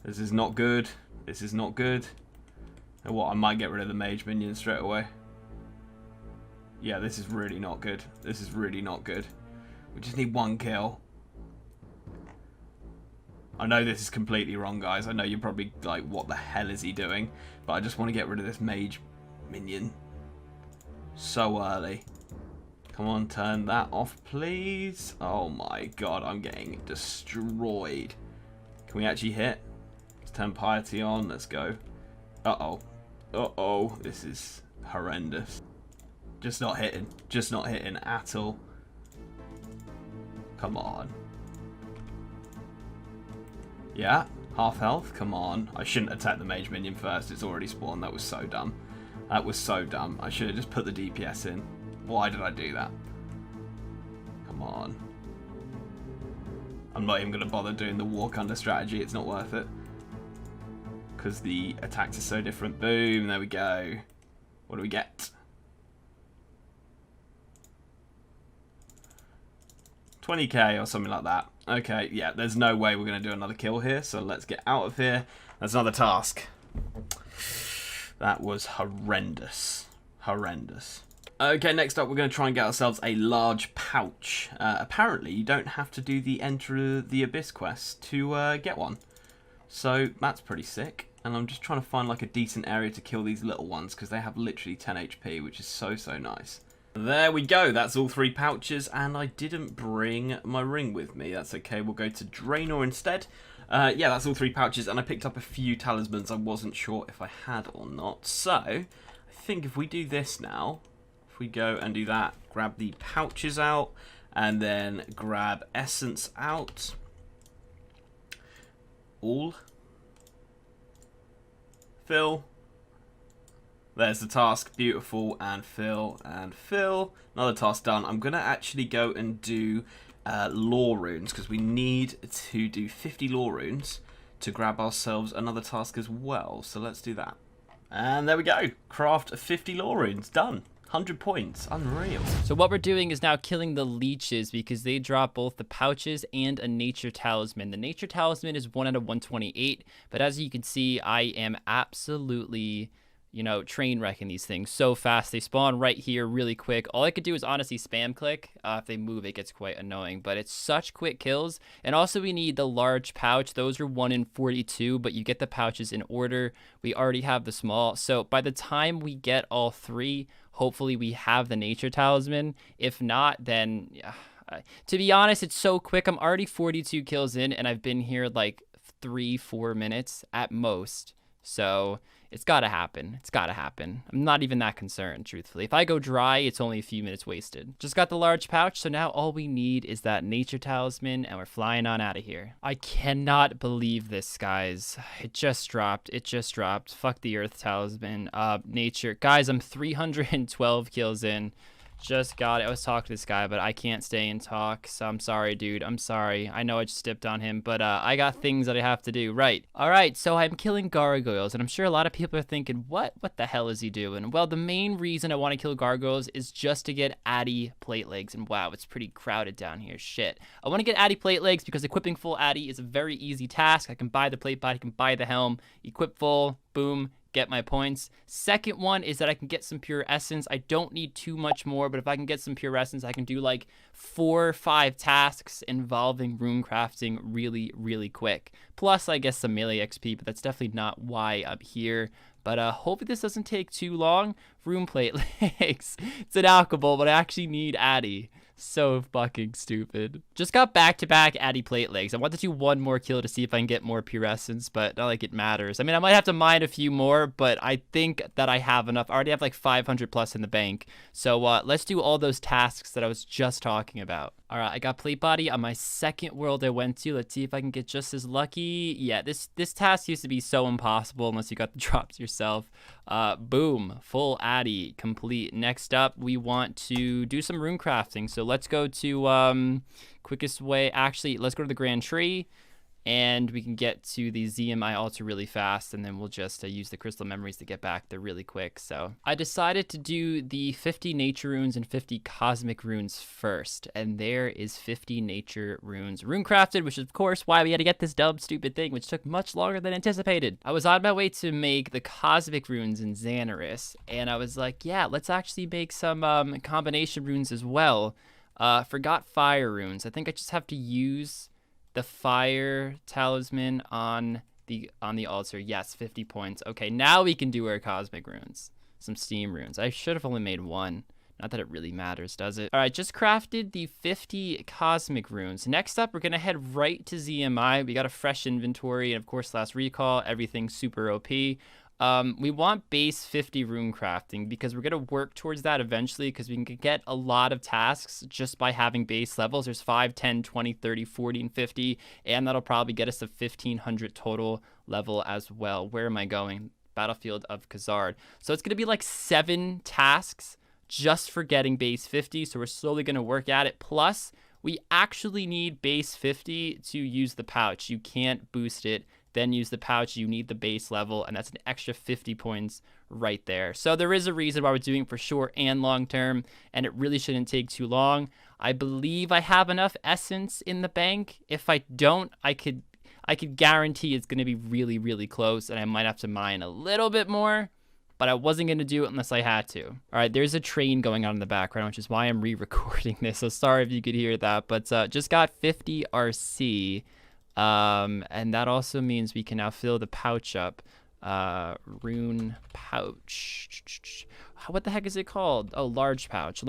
This is not good. This is not good. And what, I might get rid of the mage minion straight away. Yeah, this is really not good. This is really not good. We just need one kill. I know this is completely wrong, guys. I know you're probably like, what the hell is he doing? But I just want to get rid of this mage minion so early. Come on, turn that off, please. Oh my god, I'm getting destroyed. Can we actually hit? Let's turn piety on. Let's go. Uh-oh. Uh-oh. This is horrendous. Just not hitting. Just not hitting at all. Come on. Yeah, half health. Come on. I shouldn't attack the mage minion first. It's already spawned. That was so dumb. That was so dumb. I should have just put the DPS in. Why did I do that? Come on. I'm not even going to bother doing the walk under strategy. It's not worth it. Because the attacks are so different. Boom. There we go. What do we get? 20k or something like that. Okay, yeah, there's no way we're going to do another kill here. So let's get out of here. That's another task. That was horrendous. Horrendous. Okay, next up we're going to try and get ourselves a large pouch. Apparently you don't have to do the Enter the Abyss quest to get one. So that's pretty sick. And I'm just trying to find like a decent area to kill these little ones because they have literally 10 HP, which is so nice. There we go, that's all 3 pouches, and I didn't bring my ring with me. That's okay, we'll go to Draenor instead. Yeah, that's all 3 pouches, and I picked up a few talismans I wasn't sure if I had or not. So, I think if we do this now, if we go and do that, grab the pouches out, and then grab essence out. All. Fill. There's the task, beautiful, and fill, and fill. Another task done. I'm going to actually go and do lore runes, because we need to do 50 lore runes to grab ourselves another task as well. So let's do that. And there we go. Craft 50 lore runes. Done. 100 points. Unreal.
So what we're doing is now killing the leeches because they drop both the pouches and a nature talisman. The nature talisman is 1 out of 128, but as you can see, I am absolutely, you know, train wrecking these things so fast. They spawn right here really quick. All I could do is honestly spam click. If they move, it gets quite annoying, but it's such quick kills. And also we need the large pouch. Those are 1 in 42, but you get the pouches in order. We already have the small. So by the time we get all 3, hopefully we have the nature talisman. If not, then to be honest, it's so quick. I'm already 42 kills in and I've been here like 3-4 minutes at most. So it's gotta happen. It's gotta happen. I'm not even that concerned, truthfully. If I go dry, it's only a few minutes wasted. Just got the large pouch, so now all we need is that nature talisman, and we're flying on out of here. I cannot believe this, guys. It just dropped. It just dropped. Fuck the earth talisman. Nature. Guys, I'm 312 kills in. Just got it. I was talking to this guy, but I can't stay and talk, so I'm sorry, dude. I'm sorry. I know I just stepped on him, but I got things that I have to do. Right. All right, so I'm killing gargoyles, and I'm sure a lot of people are thinking, what the hell is he doing? Well, the main reason I want to kill gargoyles is just to get Addy plate legs, and wow, it's pretty crowded down here. Shit. I want to get Addy plate legs because equipping full Addy is a very easy task. I can buy the plate body, I can buy the helm, equip full, boom, get my points. Second one is that I can get some pure essence. I don't need too much more, but if I can get some pure essence, I can do like 4 or 5 tasks involving rune crafting really quick. Plus, I guess some melee XP, but that's definitely not why I'm here. But hopefully this doesn't take too long. Rune plate legs. It's an alchable, but I actually need Addy. So fucking stupid. Just got back-to-back Addy plate legs. I want to do 1 more kill to see if I can get more pure essence, but not like it matters. I mean, I might have to mine a few more, but I think that I have enough. I already have like 500 plus in the bank. So let's do all those tasks that I was just talking about. All right, I got plate body on my second world I went to. Let's see if I can get just as lucky. Yeah, this task used to be so impossible unless you got the drops yourself. Boom, full Addy complete. Next up, we want to do some rune crafting. So let's go to quickest way. Actually, let's go to the Grand Tree. And we can get to the ZMI altar really fast, and then we'll just use the crystal memories to get back there really quick. So I decided to do the 50 nature runes and 50 cosmic runes first, and there is 50 nature runes rune crafted, which is of course why we had to get this dumb stupid thing, which took much longer than anticipated. I was on my way to make the cosmic runes in Xanaris, and I was like, yeah, let's actually make some combination runes as well. Forgot fire runes. I think I just have to use the fire talisman on the altar. Yes, 50 points. Okay, now we can do our cosmic runes. Some steam runes. I should have only made 1. Not that it really matters, does it? All right, just crafted the 50 cosmic runes. Next up, we're going to head right to ZMI. We got a fresh inventory, and of course, last recall, everything's super OP. We want base 50 rune crafting because we're going to work towards that eventually because we can get a lot of tasks just by having base levels. There's 5, 10, 20, 30, 40, and 50, and that'll probably get us to 1500 total level as well. Where am I going? Battlefield of Khazard. So it's going to be like 7 tasks just for getting base 50, so we're slowly going to work at it. Plus, we actually need base 50 to use the pouch. You can't boost it then use the pouch. You need the base level, and that's an extra 50 points right there. So there is a reason why we're doing it for short and long term, and it really shouldn't take too long. I believe I have enough essence in the bank. If I don't, I could guarantee it's going to be really close, and I might have to mine a little bit more, but I wasn't going to do it unless I had to. All right, there's a train going on in the background, which is why I'm re-recording this. So sorry if you could hear that, but just got 50 RC. And that also means we can now fill the pouch up. Rune pouch. What the heck is it called? Oh, large pouch.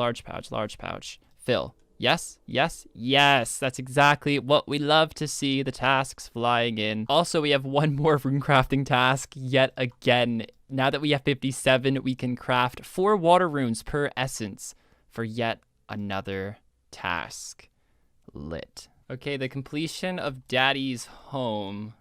Fill. Yes, yes, yes. That's exactly what we love to see, the tasks flying in. Also, we have one more rune crafting task yet again. Now that we have 57, we can craft 4 water runes per essence for yet another task. Lit. Okay, the completion of Daddy's home.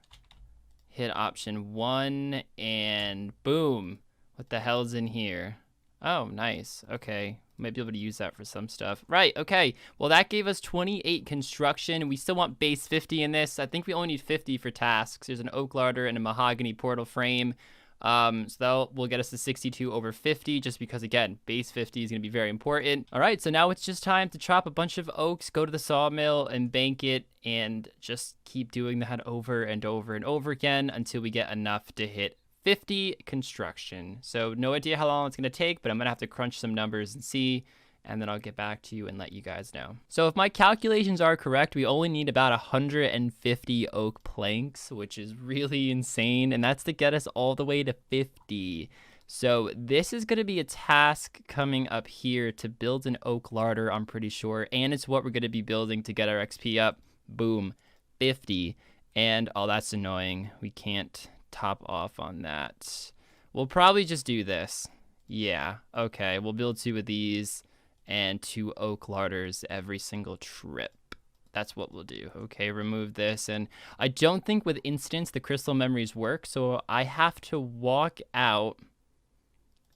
Hit option 1 and boom. What the hell's in here? Oh, nice. Okay. Might be able to use that for some stuff. Right, okay. Well, that gave us 28 construction. We still want base 50 in this. I think we only need 50 for tasks. There's an oak larder and a mahogany portal frame. So that will get us to 62 over 50, just because, again, base 50 is going to be very important. All right, so now it's just time to chop a bunch of oaks, go to the sawmill and bank it, and just keep doing that over and over and over again until we get enough to hit 50 construction. So no idea how long it's going to take, but I'm going to have to crunch some numbers and see, and then I'll get back to you and let you guys know. So if my calculations are correct, we only need about 150 oak planks, which is really insane, and that's to get us all the way to 50. So this is going to be a task coming up here to build an oak larder, I'm pretty sure, and it's what we're going to be building to get our XP up. Boom, 50. And oh, that's annoying. We can't top off on that. We'll probably just do this. Yeah, okay, we'll build 2 of these and 2 oak larders every single trip. That's what we'll do. Okay, remove this. And I don't think with instance the crystal memories work, so I have to walk out,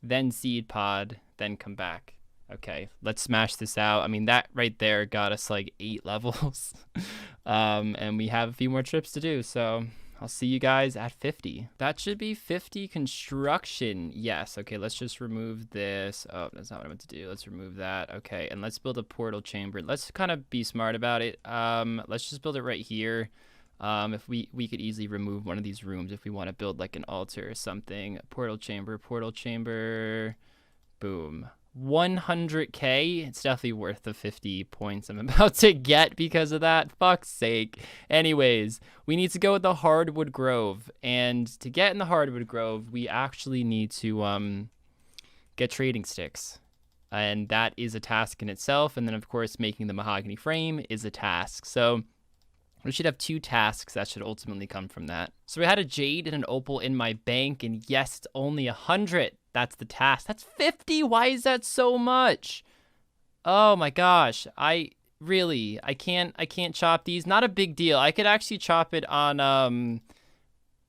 then seed pod, then come back. Okay, let's smash this out. I mean, that right there got us like 8 levels. And we have a few more trips to do, so I'll see you guys at 50. That should be 50 construction. Yes. Okay, let's just remove this. Oh, that's not what I meant to do. Let's remove that. Okay, and let's build a portal chamber. Let's kind of be smart about it. Let's just build it right here. If we could easily remove one of these rooms if we want to build like an altar or something. Portal chamber. Boom. 100k. It's definitely worth the 50 points I'm about to get because of that. Fuck's sake. Anyways, we need to go with the hardwood grove, and to get in the hardwood grove we actually need to get trading sticks, and that is a task in itself. And then of course making the mahogany frame is a task, so we should have 2 tasks that should ultimately come from that. So we had a jade and an opal in my bank, and yes, it's only 100. That's the task. That's 50. Why is that so much? Oh my gosh. I can't chop these. Not a big deal. I could actually chop it on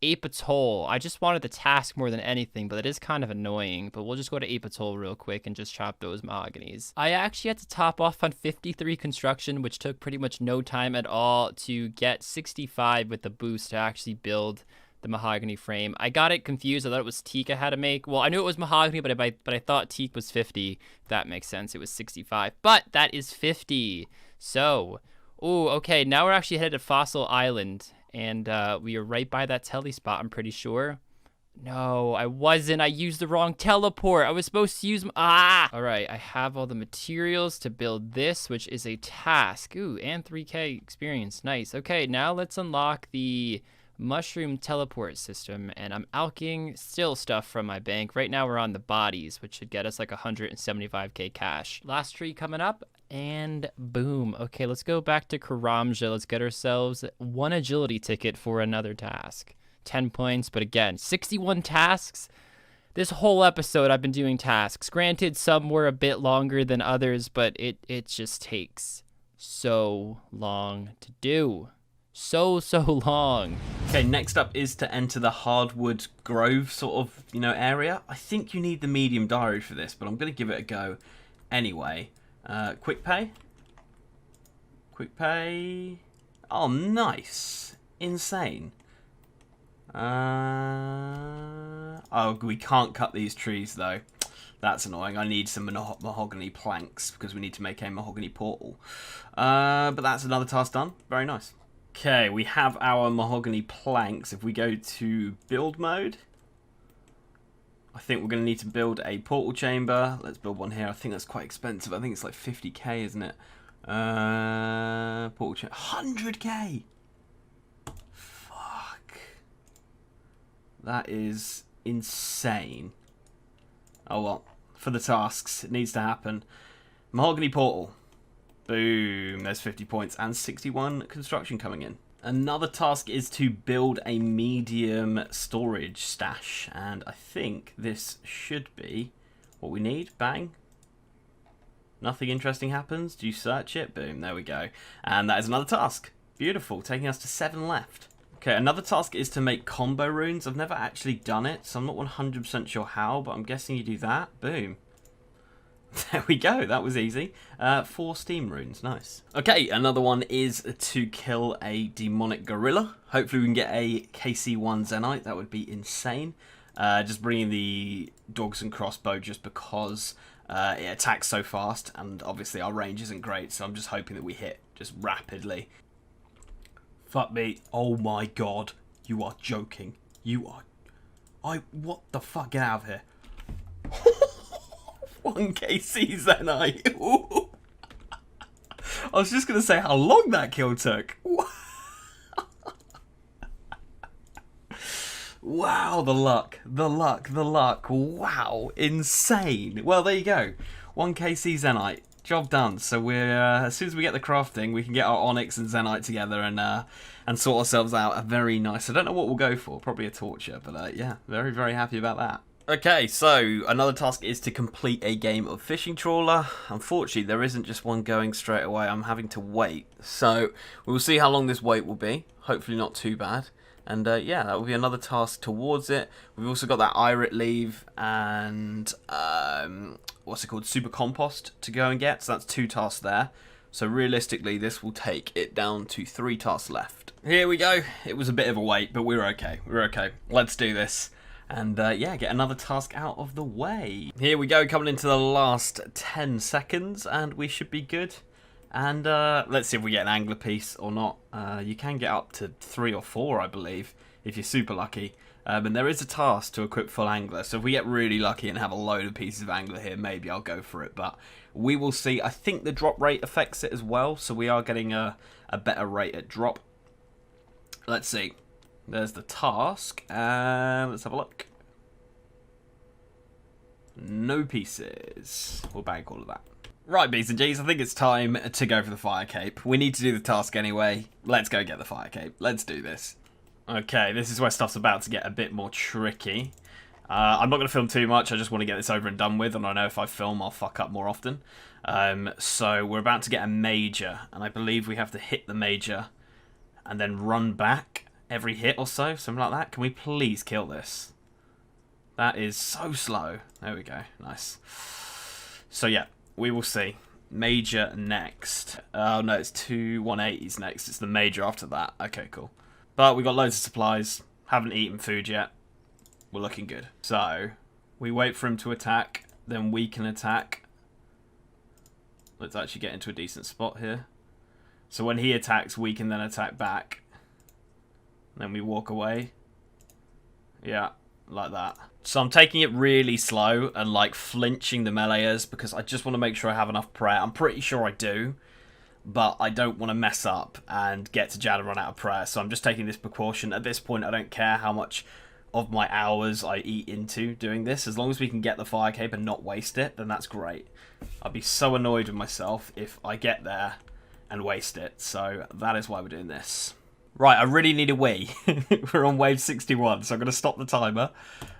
Ape Atoll. I just wanted the task more than anything, but it is kind of annoying. But we'll just go to Ape Atoll real quick and just chop those mahoganies. I actually had to top off on 53 construction, which took pretty much no time at all to get 65 with the boost to actually build the mahogany frame. I got it confused. I thought it was teak I had to make. Well, I knew it was mahogany, but I thought teak was 50. If that makes sense. It was 65, but that is 50. So, oh, okay. Now we're actually headed to Fossil Island, and we are right by that tele spot, I'm pretty sure. No, I wasn't. I used the wrong teleport. I was supposed to use... All right, I have all the materials to build this, which is a task. Ooh, and 3k experience. Nice. Okay, now let's unlock the mushroom teleport system, and I'm alching still stuff from my bank. Right now we're on the bodies, which should get us like 175k cash. Last tree coming up, and boom. Okay, let's go back to Karamja. Let's get ourselves 1 agility ticket for another task. 10 points, but again, 61 tasks. This whole episode I've been doing tasks. Granted, some were a bit longer than others, but it just takes so long to do. So long.
Okay, next up is to enter the hardwood grove sort of, area. I think you need the medium diary for this, but I'm going to give it a go anyway. Quick pay. Oh, nice. Insane. Oh, we can't cut these trees though. That's annoying. I need some mahogany planks because we need to make a mahogany portal. But that's another task done. Very nice. Okay, we have our mahogany planks. If we go to build mode, I think we're going to need to build a portal chamber. Let's build one here. I think that's quite expensive. I think it's like 50k, isn't it? Portal chamber. 100k! Fuck. That is insane. Oh well. For the tasks, it needs to happen. Mahogany portal. Boom. There's 50 points and 61 construction coming in. Another task is to build a medium storage stash, and I think this should be what we need. Bang. Nothing interesting happens. Do you search it? Boom, there we go. And that is another task. Beautiful, taking us to 7 left. Okay, another task is to make combo runes. I've never actually done it, so I'm not 100% sure how, but I'm guessing you do that. Boom. There we go, that was easy. 4 steam runes, nice. Okay, another one is to kill a demonic gorilla. Hopefully we can get a KC1 Zenite, that would be insane. Just bringing the dogs and crossbow just because it attacks so fast, and obviously our range isn't great, so I'm just hoping that we hit just rapidly. Fuck me, oh my god, you are joking. You are... what the fuck, get out of here. 1k Zenite. Ooh. I was just going to say how long that kill took. Wow, the luck. The luck, the luck. Wow, insane. Well, there you go. 1k Zenite. Job done. So we're as soon as we get the crafting, we can get our Onyx and Zenite together and sort ourselves out a very nice... I don't know what we'll go for. Probably a torture, but yeah, very, very happy about that. Okay, so another task is to complete a game of Fishing Trawler. Unfortunately, there isn't just one going straight away. I'm having to wait. So we'll see how long this wait will be. Hopefully not too bad. And yeah, that will be another task towards it. We've also got that Irit leave and what's it called? Super Compost to go and get. So that's 2 tasks there. So realistically, this will take it down to 3 tasks left. Here we go. It was a bit of a wait, but we're okay. We're okay. Let's do this. And yeah, get another task out of the way. Here we go, coming into the last 10 seconds, and we should be good. And let's see if we get an angler piece or not. You can get up to 3 or 4, I believe, if you're super lucky. And there is a task to equip full angler, so if we get really lucky and have a load of pieces of angler here, maybe I'll go for it. But we will see. I think the drop rate affects it as well, so we are getting a better rate at drop. Let's see. There's the task, and let's have a look. No pieces. We'll bank all of that. Right, B's and G's, I think it's time to go for the fire cape. We need to do the task anyway. Let's go get the fire cape. Let's do this. Okay, this is where stuff's about to get a bit more tricky. I'm not going to film too much. I just want to get this over and done with, and I know if I film, I'll fuck up more often. So we're about to get a major, and I believe we have to hit the major and then run back every hit or so, something like that. Can we please kill this? That is so slow. There we go. Nice. So yeah, we will see. Major next. Oh no, it's 2 180s next. It's the major after that. Okay, cool. But we got loads of supplies. Haven't eaten food yet. We're looking good. So we wait for him to attack, then we can attack. Let's actually get into a decent spot here. So when he attacks, we can then attack back. Then we walk away. Yeah, like that. So I'm taking it really slow and like flinching the meleeers because I just want to make sure I have enough prayer. I'm pretty sure I do, but I don't want to mess up and get to Jad and run out of prayer. So I'm just taking this precaution. At this point, I don't care how much of my hours I eat into doing this. As long as we can get the fire cape and not waste it, then that's great. I'd be so annoyed with myself if I get there and waste it. So that is why we're doing this. Right, I really need a wee. We're on wave 61, so I'm going to stop the timer.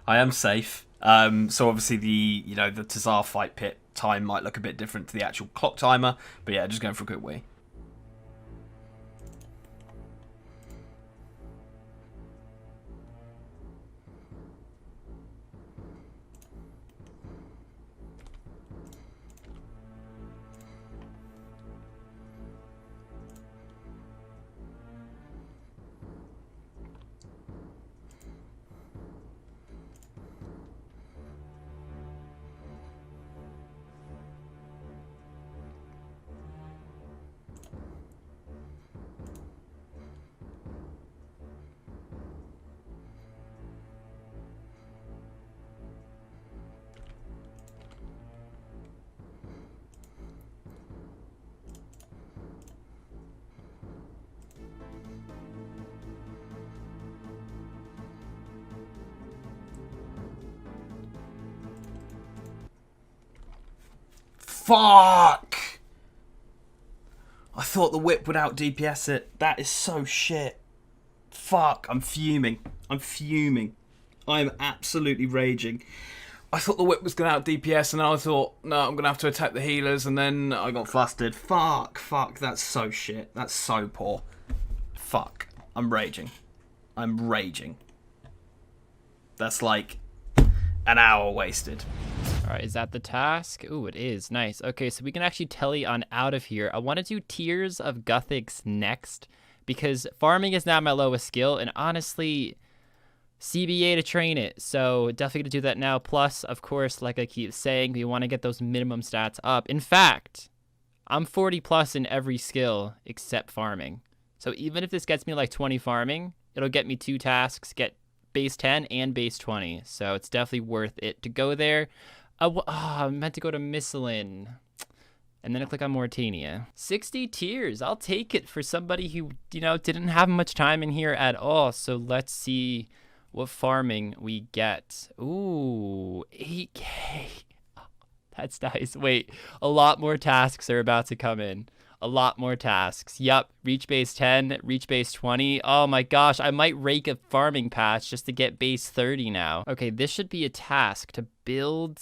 I am safe. So obviously the Tazar fight pit time might look a bit different to the actual clock timer. But yeah, just going for a quick wee. Fuck! I thought the whip would out DPS it. That is so shit. Fuck, I'm fuming. I'm fuming. I am absolutely raging. I thought the whip was going to out DPS, and then I thought, no, I'm going to have to attack the healers, and then I got flustered. Fuck, that's so shit. That's so poor. Fuck. I'm raging. I'm raging. That's like an hour wasted.
All right, is that the task? Ooh, it is. Nice. Okay, so we can actually telly on out of here. I want to do Tears of Guthix next because farming is now my lowest skill, and honestly, CBA to train it. So definitely gonna do that now. Plus, of course, like I keep saying, we want to get those minimum stats up. In fact, I'm 40 plus in every skill except farming. So even if this gets me like 20 farming, it'll get me 2 tasks, get base 10 and base 20. So it's definitely worth it to go there. I meant to go to Miscelin. And then I click on Mauritania. 60 tiers. I'll take it for somebody who, you know, didn't have much time in here at all. So let's see what farming we get. Ooh, 8K. Oh, that's nice. Wait, a lot more tasks are about to come in. A lot more tasks. Yup, reach base 10, reach base 20. Oh my gosh, I might rake a farming patch just to get base 30 now. Okay, this should be a task to build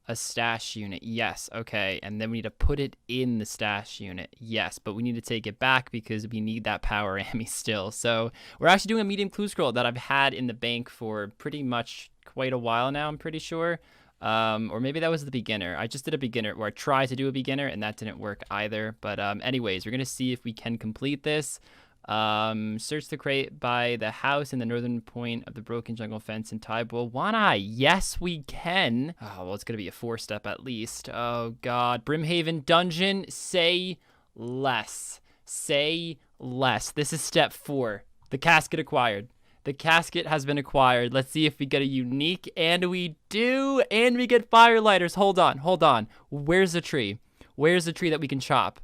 a stash unit. Yes, okay. And then we need to put it in the stash unit. Yes, but we need to take it back because we need that power ammy still. So we're actually doing a medium clue scroll that I've had in the bank for pretty much quite a while now, I'm pretty sure. Or maybe that was the beginner. I just did a beginner, or I tried to do a beginner, and that didn't work either. But anyways, we're going to see if we can complete this. Search the crate by the house in the northern point of the broken jungle fence in Tybul. Wanna? Yes, we can. Oh, well, it's going to be a 4-step at least. Oh, God. Brimhaven Dungeon. Say less. Say less. This is step 4. The casket acquired. The casket has been acquired. Let's see if we get a unique, and we do, and we get firelighters. Hold on. Where's the tree? Where's the tree that we can chop?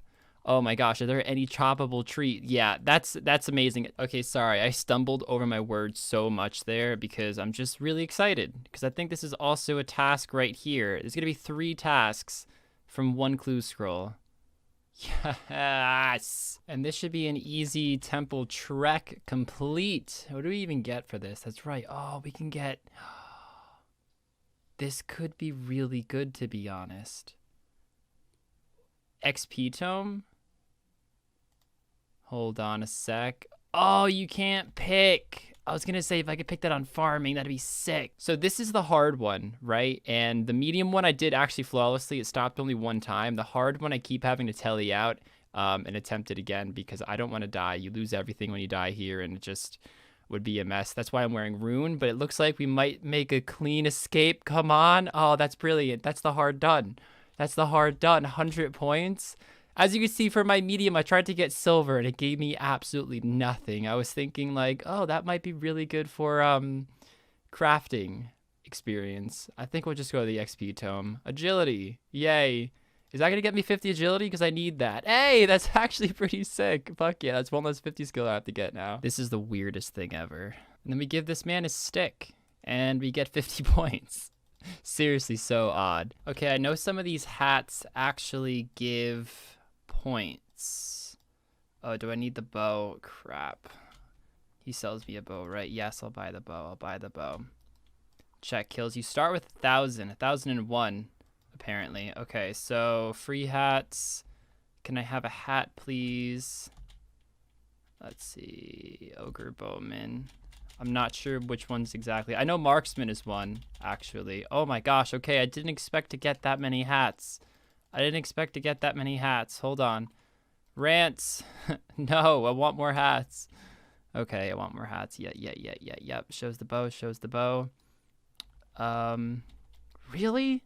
Oh my gosh, are there any choppable tree? Yeah, that's amazing. Okay, sorry, I stumbled over my words so much there because I'm just really excited because I think this is also a task right here. There's gonna be 3 tasks from 1 clue scroll. Yes! And this should be an easy temple trek complete. What do we even get for this? That's right. Oh, we can get... This could be really good, to be honest. XP tome? Hold on a sec. Oh, you can't pick. I was going to say if I could pick that on farming, that'd be sick. So this is the hard one, right? And the medium one I did actually flawlessly. It stopped only 1 time. The hard one I keep having to telly out and attempt it again because I don't want to die. You lose everything when you die here and it just would be a mess. That's why I'm wearing rune, but it looks like we might make a clean escape. Come on. Oh, that's brilliant. That's the hard done. That's the hard done. 100 points. As you can see for my medium, I tried to get silver and it gave me absolutely nothing. I was thinking like, oh, that might be really good for crafting experience. I think we'll just go to the XP tome. Agility. Yay. Is that going to get me 50 agility? Because I need that. Hey, that's actually pretty sick. Fuck yeah, that's one less 50 skill I have to get now. This is the weirdest thing ever. And then we give this man his stick and we get 50 points. Seriously, so odd. Okay, I know some of these hats actually give points. Oh, do I need the bow? Crap. He sells me a bow, right? Yes, I'll buy the bow. Check kills. You start with 1,000. 1,001, apparently. Okay, so free hats. Can I have a hat, please? Let's see. Ogre Bowman. I'm not sure which ones exactly. I know Marksman is one, actually. Oh my gosh, okay, I didn't expect to get that many hats. Hold on. Rants. No, I want more hats. Okay, I want more hats. Yep. Shows the bow. Really?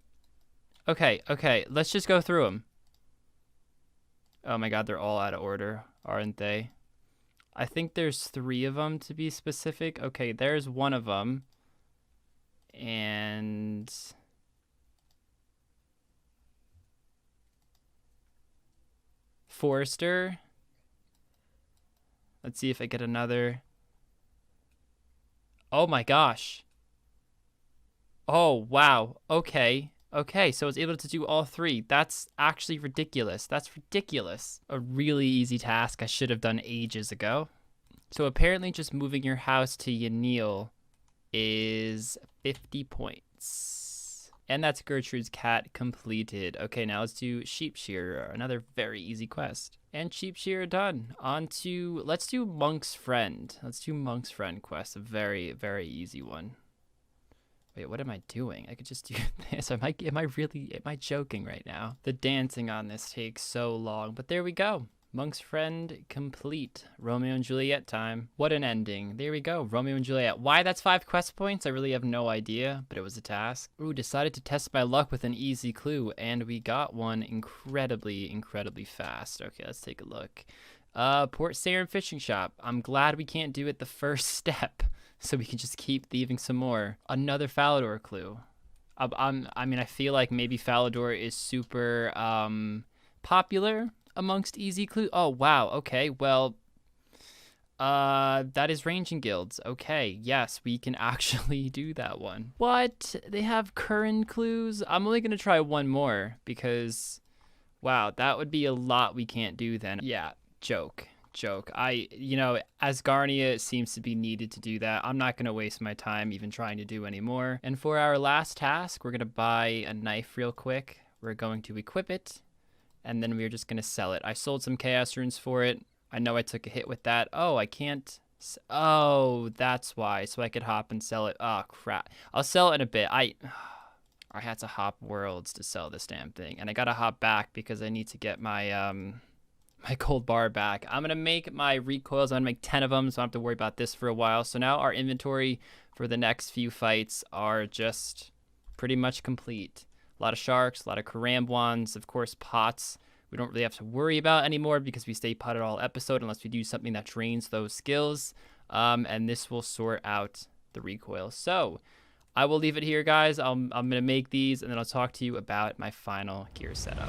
Okay, let's just go through them. Oh my god, they're all out of order, aren't they? I think there's 3 of them to be specific. Okay, there's one of them. And... Forester. Let's see if I get another. Oh my gosh. Oh, wow. Okay. Okay, so I was able to do all 3. That's actually ridiculous. That's ridiculous. A really easy task I should have done ages ago. So apparently just moving your house to Yanil is 50 points. And that's Gertrude's cat completed. Okay, now let's do Sheep Shearer, another very easy quest. And Sheep Shearer done. On to, let's do Monk's Friend. Let's do Monk's Friend quest, a very, very easy one. Wait, what am I doing? I could just do this. Am I joking right now? The dancing on this takes so long, but there we go. Monk's Friend complete. Romeo and Juliet time. What an ending. There we go. Romeo and Juliet. Why that's 5 quest points? I really have no idea, but it was a task. Ooh, decided to test my luck with an easy clue, and we got one incredibly, incredibly fast. Okay, let's take a look. Port Saran Fishing Shop. I'm glad we can't do it the first step, so we can just keep thieving some more. Another Falador clue. I mean, I feel like maybe Falador is super popular amongst easy clue. Oh, wow. Okay, well, that is ranging guilds. Okay, yes, we can actually do that one. What? They have current clues? I'm only going to try one more because, wow, that would be a lot we can't do then. Yeah, joke. Asgarnia seems to be needed to do that. I'm not going to waste my time even trying to do any more. And for our last task, we're going to buy a knife real quick. We're going to equip it, and then we're just going to sell it. I sold some Chaos Runes for it. I know I took a hit with that. Oh, I can't. Oh, that's why. So I could hop and sell it. Oh, crap. I'll sell it in a bit. I had to hop worlds to sell this damn thing, and I got to hop back because I need to get my my gold bar back. I'm going to make my recoils. I'm going to make 10 of them, so I don't have to worry about this for a while. So now our inventory for the next few fights are just pretty much complete. A lot of sharks, a lot of Karambwans, of course, pots. We don't really have to worry about anymore because we stay potted all episode unless we do something that drains those skills. And this will sort out the recoil. So I will leave it here, guys. I'm going to make these, and then I'll talk to you about my final gear setup.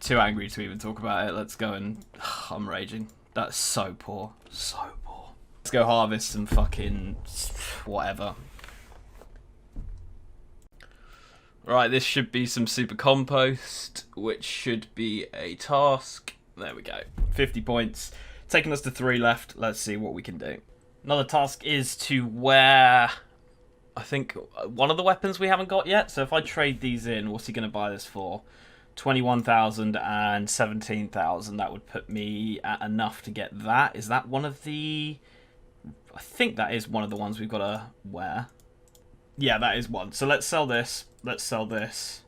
Too angry to even talk about it. Let's go and... I'm raging. That's so poor. So poor. Let's go harvest some fucking... whatever. Right, this should be some super compost, which should be a task. There we go. 50 points. Taking us to 3 left. Let's see what we can do. Another task is to wear... I think one of the weapons we haven't got yet. So if I trade these in, what's he going to buy this for? 21,000 and 17,000. That would put me at enough to get that. Is that one of the... I think that is one of the ones we've got to wear. Yeah, that is one. So let's sell this. Let's sell this.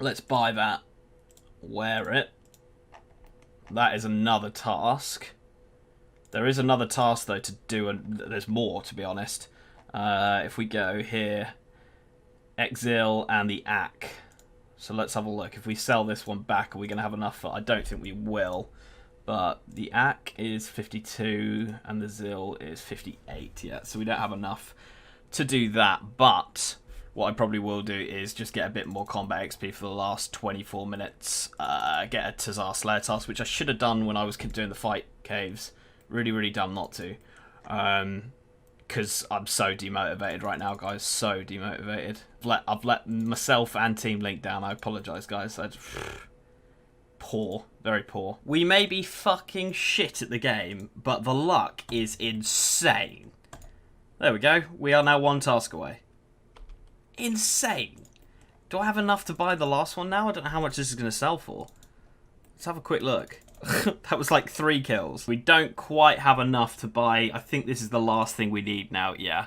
Let's buy that. Wear it. That is another task. There is another task, though, to do. And there's more, to be honest. If we go here, Exil and the Ack. So let's have a look. If we sell this one back, are we going to have enough for... I don't think we will. But the Ack is 52 and the Zil is 58. Yeah, so we don't have enough to do that. But what I probably will do is just get a bit more combat XP for the last 24 minutes. Get a Tazar Slayer task, which I should have done when I was doing the fight caves. Really, really dumb not to. Because I'm so demotivated right now, guys. So demotivated. I've let myself and Team Link down. I apologise, guys. Poor. Very poor. We may be fucking shit at the game, but the luck is insane. There we go. We are now one task away. Insane. Do I have enough to buy the last one now? I don't know how much this is going to sell for. Let's have a quick look. That was like 3 kills. We don't quite have enough to buy. I think this is the last thing we need now. Yeah,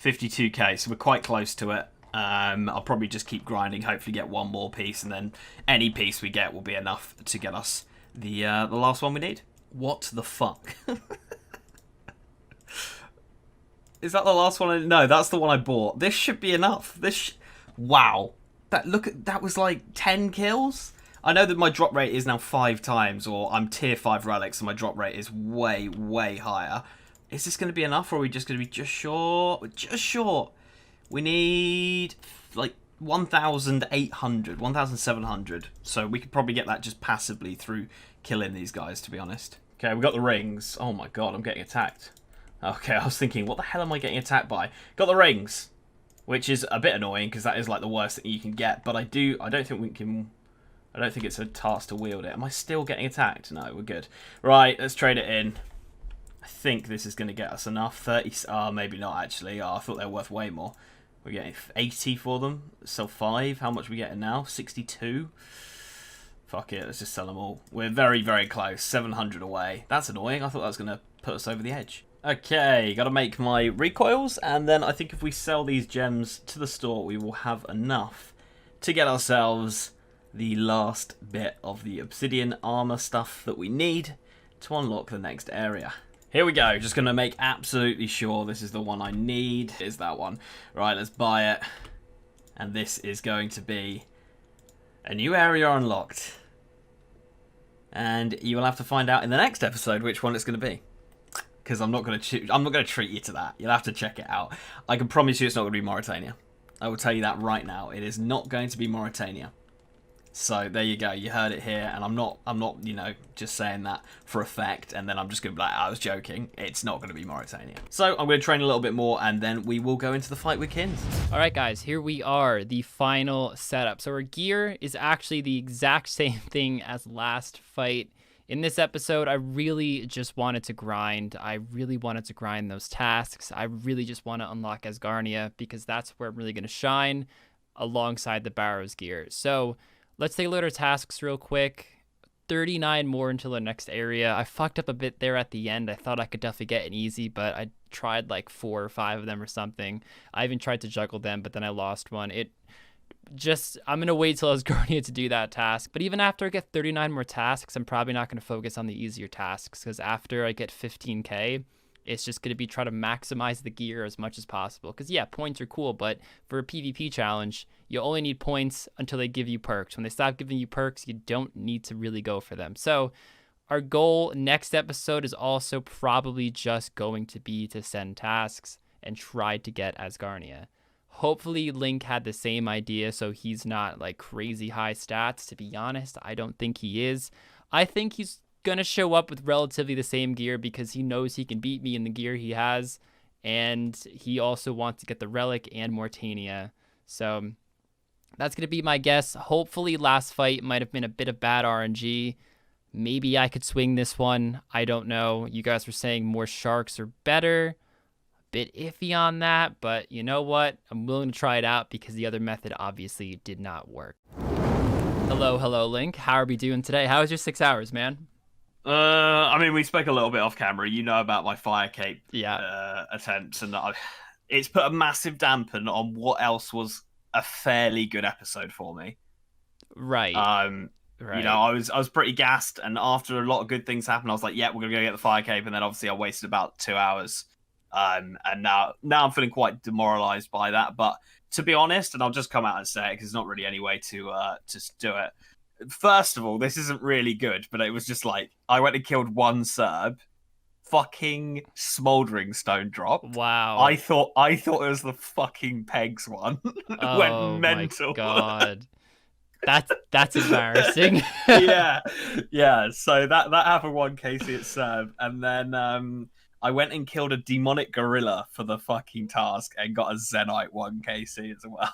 52k. So we're quite close to it. I'll probably just keep grinding. Hopefully get one more piece, and then any piece we get will be enough to get us the last one we need. What the fuck? Is that the last one? No, that's the one I bought. This should be enough. Wow. That was like 10 kills. I know that my drop rate is now 5 times, or I'm tier 5 relics, and my drop rate is way, way higher. Is this going to be enough, or are we just going to be just short? Just short. We need like 1,800, 1,700. So we could probably get that just passively through killing these guys, to be honest. Okay, we got the rings. Oh my god, I'm getting attacked. Okay, I was thinking, what the hell am I getting attacked by? Got the rings, which is a bit annoying because that is like the worst thing you can get. But I don't think we can. I don't think it's a task to wield it. Am I still getting attacked? No, we're good. Right, let's trade it in. I think this is going to get us enough. 30. Maybe not actually. I thought they were worth way more. We're getting 80 for them. Sell 5. How much are we getting now? 62. Fuck it, let's just sell them all. We're very, very close. 700 away. That's annoying. I thought that was going to put us over the edge. Okay, gotta make my recoils, and then I think if we sell these gems to the store, we will have enough to get ourselves the last bit of the obsidian armor stuff that we need to unlock the next area. Here we go, just gonna make absolutely sure this is the one I need. Is that one. Right, let's buy it. And this is going to be a new area unlocked. And you will have to find out in the next episode which one it's gonna be. Because I'm not going to treat you to that. You'll have to check it out. I can promise you it's not going to be Mauritania. I will tell you that right now. It is not going to be Mauritania. So there you go. You heard it here, and I'm not, you know, just saying that for effect, and then I'm just going to be like, I was joking. It's not going to be Mauritania. So I'm going to train a little bit more, and then we will go into the fight with Kins.
All right, guys, here we are, the final setup. So our gear is actually the exact same thing as last fight. In this episode, I really just wanted to grind. I really wanted to grind those tasks. I really just want to unlock Asgarnia because that's where I'm really going to shine alongside the Barrows gear. So let's take a look at our tasks real quick. 39 more until the next area. I fucked up a bit there at the end. I thought I could definitely get an easy, but I tried like 4 or 5 of them or something. I even tried to juggle them, but then I lost one. I'm going to wait till Asgarnia to do that task. But even after I get 39 more tasks, I'm probably not going to focus on the easier tasks because after I get 15k, it's just going to be try to maximize the gear as much as possible. Because yeah, points are cool, but for a PvP challenge, you only need points until they give you perks. When they stop giving you perks, you don't need to really go for them. So our goal next episode is also probably just going to be to send tasks and try to get Asgarnia. Hopefully Link had the same idea, so he's not like crazy high stats. To be honest, I don't think he is. I think he's gonna show up with relatively the same gear because he knows he can beat me in the gear he has, and he also wants to get the relic and Mortania. So that's gonna be my guess. Hopefully last fight might have been a bit of bad RNG. Maybe I could swing this one. I don't know. You guys were saying more sharks are better. Bit iffy on that, but you know what? I'm willing to try it out because the other method obviously did not work. Hello, Link. How are we doing today? How was your 6 hours, man?
I mean, we spoke a little bit off camera. You know about my fire cape attempts, and it's put a massive dampen on what else was a fairly good episode for me.
Right.
Right. You know, I was pretty gassed, and after a lot of good things happened, I was like, yeah, we're gonna go get the fire cape, and then obviously I wasted about 2 hours. And now I'm feeling quite demoralized by that. But to be honest, and I'll just come out and say it because there's not really any way to do it. First of all, this isn't really good, but it was just like I went and killed one Serb, fucking smoldering stone dropped.
Wow.
I thought it was the fucking pegs one. Went
Oh my
mental.
god. That's embarrassing.
Yeah. So that happened one Casey at serve, and then I went and killed a demonic gorilla for the fucking task and got a Zenite one Casey as well.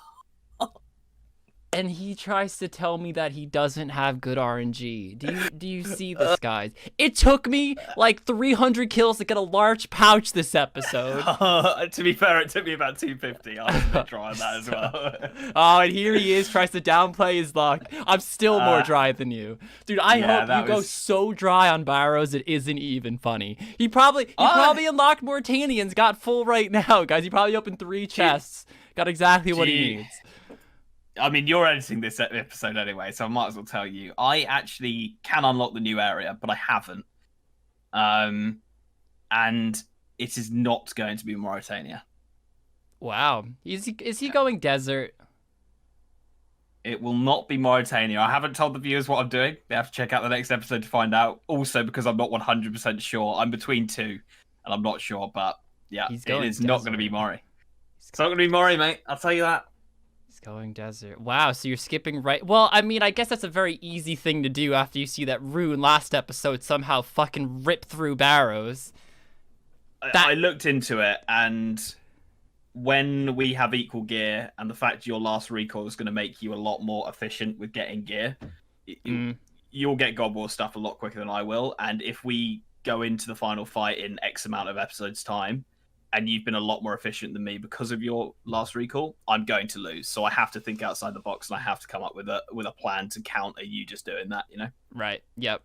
And he tries to tell me that he doesn't have good RNG. Do you see this, guys? It took me like 300 kills to get a large pouch this episode.
To be fair, it took me about 250. I was a bit dry on that as well.
Oh, and here he is, tries to downplay his luck. I'm still more dry than you. Dude, I hope you go so dry on Barrows it isn't even funny. He probably unlocked Mortanians, got full right now, guys. He probably opened 3 chests. Got exactly what he needs.
I mean, you're editing this episode anyway, so I might as well tell you. I actually can unlock the new area, but I haven't. And it is not going to be Mauritania.
Wow. Is he going desert?
It will not be Mauritania. I haven't told the viewers what I'm doing. They have to check out the next episode to find out. Also, because I'm not 100% sure. I'm between 2, and I'm not sure. But yeah, it is not going to be Maury. It's not going to be Maury, mate. I'll tell you that.
Going desert. Wow, so you're skipping right. Well, I mean, I guess that's a very easy thing to do after you see that rune last episode somehow fucking rip through Barrows.
I looked into it, and when we have equal gear, and the fact your last recall is going to make you a lot more efficient with getting gear, you'll get God War stuff a lot quicker than I will. And if we go into the final fight in X amount of episodes' time, and you've been a lot more efficient than me because of your last recall, I'm going to lose. So I have to think outside the box, and I have to come up with a plan to counter you just doing that, you know?
Right. Yep.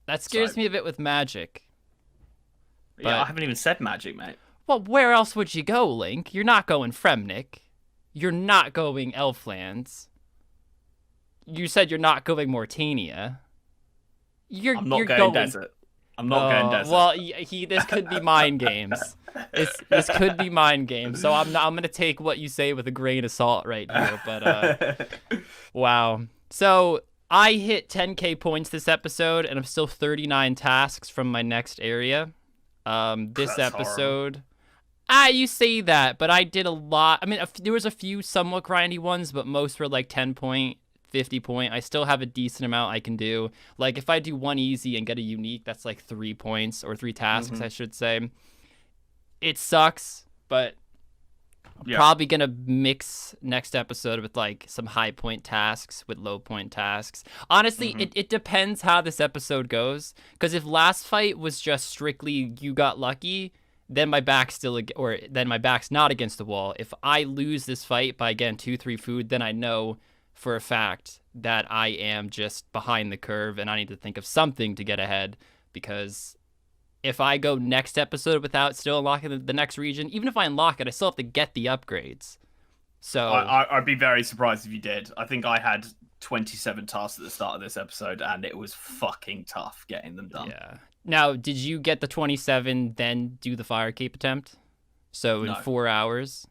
That scares me a bit with magic.
Yeah, I haven't even said magic, mate.
Well, where else would you go, Link? You're not going Fremnik. You're not going Elflands. You said you're not going Mortania.
I'm not going desert. I'm not going desert.
Well, this could be mind games. This could be mind games. So I'm gonna take what you say with a grain of salt right here. But wow. So I hit 10k points this episode, and I'm still 39 tasks from my next area. This
That's
episode. You say that, but I did a lot. I mean, there was a few somewhat grindy ones, but most were like 10 point. 50 point. I still have a decent amount I can do. Like if I do one easy and get a unique, that's like 3 points or 3 tasks, I should say. It sucks, but I'm probably gonna mix next episode with like some high point tasks with low point tasks. Honestly, it depends how this episode goes. Because if last fight was just strictly you got lucky, then my back's then my back's not against the wall. If I lose this fight by again 2-3 food, then I know for a fact that I am just behind the curve and I need to think of something to get ahead, because if I go next episode without still unlocking the next region, even if I unlock it, I still have to get the upgrades. So
I'd be very surprised if you did. I think I had 27 tasks at the start of this episode, and it was fucking tough getting them done.
Yeah. Now, did you get the 27, then do the fire cape attempt? So in 4 hours?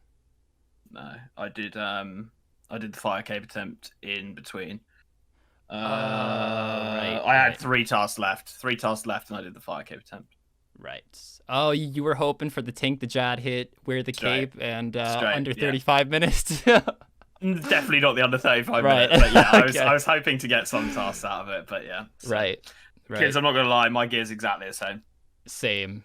No, I did the fire cave attempt in between.
Right.
I had 3 tasks left. 3 tasks left, and I did the fire cave attempt.
Right. Oh, you were hoping for the Tink the Jad hit, wear the cape, and under 35 minutes.
Definitely not the under 35
right.
minutes. But yeah, I was hoping to get some tasks out of it, but yeah. So.
Right.
Kids, I'm not going to lie, my gear's exactly the same.
Same.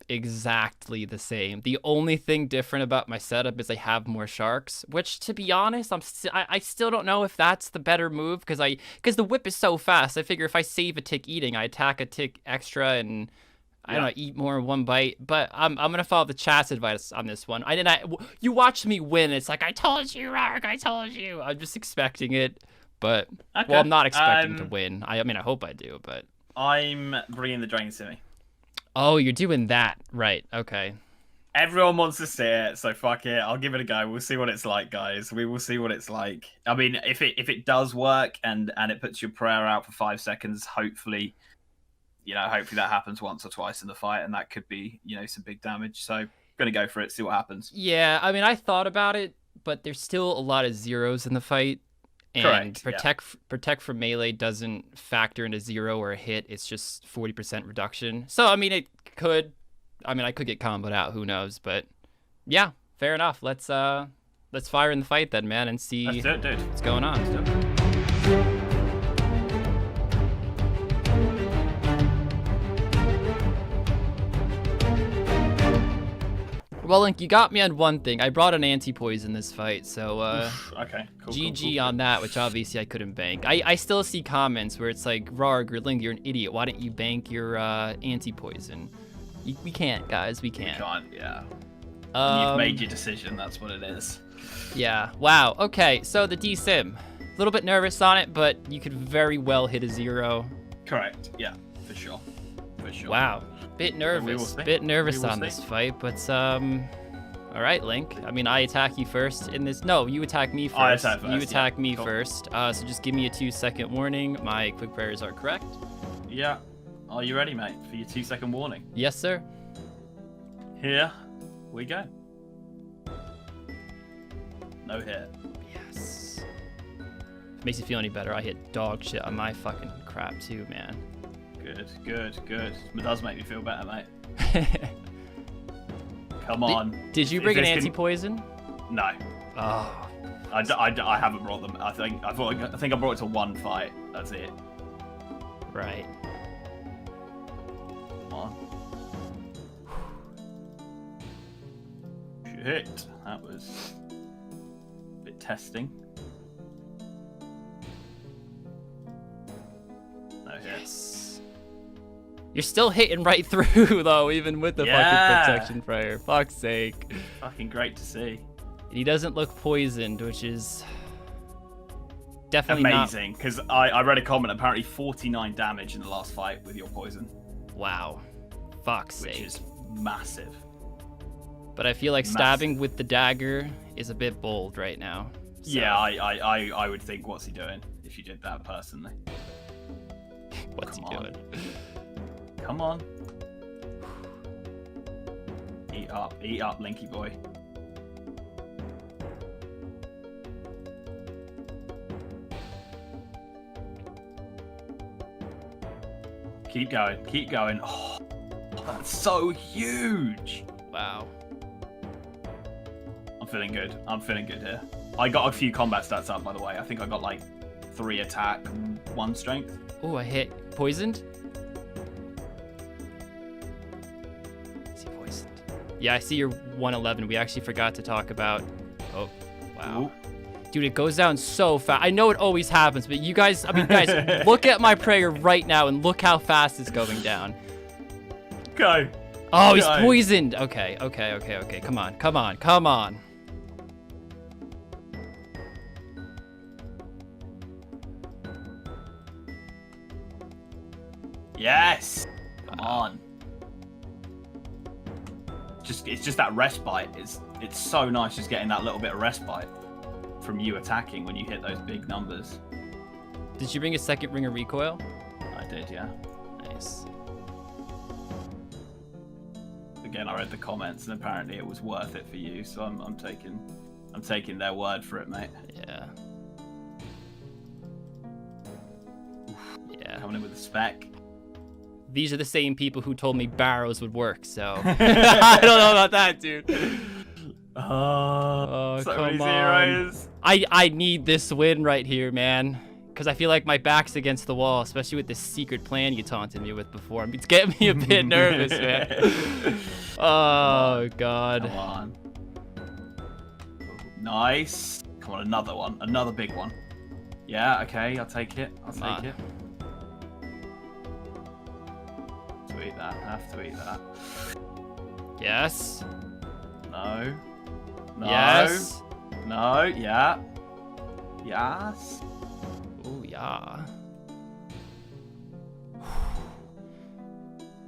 Exactly the same. The only thing different about my setup is I have more sharks, which, to be honest, I still don't know if that's the better move, because the whip is so fast. I figure if I save a tick eating, I attack a tick extra and I don't know, eat more in one bite. But I'm gonna follow the chat's advice on this one. You watched me win. It's like, I told you, Rargh, I told you. I'm just expecting it, but well, I'm not expecting to win. I mean, I hope I do, but
I'm bringing the Dragon Simi.
Oh, you're doing that. Right. Okay.
Everyone wants to see it, so fuck it. I'll give it a go. We'll see what it's like, guys. We will see what it's like. I mean, if it does work and it puts your prayer out for 5 seconds, hopefully that happens once or twice in the fight, and that could be, some big damage. So, gonna go for it, see what happens.
Yeah, I mean, I thought about it, but there's still a lot of zeros in the fight. And protect from melee doesn't factor into 0 or a hit. It's just 40% reduction. So, I mean, it could, I mean, I could get comboed out. Who knows? But yeah, fair enough. Let's fire in the fight then, man, and see
Let's do it, dude.
what's going on.
Let's do it.
Well, Link, you got me on one thing. I brought an anti-poison this fight, so
Okay, cool.
GG on that, which obviously I couldn't bank. I still see comments where it's like, Rargh or Link, you're an idiot. Why didn't you bank your anti-poison? We can't, guys. We can't.
Can't, yeah. You've made your decision. That's what it is.
Yeah. Wow. Okay. So the D-Sim. A little bit nervous on it, but you could very well hit a 0.
Correct. Yeah, for sure. For sure.
Wow. Bit nervous. Bit nervous on
see.
this fight, but all right, Link. I mean, I attack you first in this. No, you attack me first.
I attack first.
You attack
yeah.
me
Cool.
first. So just give me a 2-second warning. My quick prayers are correct.
Yeah. Are you ready, mate, for your 2-second warning?
Yes, sir.
Here we go. No hit.
Yes. Makes you feel any better. I hit dog shit on my fucking crap too, man.
Good, good, good. It does make me feel better, mate. Come on.
Did you
If
bring an
this can-
anti-poison?
No.
Oh.
I haven't brought them. I think I brought it to one fight. That's it.
Right.
Come on. Shit. That was a bit testing. No hit.
Yes. You're still hitting right through, though, even with the
Yeah.
fucking protection prayer. Fuck's sake.
Fucking great to see.
He doesn't look poisoned, which is definitely
Amazing, because I read a comment, apparently 49 damage in the last fight with your poison,
not. Wow. Fuck's
which
sake.
is massive.
But I feel like
massive.
stabbing with the dagger is a bit bold right now. So-
Yeah, I would think, what's he doing if you did that personally?
What's
Come
he
on.
doing?
Come on. Eat up, Linky boy. Keep going, keep going. Oh, that's so huge.
Wow.
I'm feeling good. I'm feeling good here. I got a few combat stats up, by the way. I think I got like 3 attack, 1 strength.
Oh, I hit poisoned. Is he poisoned? Yeah, I see you're 111. We actually forgot to talk about. Oh, wow.
Ooh.
Dude, it goes down so fast. I know it always happens, but you guys, I mean, guys, look at my prayer right now and look how fast it's going down.
Go.
Oh, he's
Go.
poisoned. Okay. Come on.
Yes. Come on. It's just that respite. It's so nice just getting that little bit of respite from you attacking when you hit those big numbers.
Did you bring a second ring of recoil?
I did, yeah.
Nice.
Again, I read the comments and apparently it was worth it for you, so I'm taking their word for it, mate.
Yeah. Yeah.
Coming in with a spec.
These are the same people who told me barrows would work, so I don't know about that, dude.
Oh, so many
come on.
zeros.
I need this win right here, man. Because I feel like my back's against the wall, especially with this secret plan you taunted me with before. It's getting me a bit nervous, man. Oh, God.
Come on. Nice. Come on, another one. Another big one. Yeah, okay, I'll take it. I'll take it. To eat that. Have to eat that.
Yes.
No. No.
Yes.
No. Yeah. Yes.
Oh, yeah.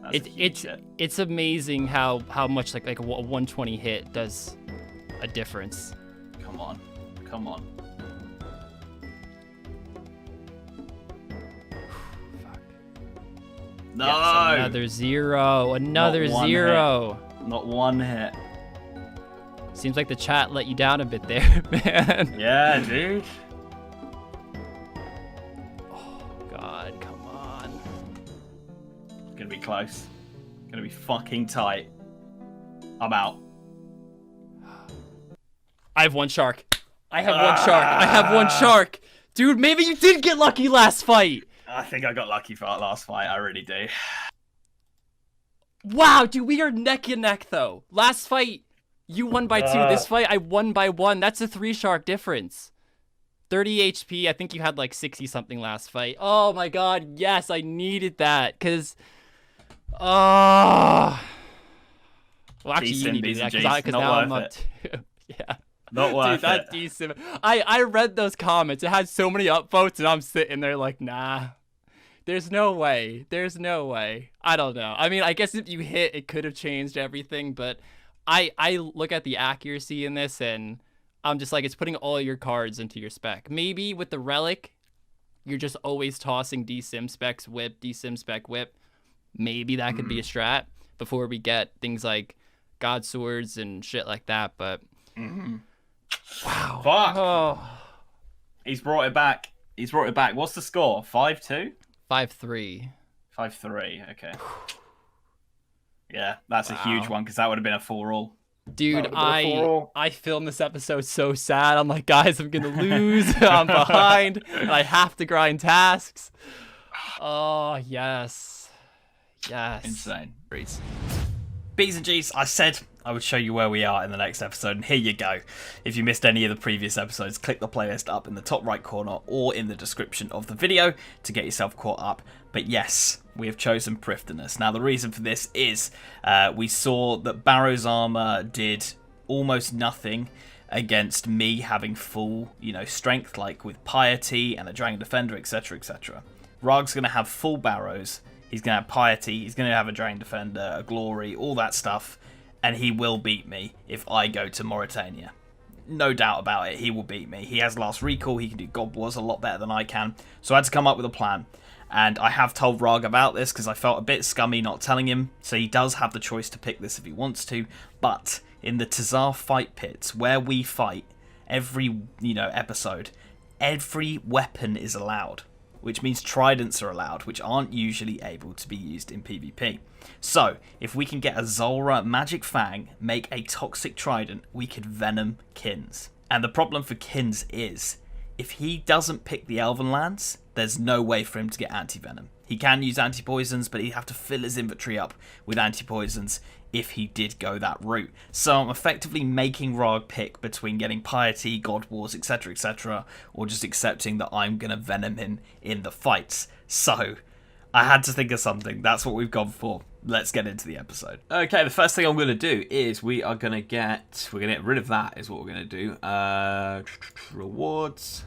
That's a huge hit.
It's amazing how much like a 120 hit does a difference.
Come on. Come on.
Fuck.
No.
Yes, another zero. Another
Not one
zero.
Not one hit.
Seems like the chat let you down a bit there, man.
Yeah, dude.
Oh, God, come on.
Gonna be close. Gonna be fucking tight. I'm out.
I have one shark. I have one shark. I have one shark. Dude, maybe you did get lucky last fight.
I think I got lucky for that last fight. I really do.
Wow, dude, we are neck and neck, though. Last fight, you won by 2. This fight, I won by 1. That's a 3 shark difference. 30 HP. I think you had like 60-something last fight. Oh, my God. Yes, I needed that. Because... well, actually, you needed that. Because now I'm up 2. Yeah.
Not worth
Dude, that's decent. I read those comments. It had so many upvotes, and I'm sitting there like, nah. There's no way. There's no way. I don't know. I mean, I guess if you hit, it could have changed everything, but I look at the accuracy in this, and I'm just like, it's putting all your cards into your spec. Maybe with the relic, you're just always tossing D-Sim specs, whip, D-Sim spec, whip. Maybe that could be a strat before we get things like God Swords and shit like that, but... Wow.
Fuck.
Oh.
He's brought it back. He's brought it back. What's the score? 5-2?
5-3.
5-3. Okay. Yeah, that's a huge one because that would have been a 4-all.
Dude, I filmed this episode so sad. I'm like, guys, I'm gonna lose. I'm behind, and I have to grind tasks. Oh yes, yes.
Insane. B's and G's, I said I would show you where we are in the next episode, and here you go. If you missed any of the previous episodes, click the playlist up in the top right corner or in the description of the video to get yourself caught up. But yes, we have chosen Prifddinas. Now, the reason for this is we saw that Barrow's armor did almost nothing against me having full, strength, like with Piety and a Dragon Defender, etc., etc. Rargh's going to have full Barrows. He's going to have Piety, he's going to have a Dragon Defender, a Glory, all that stuff, and he will beat me if I go to Mauritania. No doubt about it, he will beat me. He has Last Recall, he can do God Wars a lot better than I can, so I had to come up with a plan. And I have told Rargh about this because I felt a bit scummy not telling him, so he does have the choice to pick this if he wants to, but in the Tazar fight pits, where we fight every, episode, every weapon is allowed. Which means tridents are allowed, which aren't usually able to be used in PvP. So, if we can get a Zulrah Magic Fang, make a Toxic Trident, we could Venom Kins. And the problem for Kins is, if he doesn't pick the Elven lands, there's no way for him to get anti-venom. He can use anti-poisons, but he'd have to fill his inventory up with anti-poisons if he did go that route. So I'm effectively making Rargh pick between getting Piety, God Wars, etc., etc., or just accepting that I'm going to venom him in the fights. So I had to think of something. That's what we've gone for. Let's get into the episode. Okay, the first thing I'm going to do is we're going to get rid of that is what we're going to do. Rewards.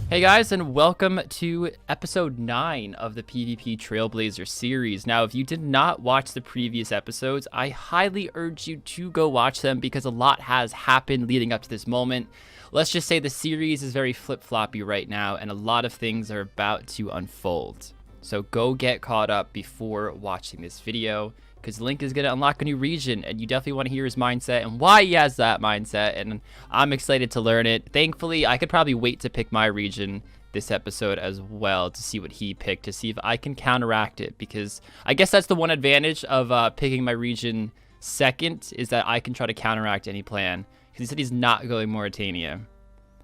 Hey guys, and welcome to episode 9 of the PvP Trailblazer series. Now, if you did not watch the previous episodes, I highly urge you to go watch them because a lot has happened leading up to this moment. Let's just say the series is very flip-floppy right now, and a lot of things are about to unfold. So go get caught up before watching this video, because Link is going to unlock a new region, and you definitely want to hear his mindset and why he has that mindset, and I'm excited to learn it. Thankfully, I could probably wait to pick my region this episode as well to see what he picked, to see if I can counteract it, because I guess that's the one advantage of picking my region second, is that I can try to counteract any plan, because he said he's not going Mauritania.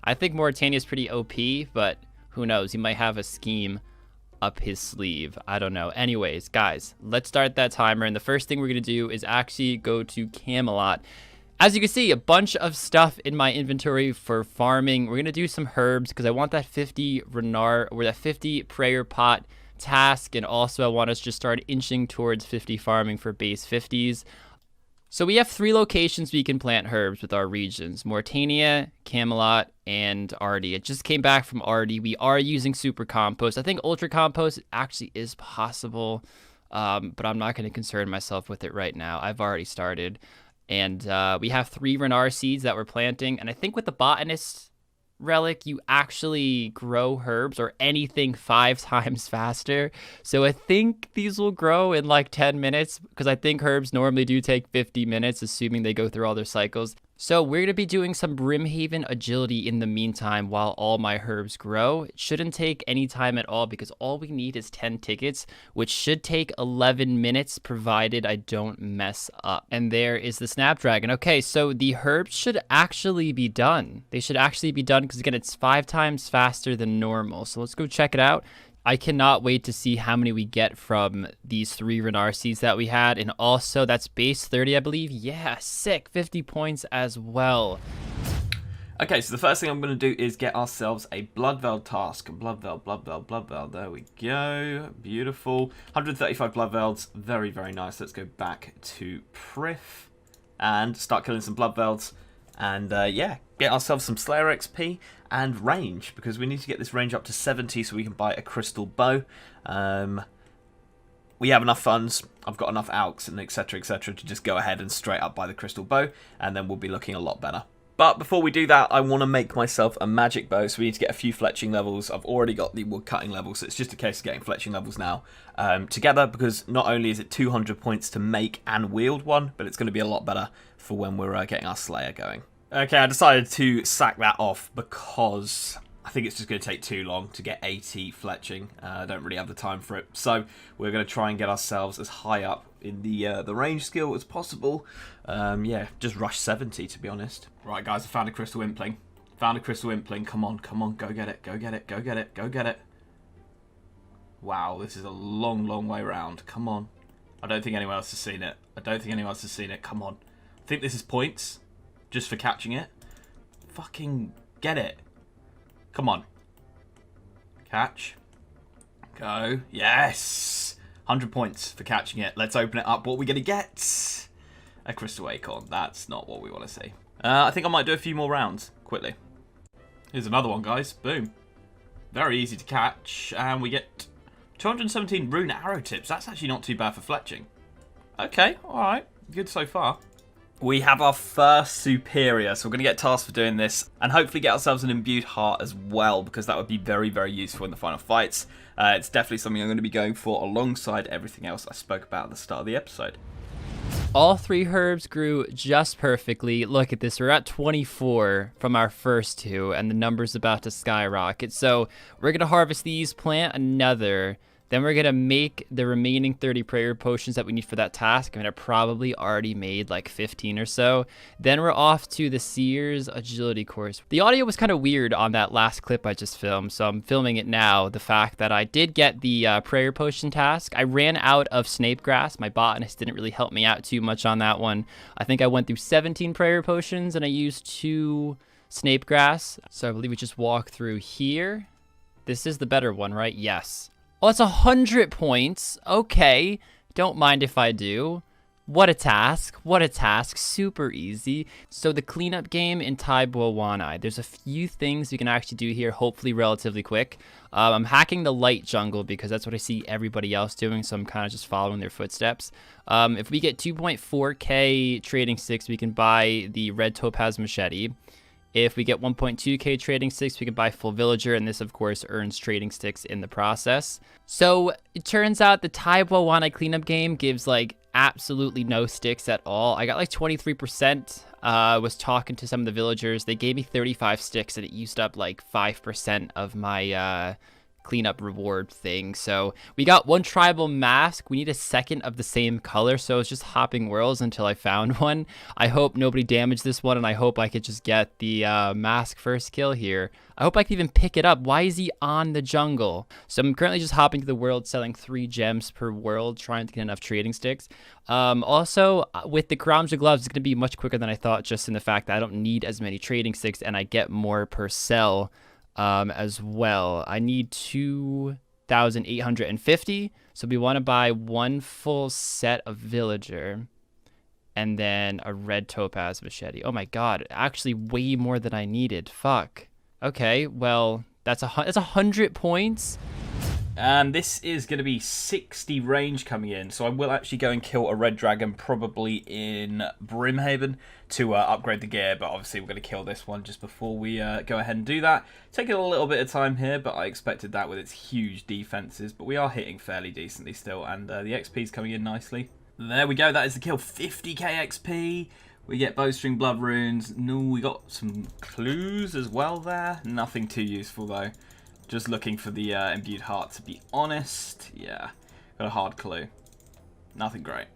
I think Mauritania is pretty OP, but who knows, he might have a scheme up his sleeve. I don't know. Anyways, guys, let's start that timer, and the first thing we're gonna do is actually go to Camelot. As you can see, a bunch of stuff in my inventory for farming. We're gonna do some herbs because I want that 50 Renard or that 50 prayer pot task, and also I want us to just start inching towards 50 farming for base 50s. So we have 3 locations we can plant herbs with our regions: Mauritania, Camelot, and Ardy. It just came back from Ardy. We are using super compost. I think ultra compost actually is possible, but I'm not going to concern myself with it right now. I've already started. And we have 3 Renard seeds that we're planting. And I think with the botanist relic, you actually grow herbs or anything 5 times faster. So I think these will grow in like 10 minutes, because I think herbs normally do take 50 minutes, assuming they go through all their cycles. So we're going to be doing some Brimhaven agility in the meantime while all my herbs grow. It shouldn't take any time at all because all we need is 10 tickets, which should take 11 minutes provided I don't mess up. And there is the Snapdragon. Okay, so the herbs should actually be done. They should actually be done because again, it's 5 times faster than normal. So let's go check it out. I cannot wait to see how many we get from these 3 Renarces that we had. And also, that's base 30, I believe. Yeah, sick. 50 points as well.
Okay, so the first thing I'm going to do is get ourselves a Bloodveld task. Bloodveld. There we go. Beautiful. 135 Bloodvelds. Very, very nice. Let's go back to Prif and start killing some Bloodvelds. And yeah, get ourselves some Slayer XP and range, because we need to get this range up to 70 so we can buy a crystal bow. We have enough funds. I've got enough alks and etc to just go ahead and straight up buy the crystal bow, and then we'll be looking a lot better. But before we do that, I want to make myself a magic bow, so we need to get a few fletching levels. I've already got the wood cutting levels, so it's just a case of getting fletching levels now together, because not only is it 200 points to make and wield one, but it's going to be a lot better for when we're getting our Slayer going. Okay, I decided to sack that off because I think it's just going to take too long to get 80 fletching. I don't really have the time for it. So we're going to try and get ourselves as high up in the range skill as possible. Yeah, just rush 70 to be honest. Right guys, I found a crystal impling. Come on, go get it. Wow, this is a long way round. Come on. I don't think anyone else has seen it. Come on. I think this is points. Just for catching it. Fucking get it. Come on. Catch. Go. Yes! 100 points for catching it. Let's open it up. What are we going to get? A crystal acorn. That's not what we want to see. I think I might do a few more rounds. Quickly. Here's another one, guys. Boom. Very easy to catch. And we get 217 rune arrow tips. That's actually not too bad for fletching. Okay. Alright. Good so far. We have our first superior, so we're going to get tasked for doing this and hopefully get ourselves an imbued heart as well, because that would be very, very useful in the final fights. It's definitely something I'm going to be going for alongside everything else I spoke about at the start of the episode.
All 3 herbs grew just perfectly. Look at this, we're at 24 from our first 2, and the number's about to skyrocket. So we're going to harvest these, plant another. Then we're going to make the remaining 30 prayer potions that we need for that task. I mean, I probably already made like 15 or so. Then we're off to the Seer's agility course. The audio was kind of weird on that last clip I just filmed, so I'm filming it now. The fact that I did get the prayer potion task. I ran out of snape grass. My botanist didn't really help me out too much on that one. I think I went through 17 prayer potions and I used 2 snape grass. So I believe we just walk through here. This is the better one, right? Yes. Oh, it's 100 points. Okay. Don't mind if I do. What a task. Super easy. So the cleanup game in Taibwawanai, there's a few things we can actually do here, hopefully relatively quick. I'm hacking the light jungle because that's what I see everybody else doing, so I'm kind of just following their footsteps. If we get 2.4k trading sticks, we can buy the red topaz machete. If we get 1.2k trading sticks, we can buy full villager, and this of course earns trading sticks in the process. So it turns out the Taibwawanai cleanup game gives like absolutely no sticks at all. I got like 23%. Was talking to some of the villagers. They gave me 35 sticks and it used up like 5% of my cleanup reward thing. So we got 1 tribal mask. We need a second of the same color, so I was just hopping worlds until I found one. I hope nobody damaged this one, and I hope I could just get the mask first kill here. I hope I can even pick it up. Why is he on the jungle? So I'm currently just hopping to the world, selling 3 gems per world, trying to get enough trading sticks. Also, with the Karamja gloves, it's going to be much quicker than I thought, just in the fact that I don't need as many trading sticks, and I get more per sell. As well. I need 2,850, so we want to buy 1 full set of villager and then a red topaz machete. Oh my god, actually way more than I needed. Fuck. Okay, well, that's 100 points.
And this is going to be 60 range coming in, so I will actually go and kill a red dragon probably in Brimhaven to upgrade the gear, but obviously we're going to kill this one just before we go ahead and do that. Taking a little bit of time here, but I expected that with its huge defenses, but we are hitting fairly decently still, and the XP is coming in nicely. There we go, that is the kill. 50k XP. We get bowstring blood runes. No, we got some clues as well there. Nothing too useful though. Just looking for the imbued heart, to be honest. Yeah, got a hard clue. Nothing great.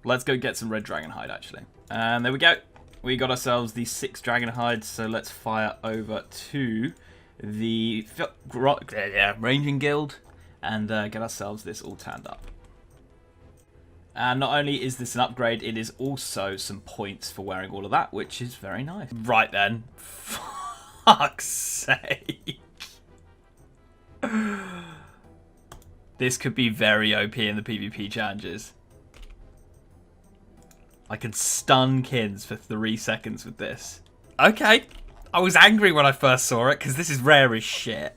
Let's go get some red dragon hide actually. And there we go. We got ourselves the 6 dragon hides. So let's fire over to the ranging guild and get ourselves this all tanned up. And not only is this an upgrade, it is also some points for wearing all of that, which is very nice. Right then. Fuck's sake. This could be very OP in the PvP challenges. I can stun kins for 3 seconds with this. Okay. I was angry when I first saw it, because this is rare as shit.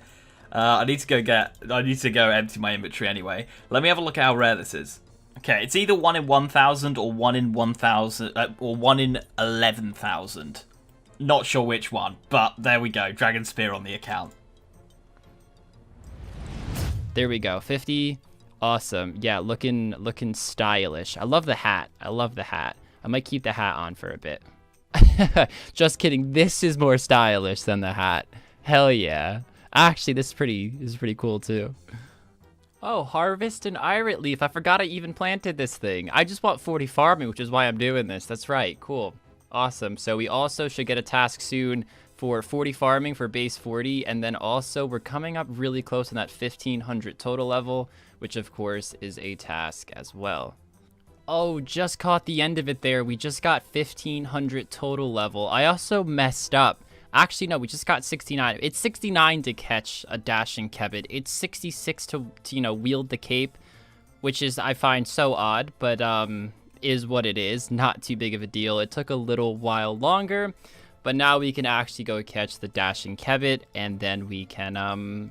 I need to go empty my inventory anyway. Let me have a look at how rare this is. Okay, it's either 1 in 1,000 or 1 in 1,000 or 1 in 11,000. Not sure which one, but there we go. Dragon Spear on the account.
There we go. 50. Awesome. Yeah, looking stylish. I love the hat. I love the hat. I might keep the hat on for a bit. Just kidding. This is more stylish than the hat. Hell yeah. Actually, this is pretty cool too. Oh, harvest an irit leaf. I forgot I even planted this thing. I just want 40 farming, which is why I'm doing this. That's right. Cool. Awesome. So we also should get a task soon for 40 farming for base 40. And then also we're coming up really close on that 1500 total level, which of course is a task as well. Oh, just caught the end of it there. We just got 1500 total level. I also messed up. Actually, no, we just got 69. It's 69 to catch a dashing kebbit. It's 66 to wield the cape, which is, I find, so odd, but is what it is. Not too big of a deal. It took a little while longer, but now we can actually go catch the dashing kebbit, and then we can,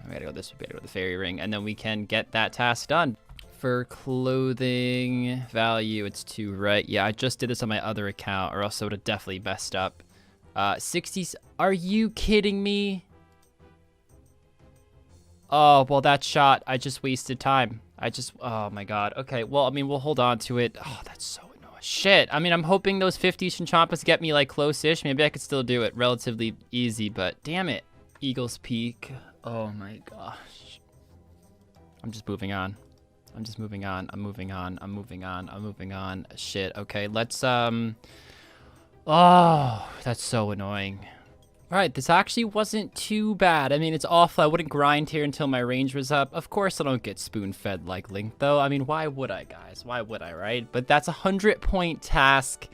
we gotta go this way, we gotta go to the fairy ring, and then we can get that task done. For clothing value, it's 2, right? Yeah, I just did this on my other account, or else I would have definitely messed up. 60s. Are you kidding me? Oh, well, that shot, I just wasted time. Oh my god. Okay, well, I mean, we'll hold on to it. Oh, that's so annoying. Shit. I mean, I'm hoping those 50s Chinchampas get me, like, close-ish. Maybe I could still do it relatively easy, but damn it. Eagle's Peak. Oh my gosh. I'm just moving on. I'm moving on. Shit. Okay, let's, oh, that's so annoying. All right, this actually wasn't too bad. I mean, it's awful. I wouldn't grind here until my range was up. Of course, I don't get spoon-fed like Link, though. I mean, why would I, guys? Why would I, right? But that's a 100-point task.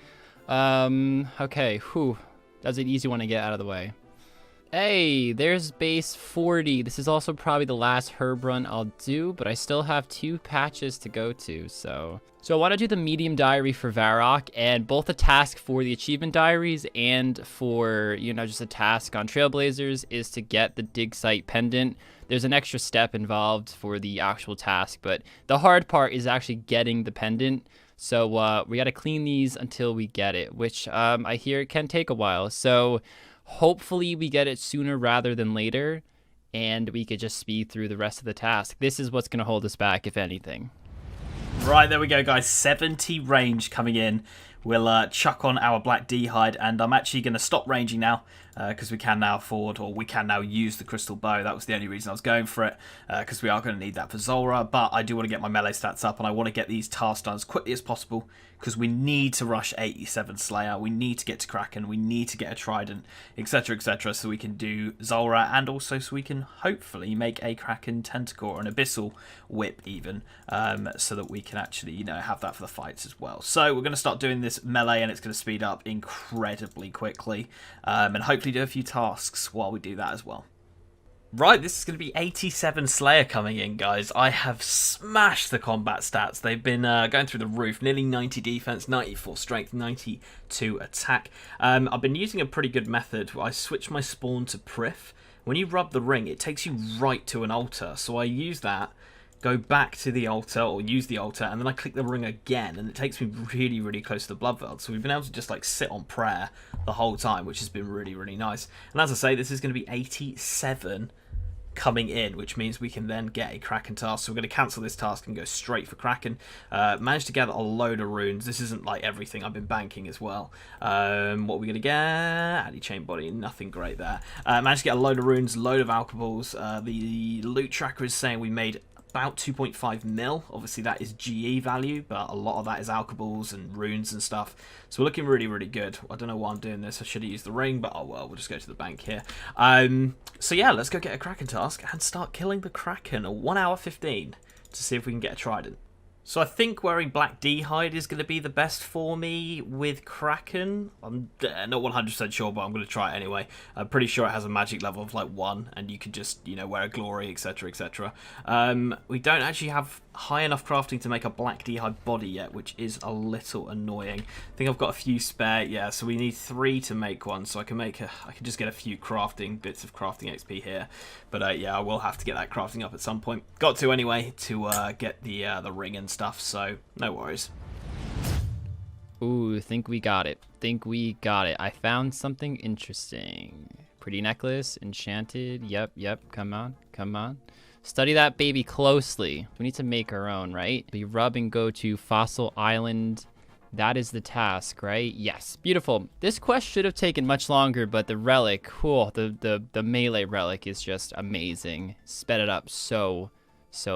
Okay, whew. That's an easy one to get out of the way. Hey, there's base 40. This is also probably the last herb run I'll do, but I still have 2 patches to go to, so I want to do the medium diary for Varrock, and both a task for the achievement diaries and for, just a task on Trailblazers is to get the dig site pendant. There's an extra step involved for the actual task, but the hard part is actually getting the pendant. So we got to clean these until we get it, which I hear it can take a while. So hopefully we get it sooner rather than later, and we could just speed through the rest of the task. This is what's going to hold us back, if anything.
Right, there we go, guys. 70 range coming in. We'll chuck on our black D hide, and I'm actually going to stop ranging now because we can now afford, or we can now use the crystal bow. That was the only reason I was going for it, because we are going to need that for Zulrah, but I do want to get my melee stats up, and I want to get these tasks done as quickly as possible, because we need to rush 87 Slayer, we need to get to Kraken, we need to get a Trident, etc, so we can do Zulrah, and also so we can hopefully make a Kraken Tentacle, or an Abyssal Whip even, so that we can actually, have that for the fights as well. So we're going to start doing this melee, and it's going to speed up incredibly quickly, and hopefully do a few tasks while we do that as well. Right, this is going to be 87 Slayer coming in, guys. I have smashed the combat stats. They've been going through the roof. Nearly 90 defense, 94 strength, 92 attack. I've been using a pretty good method. I switched my spawn to Prif. When you rub the ring, it takes you right to an altar. So I use that, go back to the altar, or use the altar, and then I click the ring again, and it takes me really, really close to the Bloodveld. So we've been able to just, sit on prayer the whole time, which has been really, really nice. And as I say, this is going to be 87 coming in, which means we can then get a Kraken task. So we're going to cancel this task and go straight for Kraken. Managed to gather a load of runes. This isn't like everything. I've been banking as well. What are we going to get? Addy chain body, nothing great there. Managed to get a load of runes, load of alcohols. The loot tracker is saying we made about 2.5 mil. Obviously that is GE value, but a lot of that is alcohols and runes and stuff. So we're looking really, really good. I don't know why I'm doing this. I should have used the ring, but oh well, we'll just go to the bank here. So yeah, let's go get a Kraken task and start killing the Kraken at 1 hour 15 to see if we can get a trident. So I think wearing black D-hide is going to be the best for me with Kraken. I'm not 100% sure, but I'm going to try it anyway. I'm pretty sure it has a magic level of like 1, and you can just, you know, wear a glory, etc, etc. We don't actually have high enough crafting to make a black D-hide body yet, which is a little annoying. I think I've got a few spare, yeah, so we need 3 to make one, so I can just get a few crafting, bits of crafting XP here. But yeah, I will have to get that crafting up at some point. Got to anyway, to get the ring and stuff, so no worries.
Ooh, think we got it. Think we got it. I found something interesting. Pretty necklace, enchanted. Yep, come on, come on. Study that baby closely. We need to make our own, right? We rub and go to Fossil Island. That is the task, right? Yes, beautiful. This quest should have taken much longer, but the relic, cool, the melee relic is just amazing. Sped it up so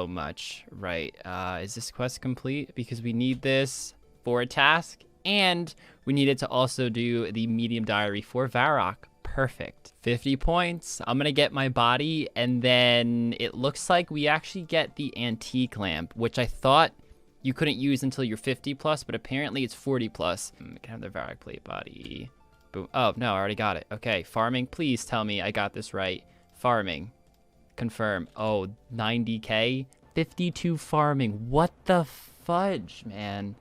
much, right? Is this quest complete? Because we need this for a task, and we need it to also do the medium diary for Rargh. Perfect. 50 points. I'm gonna get my body, and then it looks like we actually get the antique lamp, which I thought you couldn't use until you're 50 plus, but apparently it's 40 plus. Can I have the Rargh plate body? Boom. Oh no, I already got it. Okay, farming. Please tell me I got this right. Farming. Confirm. Oh, 90k. 52 farming. What the fudge, man?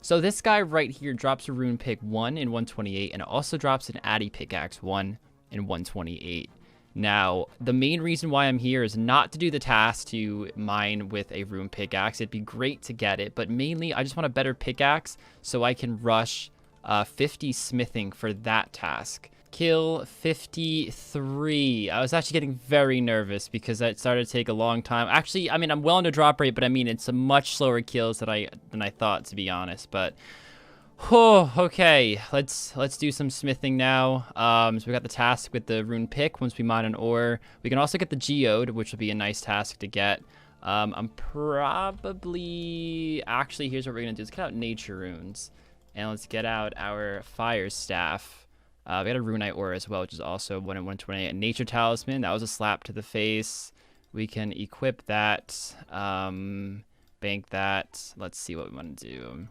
So this guy right here drops a rune pick 1 in 128, and it also drops an addy pickaxe 1 in 128. Now, the main reason why I'm here is not to do the task to mine with a rune pickaxe. It'd be great to get it, but mainly I just want a better pickaxe so I can rush 50 smithing for that task. Kill 53. I was actually getting very nervous because that started to take a long time. Actually, I mean, I'm well into drop rate, but I mean, it's a much slower kills than I thought, to be honest. But, oh, okay, let's do some smithing now. So we got the task with the rune pick once we mine an ore. We can also get the geode, which will be a nice task to get. I'm probably, actually, here's what we're gonna do. Let's get out nature runes, and let's get out our fire staff. We got a runite ore as well, which is also 1 in 128. A nature talisman, that was a slap to the face. We can equip that, bank that. Let's see what we want to do.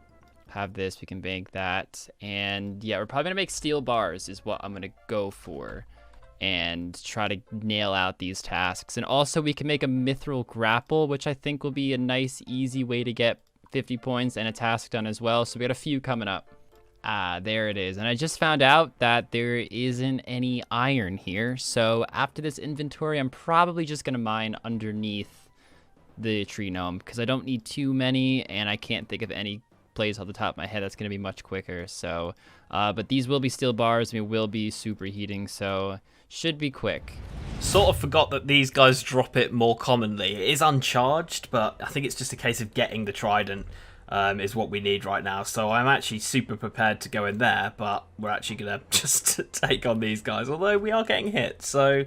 Have this, we can bank that. And yeah, we're probably gonna make steel bars is what I'm gonna go for, and try to nail out these tasks. And also we can make a mithril grapple, which I think will be a nice, easy way to get 50 points and a task done as well. So we got a few coming up. Ah, there it is. And I just found out that there isn't any iron here. So after this inventory, I'm probably just going to mine underneath the tree gnome because I don't need too many, and I can't think of any place off the top of my head that's going to be much quicker. So, but these will be steel bars. We will be superheating, so should be quick.
Sort of forgot that these guys drop it more commonly. It is uncharged, but I think it's just a case of getting the trident. Is what we need right now. So I'm actually super prepared to go in there, but we're actually going to just take on these guys, although we are getting hit. So,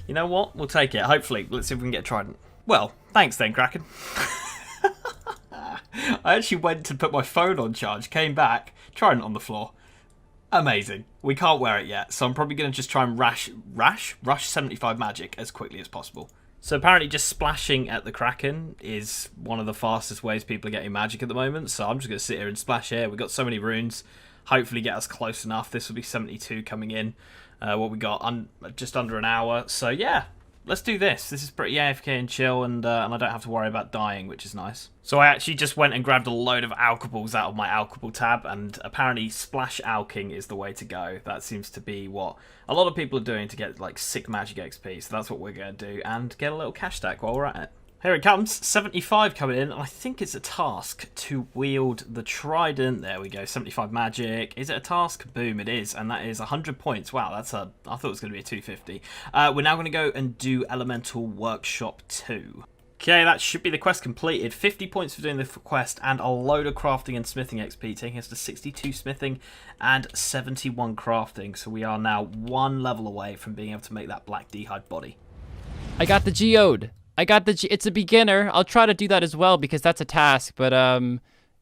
you know what? We'll take it. Hopefully. Let's see if we can get a trident. Well, thanks then, Kraken. I actually went to put my phone on charge, came back, trident on the floor. Amazing. We can't wear it yet, so I'm probably going to just try and rush 75 magic as quickly as possible. So apparently just splashing at the Kraken is one of the fastest ways people are getting magic at the moment. So I'm just going to sit here and splash here. We've got so many runes. Hopefully get us close enough. This will be 72 coming in. What we got? Just under an hour. So yeah, let's do this. This is pretty AFK and chill, and I don't have to worry about dying, which is nice. So I actually just went and grabbed a load of alcohols out of my alcohol tab, and apparently splash alking is the way to go. That seems to be what a lot of people are doing to get like sick magic XP, so that's what we're going to do, and get a little cash stack while we're at it. Here it comes, 75 coming in, and I think it's a task to wield the trident. There we go, 75 magic. Is it a task? Boom, it is, and that is 100 points. Wow, I thought it was going to be a 250. We're now going to go and do Elemental Workshop 2. Okay, that should be the quest completed. 50 points for doing the quest, and a load of crafting and smithing XP, taking us to 62 smithing and 71 crafting. So we are now one level away from being able to make that black d'hide body.
I got the geode. It's a beginner. I'll try to do that as well because that's a task. But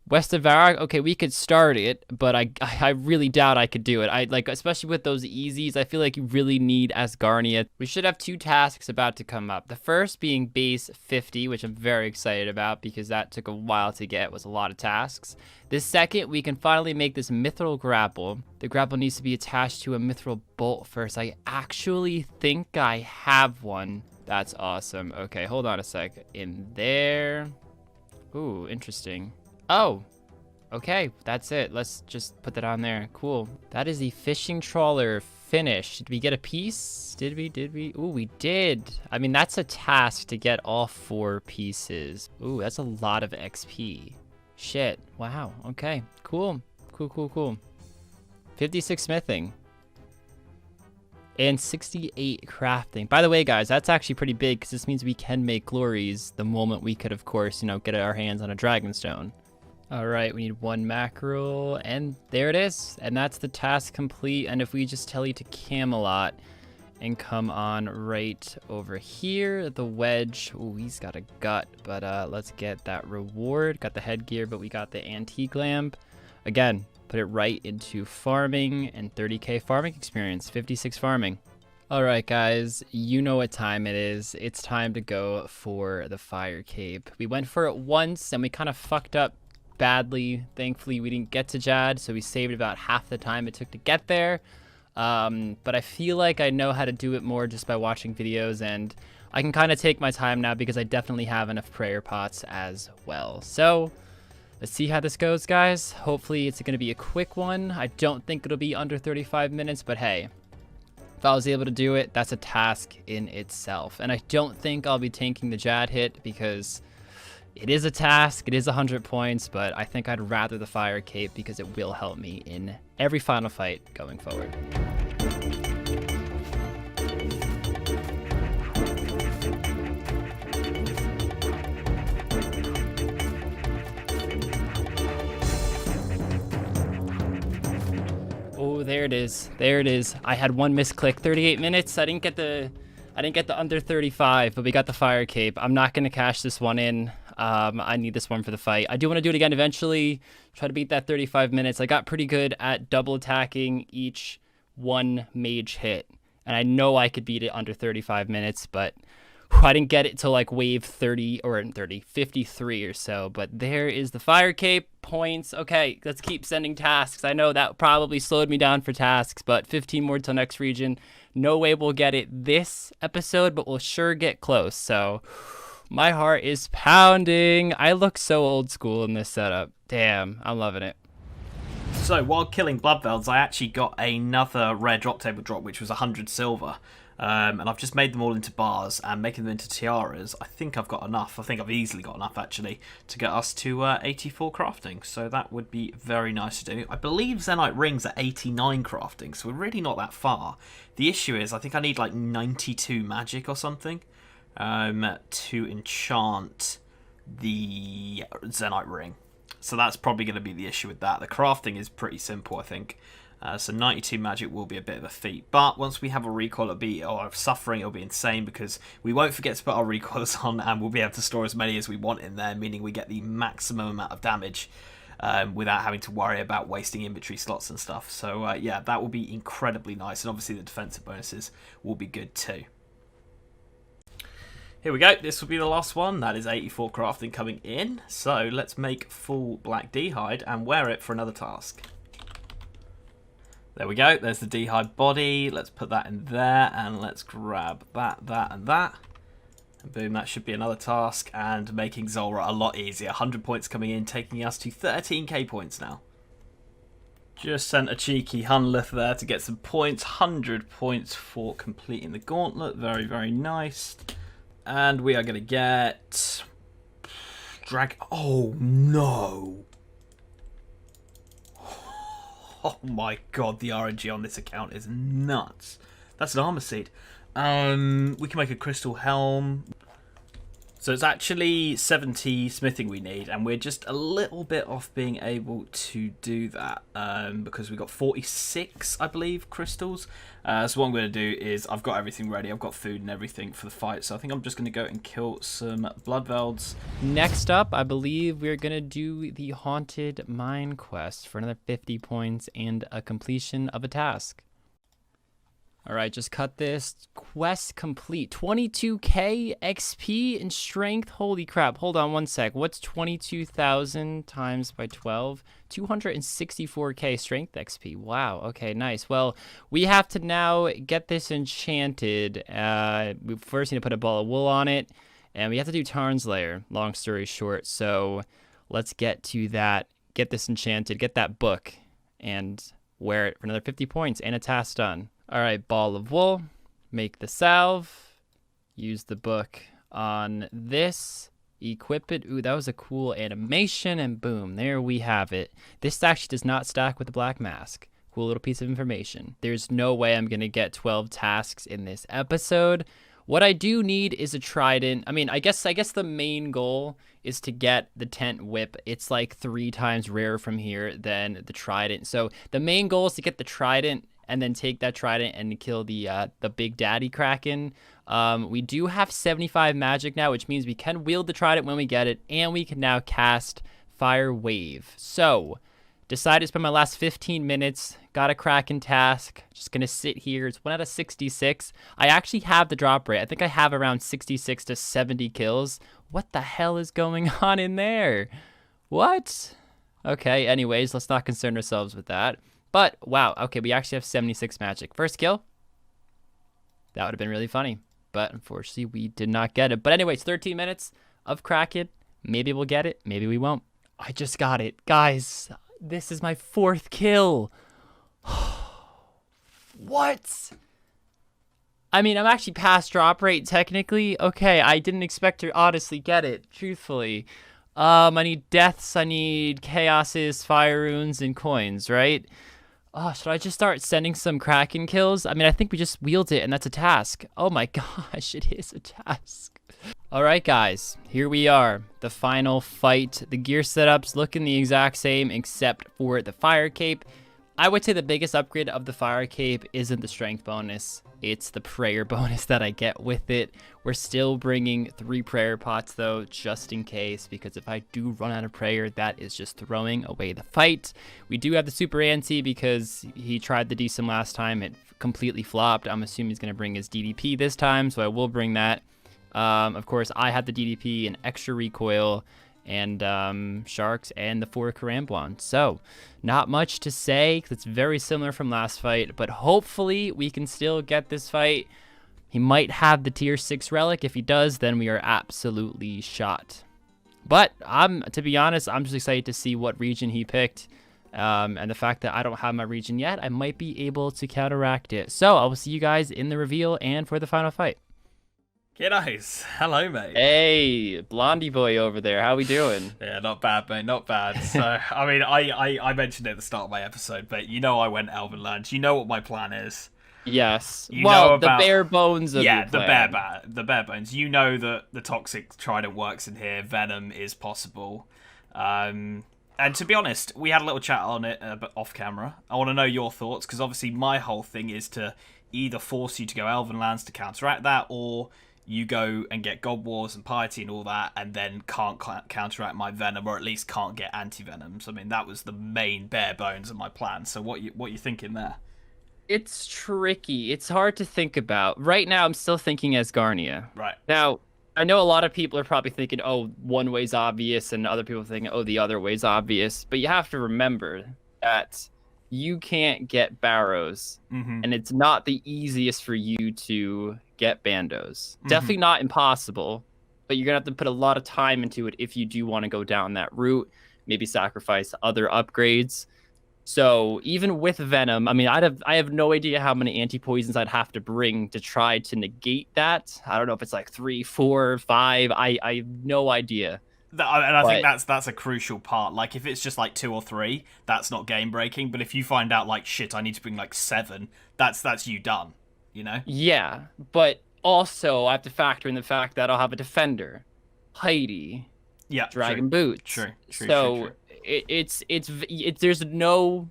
West of Rargh, okay, we could start it, but I really doubt I could do it. Especially with those easies, I feel like you really need Asgarnia. We should have 2 tasks about to come up. The first being base 50, which I'm very excited about because that took a while to get. It was a lot of tasks. The second, we can finally make this mithril grapple. The grapple needs to be attached to a mithril bolt first. I actually think I have one. That's awesome. Okay, hold on a sec. In there. Ooh, interesting. Oh, okay, that's it. Let's just put that on there. Cool. That is the fishing trawler finished. Did we get a piece? Did we? Ooh, we did. I mean, that's a task to get all 4 pieces. Ooh, that's a lot of XP. Shit. Wow. Okay, cool. Cool. 56 smithing. And 68 crafting. By the way, guys, that's actually pretty big because this means we can make glories the moment we could, of course, get our hands on a dragonstone. All right, we need 1 mackerel, and there it is. And that's the task complete. And if we just tell you to Camelot and come on right over here, the wedge. Ooh, he's got a gut, but let's get that reward. Got the headgear, but we got the antique lamp. Again, put it right into farming and 30k farming experience, 56 farming. All right, guys, you know what time it is. It's time to go for the fire cape. We went for it once and we kind of fucked up badly. Thankfully, we didn't get to Jad, so we saved about half the time it took to get there. But I feel like I know how to do it more just by watching videos, and I can kind of take my time now because I definitely have enough prayer pots as well. So let's see how this goes, guys. Hopefully it's going to be a quick one. I don't think it'll be under 35 minutes, but hey, if I was able to do it, that's a task in itself. And I don't think I'll be tanking the Jad hit because it is a task. It is 100 points, but I think I'd rather the fire cape because it will help me in every final fight going forward. Oh, there it is. There it is. I had one misclick. 38 minutes. I didn't get the under 35, but we got the fire cape. I'm not going to cash this one in. I need this one for the fight. I do want to do it again eventually. Try to beat that 35 minutes. I got pretty good at double attacking each one mage hit. And I know I could beat it under 35 minutes, but I didn't get it till like wave 53 or so. But there is the fire cape points. Okay, let's keep sending tasks. I know that probably slowed me down for tasks, but 15 more till next region. No way we'll get it this episode, but we'll sure get close. So my heart is pounding. I look so old school in this setup. Damn, I'm loving it.
So while killing Bloodvelds, I actually got another rare drop table drop, which was 100 silver. And I've just made them all into bars and making them into tiaras. I think I've got enough. I think I've easily got enough, actually, to get us to 84 crafting. So that would be very nice to do. I believe Zenyte rings at 89 crafting, so we're really not that far. The issue is I think I need like 92 magic or something to enchant the Zenyte ring. So that's probably going to be the issue with that. The crafting is pretty simple, I think. So 92 magic will be a bit of a feat. But once we have a recoil, suffering, it'll be insane because we won't forget to put our recoils on and we'll be able to store as many as we want in there, meaning we get the maximum amount of damage without having to worry about wasting inventory slots and stuff. So yeah, that will be incredibly nice. And obviously the defensive bonuses will be good too. Here we go, this will be the last one. That is 84 crafting coming in. So let's make full black d'hide and wear it for another task. There we go, there's the d'hide body. Let's put that in there and let's grab that, and that. And boom, that should be another task and making Zulrah a lot easier. 100 points coming in, taking us to 13k points now. Just sent a cheeky Hunlith there to get some points. 100 points for completing the gauntlet. Very, very nice. And we are going to get... Oh, no. Oh, my God. The RNG on this account is nuts. That's an armor seed. We can make a crystal helm. So it's actually 70 smithing we need, and we're just a little bit off being able to do that because we got 46, I believe, crystals. So what I'm going to do is I've got everything ready. I've got food and everything for the fight, so I think I'm just going to go and kill some bloodvelds.
Next up, I believe we're going to do the Haunted Mine quest for another 50 points and a completion of a task. All right, just cut this. Quest complete. 22k XP in strength. Holy crap. Hold on one sec. What's 22,000 times by 12? 264k strength XP. Wow. Okay, nice. Well, we have to now get this enchanted. We first need to put a ball of wool on it, and we have to do Tarn's Lair, long story short. So let's get to that. Get this enchanted. Get that book and wear it for another 50 points and a task done. All right, ball of wool, make the salve, use the book on this, equip it. Ooh, that was a cool animation, and boom, there we have it. This actually does not stack with the black mask. Cool little piece of information. There's no way I'm going to get 12 tasks in this episode. What I do need is a trident. I mean, I guess the main goal is to get the tent whip. It's like 3 times rarer from here than the trident. So the main goal is to get the trident and then take that trident and kill the big daddy kraken. We do have 75 magic now, which means we can wield the trident when we get it, and we can now cast Fire Wave. So, decided to spend my last 15 minutes, got a kraken task, just gonna sit here. It's 1 out of 66. I actually have the drop rate. I think I have around 66 to 70 kills. What the hell is going on in there? What? Okay, anyways, let's not concern ourselves with that. But, wow, okay, we actually have 76 magic. First kill. That would have been really funny. But, unfortunately, we did not get it. But anyways, 13 minutes of Kraken. Maybe we'll get it. Maybe we won't. I just got it. Guys, this is my 4th kill. What? I mean, I'm actually past drop rate, technically. Okay, I didn't expect to honestly get it, truthfully. I need deaths, I need chaoses, fire runes, and coins, right? Oh, should I just start sending some Kraken kills? I mean, I think we just wield it, and that's a task. Oh my gosh, it is a task. All right, guys, here we are. The final fight. The gear setup's looking the exact same, except for the fire cape. I would say the biggest upgrade of the fire cape isn't the strength bonus. It's the prayer bonus that I get with it. We're still bringing 3 prayer pots though, just in case, because if I do run out of prayer, that is just throwing away the fight. We do have the super anti because he tried the decent last time. It completely flopped. I'm assuming he's going to bring his DDP this time, so I will bring that. Of course, I had the DDP and extra recoil and sharks and the 4 Karambwan. So not much to say, 'cause it's very similar from last fight, but hopefully we can still get this fight. He might have the tier 6 relic. If he does, then we are absolutely shot. But to be honest, I'm just excited to see what region he picked. And the fact that I don't have my region yet, I might be able to counteract it. So I will see you guys in the reveal and for the final fight.
Kiddos, hello mate.
Hey, blondie boy over there, how we doing?
Yeah, not bad mate, not bad. So, I mean, I mentioned it at the start of my episode, but you know I went Elven Lands. You know what my plan is.
Yes.
You know about,
the bare bones of your plan.
the bare bones. You know that the toxic trident works in here. Venom is possible. And to be honest, we had a little chat on it off camera. I want to know your thoughts, because obviously my whole thing is to either force you to go Elven Lands to counteract that, or you go and get God Wars and Piety and all that, and then can't counteract my Venom, or at least can't get anti-Venoms. I mean, that was the main bare bones of my plan. So what you thinking there?
It's tricky. It's hard to think about. Right now, I'm still thinking as Garnia.
Right.
Now, I know a lot of people are probably thinking, oh, one way's obvious, and other people thinking, oh, the other way's obvious. But you have to remember that you can't get Barrows, and it's not the easiest for you to get Bandos. Definitely not impossible, but you're gonna have to put a lot of time into it if you do want to go down that route. Maybe sacrifice other upgrades. So even with Venom, I mean, I have no idea how many anti-poisons I'd have to bring to try to negate that. I don't know if it's like 3, 4, 5. I have no idea.
And I think
But
that's a crucial part. Like, if it's just like 2 or 3, that's not game breaking. But if you find out like shit, I need to bring like 7, that's you done. You know?
yeah, but also I have to factor in the fact that I'll have a defender, Heidi,
Yeah.
Dragon Boots.
True.
So it's there's no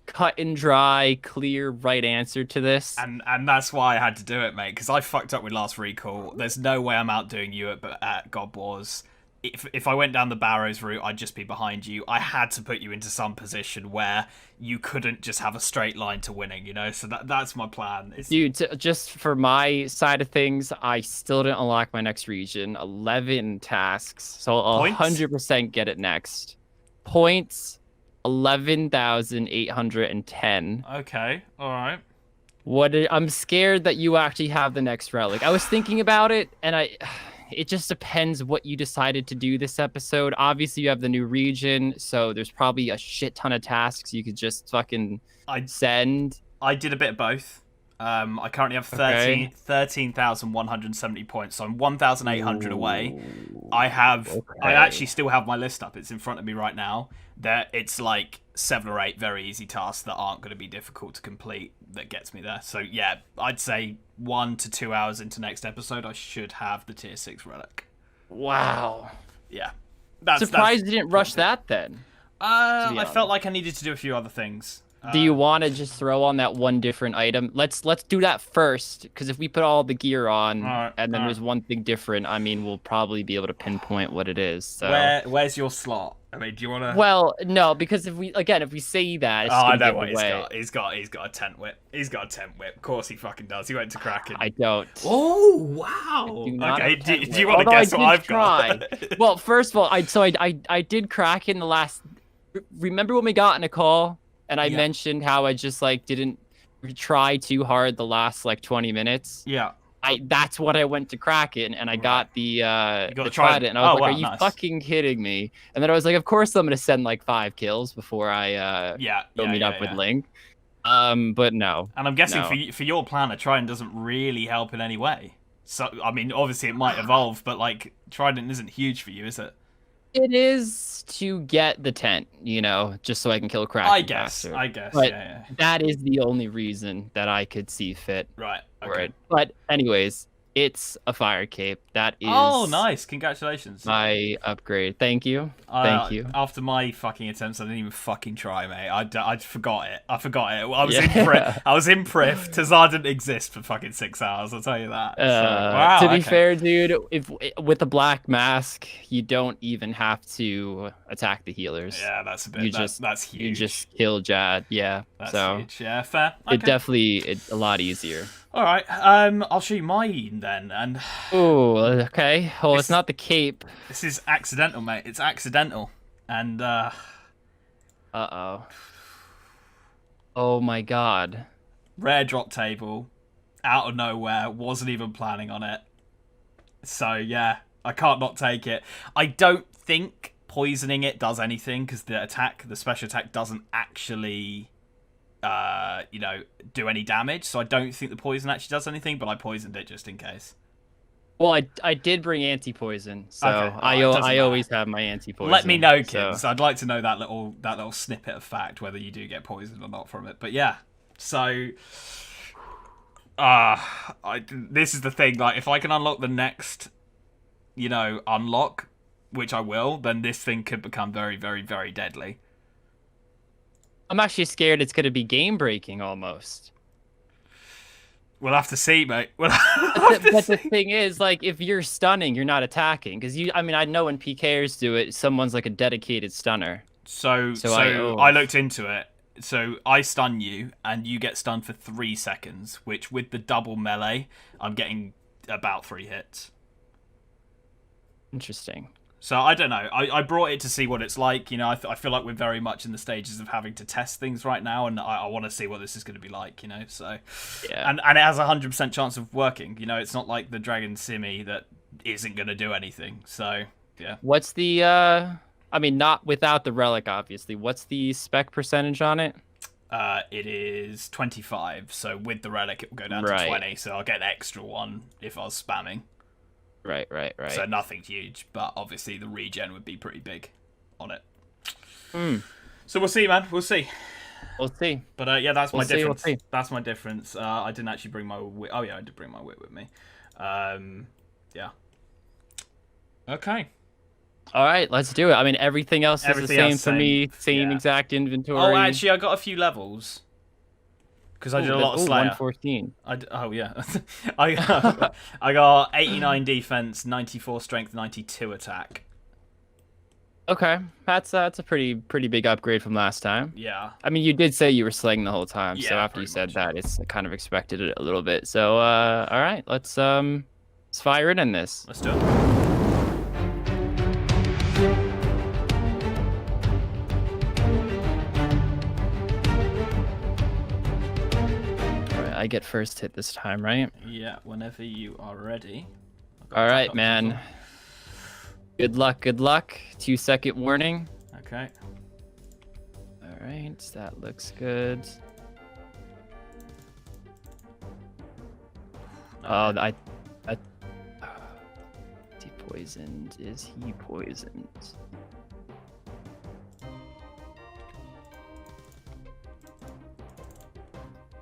cut and dry, clear right answer to this.
And that's why I had to do it, mate. Because I fucked up with last recall. There's no way I'm outdoing you at God Wars. If I went down the Barrows route, I'd just be behind you. I had to put you into some position where you couldn't just have a straight line to winning, you know? So that's my plan.
Dude, just for my side of things, I still didn't unlock my next region. 11 tasks, so I'll 100% get it next. Points, 11,810.
Okay, all right.
I'm scared that you actually have the next relic. I was thinking about it, and it just depends what you decided to do this episode. Obviously, you have the new region, so there's probably a shit ton of tasks you could just fucking send.
I did a bit of both. I currently have 13,170 points, so I'm 1,800 away. I actually still have my list up. It's in front of me right now. It's like 7 or 8 very easy tasks that aren't going to be difficult to complete that gets me there. So yeah, I'd say 1 to 2 hours into next episode, I should have the tier 6 relic.
Wow.
Yeah.
Surprised you didn't rush that then.
I felt like I needed to do a few other things.
Do you want to just throw on that one different item? Let's do that first, because if we put all the gear on and then there's one thing different, I mean, we'll probably be able to pinpoint what it is. So
where's your slot? I mean, do you want to?
Well, no, because if we say that, it's
I know
give
what
away.
he's got a tent whip. He's got a tent whip. Of course he fucking does. He went to Kraken.
I don't.
Oh wow. Okay. Do you want to guess what I've got?
Well, first of all, I did Kraken the last. Remember when we got in a call? And I mentioned how I just like didn't try too hard the last like 20 minutes.
Yeah.
That's what I went to Kraken, and I got the
Trident,
and I was like, "Are you
nice.
fucking kidding me?" And then I was like, "Of course I'm gonna send like 5 kills before I go meet up with Link." But no.
And I'm guessing for your plan, a Trident doesn't really help in any way. So I mean, obviously it might evolve, but like Trident isn't huge for you, is it?
It is to get the tent, you know, just so I can kill Kraken faster.
I guess.
But
yeah.
that is the only reason that I could see fit for it. But anyways, it's a fire cape. That is.
Oh, nice! Congratulations.
My upgrade. Thank you. Thank you.
After my fucking attempts, I didn't even fucking try, mate. I forgot it. I was in Priv. Tazar didn't exist for fucking 6 hours. I'll tell you that. Wow,
to be fair, dude, if with the black mask, you don't even have to attack the healers.
Yeah, that's a bit. That's huge.
You just kill Jad. Yeah.
That's
so
huge. Yeah, fair. Okay.
It's a lot easier.
All right. I'll show you mine then. And
oh, okay. Well, it's not the cape.
This is accidental, mate. It's accidental. And
uh-oh. Oh my god.
Rare drop table, out of nowhere. Wasn't even planning on it. So yeah, I can't not take it. I don't think poisoning it does anything because the special attack doesn't actually. Do any damage, so I don't think the poison actually does anything, but I poisoned it just in case.
Well, I did bring anti-poison, so
okay.
I always have my anti-poison.
Let me know, kids. So. I'd like to know that little snippet of fact, whether you do get poisoned or not from it. But yeah, so this is the thing. Like, if I can unlock the next, unlock, which I will, then this thing could become very, very, very deadly.
I'm actually scared it's going to be game-breaking almost.
We'll have to see, mate. But
the thing is, like, if you're stunning, you're not attacking. Because I know when PKers do it, someone's like a dedicated stunner.
So I looked into it. So I stun you, and you get stunned for 3 seconds, which with the double melee, I'm getting about 3 hits.
Interesting.
So I don't know. I brought it to see what it's like. I feel like we're very much in the stages of having to test things right now, and I want to see what this is going to be like. So
yeah.
And it has a 100% chance of working. It's not like the Dragon Simi that isn't going to do anything. So yeah.
What's the I mean, not without the relic, obviously. What's the spec percentage on it?
It is 25, so with the relic it will go down to
Right.
20, so I'll get an extra one if I was spamming.
Right.
So nothing huge, but obviously the regen would be pretty big on it. So we'll see, man. We'll see.
We'll see.
But yeah, that's my difference.
We'll see.
That's my difference. I didn't actually bring my whip. Oh yeah, I did bring my whip with me. Yeah. Okay.
All right, let's do it. I mean, everything else is the same for me. Same exact inventory.
Oh, actually, I got a few levels. Because I did a lot of Slayer.
114.
Oh, yeah. I got 89 defense, 94 strength, 92 attack.
Okay, that's a pretty big upgrade from last time.
Yeah.
I mean, you did say you were slaying the whole time,
Yeah,
so after you
pretty
said
much.
that, it's kind of expected it a little bit. So, all right, let's fire it in this.
Let's do it.
All right, I get first hit this time, right?
Yeah, whenever you are ready.
All right, man. Good luck, good luck. 2-second warning.
Okay.
All right, that looks good. Oh, I is he poisoned? Is he poisoned?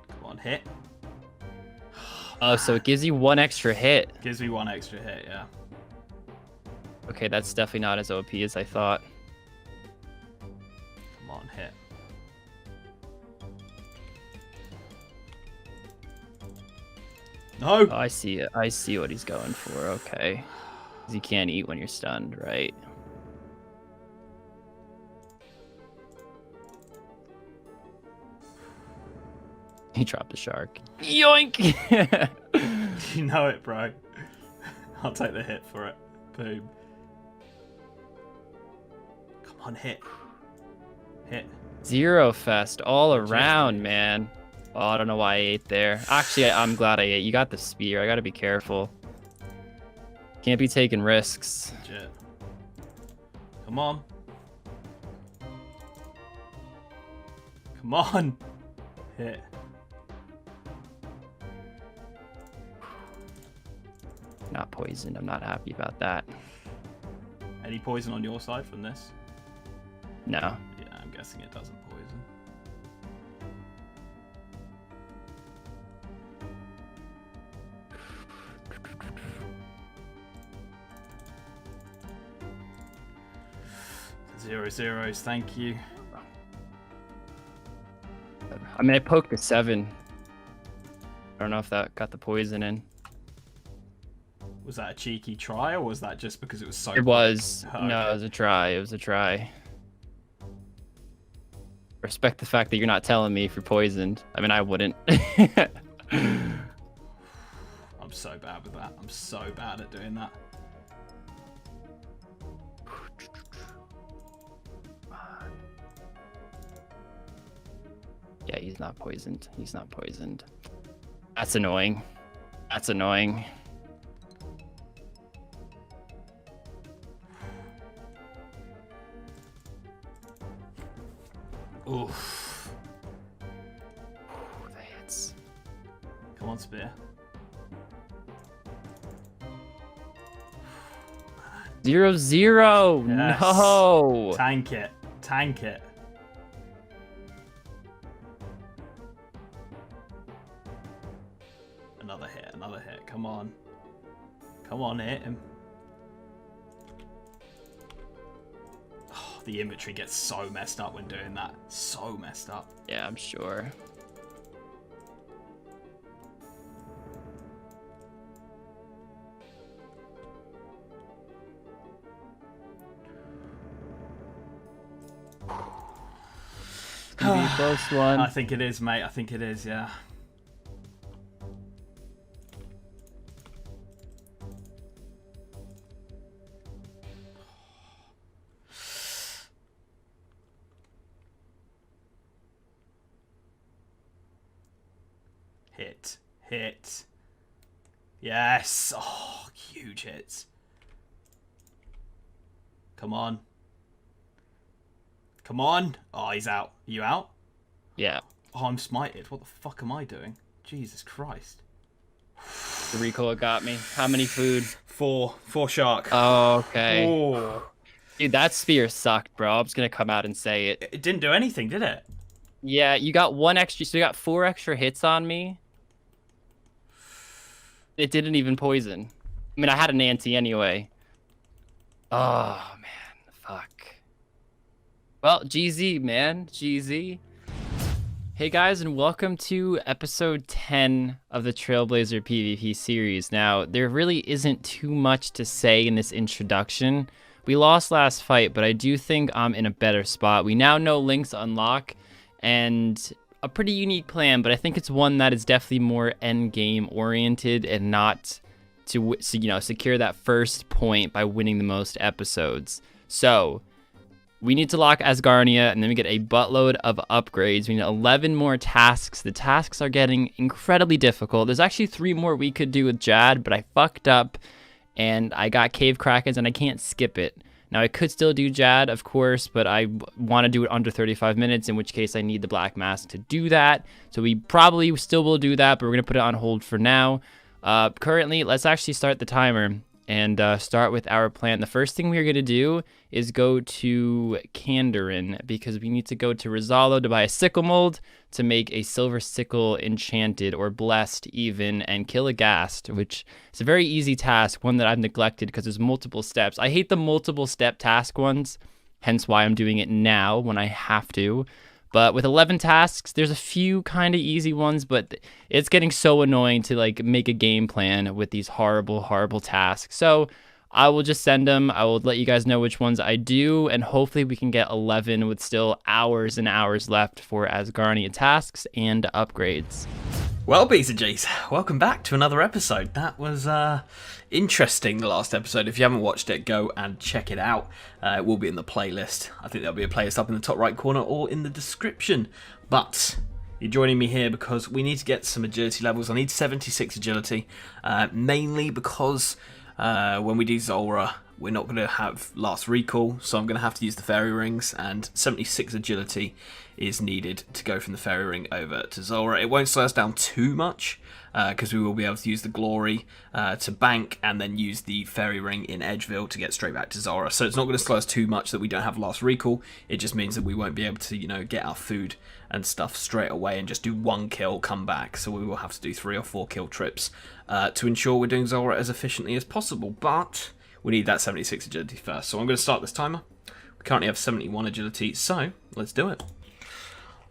Come on, hit.
Oh, so it gives you 1 extra hit.
Gives me 1 extra hit, yeah.
Okay, that's definitely not as OP as I thought.
Come on, hit. No!
Oh, I see it. I see what he's going for. Okay. 'Cause you can't eat when you're stunned, right? He dropped a shark. Yoink!
You know it, bro. I'll take the hit for it. Boom. Come on, hit. Hit.
Zero fest all around, man. Oh, I don't know why I ate there. Actually, I'm glad I ate. You got the spear. I gotta be careful. Can't be taking risks.
Legit. Come on. Come on. Hit.
Not poisoned. I'm not happy about that.
Any poison on your side from this?
No.
Yeah, I'm guessing it doesn't poison. Zero zeros, thank you.
I mean, I poked a 7. I don't know if that got the poison in.
Was that a cheeky try, or was that just because it was so...
It was.
Oh,
No,
okay.
it was a try. It was a try. Respect the fact that you're not telling me if you're poisoned. I mean, I wouldn't.
I'm so bad with that. I'm so bad at doing that.
Yeah, he's not poisoned. He's not poisoned. That's annoying. That's annoying.
Oof.
Ooh, the hits.
Come on, Spear.
0-0.
Yes.
No.
Tank it. Tank it. Another hit. Another hit. Come on. Come on, hit him. Oh, the inventory gets so messed up when doing that. So messed up.
Yeah, I'm sure. It's gonna be a close one.
I think it is, mate. I think it is, yeah. Hit. Hit. Yes. Oh, huge hits. Come on. Come on. Oh, he's out. Are you out?
Yeah.
Oh, I'm smited. What the fuck am I doing? Jesus Christ.
The recoil got me. How many food?
4 shark.
Oh, okay.
Oh.
Dude, that spear sucked, bro. I'm just gonna come out and say it.
It didn't do anything, did it?
Yeah, you got 1 extra, so you got 4 extra hits on me. It didn't even poison. I mean, I had an anti anyway. Oh, man. Fuck. Well, GZ, man. GZ. Hey, guys, and welcome to episode 10 of the Trailblazer PvP series. Now, there really isn't too much to say in this introduction. We lost last fight, but I do think I'm in a better spot. We now know Link's unlock, and a pretty unique plan, but I think it's one that is definitely more end-game oriented and not to, secure that first point by winning the most episodes. So, we need to lock Asgarnia, and then we get a buttload of upgrades. We need 11 more tasks. The tasks are getting incredibly difficult. There's actually 3 more we could do with Jad, but I fucked up, and I got Cave Krakens, and I can't skip it. Now, I could still do Jad, of course, but I want to do it under 35 minutes, in which case I need the Black Mask to do that. So we probably still will do that, but we're going to put it on hold for now. Currently, let's actually start the timer and start with our plan. The first thing we're going to do is go to Kandarin, because we need to go to Rizalo to buy a sickle mold to make a silver sickle enchanted, or blessed even, and kill a ghast, which is a very easy task, one that I've neglected because there's multiple steps. I hate the multiple step task ones, hence why I'm doing it now when I have to. But with 11 tasks, there's a few kind of easy ones, but it's getting so annoying to like make a game plan with these horrible, horrible tasks. So I will just send them. I will let you guys know which ones I do, and hopefully we can get 11 with still hours and hours left for Asgarnia tasks and upgrades.
Well, B's and G's, welcome back to another episode. That was interesting, the last episode. If you haven't watched it, go and check it out. It will be in the playlist. I think there'll be a playlist up in the top right corner or in the description. But you're joining me here because we need to get some agility levels. I need 76 agility, mainly because when we do Zulrah, we're not going to have last recall, so I'm going to have to use the fairy rings, and 76 agility is needed to go from the fairy ring over to Zulrah. It won't slow us down too much, because we will be able to use the glory to bank, and then use the fairy ring in Edgeville to get straight back to Zulrah. So it's not going to slow us too much that we don't have last recall. It just means that we won't be able to, get our food and stuff straight away and just do 1 kill, come back. So we will have to do 3 or 4 kill trips to ensure we're doing Zulrah as efficiently as possible. But we need that 76 agility first. So I'm going to start this timer. We currently have 71 agility, so let's do it.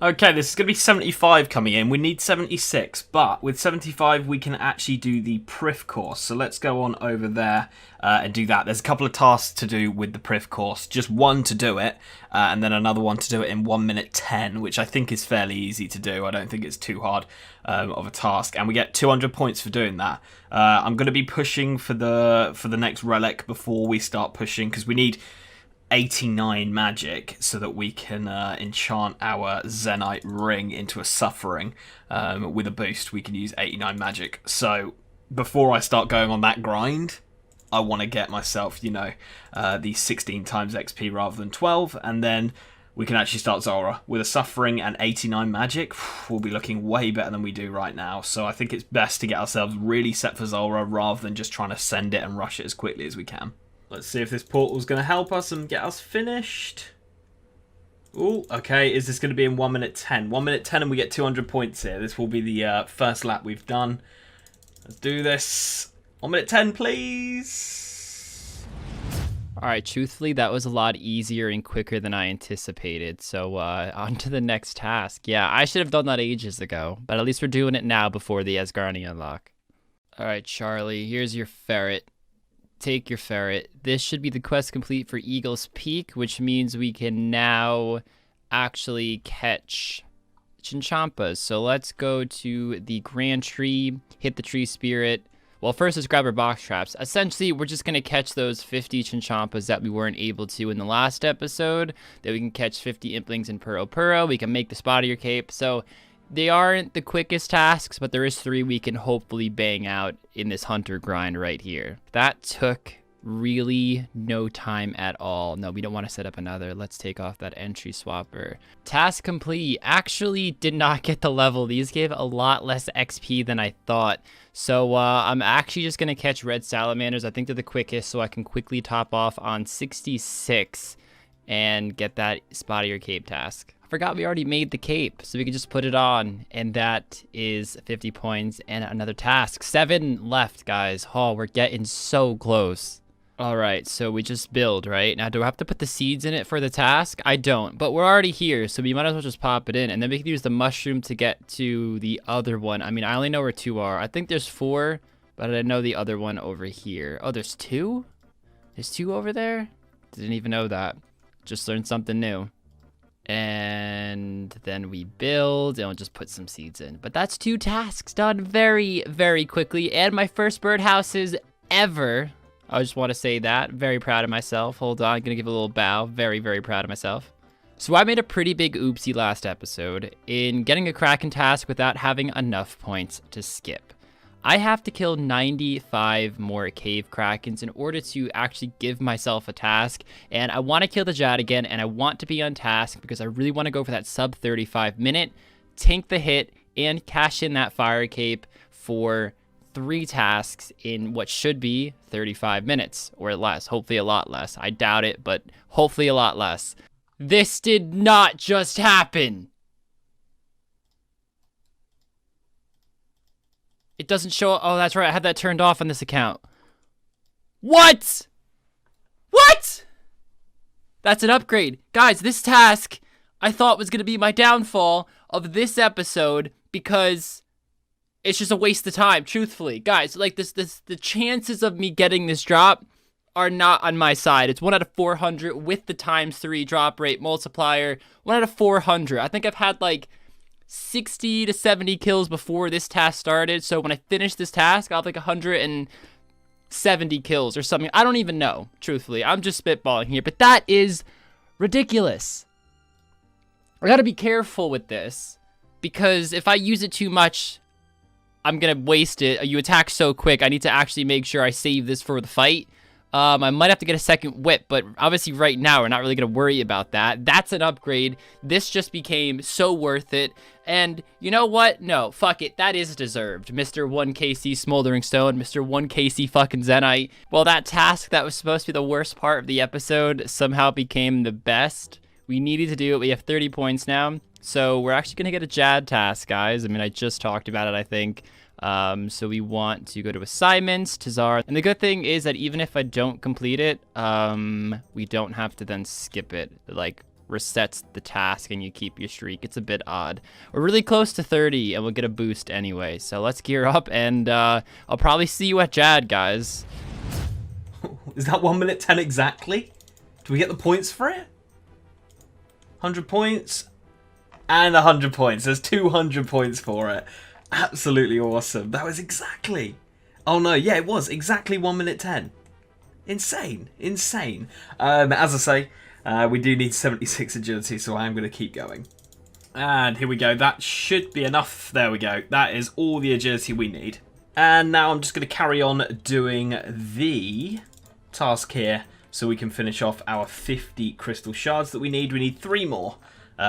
Okay, this is going to be 75 coming in. We need 76, but with 75 we can actually do the Priv course. So let's go on over there and do that. There's a couple of tasks to do with the Priv course. Just one to do it, and then another one to do it in 1 minute 10, which I think is fairly easy to do. I don't think it's too hard of a task, and we get 200 points for doing that. I'm going to be pushing for the next relic before we start pushing, because we need 89 magic so that we can enchant our Zenite ring into a suffering. With a boost we can use 89 magic. So before I start going on that grind, I want to get myself, the 16 times XP rather than 12, and then we can actually start Zulrah with a suffering and 89 magic. We'll be looking way better than we do right now. So I think it's best to get ourselves really set for Zulrah rather than just trying to send it and rush it as quickly as we can. Let's see if this portal's going to help us and get us finished. Oh, okay. Is this going to be in 1 minute 10? 1 minute 10 and we get 200 points here. This will be the first lap we've done. Let's do this. 1 minute 10, please.
All right, truthfully, that was a lot easier and quicker than I anticipated. So on to the next task. Yeah, I should have done that ages ago, but at least we're doing it now before the Asgarnia unlock. All right, Charlie, here's your ferret. Take your ferret. This should be the quest complete for Eagle's Peak, which means we can now actually catch Chinchampas. So let's go to the Grand Tree, hit the Tree Spirit. Well, first let's grab our box traps. Essentially, we're just going to catch those 50 Chinchampas that we weren't able to in the last episode. Then we can catch 50 Implings in Puro Puro. We can make the Spottier Cape. So they aren't the quickest tasks, but there is 3 we can hopefully bang out in this hunter grind right here. That took really no time at all. No, we don't want to set up another. Let's take off that entry swapper. Task complete. Actually did not get the level. These gave a lot less XP than I thought. So I'm actually just going to catch red salamanders. I think they're the quickest, so I can quickly top off on 66 and get that spot of your cape task. I forgot we already made the cape, so we can just put it on, and that is 50 points and another task. 7 left, guys. Oh, we're getting so close. All right, so we just build, right? Now, do I have to put the seeds in it for the task? I don't, but we're already here, so we might as well just pop it in, and then we can use the mushroom to get to the other one. I mean, I only know where 2 are. I think there's 4, but I know the other one over here. Oh, there's 2? There's 2 over there? Didn't even know that. Just learned something new. And then we build, and we'll just put some seeds in. But that's 2 tasks done very, very quickly, and my first birdhouses ever. I just want to say that. Very proud of myself. Hold on, gonna give a little bow. Very, very proud of myself. So I made a pretty big oopsie last episode in getting a Kraken task without having enough points to skip. I have to kill 95 more cave Krakens in order to actually give myself a task, and I want to kill the Jad again, and I want to be on task because I really want to go for that sub 35 minute, tank the hit, and cash in that fire cape for 3 tasks in what should be 35 minutes or less. Hopefully a lot less. I doubt it, but hopefully a lot less. This did not just happen. It doesn't show. Oh, that's right. I had that turned off on this account. What? What? That's an upgrade. Guys, this task I thought was going to be my downfall of this episode because it's just a waste of time, truthfully. Guys, like the chances of me getting this drop are not on my side. It's 1 out of 400 with the ×3 drop rate multiplier. 1 out of 400. I think I've had like 60 to 70 kills before this task started. So when I finish this task, I'll have like 170 kills or something. I don't even know, truthfully. I'm just spitballing here, but that is ridiculous. I gotta be careful with this because if I use it too much, I'm gonna waste it. You attack so quick. I need to actually make sure I save this for the fight. I might have to get a second whip, but obviously right now we're not really gonna worry about that. That's an upgrade. This just became so worth it. And you know what? No, fuck it. That is deserved. Mr. 1KC Smoldering Stone, Mr. 1KC fucking Zenite. Well, that task that was supposed to be the worst part of the episode somehow became the best. We needed to do it. We have 30 points now. So we're actually gonna get a Jad task, guys. I mean, I just talked about it, I think. So we want to go to assignments, Tazar. And the good thing is that even if I don't complete it, we don't have to then skip it. It, like, resets the task and you keep your streak. It's a bit odd. We're really close to 30 and we'll get a boost anyway. So let's gear up and I'll probably see you at Jad, guys.
Is that 1 minute 10 exactly? Do we get the points for it? 100 points and 100 points. There's 200 points for it. Absolutely awesome. That was exactly. Oh no, yeah, it was exactly 1 minute 10. Insane, insane. As I say, we do need 76 agility, so I am going to keep going. And here we go. That should be enough. There we go. That is all the agility we need. And now I'm just going to carry on doing the task here so we can finish off our 50 crystal shards that we need. We need 3 more,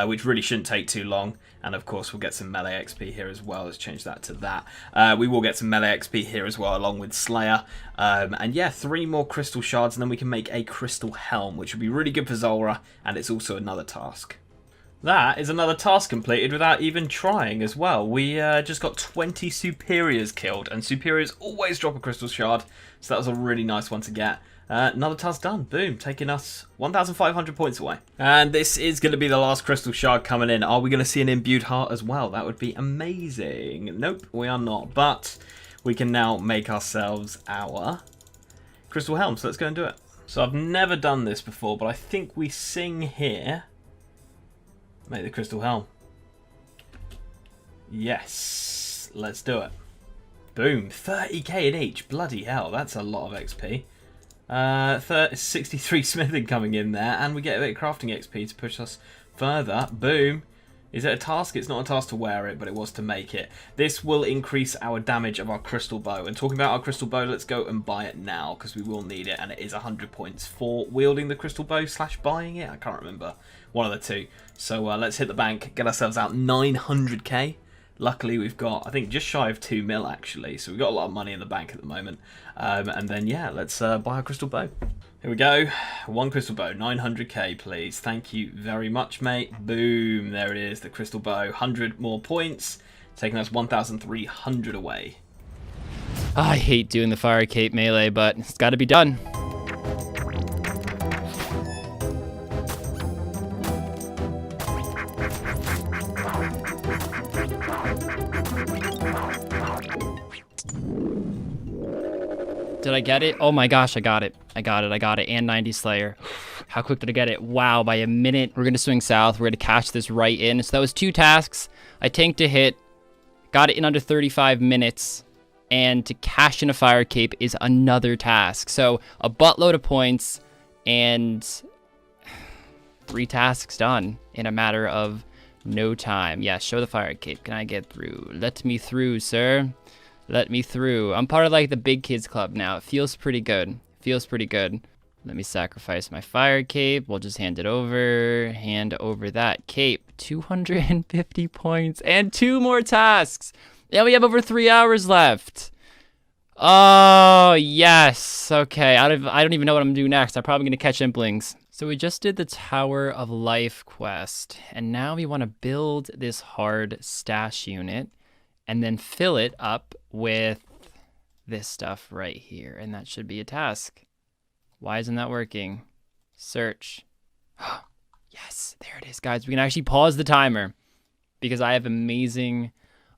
which really shouldn't take too long. And of course, we'll get some melee XP here as well. Let's change that to that. We will get some melee XP here as well, along with Slayer. And yeah, 3 more crystal shards, and then we can make a crystal helm, which would be really good for Zulrah. And it's also another task. That is another task completed without even trying as well. We just got 20 superiors killed, and superiors always drop a crystal shard. So that was a really nice one to get. Another task done. Boom. Taking us 1,500 points away. And this is going to be the last crystal shard coming in. Are we going to see an imbued heart as well? That would be amazing. Nope, we are not. But we can now make ourselves our crystal helm. So let's go and do it. So I've never done this before, but I think we sing here. Make the crystal helm. Yes. Let's do it. Boom. 30k in each. Bloody hell. That's a lot of XP. 63 smithing coming in there, and we get a bit of crafting XP to push us further. Boom. Is it a task? It's not a task to wear it, but it was to make it. This will increase our damage of our crystal bow. And talking about our crystal bow, let's go and buy it now, because we will need it, and it is 100 points for wielding the crystal bow / buying it. I can't remember. One of the two. So let's hit the bank, get ourselves out 900k. Luckily, we've got, I think, just shy of 2 mil, actually. So we've got a lot of money in the bank at the moment. And then, yeah, let's buy a crystal bow. Here we go. One crystal bow, 900k, please. Thank you very much, mate. Boom. There it is, the crystal bow. 100 more points, taking us 1,300 away.
I hate doing the fire cape melee, but it's got to be done. Did I get it? Oh my gosh, I got it. I got it. And 90 Slayer. How quick did I get it? Wow, by a minute. We're going to swing south. We're going to catch this right in. So that was 2 tasks. I tanked a hit. Got it in under 35 minutes. And to cash in a fire cape is another task. So a buttload of points and 3 tasks done in a matter of no time. Yeah, show the fire cape. Can I get through? Let me through, sir. Let me through. I'm part of like the big kids club now. It feels pretty good. Feels pretty good. Let me sacrifice my fire cape. We'll just hand it over. Hand over that cape. 250 points and 2 more tasks. And we have over 3 hours left. Oh, yes. Okay. I don't even know what I'm gonna do next. I'm probably gonna catch implings. So we just did the Tower of Life quest, and now we want to build this hard stash unit and then fill it up with this stuff right here, and that should be a task. Why isn't that working? Search. Yes, there it is, guys. We can actually pause the timer because I have amazing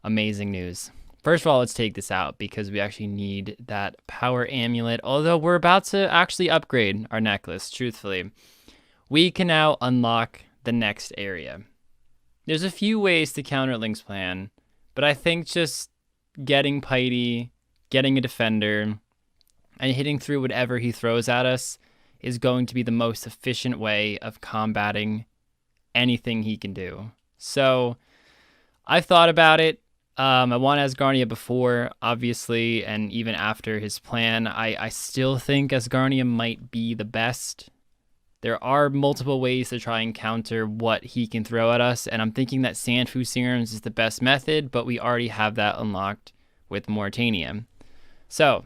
news. First of all, let's take this out because we actually need that power amulet, although we're about to actually upgrade our necklace, truthfully. We can now unlock the next area. There's a few ways to counter Link's plan, but I think just getting Piety, getting a defender, and hitting through whatever he throws at us is going to be the most efficient way of combating anything he can do. So I've thought about it. I won Asgarnia before, obviously, and even after his plan. I still think Asgarnia might be the best. There are multiple ways to try and counter what he can throw at us, and I'm thinking that Sandfu Serums is the best method, but we already have that unlocked with Moritania. So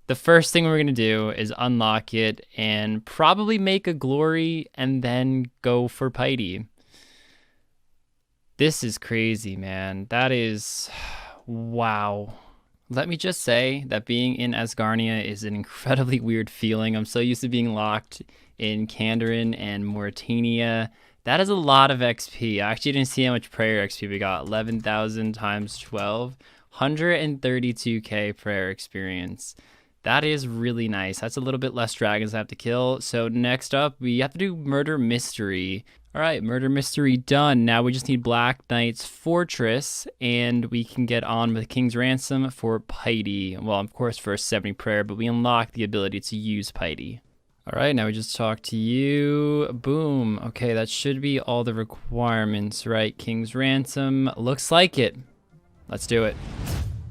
the first thing we're going to do is unlock it and probably make a glory and then go for Piety. This is crazy, man. That is... wow. Let me just say that being in Asgarnia is an incredibly weird feeling. I'm so used to being locked in Kandarin and Moritania. That is a lot of XP. I actually didn't see how much prayer XP we got. 11,000 times 12. 132k prayer experience. That is really nice. That's a little bit less dragons I have to kill. So next up, we have to do Murder Mystery. All right, Murder Mystery done. Now we just need Black Knight's Fortress, and we can get on with King's Ransom for Piety. Well, of course, for a 70 prayer, but we unlock the ability to use Piety. All right, now we just talk to you. Boom. Okay, that should be all the requirements, right? King's Ransom. Looks like it. Let's do it.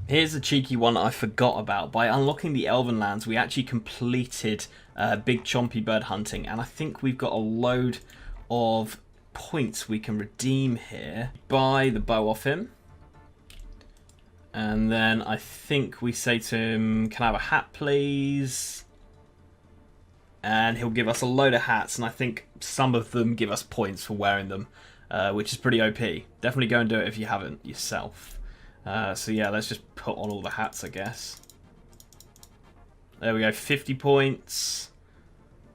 Here's a cheeky one I forgot about. By unlocking the Elven Lands, we actually completed Big Chompy Bird hunting, and I think we've got a load of points we can redeem here. Buy the bow off him, and then I think we say to him, can I have a hat please? And he'll give us a load of hats, and I think some of them give us points for wearing them, which is pretty OP. Definitely go and do it if you haven't yourself. So yeah, let's just put on all the hats, I guess. There we go, 50 points.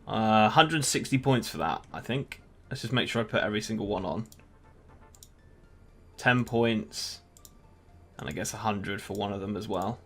160 points for that, I think. Let's just make sure I put every single one on. 10 points. And I guess 100 for one of them as well.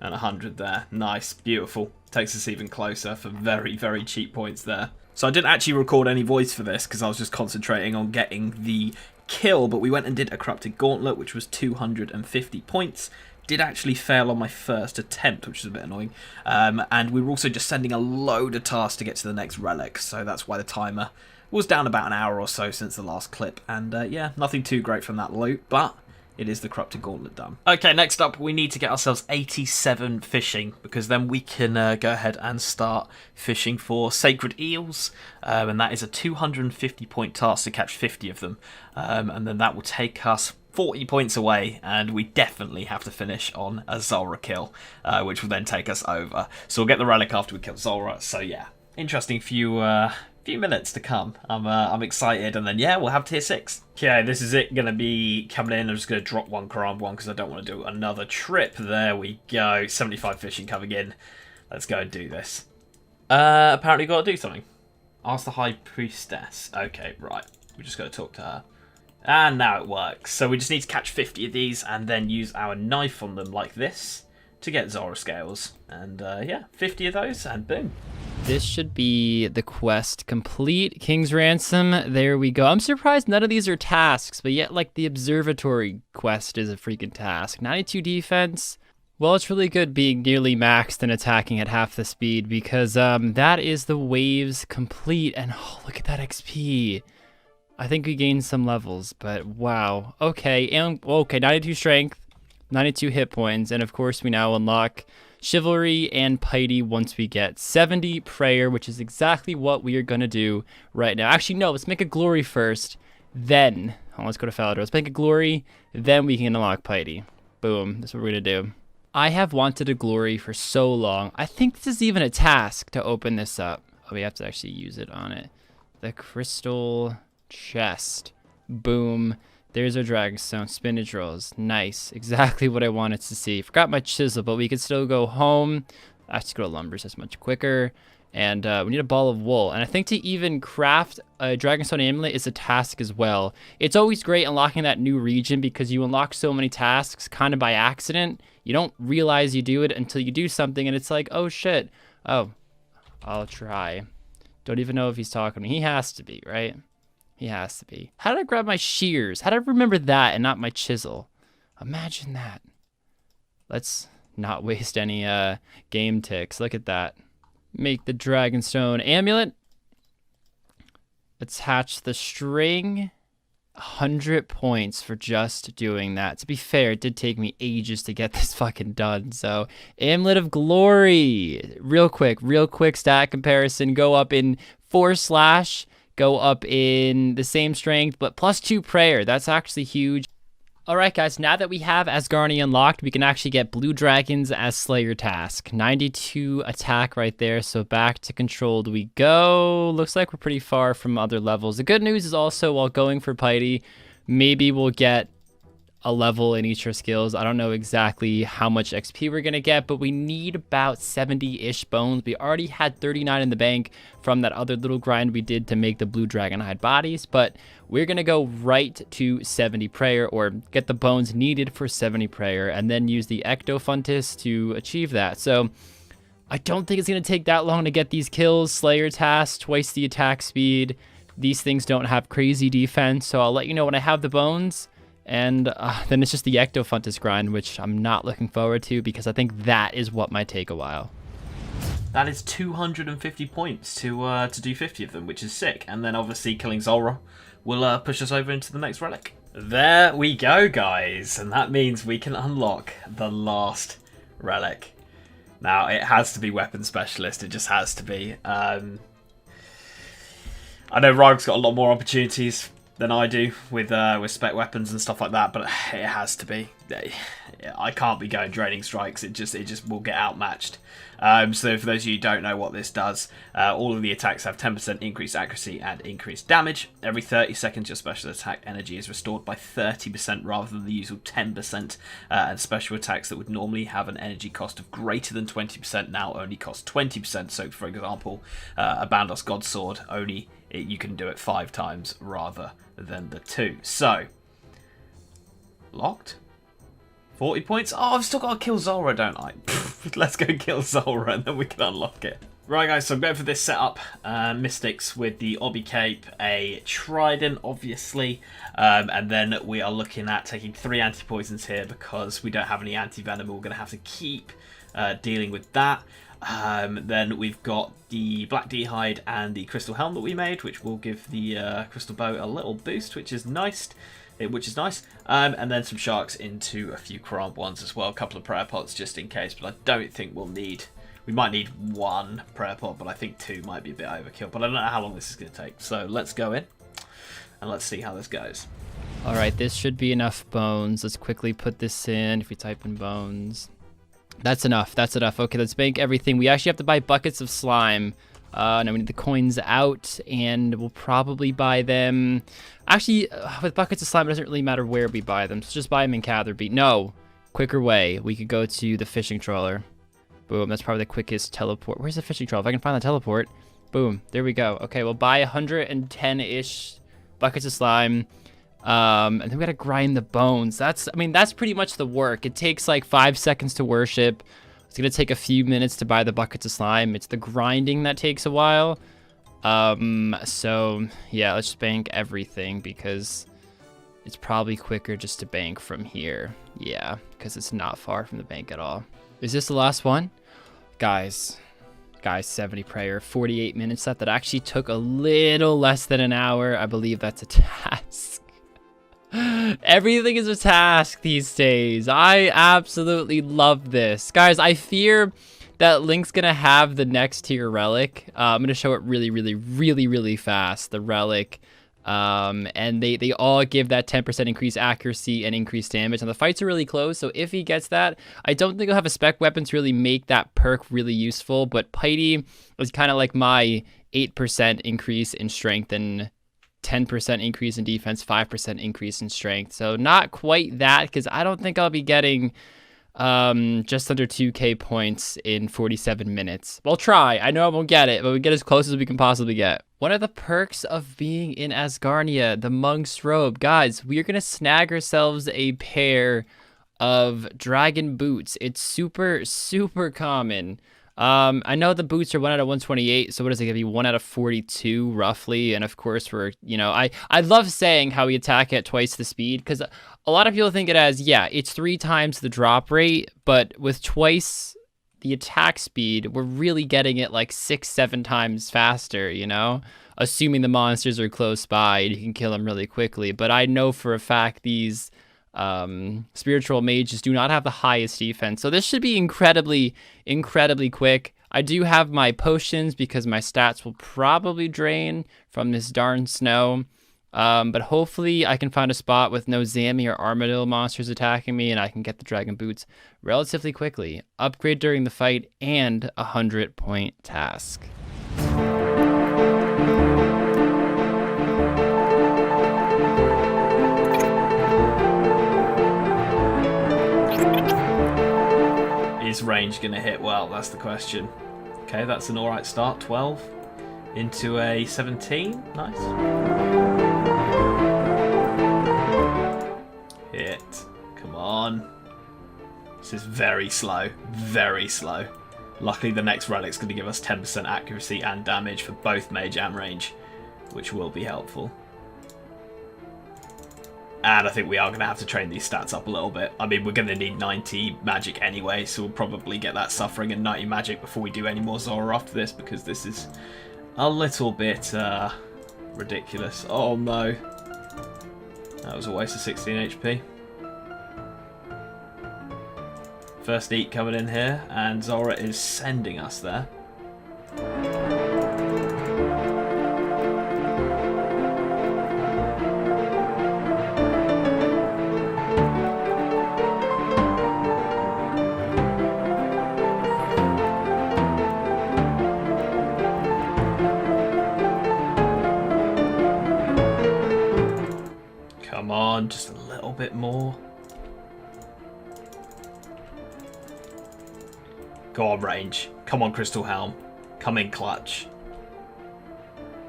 And 100 there. Nice, beautiful. Takes us even closer for very, very cheap points there. So I didn't actually record any voice for this because I was just concentrating on getting the kill, but we went and did a Corrupted Gauntlet, which was 250 points. Did actually fail on my first attempt, which is a bit annoying. And we were also just sending a load of tasks to get to the next relic, so that's why the timer Was down about an hour or so since the last clip, and yeah, nothing too great from that loot, but it is the Corrupted Gauntlet done. Okay, next up, we need to get ourselves 87 fishing, because then we can go ahead and start fishing for Sacred Eels, and that is a 250 point task to catch 50 of them, and then that will take us 40 points away, and we definitely have to finish on a Zulrah kill, which will then take us over. So we'll get the relic after we kill Zulrah, so yeah, interesting few minutes to come. I'm excited, and then yeah, we'll have tier 6. Okay, this is it gonna be coming in. I'm just gonna drop one Karamja one because I don't want to do another trip. There we go. 75 fishing coming in. Let's go and do this. Apparently got to do something. Ask the High Priestess. Okay, right. We just got to talk to her. And now it works. So we just need to catch 50 of these and then use our knife on them like this to get Zulrah scales. And yeah, 50 of those and boom.
This should be the quest complete. King's Ransom, there we go. I'm surprised none of these are tasks, but yet like the observatory quest is a freaking task. 92 defense. Well, it's really good being nearly maxed and attacking at half the speed because that is the waves complete. And oh, look at that XP. I think we gained some levels, but wow. Okay, and okay, 92 strength, 92 hit points, and of course we now unlock Chivalry and Piety once we get 70 Prayer, which is exactly what we are going to do right now. Actually, no, let's make a Glory first, then, let's go to Falador. Let's make a Glory, then we can unlock Piety. Boom, that's what we're going to do. I have wanted a Glory for so long. I think this is even a task to open this up. Oh, we have to actually use it on it. The Crystal Chest. Boom. There's our Dragonstone. Spinach rolls. Nice. Exactly what I wanted to see. Forgot my chisel, but we could still go home. I have to go to Lumbers. That's much quicker. And we need a ball of wool. And I think to even craft a Dragonstone amulet is a task as well. It's always great unlocking that new region because you unlock so many tasks kind of by accident. You don't realize you do it until you do something and it's like, oh shit. Oh, I'll try. Don't even know if he's talking to me. He has to be, right? He has to be. How did I grab my shears? How did I remember that and not my chisel? Imagine that. Let's not waste any game ticks. Look at that. Make the Dragonstone amulet. Attach the string. 100 points for just doing that. To be fair, it did take me ages to get this fucking done. So, Amulet of Glory. Real quick stat comparison. Go up in 4/. Go up in the same strength, but +2 prayer. That's actually huge. Alright guys, now that we have Asgarni unlocked, we can actually get Blue Dragons as Slayer task. 92 attack right there, so back to controlled we go. Looks like we're pretty far from other levels. The good news is also, while going for Piety, maybe we'll get a level in each of our skills. I don't know exactly how much XP we're gonna get, but we need about 70-ish bones. We already had 39 in the bank from that other little grind we did to make the blue dragon hide bodies, but we're gonna go right to 70 prayer, or get the bones needed for 70 prayer, and then use the ectofuntus to achieve that. So I don't think it's gonna take that long to get these kills. Slayer task, twice the attack speed. These things don't have crazy defense, so I'll let you know when I have the bones. And then it's just the ectofuntus grind, which I'm not looking forward to because I think that is what might take a while.
That is 250 points to do 50 of them, which is sick. And then obviously killing Zulrah will push us over into the next relic. There we go, guys. And that means we can unlock the last relic. Now, it has to be Weapon Specialist. It just has to be. I know Rargh's got a lot more opportunities than I do with spec weapons and stuff like that, but it has to be. I can't be going draining strikes. It just will get outmatched. So for those of you who don't know what this does, all of the attacks have 10% increased accuracy and increased damage. Every 30 seconds, your special attack energy is restored by 30% rather than the usual 10%. And special attacks that would normally have an energy cost of greater than 20% now only cost 20%. So, for example, a Bandos Godsword you can do it 5 times rather than the 2. So, locked. 40 points. Oh, I've still got to kill Zulrah, don't I? Let's go kill Zulrah and then we can unlock it. Right, guys, so I'm going for this setup. Mystics with the Obby Cape, a Trident, obviously. And then we are looking at taking 3 anti-poisons here because we don't have any anti-venom. We're going to have to keep dealing with that. Then we've got the black D-hide and the crystal helm that we made, which will give the crystal bow a little boost, which is nice. And then some sharks into a few Karamja ones as well, a couple of prayer pots just in case, but I don't think we'll need... We might need one prayer pot, but I think two might be a bit overkill, but I don't know how long this is going to take. So let's go in and let's see how this goes.
All right, this should be enough bones. Let's quickly put this in. If we type in bones, that's enough. That's enough. Okay, let's bank everything. We actually have to buy buckets of slime. Now we need the coins out, and we'll probably buy them. Actually, with buckets of slime, it doesn't really matter where we buy them. So just buy them in Catherby. No, quicker way. We could go to the fishing trawler. Boom, that's probably the quickest teleport. Where's the fishing trawler? If I can find the teleport. Boom, there we go. Okay, we'll buy 110-ish buckets of slime. And then we gotta grind the bones. That's pretty much the work. It takes like 5 seconds to worship. It's gonna take a few minutes to buy the buckets of slime. It's the grinding that takes a while. So yeah, let's just bank everything because it's probably quicker just to bank from here. Yeah, because it's not far from the bank at all. Is this the last one? Guys, 70 prayer, 48 minutes left. That actually took a little less than an hour. I believe that's a task. Everything is a task these days. I absolutely love this. Guys, I fear that Link's gonna have the next tier relic. I'm gonna show it really fast, the relic. And they all give that 10% increased accuracy and increased damage. And the fights are really close, so if he gets that, I don't think he'll have a spec weapon to really make that perk really useful. But Piety was kind of like my 8% increase in strength and 10% increase in defense, 5% increase in strength. So not quite that, because I don't think I'll be getting just under 2k points in 47 minutes. We'll try. I know I won't get it, but we get as close as we can possibly get. One of the perks of being in Asgarnia, the monk's robe. Guys, we are going to snag ourselves a pair of dragon boots. It's super common. I know the boots are 1 out of 128, so what does it give you? 1 out of 42 roughly. And of course we're, I love saying how we attack at twice the speed, because a lot of people think it as, yeah, it's 3 times the drop rate, but with twice the attack speed, we're really getting it like 6-7 times faster, assuming the monsters are close by and you can kill them really quickly. But I know for a fact these spiritual mages do not have the highest defense, so this should be incredibly quick. I do have my potions because my stats will probably drain from this darn snow, but hopefully I can find a spot with no Zammy or Armadillo monsters attacking me and I can get the dragon boots relatively quickly. Upgrade during the fight and a 100-point task.
Is range going to hit well? That's the question. Okay, that's an alright start. 12 into a 17. Nice. Hit. Come on. This is very slow. Very slow. Luckily, the next relic's going to give us 10% accuracy and damage for both mage and range, which will be helpful. And I think we are going to have to train these stats up a little bit. I mean, we're going to need 90 magic anyway, so we'll probably get that suffering and 90 magic before we do any more Zora after this, because this is a little bit ridiculous. Oh no. That was a waste of 16 HP. First eat coming in here, and Zora is sending us there. Come on, just a little bit more. Go on, range. Come on, Crystal Helm. Come in clutch.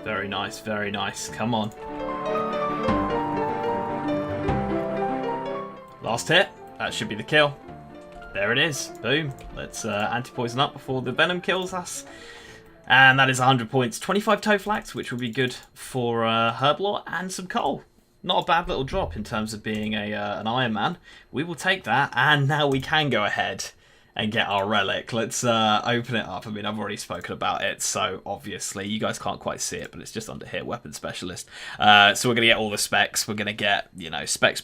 Very nice, very nice. Come on. Last hit. That should be the kill. There it is. Boom. Let's anti-poison up before the venom kills us. And that is 100 points. 25 toe flax, which will be good for Herblore, and some coal. Not a bad little drop in terms of being an Iron Man. We will take that, and now we can go ahead and get our relic. Let's open it up. I mean, I've already spoken about it, so obviously you guys can't quite see it, but it's just under here, weapon specialist. So we're going to get all the specs. We're going to get, you know, spec,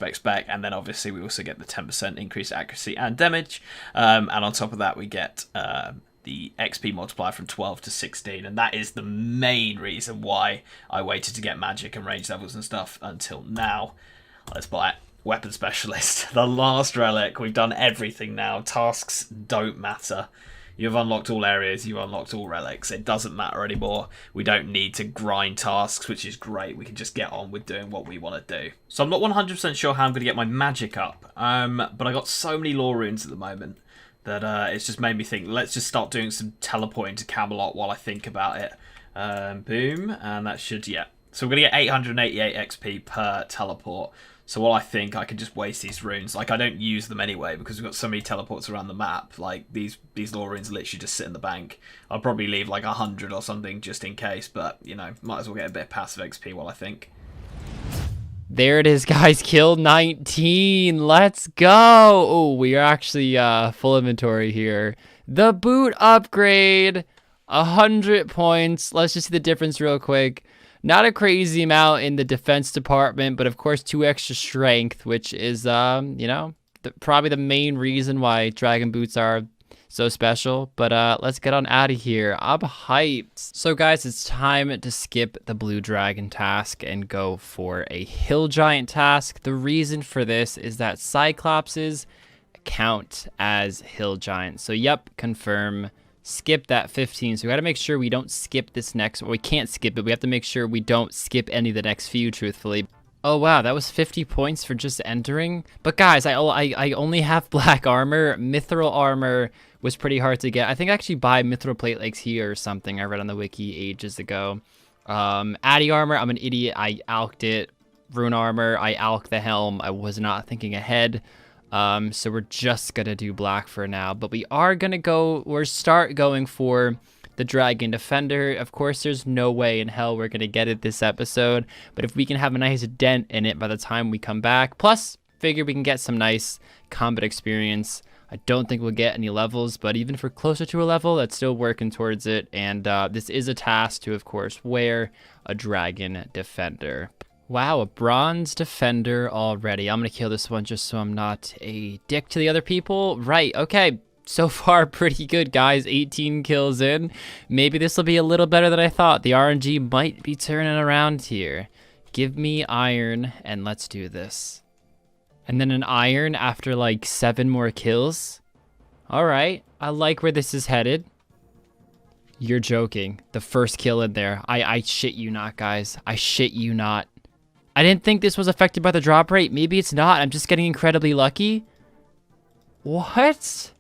and then obviously we also get the 10% increased accuracy and damage. And on top of that, we get the XP multiplier from 12 to 16, and that is the main reason why I waited to get magic and range levels and stuff until now. Let's buy it. Weapon specialist, the last relic. We've done everything now. Tasks don't matter. You've unlocked all areas, you unlocked all relics. It doesn't matter anymore. We don't need to grind tasks, which is great. We can just get on with doing what we want to do. So I'm not 100% sure how I'm going to get my magic up, but I got so many lore runes at the moment that it's just made me think, let's just start doing some teleporting to Camelot while I think about it. Boom, and that should, yeah. So we're going to get 888 XP per teleport. So while I think I could just waste these runes, like I don't use them anyway because we've got so many teleports around the map. Like these lore runes literally just sit in the bank. I'll probably leave like 100 or something just in case, but you know, might as well get a bit of passive XP while I think.
There it is, guys. Kill 19. Let's go. Oh, we are actually full inventory here. The boot upgrade, 100 points. Let's just see the difference real quick. Not a crazy amount in the defense department, but of course 2 extra strength, which is, you know, probably the main reason why dragon boots are so special. But let's get on out of here. I'm hyped. So guys, it's time to skip the blue dragon task and go for a hill giant task. The reason for this is that cyclopses count as hill giants. So yep, confirm. Skip that 15, so we got to make sure we don't skip this next, or we can't skip it. We have to make sure we don't skip any of the next few, truthfully. Oh wow, that was 50 points for just entering. But guys, I only have black armor. Mithril armor was pretty hard to get. I think I actually buy mithril plate legs here or something. I read on the wiki ages ago. Addy armor, I'm an idiot. I alked it. Rune armor, I alked the helm. I was not thinking ahead. So we're just gonna do black for now, but we are gonna start going for the dragon defender. Of course, there's no way in hell we're gonna get it this episode, but if we can have a nice dent in it by the time we come back, plus figure we can get some nice combat experience. I don't think we'll get any levels, but even if we're closer to a level, that's still working towards it. And this is a task to, of course, wear a dragon defender. Wow, a bronze defender already. I'm going to kill this one just so I'm not a dick to the other people. Right, okay. So far, pretty good, guys. 18 kills in. Maybe this will be a little better than I thought. The RNG might be turning around here. Give me iron, and let's do this. And then an iron after like 7 more kills. All right, I like where this is headed. You're joking. The first kill in there. I shit you not, guys. I shit you not. I didn't think this was affected by the drop rate. Maybe it's not. I'm just getting incredibly lucky. What?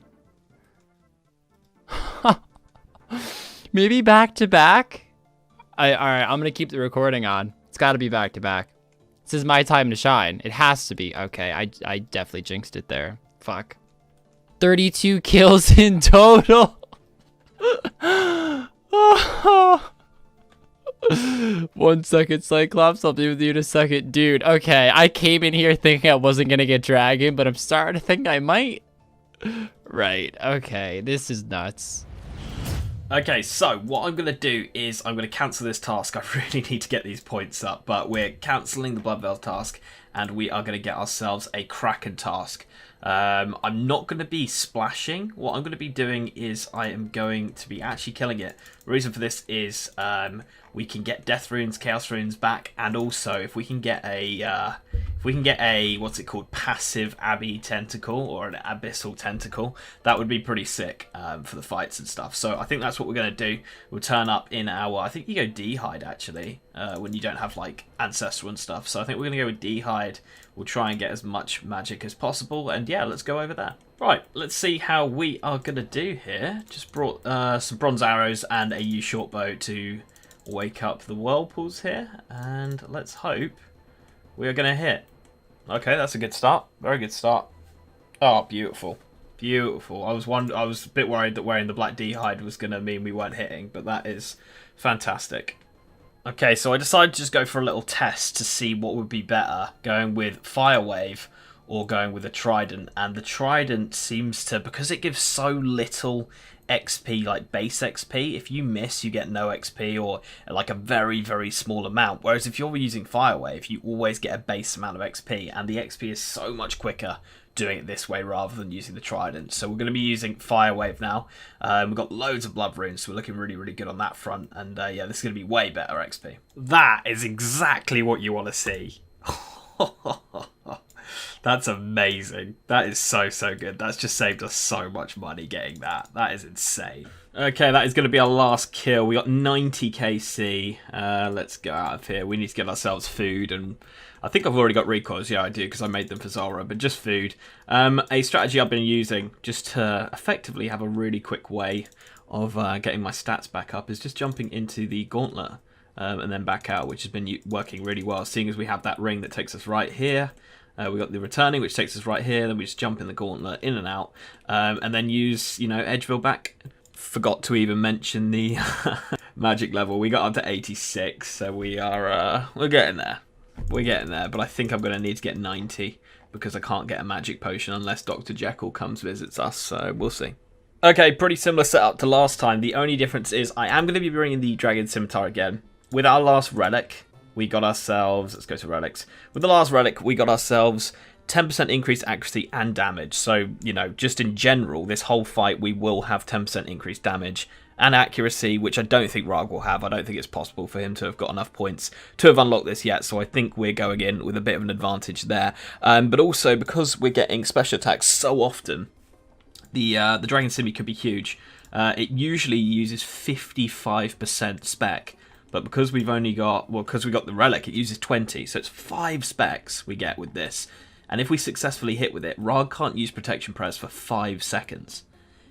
Maybe back to back? All right, I'm going to keep the recording on. It's got to be back to back. This is my time to shine. It has to be. Okay, I definitely jinxed it there. Fuck. 32 kills in total. 1 second, Cyclops. I'll be with you in a second. Dude, okay. I came in here thinking I wasn't going to get dragon, but I'm starting to think I might. Right. Okay. This is nuts.
Okay, so what I'm going to do is I'm going to cancel this task. I really need to get these points up, but we're cancelling the Blood Veil task, and we are going to get ourselves a Kraken task. I'm not going to be splashing. What I'm going to be doing is I am going to be actually killing it. The reason for this is we can get Death Runes, Chaos Runes back, and also if we can get a what's it called, passive Abbey Tentacle or an Abyssal Tentacle, that would be pretty sick for the fights and stuff. So I think that's what we're going to do. We'll turn up in our, I think you go D-Hide actually, when you don't have like Ancestral and stuff. So I think we're going to go with D-Hide. We'll try and get as much magic as possible, and yeah, let's go over there. Right, let's see how we are going to do here. Just brought some bronze arrows and a yew short bow to wake up the whirlpools here, and let's hope we are going to hit. Okay, that's a good start. Very good start. Oh, beautiful. Beautiful. I was a bit worried that wearing the black D-Hide was going to mean we weren't hitting, but that is fantastic. Okay, so I decided to just go for a little test to see what would be better, going with Fire Wave or going with a trident. And the trident seems to, because it gives so little XP, like base XP, if you miss you get no XP or like a very, very small amount. Whereas if you're using Firewave, you always get a base amount of XP, and the XP is so much quicker doing it this way rather than using the trident. So we're going to be using Firewave now. We've got loads of blood runes, so we're looking really, really good on that front. And yeah, this is going to be way better XP. That is exactly what you want to see. That's amazing. That is so, so good. That's just saved us so much money getting that. That is insane. Okay, that is going to be our last kill. We got 90 KC. Let's go out of here. We need to get ourselves food, and I think I've already got recoils. Yeah, I do, because I made them for Zora, but just food. A strategy I've been using just to effectively have a really quick way of getting my stats back up is just jumping into the gauntlet and then back out, which has been working really well, seeing as we have that ring that takes us right here. We got the returning, which takes us right here. Then we just jump in the gauntlet, in and out, and then use, you know, Edgeville back. Forgot to even mention the magic level. We got up to 86, so we are we're getting there. We're getting there, but I think I'm going to need to get 90 because I can't get a magic potion unless Dr. Jekyll comes visits us. So we'll see. Okay, pretty similar setup to last time. The only difference is I am going to be bringing the Dragon Scimitar again. With our last relic, we got ourselves, let's go to relics. With the last relic, we got ourselves 10% increased accuracy and damage. So, you know, just in general, this whole fight, we will have 10% increased damage and accuracy, which I don't think Rargh will have. I don't think it's possible for him to have got enough points to have unlocked this yet. So I think we're going in with a bit of an advantage there. But also, because we're getting special attacks so often, the Dragon Simi could be huge. It usually uses 55% spec. But because we've only got, well, because we got the relic, it uses 20. So it's 5 specs we get with this. And if we successfully hit with it, Rargh can't use protection press for 5 seconds.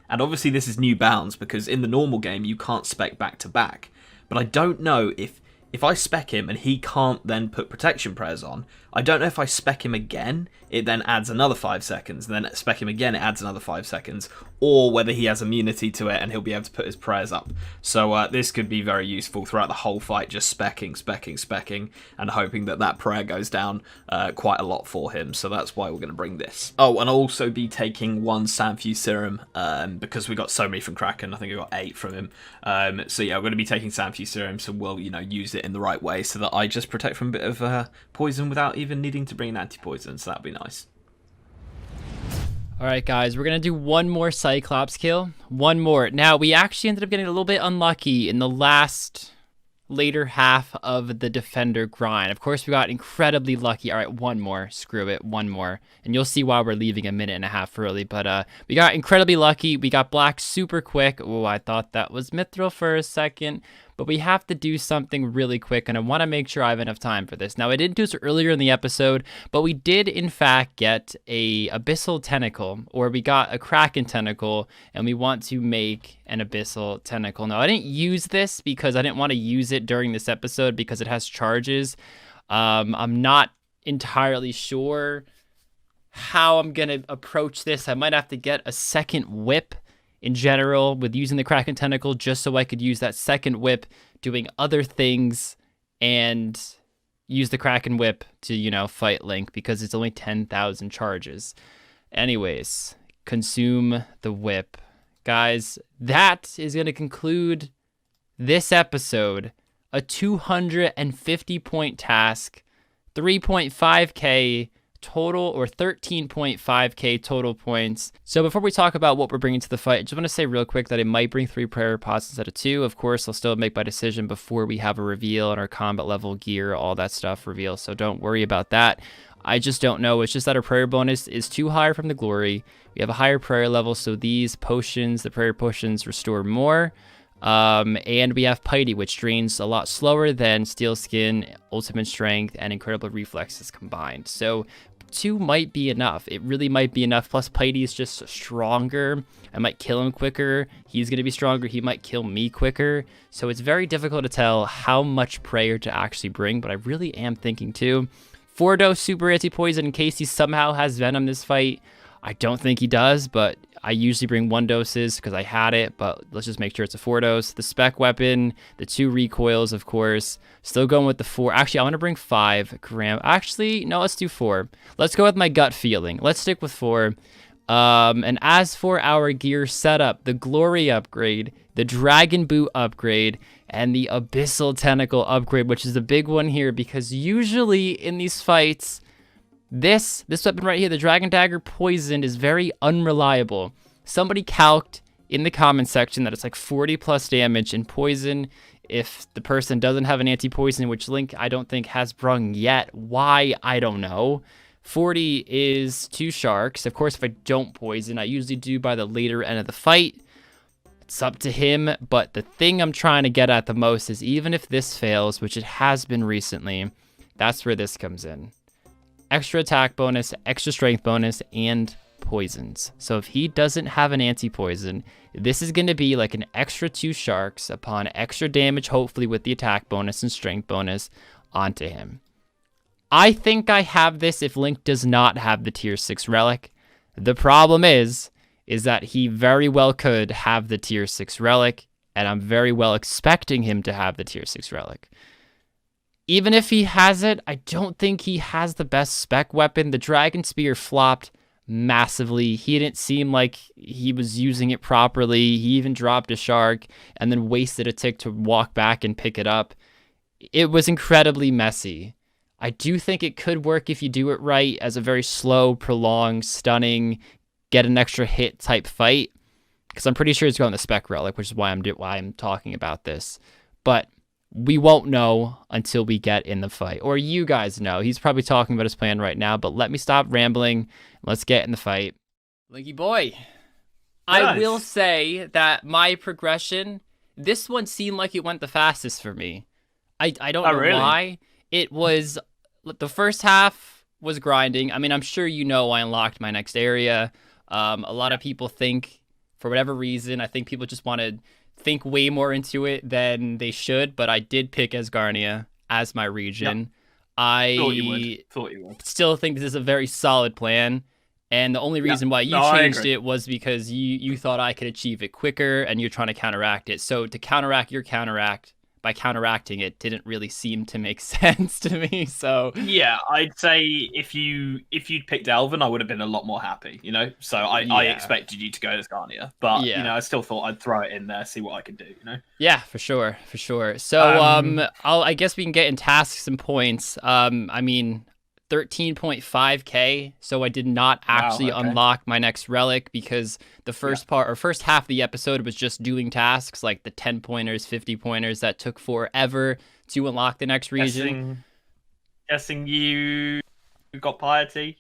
And obviously this is new bounds, because in the normal game you can't spec back to back. But I don't know if I spec him and he can't then put protection prayers on, I don't know if I spec him again, it then adds another 5 seconds, and then spec him again, it adds another 5 seconds, or whether he has immunity to it and he'll be able to put his prayers up. So this could be very useful throughout the whole fight, just specking, and hoping that that prayer goes down quite a lot for him. So that's why we're going to bring this. Oh, and I'll also be taking 1 Sanfew Serum, because we got so many from Kraken. I think I got 8 from him. So yeah, we're going to be taking Sanfew Serum, so we'll, you know, use it in the right way so that I just protect from a bit of poison without even needing to bring an anti-poison, so that'd be nice.
Alright guys, we're going to do one more Cyclops kill. One more. Now, we actually ended up getting a little bit unlucky in the later half of the Defender grind. Of course, we got incredibly lucky. Alright, one more. Screw it, one more. And you'll see why we're leaving a minute and a half early. But we got incredibly lucky. We got black super quick. Oh, I thought that was Mithril for a second. But we have to do something really quick, and I want to make sure I have enough time for this. Now, I didn't do this earlier in the episode, but we did, in fact, get a Abyssal Tentacle, or we got a Kraken Tentacle, and we want to make an Abyssal Tentacle. Now, I didn't use this because I didn't want to use it during this episode because it has charges. I'm not entirely sure how I'm going to approach this. I might have to get a second whip in general with using the Kraken Tentacle just so I could use that second whip doing other things and use the Kraken whip to, you know, fight Link because it's only 10,000 charges. Anyways, consume the whip. Guys, that is going to conclude this episode. A 250 point task, 3.5k total, or 13.5k total points. So before we talk about what we're bringing to the fight, I just want to say real quick that I might bring 3 prayer pots instead of 2. Of course, I'll still make my decision before we have a reveal and our combat level gear, all that stuff reveal, so don't worry about that. I just don't know. It's just that our prayer bonus is too high from the glory. We have a higher prayer level, so these potions, the prayer potions, restore more. And we have Piety, which drains a lot slower than Steel Skin, Ultimate Strength, and Incredible Reflexes combined. So 2 might be enough. It really might be enough. Plus, Piety is just stronger. I might kill him quicker. He's going to be stronger. He might kill me quicker. So it's very difficult to tell how much prayer to actually bring, but I really am thinking 2. 4-dose super anti-poison in case he somehow has venom this fight. I don't think he does, but I usually bring 1 doses because I had it, but let's just make sure it's a 4 dose. The spec weapon, the 2 recoils, of course. Still going with the 4. Actually, I want to bring 5 gram. Actually, no, let's do 4. Let's go with my gut feeling. Let's stick with 4. And as for our gear setup, the Glory upgrade, the Dragon Boot upgrade, and the Abyssal Tentacle upgrade, which is the big one here, because usually in these fights, this weapon right here, the Dragon Dagger Poisoned, is very unreliable. Somebody calced in the comment section that it's like 40 plus damage in poison if the person doesn't have an anti-poison, which Link I don't think has brung yet. Why? I don't know. 40 is 2 sharks. Of course, if I don't poison, I usually do by the later end of the fight. It's up to him, but the thing I'm trying to get at the most is even if this fails, which it has been recently, that's where this comes in. Extra attack bonus, extra strength bonus, and poisons. So if he doesn't have an anti-poison, this is going to be like an extra 2 sharks upon extra damage, hopefully with the attack bonus and strength bonus onto him. I think I have this if Link does not have the tier 6 relic. The problem is that he very well could have the tier 6 relic, and I'm very well expecting him to have the tier 6 relic. Even if he has it, I don't think he has the best spec weapon. The Dragon Spear flopped massively. He didn't seem like he was using it properly. He even dropped a shark and then wasted a tick to walk back and pick it up. It was incredibly messy. I do think it could work if you do it right as a very slow, prolonged, stunning, get an extra hit type fight. Because I'm pretty sure it's going the spec relic, which is why I'm talking about this. But we won't know until we get in the fight. Or you guys know. He's probably talking about his plan right now, but let me stop rambling. Let's get in the fight. Linky boy. Nice. I will say that my progression, this one seemed like it went the fastest for me. I don't know really? Why. It was, the first half was grinding. I mean, I'm sure you know I unlocked my next area. A lot of people think, for whatever reason, I think people just want to think way more into it than they should, but I did pick Asgarnia as my region. Yep. I thought you would. Still think this is a very solid plan, and the only reason why you changed it was because you thought I could achieve it quicker, and you're trying to counteract it. So to counteract your counteract by counteracting it didn't really seem to make sense to me. So
yeah, I'd say if you'd picked Elven, I would have been a lot more happy, you know. So I expected you to go to Asgarnia, but you know, I still thought I'd throw it in there, see what I could do, you know. Yeah, for sure. So I guess we can get in tasks and points. I mean, 13.5k, so I did not actually unlock my next relic because the first half of the episode was just doing tasks like the 10 pointers, 50 pointers that took forever to unlock the next region.
Guessing you got piety?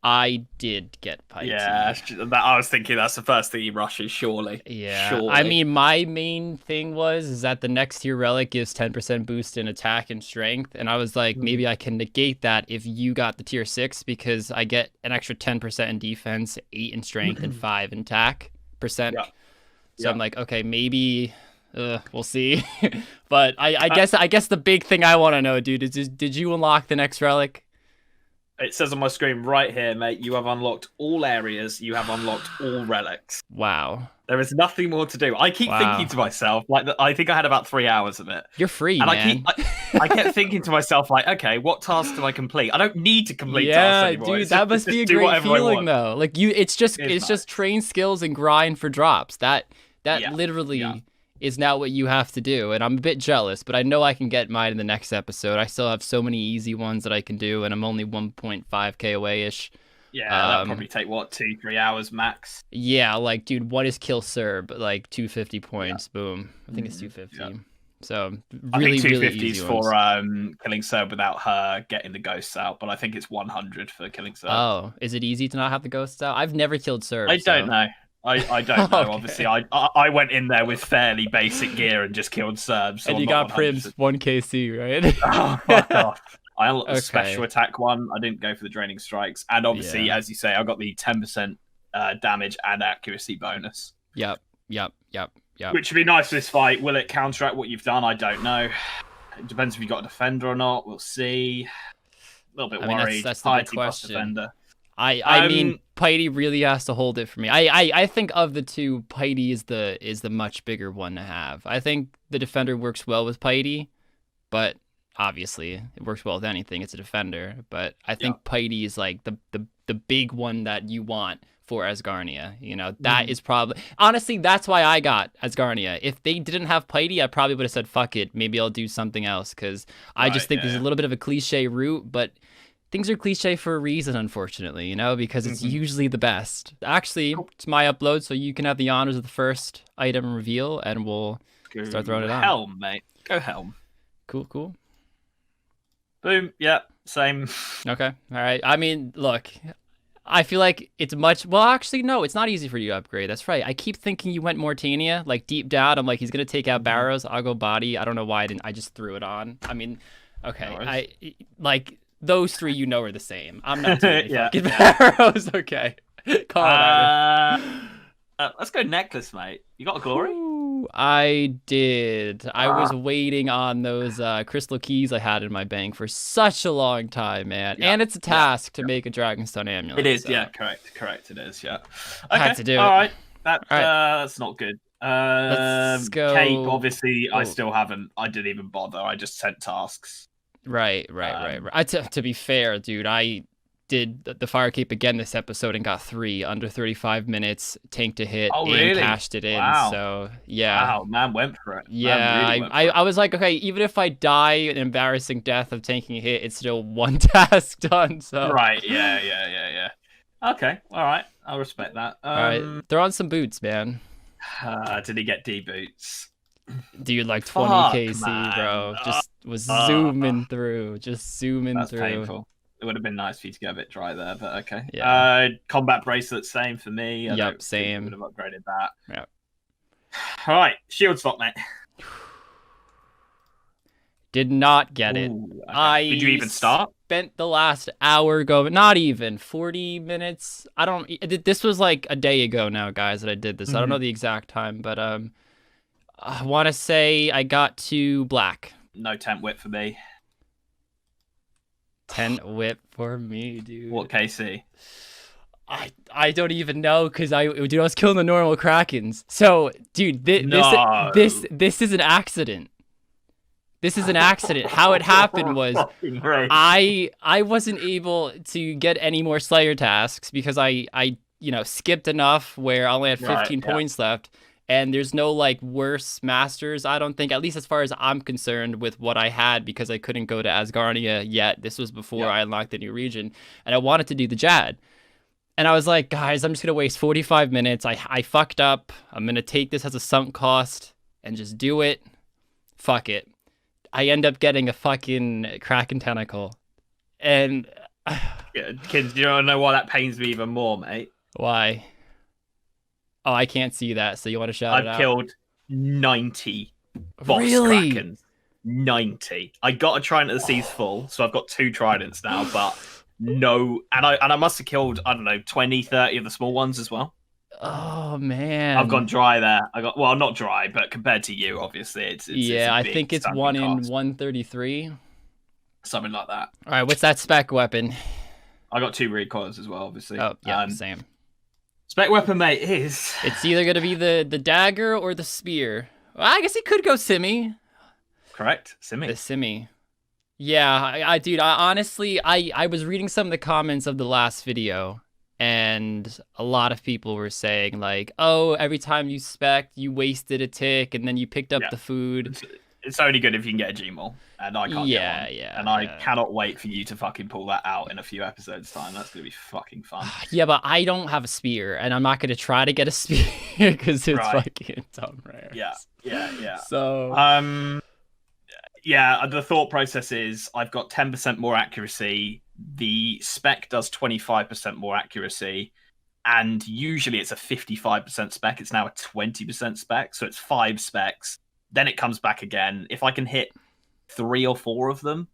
I did get piety.
Yeah, I was thinking that's the first thing he rushes, surely.
Yeah,
surely.
I mean, my main thing is that the next tier relic gives 10% boost in attack and strength, and I was like, maybe I can negate that if you got the tier 6, because I get an extra 10% in defense, 8 in strength, and 5 in attack percent. Yeah. So I'm like, okay, maybe we'll see. But I guess the big thing I want to know, dude, is did you unlock the next relic?
It says on my screen right here, mate, you have unlocked all areas, you have unlocked all relics.
Wow.
There is nothing more to do. I keep thinking to myself, like, I think I had about 3 hours of it.
You're free,
and
man.
I kept thinking to myself, like, okay, what tasks do I complete? I don't need to complete tasks anymore.
Dude, that must be a great feeling, though. Like, it's just train skills and grind for drops. That literally is now what you have to do, and I'm a bit jealous, but I know I can get mine in the next episode. I still have so many easy ones that I can do, and I'm only 1.5k away-ish.
Yeah, that'll probably take, what, 2-3 hours max?
Yeah, like, dude, what is Kill Serb? Like, 250 points, boom. I think it's 250. Yeah. So, really,
I think 250
really
is for killing Serb without her getting the ghosts out, but I think it's 100 for killing Serb.
Oh, is it easy to not have the ghosts out? I've never killed Serb.
I don't know. I don't know. Okay. Obviously, I went in there with fairly basic gear and just killed Serbs. So
and you got Prim's 1kc, right?
Oh, fuck off. I unlocked the special attack one. I didn't go for the draining strikes. And obviously, as you say, I got the 10% damage and accuracy bonus.
Yep.
Which would be nice for this fight. Will it counteract what you've done? I don't know. It depends if you've got a defender or not. We'll see. A little bit worried.
That's the big question.
Defender.
I mean, Piety really has to hold it for me. I think of the two, Piety is the much bigger one to have. I think the defender works well with Piety, but obviously it works well with anything. It's a defender, but I think Piety is like the big one that you want for Asgarnia. You know, that is probably honestly that's why I got Asgarnia. If they didn't have Piety, I probably would have said fuck it. Maybe I'll do something else because I just think there's a little bit of a cliche route, but things are cliche for a reason, unfortunately, you know, because it's usually the best. Actually, it's my upload, so you can have the honors of the first item reveal, and we'll start throwing it on.
Helm, mate. Go Helm.
Cool.
Boom. Yeah, same.
Okay. All right. I mean, look, I feel like it's much... Well, actually, no, it's not easy for you to upgrade. That's right. I keep thinking you went Mortania. Like, deep down, I'm like, he's going to take out Barrows. I'll go body. I don't know why I didn't. I just threw it on. I mean, okay. Those three, you know, are the same. I'm not doing any fucking Barrows. Okay. Call it
let's go necklace, mate. You got a glory?
Ooh, I did. I was waiting on those crystal keys I had in my bank for such a long time, man. And it's a task to make a Dragonstone amulet.
It is,
so.
yeah, correct. It is, yeah.
I had to do it.
All right. That's not good.
Let's go.
Cape, obviously, I still haven't. I didn't even bother. I just sent tasks.
Right. To be fair, dude, I did the fire cape again this episode and got 3 under 35 minutes, tank to hit, and cashed it in.
Wow.
So yeah.
Wow, man went for it.
Yeah, I was like, okay, even if I die an embarrassing death of tanking a hit, it's still one task done. So
right, yeah. Okay, all right, I'll respect that.
All right, throw on some boots, man.
Did he get D boots?
Dude, like 20 KC, bro. Just was zooming through. That's
painful. It would have been nice for you to get a bit dry there, but okay.
Yeah.
Combat bracelet, same for me.
Yep, same.
Would have upgraded that.
Yep.
All right, shield stock, mate.
Did not get it.
Okay. Did you even start?
Spent the last hour going, not even 40 minutes. This was like a day ago now, guys, that I did this. I don't know the exact time, but I want to say I got to black.
No tent whip for me.
10 whip for me, dude.
What KC?
I don't even know because I was killing the normal Krakens. So, dude, this is an accident. This is an accident. How it happened was I wasn't able to get any more Slayer tasks because I skipped enough where I only had 15 points left. And there's no like worse masters, I don't think, at least as far as I'm concerned with what I had because I couldn't go to Asgarnia yet. This was before I unlocked the new region. And I wanted to do the Jad. And I was like, guys, I'm just going to waste 45 minutes. I fucked up. I'm going to take this as a sunk cost and just do it. Fuck it. I end up getting a fucking Kraken tentacle. And...
Kids, you don't know why that pains me even more, mate.
Why? Oh, I can't see that, so you want to shout it out?
I've killed 90 boss Krakens. 90. I got a Trident of the Seas full, so I've got 2 Tridents now, but no... And I must have killed, I don't know, 20, 30 of the small ones as well.
Oh, man.
I've gone dry there. Well, not dry, but compared to you, obviously, it's
I think it's 1 in 133.
Something like that.
All right, what's that spec weapon?
I got 2 recoils as well, obviously.
Oh, yeah, same.
Spec weapon, mate, is...
It's either going to be the dagger or the spear. Well, I guess he could go Simi.
Correct, Simi.
The Simi. Yeah, dude, honestly, I was reading some of the comments of the last video, and a lot of people were saying, like, oh, every time you spec, you wasted a tick, and then you picked up the food.
It's only good if you can get a Gmaul, and I can't get one. And I cannot wait for you to fucking pull that out in a few episodes' time. That's going to be fucking fun.
Yeah, but I don't have a spear, and I'm not going to try to get a spear because it's fucking dumb rare.
Yeah.
So...
the thought process is I've got 10% more accuracy. The spec does 25% more accuracy. And usually it's a 55% spec. It's now a 20% spec. So it's 5 specs. Then it comes back again. If I can hit 3 or 4 of them,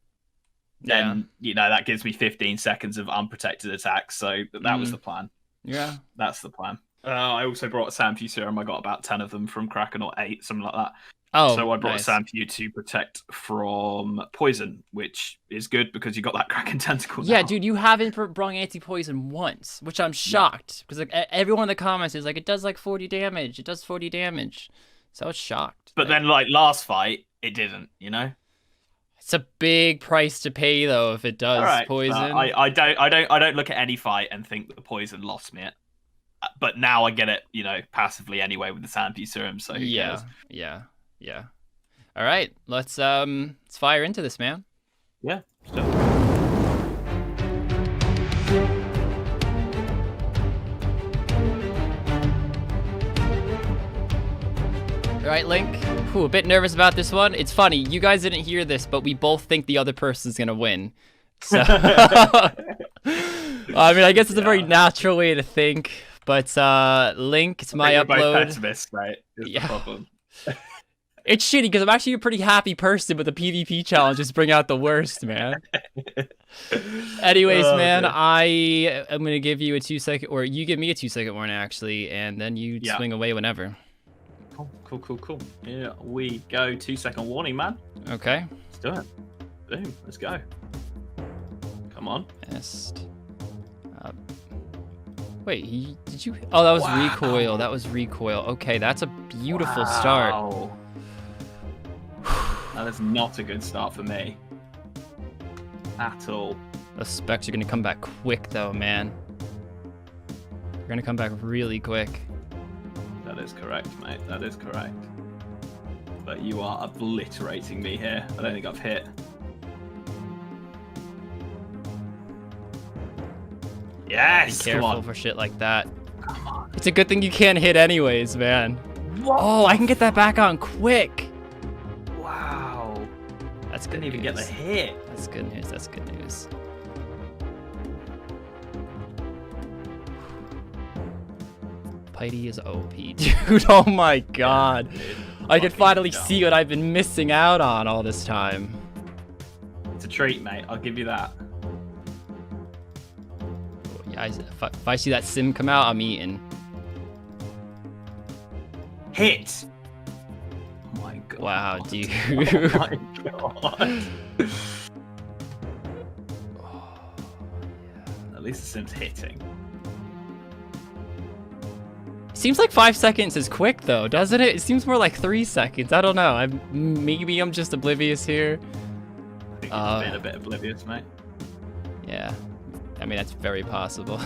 then, that gives me 15 seconds of unprotected attacks. So that was the plan.
Yeah.
That's the plan. I also brought a Sanfu serum. I got about 10 of them from Kraken, or 8, something like that.
Oh,
so I brought
nice.
a sand for you to protect from poison, which is good because you got that Kraken tentacle.
Yeah,
now.
dude, you haven't brung anti-poison once, which I'm shocked because like everyone in the comments is like, it does like 40 damage. It does 40 damage. So I was shocked.
But then, like last fight, it didn't. You know.
It's a big price to pay though if it does
All right.
poison.
I don't look at any fight and think that the poison lost me it. But now I get it, you know, passively anyway with the Sandpew serum. So who cares?
Yeah. All right, let's fire into this, man.
Yeah.
All right, Link. Ooh, a bit nervous about this one. It's funny, you guys didn't hear this, but we both think the other person's gonna win. So, I mean, I guess it's a very natural way to think. But Link, it's my
You're
upload.
both pessimists, right? Is the problem.
It's shitty because I'm actually a pretty happy person, but the PvP challenges bring out the worst, man. Anyways, man, I am gonna give you a 2-second, or you give me a 2-second warning actually, and then you swing away whenever.
Cool. Here we go. 2-second warning, man.
Okay.
Let's do it. Boom. Let's go. Come on.
Best. Wait, did you? Oh, that was recoil. That was recoil. Okay, that's a beautiful start.
That is not a good start for me. At all.
The specs are gonna come back quick though, man. They're gonna come back really quick.
That is correct, mate. That is correct. But you are obliterating me here. I don't think I've hit. Yes!
Be careful for shit like that.
Come on.
It's a good thing you can't hit anyways, man.
What?
Oh, I can get that back on quick.
Wow.
That's good
Didn't even get the
news.
hit.
That's good news. That's good news. Piety is OP, dude. Oh my god.
Yeah, dude.
I can
Fucking
finally
dumb.
see what I've been missing out on all this time.
It's a treat, mate. I'll give you that.
Yeah, if I see that sim come out, I'm eating.
Hit! Oh my god.
Wow, dude.
Oh my god. At least the sim's hitting.
Seems like 5 seconds is quick though, doesn't it? It seems more like 3 seconds. I don't know. Maybe I'm just oblivious here.
I think you've been a bit oblivious, mate.
Yeah. I mean, that's very possible.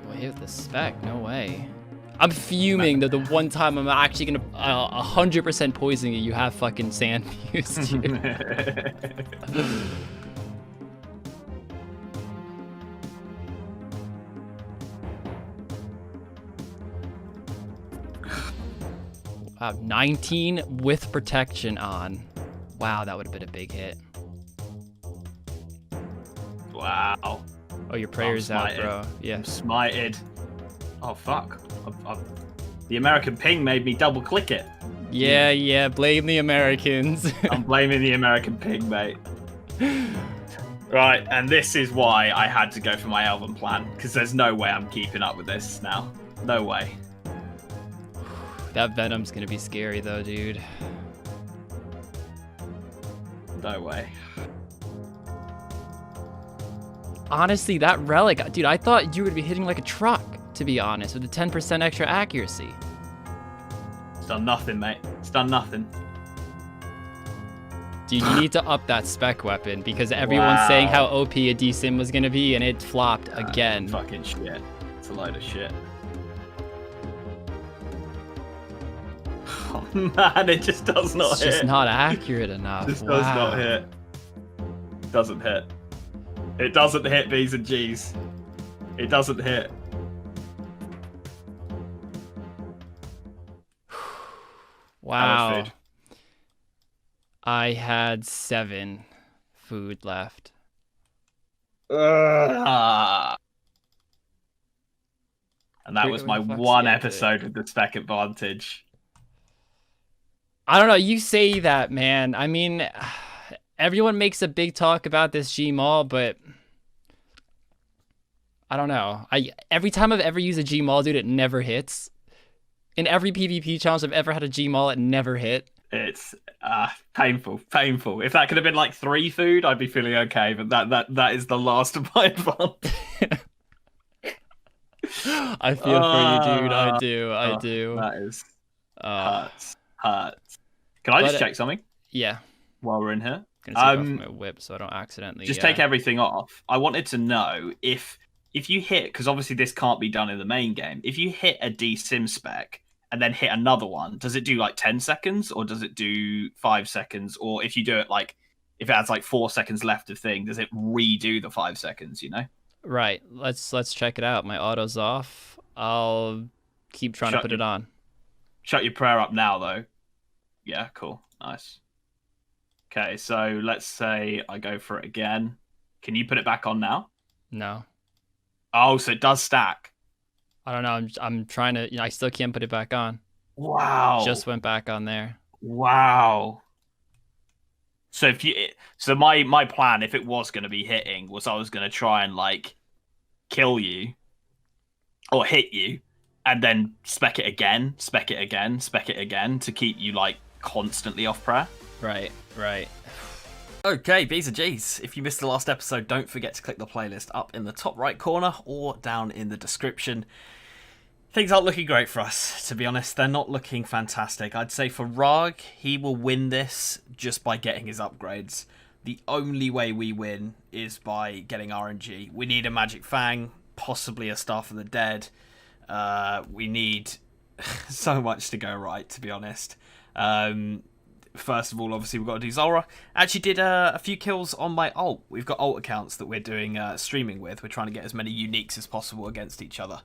Wait, with the spec? No way. I'm fuming that the one time I'm actually gonna 100% poison you, you have fucking sand fused. Wow, 19 with protection on. Wow, that would have been a big hit.
Wow.
Oh, your prayer's out, bro. Yeah.
I'm smited. Oh, fuck. The American ping made me double click it.
Yeah, blame the Americans.
I'm blaming the American ping, mate. Right, and this is why I had to go for my Elven plan, because there's no way I'm keeping up with this now. No way.
That Venom's gonna be scary though, dude.
No way.
Honestly, that relic, dude, I thought you would be hitting like a truck, to be honest, with the 10% extra accuracy.
It's done nothing, mate. It's done nothing.
Dude, you need to up that spec weapon because everyone's saying how OP a D-Sim was gonna be and it flopped again.
Fucking shit. It's a load of shit. Oh man, it just does not
It's
hit.
just not accurate enough.
This
Wow.
does not hit. Doesn't hit. It doesn't hit B's and G's. It doesn't hit.
Wow.
How much food?
I had 7 food left.
And that
Wait,
was
wait,
my
fuck's
one
the
episode with the spec advantage.
I don't know, you say that, man. I mean, everyone makes a big talk about this Gmaul, but I don't know. Every time I've ever used a Gmaul, dude, it never hits. In every PvP challenge I've ever had a Gmaul, it never hit.
It's painful, painful. If that could have been like 3 food, I'd be feeling okay. But that is the last of my advantage.
I feel for you, dude. I do. I do.
That is hurts. Can I just check something
Yeah.
while we're in here?
Gonna take off my whip so I don't accidentally
just take everything off. I wanted to know if you hit, because obviously this can't be done in the main game. If you hit a DSim spec and then hit another one, does it do like 10 seconds or does it do 5 seconds? Or if you do it like, if it has like 4 seconds left of thing, does it redo the 5 seconds, you know?
Right. Let's check it out. My auto's off. I'll keep trying to put it on.
Shut your prayer up now, though. Yeah, cool. Nice. Okay, so let's say I go for it again. Can you put it back on now?
No.
Oh, so it does stack.
I don't know. I'm trying to. I still can't put it back on.
Wow.
Just went back on there.
Wow. So my plan, if it was going to be hitting, was I was going to try and like kill you or hit you, and then spec it again to keep you like constantly off prayer.
Right.
Okay, B's and G's. If you missed the last episode, don't forget to click the playlist up in the top right corner or down in the description. Things aren't looking great for us, to be honest. They're not looking fantastic. I'd say for Rargh, he will win this just by getting his upgrades. The only way we win is by getting RNG. We need a Magic Fang, possibly a Staff of the Dead. We need so much to go right, to be honest. First of all, obviously, we've got to do Zulrah. Actually did a few kills on my ult. We've got ult accounts that we're doing streaming with. We're trying to get as many uniques as possible against each other.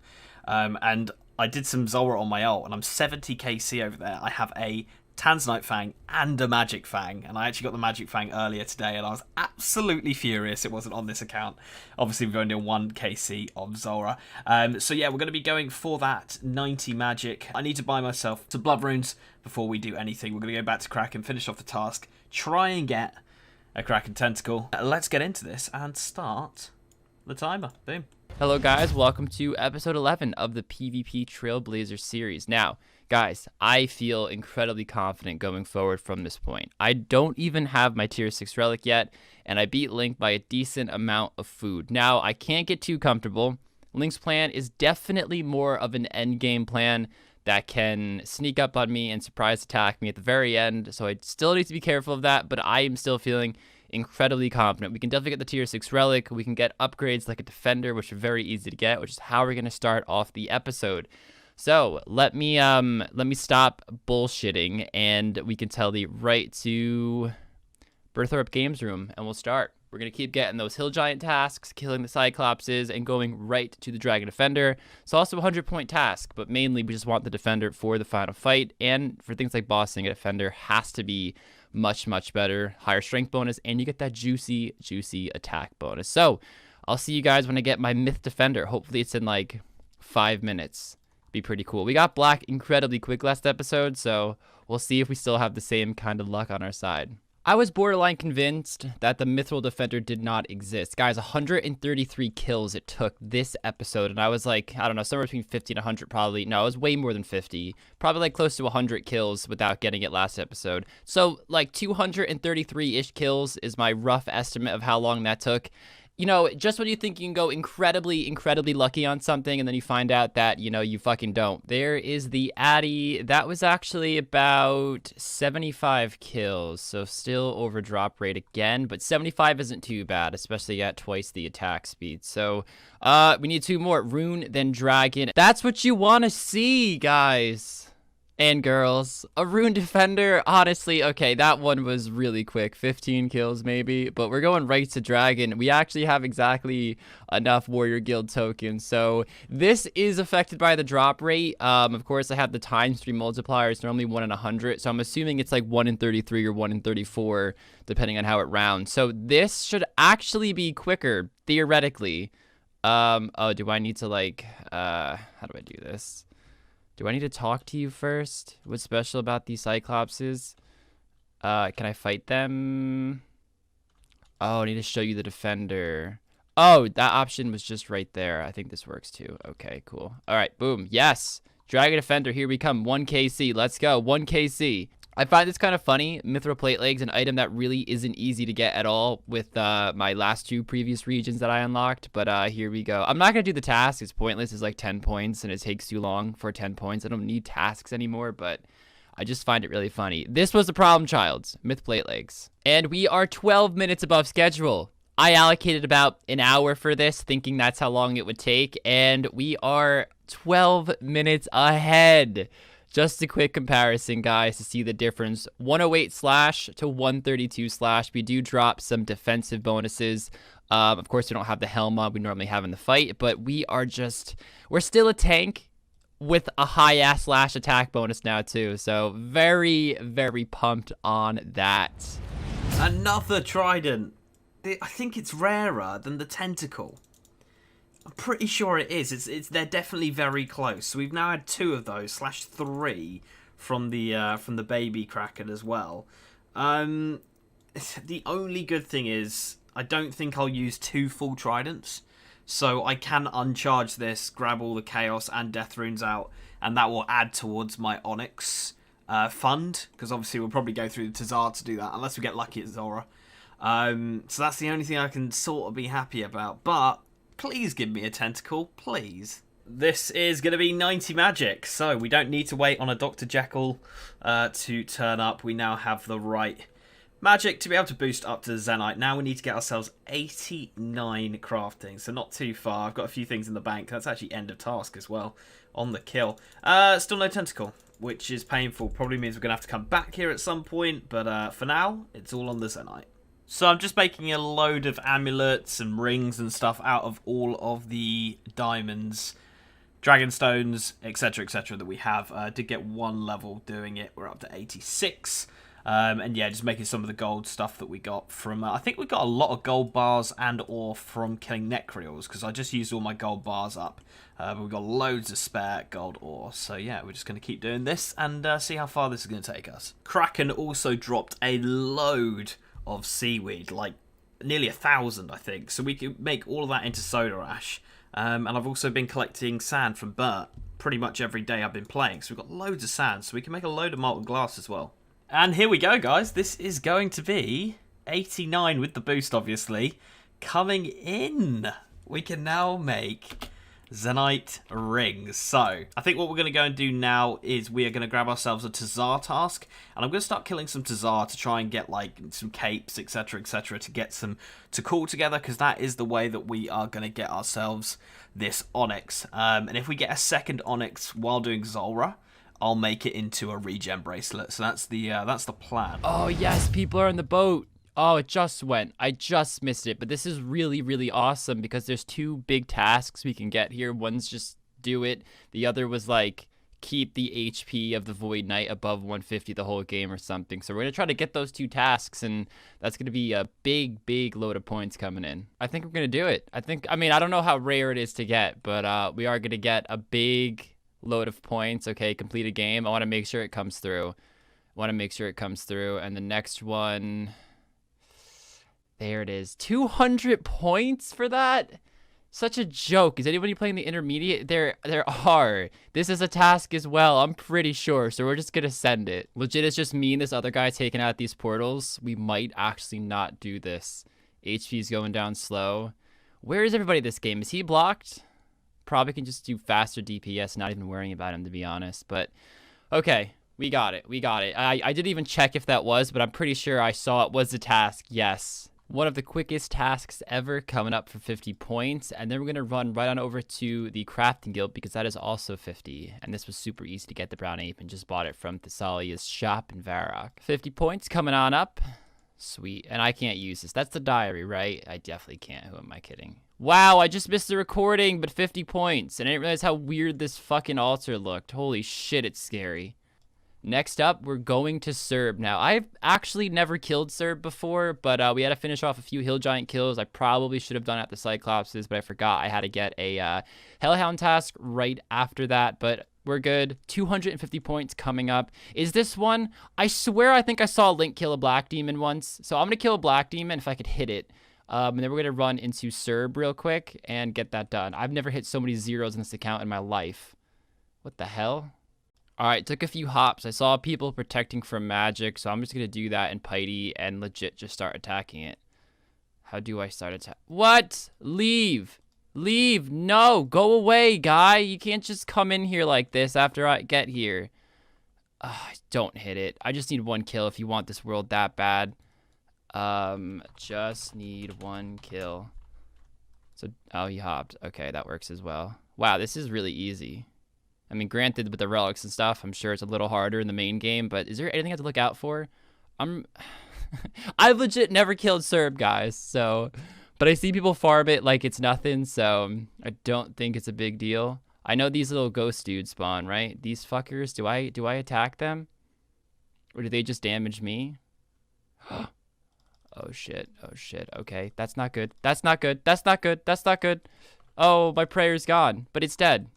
And I did some Zulrah on my ult, and I'm 70 KC over there. I have a Tanzanite Fang and a Magic Fang, and I actually got the Magic Fang earlier today, and I was absolutely furious it wasn't on this account. Obviously, we've only done 1 KC of Zulrah. So yeah, we're going to be going for that 90 magic. I need to buy myself some blood runes before we do anything. We're going to go back to Kraken, finish off the task, try and get a Kraken Tentacle. Let's get into this and start the timer. Boom.
Hello guys, welcome to episode 11 of the PvP Trailblazer series. Now, guys, I feel incredibly confident going forward from this point. I don't even have my tier 6 relic yet, and I beat Link by a decent amount of food. Now, I can't get too comfortable. Link's plan is definitely more of an endgame plan that can sneak up on me and surprise attack me at the very end, so I still need to be careful of that, but I am still feeling incredibly confident. We can definitely get the tier 6 relic. We can get upgrades like a defender, which are very easy to get, which is how we're going to start off the episode. So let me stop bullshitting, and we can tell the right to Berthorpe Games Room, and we'll start. We're going to keep getting those Hill Giant tasks, killing the Cyclopses, and going right to the Dragon Defender. It's also a 100-point task, but mainly we just want the Defender for the final fight, and for things like bossing, a Defender has to be much better, higher strength bonus, and you get that juicy attack bonus. So I'll see you guys when I get my Myth Defender. Hopefully it's in like 5 minutes. Be pretty cool. We got Black incredibly quick last episode, so we'll see if we still have the same kind of luck on our side. I was borderline convinced that the Mithril Defender did not exist. Guys, 133 kills it took this episode, and I was like, I don't know, somewhere between 50 and 100 probably. No, it was way more than 50. Probably like close to 100 kills without getting it last episode. So like 233-ish kills is my rough estimate of how long that took. You know, just when you think you can go incredibly lucky on something, and then you find out that, you know, you fucking don't. There is the Addy. That was actually about 75 kills, so still over drop rate again, but 75 isn't too bad, especially at twice the attack speed. So, we need 2 more. Rune, then Dragon. That's what you want to see, guys. And girls, a Rune Defender, honestly, okay, that one was really quick, 15 kills maybe, but we're going right to Dragon. We actually have exactly enough Warrior Guild tokens, so this is affected by the drop rate. Of course, I have the ×3 multiplier. It's normally 1 in 100, so I'm assuming it's like 1 in 33 or 1 in 34, depending on how it rounds. So this should actually be quicker, theoretically. Oh, do I need to like, how do I do this? Do I need to talk to you first? What's special about these Cyclopses? Can I fight them? Oh, I need to show you the Defender. Oh, that option was just right there. I think this works too. Okay, cool. All right, boom. Yes. Dragon Defender, here we come. 1KC. Let's go. 1KC. I find this kind of funny. Mithril Plate Legs, an item that really isn't easy to get at all with my last 2 previous regions that I unlocked. But here we go. I'm not going to do the task. It's pointless. It's like 10 points, and it takes too long for 10 points. I don't need tasks anymore, but I just find it really funny. This was the problem child. Myth Plate Legs. And we are 12 minutes above schedule. I allocated about an hour for this, thinking that's how long it would take, and we are 12 minutes ahead. Just a quick comparison, guys, to see the difference. 108 slash to 132 slash. We do drop some defensive bonuses. Of course, we don't have the helm on we normally have in the fight, but we're still a tank with a high-ass slash attack bonus now, too. So very, very pumped on that.
Another trident. I think it's rarer than the tentacle. I'm pretty sure it is. They're definitely very close. So we've now had 2 of those /3 from the baby kraken as well. The only good thing is I don't think I'll use 2 full tridents, so I can uncharge this, grab all the chaos and death runes out, and that will add towards my onyx fund, because obviously we'll probably go through the Tazar to do that unless we get lucky at Zora. So that's the only thing I can sort of be happy about. But please give me a tentacle, please. This is going to be 90 magic, so we don't need to wait on a Dr. Jekyll to turn up. We now have the right magic to be able to boost up to Zenite. Now we need to get ourselves 89 crafting, so not too far. I've got a few things in the bank. That's actually end of task as well on the kill. Still no tentacle, which is painful. Probably means we're going to have to come back here at some point, but for now, it's all on the Zenite. So I'm just making a load of amulets and rings and stuff out of all of the diamonds, dragonstones, etc., etc. that we have. Did get 1 level doing it. We're up to 86. And yeah, just making some of the gold stuff that we got from... I think we got a lot of gold bars and ore from killing Necreals, because I just used all my gold bars up. But we've got loads of spare gold ore. So yeah, we're just going to keep doing this and see how far this is going to take us. Kraken also dropped a load of seaweed, like nearly 1,000, I think, so we can make all of that into soda ash. And I've also been collecting sand from Bert pretty much every day I've been playing, so we've got loads of sand, so we can make a load of molten glass as well. And here we go, guys. This is going to be 89 with the boost, obviously, coming in. We can now make Zenite rings. So I think what we're going to go and do now is we are going to grab ourselves a Tazar task, and I'm going to start killing some Tazar to try and get like some capes, etc., to get some to call together, because that is the way that we are going to get ourselves this onyx. And if we get a second onyx while doing Zora, I'll make it into a regen bracelet. So that's the plan.
Oh yes, people are in the boat. Oh, it just went. I just missed it. But this is really, really awesome because there's 2 big tasks we can get here. One's just do it. The other was like keep the HP of the Void Knight above 150 the whole game or something. So we're going to try to get those 2 tasks, and that's going to be a big, big load of points coming in. I think we're going to do it. I don't know how rare it is to get, but we are going to get a big load of points. Okay, complete a game. I want to make sure it comes through. And the next one... There it is. 200 points for that? Such a joke. Is anybody playing the intermediate? There are. This is a task as well, I'm pretty sure. So we're just going to send it. Legit, it's just me and this other guy taking out these portals. We might actually not do this. HP's going down slow. Where is everybody this game? Is he blocked? Probably can just do faster DPS, not even worrying about him, to be honest. But, okay. We got it. I didn't even check if that was, but I'm pretty sure I saw it was a task. Yes. One of the quickest tasks ever, coming up for 50 points. And then we're going to run right on over to the Crafting Guild, because that is also 50. And this was super easy to get the Brown Ape, and just bought it from Thessalia's shop in Rargh. 50 points coming on up. Sweet. And I can't use this. That's the diary, right? I definitely can't. Who am I kidding? Wow, I just missed the recording, but 50 points. And I didn't realize how weird this fucking altar looked. Holy shit, it's scary. Next up, we're going to Serb. Now, I've actually never killed Serb before, but we had to finish off a few Hill Giant kills. I probably should have done it at the Cyclopses, but I forgot I had to get a Hellhound task right after that, but we're good. 250 points coming up. Is this one? I swear I think I saw Link kill a Black Demon once, so I'm going to kill a Black Demon if I could hit it. And then we're going to run into Serb real quick and get that done. I've never hit so many zeros in this account in my life. What the hell? All right, took a few hops. I saw people protecting from magic, so I'm just going to do that in Piety and legit just start attacking it. How do I start attack? What? Leave. Leave. No, go away, guy. You can't just come in here like this after I get here. Don't hit it. I just need one kill if you want this world that bad. Just need one kill. So, oh, he hopped. Okay, that works as well. Wow, this is really easy. I mean, granted, with the relics and stuff, I'm sure it's a little harder in the main game, but is there anything I have to look out for? I've legit never killed Serb, guys, so... But I see people farm it like it's nothing, so I don't think it's a big deal. I know these little ghost dudes spawn, right? These fuckers, do I attack them? Or do they just damage me? Oh shit, oh shit, okay. That's not good, that's not good, that's not good, that's not good. Oh, my prayer's gone, but it's dead.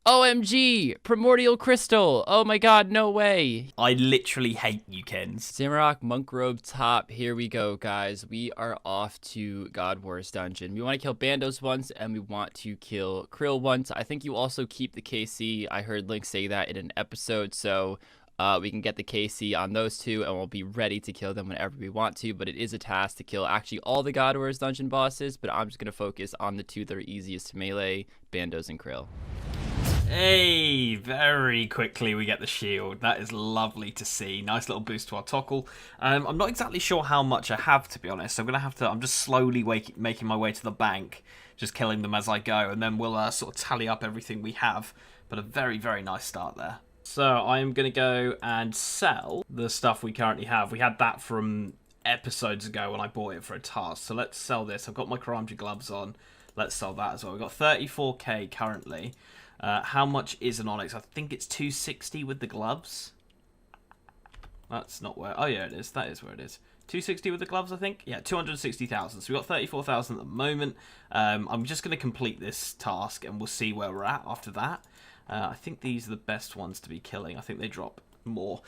OMG! Primordial Crystal! Oh my god, no way!
I literally hate you, Kens.
Zamorak Monk Robe top. Here we go, guys. We are off to God Wars Dungeon. We want to kill Bandos once, and we want to kill Krill once. I think you also keep the KC. I heard Link say that in an episode, so we can get the KC on those two, and we'll be ready to kill them whenever we want to, but it is a task to kill actually all the God Wars Dungeon bosses, but I'm just going to focus on the two that are easiest to melee, Bandos and Krill.
Hey, very quickly we get the shield. That is lovely to see. Nice little boost to our Tokkul. I'm not exactly sure how much I have, to be honest. So I'm just slowly making my way to the bank, just killing them as I go, and then we'll sort of tally up everything we have. But a very, very nice start there. So I am going to go and sell the stuff we currently have. We had that from episodes ago when I bought it for a task. So let's sell this. I've got my Karamja gloves on. Let's sell that as well. We've got 34k currently. How much is an Onyx? I think it's 260 with the gloves. That's not where... Oh, yeah, it is. That is where it is. 260 with the gloves, I think? Yeah, 260,000. So we've got 34,000 at the moment. I'm just going to complete this task, and we'll see where we're at after that. I think these are the best ones to be killing. I think they drop more.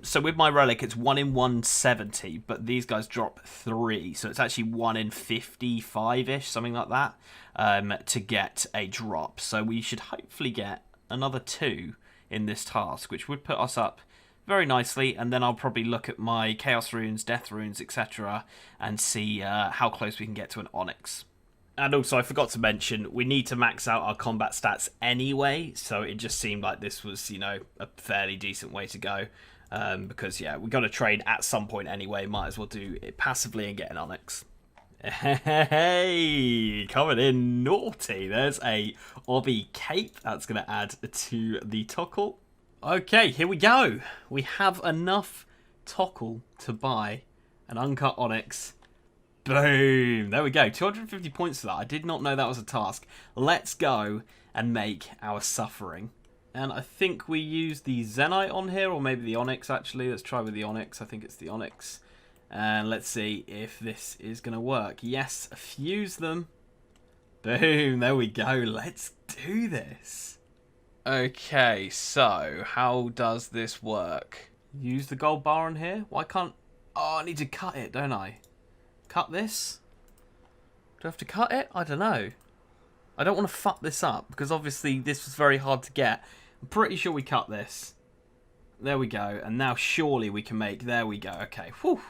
So with my relic, it's 1 in 170, but these guys drop 3. So it's actually 1 in 55-ish, something like that, to get a drop. So we should hopefully get another 2 in this task, which would put us up very nicely, and then I'll probably look at my Chaos Runes, Death Runes, etc. and see how close we can get to an Onyx. And also, I forgot to mention, we need to max out our combat stats anyway, so it just seemed like this was, you know, a fairly decent way to go. Because, yeah, we've got to trade at some point anyway, might as well do it passively and get an Onyx. Hey, coming in naughty. There's a Obby Cape. That's going to add to the Tokkul. Okay, here we go. We have enough Tokkul to buy an uncut Onyx. Boom! There we go. 250 points for that. I did not know that was a task. Let's go and make our Suffering. And I think we use the Zenite on here, or maybe the Onyx, actually. Let's try with the Onyx. I think it's the Onyx. And let's see if this is going to work. Yes, fuse them. Boom! There we go. Let's do this. Okay, so how does this work? Use the gold bar on here? Why can't... Oh, I need to cut it, don't I? Cut this? Do I have to cut it? I don't know. I don't want to fuck this up, because obviously this was very hard to get. I'm pretty sure we cut this. There we go. And now surely we can make... There we go. Okay. Whew.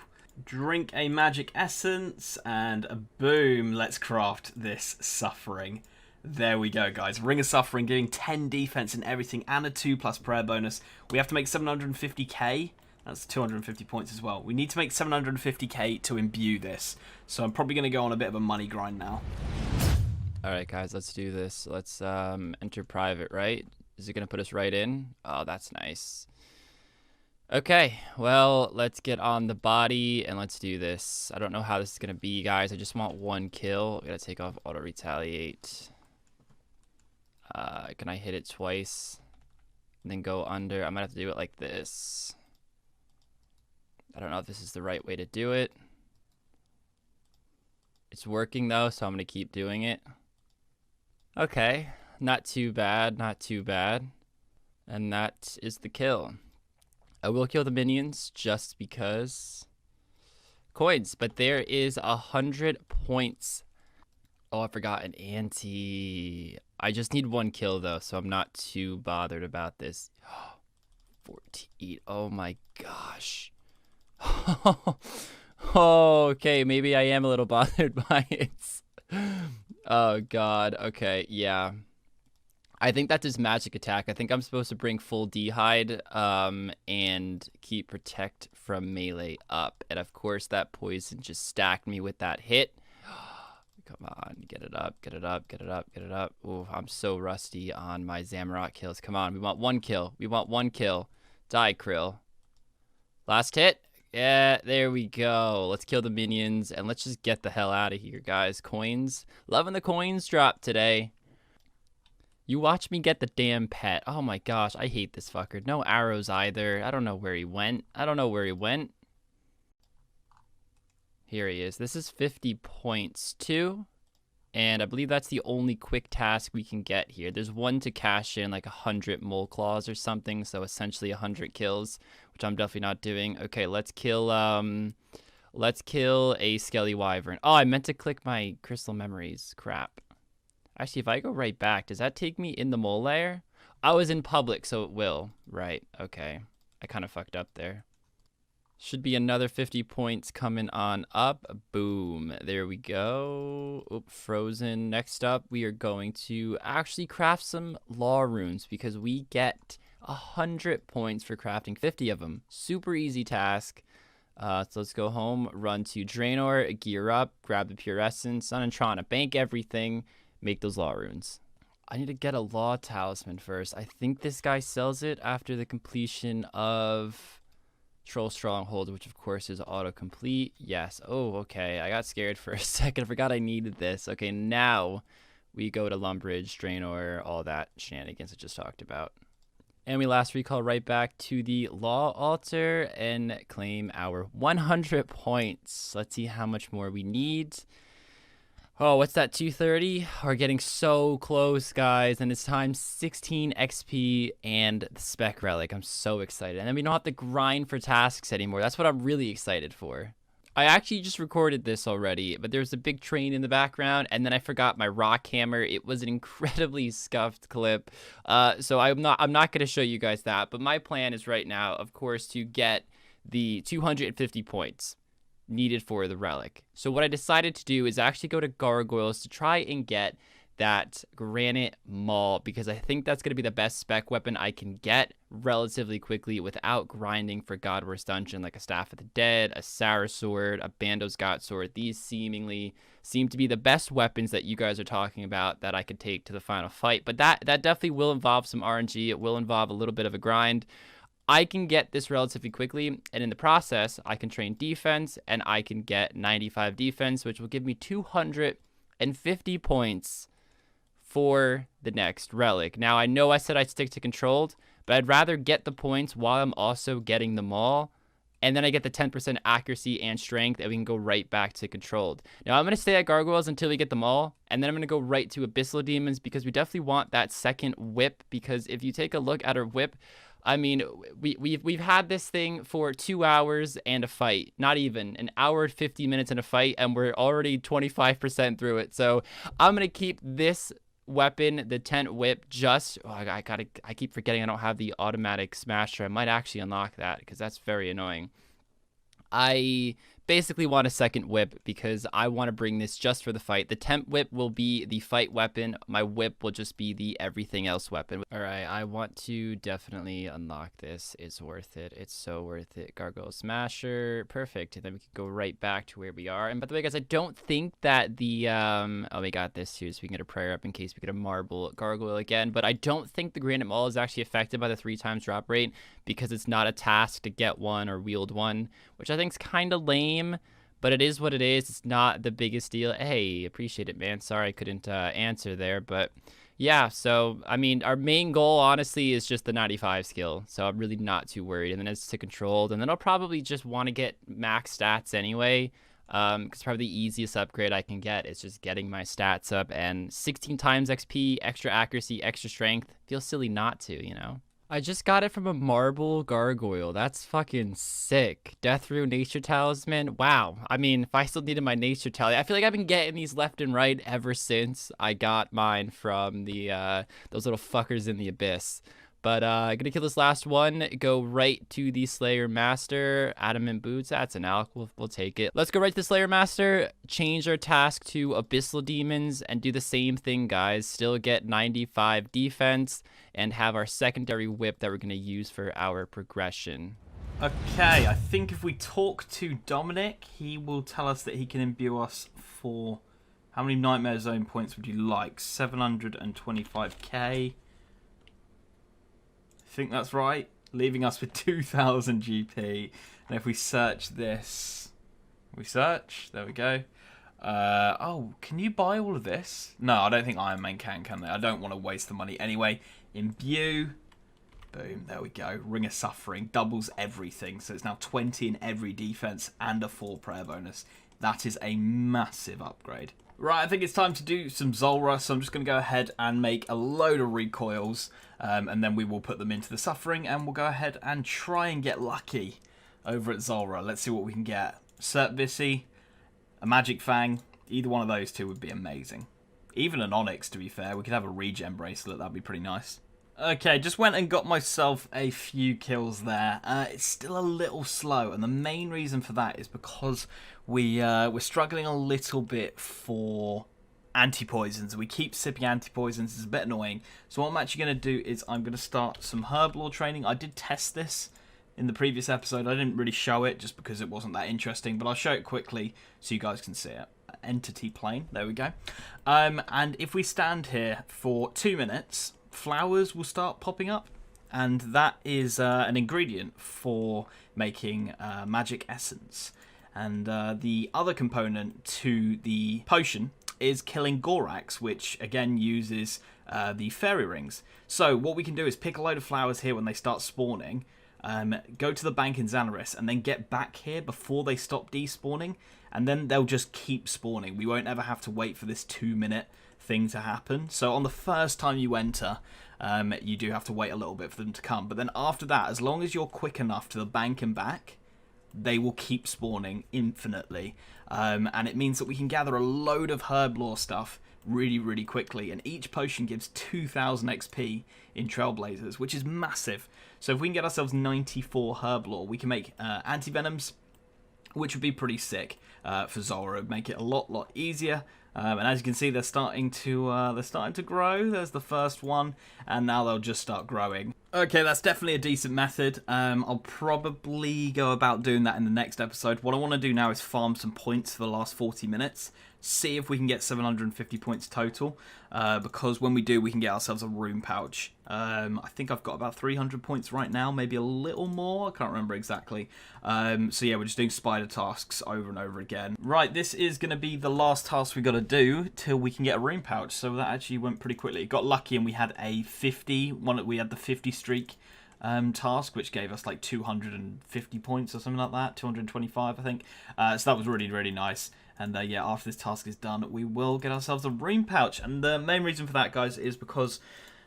Drink a magic essence, and boom. Let's craft this Suffering. There we go, guys. Ring of Suffering, giving 10 defense and everything, and a 2+ prayer bonus. We have to make 750k. That's 250 points as well. We need to make 750k to imbue this. So I'm probably going to go on a bit of a money grind now.
Alright, guys, let's do this. Let's enter private, right? Is it going to put us right in? Oh, that's nice. Okay, well, let's get on the body and let's do this. I don't know how this is going to be, guys. I just want one kill. We got to take off auto retaliate. Can I hit it twice and then go under? I might have to do it like this. I don't know if this is the right way to do it. It's working though, so I'm going to keep doing it. Okay, not too bad, not too bad. And that is the kill. I will kill the minions just because. coins, but there is 100 points. Oh, I forgot an ante. I just need 1 kill though, so I'm not too bothered about this. 14. Oh my gosh. Oh, okay, maybe I am a little bothered by it. Oh god. Okay, yeah. I think that's his magic attack. I think I'm supposed to bring full D-hide and keep protect from melee up. And of course that poison just stacked me with that hit. Come on, get it up, get it up, get it up, get it up. Ooh, I'm so rusty on my Zamorak kills. Come on, we want 1 kill. We want 1 kill. Die, Krill. Last hit. Yeah, there we go. Let's kill the minions and let's just get the hell out of here, guys. Coins. Loving the coins drop today. You watch me get the damn pet. Oh my gosh, I hate this fucker. No arrows either. I don't know where he went. I don't know where he went. Here he is. This is 50 points too. And I believe that's the only quick task we can get here. There's one to cash in like 100 mole claws or something. So essentially 100 kills, which I'm definitely not doing. Okay, let's kill a Skelly Wyvern. Oh, I meant to click my crystal memories. Crap. Actually, if I go right back, does that take me in the mole layer? I was in public, so it will. Right, okay. I kind of fucked up there. Should be another 50 points coming on up. Boom. There we go. Oop, frozen. Next up, we are going to actually craft some law runes because we get 100 points for crafting 50 of them. Super easy task. So let's go home, run to Draenor, gear up, grab the Pure Essence, Sun and Trana, bank everything, make those law runes. I need to get a law talisman first. I think this guy sells it after the completion of Troll Stronghold, which of course is autocomplete. Yes. Oh, okay. I got scared for a second. I forgot I needed this. Okay, now we go to Lumbridge, Draenor, all that shenanigans I just talked about. And we last recall right back to the Law Altar and claim our 100 points. Let's see how much more we need. Oh, what's that, 230? We're getting so close, guys. And it's time 16 XP and the Spec Relic. I'm so excited. And then we don't have to grind for tasks anymore. That's what I'm really excited for. I actually just recorded this already, but there's a big train in the background, and then I forgot my rock hammer. It was an incredibly scuffed clip, so I'm not going to show you guys that. But my plan is right now, of course, to get the 250 points needed for the relic. So what I decided to do is actually go to Gargoyles to try and get that Granite Maul, because I think that's going to be the best spec weapon I can get relatively quickly without grinding for God Wars Dungeon, like a Staff of the Dead, a Sarah Sword, a Bando's Got Sword. These seem to be the best weapons that you guys are talking about that I could take to the final fight. But that definitely will involve some RNG. It will involve a little bit of a grind. I can get this relatively quickly, and in the process, I can train defense, and I can get 95 defense, which will give me 250 points for the next relic. Now, I know I said I'd stick to controlled, but I'd rather get the points while I'm also getting them all, and then I get the 10% accuracy and strength, and we can go right back to controlled. Now, I'm going to stay at Gargoyles until we get them all, and then I'm going to go right to Abyssal Demons, because we definitely want that second whip, because if you take a look at our whip, I mean, we've had this thing for 2 hours and a fight. Not even an hour and 50 minutes in a fight, and we're already 25% through it. So I'm going to keep this weapon, the Tent Whip, just I keep forgetting I don't have the automatic smasher. I might actually unlock that because that's very annoying. I basically want a second whip because I want to bring this just for the fight. The Temp Whip will be the fight weapon. My whip will just be the everything else weapon. All right, I want to definitely unlock this. It's worth it. It's so worth it. Gargoyle Smasher, perfect. And then we can go right back to where we are. And by the way, guys, I don't think that the oh, we got this too, so we can get a prayer up in case we get a marble gargoyle again. But I don't think the Granite Maul is actually affected by the 3x drop rate because it's not a task to get one or wield one, which I think is kind of lame. But it is what it is. It's not the biggest deal. Hey, appreciate it, man. Sorry I couldn't answer there. But yeah, so, I mean, our main goal, honestly, is just the 95 skill. So I'm really not too worried. And then it's to controlled. And then I'll probably just want to get max stats anyway. Because probably the easiest upgrade I can get is just getting my stats up. And 16 times XP, extra accuracy, extra strength. Feels silly not to, you know? I just got it from a marble gargoyle. That's fucking sick. Death Rune Nature Talisman. Wow. I mean, if I still needed my Nature Tally, I feel like I've been getting these left and right ever since I got mine from the those little fuckers in the abyss. But gonna kill this last one. Go right to the Slayer Master. Adamant Boots. That's an alch. We'll take it. Let's go right to the Slayer Master. Change our task to Abyssal Demons and do the same thing, guys. Still get 95 defense and have our secondary whip that we're gonna use for our progression.
Okay, I think if we talk to Dominic, he will tell us that he can imbue us for... How many Nightmare Zone points would you like? 725k. I think that's right, leaving us with 2,000 GP. And if we search this, there we go. Oh, can you buy all of this? No, I don't think Iron Man can they? I don't want to waste the money anyway. Imbue, boom, there we go. Ring of Suffering, doubles everything. So it's now 20 in every defense and a 4 prayer bonus. That is a massive upgrade. Right, I think it's time to do some Zulrah, so I'm just going to go ahead and make a load of recoils, and then we will put them into the Suffering, and we'll go ahead and try and get lucky over at Zulrah. Let's see what we can get. Cert Visi, a Magic Fang, either one of those two would be amazing. Even an Onyx, to be fair. We could have a regen bracelet, that'd be pretty nice. Okay, just went and got myself a few kills there. It's still a little slow, and the main reason for that is because we're struggling a little bit for anti-poisons. We keep sipping anti-poisons. It's a bit annoying. So what I'm actually going to do is I'm going to start some herb lore training. I did test this in the previous episode. I didn't really show it just because it wasn't that interesting, but I'll show it quickly so you guys can see it. Entity plane, there we go. And if we stand here for 2 minutes, flowers will start popping up, and that is an ingredient for making magic essence. And the other component to the potion is killing Gorax, which again uses the fairy rings. So what we can do is pick a load of flowers here when they start spawning, go to the bank in Xanaris, and then get back here before they stop despawning, and then they'll just keep spawning. We won't ever have to wait for this 2-minute thing to happen. So on the first time you enter, you do have to wait a little bit for them to come. But then after that, as long as you're quick enough to the bank and back, they will keep spawning infinitely. And it means that we can gather a load of herb lore stuff really, really quickly. And each potion gives 2,000 XP in Trailblazers, which is massive. So if we can get ourselves 94 herb lore, we can make anti-venoms, which would be pretty sick for Zulrah. Make it a lot easier. And as you can see, they're starting to grow. There's the first one, and now they'll just start growing. Okay, that's definitely a decent method. I'll probably go about doing that in the next episode. What I want to do now is farm some points for the last 40 minutes. See if we can get 750 points total, because when we do, we can get ourselves a rune pouch. I think I've got about 300 points right now, maybe a little more, I can't remember exactly. So yeah, we're just doing spider tasks over and over again. Right, this is going to be the last task we got to do till we can get a rune pouch, so that actually went pretty quickly. Got lucky and we had a 50, we had the 50 streak task, which gave us like 250 points or something like that, 225 I think. So that was really, really nice. And yeah, after this task is done, we will get ourselves a rune pouch. And the main reason for that, guys, is because,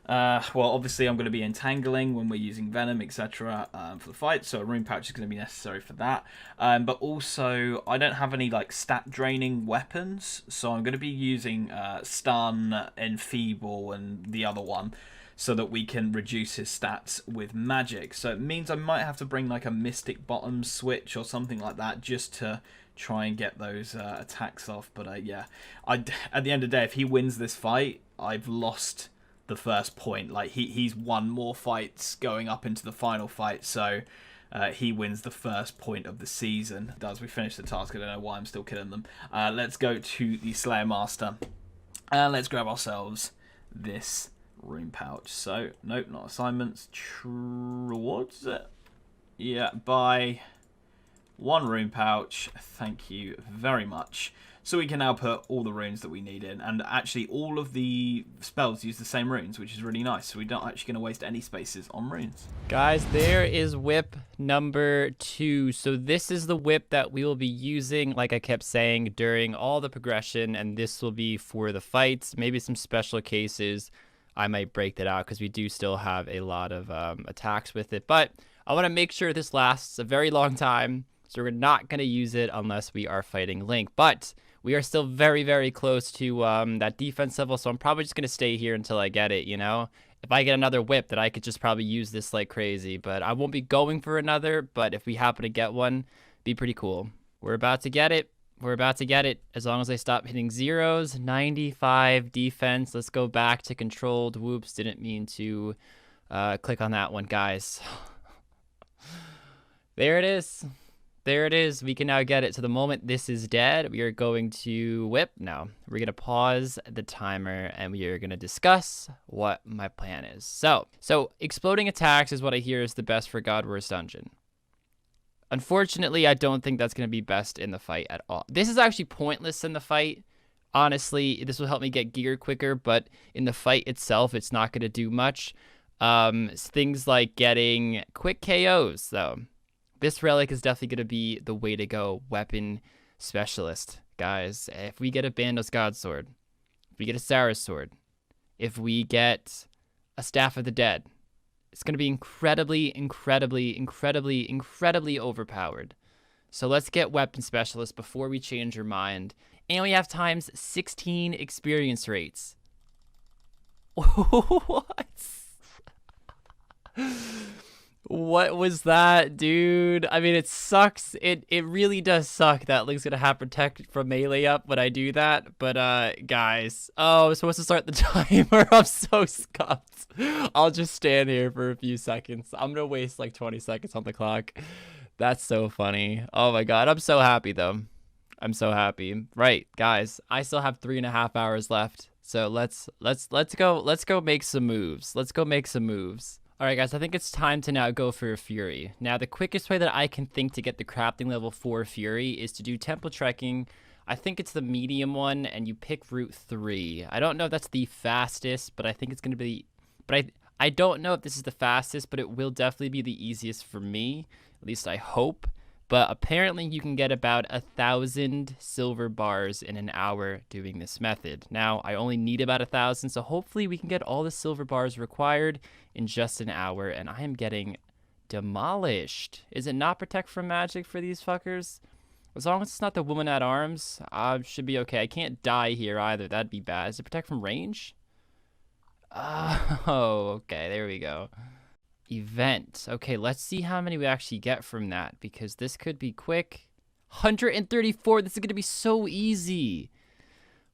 well, obviously I'm going to be entangling when we're using venom, etc. For the fight, so a rune pouch is going to be necessary for that. But also, I don't have any like stat draining weapons, so I'm going to be using stun, enfeeble, and the other one, so that we can reduce his stats with magic. So it means I might have to bring like a Mystic Bottom switch or something like that just to try and get those attacks off. But yeah, at the end of the day, if he wins this fight, I've lost the first point. Like he's won more fights going up into the final fight, so he wins the first point of the season. As we finish the task, I don't know why I'm still killing them. Let's go to the Slayer Master, and let's grab ourselves this rune pouch. So nope, not assignments, rewards, is it? Yeah, buy 1 rune pouch, thank you very much. So we can now put all the runes that we need in, and actually all of the spells use the same runes, which is really nice, so we're not actually going to waste any spaces on runes.
Guys, there is whip number 2. So this is the whip that we will be using, like I kept saying, during all the progression, and this will be for the fights, maybe some special cases. I might break that out because we do still have a lot of attacks with it. But I want to make sure this lasts a very long time, so we're not going to use it unless we are fighting Link. But we are still very, very close to that defense level, so I'm probably just going to stay here until I get it, you know? If I get another whip, then I could just probably use this like crazy. But I won't be going for another, but if we happen to get one, be pretty cool. We're about to get it. We're about to get it. As long as I stop hitting zeros. 95 defense. Let's go back to controlled. Whoops, didn't mean to click on that one, guys. There it is. There it is. We can now get it. So the moment this is dead, we are going to whip. No, we're going to pause the timer and we are going to discuss what my plan is. So exploding attacks is what I hear is the best for God Wars Dungeon. Unfortunately, I don't think that's going to be best in the fight at all. This is actually pointless in the fight. Honestly, this will help me get gear quicker, but in the fight itself, it's not going to do much. Things like getting quick KOs, though. This relic is definitely going to be the way to go. Weapon specialist, guys. If we get a Bandos God Sword, if we get a Sarah's Sword, if we get a Staff of the Dead, it's going to be incredibly, incredibly, incredibly, incredibly overpowered. So let's get weapon specialist before we change your mind. And we have times 16 experience rates. What? What was that, dude? I mean, it sucks. It really does suck that Link's gonna have protect from melee up when I do that. But guys, oh, I'm supposed to start the timer. I'm so scuffed. I'll just stand here for a few seconds. I'm gonna waste like 20 seconds on the clock. That's so funny. Oh my god, I'm so happy though. I'm so happy. Right, guys, I still have 3.5 hours left. So let's go make some moves. Let's go make some moves. All right, guys, I think it's time to now go for a Fury. Now, the quickest way that I can think to get the crafting level 4 Fury is to do temple trekking. I think it's the medium one, and you pick route 3. I don't know if that's the fastest, but I think it's going to be... But I don't know if this is the fastest, but it will definitely be the easiest for me. At least I hope. But apparently you can get about 1,000 silver bars in an hour doing this method. Now, I only need about 1,000, so hopefully we can get all the silver bars required in just an hour, and I am getting demolished. Is it not protect from magic for these fuckers? As long as it's not the woman at arms, I should be okay. I can't die here either. That'd be bad. Is it protect from range? Oh, okay. There we go. Event. Okay, let's see how many we actually get from that, because this could be quick. 134. This is going to be so easy.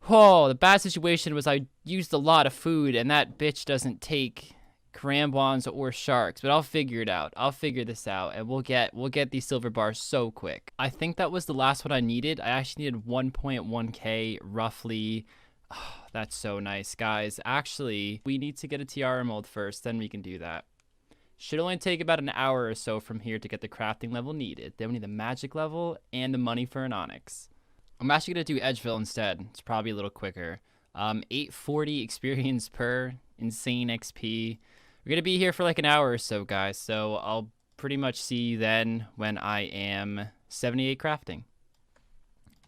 Oh, the bad situation was I used a lot of food, and that bitch doesn't take Karambwans or sharks, but I'll figure it out. I'll figure this out, and we'll get these silver bars so quick. I think that was the last one I needed. I actually needed 1.1k roughly. Oh, that's so nice, guys. Actually, we need to get a tiara mold first, then we can do that. Should only take about an hour or so from here to get the crafting level needed. Then we need the magic level and the money for an onyx. I'm actually going to do Edgeville instead. It's probably a little quicker. 840 experience per, insane XP. We're going to be here for like an hour or so, guys. So I'll pretty much see you then when I am 78 crafting.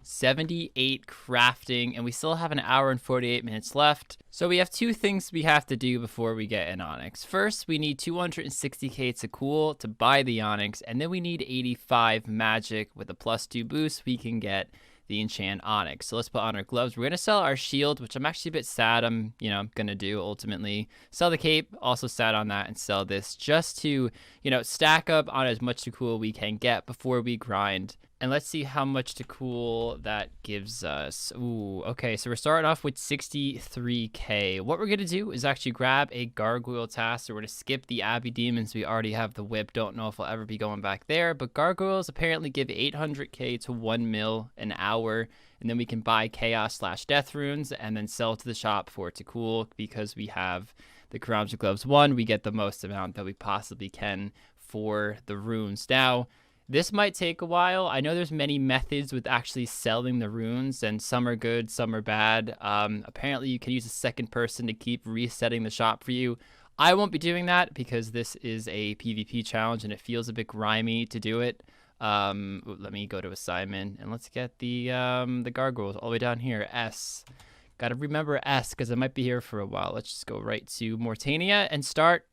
78 crafting, and we still have an hour and 48 minutes left. So we have 2 things we have to do before we get an onyx. First, we need 260k to cool to buy the onyx, and then we need 85 magic with a +2 boost. We can get the enchant onyx. So let's put on our gloves. We're gonna sell our shield, which I'm actually a bit sad I'm gonna do ultimately. Sell the cape, also sad on that, and sell this just to stack up on as much to cool we can get before we grind. And let's see how much to cool that gives us. Ooh, okay, so we're starting off with 63k. What we're gonna do is actually grab a gargoyle task. So we're gonna skip the Abbey Demons. We already have the whip. Don't know if I'll ever be going back there. But gargoyles apparently give 800k to 1 mil an hour. And then we can buy chaos/death runes and then sell to the shop for it to cool. Because we have the Karamja gloves 1, we get the most amount that we possibly can for the runes. Now, this might take a while. I know there's many methods with actually selling the runes, and some are good, some are bad. Apparently, you can use a second person to keep resetting the shop for you. I won't be doing that because this is a PvP challenge, and it feels a bit grimy to do it. Let me go to assignment, and let's get the gargoyles all the way down here. S. Gotta remember S because I might be here for a while. Let's just go right to Mortania and start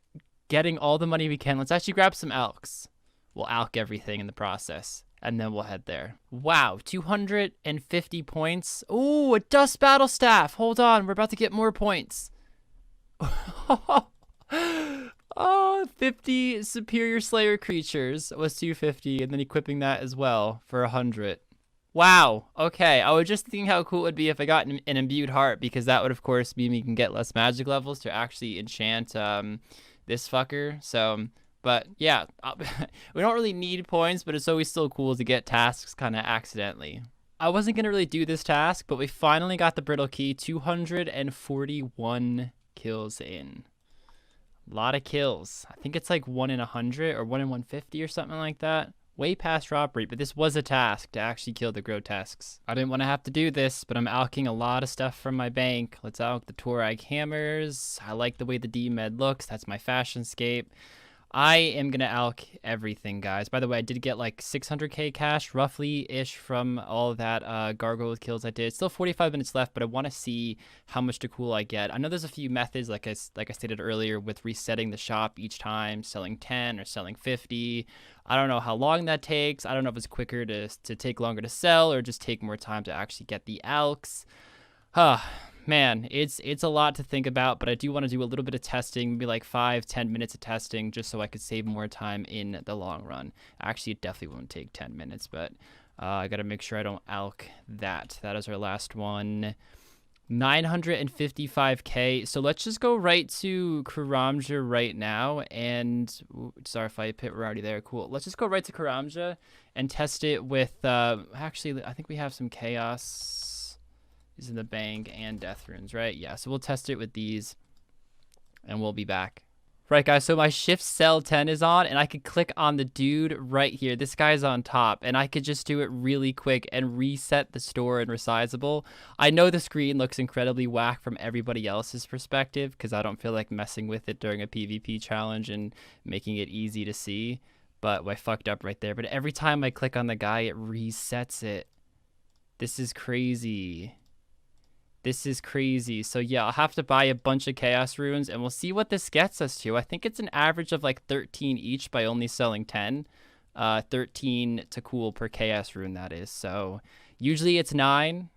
getting all the money we can. Let's actually grab some alks. We'll alk everything in the process, and then we'll head there. Wow, 250 points. Ooh, a dust battle staff. Hold on, we're about to get more points. Oh, 50 superior slayer creatures was 250, and then equipping that as well for 100. Wow, okay, I was just thinking how cool it would be if I got an imbued heart, because that would of course mean we can get less magic levels to actually enchant this fucker. So, but yeah, we don't really need points, but it's always still cool to get tasks kind of accidentally. I wasn't gonna really do this task, but we finally got the brittle key. 241 kills in. A lot of kills. I think it's like 1 in 100 or 1 in 150 or something like that. Way past drop rate, but this was a task to actually kill the grotesques. I didn't want to have to do this, but I'm alking a lot of stuff from my bank. Let's alk the Rargh hammers. I like the way the D-Med looks. That's my fashion scape. I am going to alk everything, guys. By the way, I did get like 600k cash, roughly-ish, from all of that gargoyle kills I did. Still 45 minutes left, but I want to see how much to cool I get. I know there's a few methods, like I stated earlier, with resetting the shop each time, selling 10 or selling 50. I don't know how long that takes. I don't know if it's quicker to take longer to sell or just take more time to actually get the alks. Man, it's a lot to think about, but I do want to do a little bit of testing, maybe like 5-10 minutes of testing, just so I could save more time in the long run. Actually, it definitely won't take 10 minutes, but I got to make sure I don't alk that. That is our last one. 955k. So let's just go right to Karamja right now, and sorry if I hit, we're already there. Cool. Let's just go right to Karamja and test it with actually I think we have some chaos. These in the bank and death runes, right? Yeah, so we'll test it with these and we'll be back. Right, guys, so my shift cell 10 is on, and I could click on the dude right here. This guy's on top, and I could just do it really quick and reset the store and resizable. I know the screen looks incredibly whack from everybody else's perspective because I don't feel like messing with it during a PvP challenge and making it easy to see, but I fucked up right there. But every time I click on the guy, it resets it. This is crazy. This is crazy. So yeah, I'll have to buy a bunch of chaos runes, and we'll see what this gets us to. I think it's an average of like 13 each by only selling 10. 13 to cool per chaos rune, that is. So usually it's 9,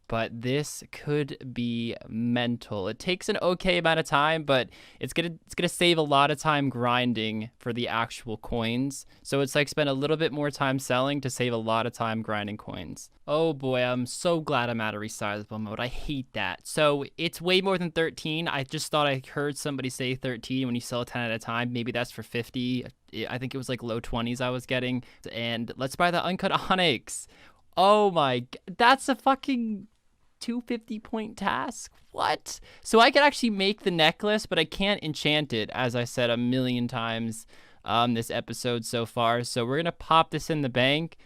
but this could be mental. It takes an okay amount of time, but it's gonna save a lot of time grinding for the actual coins. So it's like spend a little bit more time selling to save a lot of time grinding coins. Oh boy, I'm so glad I'm out of resizable mode. I hate that. So it's way more than 13. I just thought I heard somebody say 13 when you sell 10 at a time. Maybe that's for 50. I think it was like low 20s I was getting. And let's buy the uncut onyx. Oh my, that's a fucking 250 point task. What? So I could actually make the necklace, but I can't enchant it, as I said a million times this episode so far. So we're gonna pop this in the bank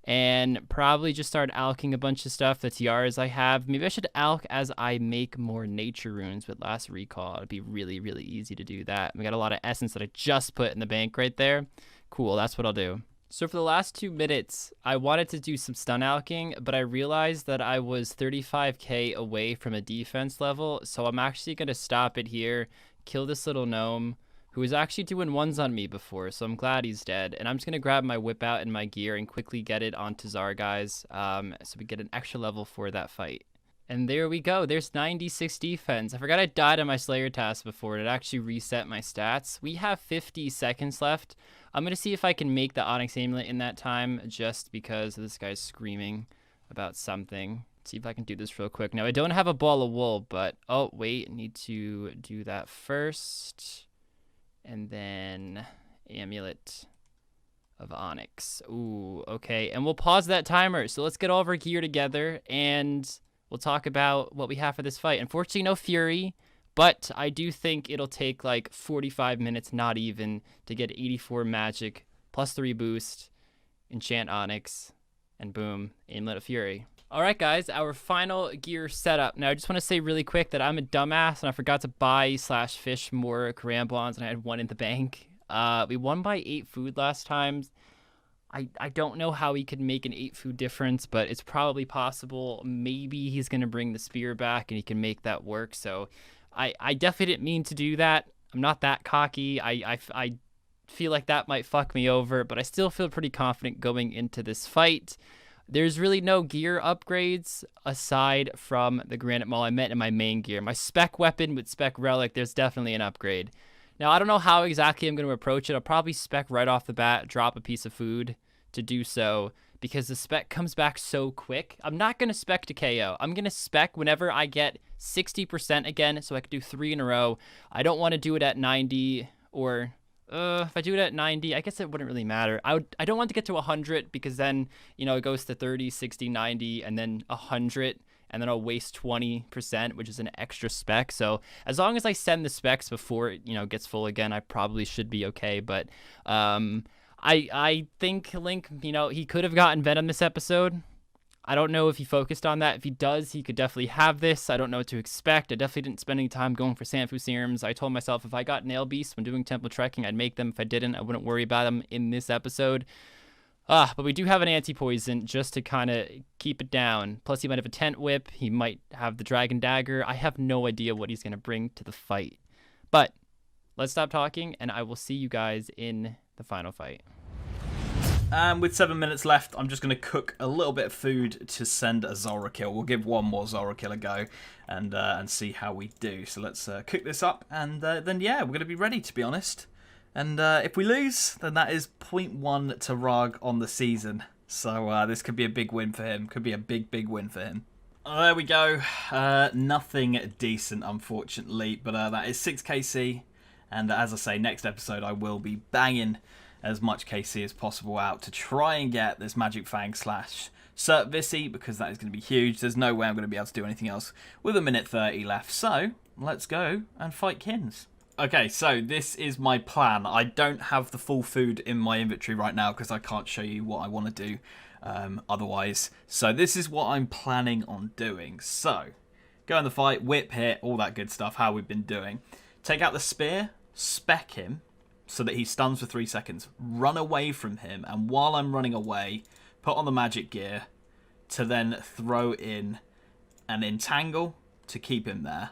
and probably just start alking a bunch of stuff, the tiaras I have. Maybe I should alk as I make more nature runes with last recall. It'd be really, really easy to do that. We got a lot of essence that I just put in the bank right there. Cool, that's what I'll do. So for the last 2 minutes, I wanted to do some stun alking, but I realized that I was 35k away from a defense level, so I'm actually going to stop it here, kill this little gnome, who was actually doing ones on me before, so I'm glad he's dead. And I'm just going to grab my whip out and my gear and quickly get it onto Rargh, guys, so we get an extra level for that fight. And there we go. There's 96 defense. I forgot I died on my Slayer task before. It actually reset my stats. We have 50 seconds left. I'm going to see if I can make the Onyx Amulet in that time, just because this guy's screaming about something. Let's see if I can do this real quick. Now, I don't have a ball of wool, but... Oh, wait. I need to do that first. And then Amulet of Onyx. Ooh, okay. And we'll pause that timer. So let's get all of our gear together, and we'll talk about what we have for this fight. Unfortunately, no Fury, but I do think it'll take like 45 minutes, not even, to get 84 magic, plus 3 boost, enchant Onyx, and boom, Amulet of Fury. All right, guys, our final gear setup. Now, I just want to say really quick that I'm a dumbass, and I forgot to buy/fish more Karambons, and I had 1 in the bank. We won by 8 food last time. I don't know how he could make an 8 food difference, but it's probably possible. Maybe he's going to bring the spear back and he can make that work. So I definitely didn't mean to do that. I'm not that cocky. I feel like that might fuck me over, but I still feel pretty confident going into this fight. There's really no gear upgrades aside from the Granite Maul I meant in my main gear. My spec weapon with spec relic, there's definitely an upgrade. Now, I don't know how exactly I'm going to approach it. I'll probably spec right off the bat, drop a piece of food to do so, because the spec comes back so quick. I'm not going to spec to KO. I'm going to spec whenever I get 60% again, so I can do 3 in a row. I don't want to do it at 90, or if I do it at 90, I guess it wouldn't really matter. I don't want to get to 100, because then, you know, it goes to 30, 60, 90, and then 100, and then I'll waste 20%, which is an extra spec. So as long as I send the specs before it, you know, gets full again, I probably should be okay. But I think Link, you know, he could have gotten Venom this episode. I don't know if he focused on that. If he does, he could definitely have this. I don't know what to expect. I definitely didn't spend any time going for Sanfu serums. I told myself if I got Nail Beasts when doing Temple Trekking, I'd make them. If I didn't, I wouldn't worry about them in this episode. But we do have an anti-poison just to kind of keep it down. Plus, he might have a tent whip. He might have the dragon dagger. I have no idea what he's going to bring to the fight. But let's stop talking, and I will see you guys in the final fight.
With 7 minutes left, I'm just going to cook a little bit of food to send a Zulrah kill. We'll give one more Zulrah kill a go and see how we do. So let's cook this up, and then, yeah, we're going to be ready, to be honest. And if we lose, then that is 0.1 to Rargh on the season. So this could be a big win for him. Could be a big, big win for him. There we go. Nothing decent, unfortunately. But that is 6 KC. And as I say, next episode I will be banging as much KC as possible out to try and get this Magic Fang / Cert Visi, because that is going to be huge. There's no way I'm going to be able to do anything else with 1:30 left. So let's go and fight Kins. Okay, so this is my plan. I don't have the full food in my inventory right now because I can't show you what I want to do otherwise. So this is what I'm planning on doing. So, go in the fight, whip, hit, all that good stuff, how we've been doing. Take out the spear, spec him so that he stuns for 3 seconds. Run away from him, and while I'm running away, put on the magic gear to then throw in an entangle to keep him there.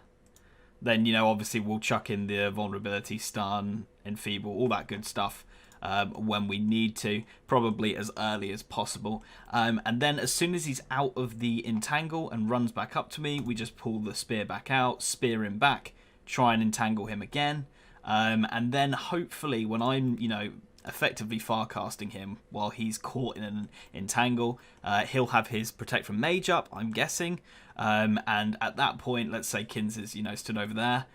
Then, you know, obviously we'll chuck in the vulnerability, stun, enfeeble, all that good stuff when we need to, probably as early as possible. And then as soon as he's out of the entangle and runs back up to me, we just pull the spear back out, spear him back, try and entangle him again. And then hopefully when I'm, you know, effectively farcasting him while he's caught in an entangle, he'll have his protect from mage up, I'm guessing. And at that point, let's say Kins is, you know, stood over there.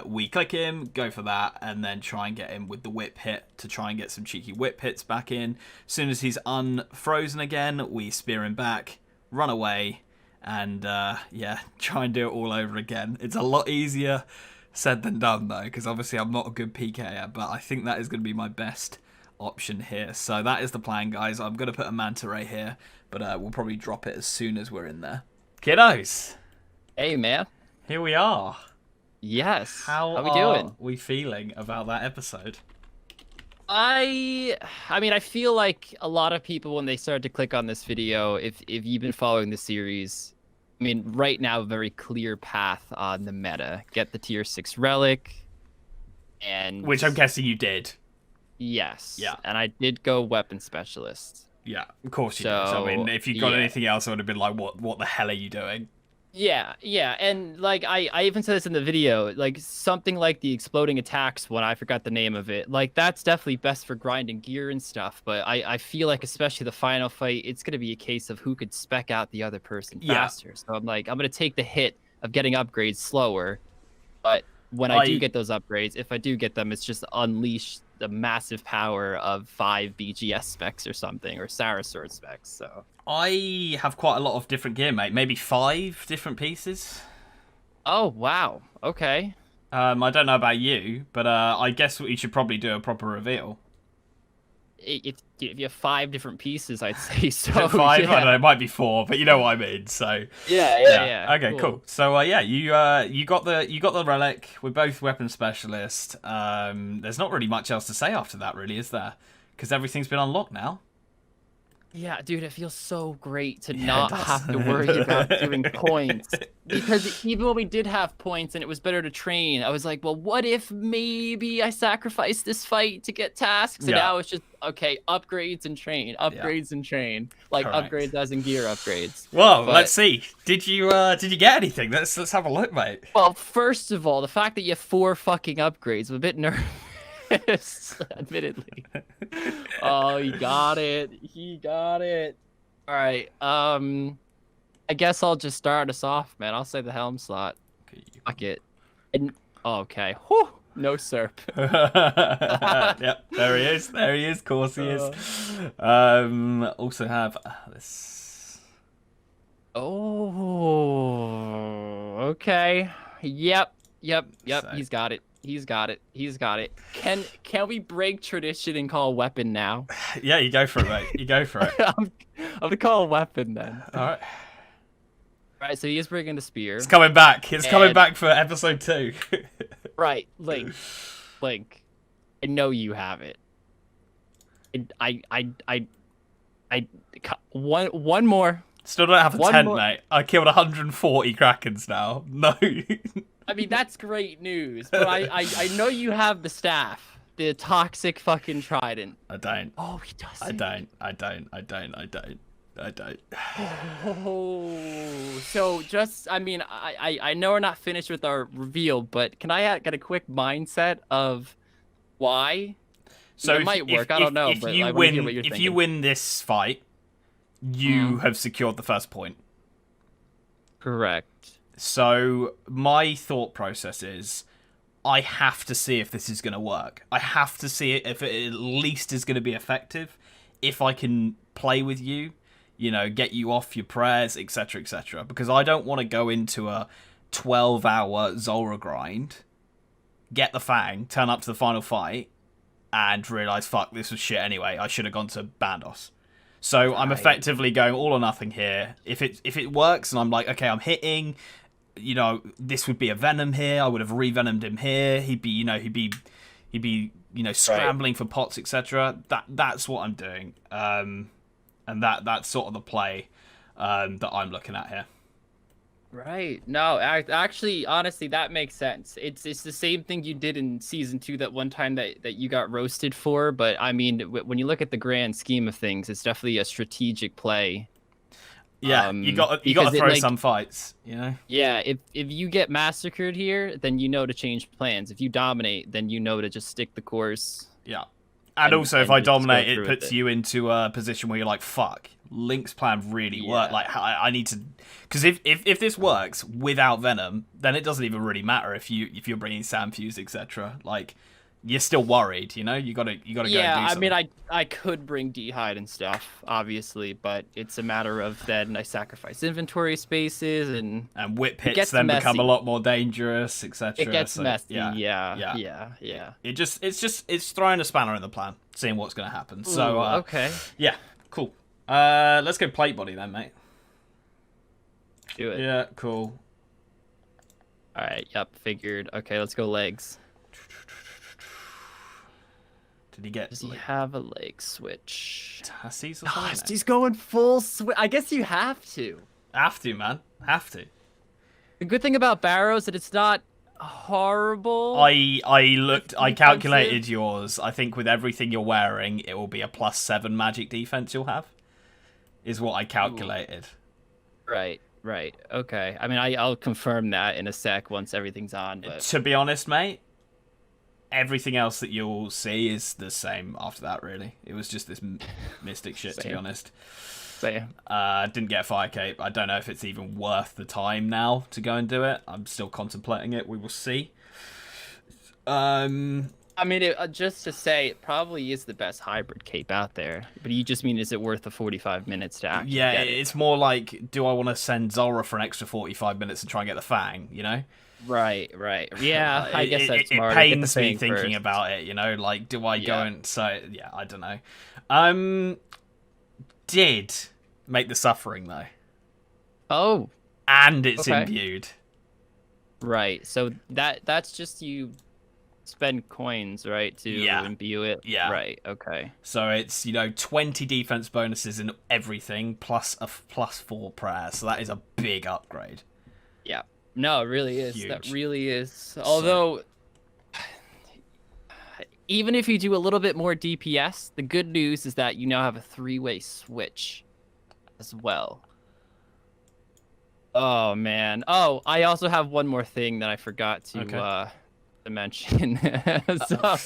We click him, go for that, and then try and get him with the whip hit to try and get some cheeky whip hits back in. As soon as he's unfrozen again, we spear him back, run away, and yeah, try and do it all over again. It's a lot easier said than done, though, because obviously I'm not a good PKer, but I think that is going to be my best option here. So that is the plan, guys. I'm going to put a manta ray here, but we'll probably drop it as soon as we're in there. Kiddos!
Hey, man.
Here we are.
Yes.
How
we
are
doing?
we feeling about that episode?
I mean, I feel like a lot of people, when they started to click on this video, if you've been following the series, I mean, right now, a very clear path on the meta. Get the tier 6 relic, and...
Which I'm guessing you did.
Yes.
Yeah.
And I did go weapon specialist.
Yeah, of course you did. So, I mean, if you got anything else, I would have been like, what the hell are you doing?
Yeah, and like I even said this in the video, like something like the exploding attacks one, I forgot the name of it. Like that's definitely best for grinding gear and stuff, but I feel like especially the final fight, it's gonna be a case of who could spec out the other person faster. So I'm like, I'm gonna take the hit of getting upgrades slower, but when I do get those upgrades, if I do get them, it's just unleash the massive power of 5 BGS specs or something, or Sarasword specs. So
I have quite a lot of different gear, mate. Maybe 5 different pieces.
Oh wow, okay.
I don't know about you, but I guess you should probably do a proper reveal.
If you have 5 different pieces, I'd say so.
5?
Yeah.
I don't know, it might be 4, but you know what I mean. So
Yeah.
Okay, cool. So yeah, you got the relic. We're both weapon specialists. There's not really much else to say after that, really, is there? Because everything's been unlocked now.
Yeah, dude, it feels so great to
Yeah, it
not
does.
have to worry about doing points. Because even when we did have points and it was better to train, I was like, well, what if maybe I sacrifice this fight to get tasks? And
Yeah.
now it's just, okay, upgrades and train, upgrades and train. Like
Correct.
upgrades as in gear upgrades.
Well,
But-
let's see. Did you get anything? Let's have a look, mate.
Well, first of all, the fact that you have 4 fucking upgrades, I'm a bit nervous. Admittedly. Oh, he got it. He got it. All right. I guess I'll just start us off, man. I'll say the helm slot.
Okay.
Fuck it. And okay. Whew. No serp.
Yep, there he is. There he is. Of course he is. Also have this.
Oh. Okay. Yep.
So-
He's got it. He's got it. He's got it. Can we break tradition and call weapon now?
Yeah, you go for it, mate. You go for it.
I'm gonna call a weapon then.
All right.
Right, so he is bringing the spear.
It's coming back. It's coming
And-
back for episode 2.
Right, Link. I know you have it. One more.
Still don't have a
One
tent,
more-
mate. I killed 140 krakens now. No.
I mean, that's great news, but I know you have the staff, the toxic fucking trident.
I don't.
Oh, he does.
I don't.
Oh, so just, I mean, I know we're not finished with our reveal, but can I get a quick mindset of why?
So
it
if-
might
if-
work. I don't know,
If
but
you
I wanna hear
win,
what you're
if you
thinking.
win this fight, you have secured the first point.
Correct.
So my thought process is, I have to see if this is going to work. I have to see if it at least is going to be effective. If I can play with you, you know, get you off your prayers, etc., etc. Because I don't want to go into a 12-hour Zulrah grind, get the Fang, turn up to the final fight, and realise, fuck, this was shit anyway. I should have gone to Bandos. So I'm
Right.
effectively going all or nothing here. If it works and I'm like, okay, I'm hitting, you know, this would be a Venom here. I would have revenomed him here. He'd be scrambling for pots, etc. That's what I'm doing. And that's sort of the play that I'm looking at here.
Right. No, actually, honestly, that makes sense. It's the same thing you did in season 2 that one time that you got roasted for. But I mean, when you look at the grand scheme of things, it's definitely a strategic play.
Yeah, you got to
because
throw
it,
some fights, you know.
Yeah, if you get massacred here, then you know to change plans. If you dominate, then you know to just stick the course.
Yeah. And also, if
and
I
just go
dominate, it
through
puts
with
you into a position where you're like, fuck, Link's plan really worked.
Yeah.
Like, I need to... Because if this works without Venom, then it doesn't even really matter if you're bringing Sandfuse, etc. Like, you're still worried, you know? You gotta go and do
Yeah,
something.
I mean, I could bring D'hide and stuff, obviously, but it's a matter of then I sacrifice inventory spaces and
And whip
gets
hits then become a
messy.
lot more dangerous, etc.
it gets
So,
messy.
Yeah.
Yeah.
It's throwing a spanner in the plan, seeing what's going to happen. So,
Ooh, okay,
yeah, cool. Let's go plate body then, mate.
do it.
Yeah, cool.
All right, yep, figured. Okay, let's go legs.
Did he get
Does he
like,
have a leg switch?
Tassies or
Gosh,
something?
he's going full switch. I guess you have to.
Have to, man. Have to.
The good thing about Barrows is that it's not horrible.
I calculated
defensive.
yours. I think with everything you're wearing, it will be a +7 magic defense you'll have. Is what I calculated.
Right. Okay. I mean, I'll confirm that in a sec once everything's on. But
To be honest, mate, everything else that you'll see is the same after that, really. It was just this mystic shit, to be
Same.
honest.
Same.
Didn't get a fire cape. I don't know if it's even worth the time now to go and do it. I'm still contemplating it. We will see.
I mean, just to say, it probably is the best hybrid cape out there. But you just mean, is it worth the 45 minutes to actually
Yeah,
get it?
it's more like, do I want to send Zulrah for an extra 45 minutes and try and get the Fang, you know?
Right. Yeah, I guess that's
it
smart.
pains me
Get the
thinking
Fang first.
about it, you know? Like, do I go
Yeah.
and... So, yeah, I don't know. Did make the Suffering, though.
Oh,
And it's
Okay.
imbued.
right. So that's just you spend coins, right, to imbue it?
Yeah.
Right, okay.
So it's, 20 defense bonuses and everything, plus a +4 prayer. So that is a big upgrade.
Yeah. No, it really is.
Huge.
That really is. Although, even if you do a little bit more DPS, the good news is that you now have a 3-way switch as well. Oh, man. Oh, I also have one more thing that I forgot to mention. So,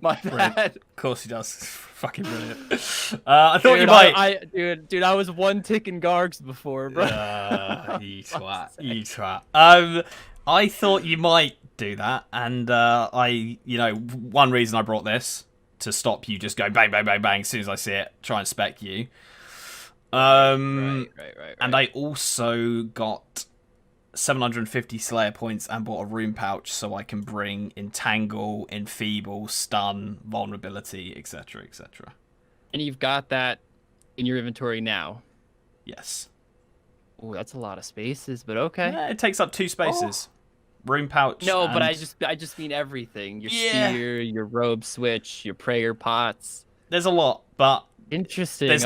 my bad.
Of course he does. Fucking brilliant. I thought you might.
Dude, I was one ticking Gargs before, bro.
You twat. You twat. I thought you might do that, and one reason I brought this to stop you just going bang, bang, bang, bang as soon as I see it, try and spec you. Right. And I also got 750 Slayer points and bought a rune pouch so I can bring Entangle, Enfeeble, Stun, Vulnerability, etc., etc.
And you've got that in your inventory now?
Yes.
Oh, that's a lot of spaces, but okay.
Yeah, it takes up 2 spaces. Rune pouch.
No, but I just mean everything. Your spear, your robe switch, your prayer pots.
There's a lot, but
interesting.
There's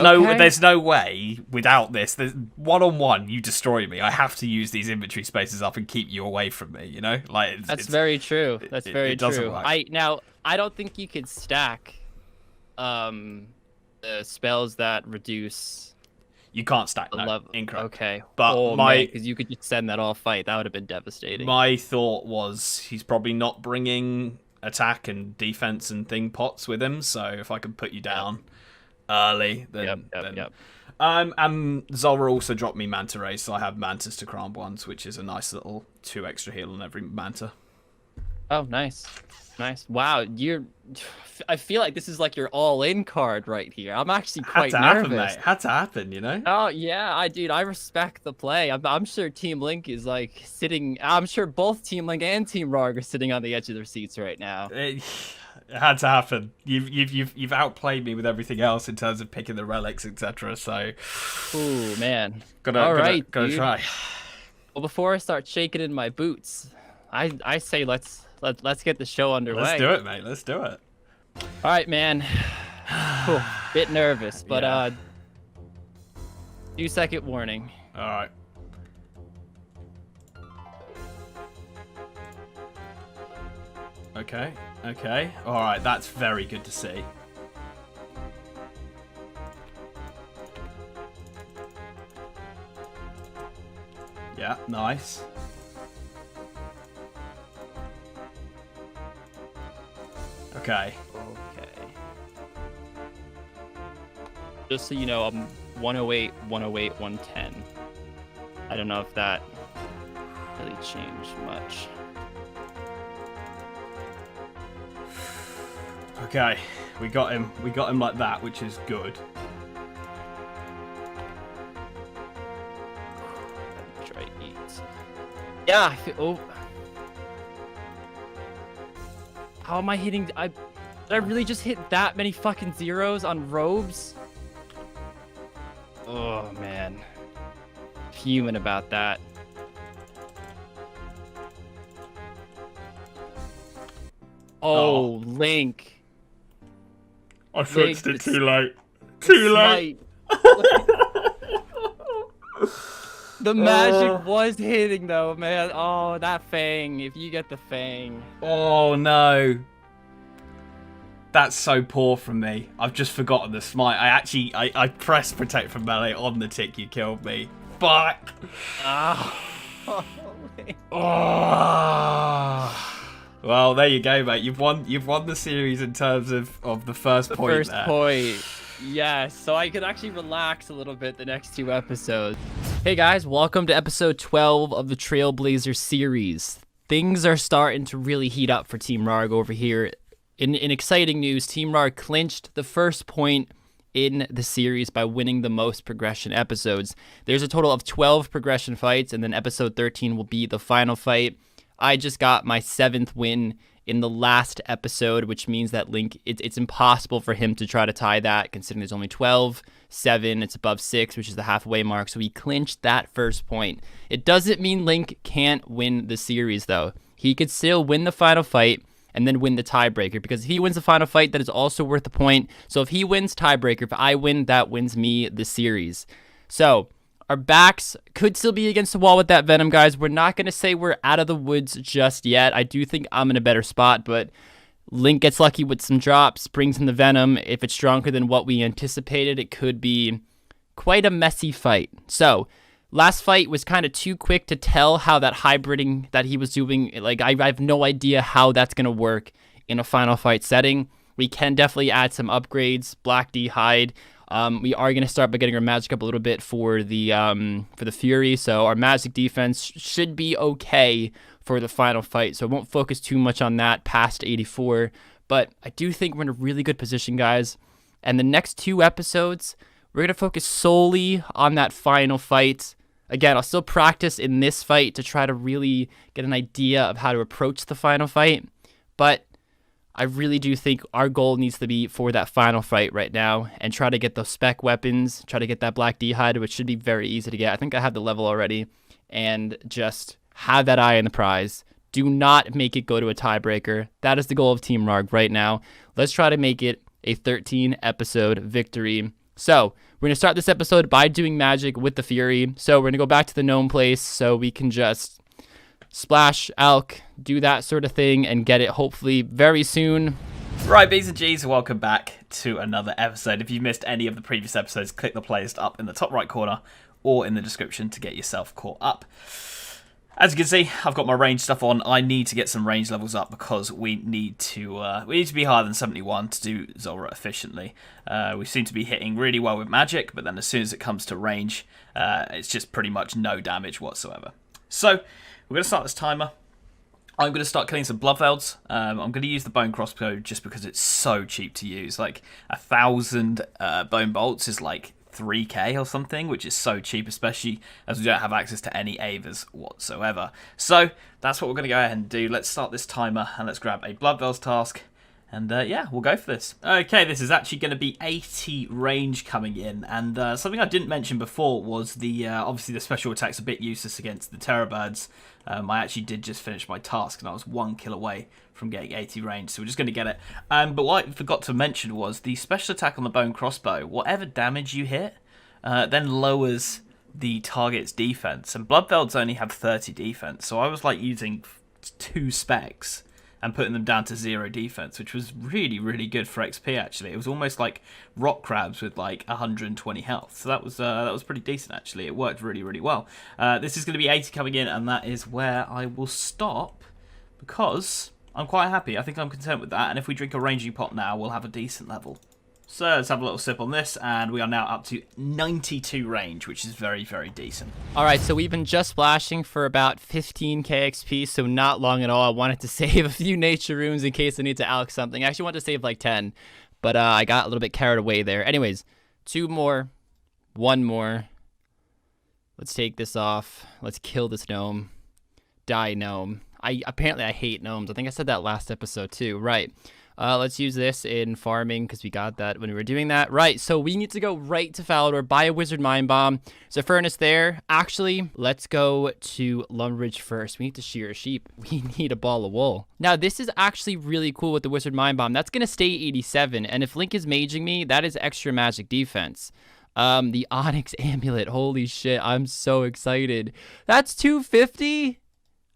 no way without this. There's one-on-one. You destroy me. I have to use these inventory spaces up and keep you away from me.
That's very true. That's very true.
Work.
I don't think you could stack, the spells that reduce.
You can't stack
the
no.
level.
Incorrect.
Okay.
But
because you could just send that all fight. That would have been devastating.
My thought was he's probably not bringing attack and defense and thing pots with him. So if I can put you down early, then.
Yep.
And Zulrah also dropped me Manta Rays, so I have Mantas to Cram once, which is a nice little 2 extra heal on every Manta.
Oh, nice. Wow, I feel like this is like your all-in card right here. I'm actually quite nervous.
Happen, mate. Had to happen,
Oh yeah, I respect the play. I'm sure Team Link is like sitting. I'm sure both Team Link and Team Rargh are sitting on the edge of their seats right now.
It had to happen. You've outplayed me with everything else in terms of picking the relics, etc. So,
ooh man,
gotta try.
Well, before I start shaking in my boots, I say let's get the show underway.
Let's do it, mate. Let's do it.
All right, man. Bit nervous, but 2-second warning.
All right. Okay. All right. That's very good to see. Yeah. Nice. Okay.
Just so you know, I'm 108, 108, 110. I don't know if that really changed much.
Okay, we got him. We got him like that, which is good.
Try eat. Yeah. I feel, oh. How am I hitting? Did I really just hit that many fucking zeros on robes? Oh man, fuming about that. Oh, Link.
I switched it too late. Too late.
The magic was hitting though, man. Oh, that Fang. If you get the Fang.
Oh no. That's so poor from me. I've just forgotten the smite. I pressed protect from melee on the tick you killed me. Fuck. Oh. Well, there you go, mate. You've won the series in terms of the first point there.
Point. Yes, so I could actually relax a little bit the next 2 episodes. Hey guys, welcome to episode 12 of the Trailblazer series. Things are starting to really heat up for Team Rargh over here. In exciting news, Team Rargh clinched the first point in the series by winning the most progression episodes. There's a total of 12 progression fights, and then episode 13 will be the final fight. I just got my 7th win in the last episode, which means that Link, it's impossible for him to try to tie that, considering there's only 12, 7, it's above 6, which is the halfway mark, so he clinched that first point. It doesn't mean Link can't win the series, though. He could still win the final fight, and then win the tiebreaker, because if he wins the final fight, that is also worth a point. So if he wins tiebreaker, if I win, that wins me the series. So our backs could still be against the wall with that Venom, guys. We're not going to say we're out of the woods just yet. I do think I'm in a better spot, but Link gets lucky with some drops, brings in the Venom. If it's stronger than what we anticipated, it could be quite a messy fight. So last fight was kind of too quick to tell how that hybriding that he was doing, like I have no idea how that's going to work in a final fight setting. We can definitely add some upgrades, Black D hide. We are going to start by getting our magic up a little bit for the Fury, so our magic defense should be okay for the final fight, so I won't focus too much on that past 84, but I do think we're in a really good position, guys, and the next 2 episodes, we're going to focus solely on that final fight. Again, I'll still practice in this fight to try to really get an idea of how to approach the final fight, but I really do think our goal needs to be for that final fight right now and try to get those spec weapons, try to get that Black D hide, which should be very easy to get. I think I have the level already, and just have that eye on the prize. Do not make it go to a tiebreaker. That is the goal of Team Rargh right now. Let's try to make it a 13 episode victory. So we're going to start this episode by doing magic with the Fury. So we're going to go back to the gnome place so we can just splash Alk, do that sort of thing, and get it hopefully very soon.
Right, B's and G's, welcome back to another episode. If you missed any of the previous episodes, click the playlist up in the top right corner or in the description to get yourself caught up. As you can see, I've got my range stuff on. I need to get some range levels up because we need to be higher than 71 to do Zulrah efficiently. We seem to be hitting really well with magic, but then as soon as it comes to range, it's just pretty much no damage whatsoever. So we're going to start this timer. I'm going to start killing some Bloodvelds. I'm going to use the Bone Crossbow just because it's so cheap to use. Like 1,000 Bone Bolts is like 3k or something, which is so cheap, especially as we don't have access to any Avers whatsoever. So that's what we're going to go ahead and do. Let's start this timer and let's grab a Bloodvelds task. And yeah, we'll go for this. Okay, this is actually going to be 80 range coming in. And something I didn't mention before was the obviously the special attack's a bit useless against the Terror Birds. I actually did just finish my task and I was 1 kill away from getting 80 range. So we're just going to get it. But what I forgot to mention was the special attack on the Bone Crossbow. Whatever damage you hit, then lowers the target's defense. And Bloodvelds only have 30 defense. So I was like using 2 specs and putting them down to 0 defense, which was really, really good for XP, actually. It was almost like rock crabs with like 120 health. So that was pretty decent, actually. It worked really, really well. This is going to be 80 coming in, and that is where I will stop because I'm quite happy. I think I'm content with that, and if we drink a ranging pot now, we'll have a decent level. So let's have a little sip on this, and we are now up to 92 range, which is very, very decent.
All right, so we've been just splashing for about 15k XP, so not long at all. I wanted to save a few nature runes in case I need to alch something. I actually wanted to save like 10, but I got a little bit carried away there. Anyways, 2 more, 1 more. Let's take this off. Let's kill this gnome. Die gnome. Apparently I hate gnomes. I think I said that last episode too. Right. Let's use this in farming because we got that when we were doing that. Right, so we need to go right to Falador, buy a Wizard Mind Bomb. There's a furnace there. Actually, let's go to Lumbridge first. We need to shear a sheep. We need a ball of wool. Now, this is actually really cool with the Wizard Mind Bomb. That's going to stay 87, and if Link is maging me, that is extra magic defense. The Onyx Amulet. Holy shit, I'm so excited. That's 250?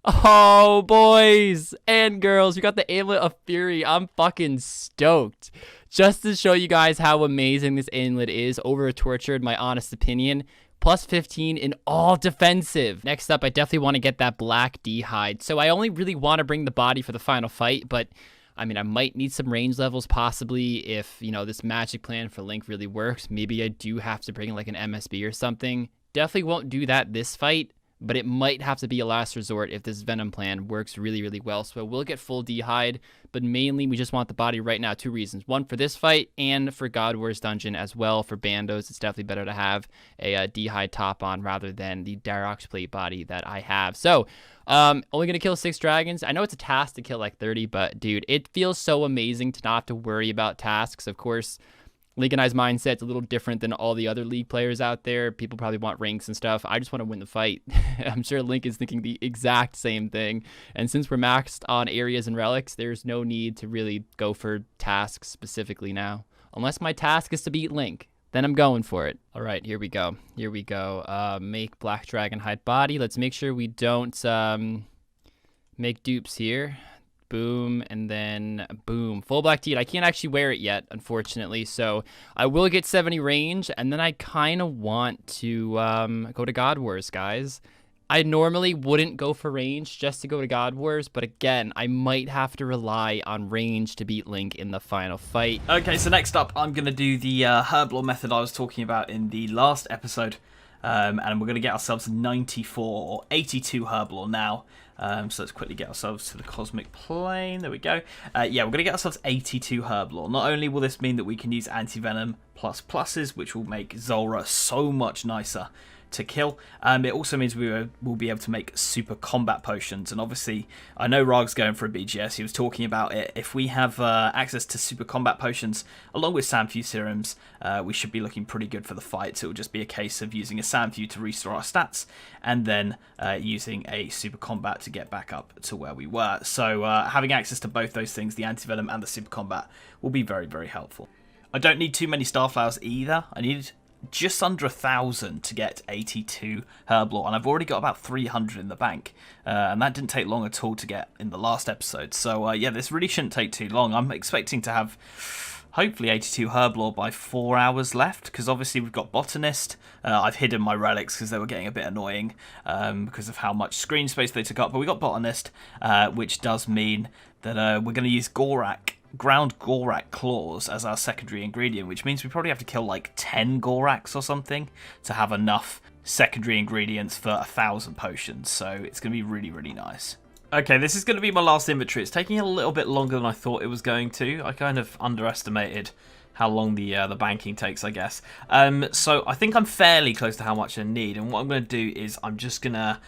Oh, boys and girls, we got the Amulet of Fury. I'm fucking stoked. Just to show you guys how amazing this amulet is over a Tortured, my honest opinion. Plus 15 in all defensive. Next up, I definitely want to get that Black D hide. So I only really want to bring the body for the final fight, but I mean, I might need some range levels possibly if, you know, this magic plan for Link really works. Maybe I do have to bring like an MSB or something. Definitely won't do that this fight, but it might have to be a last resort if this Venom plan works really, really well. So we'll get full D-hide, but mainly we just want the body right now. 2 reasons. 1 for this fight and for God Wars Dungeon as well. For Bandos, it's definitely better to have a D-hide top on rather than the Darox plate body that I have. So only going to kill 6 dragons. I know it's a task to kill like 30, but dude, it feels so amazing to not have to worry about tasks. Of course, League and I's mindset's a little different than all the other League players out there. People probably want ranks and stuff. I just want to win the fight. I'm sure Link is thinking the exact same thing. And since we're maxed on areas and relics, there's no need to really go for tasks specifically now. Unless my task is to beat Link, then I'm going for it. All right, here we go. Here we go. Make Black Dragon hide body. Let's make sure we don't make dupes here. Boom, and then boom. Full Black Deed. I can't actually wear it yet, unfortunately, so I will get 70 range, and then I kind of want to go to God Wars, guys. I normally wouldn't go for range just to go to God Wars, but again, I might have to rely on range to beat Link in the final fight.
Okay, so next up, I'm going to do the herb lore method I was talking about in the last episode, and we're going to get ourselves 94 or 82 herb lore now. So let's quickly get ourselves to the cosmic plane. There we go. Yeah, we're going to get ourselves 82 herb lore. Not only will this mean that we can use anti-venom plus pluses, which will make Zulrah so much nicer to kill, it also means we will be able to make super combat potions. And obviously, I know Rargh's going for a BGS. He was talking about it. If we have access to super combat potions along with Sandfew serums, we should be looking pretty good for the fight. So it will just be a case of using a Sandfew to restore our stats, and then using a super combat to get back up to where we were. So having access to both those things, the anti-venom and the super combat, will be very, very helpful. I don't need too many starflowers either. I need just under 1,000 to get 82 herb lore, and I've already got about 300 in the bank, and that didn't take long at all to get in the last episode. So yeah, this really shouldn't take too long. I'm expecting to have hopefully 82 herb lore by 4 hours left, because obviously we've got botanist. I've hidden my relics because they were getting a bit annoying because of how much screen space they took up, but we got botanist, which does mean that we're going to use ground Gorak claws as our secondary ingredient, which means we probably have to kill like 10 Goraks or something to have enough secondary ingredients for 1,000 potions. So it's going to be really, really nice. Okay, this is going to be my last inventory. It's taking a little bit longer than I thought it was going to. I kind of underestimated how long the banking takes, I guess. So I think I'm fairly close to how much I need, and what I'm going to do is I'm just going to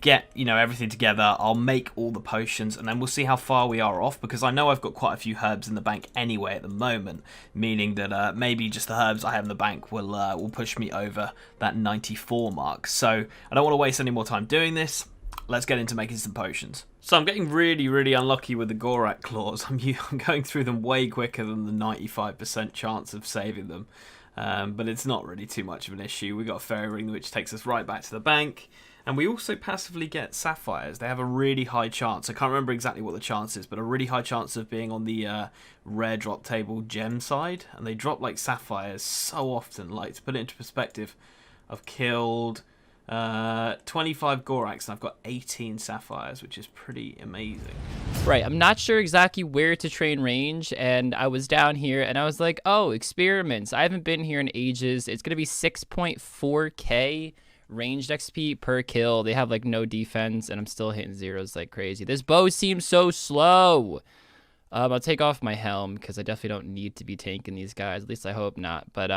get, you know, everything together. I'll make all the potions, and then we'll see how far we are off, because I know I've got quite a few herbs in the bank anyway at the moment, meaning that maybe just the herbs I have in the bank will push me over that 94 mark. So I don't want to waste any more time doing this. Let's get into making some potions. So I'm getting really, really unlucky with the Gorak claws. I'm going through them way quicker than the 95% chance of saving them, but it's not really too much of an issue. We got a fairy ring which takes us right back to the bank. And we also passively get sapphires. They have a really high chance. I can't remember exactly what the chance is, but a really high chance of being on the rare drop table gem side. And they drop like sapphires so often. Like, to put it into perspective, I've killed 25 Goraks and I've got 18 sapphires, which is pretty amazing.
Right, I'm not sure exactly where to train range, and I was down here and I was like, oh, experiments. I haven't been here in ages. It's going to be 6.4k ranged XP per kill. They have like no defense, and I'm still hitting zeros like crazy. This bow seems so slow. I'll take off my helm because I definitely don't need to be tanking these guys. At least I hope not. But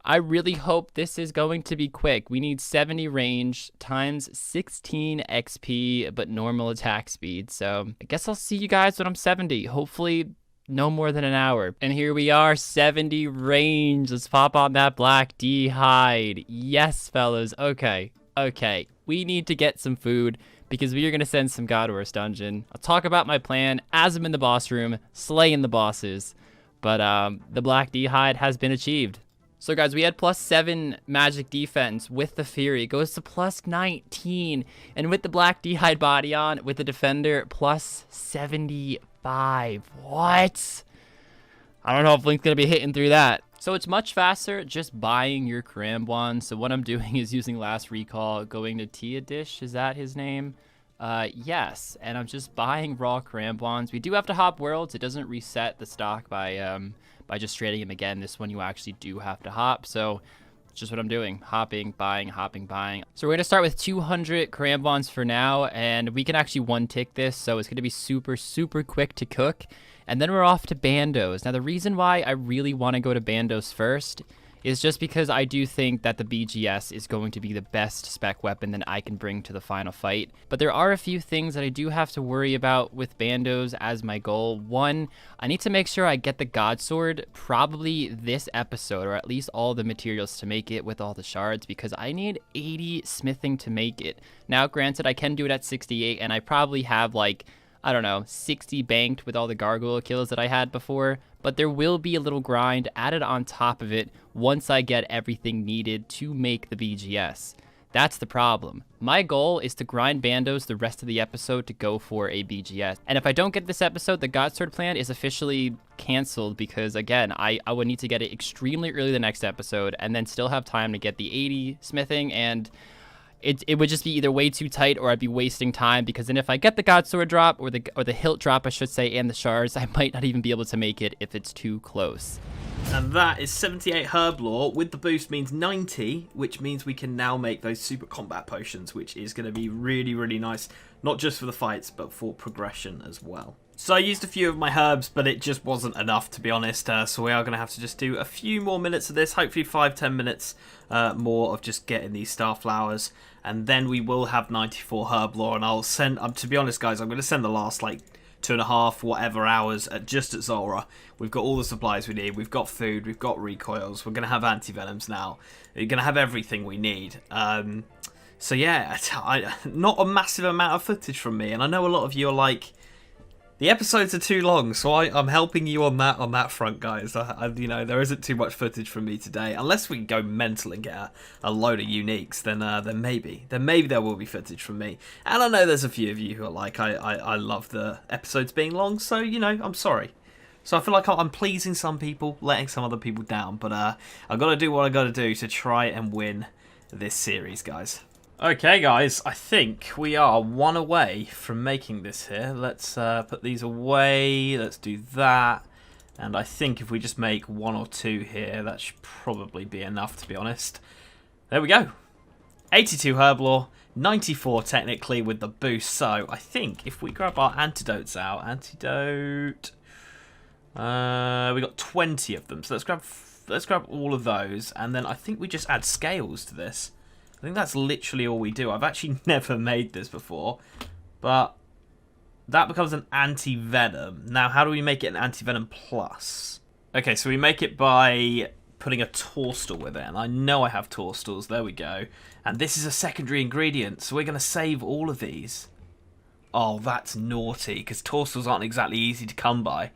I really hope this is going to be quick. We need 70 range times 16 XP, but normal attack speed. So I guess I'll see you guys when I'm 70. Hopefully no more than an hour. And here we are, 70 range. Let's pop on that black D hide. Yes, fellas. Okay. We need to get some food because we are going to send some God Wars dungeon. I'll talk about my plan as I'm in the boss room, slaying the bosses. But the black D hide has been achieved. So guys, we had +7 magic defense with the Fury. It goes to +19. And with the black D hide body on, with the defender, +75. What? I don't know if Link's going to be hitting through that. So it's much faster just buying your Karamja. So what I'm doing is using Last Recall, going to Tia Dish. Is that his name? Yes. And I'm just buying raw Karamja. We do have to hop worlds. It doesn't reset the stock by just trading him again. This one you actually do have to hop. So it's just what I'm doing. Hopping, buying, hopping, buying. So we're going to start with 200 Karamja for now, and we can actually one-tick this, so it's going to be super, super quick to cook. And then we're off to Bandos. Now, the reason why I really want to go to Bandos first is just because I do think that the BGS is going to be the best spec weapon that I can bring to the final fight. But there are a few things that I do have to worry about with bandos as my goal. One, I need to make sure I get the God Sword probably this episode, or at least all the materials to make it with all the shards, because I need 80 smithing to make it. Now, granted, I can do it at 68, and I probably have like, I don't know, 60 banked with all the gargoyle kills that I had before, but there will be a little grind added on top of it once I get everything needed to make the BGS. That's the problem. My goal is to grind bandos the rest of the episode to go for a BGS. And if I don't get this episode, the God Sword plan is officially canceled because, again, I would need to get it extremely early the next episode and then still have time to get the 80 smithing, and it would just be either way too tight or I'd be wasting time, because then if I get the God Sword drop, or the hilt drop I should say, and the shards, I might not even be able to make it if it's too close.
And that is 78 herb lore. With the boost means 90, which means we can now make those super combat potions, which is going to be really, really nice. Not just for the fights, but for progression as well. So I used a few of my herbs, but it just wasn't enough, to be honest. So we are going to have to just do a few more minutes of this. Hopefully 5-10 minutes more of just getting these star flowers. And then we will have 94 herb lore. And I'll send, to be honest, guys, I'm going to send the last, like, 2.5 whatever hours just at Zulrah. We've got all the supplies we need. We've got food. We've got recoils. We're going to have anti-venoms now. We're going to have everything we need. So yeah, not a massive amount of footage from me. And I know a lot of you are like, the episodes are too long, so I'm helping you on that front, guys. You know, there isn't too much footage from me today, unless we can go mental and get a load of uniques. Then maybe there will be footage from me. And I know there's a few of you who are like, I love the episodes being long, so you know, I'm sorry. So I feel like I'm pleasing some people, letting some other people down, but I've got to do what I got to do to try and win this series, guys. Okay, guys, I think we are one away from making this here. Let's put these away. Let's do that. And I think if we just make 1 or 2 here, that should probably be enough, to be honest. There we go. 82 herb lore, 94 technically with the boost. So I think if we grab our antidotes out, we got 20 of them. So let's grab all of those, and then I think we just add scales to this. I think that's literally all we do. I've actually never made this before, but that becomes an anti-venom. Now, how do we make it an anti-venom plus? Okay, so we make it by putting a torstal with it, and I know I have torstals. There we go. And this is a secondary ingredient, so we're going to save all of these. Oh, that's naughty, because torstals aren't exactly easy to come by.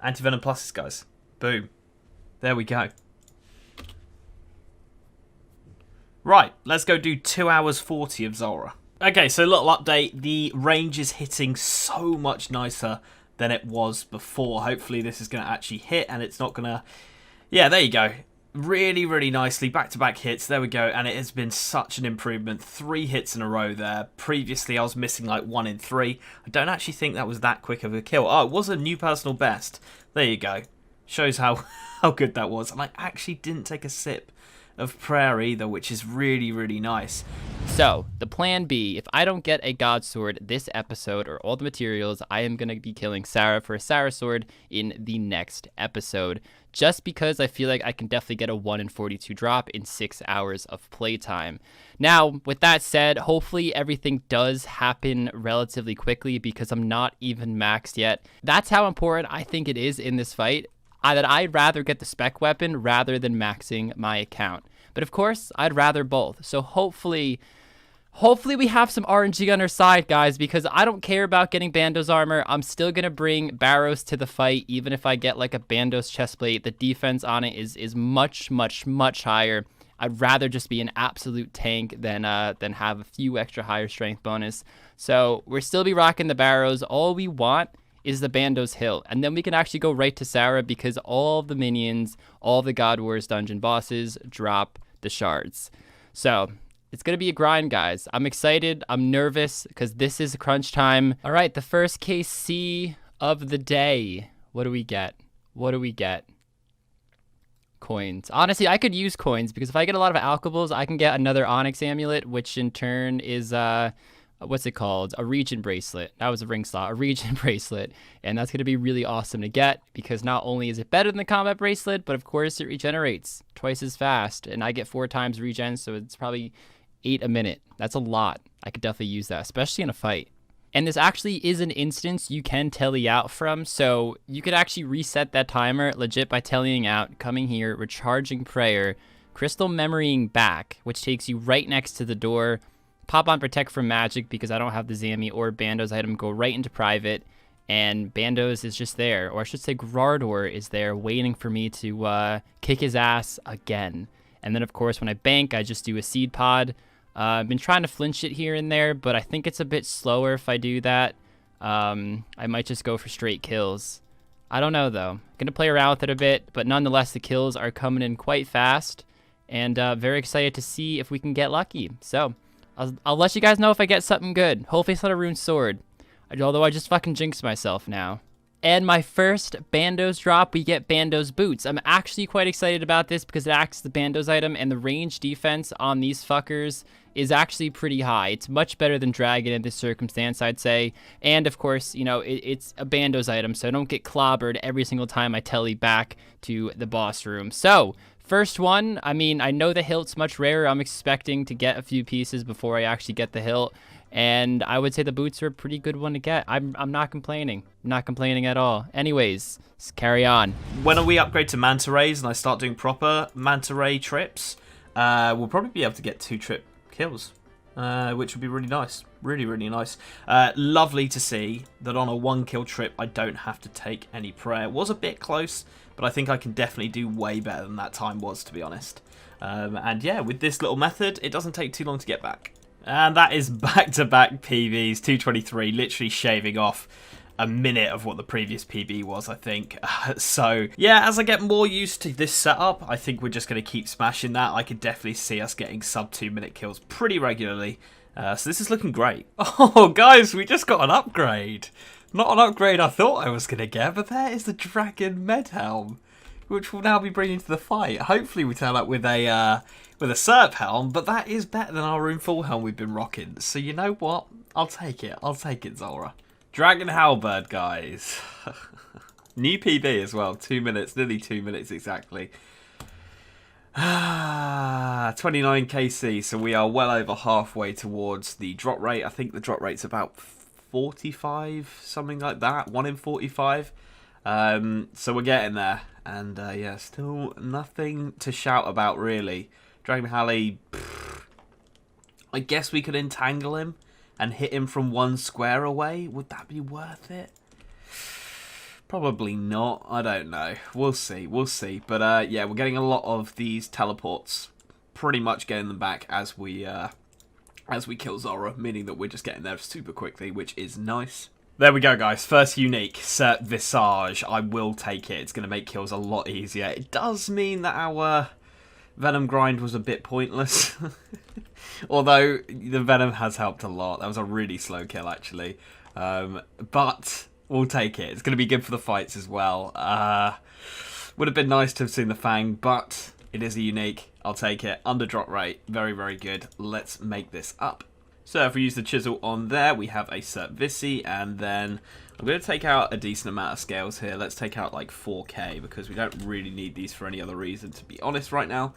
Anti-venom pluses, guys. Boom. There we go. Right, let's go do 2 hours 40 of Zulrah. Okay, so a little update. The range is hitting so much nicer than it was before. Hopefully this is going to actually hit, and it's not going to... Yeah, there you go. Really, really nicely. Back-to-back hits. There we go. And it has been such an improvement. 3 hits in a row there. Previously, I was missing like 1 in 3. I don't actually think that was that quick of a kill. Oh, it was a new personal best. There you go. Shows how good that was. And I actually didn't take a sip of prayer either, which is really, really nice.
So, the plan B, if I don't get a God Sword this episode or all the materials, I am going to be killing Sarah for a Sarah Sword in the next episode, just because I feel like I can definitely get a 1 in 42 drop in 6 hours of playtime. Now, with that said, hopefully everything does happen relatively quickly, because I'm not even maxed yet. That's how important I think it is in this fight, that I'd rather get the spec weapon rather than maxing my account. But of course, I'd rather both. So hopefully we have some RNG on our side, guys, because I don't care about getting Bando's armor. I'm still going to bring Barrows to the fight, even if I get like a Bando's chestplate. The defense on it is much, much, much higher. I'd rather just be an absolute tank than have a few extra higher strength bonus. So we'll still be rocking the Barrows. All we want is the Bando's Hill, and then we can actually go right to Sarah, because all the minions, all the God Wars dungeon bosses drop the shards. So it's gonna be a grind, guys. I'm excited, I'm nervous, because this is crunch time. All right, the first KC of the day. What do we get? Coins. Honestly, I could use coins, because if I get a lot of alchables, I can get another Onyx amulet, which in turn is what's it called? A region bracelet. That was a ring slot, a region bracelet. And that's going to be really awesome to get because not only is it better than the combat bracelet, but of course it regenerates twice as fast. And I get 4 times regen, so it's probably 8 a minute. That's a lot. I could definitely use that, especially in a fight. And this actually is an instance you can tele out from, so you could actually reset that timer legit by teleing out, coming here, recharging prayer, crystal memorying back, which takes you right next to the door, pop on protect from magic because I don't have the Zami or Bando's item, go right into private, and Bando's is just there, or I should say Grardor is there waiting for me to kick his ass again. And then of course when I bank, I just do a seed pod. I've been trying to flinch it here and there, but I think it's a bit slower if I do that. I might just go for straight kills. I don't know, though. I'm going to play around with it a bit, but nonetheless, the kills are coming in quite fast, and very excited to see if we can get lucky. So, I'll let you guys know if I get something good. Hopefully it's not a rune sword, although I just fucking jinxed myself now. And my first Bando's drop, we get Bando's boots. I'm actually quite excited about this because it acts as the Bando's item, and the range defense on these fuckers is actually pretty high. It's much better than Dragon in this circumstance, I'd say. And of course, you know, it's a Bando's item, so I don't get clobbered every single time I tele back to the boss room. So, first one, I mean, I know the hilt's much rarer. I'm expecting to get a few pieces before I actually get the hilt. And I would say the boots are a pretty good one to get. I'm not complaining. I'm not complaining at all. Anyways, let's carry on.
When we upgrade to manta rays and I start doing proper manta ray trips, we'll probably be able to get 2-trip kills, which would be really nice. Really, really nice. Lovely to see that on a 1-kill trip, I don't have to take any prayer. It was a bit close, but I think I can definitely do way better than that time was, to be honest. And yeah, with this little method, it doesn't take too long to get back. And that is back-to-back PBs, 223, literally shaving off a minute of what the previous PB was, I think. So, yeah, as I get more used to this setup, I think we're just going to keep smashing that. I could definitely see us getting sub-2-minute kills pretty regularly. So this is looking great. Oh, guys, we just got an upgrade. Not an upgrade I thought I was going to get, but there is the Dragon Med Helm, which we'll now be bringing to the fight. Hopefully we turn up with a Serp helm, but that is better than our Rune Full helm we've been rocking. So you know what? I'll take it. I'll take it, Zora. Dragon Halberd, guys. New PB as well. 2 minutes, nearly 2 minutes exactly. 29 KC, so we are well over halfway towards the drop rate. I think the drop rate's about 45, something like that. 1 in 45. So we're getting there. And yeah, still nothing to shout about really. Dragon Halley, I guess we could entangle him and hit him from 1 square away. Would that be worth it? Probably not. I don't know. We'll see. We'll see. But yeah, we're getting a lot of these teleports. Pretty much getting them back as we kill Zora, meaning that we're just getting there super quickly, which is nice. There we go, guys. First unique, Cert Visage. I will take it. It's going to make kills a lot easier. It does mean that our Venom grind was a bit pointless. Although the Venom has helped a lot. That was a really slow kill, actually. But we'll take it. It's going to be good for the fights as well. Would have been nice to have seen the Fang, but it is a unique. I'll take it. Under drop rate. Very, very good. Let's make this up. So if we use the chisel on there, we have a Cert Visi, and then I'm going to take out a decent amount of scales here. Let's take out like 4k, because we don't really need these for any other reason, to be honest, right now.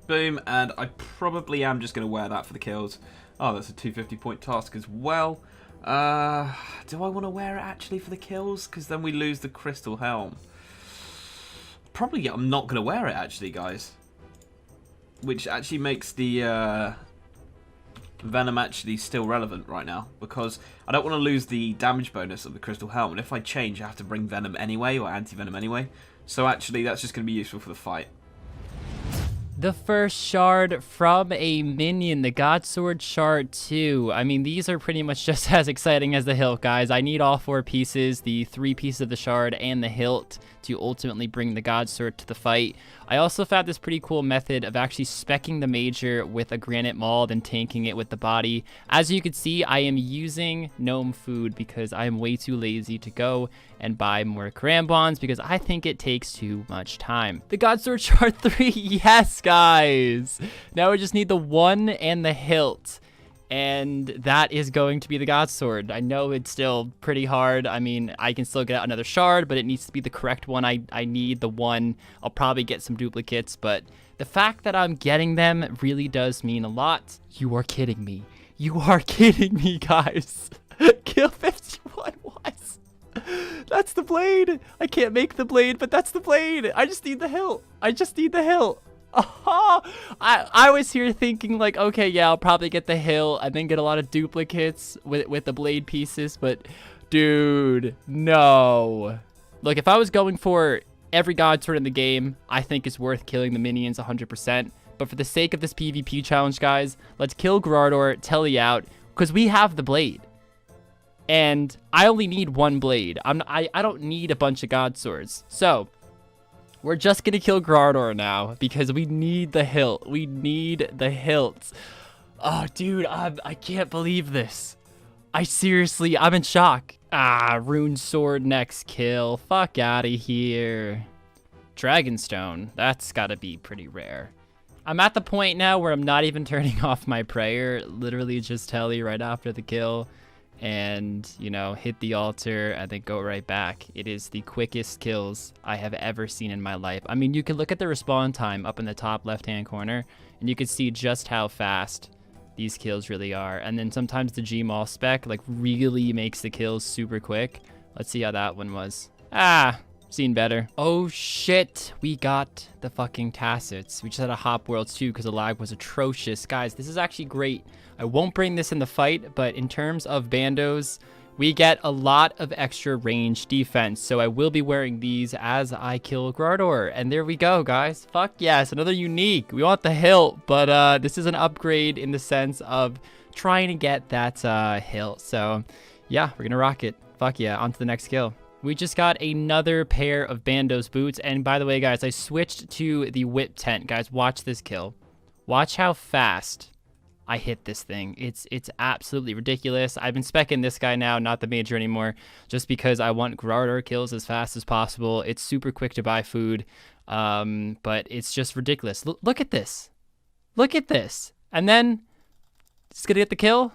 Boom, and I probably am just going to wear that for the kills. Oh, that's a 250 point task as well. Do I want to wear it actually for the kills? Because then we lose the crystal helm. Probably I'm not going to wear it actually, guys. Which actually makes the Venom actually still relevant right now, because I don't want to lose the damage bonus of the crystal helm, and if I change I have to bring Venom anyway, or anti-Venom anyway, so actually that's just going to be useful for the fight.
The first shard from a minion, the God Sword Shard 2. I mean, these are pretty much just as exciting as the hilt, guys. I need all 4 pieces, the 3 pieces of the shard and the hilt, to ultimately bring the God Sword to the fight. I also found this pretty cool method of actually specking the Major with a Granite Maul, then tanking it with the body. As you can see, I am using Gnome Food because I am way too lazy to go and buy more Karambons because I think it takes too much time. The God Sword Shard 3, yes, guys. guys. Now we just need the 1 and the hilt. And that is going to be the God Sword. I know it's still pretty hard. I mean, I can still get another shard, but it needs to be the correct one. I need the 1. I'll probably get some duplicates, but the fact that I'm getting them really does mean a lot. You are kidding me. You are kidding me, guys. Kill 51 was. That's the blade. I can't make the blade, but that's the blade. I just need the hilt. I just need the hilt. Oh, I was here thinking like, okay, yeah, I'll probably get the hilt and then get a lot of duplicates with the blade pieces, but dude, no. Look, if I was going for every God Sword in the game, I think it's worth killing the minions 100%. But for the sake of this PvP challenge, guys, let's kill Grardor, Telly out, because we have the blade. And I only need 1 blade. I don't need a bunch of God Swords. So we're just gonna kill Grardor now because we need the hilt. We need the hilt. Oh, dude, I can't believe this. I'm in shock. Ah, Rune Sword next kill. Fuck out of here. Dragonstone, that's gotta be pretty rare. I'm at the point now where I'm not even turning off my prayer. Literally just Telly right after the kill. And, you know, hit the altar and then go right back. It is the quickest kills I have ever seen in my life. I mean, you can look at the respawn time up in the top left-hand corner, and you can see just how fast these kills really are. And then sometimes the Gmaul spec, like, really makes the kills super quick. Let's see how that one was. Ah, seen better. Oh, shit. We got the fucking Tacits. We just had a Hop Worlds too because the lag was atrocious. Guys, this is actually great. I won't bring this in the fight, but in terms of bandos, we get a lot of extra range defense. So I will be wearing these as I kill Grardor. And there we go, guys. Fuck yes, another unique. We want the hilt, but this is an upgrade in the sense of trying to get that hilt. So yeah, we're gonna rock it. Fuck yeah, on to the next kill. We just got another pair of Bandos boots. And by the way, guys, I switched to the whip tent. Guys, watch this kill. Watch how fast I hit this thing. It's absolutely ridiculous. I've been specking this guy now, not the major anymore, just because I want Grardor kills as fast as possible. It's super quick to buy food, but it's just ridiculous. Look at this. Look at this. And then, it's gonna get the kill?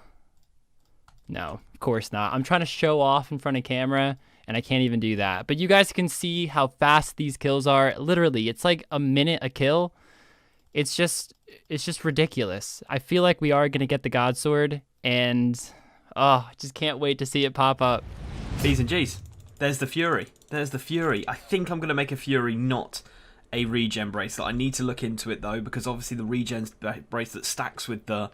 No, of course not. I'm trying to show off in front of camera, and I can't even do that. But you guys can see how fast these kills are. Literally, it's like a minute a kill. It's just ridiculous. I feel like we are going to get the God Sword, and oh, I just can't wait to see it pop up.
B's and G's. There's the Fury. There's the Fury. I think I'm going to make a Fury, not a regen bracelet. I need to look into it, though, because obviously the regen bracelet stacks with the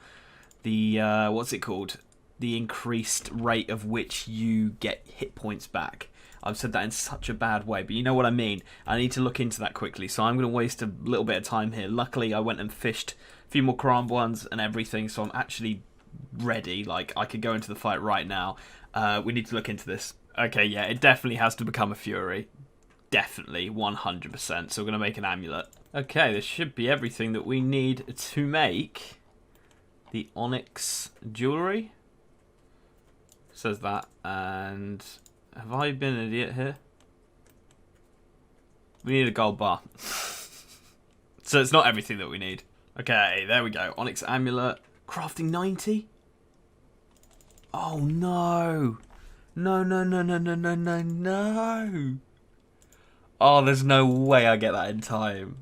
what's it called? The increased rate of which you get hit points back. I've said that in such a bad way, but you know what I mean. I need to look into that quickly, so I'm going to waste a little bit of time here. Luckily, I went and fished a few more Karamja ones and everything, so I'm actually ready. Like, I could go into the fight right now. We need to look into this. Okay, yeah, it definitely has to become a Fury. Definitely, 100%. So we're going to make an amulet. Okay, this should be everything that we need to make the Onyx jewelry. Says that, and have I been an idiot here? We need a gold bar. So it's not everything that we need. Okay, there we go. Onyx amulet. Crafting 90? Oh no. No. Oh, there's no way I get that in time.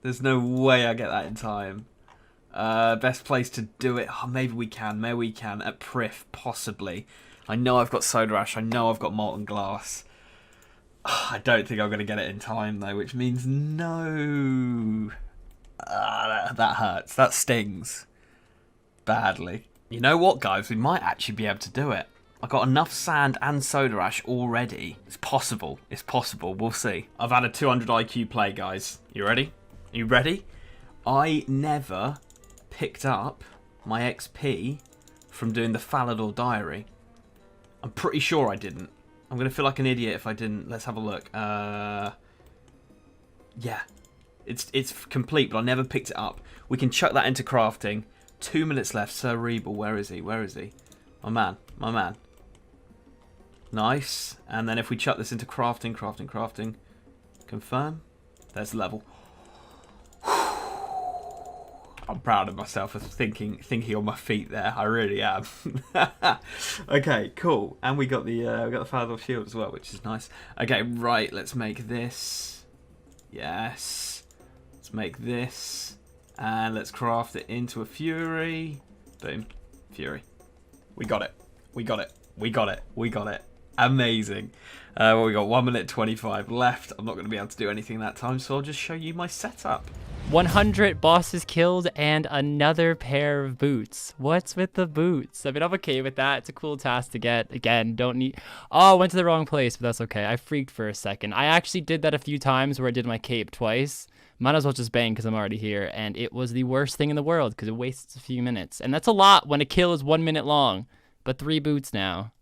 There's no way I get that in time. Best place to do it. Oh, maybe we can. Maybe we can. At Priff, possibly. I know I've got Soda Ash. I know I've got Molten Glass. I don't think I'm going to get it in time, though, which means no. That hurts. That stings. Badly. You know what, guys? We might actually be able to do it. I've got enough sand and Soda Ash already. It's possible. It's possible. We'll see. I've had a 200 IQ play, guys. You ready? Are you ready? I never picked up my XP from doing the Falador diary. I'm pretty sure I didn't. I'm going to feel like an idiot if I didn't. Let's have a look. Yeah. It's complete, but I never picked it up. We can chuck that into crafting. 2 minutes left. Sir Rebel, where is he? Where is he? My man. My man. Nice. And then if we chuck this into crafting. Confirm. There's the level. I'm proud of myself for thinking on my feet there. I really am. Okay, cool. And we got the Fathom shield as well, which is nice. Okay, right. Let's make this. Yes. Let's make this, and let's craft it into a Fury. Boom, Fury. We got it. We got it. We got it. We got it. Amazing. Well, we got 1 minute 25 left. I'm not going to be able to do anything that time, so I'll just show you my setup.
100 bosses killed and another pair of boots. What's with the boots? I mean, I'm okay with that. It's a cool task to get. Again, don't need... Oh, I went to the wrong place, but that's okay. I freaked for a second. I actually did that a few times where I did my cape twice. Might as well just bang because I'm already here. And it was the worst thing in the world because it wastes a few minutes. And that's a lot when a kill is 1 minute long. But 3 boots now.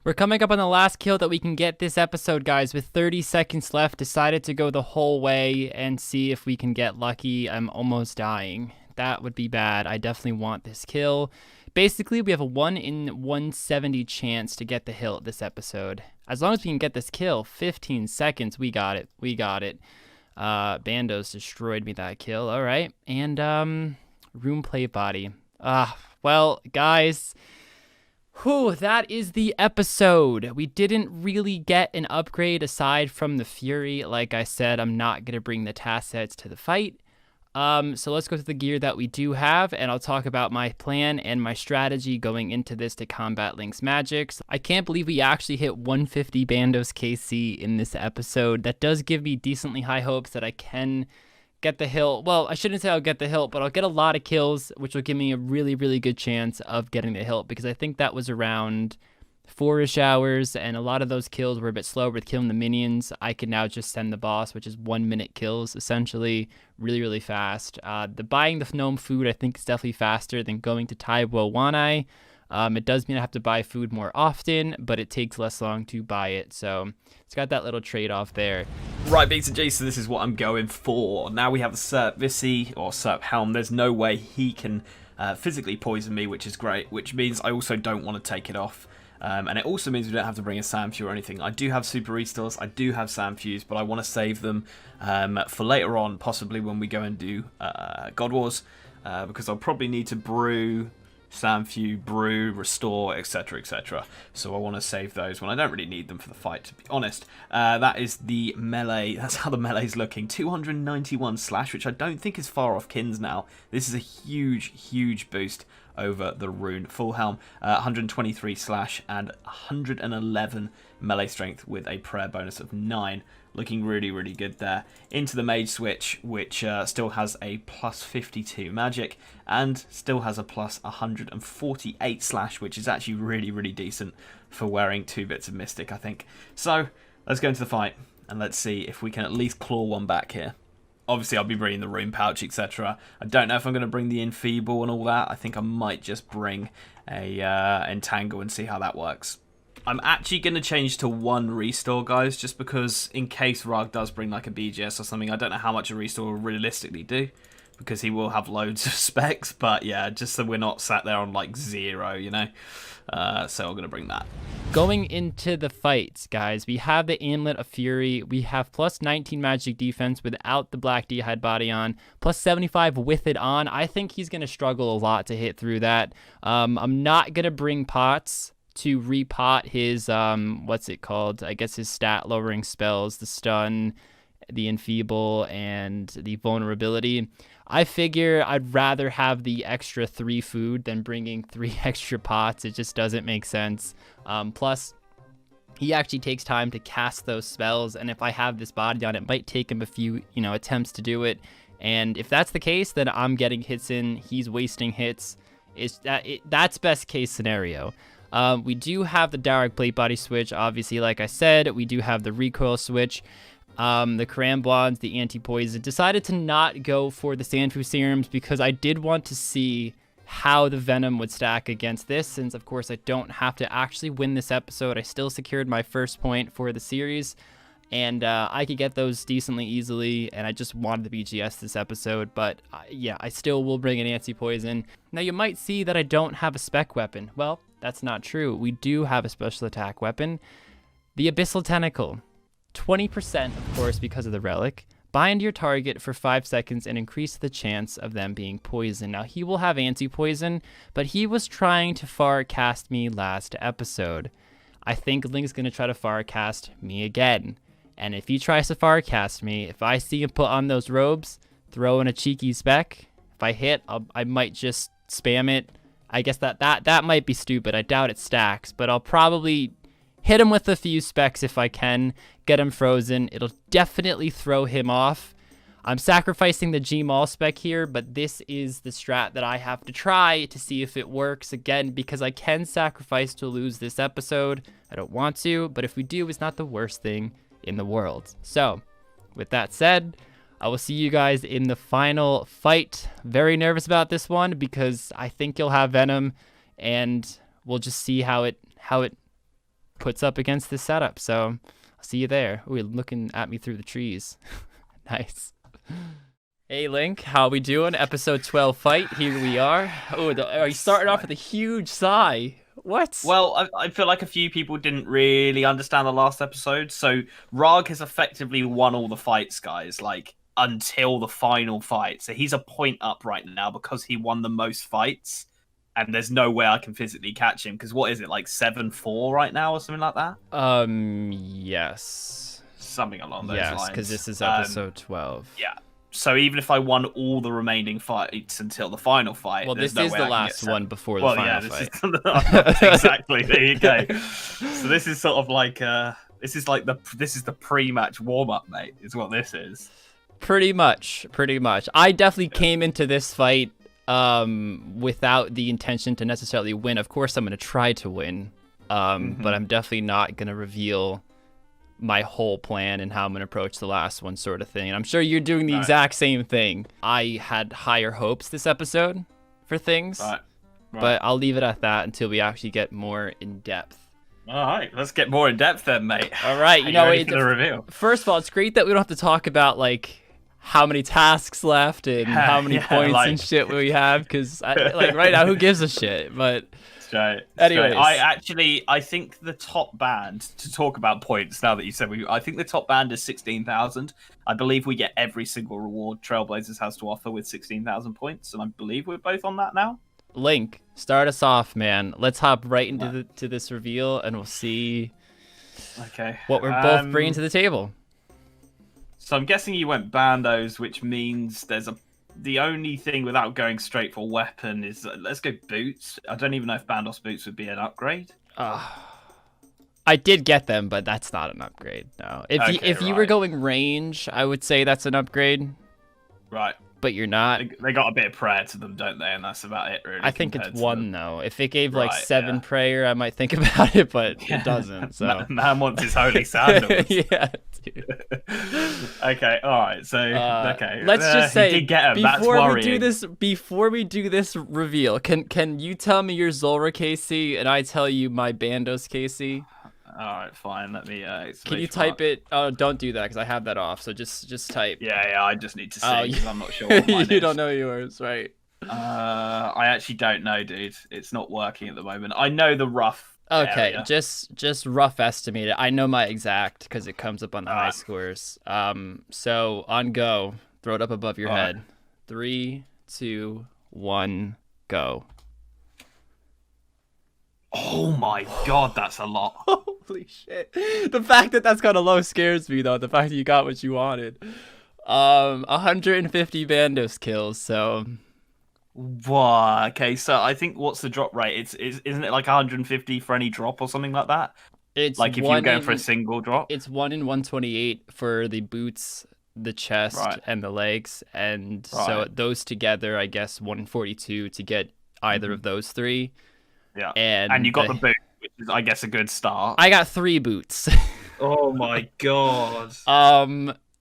We're coming up on the last kill that we can get this episode, guys, with 30 seconds left. Decided to go the whole way and see if we can get lucky. I'm almost dying. That would be bad. I definitely want this kill. Basically, we have a 1 in 170 chance to get the hill this episode. As long as we can get this kill, 15 seconds, we got it. We got it. Bandos destroyed me that kill. All right. And room plate body. Well, guys... Whew, that is the episode. We didn't really get an upgrade aside from the Fury. Like I said, I'm not going to bring the task sets to the fight. So let's go to the gear that we do have, and I'll talk about my plan and my strategy going into this to combat Link's magics. I can't believe we actually hit 150 Bandos KC in this episode. That does give me decently high hopes that I can... get the hilt. Well, I shouldn't say I'll get the hilt, but I'll get a lot of kills, which will give me a really, really good chance of getting the hilt, because I think that was around 4-ish hours, and a lot of those kills were a bit slower with killing the minions. I can now just send the boss, which is 1 minute kills, essentially, really, really fast. The buying the gnome food, I think, is definitely faster than going to Taibo Wanai. It does mean I have to buy food more often, but it takes less long to buy it, so it's got that little trade-off there.
Right, Beats and G, so this is what I'm going for. Now we have the Serp Visi, or Serp Helm. There's no way he can physically poison me, which is great, which means I also don't want to take it off. And it also means we don't have to bring a Sandfew or anything. I do have Super Restores, I do have Sandfews, but I want to save them for later on, possibly when we go and do God Wars, because I'll probably need to brew... Sandfew, brew, restore, etc, etc. So I want to save those when I don't really need them for the fight, to be honest. That is the melee. That's how the melee's looking. 291 slash, which I don't think is far off Kins now. This is a huge, huge boost over the rune. Full helm, 123 slash and 111 melee strength with a prayer bonus of 9. Looking really, really good there. Into the mage switch, which still has a plus 52 magic and still has a plus 148 slash, which is actually really, really decent for wearing 2 bits of mystic, I think. So let's go into the fight and let's see if we can at least claw one back here. Obviously, I'll be bringing the rune pouch, etc. I don't know if I'm going to bring the enfeeble and all that. I think I might just bring a entangle and see how that works. I'm actually going to change to 1 restore, guys, just because in case Rargh does bring like a BGS or something, I don't know how much a restore will realistically do, because he will have loads of specs, but yeah, just so we're not sat there on like 0, you know. So I'm going to bring that.
Going into the fights, guys, we have the Amulet of Fury. We have plus 19 magic defense without the Black D'hide body on, plus 75 with it on. I think he's going to struggle a lot to hit through that. I'm not going to bring pots to repot his, what's it called? I guess his stat lowering spells, the stun, the enfeeble, and the vulnerability. I figure I'd rather have the extra 3 food than bringing 3 extra pots. It just doesn't make sense. Plus, he actually takes time to cast those spells, and if I have this body on, it might take him a few, attempts to do it. And if that's the case, then I'm getting hits in, he's wasting hits. That's best case scenario. We do have the Rargh plate body switch, obviously, like I said. We do have the recoil switch, the Karamjas, the anti-poison. Decided to not go for the Sandfew serums because I did want to see how the Venom would stack against this, since, of course, I don't have to actually win this episode. I still secured my first point for the series, and I could get those decently easily, and I just wanted the BGS this episode. But yeah, I still will bring an anti-poison. Now, you might see that I don't have a spec weapon. Well, that's not true. We do have a special attack weapon, the Abyssal Tentacle. 20%, of course, because of the relic, Bind your target for 5 seconds and increase the chance of them being poisoned. Now, he will have anti-poison, but he was trying to far cast me last episode. I think Link's going to try to far cast me again. And if he tries to far cast me, if I see him put on those robes, throw in a cheeky spec, if I hit, I might just spam it. I guess that might be stupid. I doubt it stacks, but I'll probably hit him with a few specs if I can, get him frozen. It'll definitely throw him off. I'm sacrificing the Gmaul spec here, but this is the strat that I have to try to see if it works again, because I can sacrifice to lose this episode. I don't want to, but if we do, it's not the worst thing in the world. So, with that said, I will see you guys in the final fight. Very nervous about this one because I think you'll have Venom, and we'll just see how it puts up against this setup. So I'll see you there. Ooh, you're looking at me through the trees. Nice. Hey Link, how we doing? Episode 12 fight. Here we are. Oh, are you starting off with a huge sigh? What?
Well, I feel like a few people didn't really understand the last episode. So Rargh has effectively won all the fights, guys. Like, until the final fight. So he's a point up right now because he won the most fights. And there's no way I can physically catch him, because what is it, like 7-4 right now or something like that?
Yes.
Something along those lines.
Yes, because this is episode 12.
Yeah. So even if I won all the remaining fights until the final fight,
well, this
no
is
way
the
I can
last
get
one before the final
fight. Exactly. There you go. So this is sort of like this is the pre-match warm-up, mate. Is what this is.
Pretty much. I definitely came into this fight without the intention to necessarily win. Of course, I'm going to try to win, but I'm definitely not going to reveal my whole plan and how I'm going to approach the last one, sort of thing. And I'm sure you're doing the exact same thing. I had higher hopes this episode for things, but I'll leave it at that until we actually get more in depth.
All right, let's get more in depth then, mate.
All right, you know,
reveal.
First of all, it's great that we don't have to talk about like how many tasks left and how many points and shit we have, because like right now, who gives a shit? But anyways,
I think the top band, to talk about points now that you said I think the top band is 16,000. I believe we get every single reward Trailblazers has to offer with 16,000 points, and I believe we're both on that now.
Link, start us off, man. Let's hop right into to this reveal, and we'll see what we're both bringing to the table.
So I'm guessing you went bandos, which means the only thing without going straight for weapon is let's go boots. I don't even know if bandos boots would be an upgrade.
I did get them, but that's not an upgrade. No. If you were going range, I would say that's an upgrade.
Right.
But you're not.
They got a bit of prayer to them, don't they? And that's about it, really.
I think it's 1 though. If it gave like 7 prayer, I might think about it, but it doesn't. So
man wants his holy sandals.
Yeah. Dude.
Okay. All right. So
let's just say
did get him.
before we do this reveal, can you tell me your Zulrah KC and I tell you my Bandos KC?
All right, fine. Let me.
Can you type it? Oh, don't do that because I have that off. So just type.
Yeah. I just need to see because I'm not sure. What mine
you
is.
don't know yours, right?
I actually don't know, dude. It's not working at the moment. I know the rough.
Okay,
area.
just rough estimate it. I know my exact because it comes up on the high scores. So on go, throw it up above your head. 3, 2, 1, go.
Oh my god, that's a lot.
Holy shit. The fact that that's kind of low scares me, though. The fact that you got what you wanted. 150 Bandos kills, so...
Wow. Okay, so I think what's the drop rate? Isn't it like 150 for any drop or something like that?
It's
like if you're going for a single drop?
It's 1 in 128 for the boots, the chest, and the legs. And so those together, I guess 1 in 42 to get either of those 3. Yeah, and
you got the boot, which is, I guess, a good start.
I got 3 boots.
Oh my god.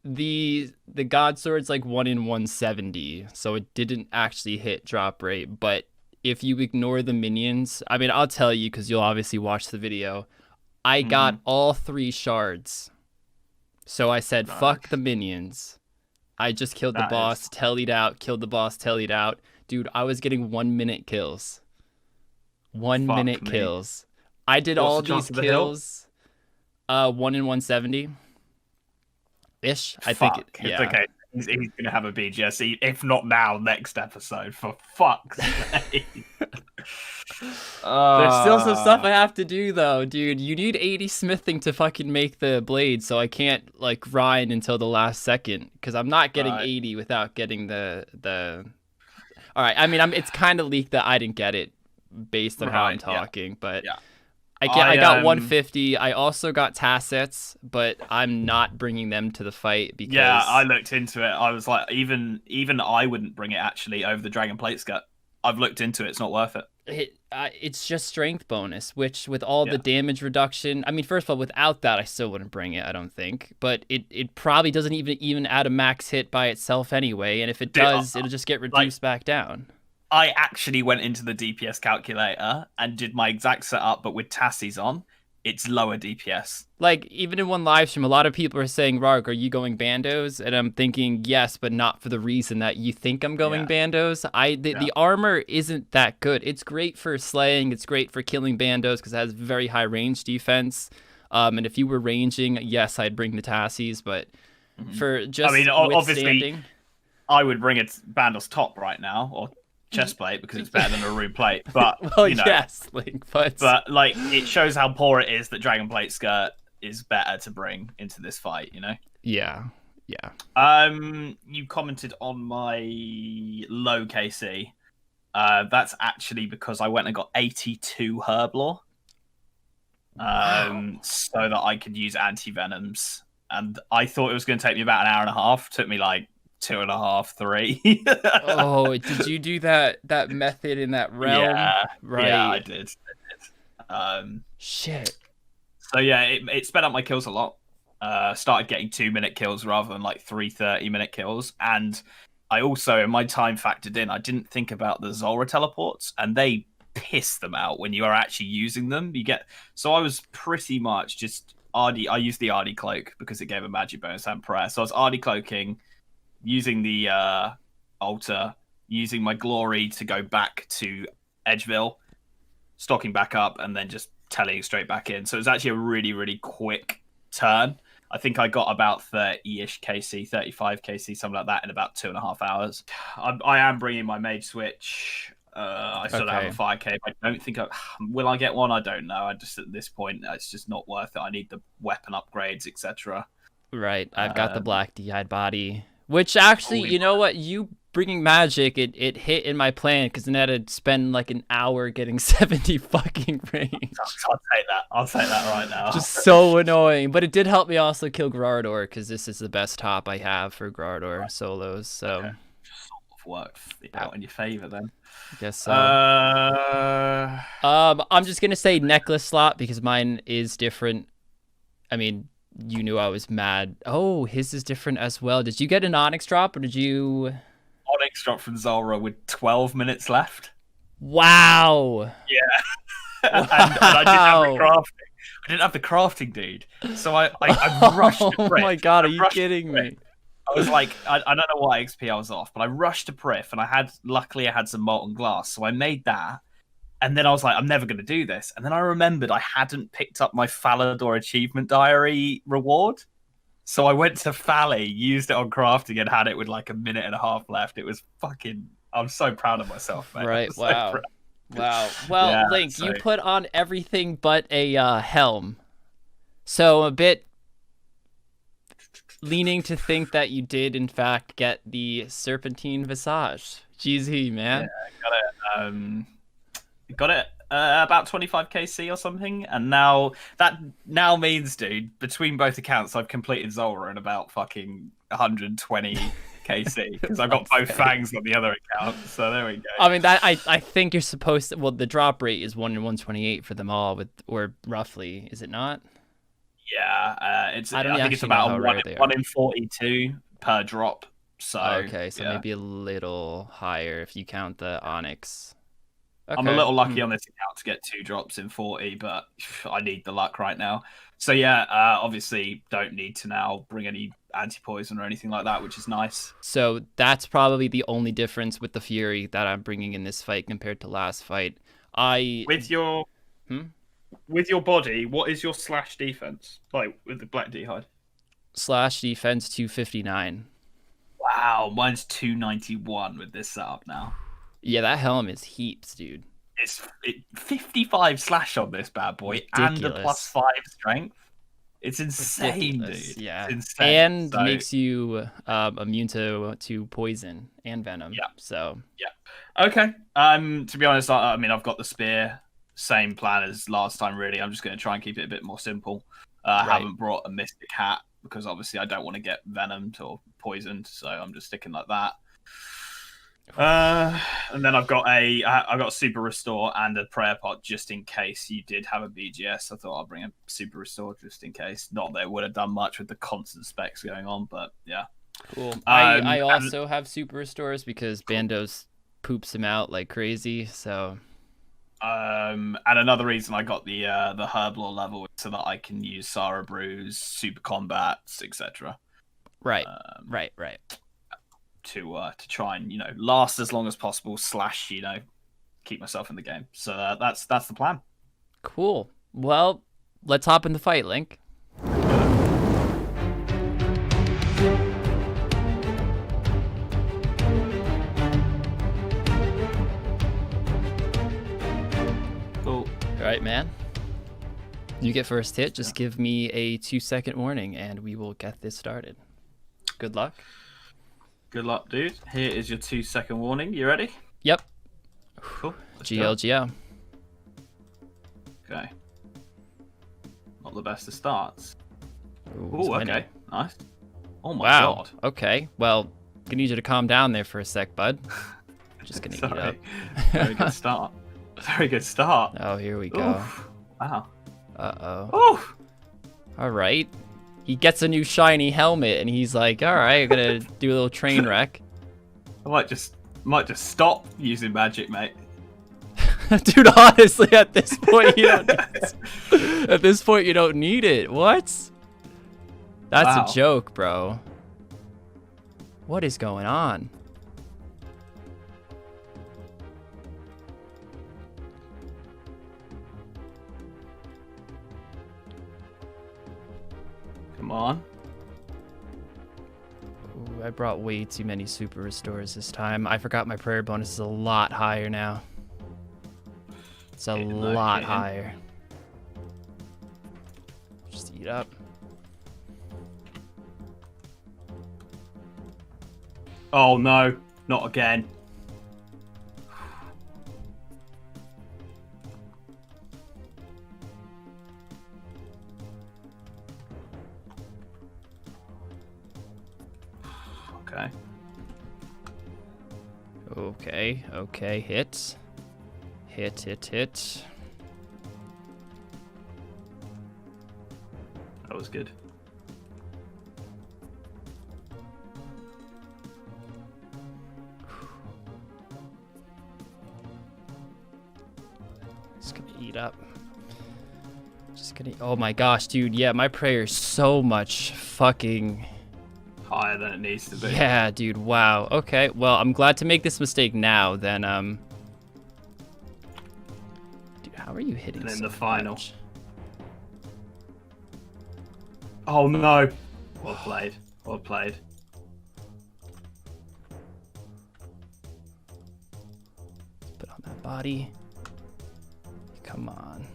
The God Sword's like 1 in 170, so it didn't actually hit drop rate. But if you ignore the minions, I mean, I'll tell you because you'll obviously watch the video. I got all 3 shards, so I said, "Fuck the minions." I just killed the boss, tellied out, killed the boss, tellied out. Dude, I was getting 1-minute kills. 1-minute kills. I did all these kills. 1 in 170. Ish. I
Fuck.
think.
It's
Yeah.
okay. He's gonna have a BGSE, if not now, next episode. For fuck's sake.
There's still some stuff I have to do though, dude. You need 80 smithing to fucking make the blade, so I can't like grind until the last second because I'm not getting 80 without getting the. All right, I mean, it's kind of leaked that I didn't get it based on how I'm talking, but I got 150. I also got tacets, but I'm not bringing them to the fight because
I looked into it. I was like, even I wouldn't bring it actually over the Dragon Plate Skirt. I've looked into it. It's not worth it.
It's just strength bonus, which with all the damage reduction, I mean, first of all, without that, I still wouldn't bring it, I don't think. But it probably doesn't even add a max hit by itself anyway, and if it does, it'll just get reduced back down.
I actually went into the DPS calculator and did my exact setup, but with Tassies on. It's lower DPS.
Like, even in one live stream, a lot of people are saying, Rargh, are you going bandos? And I'm thinking, yes, but not for the reason that you think I'm going bandos. The armor isn't that good. It's great for slaying. It's great for killing bandos because it has very high range defense. And if you were ranging, yes, I'd bring the Tassies. But for just
obviously, I would bring it Bandos top right now, or chest plate, because it's better than a rune plate. But
well, yes, Link, but
like it shows how poor it is that Dragon Plate Skirt is better to bring into this fight, you know?
Yeah.
You commented on my low KC. That's actually because I went and got 82 Herblore. So that I could use anti-venoms. And I thought it was going to take me about an hour and a half. It took me like 2.5, 3.
Oh, did you do that method in that realm?
Yeah,
right.
Yeah, I did.
Shit.
So yeah, it sped up my kills a lot. Started getting 2-minute kills rather than like 3 30-minute kills. And I also, in my time factored in, I didn't think about the Zulrah teleports, and they piss them out when you are actually using them. So I was pretty much just RD. I used the RD cloak because it gave a magic bonus and prayer. So I was RD cloaking, using the altar, using my glory to go back to Edgeville, stocking back up, and then just telling straight back in. So it was actually a really, really quick turn. I think I got about 30-ish KC, 35 KC, something like that, in about 2.5 hours. I am bringing my mage switch. I still don't have a 5k. I don't think will I get one? I don't know. I just, at this point, it's just not worth it. I need the weapon upgrades, etc.
Right. I've got the black D-eyed body. Which actually, you know what? You bringing magic, it hit in my plan because then I had to spend like an hour getting 70 fucking range.
I'll take that right now.
Just so annoying. But it did help me also kill Grardor because this is the best top I have for Grardor solos. So
sort of worked out in your favor then.
I guess so. I'm just gonna say necklace slot because mine is different. I mean, you knew I was mad. Oh, his is different as well. Did you get an Onyx drop or did you?
Onyx drop from Zulrah with 12 minutes left.
Wow.
Yeah. and I didn't have the crafting. I didn't have the crafting, dude. So I rushed to Priff.
Oh my god, are you kidding me?
I was like, I don't know what XP I was off, but I rushed to Priff, and luckily I had some molten glass, so I made that. And then I was like, I'm never going to do this. And then I remembered I hadn't picked up my Falador Achievement Diary reward. So I went to Fally, used it on crafting, and had it with like 1.5 minutes left. It was fucking... I'm so proud of myself, man.
Right,
So
wow.
proud.
Wow. Well, yeah, Link, you put on everything but a helm. So a bit leaning to think that you did, in fact, get the Serpentine Visage. GZ, man.
Yeah, got it about 25 KC or something, and now that means, dude, between both accounts I've completed Zulrah in about fucking 120 KC because I've got both fangs on the other account, so there we go.
I mean, that I think you're supposed to, well, the drop rate is 1 in 128 for them all, or roughly, is it not?
Yeah, I think it's about 1 in 42 per drop. So
okay, so maybe a little higher if you count the Onyx.
Okay. I'm a little lucky on this account to get 2 drops in 40, but I need the luck right now. So yeah, obviously don't need to now bring any anti-poison or anything like that, which is nice.
So that's probably the only difference with the Fury that I'm bringing in this fight compared to last fight.
With your body, what is your slash defense like with the black D-hide?
slash defense 259.
Wow, mine's 291 with this setup now.
Yeah, that helm is heaps, dude.
It's 55 slash on this bad boy and a
Ridiculous.
+5 strength. It's insane,
Ridiculous,
dude.
yeah.
It's insane.
And
So,
makes you immune to poison and venom.
Yeah.
So
okay. To be honest, I mean, I've got the spear. Same plan as last time, really. I'm just going to try and keep it a bit more simple. I
Right.
haven't brought a mystic hat because obviously I don't want to get venomed or poisoned, so I'm just sticking like that. And then I've got a super restore and a prayer pot just in case you did have a BGS. I thought I'll bring a super restore just in case. Not that it would have done much with the constant specs going on, but yeah.
cool. I also have super restores because Bandos poops him out like crazy. So
And another reason I got the Herblore level is so that I can use Sarah Brews, super combats, etc.
right.
To try and last as long as possible / keep myself in the game. So that's the plan.
Cool. Well, let's hop in the fight, Link.
Cool.
All right, man. You get first hit. Just give me a 2-second warning, and we will get this started. Good luck.
Good luck, dude. Here is your 2-second warning. You ready?
Yep.
Cool. Let's do it.
GLGL.
Okay. Not the best of starts.
Ooh, he's
Oh,
winning.
okay. Nice. Oh my
Wow.
god.
Okay. Well, gonna need you to calm down there for a sec, bud. Just gonna eat up.
Sorry. Very good start. Very good start.
Oh, here we go.
Oof. Wow.
Uh-oh.
Oof.
All right. He gets a new shiny helmet, and he's like, all right, I'm gonna do a little train wreck.
I might just stop using magic, mate.
Dude, honestly, at this point, you don't need it. What? That's
Wow.
a joke, bro. What is going on?
Come on.
Ooh, I brought way too many super restores this time. I forgot my prayer bonus is a lot higher now. It's a
Hitting that,
lot
hitting.
higher. Just eat up.
Oh no, not again. Okay.
Okay, hit. Hit.
That was good.
Just gonna eat up. Oh my gosh, dude. Yeah, my prayer is so much fucking.
Higher than it needs to be.
Yeah, dude. Wow. Okay. Well, I'm glad to make this mistake now. Then, dude, how are you hitting?
And then
so
the final.
much?
Oh no. Well played. Well played.
Put on that body. Come on.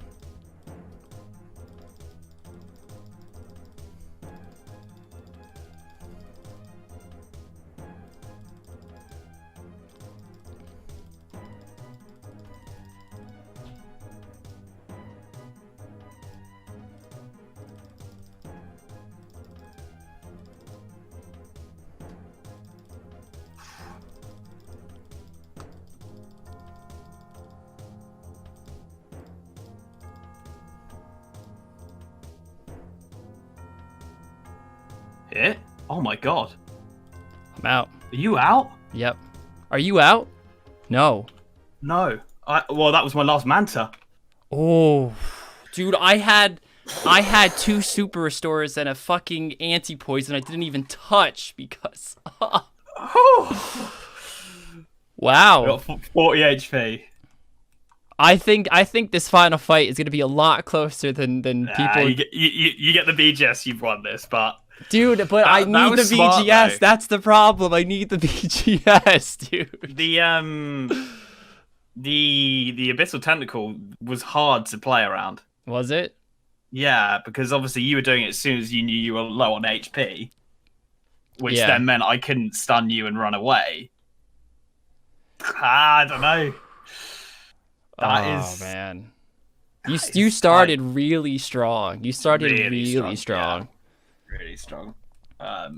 Hit? Oh my god.
I'm out.
Are you out?
Yep. Are you out? No.
No. Well, that was my last manta.
Oh, dude, I had 2 super restores and a fucking anti-poison I didn't even touch because. Wow.
I got 40 HP.
I think this final fight is gonna be a lot closer than
Nah,
people.
you get the BGS, you've won this, but
Dude, but I need the
was smart,
BGS.
though.
That's the problem. I need the BGS, dude.
The Abyssal Tentacle was hard to play around.
Was it?
Yeah, because obviously you were doing it as soon as you knew you were low on HP, which
Yeah.
then meant I couldn't stun you and run away. I don't know.
Oh man, you started really strong. You started really strong.
Yeah. Really strong. How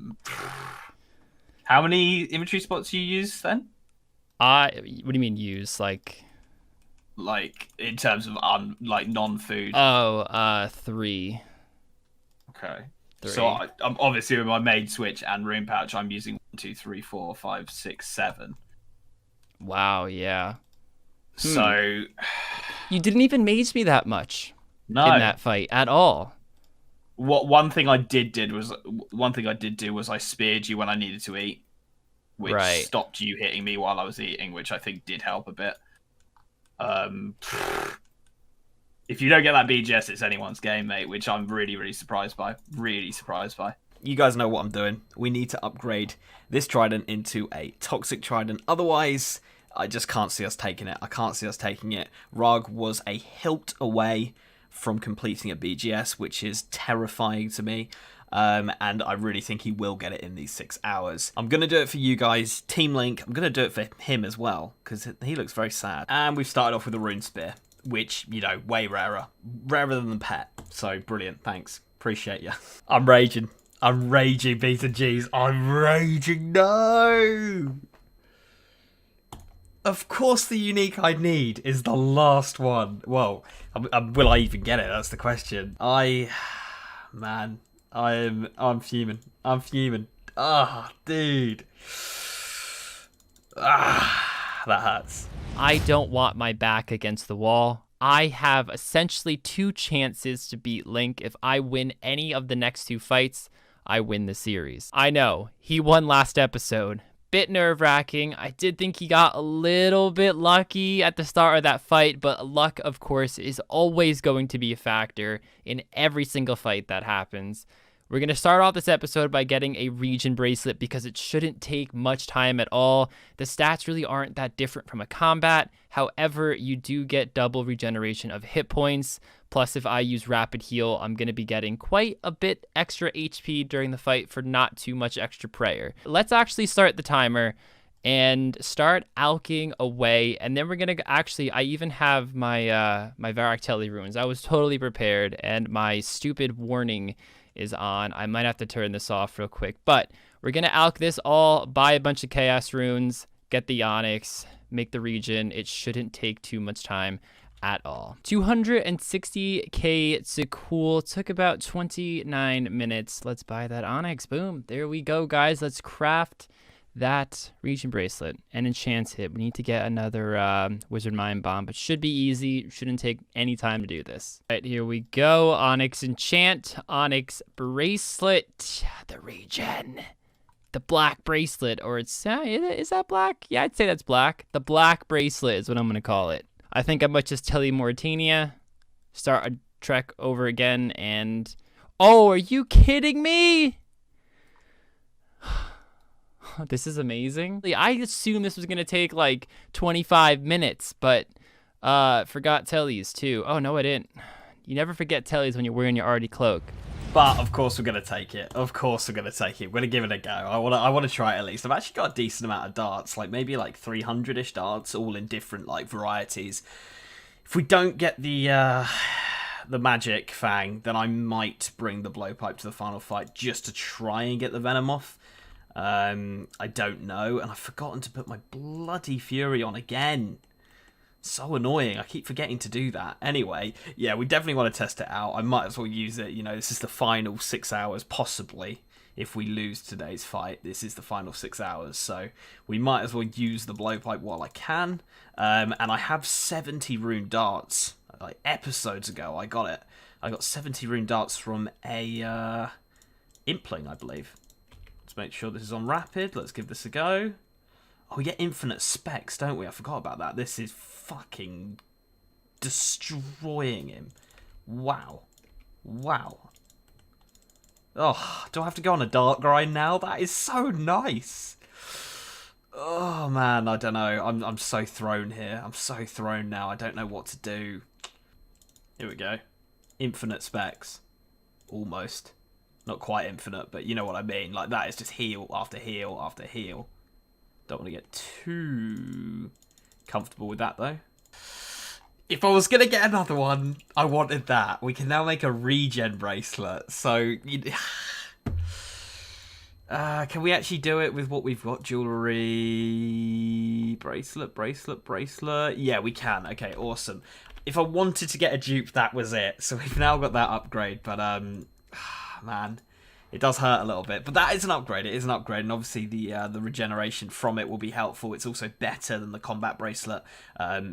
many inventory spots you use then?
What do you mean use? Like
in terms of like non-food.
3.
Okay.
3.
So I'm obviously with my maid switch and room pouch, I'm using 1, 2, 3, 4, 5, 6, 7.
Wow, yeah.
So
You didn't even mage me that much in
no.
that fight at all.
One thing I did do was I speared you when I needed to eat, which
Right.
stopped you hitting me while I was eating, which I think did help a bit. If you don't get that BGS, it's anyone's game, mate, which I'm really, really surprised by. Really surprised by.
You guys know what I'm doing. We need to upgrade this trident into a toxic trident. Otherwise, I just can't see us taking it. I can't see us taking it. Rargh was a hilt away from completing a BGS, which is terrifying to me. And I really think he will get it in these 6 hours. I'm going to do it for you guys. Team Link, I'm going to do it for him as well, because he looks very sad. And we've started off with a rune spear, which, you know, way rarer. Rarer than the pet. So, brilliant. Thanks. Appreciate you. I'm raging. I'm raging, Beta Gs. I'm raging. No! Of course the unique I need is the last one. Well, will I even get it? That's the question. Man, I'm fuming. I'm fuming. Ah, dude. Ah, that hurts.
I don't want my back against the wall. I have essentially 2 chances to beat Link. If I win any of the next 2 fights, I win the series. I know, he won last episode. Bit nerve-wracking. I did think he got a little bit lucky at the start of that fight, but luck, of course, is always going to be a factor in every single fight that happens. We're going to start off this episode by getting a region bracelet because it shouldn't take much time at all. The stats really aren't that different from a combat. However, you do get double regeneration of hit points. Plus, if I use rapid heal, I'm going to be getting quite a bit extra HP during the fight for not too much extra prayer. Let's actually start the timer and start alching away. And then we're going to I even have my my Varactelli runes. I was totally prepared, and my stupid warning is on. I might have to turn this off real quick, but we're going to alch this all, buy a bunch of chaos runes, get the onyx, make the region. It shouldn't take too much time at all. 260k to cool. Took about 29 minutes. Let's buy that onyx. Boom. There we go, guys. Let's craft that region bracelet and enchant it. We need to get another wizard mind bomb, but should be easy. Shouldn't take any time to do this. All right, here we go. Onyx enchant, onyx bracelet, the region, the black bracelet, or is that black? Yeah, I'd say that's black. The black bracelet is what I'm gonna call it. I think I might just tell you Mortinia, start a trek over again, and oh, are you kidding me? This is amazing. I assumed this was going to take like 25 minutes, but forgot tellies too. Oh, no, I didn't. You never forget tellies when you're wearing your Artie cloak.
But of course we're gonna take it. Of course we're gonna take it. We're gonna give it a go. I wanna try it at least. I've actually got a decent amount of darts, like maybe like 300-ish darts, all in different like varieties. If we don't get the magic fang, then I might bring the blowpipe to the final fight just to try and get the venom off. I don't know, and I've forgotten to put my bloody fury on again. So annoying. I keep forgetting to do that. Anyway, yeah, we definitely want to test it out. I might as well use it. You know, this is the final 6 hours, possibly. If we lose today's fight, this is the final 6 hours. So we might as well use the blowpipe while I can. And I have 70 rune darts. Like episodes ago, I got it. I got 70 rune darts from a Impling, I believe. Let's make sure this is on rapid. Let's give this a go. Oh, we get infinite specs, don't we? I forgot about that. This is fucking destroying him. Wow. Wow. Oh, do I have to go on a dark grind now? That is so nice. Oh man, I don't know. I'm so thrown here. I'm so thrown now. I don't know what to do. Here we go. Infinite specs. Almost. Not quite infinite, but you know what I mean. Like, that is just heal after heal after heal. Don't want to get too comfortable with that, though. If I was going to get another one, I wanted that. We can now make a regen bracelet. So, can we actually do it with what we've got? Jewelry, bracelet. Yeah, we can. Okay, awesome. If I wanted to get a dupe, that was it. So we've now got that upgrade, but man, it does hurt a little bit. But that is an upgrade. It is an upgrade, and obviously the regeneration from it will be helpful. It's also better than the combat bracelet.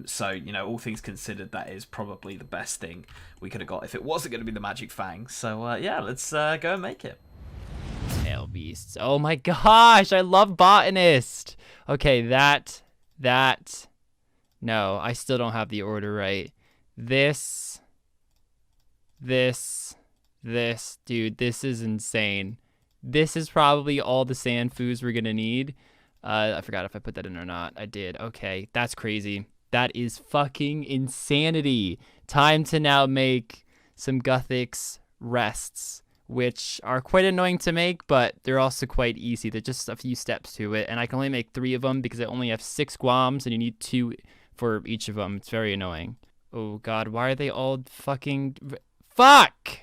So, you know, all things considered, that is probably the best thing we could have got if it wasn't going to be the magic fang. So yeah, let's go and make it.
Tail beasts. Oh my gosh, I love botanist. Okay, that. No, I still don't have the order right. This. Dude, this is insane. This is probably all the sand foods we're gonna need. I forgot if I put that in or not. I did. Okay, that's crazy. That is fucking insanity. Time to now make some Guthix rests, which are quite annoying to make, but they're also quite easy. They're just a few steps to it, and I can only make 3 of them because I only have 6 guams, and you need 2 for each of them. It's very annoying. Oh god, why are they all fucking... Fuck!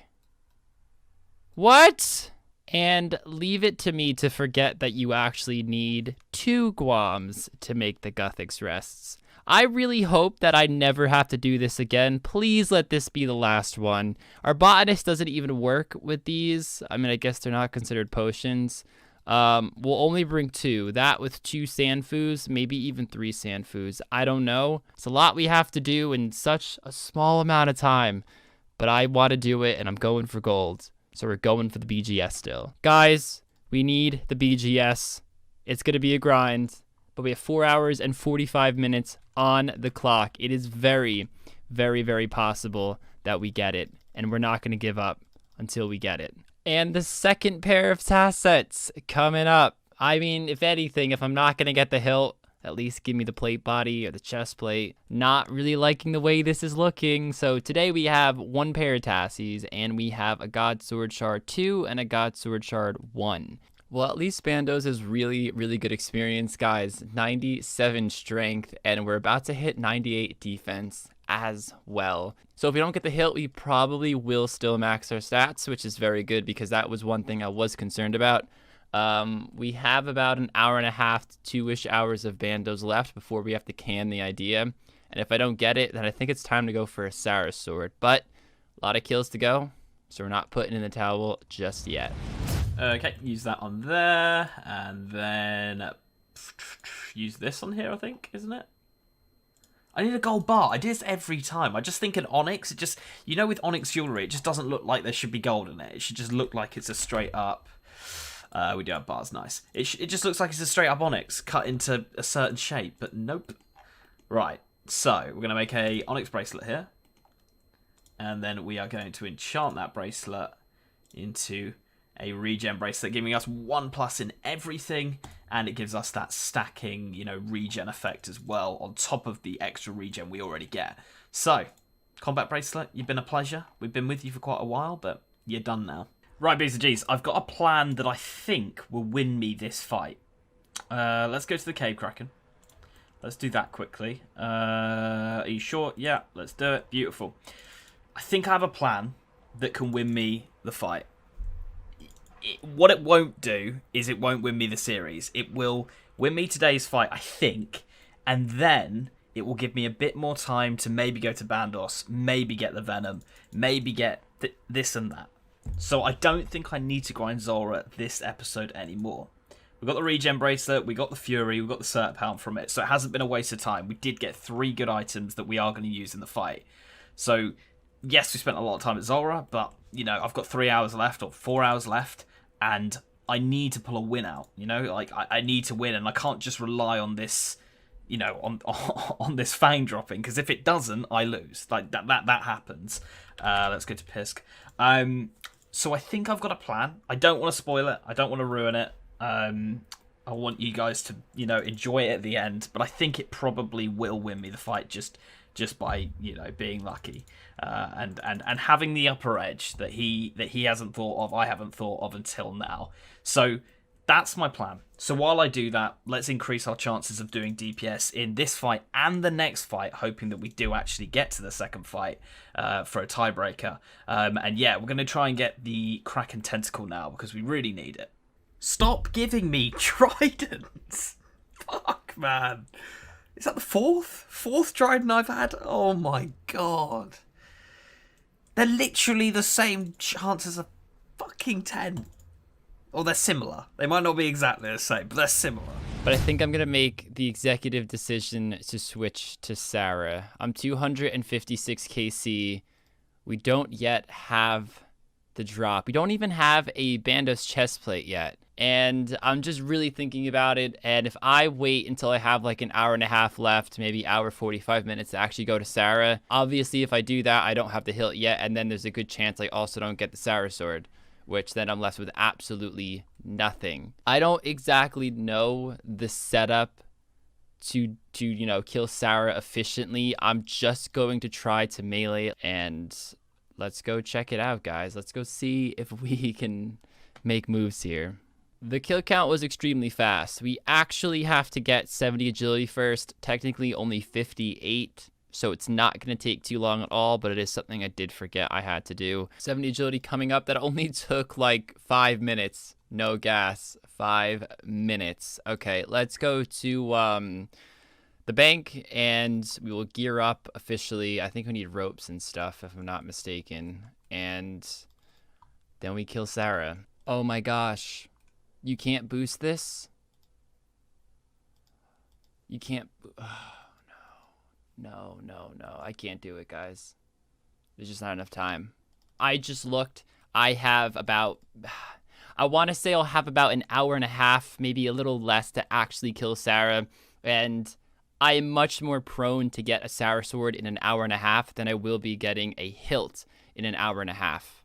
What? And leave it to me to forget that you actually need 2 guams to make the Guthix rests. I really hope that I never have to do this again. Please let this be the last one. Our botanist doesn't even work with these. I mean, I guess they're not considered potions. We'll only bring 2. That with 2 Sanfus, maybe even 3 Sanfus. I don't know. It's a lot we have to do in such a small amount of time. But I want to do it, and I'm going for gold. So we're going for the BGS still. Guys, we need the BGS. It's going to be a grind. But we have 4 hours and 45 minutes on the clock. It is very, very, very possible that we get it. And we're not going to give up until we get it. And the second pair of task sets coming up. I mean, if anything, if I'm not going to get the hilt, at least give me the plate body or the chest plate. Not really liking the way this is looking. So today we have 1 pair of tassies, and we have a God Sword Shard 2 and a God Sword Shard 1. Well, at least Bandos is really, really good experience, guys. 97 strength, and we're about to hit 98 defense as well. So if we don't get the hilt, we probably will still max our stats, which is very good because that was one thing I was concerned about. We have about an hour and a half to 2-ish hours of Bandos left before we have to can the idea. And if I don't get it, then I think it's time to go for a Saris sword. But a lot of kills to go, so we're not putting in the towel just yet.
Okay, use that on there, and then use this on here, I think, isn't it? I need a gold bar. I do this every time. I just think an onyx, it just, you know, with onyx jewelry, it just doesn't look like there should be gold in it. It should just look like it's a straight up, we do have bars, nice. It just looks like it's a straight up onyx cut into a certain shape, but nope. Right, so we're going to make a onyx bracelet here. And then we are going to enchant that bracelet into a regen bracelet, giving us 1+ in everything, and it gives us that stacking, you know, regen effect as well on top of the extra regen we already get. So, combat bracelet, you've been a pleasure. We've been with you for quite a while, but you're done now. Right, B's and G's, I've got a plan that I think will win me this fight. Let's go to the Cave Kraken. Let's do that quickly. Are you sure? Yeah, let's do it. Beautiful. I think I have a plan that can win me the fight. What it won't do is it won't win me the series. It will win me today's fight, I think, and then it will give me a bit more time to maybe go to Bandos, maybe get the Venom, maybe get this and that. So I don't think I need to grind Zora this episode anymore. We've got the regen bracelet, we got the Fury, we got the Cert Pound from it, so it hasn't been a waste of time. We did get 3 good items that we are going to use in the fight. So, yes, we spent a lot of time at Zora, but, you know, I've got 3 hours left, or 4 hours left, and I need to pull a win out, you know? Like, I need to win, and I can't just rely on this, you know, on this Fang dropping, because if it doesn't, I lose. Like, that happens. Let's go to Pisk. So I think I've got a plan. I don't want to spoil it. I don't want to ruin it. I want you guys to, you know, enjoy it at the end. But I think it probably will win me the fight just by, you know, being lucky and having the upper edge that he hasn't thought of, I haven't thought of until now. So that's my plan. So while I do that, let's increase our chances of doing DPS in this fight and the next fight, hoping that we do actually get to the second fight for a tiebreaker. And yeah, we're going to try and get the Kraken Tentacle now because we really need it. Stop giving me tridents! Fuck, man. Is that the fourth trident I've had? Oh my god. They're literally the same chances of fucking 10. Or they're similar. They might not be exactly the same, but they're similar.
But I think I'm going to make the executive decision to switch to Sarah. I'm 256 KC. We don't yet have the drop. We don't even have a Bandos chestplate yet. And I'm just really thinking about it. And if I wait until I have like an hour and a half left, maybe hour 45 minutes to actually go to Sarah, obviously if I do that, I don't have the hilt yet. And then there's a good chance I also don't get the Sarah sword, which then I'm left with absolutely nothing. I don't exactly know the setup to you know, kill Sarah efficiently. I'm just going to try to melee, and let's go check it out, guys. Let's go see if we can make moves here. The kill count was extremely fast. We actually have to get 70 agility first, technically only 58. So it's not going to take too long at all, but it is something I did forget I had to do. 70 agility coming up. That only took like 5 minutes. No gas. 5 minutes. Okay, let's go to the bank and we will gear up officially. I think we need ropes and stuff if I'm not mistaken. And then we kill Sarah. Oh my gosh. You can't boost this? You can't... No, I can't do it, guys. There's just not enough time. I just looked. I have about... I want to say I'll have about an hour and a half, maybe a little less, to actually kill Sarah. And I am much more prone to get a Sarah sword in an hour and a half than I will be getting a hilt in an hour and a half.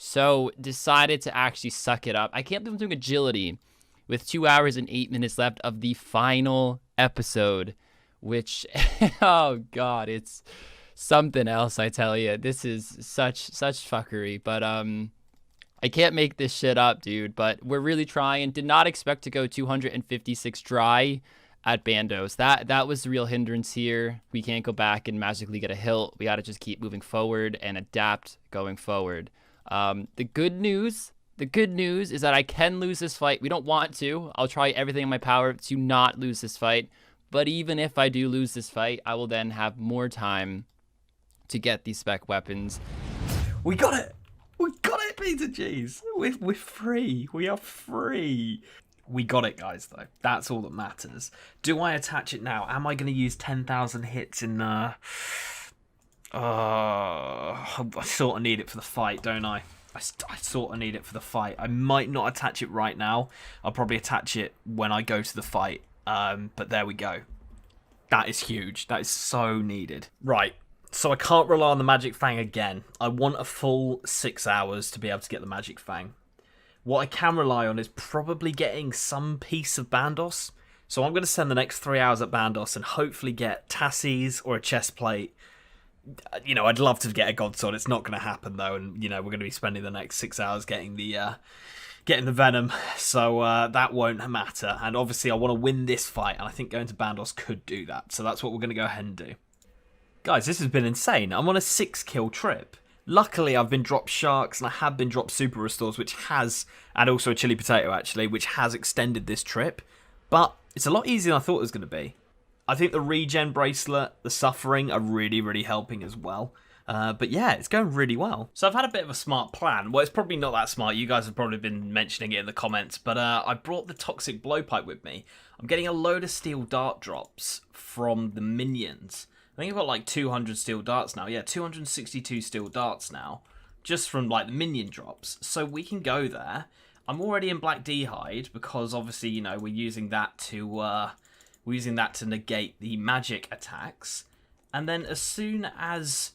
So, decided to actually suck it up. I can't believe I'm doing agility with 2 hours and 8 minutes left of the final episode. Which, oh god, it's something else, I tell you. This is such fuckery, but I can't make this shit up, dude. But we're really trying. Did not expect to go 256 dry at Bandos. That was the real hindrance here. We can't go back and magically get a hilt. We got to just keep moving forward and adapt going forward. The good news is that I can lose this fight. We don't want to. I'll try everything in my power to not lose this fight. But even if I do lose this fight, I will then have more time to get these spec weapons.
We got it! We got it, Peter G's! We're free. We are free. We got it, guys, though. That's all that matters. Do I attach it now? Am I going to use 10,000 hits in... I sort of need it for the fight, don't I? I sort of need it for the fight. I might not attach it right now. I'll probably attach it when I go to the fight. But there we go. That is huge. That is so needed. Right. So I can't rely on the Magic Fang again. I want a full 6 hours to be able to get the Magic Fang. What I can rely on is probably getting some piece of Bandos. So I'm going to spend the next 3 hours at Bandos and hopefully get Tassies or a chest plate. You know, I'd love to get a God Sword. It's not going to happen, though. And, you know, we're going to be spending the next 6 hours getting the Venom, so that won't matter. And obviously I want to win this fight, and I think going to Bandos could do that. So that's what we're going to go ahead and do. Guys, this has been insane. I'm on a 6-kill trip. Luckily, I've been dropped Sharks, and I have been dropped Super Restores, which has, and also a Chili Potato, actually, which has extended this trip. But it's a lot easier than I thought it was going to be. I think the Regen Bracelet, the Suffering, are really, really helping as well. But yeah, it's going really well. So I've had a bit of a smart plan. Well, it's probably not that smart. You guys have probably been mentioning it in the comments. But I brought the Toxic Blowpipe with me. I'm getting a load of steel dart drops from the minions. I think I've got like 200 steel darts now. Yeah, 262 steel darts now. Just from like the minion drops. So we can go there. I'm already in Black D-Hide because obviously, you know, we're using that to negate the magic attacks. And then as soon as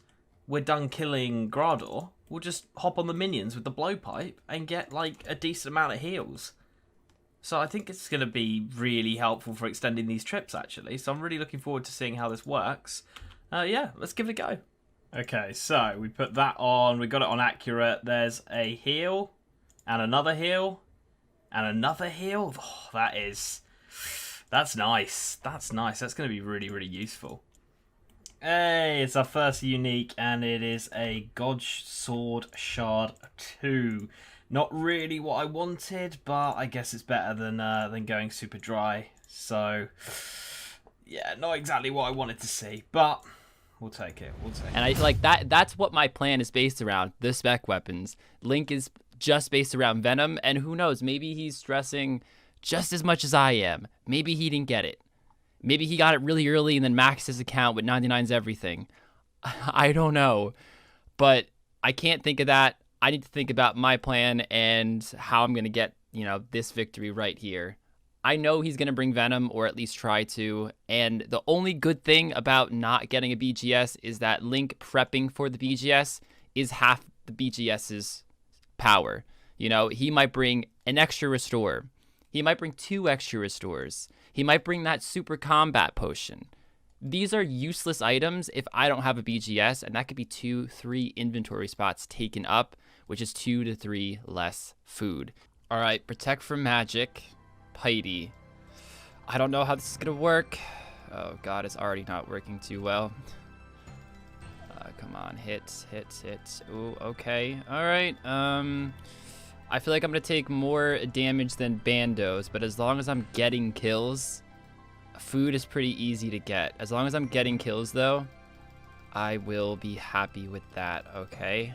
we're done killing Grador, we'll just hop on the minions with the blowpipe and get like a decent amount of heals. So I think it's going to be really helpful for extending these trips, actually. So I'm really looking forward to seeing how this works. Yeah, let's give it a go. Okay, so we put that on. We got it on accurate. There's a heal and another heal and another heal. Oh, that's nice. That's nice. That's going to be really, really useful. Hey, it's our first unique, and it is a God Sword Shard 2. Not really what I wanted, but I guess it's better than going super dry. So, yeah, not exactly what I wanted to see, but we'll take it. We'll take it.
And I like that. That's what my plan is based around. The spec weapons. Link is just based around Venom, and who knows? Maybe he's stressing just as much as I am. Maybe he didn't get it. Maybe he got it really early and then maxed his account with 99's everything. I don't know, but I can't think of that. I need to think about my plan and how I'm going to get, this victory right here. I know he's going to bring Venom, or at least try to, and the only good thing about not getting a BGS is that Link prepping for the BGS is half the BGS's power. He might bring an extra restore. He might bring 2 extra restores. He might bring that super combat potion. These are useless items if I don't have a BGS, and that could be 2-3 inventory spots taken up, which is 2 to 3 less food. All right, protect from magic, Piety. I don't know how this is gonna work. Oh God, it's already not working too well. Come on, hit. Ooh, okay, all right. I feel like I'm gonna take more damage than Bandos, but as long as I'm getting kills, food is pretty easy to get. As long as I'm getting kills, though, I will be happy with that. Okay.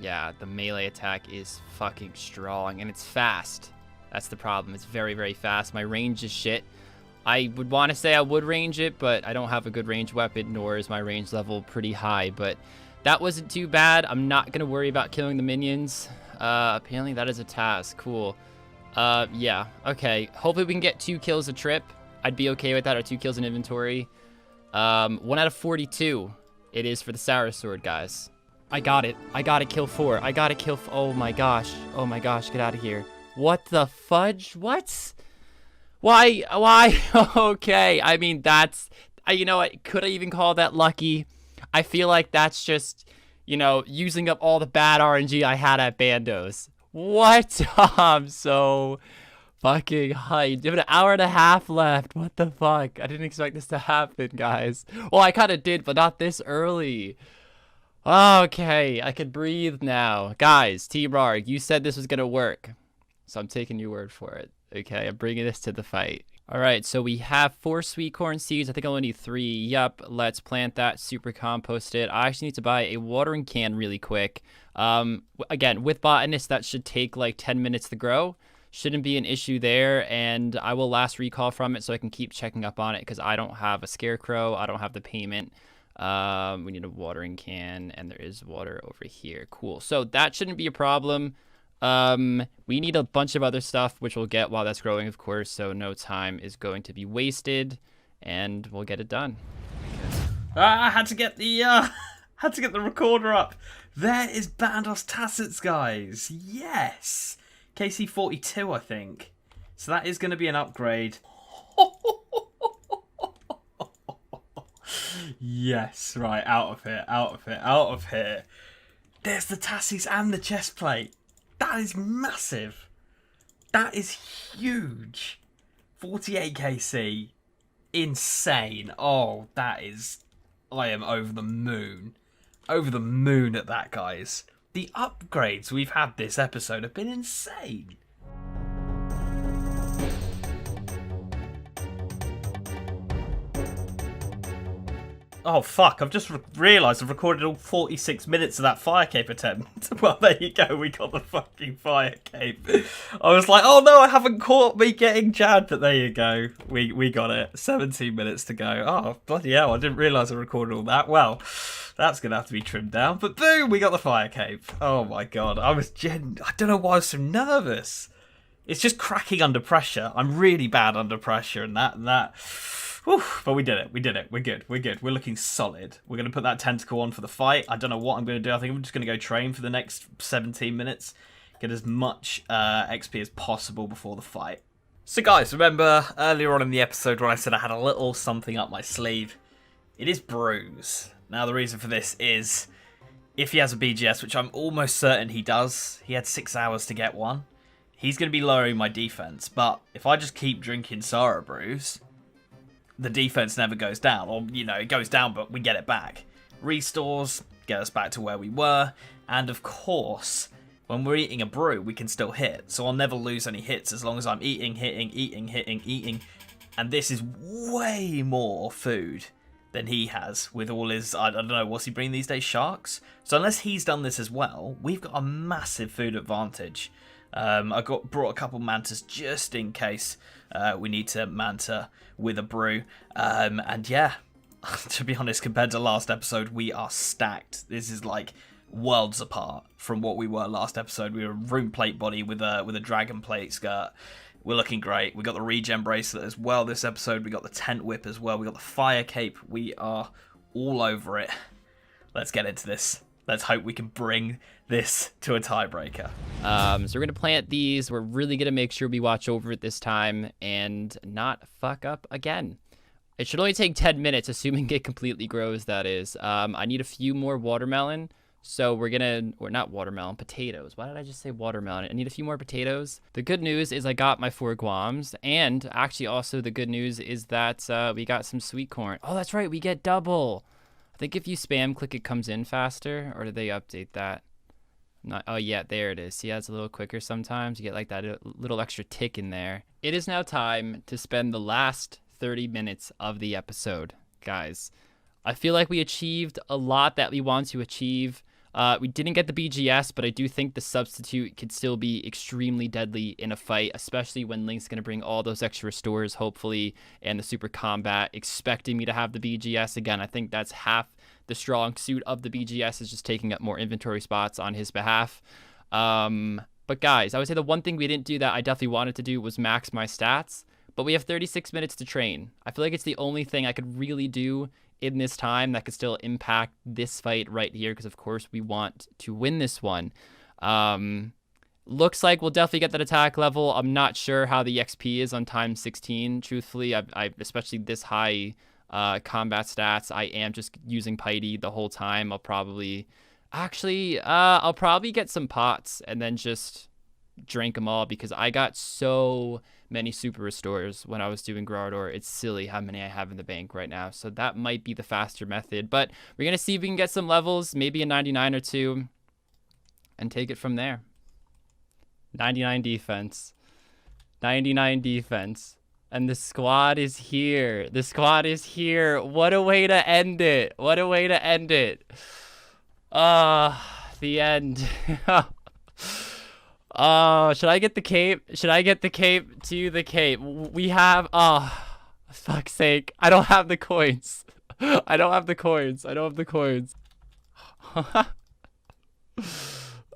Yeah, the melee attack is fucking strong, and it's fast. That's the problem. It's very, very fast. My range is shit. I would want to say I would range it, but I don't have a good range weapon, nor is my range level pretty high. But that wasn't too bad. I'm not going to worry about killing the minions. Apparently that is a task. Cool. Yeah. Okay. Hopefully we can get 2 kills a trip. I'd be okay with that, or 2 kills in inventory. 1 out of 42. It is for the Sour Sword, guys. I got it. I got to kill 4. I got to kill... Oh my gosh. Oh my gosh. Get out of here. What the fudge? What? Why? Okay. I mean, that's... You know what? Could I even call that lucky? I feel like that's just, using up all the bad RNG I had at Bandos. What? I'm so fucking hyped. You have an hour and a half left. What the fuck? I didn't expect this to happen, guys. Well, I kind of did, but not this early. Okay, I can breathe now. Guys, Team Rargh, you said this was going to work. So I'm taking your word for it. Okay, I'm bringing this to the fight. All right, so we have 4 sweet corn seeds. I think I only need 3. Yup, let's plant that, super compost it. I actually need to buy a watering can really quick. Again, with botanist, that should take like 10 minutes to grow. Shouldn't be an issue there, and I will last recall from it so I can keep checking up on it because I don't have a scarecrow. I don't have the payment. We need a watering can, and there is water over here. Cool, so that shouldn't be a problem. We need a bunch of other stuff, which we'll get while that's growing, of course, so no time is going to be wasted, and we'll get it done.
I had to get the recorder up. There is Bandos Tassets, guys. Yes. KC42, I think. So that is going to be an upgrade. Yes, right, out of here. There's the Tassies and the chest plate. That is massive. That is huge. 48 KC. Insane. Oh, that is... I am over the moon. Over the moon at that, guys. The upgrades we've had this episode have been insane. Oh, fuck. I've just realised I've recorded all 46 minutes of that fire cape attempt. Well, there you go. We got the fucking fire cape. I was like, oh, no, I haven't caught me getting jabbed. But there you go. We got it. 17 minutes to go. Oh, bloody hell. I didn't realise I recorded all that. Well, that's going to have to be trimmed down. But boom, we got the fire cape. Oh, my God. I don't know why I was so nervous. It's just cracking under pressure. I'm really bad under pressure. And that... Whew, but we did it. We did it. We're good. We're good. We're looking solid. We're going to put that tentacle on for the fight. I don't know what I'm going to do. I think I'm just going to go train for the next 17 minutes. Get as much XP as possible before the fight. So guys, remember earlier on in the episode when I said I had a little something up my sleeve? It is brews. Now the reason for this is if he has a BGS, which I'm almost certain he does, he had 6 hours to get one, he's going to be lowering my defense. But if I just keep drinking Sorrow brews, the defense never goes down. Or, you know, it goes down, but we get it back. Restores, get us back to where we were. And of course, when we're eating a brew, we can still hit. So I'll never lose any hits as long as I'm eating, hitting, eating, hitting, eating. And this is way more food than he has with all his, I don't know, what's he bringing these days? Sharks? So unless he's done this as well, we've got a massive food advantage. I brought a couple mantas just in case we need to manta with a brew. And yeah, to be honest, compared to last episode, we are stacked. This is like worlds apart from what we were last episode. We were a room plate body with a dragon plate skirt. We're looking great. We got the regen bracelet as well this episode. We got the tent whip as well. We got the fire cape. We are all over it. Let's get into this. Let's hope we can bring this to a tiebreaker.
So we're going to plant these. We're really going to make sure we watch over it this time and not fuck up again. It should only take 10 minutes, assuming it completely grows, that is. I need a few more watermelon. So we're gonna, or not watermelon, potatoes. Why did I just say watermelon? I need a few more potatoes. The good news is I got my 4 guams. And actually also the good news is that we got some sweet corn. Oh, that's right, we get double. I think if you spam click, it comes in faster, or did they update that? Not, oh yeah, there it is. See, that's a little quicker sometimes. You get like that little extra tick in there. It is now time to spend the last 30 minutes of the episode, guys. I feel like we achieved a lot that we want to achieve. We didn't get the BGS, but I do think the substitute could still be extremely deadly in a fight, especially when Link's going to bring all those extra restores, hopefully, and the super combat, expecting me to have the BGS. Again, I think that's half the strong suit of the BGS is just taking up more inventory spots on his behalf. But guys, I would say the one thing we didn't do that I definitely wanted to do was max my stats, but we have 36 minutes to train. I feel like it's the only thing I could really do in this time that could still impact this fight right here, because of course we want to win this one. Looks like we'll definitely get that attack level. I'm not sure how the XP is on time 16. Truthfully, I especially this high combat stats, I am just using Piety the whole time. I'll probably get some pots and then just drink them all, because I got so many super restores when I was doing Grardor. It's silly how many I have in the bank right now. So that might be the faster method, but we're going to see if we can get some levels, maybe a 99 or 2, and take it from there. 99 defense. 99 defense. And the squad is here. The squad is here. What a way to end it. What a way to end it. The end. Oh, should I get the cape? Should I get the cape to the cape? We have, fuck's sake. I don't have the coins. I don't have the coins. I don't have the coins.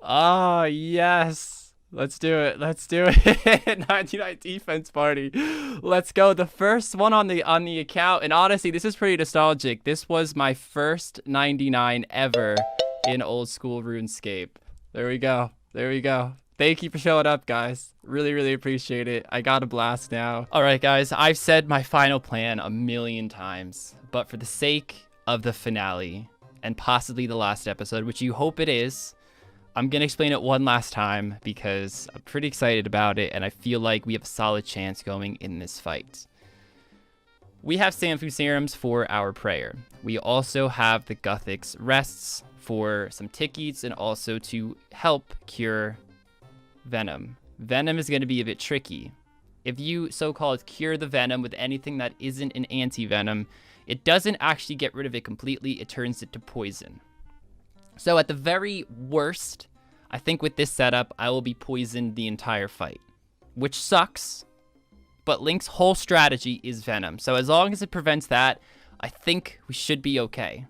Oh, yes. Let's do it. Let's do it. 99 defense party. Let's go. The first one on the account. And honestly, this is pretty nostalgic. This was my first 99 ever in old school RuneScape. There we go. There we go. Thank you for showing up, guys. Really, really appreciate it. I got a blast now. All right, guys. I've said my final plan a million times, but for the sake of the finale and possibly the last episode, which you hope it is, I'm going to explain it one last time because I'm pretty excited about it, and I feel like we have a solid chance going in this fight. We have Sanfu serums for our prayer. We also have the Guthix rests for some tick eats and also to help cure venom. Venom is going to be a bit tricky. If you so-called cure the venom with anything that isn't an anti-venom, it doesn't actually get rid of it completely. It turns it to poison. So at the very worst, I think with this setup, I will be poisoned the entire fight, which sucks, but Link's whole strategy is venom. So as long as it prevents that, I think we should be okay.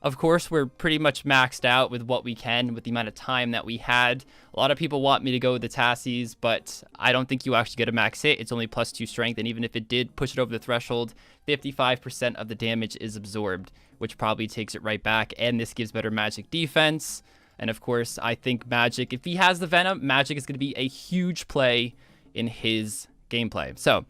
Of course, we're pretty much maxed out with what we can with the amount of time that we had. A lot of people want me to go with the Tassies, but I don't think you actually get a max hit. It's only +2 strength, and even if it did push it over the threshold, 55% of the damage is absorbed, which probably takes it right back, and this gives better magic defense. And of course, I think magic, if he has the Venom, magic is going to be a huge play in his gameplay. So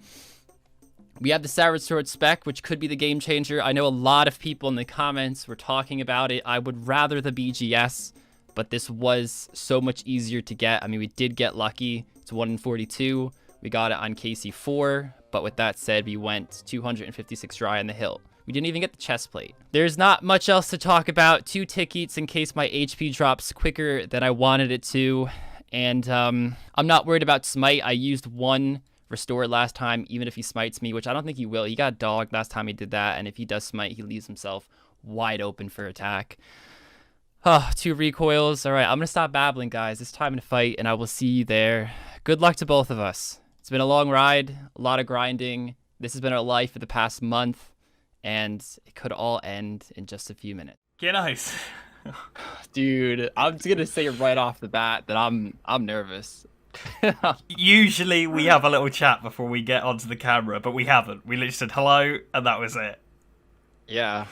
we have the Savage Sword spec, which could be the game changer. I know a lot of people in the comments were talking about it. I would rather the BGS, but this was so much easier to get. I mean, we did get lucky. It's 1 in 42. We got it on KC4, but with that said, we went 256 dry on the hilt. We didn't even get the chest plate. There's not much else to talk about. 2 tickets in case my HP drops quicker than I wanted it to. And I'm not worried about smite. I used 1 restore last time, even if he smites me, which I don't think he will. He got dogged last time he did that, and if he does smite, he leaves himself wide open for attack. 2 recoils. All right, I'm going to stop babbling, guys. It's time to fight, and I will see you there. Good luck to both of us. It's been a long ride, a lot of grinding. This has been our life for the past month, and it could all end in just a few minutes.
Get nice.
Dude, I'm just going to say right off the bat that I'm nervous.
Usually we have a little chat before we get onto the camera, but we haven't. We literally said hello, and that was it.
Yeah.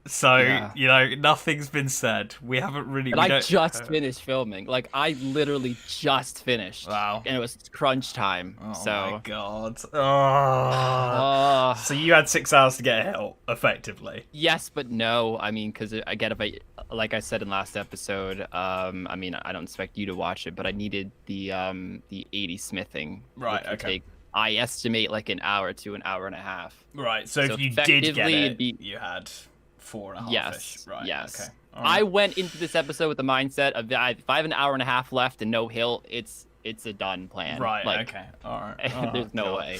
So,
Yeah.
you know, nothing's been said. We haven't really...
And I just finished filming. Like, I literally just finished.
Wow.
And it was crunch time.
Oh
so.
my god. Oh. So you had 6 hours to get a hilt, effectively.
Yes, but no. I mean, because again, if I, like I said in last episode, I mean, I don't expect you to watch it, but I needed the 80 smithing.
Right,
which would
okay.
take, I estimate like an hour to an hour and a half.
Right, so
So
if you did get
effectively,
it,
it'd be-
you had 4.5
Yes.
Right,
Yes.
okay. All
I
right.
went into this episode with the mindset of if I have an hour and a half left and no hilt, it's a done plan.
Right,
Like,
okay. All right. Oh,
there's no
God.
way.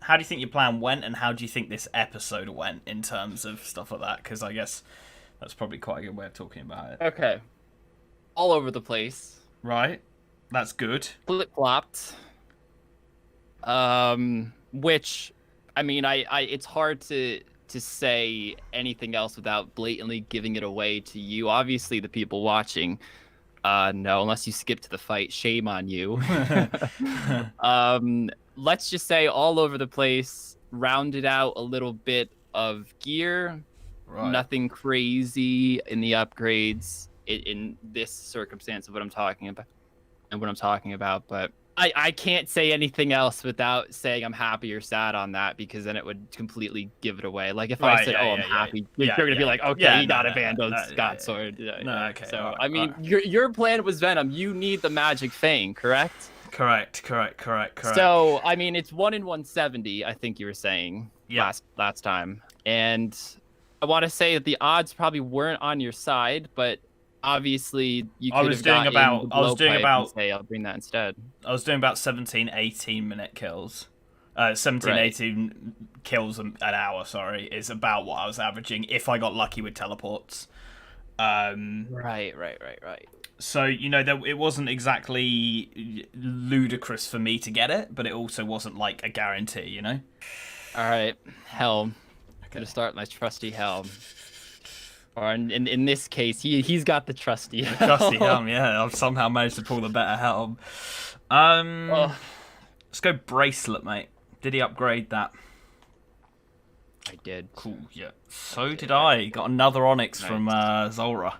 How do you think your plan went, and how do you think this episode went in terms of stuff like that? Because I guess that's probably quite a good way of talking about it.
Okay. All over the place.
Right. That's good.
Flip-flopped. Which, I mean, I it's hard to say anything else without blatantly giving it away to you. Obviously, the people watching, no, unless you skip to the fight, shame on you. Let's just say all over the place, rounded out a little bit of gear.
Right.
Nothing crazy in the upgrades in this circumstance of what I'm talking about, but I can't say anything else without saying I'm happy or sad on that, because then it would completely give it away. Like if I
Right,
said,
yeah,
"Oh, I'm
yeah,
happy,"
yeah.
you're gonna
Yeah,
be like,
yeah.
"Okay,
Yeah,
he got
no,
a Vandal
no,
Scott
yeah,
sword."
yeah.
Yeah,
No,
yeah.
okay,
So
alright,
I mean,
alright.
your plan was Venom. You need the magic Fang, correct?
Correct.
So I mean, it's 1 in 170. I think you were saying
Yeah.
last time, and I want to say that the odds probably weren't on your side, but obviously you could have gotten the blowpipe and say, I'll bring that instead.
I was doing about 17, 18 minute kills. 17,
Right.
18 kills an hour, sorry, is about what I was averaging if I got lucky with teleports.
Right.
So, you know, it wasn't exactly ludicrous for me to get it, but it also wasn't like a guarantee, you know?
All right, Helm. Gonna start my trusty Helm. Or in this case, he's got the trusty Helm.
Trusty helm, yeah. I've somehow managed to pull the better helm. Let's go bracelet, mate. Did he upgrade that?
I did.
Cool, yeah. So did I. Got another Onyx
Nice.
from Zolra.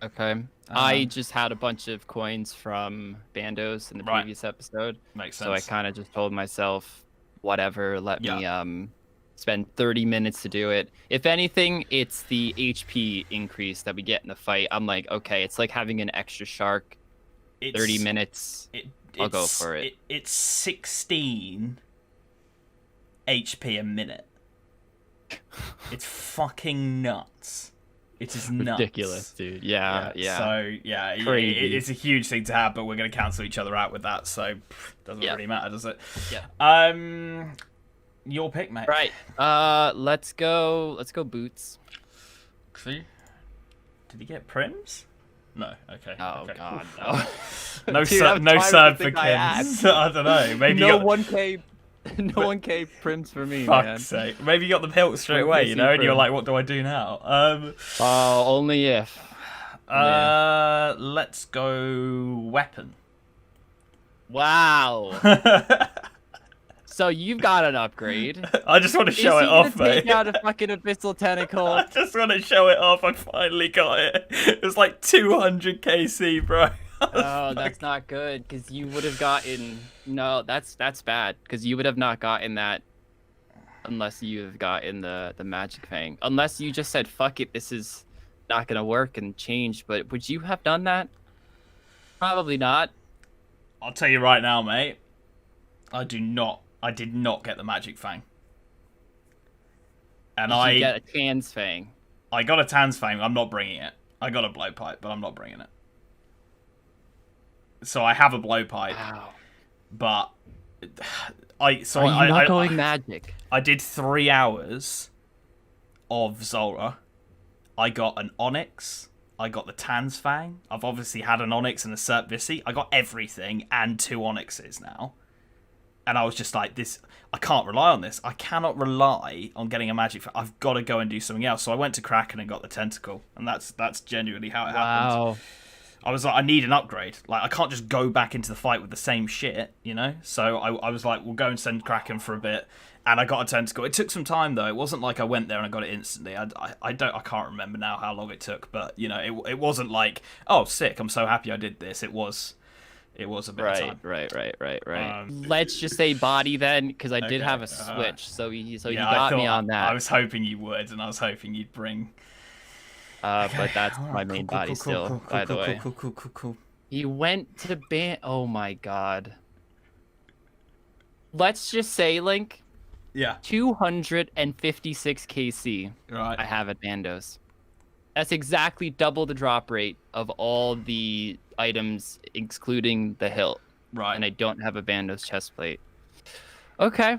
Okay. I just had a bunch of coins from Bandos in the
Right.
previous episode.
Makes
So I
sense.
kind of just told myself, whatever, let
Yeah.
me spend 30 minutes to do it. If anything, it's the HP increase that we get in the fight. I'm like, okay, it's like having an extra shark. 30 minutes. I'll go for it.
It's 16 HP a minute. It's fucking nuts. It is nuts.
Ridiculous, dude. Yeah.
So, yeah,
Crazy.
it's a huge thing to have, but we're going to cancel each other out with that, so doesn't
Yeah.
really matter, does it?
Yeah.
Your pick, mate.
Right. Let's go boots.
See? Did he get prims? No. Okay.
Oh
okay.
god, no.
No,
Dude, I'm
no
trying to
serve for
think I had.
Kins. I don't know. Maybe
No
you got,
1K. No 1K prims for me,
Fuck's
man.
sake. Maybe you got the hilt straight away, you
1K
know, and you're
prim.
like, what do I do now?
Oh, only if.
Let's go weapon.
Wow. So you've got an upgrade.
I just want to show
Is
it
he gonna
off, mate.
take out a fucking abyssal tentacle?
I just want to show it off. I finally got it. It's like 200 KC, bro.
Oh, that's not good, because you would have gotten... No, that's bad, because you would have not gotten that unless you have gotten the magic fang. Unless you just said, fuck it, this is not going to work and change. But would you have done that? Probably not.
I'll tell you right now, mate. I did not get the magic fang. And
Did you get a Tan's fang?
I got a Tan's fang. I'm not bringing it. I got a blowpipe, but I'm not bringing it. So I have a blowpipe,
Wow.
but
Are you not going magic?
I did 3 hours of Zora. I got an Onyx. I got the Tan's Fang. I've obviously had an Onyx and a Cert Visi. I got everything and 2 Onyxes now. And I was just like, I can't rely on this. I cannot rely on getting a magic fang. I've got to go and do something else. So I went to Kraken and got the Tentacle. And that's genuinely how it happened.
Wow.
I was like, I need an upgrade. Like, I can't just go back into the fight with the same shit, you know? So I was like, we'll go and send Kraken for a bit. And I got a Tentacle. It took some time, though. It wasn't like I went there and I got it instantly. I can't remember now how long it took. But, you know, it wasn't like, oh, sick, I'm so happy I did this. It was a bit of time.
Right. Let's just say body then, because I did have a switch. So you got me on that.
I was hoping you would, and I was hoping you'd bring...
But that's my main body still, by the way.
Cool.
He went to ban. Oh my god. Let's just say, Link.
Yeah.
256 KC.
Right.
I have at Bandos. That's exactly double the drop rate of all the items, excluding the hilt.
Right.
And I don't have a Bandos chestplate. Okay.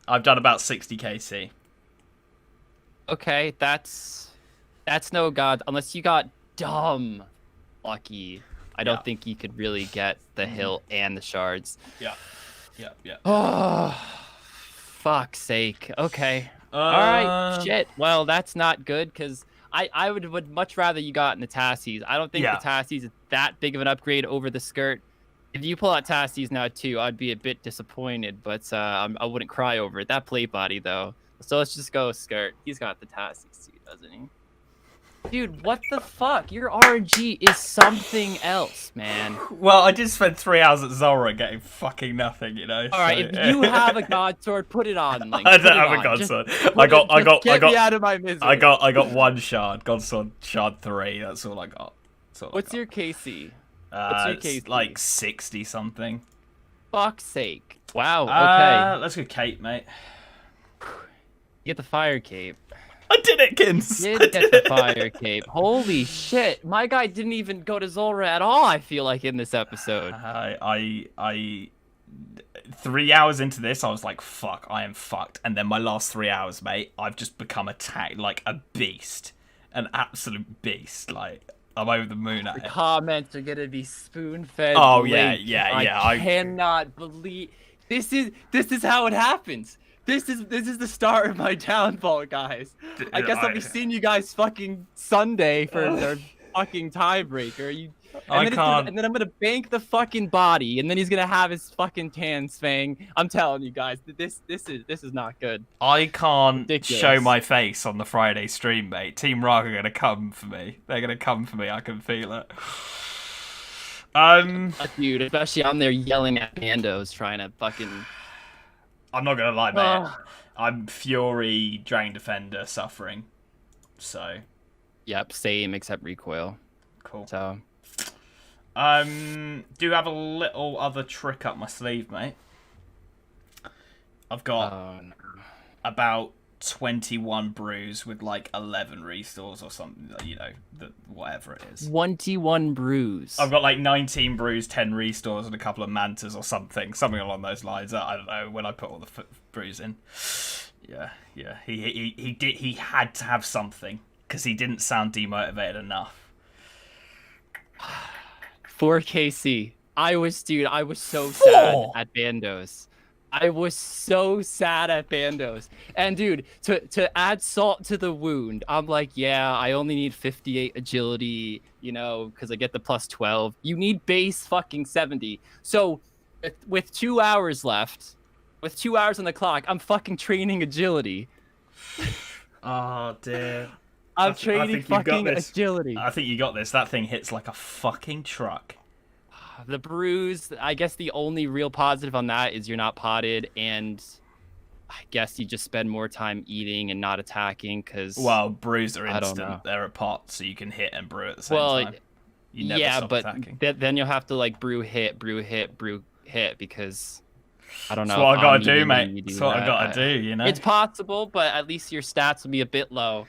I've done about 60 KC.
Okay, that's no god, unless you got dumb lucky. I don't think you could really get the hilt and the shards.
Yeah.
Oh, fuck's sake. Okay. All right. Shit. Well, that's not good, because I would much rather you got Natassi's. I don't think the Natassi's is that big of an upgrade over the skirt. If you pull out Tassi's now too, I'd be a bit disappointed, but I wouldn't cry over it. That plate body though. So let's just go skirt. He's got the Tassi's too, doesn't he? Dude, what the fuck? Your RNG is something else, man.
Well, I did spend 3 hours at Zora getting fucking nothing, you know.
All right,
so...
if you have a god sword, put it on. Link.
I don't have a god sword. I got
Get me out of my misery.
I got 1 shard. God sword shard 3. That's all I got.
What's your KC? What's your KC?
Like 60 something.
Fuck's sake! Wow. Okay.
Let's go cape, mate.
You get the fire cape.
I did it, Kins.
You did get the fire cape. Holy shit! My guy didn't even go to Zora at all. I feel like in this episode.
I 3 hours into this, I was like, "Fuck, I am fucked." And then my last 3 hours, mate, I've just become attacked like a beast, an absolute beast. Like I'm over the moon at
The
it.
comments are gonna be spoon-fed.
Oh
Link.
yeah.
I cannot believe this is how it happens. This is the start of my downfall, guys. I guess I'll be seeing you guys fucking Sunday for their fucking tiebreaker. And then I'm gonna bank the fucking body, and then he's gonna have his fucking Tan's Fang. I'm telling you guys, this is not good.
I can't
Ridiculous.
show my face on the Friday stream, mate. Team Rargh are gonna come for me. They're gonna come for me. I can feel it.
Dude, especially I'm there yelling at Bandos, trying to fucking.
I'm not gonna lie, mate. I'm Fury Dragon Defender suffering. So.
Yep, same except recoil.
Cool.
So.
Do have a little other trick up my sleeve, mate. I've got about 21 brews with like 11 restores or something, you know, whatever it is.
21 brews.
I've got like 19 brews, 10 restores, and a couple of mantas or something along those lines. I don't know when I put all the brews in. Yeah. He had to have something because he didn't sound demotivated enough.
4 KC. I was so sad at Bandos. I was so sad at Bandos. And dude, to add salt to the wound, I'm like, yeah, I only need 58 agility, you know, because I get the plus 12. You need base fucking 70. So with 2 hours left, with 2 hours on the clock, I'm fucking training agility.
Oh dear.
I'm training fucking agility.
I think you got this. That thing hits like a fucking truck.
The bruise, I guess the only real positive on that is you're not potted, and I guess you just spend more time eating and not attacking, because...
Well, brews are
I don't
instant.
know.
They're a pot, so you can hit and brew at the same time. You never
yeah,
stop
but
attacking.
then you'll have to like brew, hit, because I don't know.
That's what I gotta
I'm
do,
eating
mate.
when you do
That's what I
that.
gotta do, you know?
It's possible, but at least your stats will be a bit low.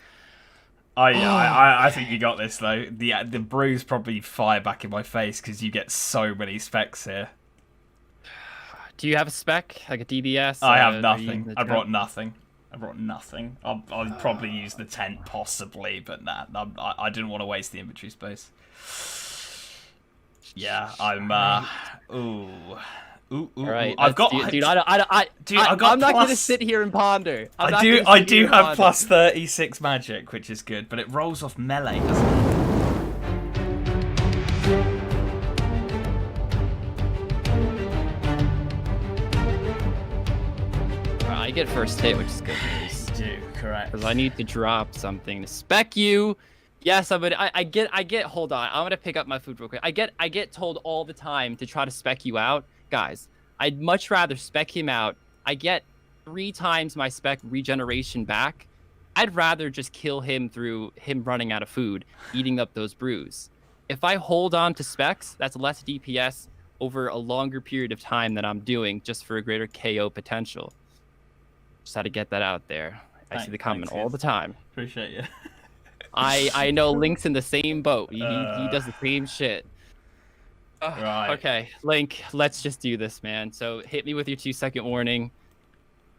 I think you got this though. The brews probably fire back in my face because you get so many specs here.
Do you have a spec, like a DBS?
I have nothing. I brought nothing. I'll probably use the tent possibly, but nah, I didn't want to waste the inventory space. Yeah, I'm. Ooh. All
right,
I've got,
dude.
I'm
not gonna sit here and ponder.
I do have plus 36 magic, which is good, but it rolls off melee, doesn't it?
I get first hit, which is good news.
You do, correct.
Because I need to drop something to spec you. Yes, I get. Hold on, I'm gonna pick up my food real quick. I get told all the time to try to spec you out. Guys, I'd much rather spec him out. I get 3 times my spec regeneration back. I'd rather just kill him through him running out of food, eating up those brews. If I hold on to specs, that's less DPS over a longer period of time than I'm doing, just for a greater KO potential. Just had to get that out there. I see the comment all the time.
Appreciate you.
I know Link's in the same boat. He does the same shit.
Right.
Okay, Link, let's just do this, man. So hit me with your 2-second warning,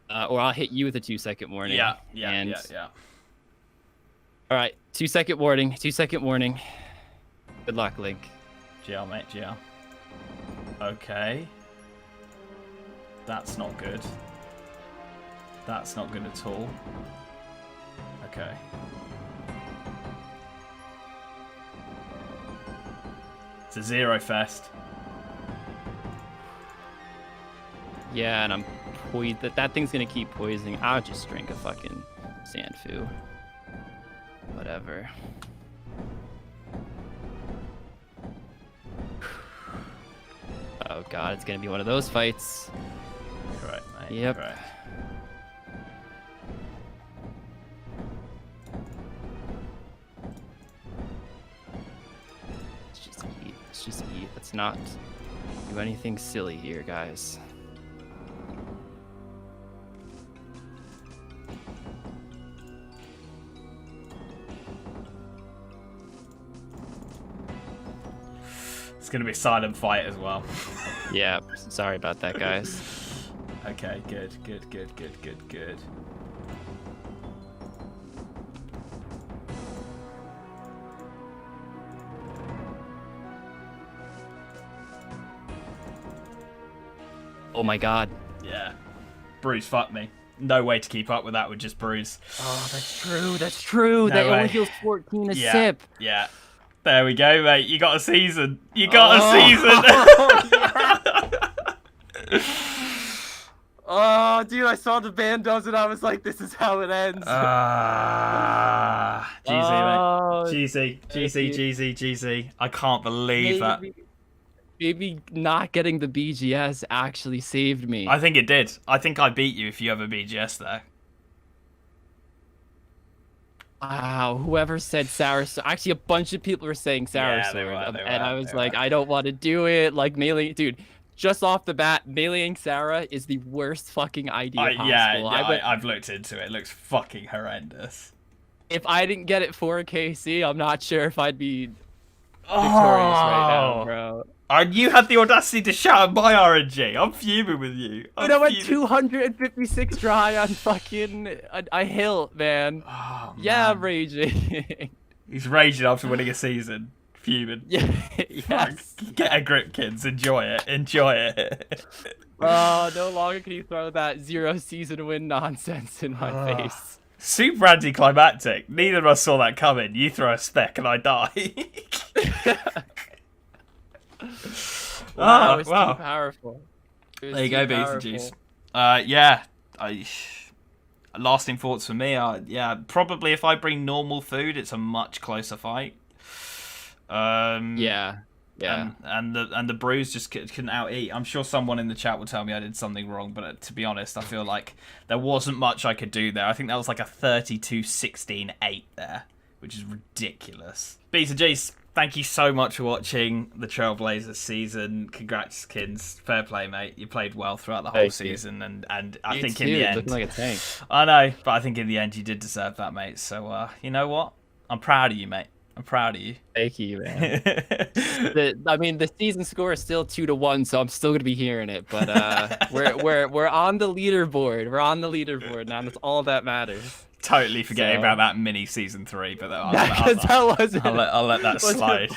or I'll hit you with a 2-second warning.
Yeah.
All right, 2-second warning. 2-second warning. Good luck, Link.
GL, mate, GL. Okay. That's not good. That's not good at all. Okay. It's a 0 fest.
Yeah, and I'm that thing's gonna keep poisoning. I'll just drink a fucking Sandfu. Whatever. Oh god, it's gonna be one of those fights.
Correct, mate.
Yep.
Correct.
Let's just eat. Let's not do anything silly here, guys.
It's gonna be a silent fight as well.
Yeah, sorry about that, guys.
Okay, good.
Oh my god.
Yeah. Bruce fucked me. No way to keep up with that with just Bruce.
Oh, that's true. That's true.
No
That
way.
only heals 14 a
Yeah.
sip.
Yeah. There we go, mate. You got a season. You got a season.
Oh, dude, I saw the bandos and I was like, this is how it ends.
GZ, mate. GZ. I can't believe that.
Maybe not getting the BGS actually saved me.
I think it did. I think I beat you if you have a BGS there.
Wow, whoever said Sarasword. Actually, a bunch of people were saying Sarasword.
they were,
and I was like, I don't want to do it. Like, melee. Dude, just off the bat, meleeing Sarah is the worst fucking idea possible.
I've looked into it. It looks fucking horrendous.
If I didn't get it for a KC, I'm not sure if I'd be victorious right now, bro.
And you had the audacity to shout at my RNG. I'm fuming with you.
Dude, I went 256 dry on fucking a hill, man.
Oh,
yeah,
man.
I'm raging.
He's raging after winning a season.
Fuming.
Yeah.
Fuck.
Yes.
Get a grip, kids. Enjoy it. Enjoy it.
Oh, no longer can you throw that 0 season win nonsense in my face.
Super anticlimactic. Neither of us saw that coming. You throw a spec and I die.
Wow, it was
wow.
too powerful. It was
There you
too
go, B's and
powerful.
G's. Yeah. Lasting thoughts for me are, yeah, probably if I bring normal food, it's a much closer fight.
Yeah. Yeah.
And the brews just couldn't out eat. I'm sure someone in the chat will tell me I did something wrong, but to be honest, I feel like there wasn't much I could do there. I think that was like a 32-16-8 there, which is ridiculous. B's and G's, thank you so much for watching the Trailblazers season. Congrats, Kins. Fair play, mate. You played well throughout the whole
Thank
season, and I
You
think
too,
in the end,
looking like a tank.
I know, but I think in the end you did deserve that, mate. So you know what? I'm proud of you, mate. I'm proud of you.
Thank you, man. The season score is still 2-1, so I'm still gonna be hearing it. But we're on the leaderboard. We're on the leaderboard now. That's all that matters.
Totally forgetting
So-
about that mini season 3, but
That was
I'll let that slide.